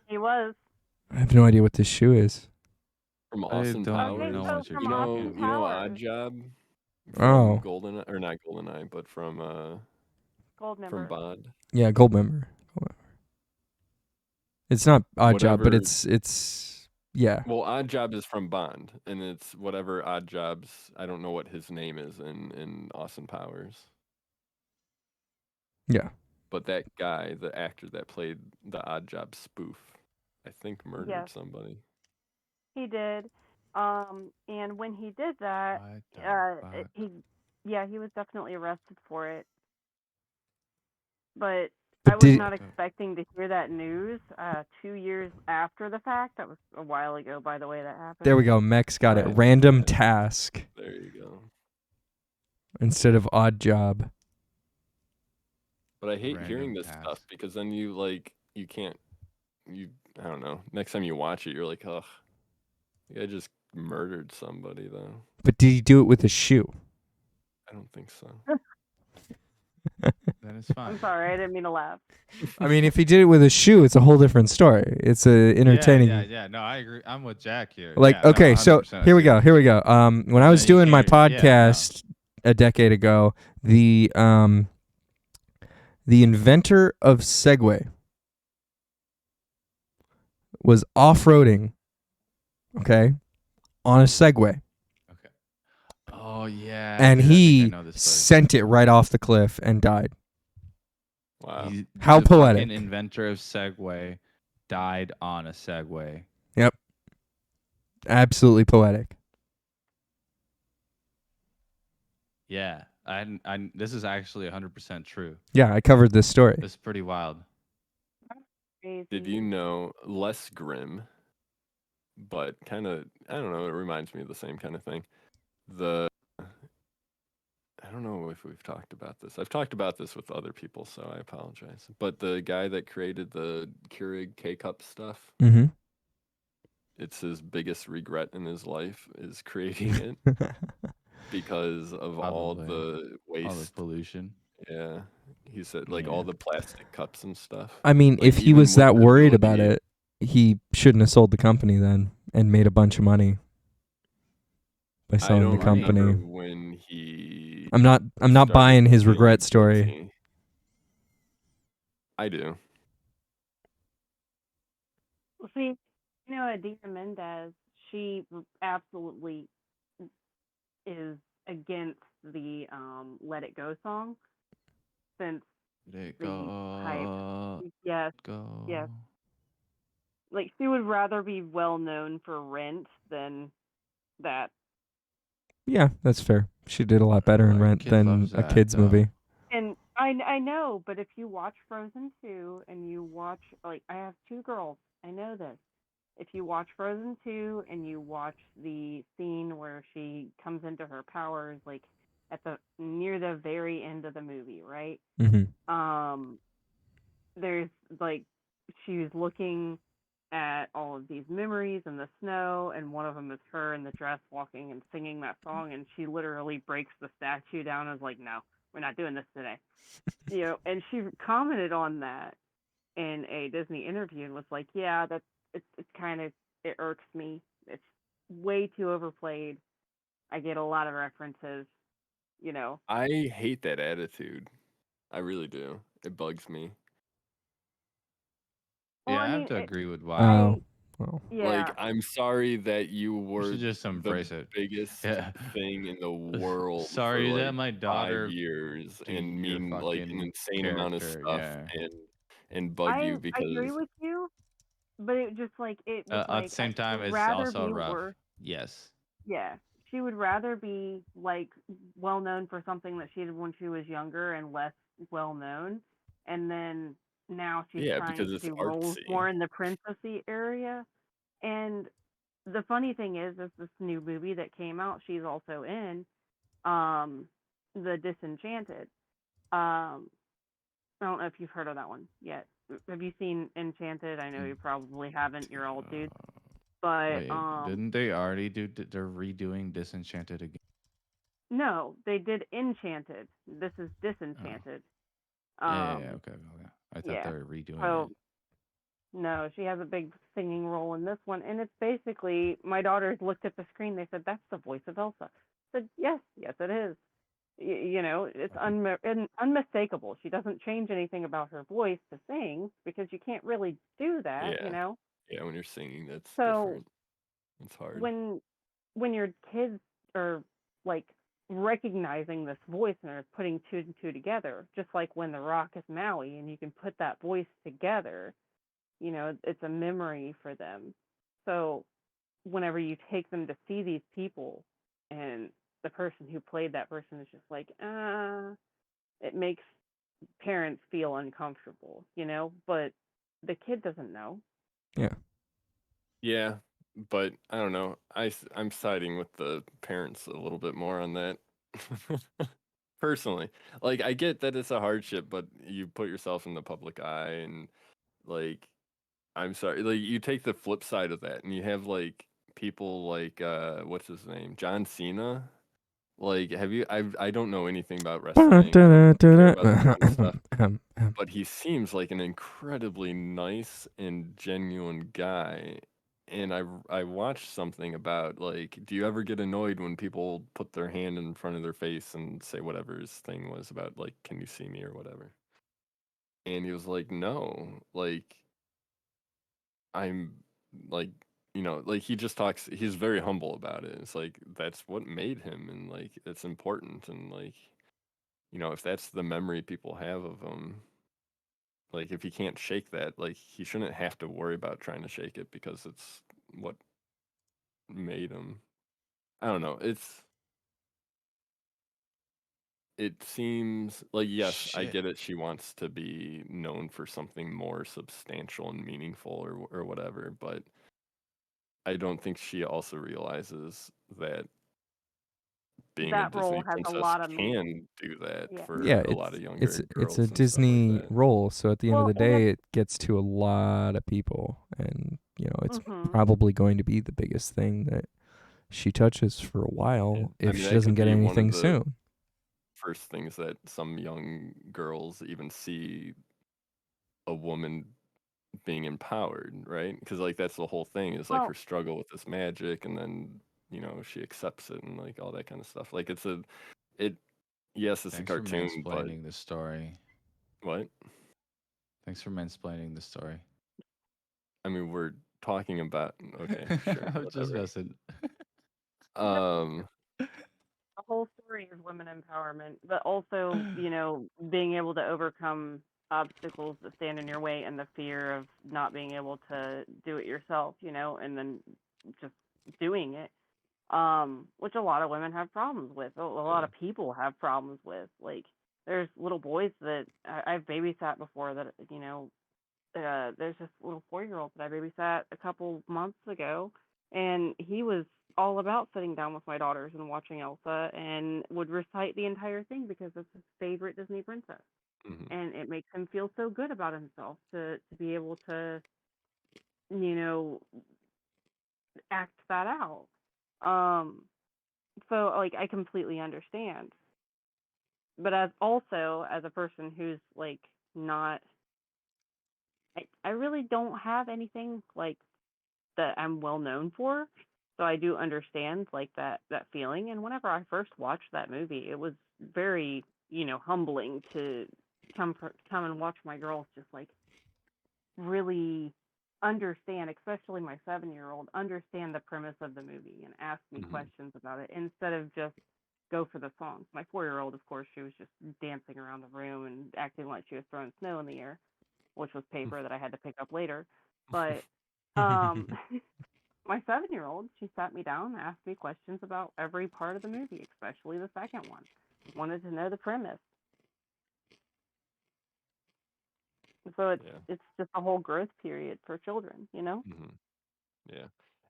Speaker 14: He was.
Speaker 1: I have no idea what this shoe is.
Speaker 3: From
Speaker 9: I
Speaker 3: Austin
Speaker 9: don't
Speaker 3: Powers.
Speaker 9: know what you're
Speaker 3: You know,
Speaker 9: talking
Speaker 3: you know
Speaker 9: about.
Speaker 3: Odd Job?
Speaker 1: Oh.
Speaker 3: Golden or not GoldenEye, but from
Speaker 14: Goldmember.
Speaker 3: from Bond.
Speaker 1: Yeah, Goldmember. It's not Odd Job, but
Speaker 3: Whatever.
Speaker 1: it's yeah.
Speaker 3: Well, Odd Job is from Bond, and it's whatever Odd Job's. I don't know what his name is in Austin Powers.
Speaker 1: Yeah.
Speaker 3: But that guy, the actor that played the Odd Job spoof, I think murdered
Speaker 14: Yes.
Speaker 3: somebody.
Speaker 14: He did. And when he did that, he was definitely arrested for it. But
Speaker 1: But
Speaker 14: I was
Speaker 1: did-
Speaker 14: not expecting to hear that news 2 years after the fact. That was a while ago, by the way, that happened.
Speaker 1: There we go. Mex got it.
Speaker 3: Right.
Speaker 1: Random task
Speaker 3: There you go.
Speaker 1: instead of Odd Job.
Speaker 3: But I hate
Speaker 9: Random
Speaker 3: hearing this
Speaker 9: task.
Speaker 3: stuff because then you can't I don't know. Next time you watch it, you're like, ugh, I just murdered somebody though.
Speaker 1: But did he do it with a shoe?
Speaker 3: I don't think so.
Speaker 9: Then it's fine.
Speaker 14: I'm sorry, I didn't mean to laugh.
Speaker 1: I mean, if he did it with a shoe, it's a whole different story. It's a entertaining.
Speaker 9: Yeah. No, I agree. I'm with Jack here.
Speaker 1: Like,
Speaker 9: Yeah, no,
Speaker 1: okay, so
Speaker 9: 100%.
Speaker 1: here we go. When I was
Speaker 9: you
Speaker 1: doing my
Speaker 9: can't- yeah, no.
Speaker 1: podcast a decade ago, the inventor of Segway was off-roading, okay, on a Segway,
Speaker 9: Oh yeah.
Speaker 1: and
Speaker 9: dude, I think I
Speaker 1: he
Speaker 9: know this story.
Speaker 1: sent it right off the cliff and died.
Speaker 3: Wow.
Speaker 1: How
Speaker 9: the fucking
Speaker 1: poetic.
Speaker 9: inventor of Segway died on a Segway.
Speaker 1: Yep. Absolutely poetic.
Speaker 9: Yeah. This is actually 100% true.
Speaker 1: Yeah, I covered this story.
Speaker 9: This is pretty wild.
Speaker 3: Did you know, less grim, but kind of, I don't know, it reminds me of the same kind of thing. I don't know if we've talked about this. I've talked about this with other people, so I apologize. But the guy that created the Keurig K-Cup stuff,
Speaker 1: Mm-hmm.
Speaker 3: it's his biggest regret in his life is creating it because of all
Speaker 9: Probably.
Speaker 3: the waste.
Speaker 9: All the pollution.
Speaker 3: Yeah. He said, like, all the plastic cups and stuff.
Speaker 1: I mean,
Speaker 3: Like,
Speaker 1: if he
Speaker 3: even
Speaker 1: was
Speaker 3: with
Speaker 1: that
Speaker 3: the
Speaker 1: worried about
Speaker 3: ability-
Speaker 1: it, he shouldn't have sold the company then and made a bunch of money by
Speaker 3: I
Speaker 1: selling
Speaker 3: don't
Speaker 1: the company.
Speaker 3: remember when he
Speaker 1: I'm not
Speaker 3: started
Speaker 1: buying his
Speaker 3: feeling
Speaker 1: regret story.
Speaker 3: guilty. I do.
Speaker 14: Well, see, Adina Mendez, she absolutely is against the "Let It Go" song since
Speaker 8: Let
Speaker 14: the hype.
Speaker 8: go.
Speaker 14: Yes,
Speaker 8: Go.
Speaker 14: yes. Like she would rather be well known for Rent than that.
Speaker 1: Yeah, that's fair. She did a lot better in
Speaker 8: Like,
Speaker 1: Rent
Speaker 8: kid
Speaker 1: than
Speaker 8: loves
Speaker 1: a
Speaker 8: that,
Speaker 1: kids
Speaker 8: though.
Speaker 1: movie.
Speaker 14: And I know, but if you watch Frozen 2 and you watch, like, I have 2 girls, I know this. If you watch Frozen 2 and you watch the scene where she comes into her powers, like at the near the very end of the movie, right?
Speaker 1: Mm-hmm.
Speaker 14: There's like she's looking at all of these memories in the snow, and one of them is her in the dress walking and singing that song, and she literally breaks the statue down and is like, "No, we're not doing this today." And she commented on that in a Disney interview and was like, "Yeah, that's it's kind of it irks me. It's way too overplayed. I get a lot of references, you know."
Speaker 3: I hate that attitude. I really do. It bugs me.
Speaker 14: Well,
Speaker 9: Yeah,
Speaker 14: I
Speaker 9: I have
Speaker 14: mean,
Speaker 9: to agree with
Speaker 1: Oh,
Speaker 9: Wyatt.
Speaker 1: well.
Speaker 14: yeah.
Speaker 3: Like, I'm sorry that you
Speaker 9: You
Speaker 3: were
Speaker 9: should just
Speaker 3: the
Speaker 9: embrace it.
Speaker 3: biggest
Speaker 9: Yeah.
Speaker 3: thing in the world for
Speaker 9: Sorry that
Speaker 3: like
Speaker 9: my
Speaker 3: 5
Speaker 9: daughter
Speaker 3: years
Speaker 9: do
Speaker 3: and
Speaker 9: your
Speaker 3: mean like an
Speaker 9: fucking
Speaker 3: insane amount of
Speaker 9: character.
Speaker 3: stuff
Speaker 9: Yeah.
Speaker 3: and bug
Speaker 14: I
Speaker 3: you
Speaker 14: agree
Speaker 3: because
Speaker 14: with you, but it just like it was
Speaker 9: At the
Speaker 14: like
Speaker 9: same
Speaker 14: she
Speaker 9: time,
Speaker 14: would
Speaker 9: it's
Speaker 14: rather
Speaker 9: also
Speaker 14: be
Speaker 9: rough.
Speaker 14: worse.
Speaker 9: Yes.
Speaker 14: Yeah, she would rather be like well known for something that she did when she was younger and less well known, and then now she's
Speaker 3: yeah,
Speaker 14: trying
Speaker 3: because
Speaker 14: to
Speaker 3: it's
Speaker 14: do roles
Speaker 3: artsy.
Speaker 14: more in the princessy area. And the funny thing is this new movie that came out, she's also in, the Disenchanted. Um, I don't know if you've heard of that one yet. Have you seen Enchanted? I know you probably haven't. You're old, dude. But
Speaker 9: Wait, didn't they already do? They're redoing Disenchanted again.
Speaker 14: no, they did Enchanted. This is Disenchanted.
Speaker 9: Yeah. Okay. I thought
Speaker 14: Yeah.
Speaker 9: they were redoing
Speaker 14: So
Speaker 9: it.
Speaker 14: no, she has a big singing role in this one, and it's basically my daughters looked at the screen. They said, "That's the voice of Elsa." I said, "Yes, it is." It's unmistakable. She doesn't change anything about her voice to sing because you can't really do that,
Speaker 3: Yeah. Yeah, when you're singing, that's
Speaker 14: So
Speaker 3: different. It's hard.
Speaker 14: when your kids are like recognizing this voice and are putting 2 and 2 together, just like when The Rock is Maui and you can put that voice together, it's a memory for them. So whenever you take them to see these people and the person who played that person is just like, it makes parents feel uncomfortable, but the kid doesn't know.
Speaker 1: Yeah.
Speaker 3: Yeah, but I don't know. I'm siding with the parents a little bit more on that. Personally, like I get that it's a hardship, but you put yourself in the public eye and like I'm sorry, like you take the flip side of that and you have like people like what's his name? John Cena. Like I don't know anything about wrestling. I don't care about that kind of stuff. But he seems like an incredibly nice and genuine guy. And I watched something about like, do you ever get annoyed when people put their hand in front of their face and say whatever his thing was about, like, can you see me or whatever? And he was like, no, like, I'm like, like he just talks, he's very humble about it. It's like, that's what made him. And like, it's important. And like, if that's the memory people have of him, like if he can't shake that, like he shouldn't have to worry about trying to shake it because it's what made him. I don't know. It seems like, yes, I
Speaker 9: Shit.
Speaker 3: get it. She wants to be known for something more substantial and meaningful or whatever, but I don't think she also realizes that being a
Speaker 14: That role
Speaker 3: Disney
Speaker 14: has a
Speaker 3: princess
Speaker 14: lot of
Speaker 3: can
Speaker 14: meaning.
Speaker 3: do that
Speaker 14: Yeah.
Speaker 3: for
Speaker 1: Yeah,
Speaker 3: a lot of younger
Speaker 1: it's a
Speaker 3: girls and stuff like
Speaker 1: Disney
Speaker 3: that.
Speaker 1: role, so at the end of
Speaker 14: Well,
Speaker 1: the
Speaker 14: and
Speaker 1: day, it gets to a lot of people, and it's
Speaker 14: Mhm.
Speaker 1: probably going to be the biggest thing that she touches for a while
Speaker 3: I
Speaker 1: if
Speaker 3: mean,
Speaker 1: she
Speaker 3: that
Speaker 1: doesn't
Speaker 3: could
Speaker 1: get
Speaker 3: be one of
Speaker 1: anything
Speaker 3: the
Speaker 1: soon.
Speaker 3: first things that some young girls even see a woman being empowered, right? Because like that's the whole thing is like
Speaker 14: Well,
Speaker 3: her struggle with this magic, and then she accepts it and like all that kind of stuff. Like it. Yes, it's
Speaker 9: Thanks
Speaker 3: a
Speaker 9: for
Speaker 3: cartoon, but
Speaker 9: mansplaining the story.
Speaker 3: what?
Speaker 9: Thanks for mansplaining the story.
Speaker 3: I mean, we're talking about. Okay, sure.
Speaker 9: I was just
Speaker 3: whatever.
Speaker 9: messing.
Speaker 14: The whole story is women empowerment, but also, being able to overcome obstacles that stand in your way and the fear of not being able to do it yourself, and then just doing it. Which a lot of women have problems with. A lot of people have problems with. Like, there's little boys that I've babysat before that, there's this little 4-year-old that I babysat a couple months ago, and he was all about sitting down with my daughters and watching Elsa and would recite the entire thing because it's his favorite Disney princess. And it makes him feel so good about himself to be able to, act that out. So like I completely understand. But as a person who's like not I really don't have anything like that I'm well known for. So I do understand like that feeling. And whenever I first watched that movie, it was very, humbling to come and watch my girls just like really understand, especially my 7-year-old, understand the premise of the movie and ask me questions about it instead of just go for the songs. My 4-year-old, of course, she was just dancing around the room and acting like she was throwing snow in the air, which was paper that I had to pick up later. But my 7-year-old, she sat me down and asked me questions about every part of the movie, especially the second one. Wanted to know the premise. So it's just a whole growth period for children,
Speaker 3: Yeah,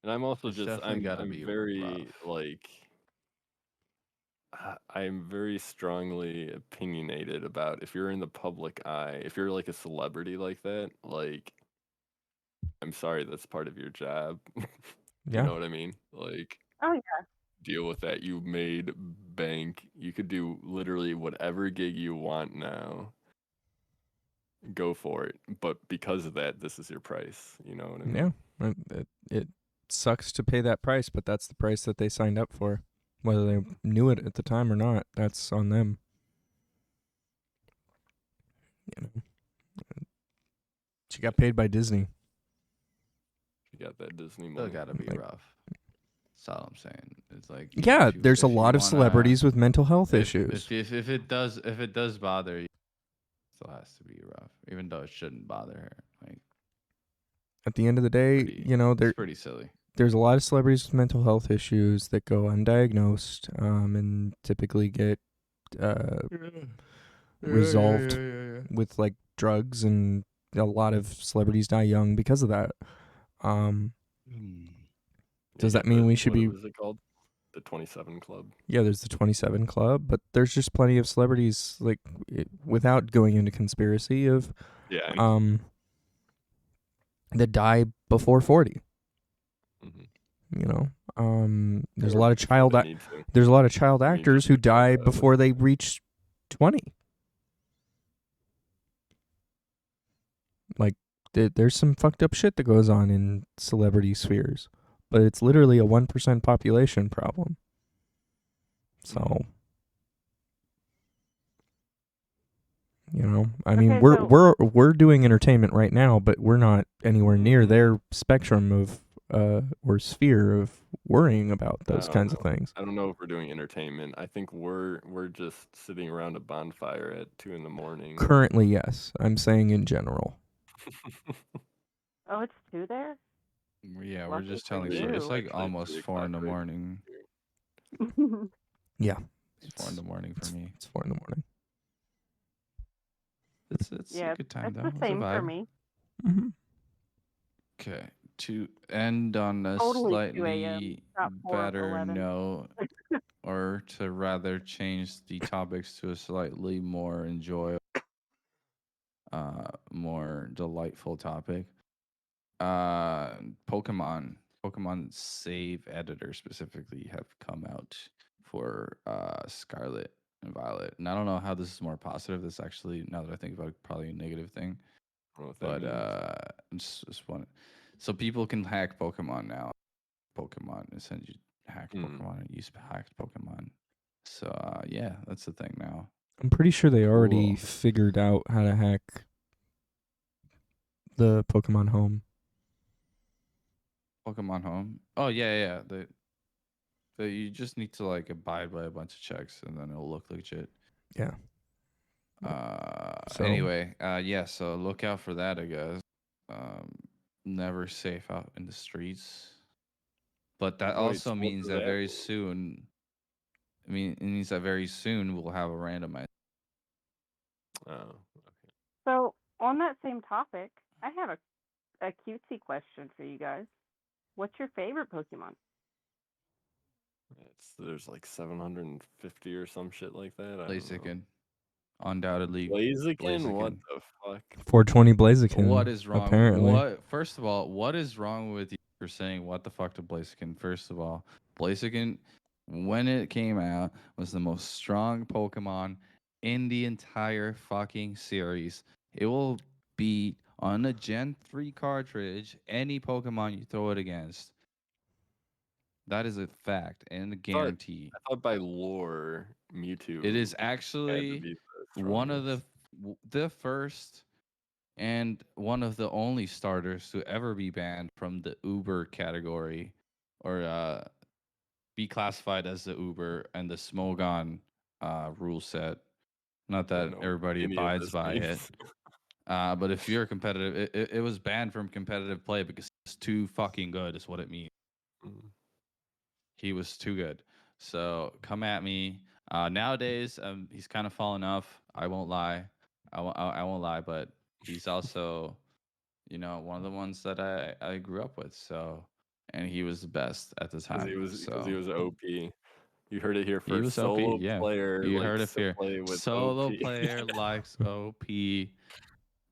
Speaker 3: and I'm also
Speaker 9: It's
Speaker 3: just
Speaker 9: definitely gotta
Speaker 3: I'm
Speaker 9: be
Speaker 3: very
Speaker 9: rough.
Speaker 3: like I'm very strongly opinionated about if you're in the public eye, if you're like a celebrity like that, like I'm sorry, that's part of your job. You
Speaker 1: Yeah.
Speaker 3: know what I mean? Like,
Speaker 14: Oh yeah.
Speaker 3: deal with that. You made bank. You could do literally whatever gig you want now. Go for it. But because of that, this is your price. You know what I mean?
Speaker 1: Yeah. It sucks to pay that price, but that's the price that they signed up for. Whether they knew it at the time or not, that's on them. She got paid by Disney.
Speaker 3: You got that Disney
Speaker 9: Still
Speaker 3: money.
Speaker 9: gotta be
Speaker 1: Like-
Speaker 9: rough. That's all I'm saying. It's like
Speaker 1: Yeah,
Speaker 9: if you-
Speaker 1: there's a
Speaker 9: if you
Speaker 1: lot of
Speaker 9: wanna-
Speaker 1: celebrities with mental health
Speaker 9: if-
Speaker 1: issues.
Speaker 9: If it does bother you, it still has to be rough, even though it shouldn't bother her. Like,
Speaker 1: At the end of the day,
Speaker 9: it's pretty silly.
Speaker 1: There's a lot of celebrities with mental health issues that go undiagnosed, and typically get resolved with like drugs, and a lot of celebrities die young because of that. Does that mean we should be?
Speaker 3: What is it called? The 27 Club.
Speaker 1: Yeah, there's the 27 Club, but there's just plenty of celebrities like without going into conspiracy of that die before 40. There's a lot of child there's a lot of child actors who die before they reach 20. Like there's some fucked up shit that goes on in celebrity spheres, but it's literally a 1% population problem. So I mean, we're doing entertainment right now, but we're not anywhere near their spectrum of or sphere of worrying about those kinds of things.
Speaker 3: I don't know if we're doing entertainment. I think we're just sitting around a bonfire at 2 a.m.
Speaker 1: Currently, yes. I'm saying in general.
Speaker 14: Oh, it's 2 there?
Speaker 9: Yeah, we're
Speaker 14: Lucky
Speaker 9: just
Speaker 14: for
Speaker 9: telling you. It's
Speaker 14: you.
Speaker 9: like
Speaker 3: Actually,
Speaker 9: almost 4
Speaker 3: 3 o'clock right
Speaker 9: a.m.
Speaker 1: Yeah.
Speaker 9: It's 4 a.m. for me.
Speaker 1: It's 4 a.m.
Speaker 9: It's
Speaker 14: Yeah,
Speaker 9: a good time
Speaker 14: it's
Speaker 9: though.
Speaker 14: the
Speaker 9: It's a
Speaker 14: same for
Speaker 9: vibe.
Speaker 14: me.
Speaker 9: Okay, to end on a
Speaker 14: Totally 2 a.m.,
Speaker 9: slightly
Speaker 14: not 4 or
Speaker 9: better
Speaker 14: 11.
Speaker 9: note, or to rather change the topics to a slightly more enjoyable, more delightful topic. Pokemon Save Editor specifically have come out for Scarlet and Violet, and I don't know how this is more positive. This actually, now that I think about it, probably a negative thing. But just one. So people can hack Pokemon now. Pokemon and send you hacked Pokemon and use hacked Pokemon. So yeah, that's the thing now.
Speaker 1: I'm pretty sure they already figured out how to hack the Pokemon Home.
Speaker 11: Pokemon Home. Oh yeah. You just need to like abide by a bunch of checks, and then it'll look legit.
Speaker 1: Yeah. So-
Speaker 11: Anyway, yeah. So look out for that, I guess. Never safe out in the streets. But that
Speaker 3: Wait,
Speaker 11: also
Speaker 3: so what
Speaker 11: means
Speaker 3: does
Speaker 11: that
Speaker 3: that
Speaker 11: very
Speaker 3: mean?
Speaker 11: soon. I mean, it means that very soon we'll have a randomizer.
Speaker 3: Oh,
Speaker 14: So on that same topic, I have a cutesy question for you guys. What's your favorite Pokemon?
Speaker 3: there's like 750 or some shit like that. I don't know.
Speaker 11: Blaziken, undoubtedly.
Speaker 3: Blaziken? What the fuck?
Speaker 1: 420 Blaziken.
Speaker 11: What is wrong?
Speaker 1: Apparently.
Speaker 11: First of all, what is wrong with you for saying what the fuck to Blaziken? First of all, Blaziken, when it came out, was the most strong Pokemon in the entire fucking series. It will beat on a Gen 3 cartridge any Pokemon you throw it against. That is a fact and a guarantee.
Speaker 3: I thought by lore, Mewtwo.
Speaker 11: It is
Speaker 3: had to
Speaker 11: actually
Speaker 3: be the
Speaker 11: one of
Speaker 3: strongest.
Speaker 11: the first and one of the only starters to ever be banned from the Uber category, or be classified as the Uber and the Smogon rule set. Not
Speaker 3: I
Speaker 11: that
Speaker 3: don't know what
Speaker 11: everybody
Speaker 3: any of
Speaker 11: abides
Speaker 3: this
Speaker 11: by it.
Speaker 3: means.
Speaker 11: But if you're competitive, it was banned from competitive play because it's too fucking good, is what it means.
Speaker 3: Mm.
Speaker 11: He was too good. So come at me. Nowadays, he's kind of fallen off. I won't lie. I won't lie, but he's also, one of the ones that I grew up with. So, and he was the best at the time.
Speaker 3: Because he was OP. You heard it here
Speaker 11: He
Speaker 3: first.
Speaker 11: was OP.
Speaker 3: Solo
Speaker 11: Yeah,
Speaker 3: player
Speaker 11: you heard it
Speaker 3: likes to
Speaker 11: here.
Speaker 3: play with
Speaker 11: Solo
Speaker 3: OP.
Speaker 11: player likes OP.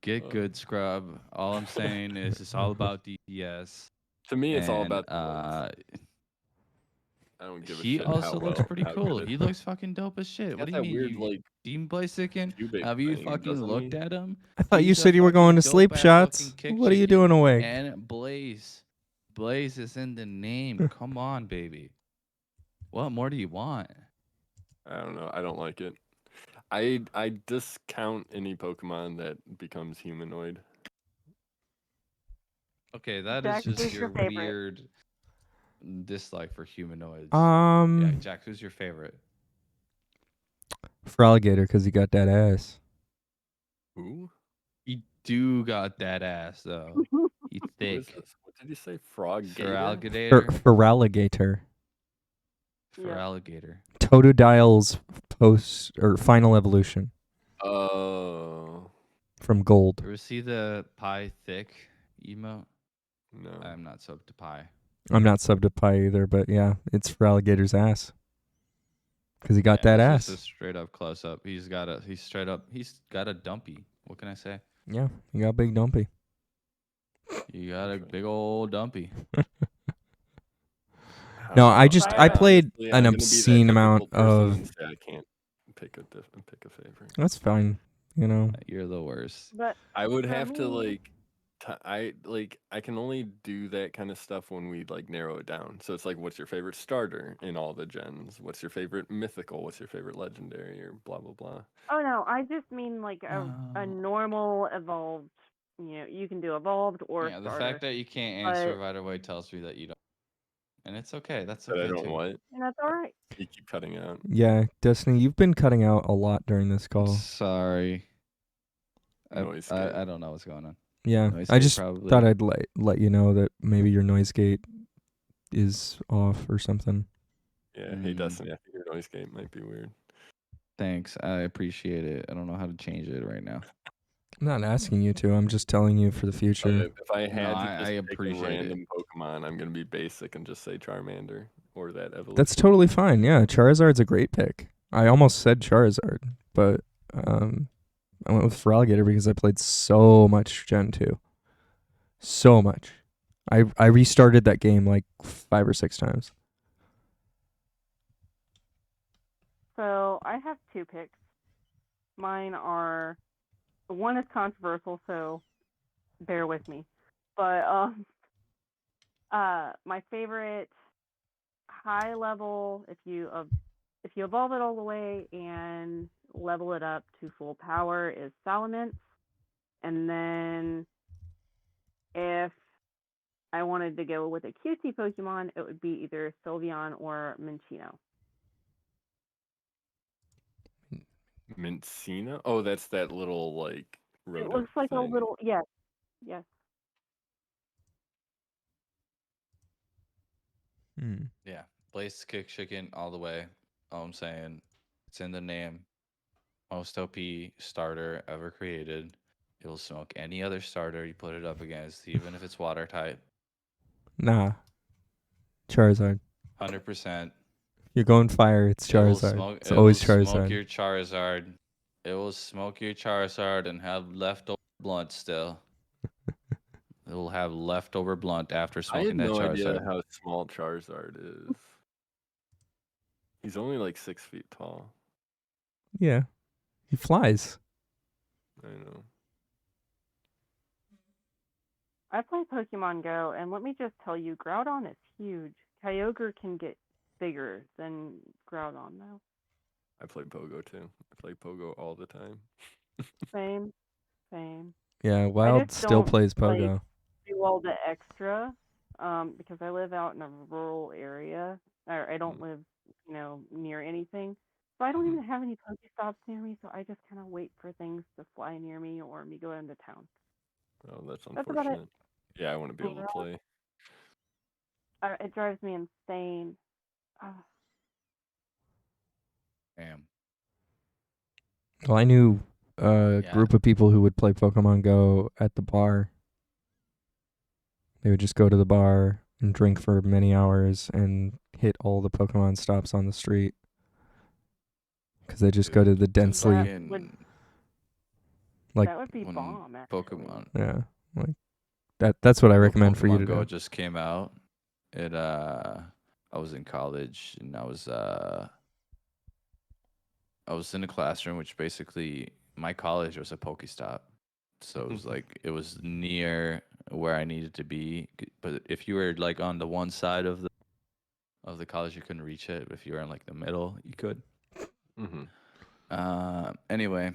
Speaker 11: Get good, scrub. All I'm saying is it's all about DPS.
Speaker 3: To me, it's all
Speaker 11: And,
Speaker 3: about the looks. I don't give a
Speaker 11: he
Speaker 3: shit
Speaker 11: also
Speaker 3: how
Speaker 11: looks
Speaker 3: well,
Speaker 11: pretty
Speaker 3: how
Speaker 11: cool.
Speaker 3: good
Speaker 11: He
Speaker 3: it
Speaker 11: looks fucking dope as shit.
Speaker 3: He's
Speaker 11: What
Speaker 3: got
Speaker 11: do you
Speaker 3: that
Speaker 11: mean?
Speaker 3: weird,
Speaker 11: You
Speaker 3: like,
Speaker 11: Team Blaziken?
Speaker 3: cubic
Speaker 11: Have you
Speaker 3: thing,
Speaker 11: fucking
Speaker 3: doesn't
Speaker 11: looked
Speaker 3: he?
Speaker 11: at him?
Speaker 1: I thought you
Speaker 11: He's a
Speaker 1: said you were going to
Speaker 11: fucking
Speaker 1: sleep
Speaker 11: dope-ass
Speaker 1: shots.
Speaker 11: fucking kick
Speaker 1: What are you
Speaker 11: chicken.
Speaker 1: doing awake?
Speaker 11: And Blaze. Blaze is in the name. Come on, baby. What more do you want?
Speaker 3: I don't know. I don't like it. I discount any Pokemon that becomes humanoid.
Speaker 11: Okay, that
Speaker 14: Jack,
Speaker 11: is just
Speaker 14: who's your
Speaker 11: your
Speaker 14: favorite?
Speaker 11: weird dislike for humanoids.
Speaker 1: Um,
Speaker 11: Yeah, Jack, who's your favorite?
Speaker 1: Fraligator, because he got that ass.
Speaker 3: Who?
Speaker 11: He do got that ass though. He
Speaker 3: Who is
Speaker 11: thick.
Speaker 3: this? What did you say? Frog
Speaker 11: For
Speaker 3: Gator?
Speaker 11: alligator.
Speaker 1: Feraligator.
Speaker 11: For alligator.
Speaker 1: Totodile's post or final evolution
Speaker 3: Oh.
Speaker 1: from Gold.
Speaker 11: Ever see the pie thick emote?
Speaker 3: No.
Speaker 11: I'm not sub to pie.
Speaker 1: I'm not sub to pie either, but yeah, it's Feraligator's ass. Because he got
Speaker 11: Yeah,
Speaker 1: that
Speaker 11: this is
Speaker 1: ass.
Speaker 11: a straight up close up. He's got a dumpy. What can I say?
Speaker 1: Yeah, he got big dumpy.
Speaker 11: You got a big old dumpy.
Speaker 1: No, I played
Speaker 3: Honestly,
Speaker 1: an
Speaker 3: I'm gonna be that
Speaker 1: obscene amount
Speaker 3: difficult person
Speaker 1: of.
Speaker 3: and say I can't pick a favorite.
Speaker 1: That's fine, you know.
Speaker 11: You're the worst.
Speaker 14: But
Speaker 3: I would
Speaker 14: for
Speaker 3: have to
Speaker 14: me-
Speaker 3: I can only do that kind of stuff when we like narrow it down. So it's like, what's your favorite starter in all the gens? What's your favorite mythical? What's your favorite legendary? Or blah blah blah.
Speaker 14: Oh no, I just mean like a normal evolved. You can do evolved or
Speaker 11: Yeah, the
Speaker 14: starter.
Speaker 11: fact that you can't answer
Speaker 14: but-
Speaker 11: right away tells me that you don't. And it's okay. That's
Speaker 3: But
Speaker 11: okay
Speaker 3: I don't
Speaker 11: too.
Speaker 3: what.
Speaker 14: And that's all right.
Speaker 3: You keep cutting out.
Speaker 1: Yeah, Destiny, you've been cutting out a lot during this call.
Speaker 11: Sorry.
Speaker 3: Noise
Speaker 11: I don't know what's going on.
Speaker 1: Yeah,
Speaker 11: Noise
Speaker 1: I
Speaker 11: gate
Speaker 1: just
Speaker 11: probably.
Speaker 1: thought I'd let you know that maybe your noise gate is off or something.
Speaker 3: Yeah, hey Destiny, I think your noise gate might be weird.
Speaker 11: Thanks. I appreciate it. I don't know how to change it right now.
Speaker 1: I'm not asking you to. I'm just telling you for the
Speaker 3: But
Speaker 1: future.
Speaker 3: if I had to
Speaker 11: I
Speaker 3: just pick a
Speaker 11: appreciate it.
Speaker 3: random Pokemon, I'm gonna be basic and just say Charmander or that evolution.
Speaker 1: That's totally fine. Yeah, Charizard's a great pick. I almost said Charizard, but I went with Feraligator because I played so much Gen 2. So much. I restarted that game like 5 or 6 times.
Speaker 14: So I have 2 picks. Mine are, one is controversial, so bear with me. But my favorite high level, if you evolve it all the way and level it up to full power, is Salamence. And then if I wanted to go with a cutesy Pokemon, it would be either Sylveon or Minccino.
Speaker 3: Mincina? Oh, that's that little like
Speaker 14: It
Speaker 3: rodent
Speaker 14: looks like a
Speaker 3: thing.
Speaker 14: little yes.
Speaker 8: Yeah, Blaze Kick Chicken all the way. All I'm saying, it's in the name. Most OP starter ever created. It'll smoke any other starter you put it up against, even if it's water type.
Speaker 1: Nah. Charizard.
Speaker 8: 100%.
Speaker 1: You're going fire, it's Charizard. It's always
Speaker 8: It will smoke
Speaker 1: Charizard.
Speaker 8: your Charizard. It will smoke your Charizard and have leftover blunt still. It will have leftover blunt after
Speaker 3: I
Speaker 8: smoking
Speaker 3: had
Speaker 8: that
Speaker 3: no
Speaker 8: Charizard.
Speaker 3: idea how small Charizard is. He's only like 6 feet tall.
Speaker 1: Yeah. He flies.
Speaker 3: I know.
Speaker 14: I play Pokemon Go, and let me just tell you, Groudon is huge. Kyogre can get bigger than Groudon, though.
Speaker 3: I play Pogo too. I play Pogo all the time.
Speaker 14: Same.
Speaker 1: Yeah,
Speaker 14: I
Speaker 1: Wild
Speaker 14: just
Speaker 1: still
Speaker 14: don't
Speaker 1: plays Pogo.
Speaker 14: like do all the extra, because I live out in a rural area, or I don't live, near anything. So I don't even have any Pokestops near me. So I just kind of wait for things to fly near me or me go into town.
Speaker 3: Oh, that's
Speaker 14: That's about it.
Speaker 3: unfortunate. Yeah, I want to be able to play.
Speaker 14: It drives me insane.
Speaker 8: Damn.
Speaker 1: Well, I knew a group of people who would play Pokemon Go at the bar. They would just go to the bar and drink for many hours and hit all the Pokemon stops on the street. Because they just go to the densely...
Speaker 14: That would be bomb, actually.
Speaker 8: Pokemon.
Speaker 1: Yeah. Like that's what I recommend for you to
Speaker 8: Pokemon Go
Speaker 1: do.
Speaker 8: just came out. I was in college and I was in a classroom, which basically my college was a Pokestop. So it was like it was near where I needed to be. But if you were like on the one side of the college, you couldn't reach it. But if you were in like the middle, you could. Anyway,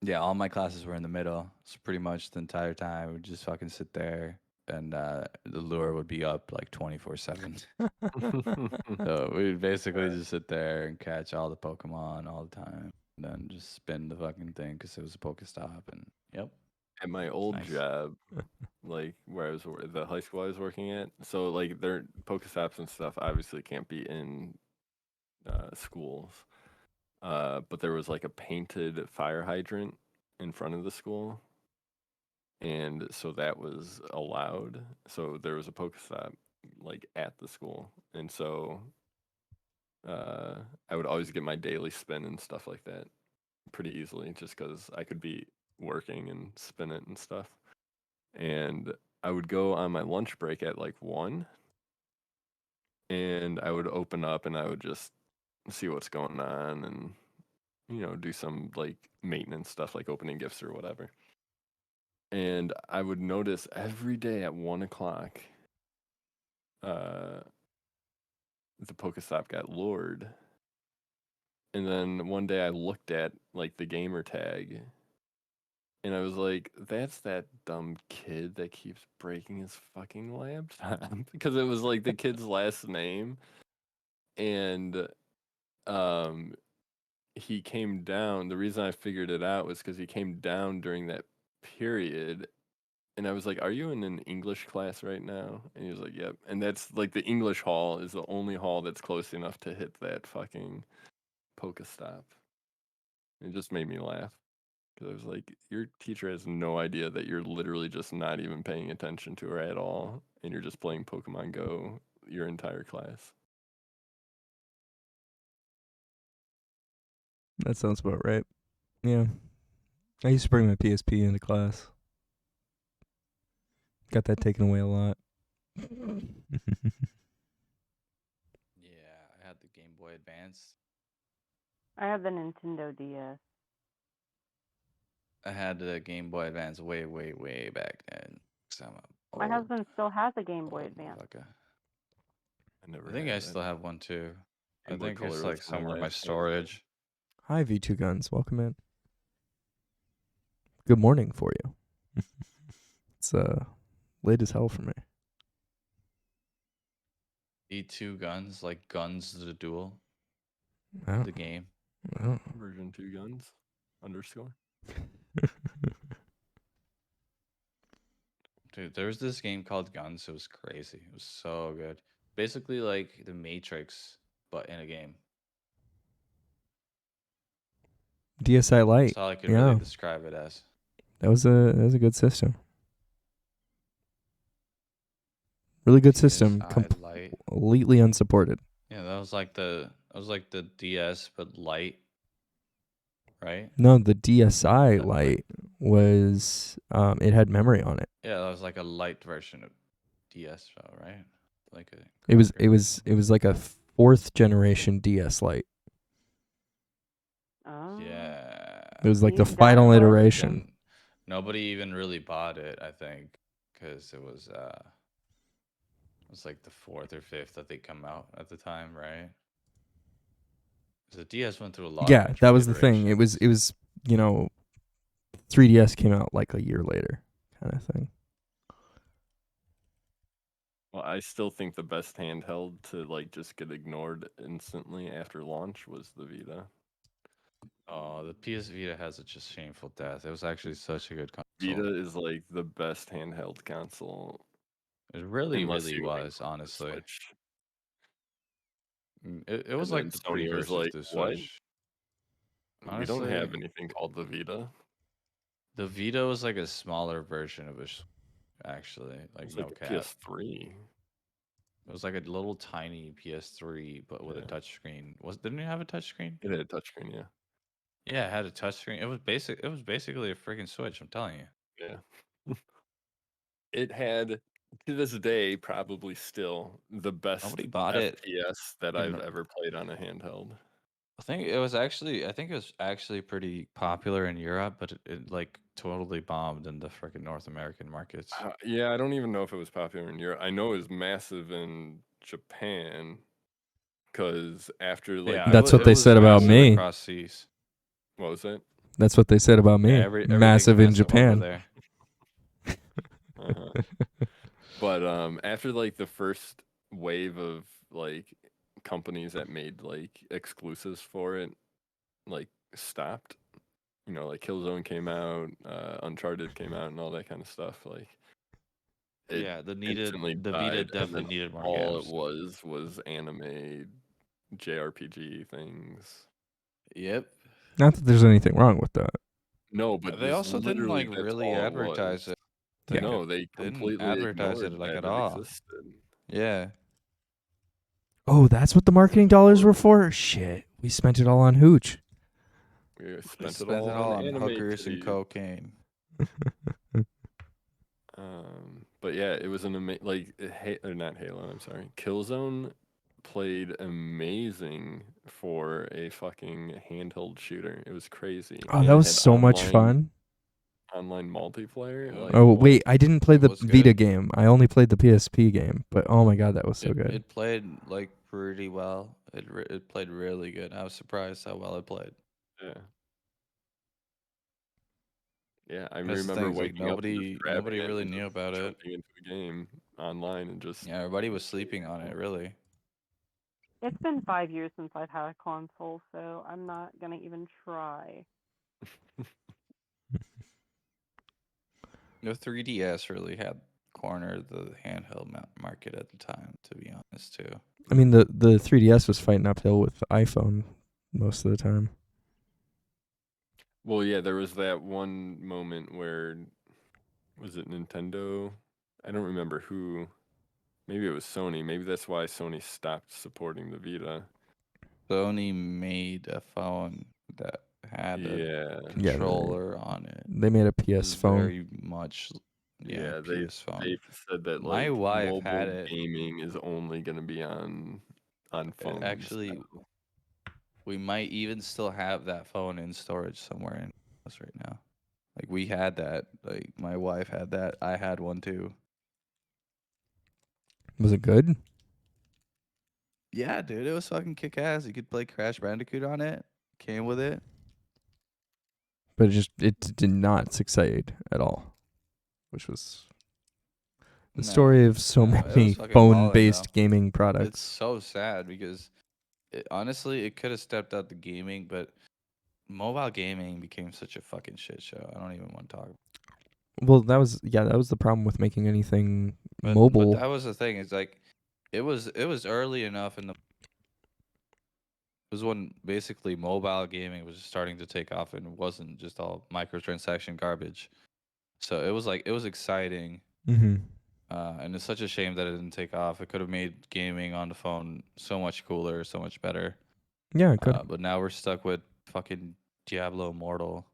Speaker 8: yeah, all my classes were in the middle. So pretty much the entire time we would just fucking sit there, and the lure would be up like 24/7. So we'd basically just sit there and catch all the Pokemon all the time, and then just spin the fucking thing because it was a Pokestop. And yep.
Speaker 3: At my old job, like where I was, the high school I was working at, so like their Pokestops and stuff obviously can't be in schools. But there was like a painted fire hydrant in front of the school, and so that was allowed. So there was a Pokestop like at the school, and so I would always get my daily spin and stuff like that pretty easily, just because I could be working and spin it and stuff. And I would go on my lunch break at like 1, and I would open up and I would just see what's going on and do some like maintenance stuff like opening gifts or whatever. And I would notice every day at 1 o'clock the Pokestop got lured. And then one day I looked at like the gamer tag, and I was like, that's that dumb kid that keeps breaking his fucking laptop. Because it was like the kid's last name. And he came down. The reason I figured it out was because he came down during that period. And I was like, are you in an English class right now? And he was like, yep. And that's like the English hall is the only hall that's close enough to hit that fucking Pokestop. It just made me laugh. Because I was like, your teacher has no idea that you're literally just not even paying attention to her at all. And you're just playing Pokemon Go your entire class.
Speaker 1: That sounds about right. Yeah. I used to bring my PSP into class. Got that taken away a lot.
Speaker 8: Yeah, I had the Game Boy Advance.
Speaker 14: I have the Nintendo DS.
Speaker 8: I had the Game Boy Advance way, way, way back then. 'Cause I'm a
Speaker 14: My
Speaker 8: old
Speaker 14: husband still has a Game Boy Advance.
Speaker 8: motherfucker.
Speaker 3: I
Speaker 8: I think I still have one too. I
Speaker 3: Game Boy
Speaker 8: think it's
Speaker 3: Color
Speaker 8: like
Speaker 3: was my
Speaker 8: somewhere in my
Speaker 3: last favorite.
Speaker 8: storage.
Speaker 1: Hi, V2 Guns. Welcome in. Good morning for you. It's late as hell for me.
Speaker 8: E2 Guns, like Guns the Duel,
Speaker 1: Oh.
Speaker 8: the game.
Speaker 1: Oh.
Speaker 3: Version 2 guns underscore.
Speaker 8: Dude, there was this game called Guns. It was crazy. It was so good. Basically like the Matrix, but in a game.
Speaker 1: DSi Lite.
Speaker 8: That's all I could
Speaker 1: Yeah.
Speaker 8: really describe it as.
Speaker 1: That was a good system. Really good system.
Speaker 8: DSi Lite.
Speaker 1: Completely unsupported.
Speaker 8: Yeah, that was like the DS but light. Right?
Speaker 1: No, the DSi Lite was it had memory on it.
Speaker 8: Yeah, that was like a light version of DS, right? Like a
Speaker 1: It was like a 4th generation DS Lite.
Speaker 14: Oh.
Speaker 8: Yeah.
Speaker 1: It was like the
Speaker 14: See,
Speaker 1: final
Speaker 14: that was-
Speaker 1: iteration.
Speaker 8: And nobody even really bought it, I think, because it was like the 4th or 5th that they come out at the time, right? 'Cause the DS went through a lot.
Speaker 1: Yeah,
Speaker 8: of
Speaker 1: that was the thing.
Speaker 8: iterations.
Speaker 1: It was 3DS came out like a year later, kind of thing.
Speaker 3: Well, I still think the best handheld to like just get ignored instantly after launch was the Vita.
Speaker 8: Oh, the PS Vita has such a shameful death. It was actually such a good console.
Speaker 3: Vita is like the best handheld console.
Speaker 8: It really,
Speaker 3: unless
Speaker 8: really
Speaker 3: you
Speaker 8: was,
Speaker 3: include the
Speaker 8: honestly.
Speaker 3: Switch.
Speaker 8: It was
Speaker 3: And
Speaker 8: like
Speaker 3: then
Speaker 8: the
Speaker 3: Sony was
Speaker 8: precursor
Speaker 3: like,
Speaker 8: to the
Speaker 3: "What?
Speaker 8: Switch.
Speaker 3: We don't have
Speaker 8: Honestly,
Speaker 3: anything called the Vita."
Speaker 8: the Vita was like a smaller version of actually, like
Speaker 3: It's
Speaker 8: no
Speaker 3: like a
Speaker 8: cap.
Speaker 3: PS3.
Speaker 8: It was like a little tiny PS3, but with a
Speaker 3: Yeah.
Speaker 8: touchscreen. Didn't it have a touchscreen?
Speaker 3: It had a touchscreen, yeah.
Speaker 8: Yeah, it had a touchscreen. It was basically a freaking Switch. I'm telling you.
Speaker 3: Yeah. It had, to this day, probably still the best
Speaker 8: Nobody bought it.
Speaker 3: FPS that
Speaker 8: in-
Speaker 3: I've ever played on a handheld.
Speaker 8: I think it was actually pretty popular in Europe, but it like totally bombed in the freaking North American markets.
Speaker 3: Yeah, I don't even know if it was popular in Europe. I know it was massive in Japan because after like
Speaker 8: Yeah,
Speaker 1: That's what they said about
Speaker 8: massive
Speaker 1: me.
Speaker 8: across seas.
Speaker 3: what was that?
Speaker 1: That's what they said about me.
Speaker 8: Everything's
Speaker 1: Massive in
Speaker 8: over
Speaker 1: Japan.
Speaker 8: there.
Speaker 3: Uh-huh. But after like the first wave of like companies that made like exclusives for it, like stopped. You know, like Killzone came out, Uncharted came out, and all that kind of stuff. Like, it
Speaker 8: Yeah, the
Speaker 3: instantly
Speaker 8: Vita
Speaker 3: died, and
Speaker 8: definitely
Speaker 3: then
Speaker 8: needed more
Speaker 3: all
Speaker 8: games.
Speaker 3: it was anime, JRPG things.
Speaker 8: Yep.
Speaker 1: Not that there's anything wrong with that.
Speaker 3: No, but
Speaker 8: They
Speaker 3: this
Speaker 8: also didn't
Speaker 3: literally,
Speaker 8: like
Speaker 3: that's
Speaker 8: really
Speaker 3: all it
Speaker 8: advertise
Speaker 3: was.
Speaker 8: it.
Speaker 3: No, they
Speaker 8: didn't
Speaker 3: completely
Speaker 8: advertise
Speaker 3: ignored
Speaker 8: it like
Speaker 3: that
Speaker 8: at
Speaker 3: it
Speaker 8: all.
Speaker 3: existed.
Speaker 8: Yeah.
Speaker 1: Oh, that's what the marketing dollars were for? Shit. We spent it all on hooch.
Speaker 3: We
Speaker 8: We
Speaker 3: spent
Speaker 8: spent
Speaker 3: it all on anime
Speaker 8: hookers and
Speaker 3: titties.
Speaker 8: cocaine.
Speaker 3: But yeah, it was an amazing, or not Halo. I'm sorry, Killzone played amazing for a fucking handheld shooter. It was crazy.
Speaker 1: Oh,
Speaker 3: And
Speaker 1: that
Speaker 3: it
Speaker 1: was
Speaker 3: had
Speaker 1: so much fun.
Speaker 3: Online multiplayer. Like,
Speaker 1: Oh,
Speaker 3: what?
Speaker 1: wait. I didn't play the
Speaker 8: was
Speaker 1: Vita
Speaker 8: good.
Speaker 1: game. I only played the PSP game. But oh my god, that was so
Speaker 8: It,
Speaker 1: good.
Speaker 8: it played like pretty well. It played really good. I was surprised how well it played.
Speaker 3: Yeah. Yeah, I
Speaker 8: That's the
Speaker 3: remember
Speaker 8: thing, is, like,
Speaker 3: waking up and just
Speaker 8: nobody
Speaker 3: grabbing it
Speaker 8: really
Speaker 3: and
Speaker 8: knew
Speaker 3: just
Speaker 8: about it.
Speaker 3: jumping into the game online and just
Speaker 8: Yeah, everybody was sleeping on it. Really.
Speaker 14: It's been 5 years since I've had a console, so I'm not gonna even try.
Speaker 8: The 3DS really had cornered the handheld market at the time. To be honest, too.
Speaker 1: I mean, the 3DS was fighting uphill with the iPhone most of the time.
Speaker 3: Well, yeah, there was that one moment where, was it Nintendo? I don't remember who. Maybe it was Sony. Maybe that's why Sony stopped supporting the Vita.
Speaker 8: Sony made a phone that had
Speaker 3: Yeah.
Speaker 8: a
Speaker 1: Yeah,
Speaker 8: controller on it.
Speaker 1: They made a
Speaker 8: It was
Speaker 1: PS phone.
Speaker 8: very much, yeah,
Speaker 3: they
Speaker 8: PS phone.
Speaker 3: said that
Speaker 8: My
Speaker 3: like
Speaker 8: wife
Speaker 3: mobile
Speaker 8: had it.
Speaker 3: gaming is only going to be on phones.
Speaker 8: Actually,
Speaker 3: now.
Speaker 8: we might even still have that phone in storage somewhere in us right now. Like we had that. Like my wife had that. I had one too.
Speaker 1: Was it good?
Speaker 8: Yeah, dude, it was fucking kick ass. You could play Crash Bandicoot on it. Came with it.
Speaker 1: But it did not succeed at all, which was The
Speaker 11: No,
Speaker 1: story of so
Speaker 11: no, it was
Speaker 1: many
Speaker 11: fucking balling,
Speaker 1: phone-based
Speaker 11: though.
Speaker 1: gaming
Speaker 11: It's
Speaker 1: products.
Speaker 11: so sad because honestly, it could have stepped out the gaming, but mobile gaming became such a fucking shit show. I don't even want to talk.
Speaker 1: Well, that was the problem with making anything
Speaker 11: But
Speaker 1: mobile.
Speaker 11: that was the thing. It's like it was early enough in the. It was when basically mobile gaming was starting to take off and it wasn't just all microtransaction garbage. So it was exciting.
Speaker 1: Mhm.
Speaker 11: And it's such a shame that it didn't take off. It could have made gaming on the phone so much cooler, so much better.
Speaker 1: Yeah, it could.
Speaker 11: But now we're stuck with fucking Diablo Immortal.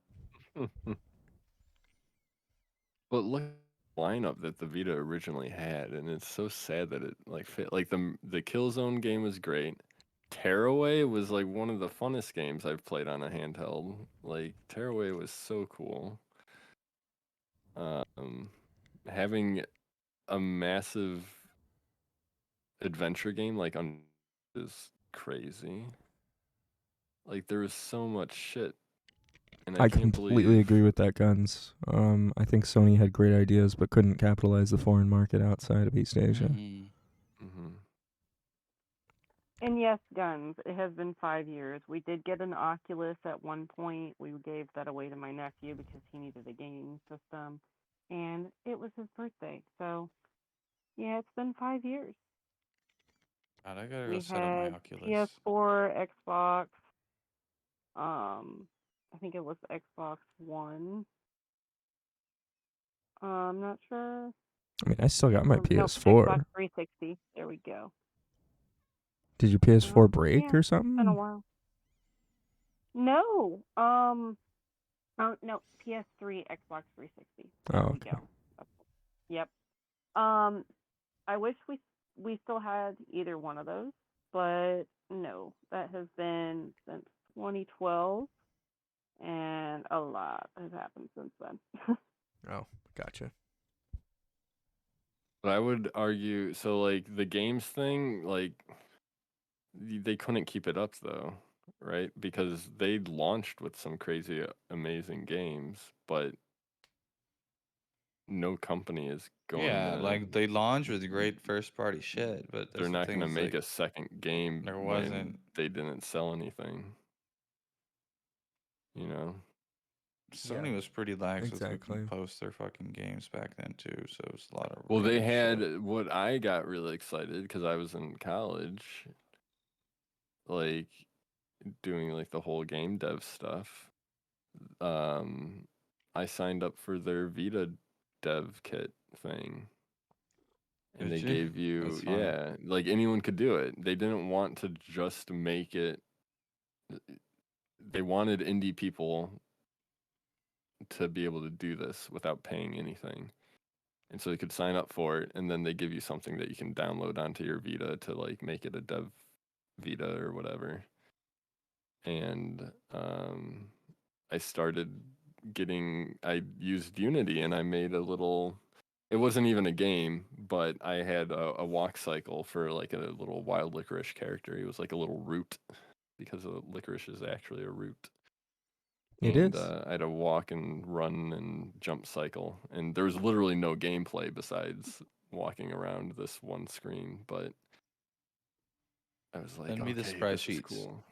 Speaker 3: But look at the lineup that the Vita originally had, and it's so sad that it like fit. Like the Killzone game was great. Tearaway was like one of the funnest games I've played on a handheld. Like Tearaway was so cool. Having a massive adventure game like on is crazy. Like there was so much shit. And
Speaker 1: I
Speaker 3: can't
Speaker 1: completely
Speaker 3: believe
Speaker 1: agree with that, Guns. I think Sony had great ideas but couldn't capitalize the foreign market outside of East Asia.
Speaker 3: Mm-hmm.
Speaker 14: And yes, Guns, it has been 5 years. We did get an Oculus at one point. We gave that away to my nephew because he needed a gaming system. And it was his birthday. So, yeah, it's been 5 years.
Speaker 11: God, I gotta go
Speaker 14: We
Speaker 11: set up my
Speaker 14: had
Speaker 11: Oculus.
Speaker 14: PS4, Xbox. I think it was Xbox One. I'm not sure.
Speaker 1: I mean, I still got my
Speaker 14: No,
Speaker 1: PS4.
Speaker 14: Xbox 360. There we go.
Speaker 1: Did your PS4 break
Speaker 14: Yeah,
Speaker 1: or
Speaker 14: it's been a
Speaker 1: something?
Speaker 14: while. No. Oh no, PS3, Xbox 360. There
Speaker 1: Oh,
Speaker 14: we
Speaker 1: okay.
Speaker 14: go. Yep. I wish we still had either one of those, but no, that has been since 2012, and a lot has happened since then.
Speaker 1: Oh, gotcha.
Speaker 3: But I would argue, so like the games thing, like they couldn't keep it up though, right? Because they launched with some crazy, amazing games, but no company is going
Speaker 11: Yeah,
Speaker 3: to.
Speaker 11: like they launched with great first party shit, but
Speaker 3: They're
Speaker 11: that's the
Speaker 3: not
Speaker 11: thing.
Speaker 3: going to
Speaker 11: Is
Speaker 3: make
Speaker 11: like
Speaker 3: a second game
Speaker 11: there
Speaker 3: when
Speaker 11: wasn't.
Speaker 3: they didn't sell anything. You know.
Speaker 11: Sony was pretty lax with who
Speaker 1: exactly.
Speaker 11: can post their fucking games back then too, so it was a lot of.
Speaker 3: Well, they
Speaker 11: random shit.
Speaker 3: had what I got really excited because I was in college, like doing like the whole game dev stuff. I signed up for their Vita dev kit thing. And
Speaker 11: Did
Speaker 3: they
Speaker 11: you?
Speaker 3: gave you,
Speaker 11: That's funny.
Speaker 3: yeah, like anyone could do it. They didn't want to just make it, they wanted indie people to be able to do this without paying anything. And so they could sign up for it, and then they give you something that you can download onto your Vita to like make it a dev Vita or whatever. And I started I used Unity and I made a little, it wasn't even a game, but I had a walk cycle for like a little wild licorice character. He was like a little root because licorice is actually a root.
Speaker 1: It
Speaker 3: And
Speaker 1: is.
Speaker 3: I had to walk and run and jump cycle. And there was literally no gameplay besides walking around this one screen. But I was like,
Speaker 11: Send me the
Speaker 3: okay,
Speaker 11: sprite
Speaker 3: this is
Speaker 11: sheets.
Speaker 3: cool.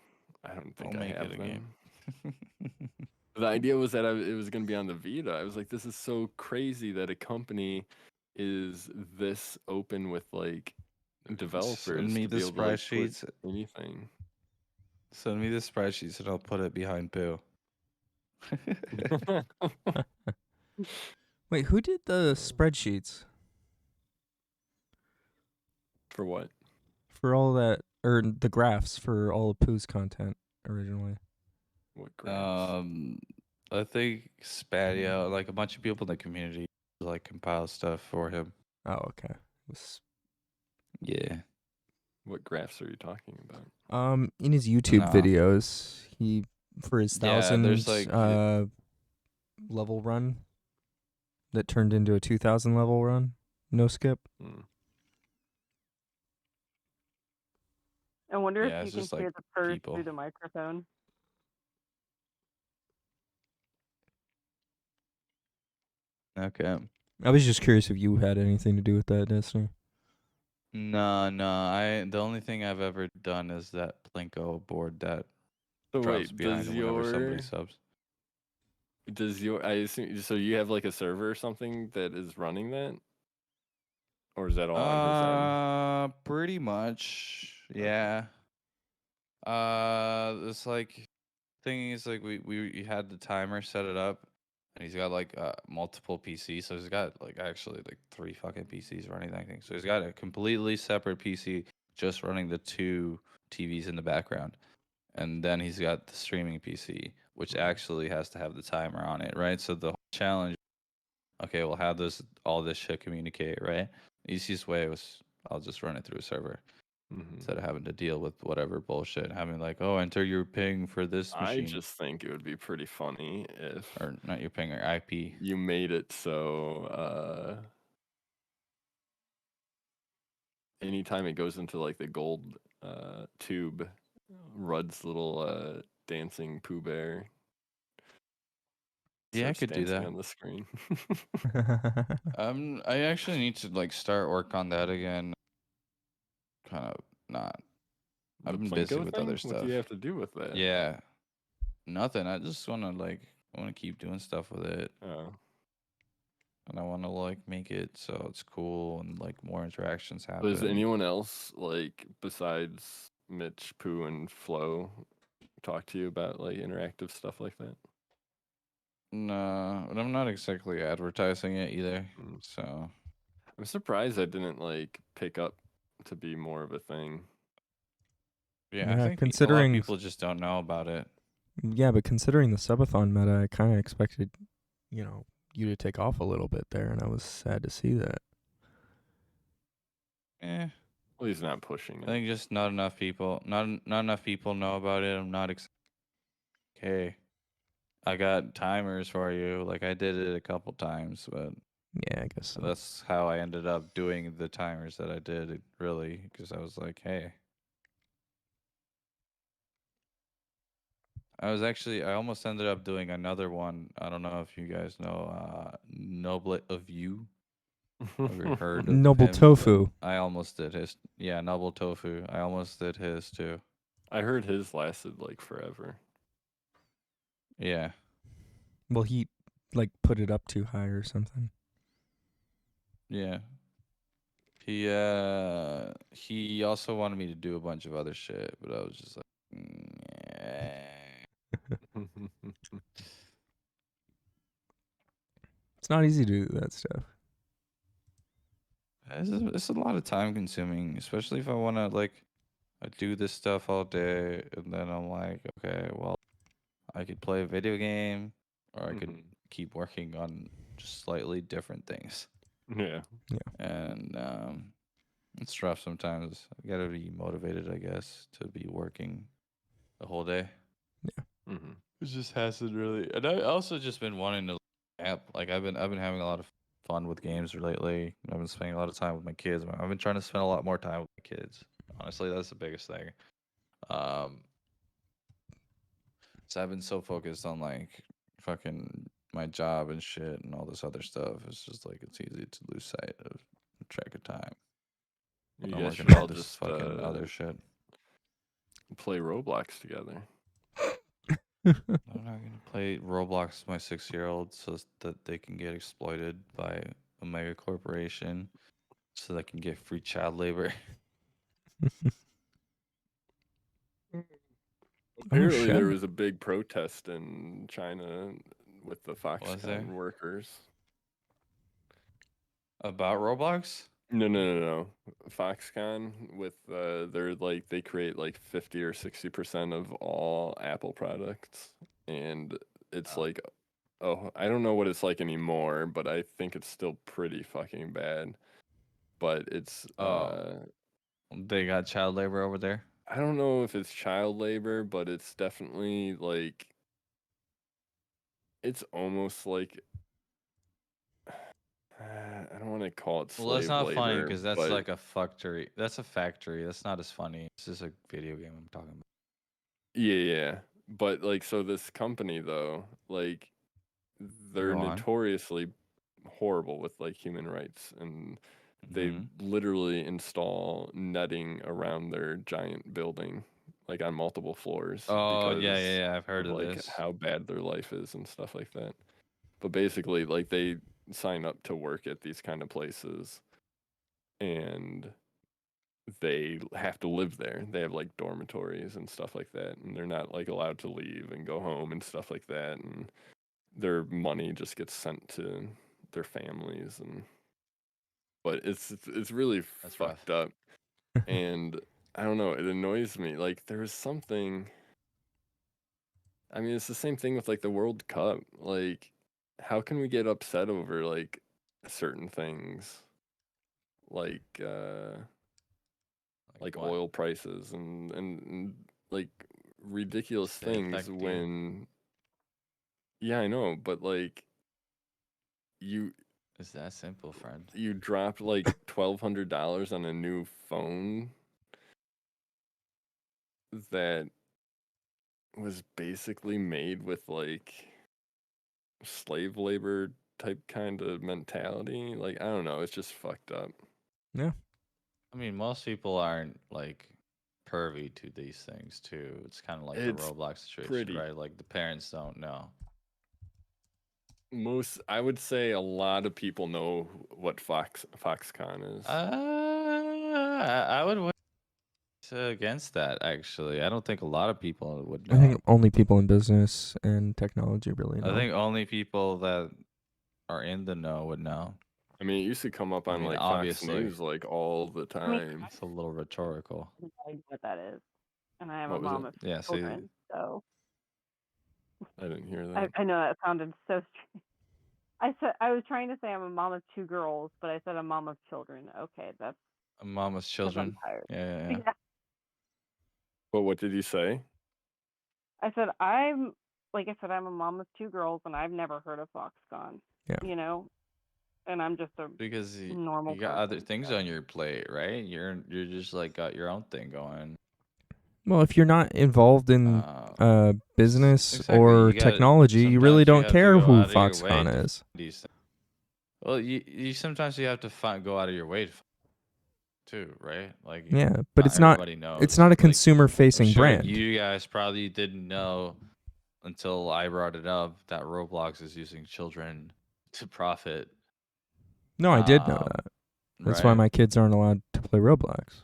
Speaker 3: I don't
Speaker 11: I'll
Speaker 3: think I
Speaker 11: make
Speaker 3: have
Speaker 11: it a
Speaker 3: them.
Speaker 11: game.
Speaker 3: The idea was that it was going to be on the Vita. I was like, this is so crazy that a company is this open with like developers
Speaker 11: Send me
Speaker 3: to
Speaker 11: the
Speaker 3: be able to
Speaker 11: sprite
Speaker 3: like put
Speaker 11: sheets.
Speaker 3: anything.
Speaker 11: Send me the sprite sheets and I'll put it behind Boo.
Speaker 1: Wait, who did the spreadsheets
Speaker 3: For what?
Speaker 1: for all that, or the graphs for all of Pooh's content originally?
Speaker 3: What graphs?
Speaker 11: I think Spadio, like a bunch of people in the community, like compile stuff for him.
Speaker 1: Oh, okay.
Speaker 11: Yeah.
Speaker 3: What graphs are you talking about?
Speaker 1: In his YouTube
Speaker 11: Nah.
Speaker 1: videos, he for his
Speaker 11: Yeah,
Speaker 1: 1,000
Speaker 11: there's like
Speaker 1: level run that turned into a 2,000 level run, no skip.
Speaker 14: I wonder
Speaker 11: Yeah,
Speaker 14: if
Speaker 11: it's
Speaker 14: you can
Speaker 11: just, like,
Speaker 14: hear the purse
Speaker 11: people.
Speaker 14: through the microphone.
Speaker 11: Okay.
Speaker 1: I was just curious if you had anything to do with that, Destiny.
Speaker 11: No. The only thing I've ever done is that Plinko board that
Speaker 3: So
Speaker 11: drops
Speaker 3: wait,
Speaker 11: behind
Speaker 3: does
Speaker 11: him whenever somebody
Speaker 3: your
Speaker 11: subs.
Speaker 3: I assume so you have like a server or something that is running that? Or is that all on his end?
Speaker 11: Pretty much. Yeah. It's like thing is like we had the timer set it up, and he's got like multiple PCs. So he's got like actually like 3 fucking PCs running that thing. So he's got a completely separate PC just running the 2 TVs in the background, and then he's got the streaming PC, which actually has to have the timer on it, right? So the whole challenge. Okay, we'll have all this shit communicate, right? Easiest way was I'll just run it through a server instead of having to deal with whatever bullshit. Having like, oh, enter your ping for this
Speaker 3: I
Speaker 11: machine.
Speaker 3: just think it would be pretty funny if
Speaker 11: Or not your ping, or IP.
Speaker 3: you made it so anytime it goes into like the gold tube, Rudd's little dancing Pooh Bear.
Speaker 11: Yeah, I
Speaker 3: starts
Speaker 11: could do
Speaker 3: dancing
Speaker 11: that.
Speaker 3: on the screen.
Speaker 11: I actually need to like start work on that again. Kind of not.
Speaker 3: The
Speaker 11: I've been busy
Speaker 3: Plinko
Speaker 11: with
Speaker 3: thing?
Speaker 11: other
Speaker 3: What
Speaker 11: stuff.
Speaker 3: do you have to do with that?
Speaker 11: Yeah. Nothing. I just want to keep doing stuff with it.
Speaker 3: Oh.
Speaker 11: And I want to like make it so it's cool and like more interactions happen.
Speaker 3: Does anyone else like besides Mitch, Pooh, and Flo talk to you about like interactive stuff like that?
Speaker 11: No, but I'm not exactly advertising it either. So
Speaker 3: I'm surprised I didn't like pick up to be more of a thing.
Speaker 11: yeah, I
Speaker 1: Yeah,
Speaker 11: think a lot of
Speaker 1: considering
Speaker 11: people just don't know about it.
Speaker 1: Yeah, but considering the subathon meta, I kind of expected, you to take off a little bit there, and I was sad to see that.
Speaker 11: Eh.
Speaker 3: Well, he's not pushing
Speaker 11: I
Speaker 3: it.
Speaker 11: think just not enough people. Not enough people know about it. I'm not. Okay, I got timers for you. Like I did it a couple times, but
Speaker 1: yeah, I guess so.
Speaker 11: That's how I ended up doing the timers that I did. Really, because I was like, hey. I almost ended up doing another one. I don't know if you guys know Noblet of You. Have you heard of
Speaker 1: Noble
Speaker 11: him?
Speaker 1: Tofu.
Speaker 11: I almost did his. Yeah, Noble Tofu. I almost did his too.
Speaker 3: I heard his lasted like forever.
Speaker 11: Yeah.
Speaker 1: Well, he put it up too high or something.
Speaker 11: Yeah. He also wanted me to do a bunch of other shit, but I was just like,
Speaker 1: It's not easy to do that stuff.
Speaker 11: It's a lot of time consuming, especially if I want to I do this stuff all day, and then I'm like, okay, well, I could play a video game, or I could keep working on just slightly different things.
Speaker 3: Yeah.
Speaker 1: Yeah.
Speaker 11: And it's rough sometimes. You gotta be motivated, I guess, to be working the whole day.
Speaker 1: Yeah.
Speaker 11: It just hasn't really. And I also just been wanting to app. Like I've been having a lot of fun with games lately. I've been spending a lot of time with my kids. I've been trying to spend a lot more time with my kids. Honestly, that's the biggest thing. So I've been so focused on fucking my job and shit and all this other stuff. It's just it's easy to lose sight of track of time.
Speaker 3: You
Speaker 11: I'm
Speaker 3: guys
Speaker 11: working
Speaker 3: should
Speaker 11: on
Speaker 3: all
Speaker 11: this
Speaker 3: just
Speaker 11: fucking other shit.
Speaker 3: play Roblox together.
Speaker 11: I'm not gonna play Roblox with my 6-year-old so that they can get exploited by a mega corporation, so they can get free child labor.
Speaker 3: Apparently, there was a big protest in China with the
Speaker 11: there?
Speaker 3: Foxconn workers.
Speaker 11: About Roblox?
Speaker 3: No. Foxconn with they're they create 50 or 60% of all Apple products, and it's I don't know what it's like anymore, but I think it's still pretty fucking bad. But it's
Speaker 11: they got child labor over there.
Speaker 3: I don't know if it's child labor, but it's definitely it's almost I don't want to call it slave
Speaker 11: Well, that's not
Speaker 3: labor,
Speaker 11: funny because that's
Speaker 3: but
Speaker 11: like a factory. That's a factory. That's not as funny. This is a video game I'm talking about.
Speaker 3: yeah. But so this company though, they're
Speaker 11: Go on.
Speaker 3: notoriously horrible with like human rights, and they literally install netting around their giant building, like on multiple floors.
Speaker 8: Oh, yeah,
Speaker 3: because
Speaker 8: yeah, yeah. I've heard of
Speaker 3: like
Speaker 8: this.
Speaker 3: how bad their life is and stuff like that. But basically, like they sign up to work at these kind of places, and they have to live there. They have like dormitories and stuff like that, and they're not like allowed to leave and go home and stuff like that. And their money just gets sent to their families, and but it's really fucked up. And I don't know, it annoys me. Like there was something. I mean, it's the same thing with like the World Cup. Like, how can we get upset over like certain things, like
Speaker 8: what?
Speaker 3: oil prices and like ridiculous
Speaker 8: They
Speaker 3: things
Speaker 8: affect you.
Speaker 3: when? Yeah, I know, but like you
Speaker 8: It's that simple, friend.
Speaker 3: you dropped like $1,200 on a new phone that was basically made with like slave labor type kind of mentality. Like I don't know, it's just fucked up.
Speaker 1: Yeah.
Speaker 8: I mean, most people aren't like privy to these things too. It's kind of like the
Speaker 3: It's
Speaker 8: Roblox situation,
Speaker 3: pretty-
Speaker 8: right? Like the parents don't know.
Speaker 3: I would say a lot of people know what Foxconn is.
Speaker 8: I would wait against that. Actually, I don't think a lot of people would know.
Speaker 1: I think only people in business and technology really know.
Speaker 8: I think only people that are in the know would know.
Speaker 3: I mean, it used to come up
Speaker 8: I
Speaker 3: on
Speaker 8: mean,
Speaker 3: like
Speaker 8: obviously.
Speaker 3: Fox News like all the time.
Speaker 8: It's a little rhetorical.
Speaker 14: I know what that is, and I am
Speaker 3: What
Speaker 14: a
Speaker 3: was
Speaker 14: mom
Speaker 3: it?
Speaker 14: of
Speaker 8: Yeah, see,
Speaker 14: children, so
Speaker 3: I didn't hear that.
Speaker 14: I know that sounded so strange. I was trying to say I'm a mom of 2 girls, but I said a mom of children. Okay, that's
Speaker 8: Mama's
Speaker 14: 'cause
Speaker 8: children.
Speaker 14: I'm tired.
Speaker 8: Yeah, yeah, yeah.
Speaker 3: But what did you say?
Speaker 14: I said I'm like I said I'm a mom of 2 girls, and I've never heard of Foxconn.
Speaker 1: Yeah.
Speaker 14: You know, and I'm just a
Speaker 8: Because
Speaker 14: normal
Speaker 8: you got other
Speaker 14: person,
Speaker 8: things
Speaker 14: so.
Speaker 8: on your plate, right? You're just like got your own thing going.
Speaker 1: Well, if you're not involved in business
Speaker 8: Exactly,
Speaker 1: or
Speaker 8: you gotta-
Speaker 1: technology, you really
Speaker 8: sometimes you
Speaker 1: don't
Speaker 8: have to
Speaker 1: care
Speaker 8: go
Speaker 1: who
Speaker 8: out of your way
Speaker 1: Foxconn
Speaker 8: to
Speaker 1: is.
Speaker 8: find these things. Well, you sometimes you have to go out of your way to too, right? Like
Speaker 1: Yeah, but it's not.
Speaker 8: everybody knows.
Speaker 1: It's not a
Speaker 8: Like,
Speaker 1: consumer-facing
Speaker 8: I'm sure
Speaker 1: brand.
Speaker 8: You guys probably didn't know until I brought it up that Roblox is using children to profit.
Speaker 1: No, I did know that. That's why
Speaker 8: right.
Speaker 1: my kids aren't allowed to play Roblox.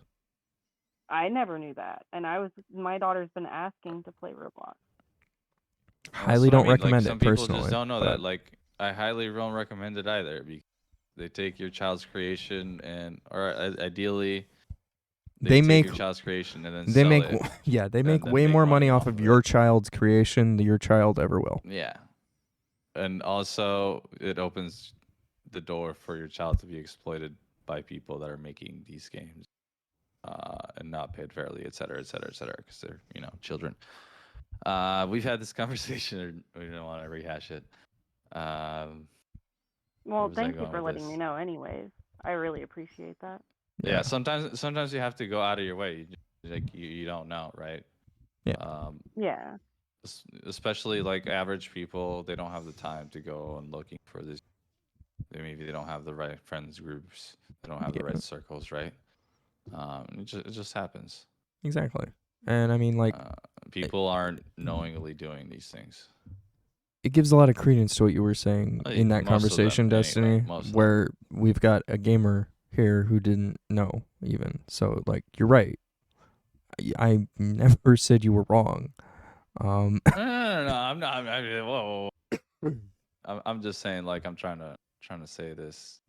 Speaker 14: I never knew that, and my daughter's been asking to play Roblox.
Speaker 1: Highly
Speaker 8: That's what I
Speaker 1: don't
Speaker 8: mean, like,
Speaker 1: recommend
Speaker 8: some
Speaker 1: it
Speaker 8: people
Speaker 1: personally.
Speaker 8: just don't know
Speaker 1: but
Speaker 8: that. Like, I highly don't recommend it either. Because they take your child's creation or ideally,
Speaker 1: They
Speaker 8: take
Speaker 1: make
Speaker 8: your child's creation and then
Speaker 1: they
Speaker 8: sell
Speaker 1: make
Speaker 8: it.
Speaker 1: yeah they
Speaker 8: and
Speaker 1: make
Speaker 8: then
Speaker 1: way more money off
Speaker 8: off
Speaker 1: of
Speaker 8: it.
Speaker 1: your child's creation than your child ever will.
Speaker 8: Yeah, and also it opens the door for your child to be exploited by people that are making these games, and not paid fairly, et cetera, et cetera, et cetera, because they're children. We've had this conversation. We don't want to rehash it.
Speaker 14: Well,
Speaker 8: was I
Speaker 14: thank you
Speaker 8: going
Speaker 14: for
Speaker 8: with
Speaker 14: letting me
Speaker 8: this?
Speaker 14: know. Anyways, I really appreciate that.
Speaker 8: Yeah, sometimes you have to go out of your way. You don't know, right?
Speaker 1: Yeah.
Speaker 14: Yeah.
Speaker 8: Especially like average people, they don't have the time to go and looking for this. Maybe they don't have the right friends groups. They don't have the right circles, right? It just happens.
Speaker 1: Exactly. And I mean, like,
Speaker 8: People aren't knowingly doing these things.
Speaker 1: it gives a lot of credence to what you were saying in that
Speaker 8: Most of them,
Speaker 1: conversation,
Speaker 8: anyway,
Speaker 1: Destiny,
Speaker 8: most of them.
Speaker 1: where we've got a gamer here who didn't know even. So, like, you're right. I never said you were wrong.
Speaker 8: No, I'm not. Whoa. I'm just saying, like, I'm trying to say this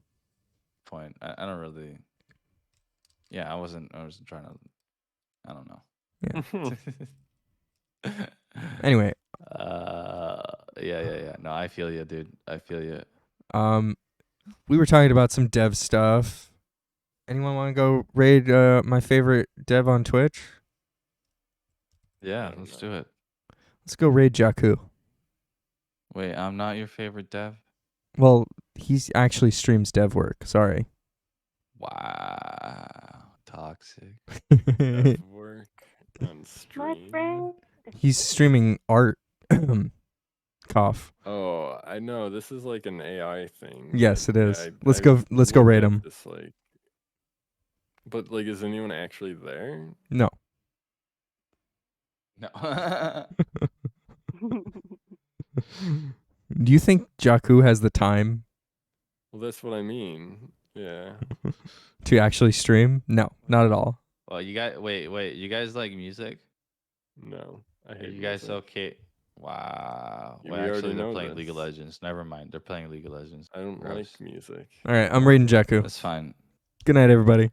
Speaker 8: point. I don't really. Yeah, I wasn't trying to. I don't know.
Speaker 1: Yeah. Anyway.
Speaker 8: Yeah. No, I feel you, dude. I feel you.
Speaker 1: We were talking about some dev stuff. Anyone want to go raid my favorite dev on Twitch?
Speaker 8: Yeah, let's do it.
Speaker 1: Let's go raid Jakku.
Speaker 8: Wait, I'm not your favorite dev?
Speaker 1: Well, he's actually streams dev work. Sorry.
Speaker 8: Wow. Toxic.
Speaker 3: Dev work on stream.
Speaker 14: My friend.
Speaker 1: He's streaming art cough.
Speaker 3: Oh, I know. This is like an AI thing.
Speaker 1: Yes,
Speaker 3: but
Speaker 1: it
Speaker 3: yeah,
Speaker 1: is. Let's go rate
Speaker 3: looked at
Speaker 1: him.
Speaker 3: this, but like, is anyone actually there?
Speaker 1: No.
Speaker 8: No.
Speaker 1: Do you think Jakku has the time
Speaker 3: Well, that's what I mean. Yeah.
Speaker 1: to actually stream? No, not at all.
Speaker 8: Well, you guys, wait. You guys like music?
Speaker 3: No, I
Speaker 8: Are
Speaker 3: hate
Speaker 8: you guys
Speaker 3: music.
Speaker 8: okay? Wow.
Speaker 3: Yeah,
Speaker 8: Well,
Speaker 3: we
Speaker 8: actually,
Speaker 3: already
Speaker 8: they're
Speaker 3: know
Speaker 8: playing League of
Speaker 3: this.
Speaker 8: Legends. Never mind. They're playing League of Legends.
Speaker 3: I don't
Speaker 8: Gross.
Speaker 3: like music.
Speaker 1: All right, I'm reading Jakku.
Speaker 8: That's fine.
Speaker 1: Good night, everybody.